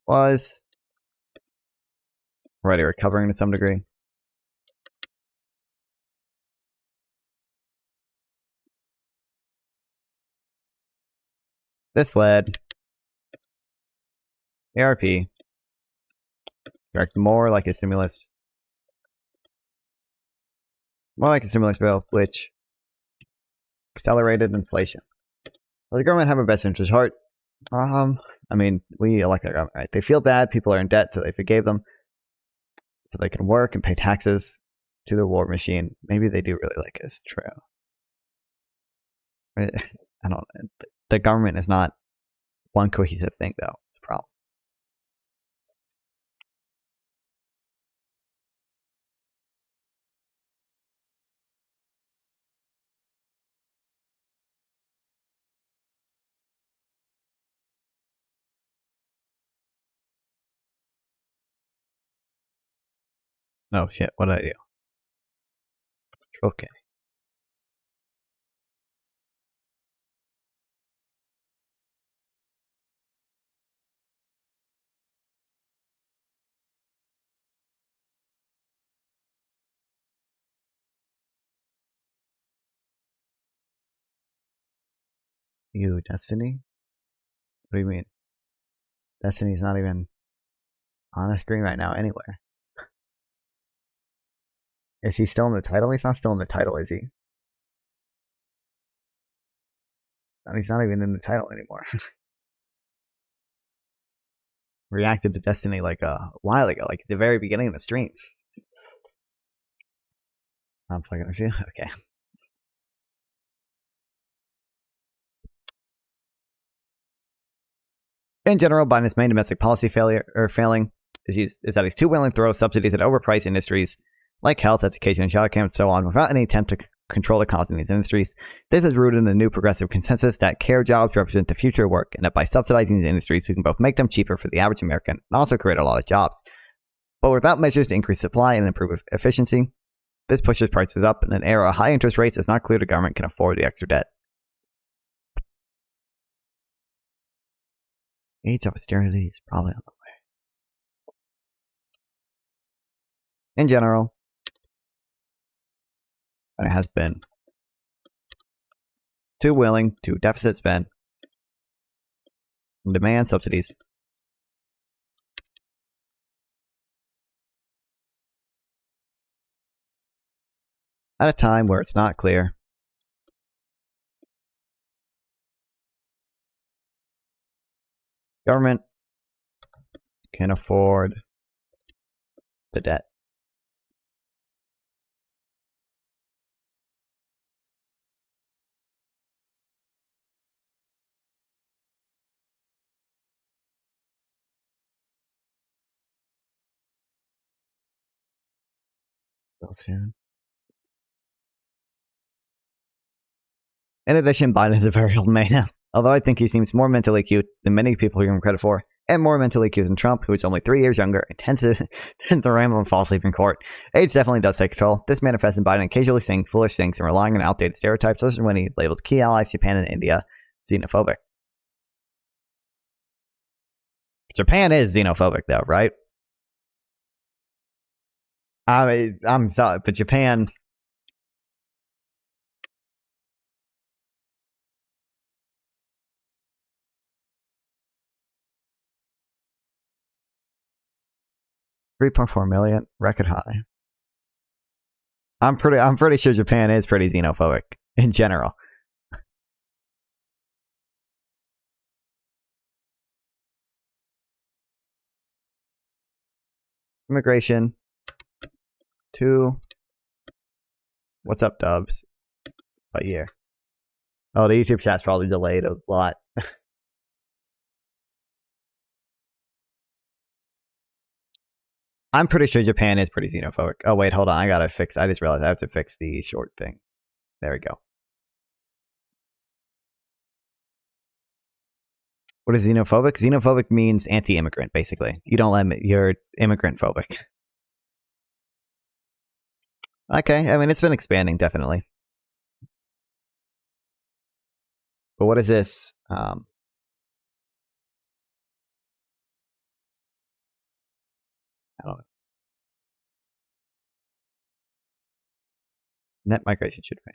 was already recovering to some degree. This led ARP to act more like a stimulus bill, which accelerated inflation. Does the government have our best interest at heart? I mean, we elect our government, right? They feel bad. People are in debt, so they forgave them, so they can work and pay taxes to the war machine. Maybe they do really like us. True. I don't know. The government is not one cohesive thing, though. It's a problem. Oh shit, what did I do? Okay. You, Destiny? What do you mean? Destiny's not even on the screen right now anywhere. Is he still in the title? He's not still in the title, is he? No, he's not even in the title anymore. Reacted to Destiny like a while ago, like at the very beginning of the stream. I'm fucking with you? Okay. In general, Biden's main domestic policy failing is that he's too willing to throw subsidies at overpriced industries like health, education, and childcare, and so on, without any attempt to control the cost in these industries. This is rooted in the new progressive consensus that care jobs represent the future of work, and that by subsidizing these industries, we can both make them cheaper for the average American and also create a lot of jobs. But without measures to increase supply and improve efficiency, this pushes prices up. In an era of high interest rates, it's not clear the government can afford the extra debt. Age of austerity is probably on the way. In general, and it has been too willing to deficit spend and demand subsidies at a time where it's not clear government can afford the debt. Soon. In addition, Biden is a very old man now. Although I think he seems more mentally acute than many people give him credit for, and more mentally acute than Trump, who is only 3 years younger and tends to ramble and fall asleep in court. Age definitely does take control. This manifests in Biden occasionally saying foolish things and relying on outdated stereotypes, such as when he labeled key allies Japan and India xenophobic. Japan is xenophobic, though, right? I'm sorry, but Japan. $3.4 million, record high. I'm pretty sure Japan is pretty xenophobic in general. Immigration. 2. What's up, Dubs? What year? Oh, the YouTube chat's probably delayed a lot. I'm pretty sure Japan is pretty xenophobic. Oh, wait, hold on. I just realized I have to fix the short thing. There we go. What is xenophobic? Xenophobic means anti-immigrant, basically. You don't let you're immigrant phobic. Okay, I mean, it's been expanding, definitely. But what is this? I don't know. Net migration should be.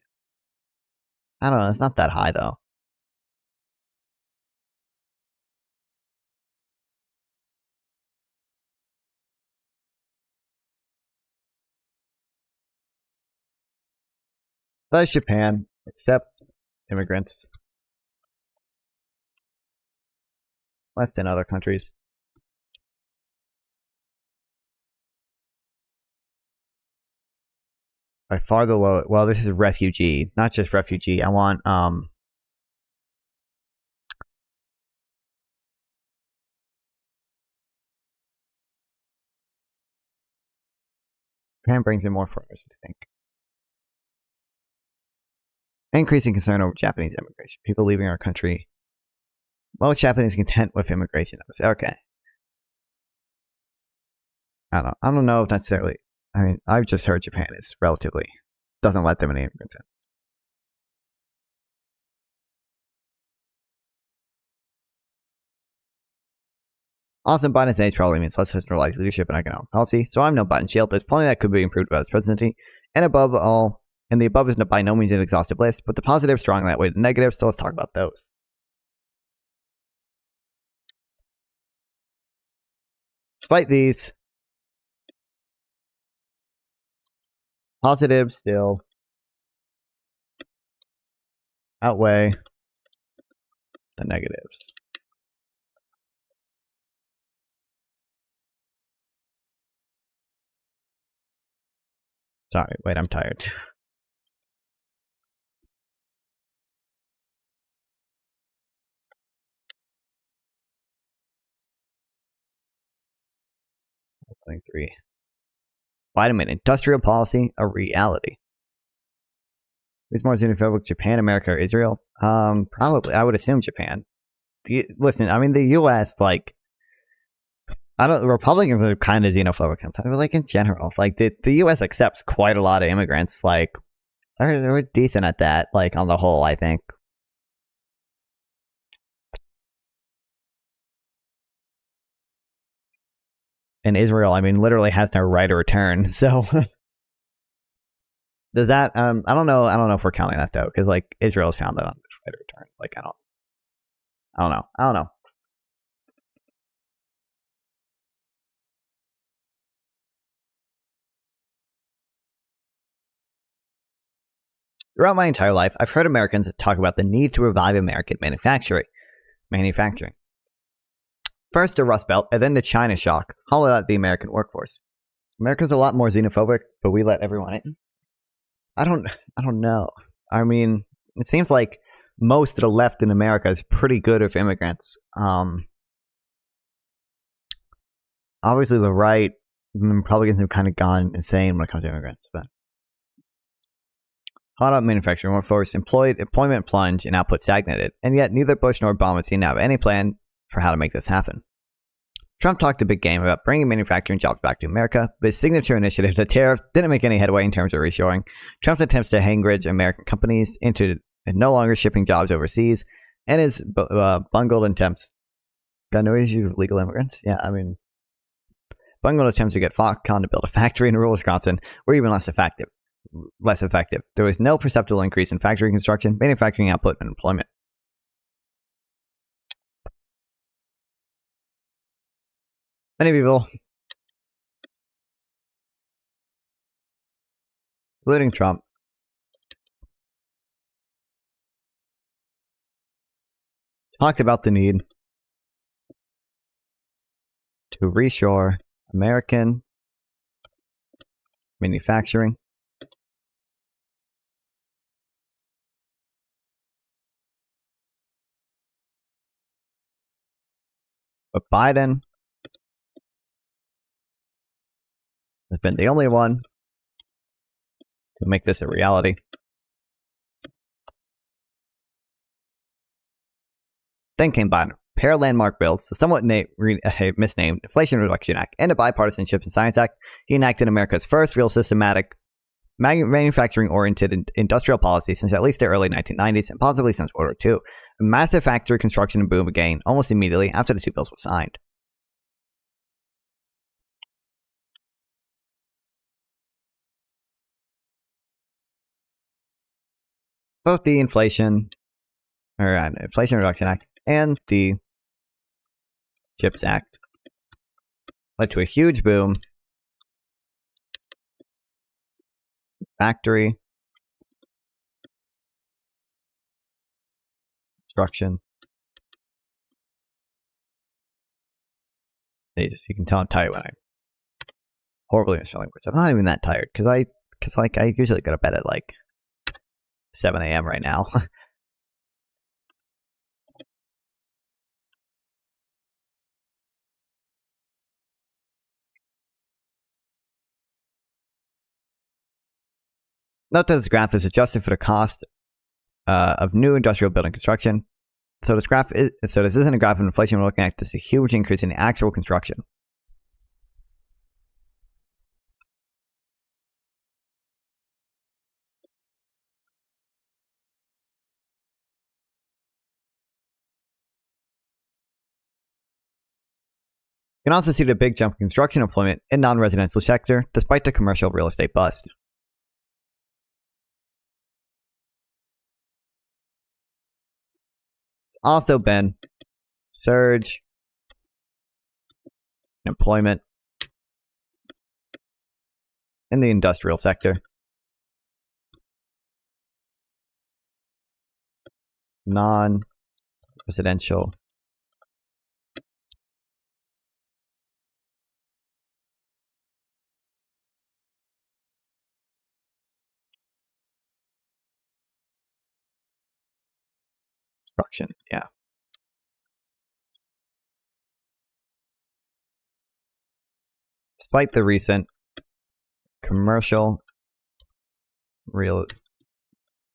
I don't know. It's not that high, though. That's Japan, except immigrants. Less than other countries. By far the low. Well, this is refugee, not just refugee. I want Japan brings in more foreigners, I think. Increasing concern over Japanese immigration. People leaving our country. Most Japanese content with immigration numbers. Okay. I don't know if necessarily. I mean, I've just heard Japan is relatively doesn't let them many immigrants in. Also, Biden's age probably means less centralized leadership and economic policy, so I'm no Biden shield. There's plenty that could be improved about his presidency, and above all, and the above is by no means an exhaustive list, but the positives strong that way. The negatives, so let's talk about those. despite these, positives still outweigh the negatives. Sorry, wait, I'm tired. Three. Vitamin industrial policy, a reality. Who's more xenophobic, Japan, America, or Israel? Probably. I would assume Japan. Listen, I mean, the U.S. like, Republicans are kind of xenophobic sometimes, but like in general, like the U.S. accepts quite a lot of immigrants. Like, they're decent at that. Like on the whole, I think. And Israel, I mean, literally has no right of return. So. Does that I don't know if we're counting that though, because like Israel's founded on this right of return. Like I don't know. Throughout my entire life, I've heard Americans talk about the need to revive American manufacturing. First the Rust Belt, and then the China shock hollowed out the American workforce. America's a lot more xenophobic, but we let everyone in. I don't know. I mean, it seems like most of the left in America is pretty good with immigrants. Obviously, the right, Republicans have kind of gone insane when it comes to immigrants. But hot up manufacturing workforce, employment plunge, and output stagnated, and yet neither Bush nor Obama seem to have any plan for how to make this happen. Trump talked a big game about bringing manufacturing jobs back to America, but his signature initiative, the tariff, didn't make any headway in terms of reshoring. Trump's attempts to hang-ridge American companies into no longer shipping jobs overseas, and his bungled attempts. Got no issue with legal immigrants? Yeah, I mean, bungled attempts to get Foxconn to build a factory in rural Wisconsin were even less effective. There was no perceptible increase in factory construction, manufacturing output, and employment. Many people, including Trump, talked about the need to reshore American manufacturing. But Biden has been the only one to make this a reality. Then came Biden. Pair of landmark bills, the somewhat misnamed Inflation Reduction Act and a Bipartisan Chips and Science Act. He enacted America's first real systematic manufacturing-oriented industrial policy since at least the early 1990s and possibly since World War II. A massive factory construction boom began almost immediately after the two bills were signed. Both the Inflation Reduction Act and the CHIPS Act led to a huge boom. Factory construction. You can tell I'm tired when I'm horribly misspelling words. I'm not even that tired because I usually go to bed at like 7 a.m. right now. Note that this graph is adjusted for the cost of new industrial building construction. So this isn't a graph of inflation we're looking at. This is a huge increase in the actual construction. You can also see the big jump in construction employment in non-residential sector, despite the commercial real estate bust. It's also been surge employment in the industrial sector, non-residential construction. Yeah. Despite the recent commercial real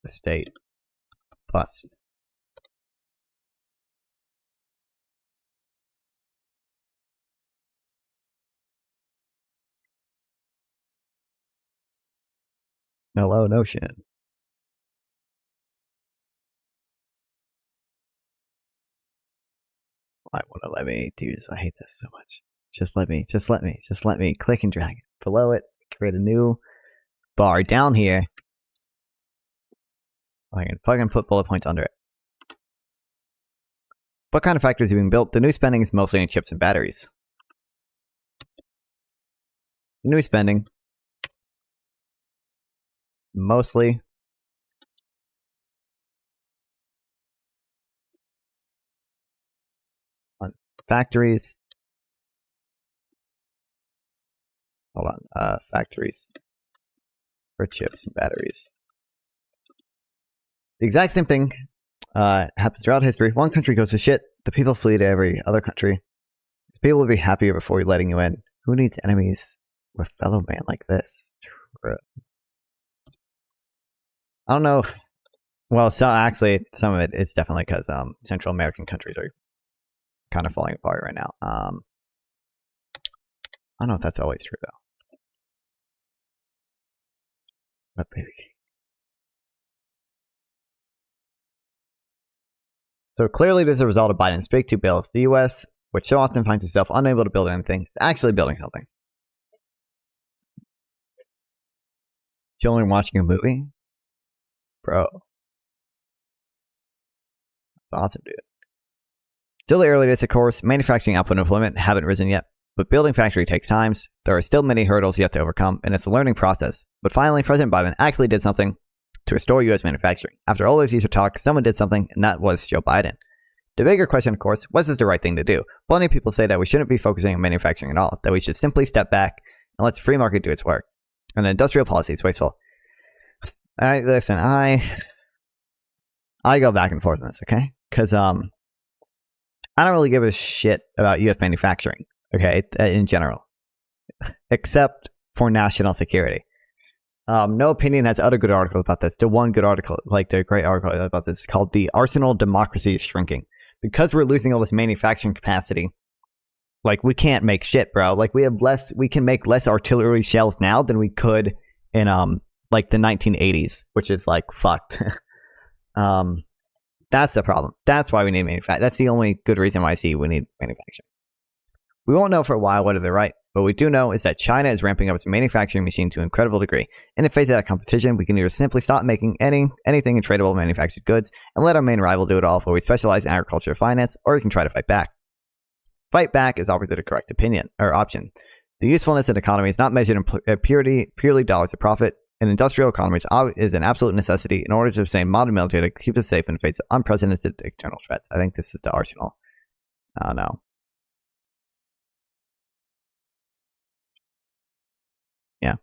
estate bust. Hello, Notion. Why won't it let me do this? I hate this so much. Just let me click and drag it. Below it, create a new bar down here. I can fucking put bullet points under it. What kind of factories are being built? The new spending is mostly in chips and batteries. New spending. Mostly on factories. Hold on. Factories for chips and batteries. The exact same thing happens throughout history. One country goes to shit. The people flee to every other country. These people will be happier before letting you in. Who needs enemies with fellow man like this? I don't know. Well, so actually, some of it's definitely because Central American countries are kind of falling apart right now. I don't know if that's always true though. But baby. So clearly, this is a result of Biden's big two bills. The U.S., which so often finds itself unable to build anything, is actually building something. Children watching a movie, bro. That's awesome, dude. Still the early days, of course. Manufacturing output and employment haven't risen yet, but building factory takes time. There are still many hurdles yet to overcome, and it's a learning process. But finally, President Biden actually did something to restore U.S. manufacturing. After all those years of talk, someone did something, and that was Joe Biden. The bigger question, of course, was this the right thing to do? Plenty of people say that we shouldn't be focusing on manufacturing at all, that we should simply step back and let the free market do its work. And industrial policy is wasteful. Listen, I go back and forth on this, okay? Because I don't really give a shit about U.S. manufacturing, okay, in general, except for national security. No Opinion has other good articles about this. The one good article, like the great article about this, called "The Arsenal of Democracy is Shrinking." Because we're losing all this manufacturing capacity, like we can't make shit, bro. Like we can make less artillery shells now than we could in like the 1980s, which is like fucked. That's the problem. That's why we need manufacturing. That's the only good reason why I see we need manufacturing. We won't know for a while whether they're right. What we do know is that China is ramping up its manufacturing machine to an incredible degree. In the face of that competition, we can either simply stop making anything in tradable manufactured goods and let our main rival do it all, where we specialize in agriculture or finance, or we can try to fight back. Fight back is always the correct option. The usefulness of an economy is not measured in purely dollars of profit. An industrial economy is an absolute necessity in order to sustain modern military to keep us safe in the face of unprecedented external threats. I think this is the arsenal. Oh no. Yeah.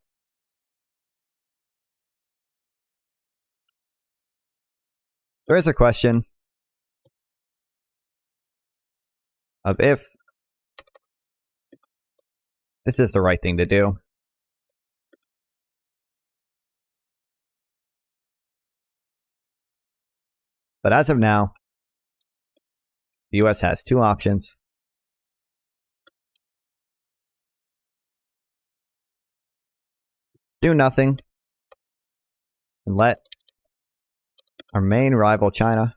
There is a question of if this is the right thing to do. But as of now, the US has two options. Do nothing and let our main rival, China,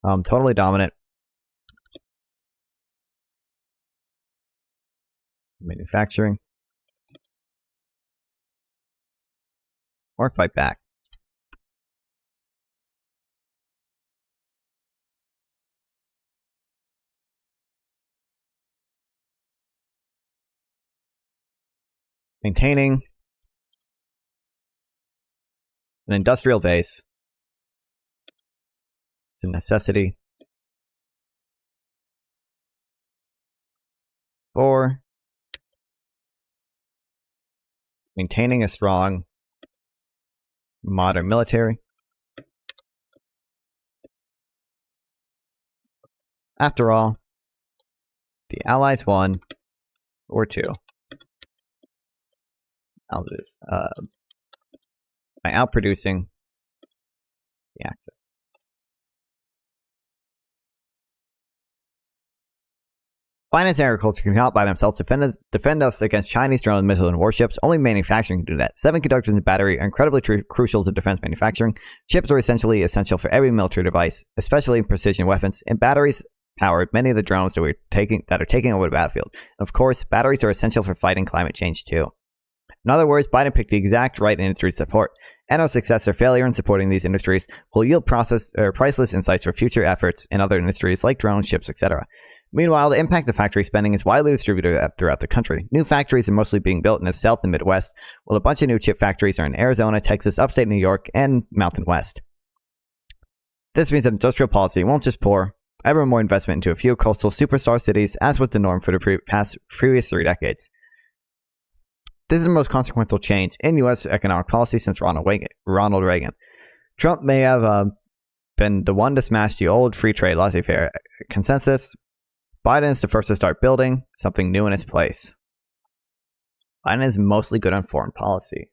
Totally dominant. Manufacturing. Or fight back. Maintaining an industrial base. It's a necessity. 4. Maintaining a strong modern military. After all, the Allies won War II. By outproducing the Axis. Finance and agriculture cannot by themselves defend us against Chinese drones, missiles, and warships. Only manufacturing can do that. Semiconductors and battery are incredibly crucial to defense manufacturing. Chips are essentially essential for every military device, especially precision weapons, and batteries powered many of the drones that are taking over the battlefield. And of course, batteries are essential for fighting climate change too. In other words, Biden picked the exact right industry to support, and our success or failure in supporting these industries will yield priceless insights for future efforts in other industries like drones, ships, etc. Meanwhile, the impact of factory spending is widely distributed throughout the country. New factories are mostly being built in the South and Midwest, while a bunch of new chip factories are in Arizona, Texas, upstate New York, and Mountain West. This means that industrial policy won't just pour ever more investment into a few coastal superstar cities, as was the norm for the previous 3 decades. This is the most consequential change in U.S. economic policy since Ronald Reagan. Trump may have been the one to smash the old free trade laissez-faire consensus. Biden is the first to start building something new in its place. Biden is mostly good on foreign policy.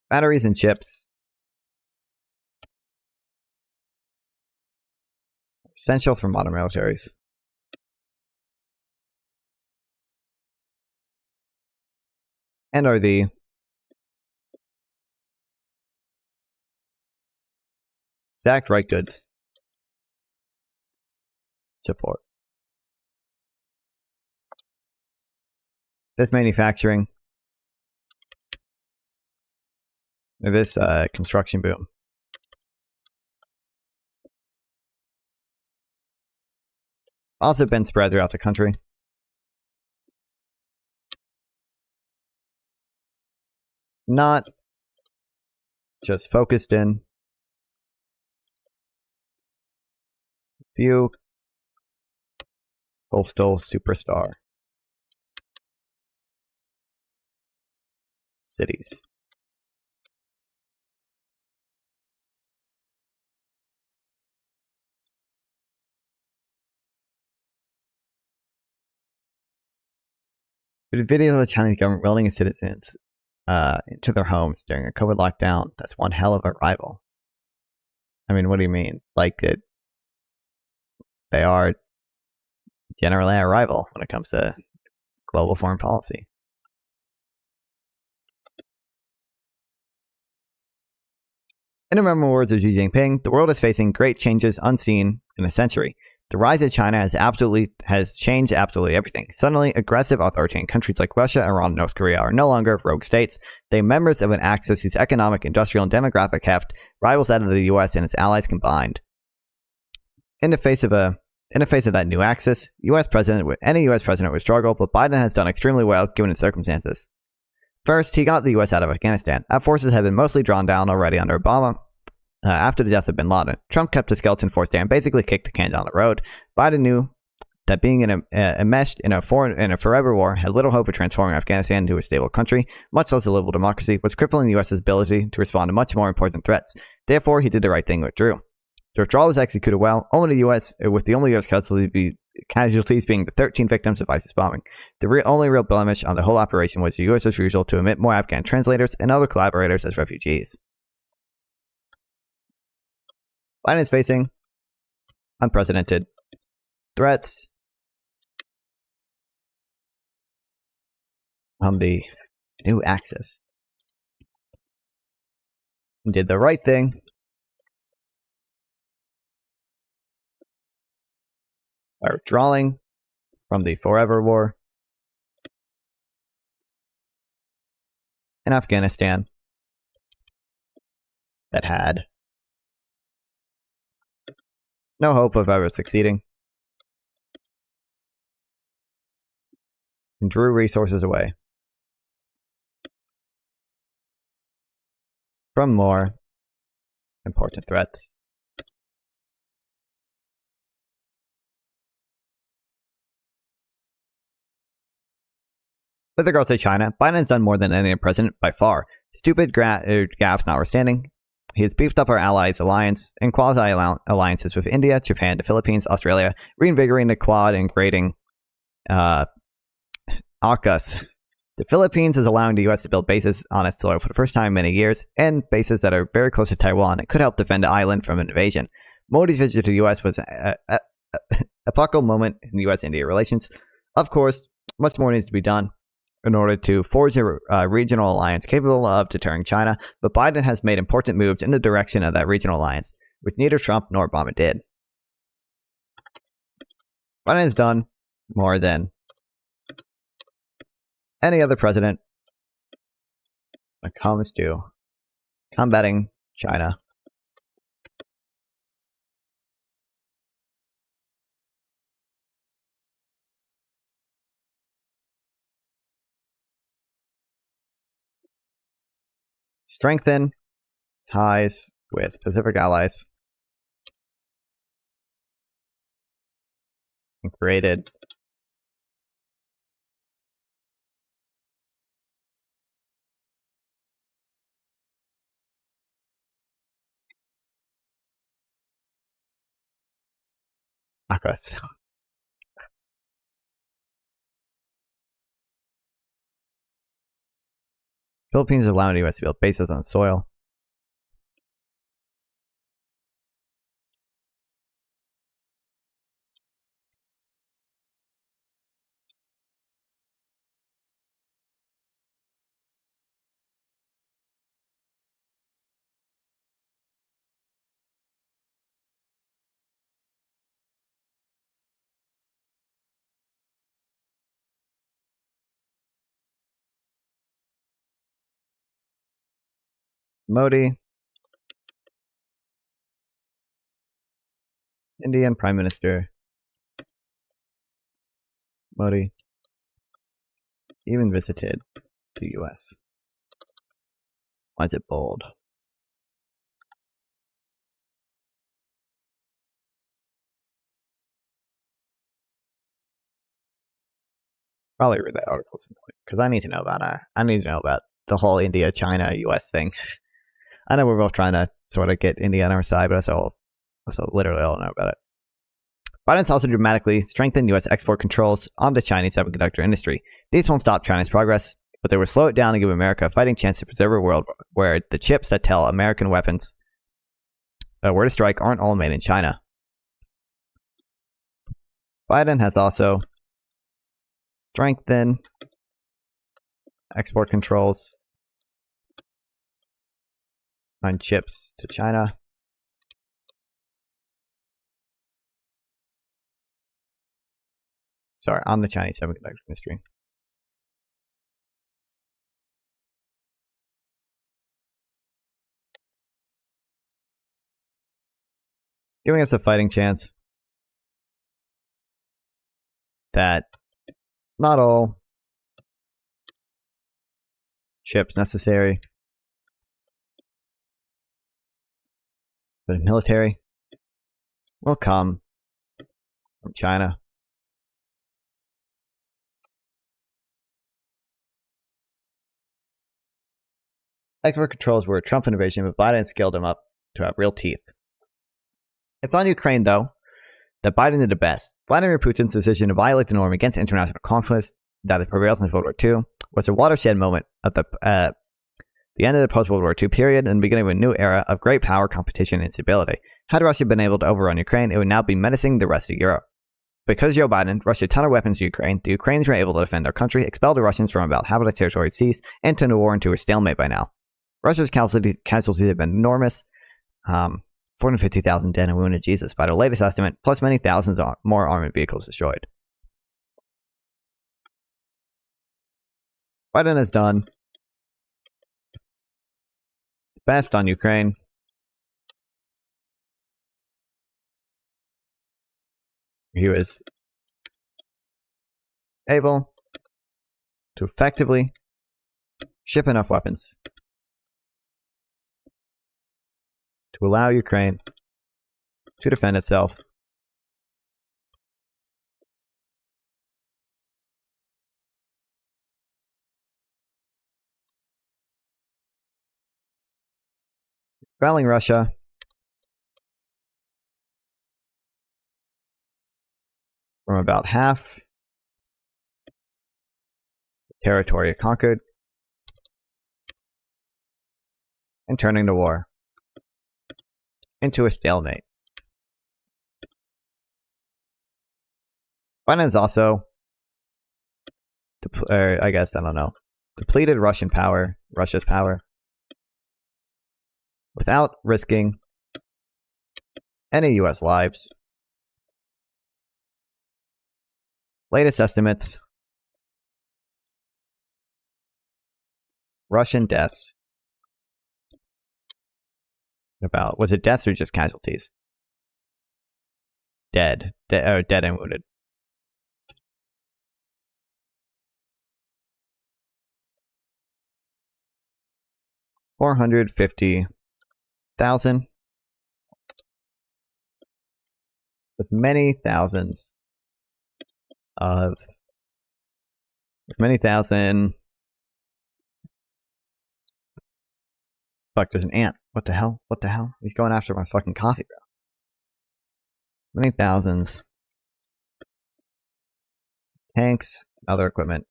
Batteries and chips are essential for modern militaries. And are the exact right goods support. This manufacturing, this construction boom. Also been spread throughout the country. Not just focused in a few coastal superstar cities. The video of the Chinese government welding its citizens into their homes during a COVID lockdown. That's one hell of a rival. I mean, what do you mean? Like, they are generally a rival when it comes to global foreign policy. In the memorable words of Xi Jinping, the world is facing great changes unseen in a century. The rise of China has changed absolutely everything. Suddenly, aggressive authoritarian countries like Russia, Iran, and North Korea are no longer rogue states. They are members of an axis whose economic, industrial, and demographic heft rivals that of the U.S. and its allies combined. In the face of that new axis, any U.S. president would struggle, but Biden has done extremely well given the circumstances. First, he got the U.S. out of Afghanistan. Our forces had been mostly drawn down already under Obama. After the death of bin Laden, Trump kept his skeleton force there and basically kicked the can down the road. Biden knew that being enmeshed in a forever war had little hope of transforming Afghanistan into a stable country, much less a livable democracy, was crippling the U.S.'s ability to respond to much more important threats. Therefore, he did the right thing and withdrew. The withdrawal was executed well, with the only U.S. casualties being the 13 victims of ISIS bombing. The only real blemish on the whole operation was the U.S. refusal to admit more Afghan translators and other collaborators as refugees. Biden is facing unprecedented threats on the new Axis. Did the right thing by withdrawing from the Forever War in Afghanistan that had no hope of ever succeeding, and drew resources away from more important threats. With regards to China, Biden has done more than any president by far. Stupid gaffes notwithstanding, he has beefed up our allies' alliance and quasi-alliances with India, Japan, the Philippines, Australia, reinvigorating the Quad and creating AUKUS. The Philippines is allowing the U.S. to build bases on its soil for the first time in many years, and bases that are very close to Taiwan and could help defend the island from an invasion. Modi's visit to the U.S. was an epochal moment in U.S.-India relations. Of course, much more needs to be done in order to forge a regional alliance capable of deterring China, but Biden has made important moves in the direction of that regional alliance, which neither Trump nor Obama did. Biden has done more than any other president when it comes to combating China. Strengthen ties with Pacific allies and created AUKUS. Philippines is allowing the U.S. to build bases on soil. Modi, Indian Prime Minister Modi, even visited the U.S. Why is it bold? Probably read that article because I need to know about it. I need to know about the whole India, China, U.S. thing. I know we're both trying to sort of get India on our side, but that's literally all I know about it. Biden's also dramatically strengthened U.S. export controls on the Chinese semiconductor industry. These won't stop China's progress, but they will slow it down and give America a fighting chance to preserve a world where the chips that tell American weapons where to strike aren't all made in China. Biden has also strengthened export controls on chips to China. Sorry, on the Chinese semiconductor industry. Giving us a fighting chance that not all chips necessary for the military will come from China. Export controls were a Trump innovation, but Biden scaled them up to have real teeth. It's on Ukraine, though, that Biden did the best. Vladimir Putin's decision to violate the norm against international conflicts that had prevailed since World War II was a watershed moment of the the end of the post-World War II period and the beginning of a new era of great power, competition, and instability. Had Russia been able to overrun Ukraine, it would now be menacing the rest of Europe. Because Joe Biden rushed a ton of weapons to Ukraine, the Ukrainians were able to defend their country, expel the Russians from about half of the territory it seized, and turn the war into a stalemate by now. Russia's casualties have been enormous. 450,000 dead and wounded, Jesus, by the latest estimate, plus many thousands more armored vehicles destroyed. Biden has done the best on Ukraine. He was able to effectively ship enough weapons to allow Ukraine to defend itself. Expelling Russia from about half the territory it conquered and turning the war into a stalemate. Biden has also, depleted Russia's power, without risking any U.S. lives. Latest estimates, Russian deaths. Was it deaths or just casualties? Dead and wounded. $450,000 with many thousand. Fuck, there's an ant. What the hell? What the hell? He's going after my fucking coffee, bro. Many thousands. Tanks, other equipment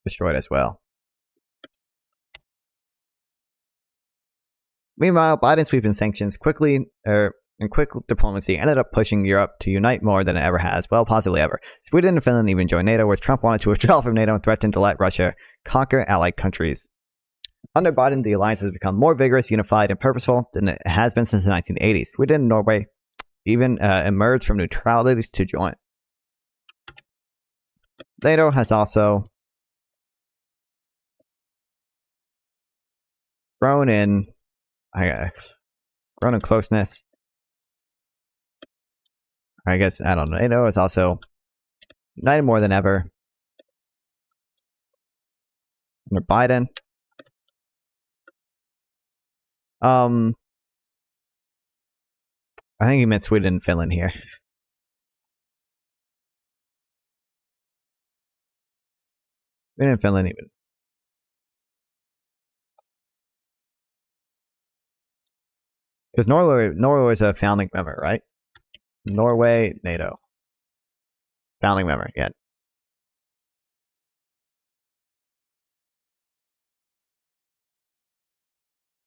destroyed as well. Meanwhile, Biden's sweeping sanctions quick diplomacy ended up pushing Europe to unite more than it ever has, well, possibly ever. Sweden and Finland even joined NATO, whereas Trump wanted to withdraw from NATO and threatened to let Russia conquer allied countries. Under Biden, the alliance has become more vigorous, unified, and purposeful than it has been since the 1980s. Sweden and Norway even emerged from neutrality to join. NATO has also grown in closeness. I guess, I don't know. NATO is also united more than ever under Biden. I think he meant Sweden and Finland here. Sweden and Finland even. Because Norway was a founding member, right? Norway, NATO. Founding member, yeah.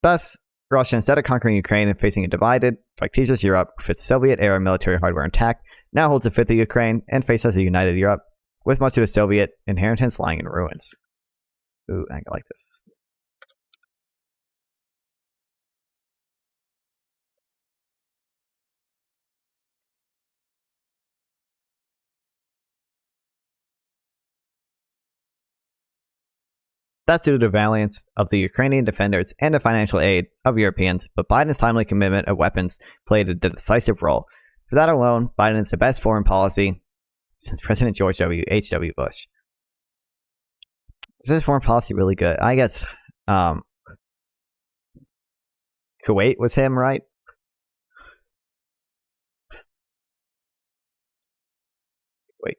Thus, Russia, instead of conquering Ukraine and facing a divided, factious Europe with its Soviet-era military hardware intact, now holds a fifth of Ukraine and faces a united Europe, with much of the Soviet inheritance lying in ruins. Ooh, I like this. That's due to the valiance of the Ukrainian defenders and the financial aid of Europeans, but Biden's timely commitment of weapons played a decisive role. For that alone, Biden is the best foreign policy since President George H.W. Bush. Is this foreign policy really good? I guess Kuwait was him, right? Wait.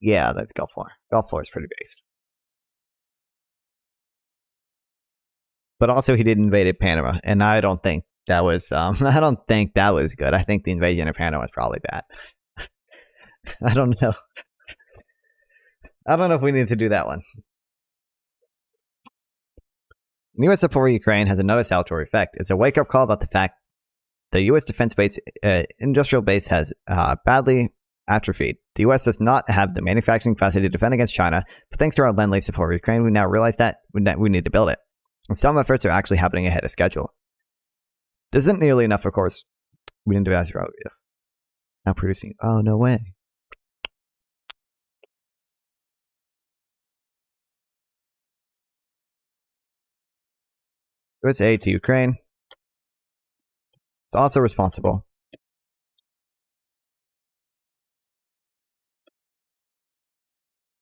Yeah, that's Gulf War. Gulf War is pretty based. But also, he did invade Panama, and I don't think that was. I don't think that was good. I think the invasion of Panama was probably bad. I don't know. I don't know if we need to do that one. U.S. support for Ukraine has another salutary effect. It's a wake-up call about the fact the U.S. defense base, industrial base has badly atrophied. The U.S. does not have the manufacturing capacity to defend against China, but thanks to our lend-lease support for Ukraine, we now realize that we need to build it. And some efforts are actually happening ahead of schedule. This isn't nearly enough, of course. We didn't do as well, yes. Now producing. Oh, no way. US aid to Ukraine. It's also responsible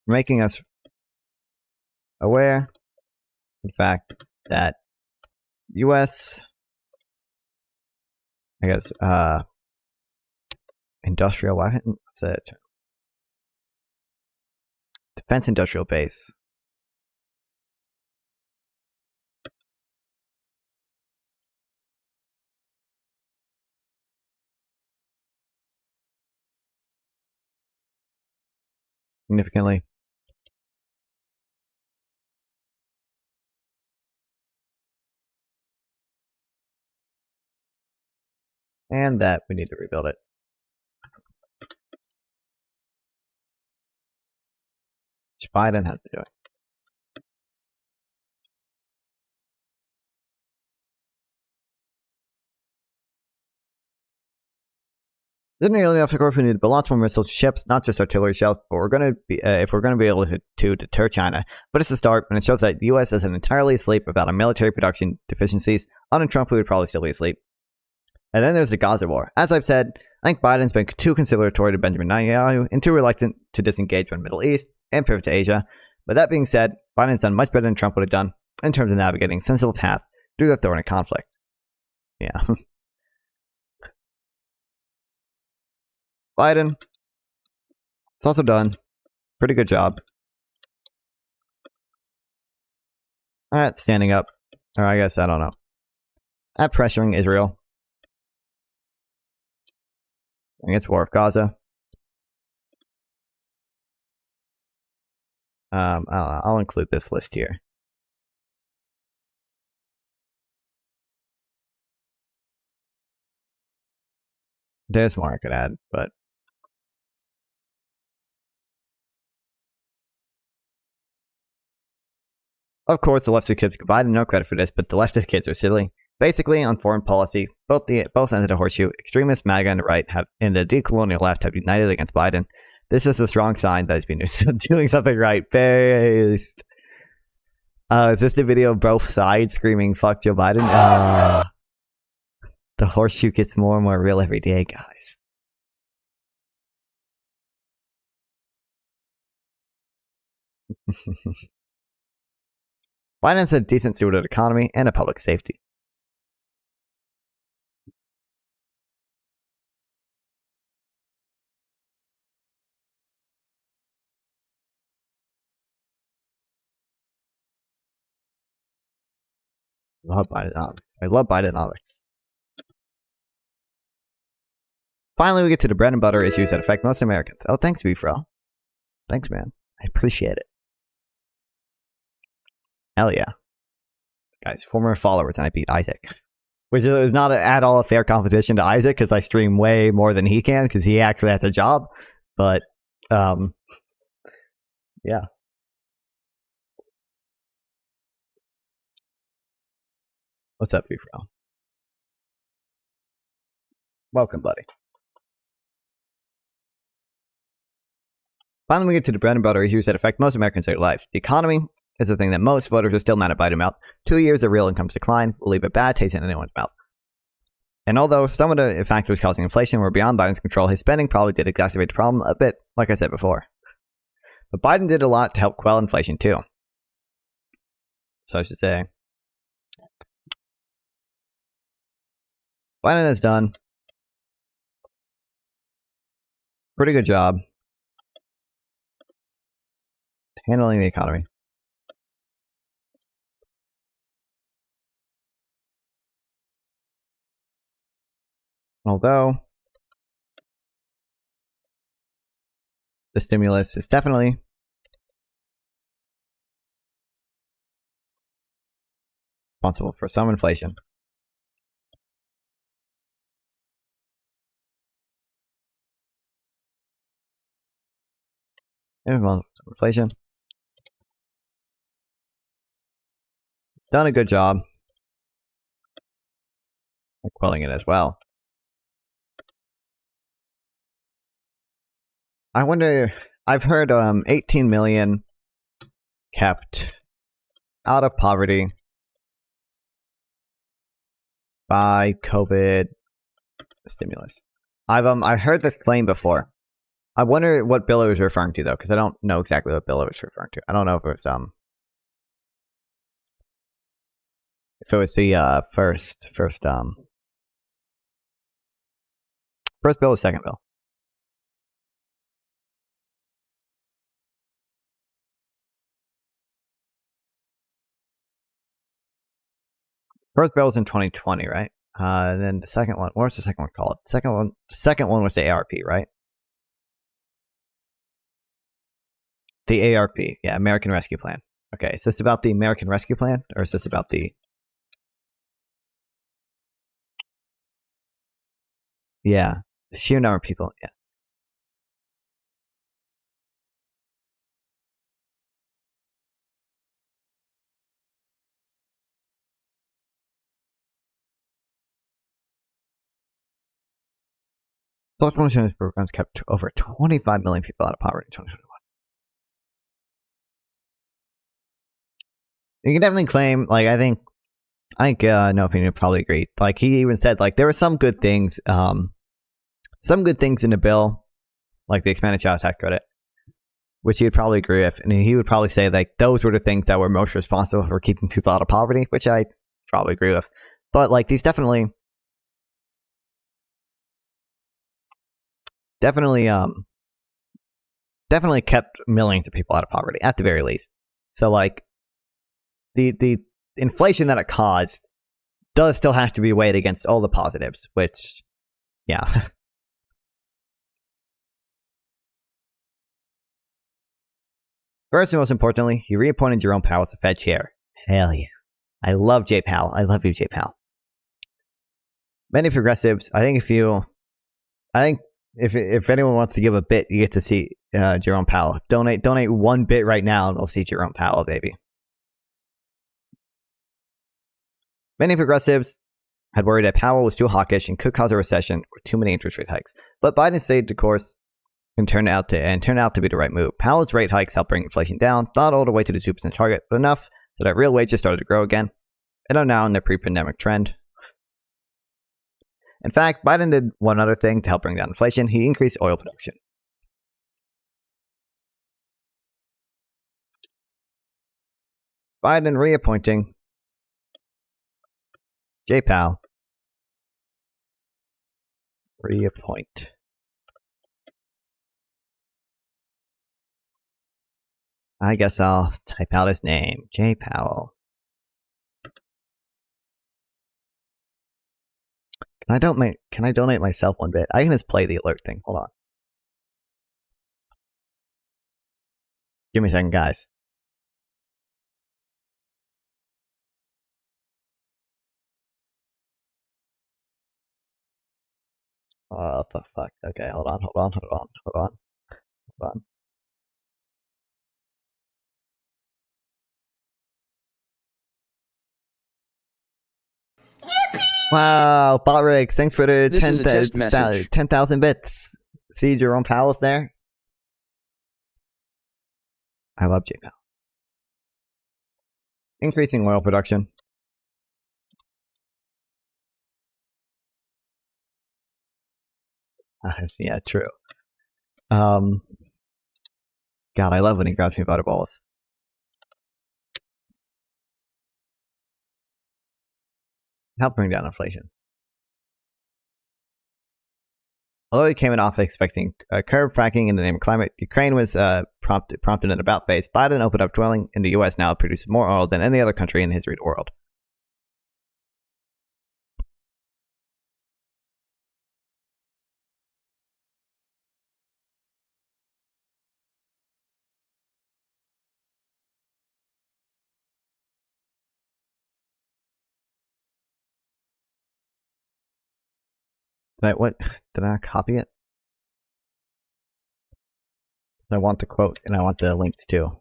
for making us aware of the fact that US, I guess, industrial, what's that term? Defense industrial base. Significantly. And that we need to rebuild it. Which Biden has been doing. Isn't nearly enough, of course, we need to build lots more missile ships, not just artillery shells, but we're going to be, if we're going to be able to deter China. But it's a start, and it shows that the U.S. isn't entirely asleep about our military production deficiencies. Under Trump, we would probably still be asleep. And then there's the Gaza war. As I've said, I think Biden's been too conciliatory to Benjamin Netanyahu and too reluctant to disengage from the Middle East and pivot to Asia. But that being said, Biden's done much better than Trump would have done in terms of navigating a sensible path through the thorny conflict. Yeah. Biden, it's also done pretty good job at standing up, or I guess, I don't know, at pressuring Israel against war of Gaza. I'll include this list here. There's more I could add, but of course, the leftist kids give Biden no credit for this, but the leftist kids are silly. Basically, on foreign policy, both ends of the horseshoe, extremists, MAGA, and the right and the decolonial left have united against Biden. This is a strong sign that he's been doing something right. Based. Is this the video of both sides screaming "fuck Joe Biden"? The horseshoe gets more and more real every day, guys. Biden's a decent steward of the economy and of public safety. Love Bidenomics. I love Bidenomics. Finally, we get to the bread and butter issues that affect most Americans. Oh, thanks, Befro. Thanks, man. I appreciate it. Hell yeah. Guys, former followers, and I beat Isaac. Which is not at all a fair competition to Isaac, because I stream way more than he can, because he actually has a job. But, yeah. What's up, Befro? Welcome, buddy. Finally, we get to the bread and butter issues that affect most Americans' daily lives. The economy is the thing that most voters are still mad at Biden about. 2 years of real incomes decline will leave a bad taste in anyone's mouth. And although some of the factors causing inflation were beyond Biden's control, his spending probably did exacerbate the problem a bit, like I said before. But Biden did a lot to help quell inflation, too. So I should say, Biden has done a pretty good job handling the economy. Although the stimulus is definitely responsible for some inflation. Inflation. It's done a good job at quelling it as well. I wonder, I've heard 18 million kept out of poverty by COVID stimulus. I've heard this claim before. I wonder what bill it was referring to though, because I don't know exactly what bill it was referring to. I don't know if it was so it's the first bill or second bill? First bill was in 2020, right? And then the second one, what was the second one called? Second one was the ARP, right? The ARP, yeah, American Rescue Plan. Okay, is this about the American Rescue Plan, or is this about the? Yeah, the sheer number of people. Yeah. Social insurance programs kept over 25 million people out of poverty in 2021. You can definitely claim, like, I think, no opinion, probably agree. Like, he even said, like, there were some good things in the bill, like the expanded child tax credit, which he would probably agree with. And he would probably say, like, those were the things that were most responsible for keeping people out of poverty, which I probably agree with. But, like, these definitely kept millions of people out of poverty, at the very least. So, like, the inflation that it caused does still have to be weighed against all the positives, which, yeah. First and most importantly, he reappointed Jerome Powell as the Fed chair. Hell yeah. I love Jay Powell. I love you, Jay Powell. Many progressives, I think if anyone wants to give a bit, you get to see Jerome Powell. Donate 1 bit right now and we'll see Jerome Powell, baby. Many progressives had worried that Powell was too hawkish and could cause a recession with too many interest rate hikes. But Biden stayed the course and turned out to be the right move. Powell's rate hikes helped bring inflation down, not all the way to the 2% target, but enough so that real wages started to grow again and are now in their pre-pandemic trend. In fact, Biden did one other thing to help bring down inflation. He increased oil production. Biden reappointing Jay Powell. Reappoint. I guess I'll type out his name. Jay Powell. Can I donate myself 1 bit? I can just play the alert thing. Hold on. Give me a second, guys. Oh, the fuck. Okay, hold on. Wow, Bot Riggs, thanks for the 10,000 bits. See Jerome Powell's there? I love J Powell. Increasing oil production. Yeah, true. God, I love when he grabs me by the balls. Help bring down inflation. Although he came in off expecting curb fracking in the name of climate, Ukraine was prompted an about face. Biden opened up drilling in the U.S. now produces more oil than any other country in the history of the world. Did I not copy it? I want the quote and I want the links too.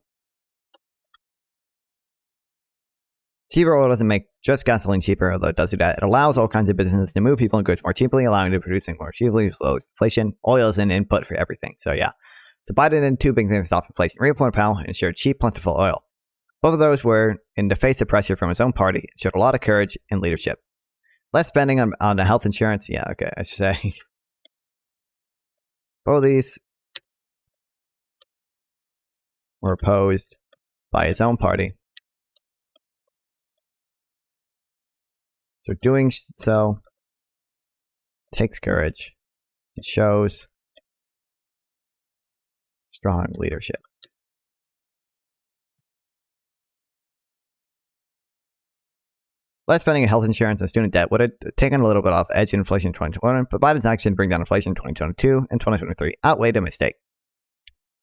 Cheaper oil doesn't make just gasoline cheaper, although it does do that. It allows all kinds of businesses to move people and goods more cheaply, allowing them to produce more cheaply, slows inflation. Oil is an input for everything. So yeah. So Biden did two big things to stop inflation: reemployment powell and ensured cheap, plentiful oil. Both of those were in the face of pressure from his own party. It showed a lot of courage and leadership. Less spending on the health insurance. Yeah, okay, I should say. Both of these were opposed by his own party. So doing so takes courage. It shows strong leadership. Less spending on health insurance and student debt would have taken a little bit off edge inflation in 2021, but Biden's action to bring down inflation in 2022 and 2023 outweighed a mistake.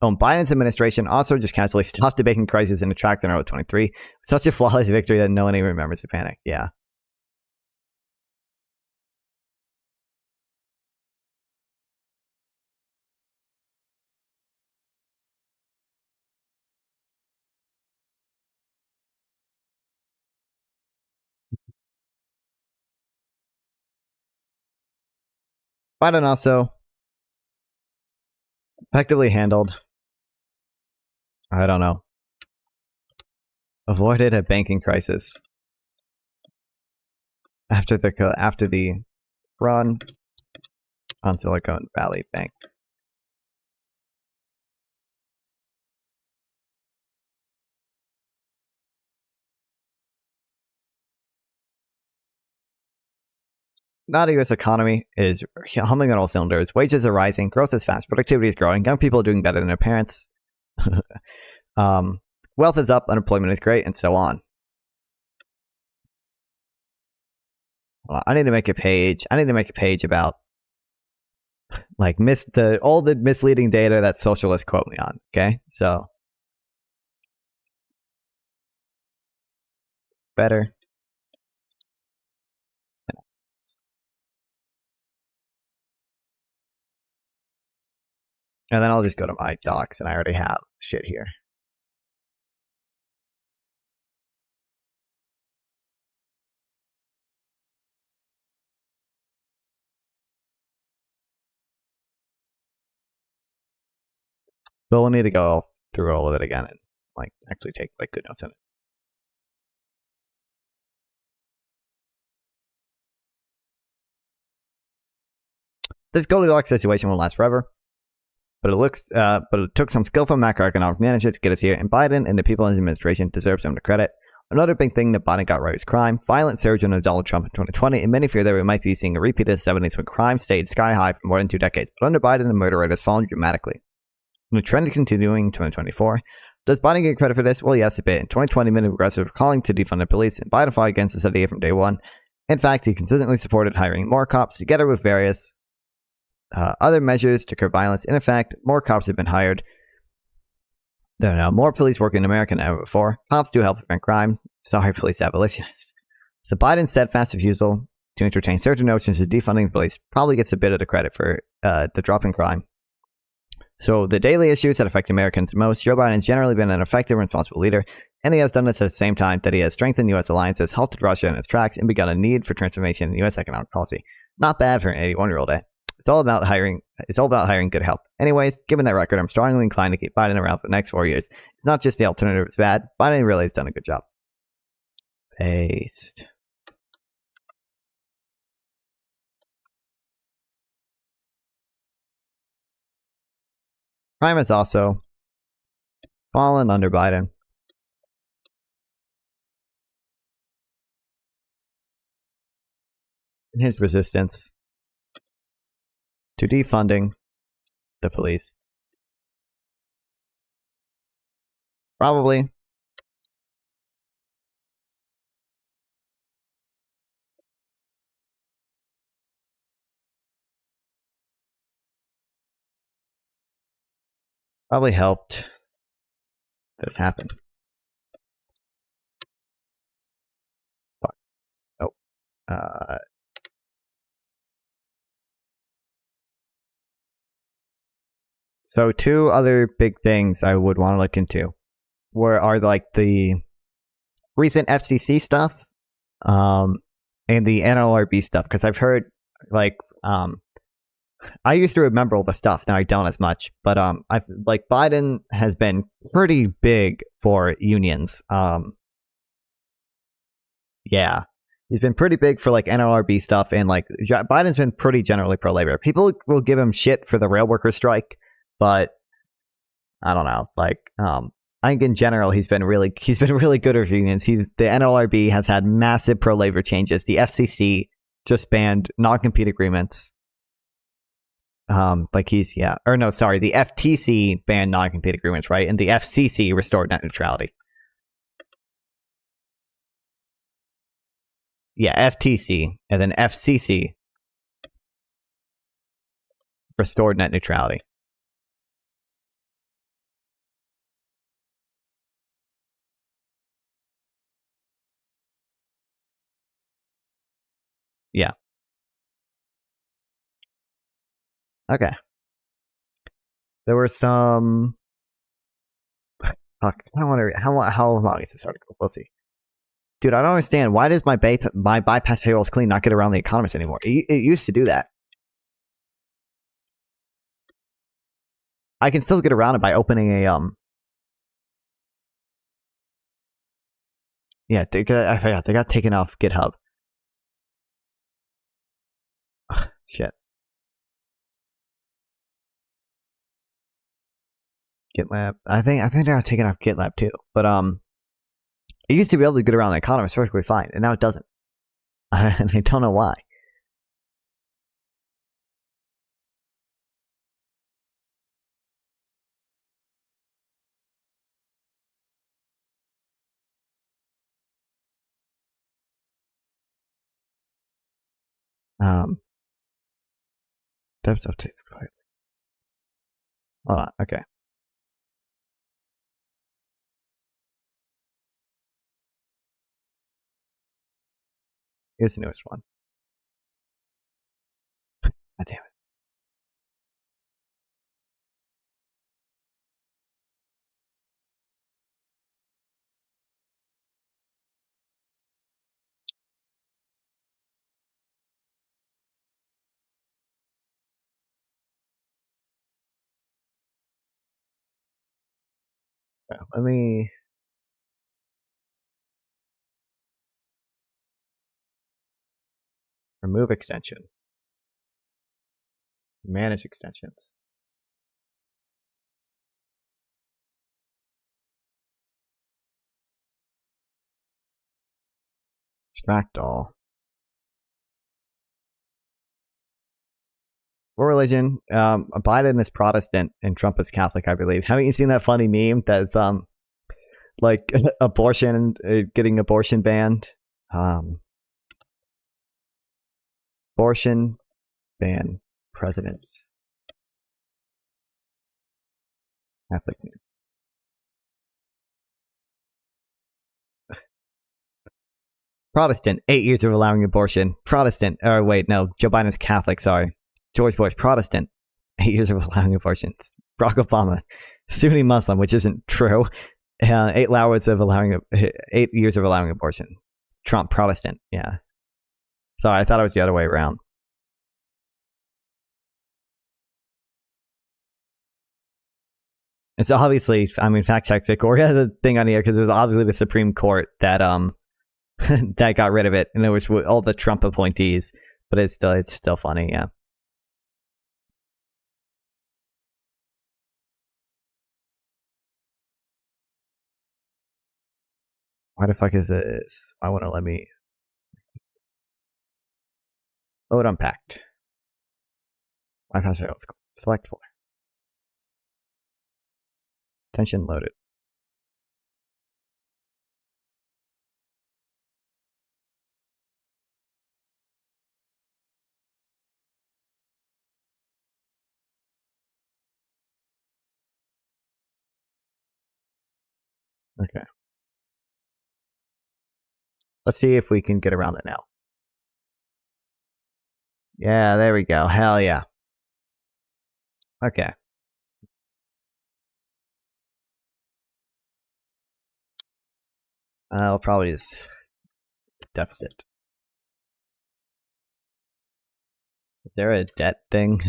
Biden's administration also just casually stopped the banking crisis in the tracks in early 23. Such a flawless victory that no one even remembers the panic. Yeah. Biden also effectively handled, I don't know, avoided a banking crisis after the run on Silicon Valley Bank. Now the U.S. economy is humming on all cylinders. Wages are rising, growth is fast, productivity is growing, young people are doing better than their parents. Wealth is up, unemployment is great, and so on. Well, I need to make a page. I need to make a page about like all the misleading data that socialists quote me on. Okay, so better. And then I'll just go to my docs, and I already have shit here. But we'll need to go through all of it again and like actually take like good notes in it. This Goldilocks situation won't last forever, but it took some skillful macroeconomic management to get us here, and Biden and the people in his administration deserve some of the credit. Another big thing that Biden got right was crime. Violent surge under Donald Trump in 2020, and many fear that we might be seeing a repeat of the 70s when crime stayed sky high for more than 2 decades. But under Biden, the murder rate has fallen dramatically. And the trend is continuing in 2024. Does Biden get credit for this? Well, yes, a bit. In 2020, many progressives were calling to defund the police, and Biden fought against this idea from day one. In fact, he consistently supported hiring more cops, together with various other measures to curb violence. And in fact, more cops have been hired. There are now more police working in America than ever before. Cops do help prevent crime. Sorry, police abolitionists. So Biden's steadfast refusal to entertain certain notions of defunding the police probably gets a bit of the credit for the drop in crime. So the daily issues that affect Americans most, Joe Biden has generally been an effective and responsible leader, and he has done this at the same time that he has strengthened U.S. alliances, halted Russia in its tracks, and begun a need for transformation in U.S. economic policy. Not bad for an 81-year-old, eh? It's all about hiring good help. Anyways, given that record, I'm strongly inclined to keep Biden around for the next 4 years. It's not just the alternative is bad. Biden really has done a good job. Paste. Crime has also fallen under Biden. And his resistance to defunding the police probably helped this happen. Oh, So 2 other big things I would want to look into are like the recent FCC stuff, and the NLRB stuff, because I've heard like I used to remember all the stuff, now I don't as much, but I've like Biden has been pretty big for unions. Yeah. He's been pretty big for like NLRB stuff, and like Biden's been pretty generally pro-labor. People will give him shit for the rail workers strike, but I don't know. Like, I think in general he's been really good with unions. The NLRB has had massive pro-labor changes. The FCC just banned non-compete agreements. The FTC banned non-compete agreements, right? And the FCC restored net neutrality. Yeah, FTC and then FCC restored net neutrality. Yeah. Okay. There were some. Fuck. I don't want to. How long is this article? We'll see. Dude, I don't understand. Why does my bypass payrolls clean not get around the economist anymore? It used to do that. I can still get around it by opening a Yeah, I forgot they got taken off GitHub. Ugh, shit. GitLab. I think they got taken off GitLab too. But it used to be able to get around the economist perfectly fine, and now it doesn't. And I don't know why. Depth of text. Hold on. Okay. Here's the newest one. God damn it. Let me. Remove extension. Manage extensions. Extract all. What religion? Biden is Protestant and Trump is Catholic, I believe. Haven't you seen that funny meme that's like abortion, getting abortion banned? Abortion ban presidents. Catholic. Protestant, 8 years of allowing abortion. Protestant, or wait, no, Joe Biden's Catholic, sorry. George Bush, Protestant, 8 years of allowing abortion. Barack Obama, Sunni Muslim, which isn't true. 8 years of allowing abortion. Trump, Protestant, yeah. Sorry, I thought it was the other way around. It's obviously, I mean, fact check Vicor has a thing on here because it was obviously the Supreme Court that that got rid of it, and it was all the Trump appointees. But it's still funny, yeah. Why the fuck is this? I want to let me load unpacked. Bypass fails. Select for. Extension loaded. Okay. Let's see if we can get around it now. Yeah, there we go. Hell yeah. Okay. I'll probably just deficit. Is there a debt thing?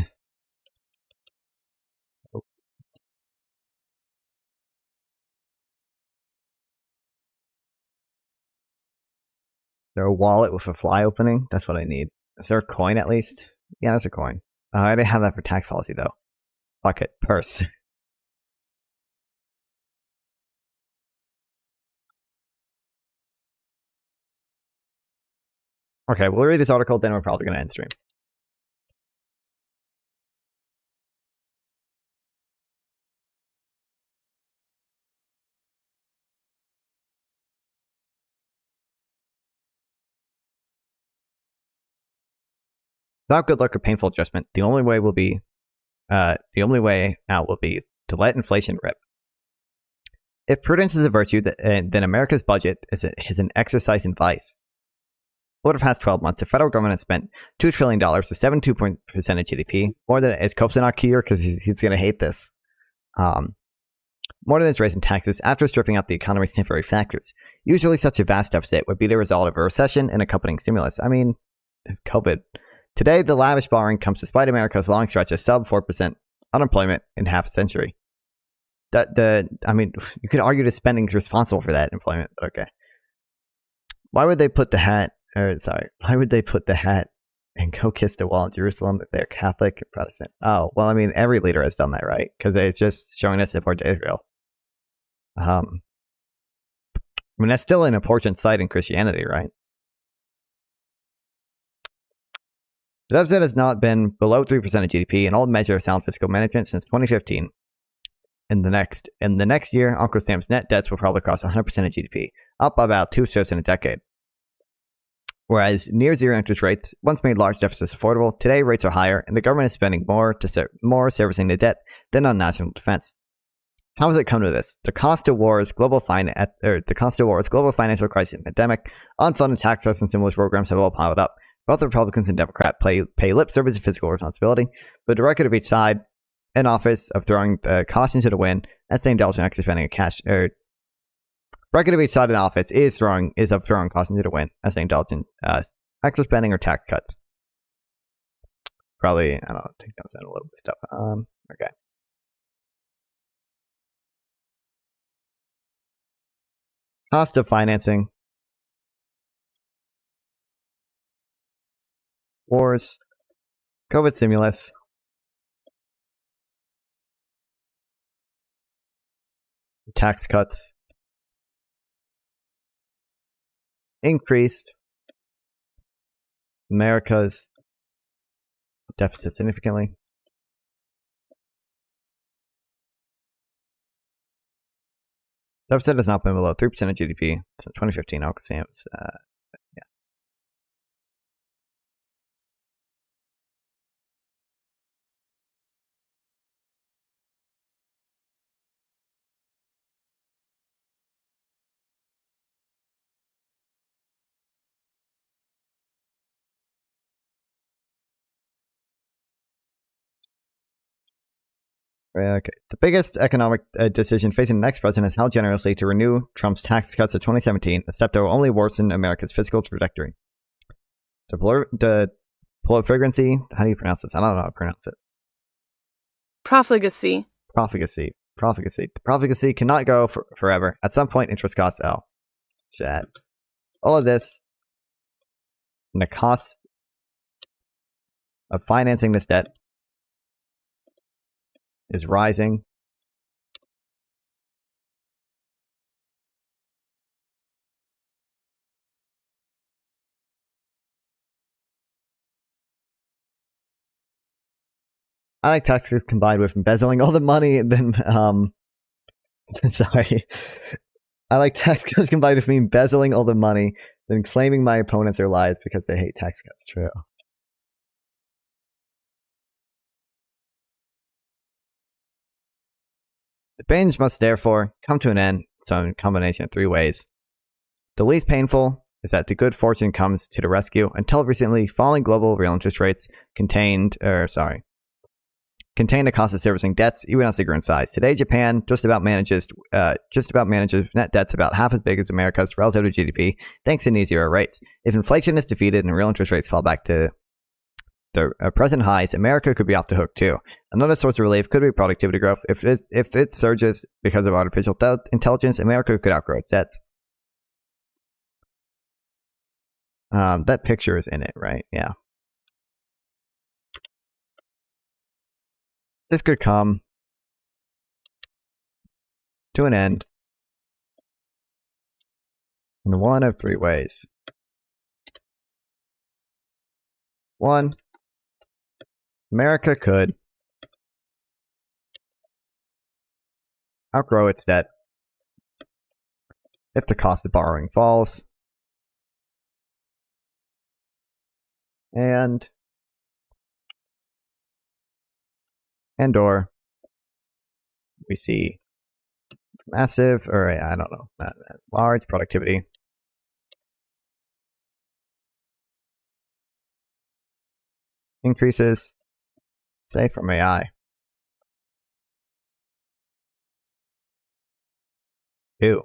Oh. Is there a wallet with a fly opening? That's what I need. Is there a coin at least? Yeah, there's a coin. I didn't have that for tax policy though. Fuck it. Purse. Okay, we'll read this article, then we're probably going to end stream. Without good luck or painful adjustment, the only way out will be to let inflation rip. If prudence is a virtue, then America's budget is an exercise in vice. Over the past 12 months, the federal government has spent $2 trillion to 72% of GDP, more than it's Cope's not here because he's going to hate this. More than it's raising taxes after stripping out the economy's temporary factors. Usually, such a vast deficit would be the result of a recession and accompanying stimulus. I mean, COVID. Today, the lavish borrowing comes despite America's long stretch of sub 4% unemployment in half a century. I mean, you could argue the spending is responsible for that employment, but okay. Why would they put the hat and go kiss the wall in Jerusalem if they're Catholic and Protestant? Oh, well, I mean, every leader has done that, right? Because it's just showing us support to Israel. I mean, that's still an important site in Christianity, right? The deficit has not been below 3% of GDP, an old measure of sound fiscal management, since 2015. In the next year, Uncle Sam's net debts will probably cross 100% of GDP, up about 2/5 in a decade. Whereas near zero interest rates once made large deficits affordable, today rates are higher, and the government is spending more servicing the debt than on national defense. How has it come to this? The cost of war is global financial crisis and pandemic. Unfunded tax cuts and stimulus programs have all piled up. Both Republicans and Democrats pay lip service to fiscal responsibility, but the record of each side in office of throwing caution to the wind and staying indulgent in extra spending record of each side in office is of throwing caution to the wind as they indulge in extra spending or tax cuts. Probably, I don't know, take notes on a little bit of stuff. Okay. Cost of financing. Wars. COVID stimulus. Tax cuts. Increased America's deficit significantly. Deficit has not been below 3% of GDP since 2015. Uncle Sam's, yeah. Okay. The biggest economic decision facing the next president is how generously to renew Trump's tax cuts of 2017, a step that will only worsen America's fiscal trajectory. The profligacy, how do you pronounce this? I don't know how to pronounce it. Profligacy. The profligacy cannot go forever. At some point, interest costs Chat. All of this, and the cost of financing this debt is rising. I like tax cuts combined with embezzling all the money, and then sorry. I like tax cuts combined with me embezzling all the money, then claiming my opponents are liars because they hate tax cuts. True. The binge must therefore come to an end, some combination of 3 ways. The least painful is that the good fortune comes to the rescue. Until recently, falling global real interest rates contain the cost of servicing debts even as they grow in size. Today, Japan just about manages net debts about half as big as America's relative to GDP, thanks to near zero rates. If inflation is defeated and real interest rates fall back to the present highs, America could be off the hook too. Another source of relief could be productivity growth. If it surges because of artificial intelligence, America could outgrow its debts. That picture is in it, right? Yeah. This could come to an end in one of three ways. One, America could outgrow its debt if the cost of borrowing falls, and or we see massive, or I don't know, large productivity increases, say from AI. Ew.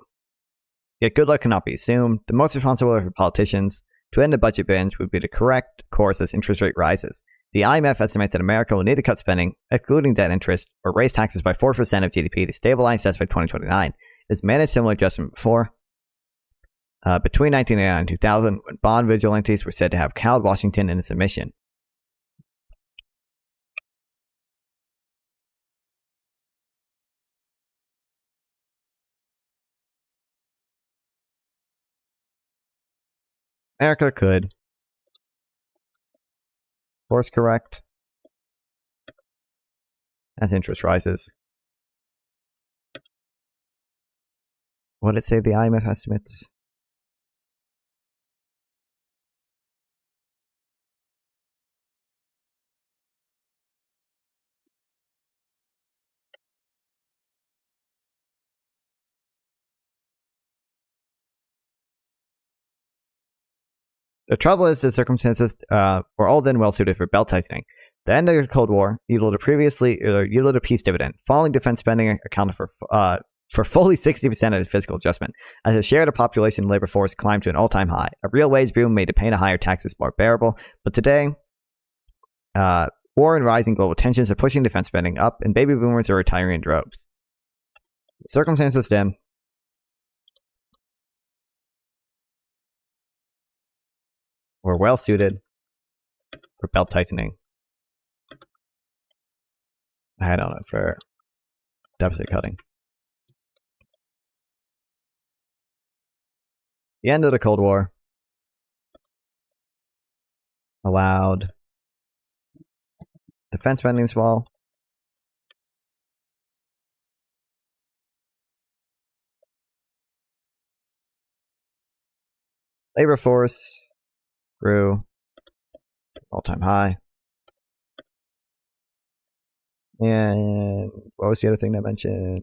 Yet good luck cannot be assumed. The most responsible for politicians to end the budget binge would be the correct course as interest rate rises. The IMF estimates that America will need to cut spending, excluding debt interest, or raise taxes by 4% of GDP to stabilize debts by 2029. It's managed similar adjustment before. Between 1989 and 2000, when bond vigilantes were said to have cowed Washington in its admission. America could course correct as interest rises. What did it say the IMF estimates? The trouble is the circumstances were all then well suited for belt tightening. The end of the Cold War yielded a peace dividend. Falling defense spending accounted for fully 60% of the fiscal adjustment. As the share of the population and labor force climbed to an all-time high, a real wage boom made the pain of higher taxes more bearable. But today, war and rising global tensions are pushing defense spending up, and baby boomers are retiring in droves. The circumstances then were well suited for belt tightening. I don't know, for deficit cutting. The end of the Cold War allowed defense spending to fall. Labor force grew all-time high. And what was the other thing I mentioned?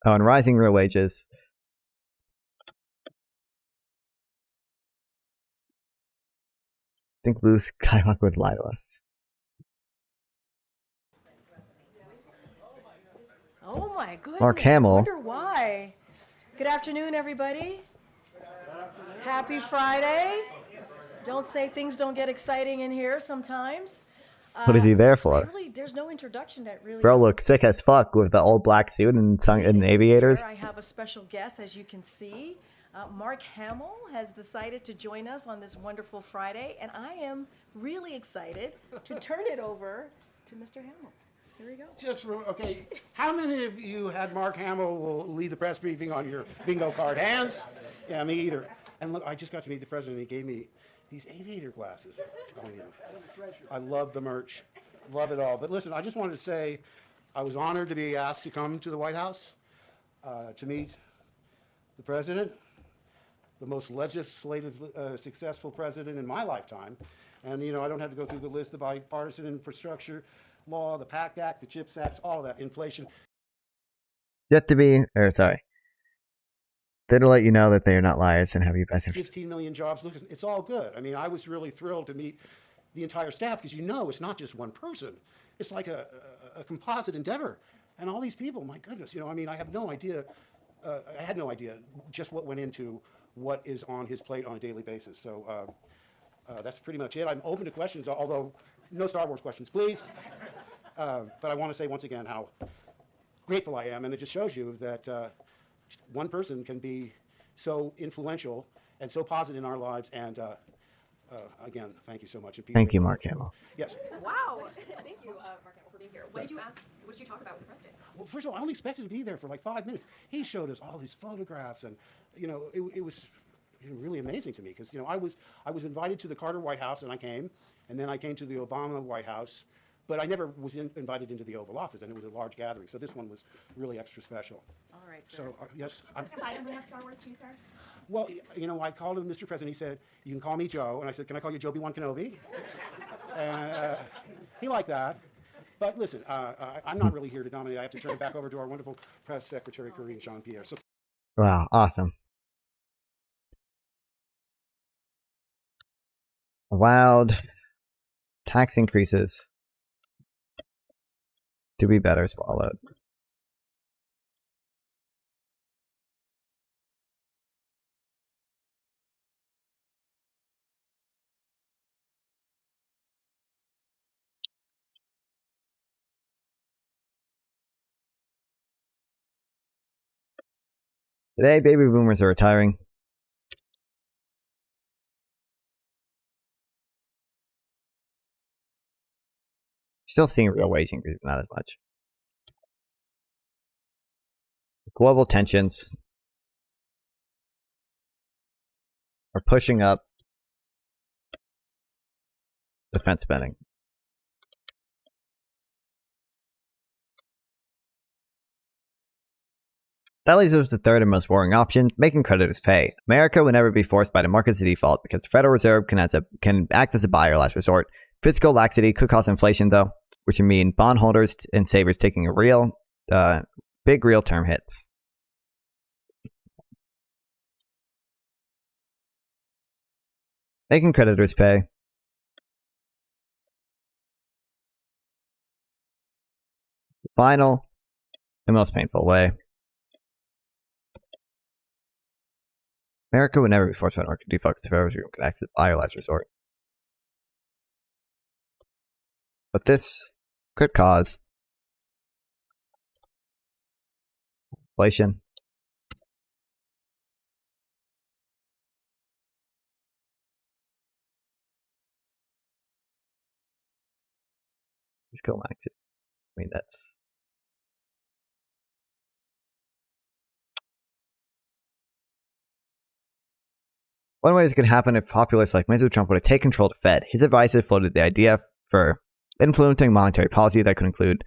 Oh, and rising real wages. I think Luke Skywalker would lie to us. Oh my goodness. Mark Hamill. I wonder why. Good afternoon, everybody. Happy Friday. Don't say things don't get exciting in here sometimes. What is he there for? There's no introduction that really. Bro looks sick as fuck with the old black suit and aviators. I have a special guest, as you can see. Mark Hamill has decided to join us on this wonderful Friday, and I am really excited to turn it over to Mr. Hamill. Here we go. Okay, how many of you had Mark Hamill will lead the press briefing on your bingo card? Hands? Yeah, me either. And look, I just got to meet the president. He gave me these aviator glasses. I love the merch. Love it all. But listen, I just wanted to say I was honored to be asked to come to the White House to meet the president, the most legislatively successful president in my lifetime. And, you know, I don't have to go through the list of bipartisan infrastructure law, the PACT Act, the CHIPS Act, all of that, inflation. Yet to be, or sorry. They're to let you know that they are not liars and have you best interest. 15 million jobs. Look, it's all good. I mean, I was really thrilled to meet the entire staff because, you know, it's not just one person. it's like a composite endeavor. And all these people, my goodness, I mean, I have no idea. I had no idea just what went into what is on his plate on a daily basis. So that's pretty much it. I'm open to questions, although no Star Wars questions, please. But I want to say once again how grateful I am, and it just shows you that one person can be so influential and so positive in our lives. And again, thank you so much. And Pete, Thank you, Mark Hamill. Yes. Wow. Thank you, Mark Hamill, for being here. What did you ask? What did you talk about with the president? Well, first of all, I only expected to be there for like 5 minutes. He showed us all his photographs, and it was really amazing to me because I was invited to the Carter White House, and I came, and then I came to the Obama White House, but I never was invited into the Oval Office, and it was a large gathering. So this one was really extra special. All right, sir. So yes. Biden would have Star Wars too, sir? Well, I called him Mr. President. He said, "You can call me Joe," and I said, "Can I call you Joe B1 Kenobi?" And he liked that. But listen, I'm not really here to dominate. I have to turn it back over to our wonderful press secretary, Corinne Jean-Pierre. So, Wow, awesome. Allowed tax increases to be better swallowed. Today, baby boomers are retiring. Still seeing real wage increases, not as much. Global tensions are pushing up defense spending. That leaves us with the third and most boring option, making creditors pay. America would never be forced by the markets to default because the Federal Reserve can act as a buyer last resort. Fiscal laxity could cause inflation, though, which would mean bondholders and savers taking a big real-term hits. Making creditors pay. The final and most painful way. America would never be forced by the market to default because the Federal Reserve could act as a buyer last resort. But this could cause inflation. Fiscal laxity. I mean, that's... One way this could happen if populists like Mr. Trump would take control of the Fed. His advisor floated the idea for influencing monetary policy that could include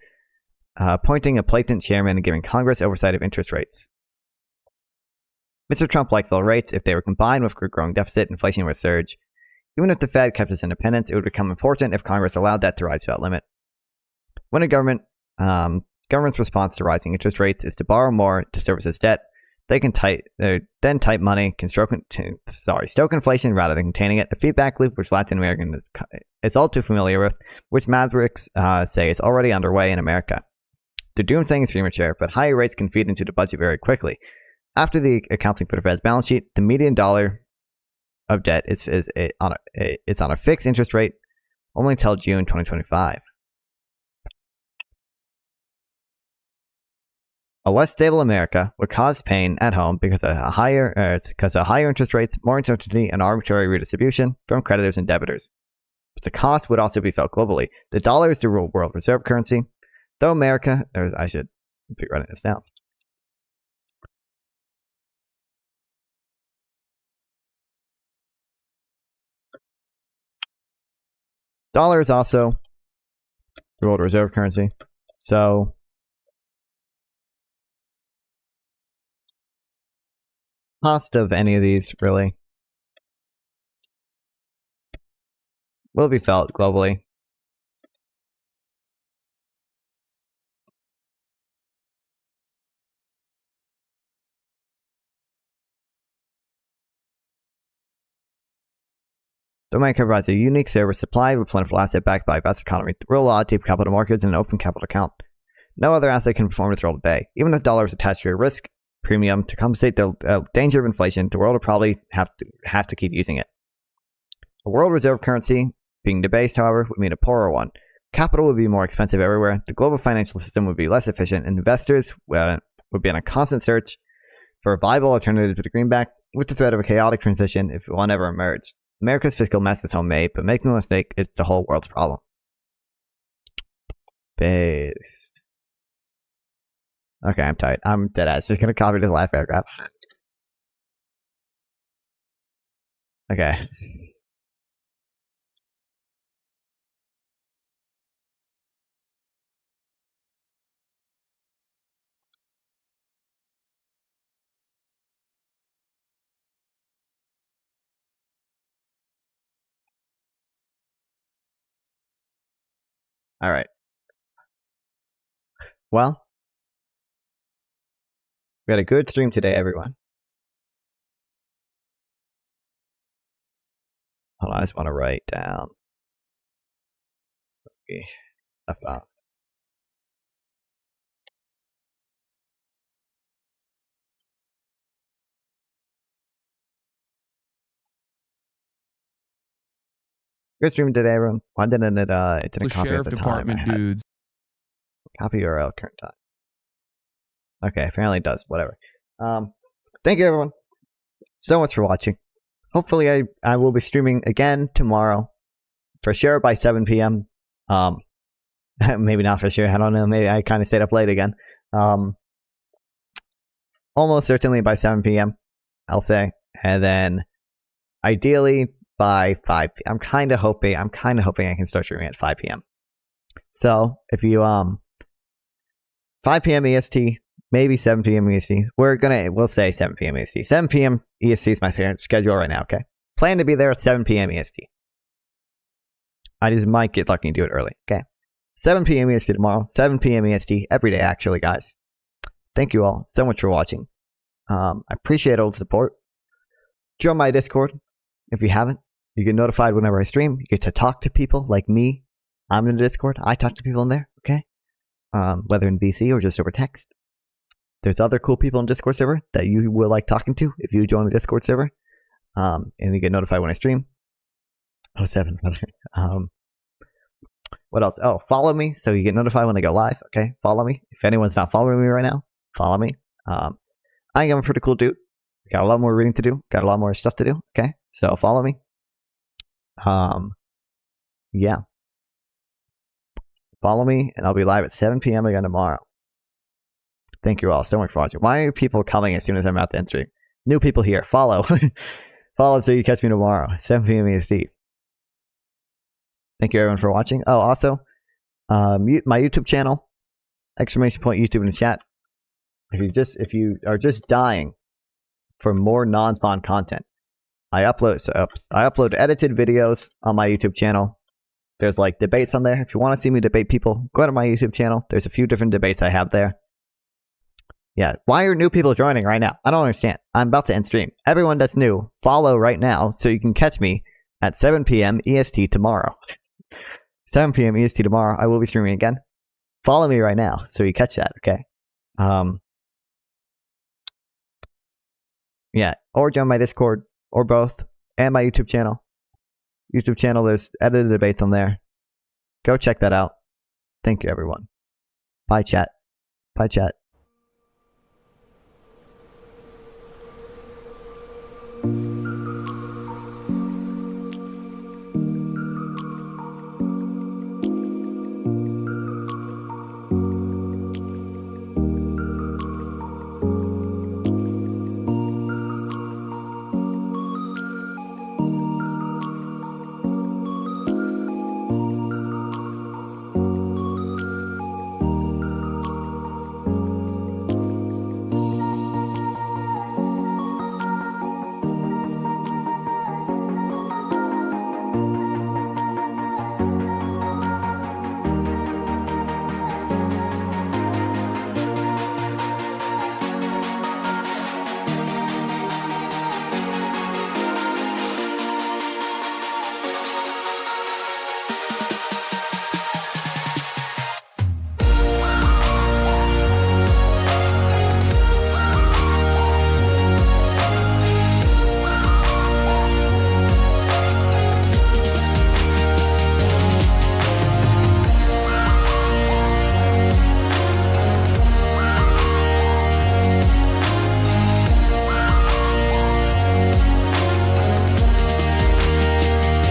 appointing a platent chairman and giving Congress oversight of interest rates. Mr. Trump likes low rates. If they were combined with a growing deficit, inflation would surge. Even if the Fed kept its independence, it would become important if Congress allowed that to rise without limit. When a government's response to rising interest rates is to borrow more to service its debt, they can tight money can stoke inflation rather than containing it. A feedback loop which Latin Americans is all too familiar with, which mavericks say is already underway in America. The doomsaying is premature, but higher rates can feed into the budget very quickly. After the accounting for the Fed's balance sheet, the median dollar of debt is on a fixed interest rate only until June 2025. A less stable America would cause pain at home because of higher interest rates, more uncertainty, and arbitrary redistribution from creditors and debitors. But the cost would also be felt globally. The dollar is the world reserve currency, though America, I should be writing this down. Dollar is also the world reserve currency, so cost of any of these really will be felt globally. Domain provides a unique service supplied with plentiful asset backed by a vast economy, real law, deep capital markets, and an open capital account. No other asset can perform its role today. Even if dollars attached to a risk premium to compensate the danger of inflation, the world will probably have to keep using it. A world reserve currency being debased, however, would mean a poorer one. Capital would be more expensive everywhere. The global financial system would be less efficient, and investors would be on a constant search for a viable alternative to the greenback, with the threat of a chaotic transition if one ever emerged. America's fiscal mess is homemade, but make no mistake, it's the whole world's problem. Based. Okay, I'm tight. I'm dead ass. Just gonna copy this last paragraph. Okay. All right. Well, we had a good stream today, everyone. Hold on, I just want to write down. Okay. Good stream today, everyone. Why didn't it didn't The copy sheriff at the department time? dudes. Copy URL current time. Okay, apparently it does. Whatever. Thank you, everyone, so much for watching. Hopefully, I will be streaming again tomorrow, for sure by 7 p.m. Maybe not for sure. I don't know. Maybe I kind of stayed up late again. Almost certainly by 7 p.m. I'll say, and then ideally by 5 p.m. I'm kind of hoping I can start streaming at 5 p.m. So if you 5 p.m. EST, maybe 7 p.m. EST. We'll say 7 p.m. EST. 7 p.m. EST is my schedule right now. Okay, plan to be there at 7 p.m. EST. I just might get lucky and do it early. Okay, 7 p.m. EST tomorrow. 7 p.m. EST every day, actually, guys. Thank you all so much for watching. I appreciate all the support. Join my Discord if you haven't. You get notified whenever I stream. You get to talk to people like me. I'm in the Discord. I talk to people in there. Okay, whether in BC or just over text. There's other cool people in Discord server that you will like talking to if you join the Discord server. And you get notified when I stream. 07, brother. What else? Oh, follow me so you get notified when I go live. Okay, follow me. If anyone's not following me right now, follow me. I think I'm a pretty cool dude. Got a lot more reading to do. Got a lot more stuff to do. Okay, so follow me. Yeah. Follow me, and I'll be live at 7 p.m. again tomorrow. Thank you all so much for watching. Why are people coming as soon as I'm out to end stream? New people here. Follow. Follow so you catch me tomorrow, 7 p.m. EST. Thank you everyone for watching. Oh, also, my YouTube channel, exclamation point YouTube in the chat. If you are just dying for more non-spawn content, I upload edited videos on my YouTube channel. There's like debates on there. If you want to see me debate people, go to my YouTube channel. There's a few different debates I have there. Yeah, why are new people joining right now? I don't understand. I'm about to end stream. Everyone that's new, follow right now so you can catch me at 7 p.m. EST tomorrow. 7 p.m. EST tomorrow. I will be streaming again. Follow me right now so you catch that, okay? Yeah, or join my Discord, or both, and my YouTube channel. YouTube channel, there's edited debates on there. Go check that out. Thank you, everyone. Bye, chat. Bye, chat.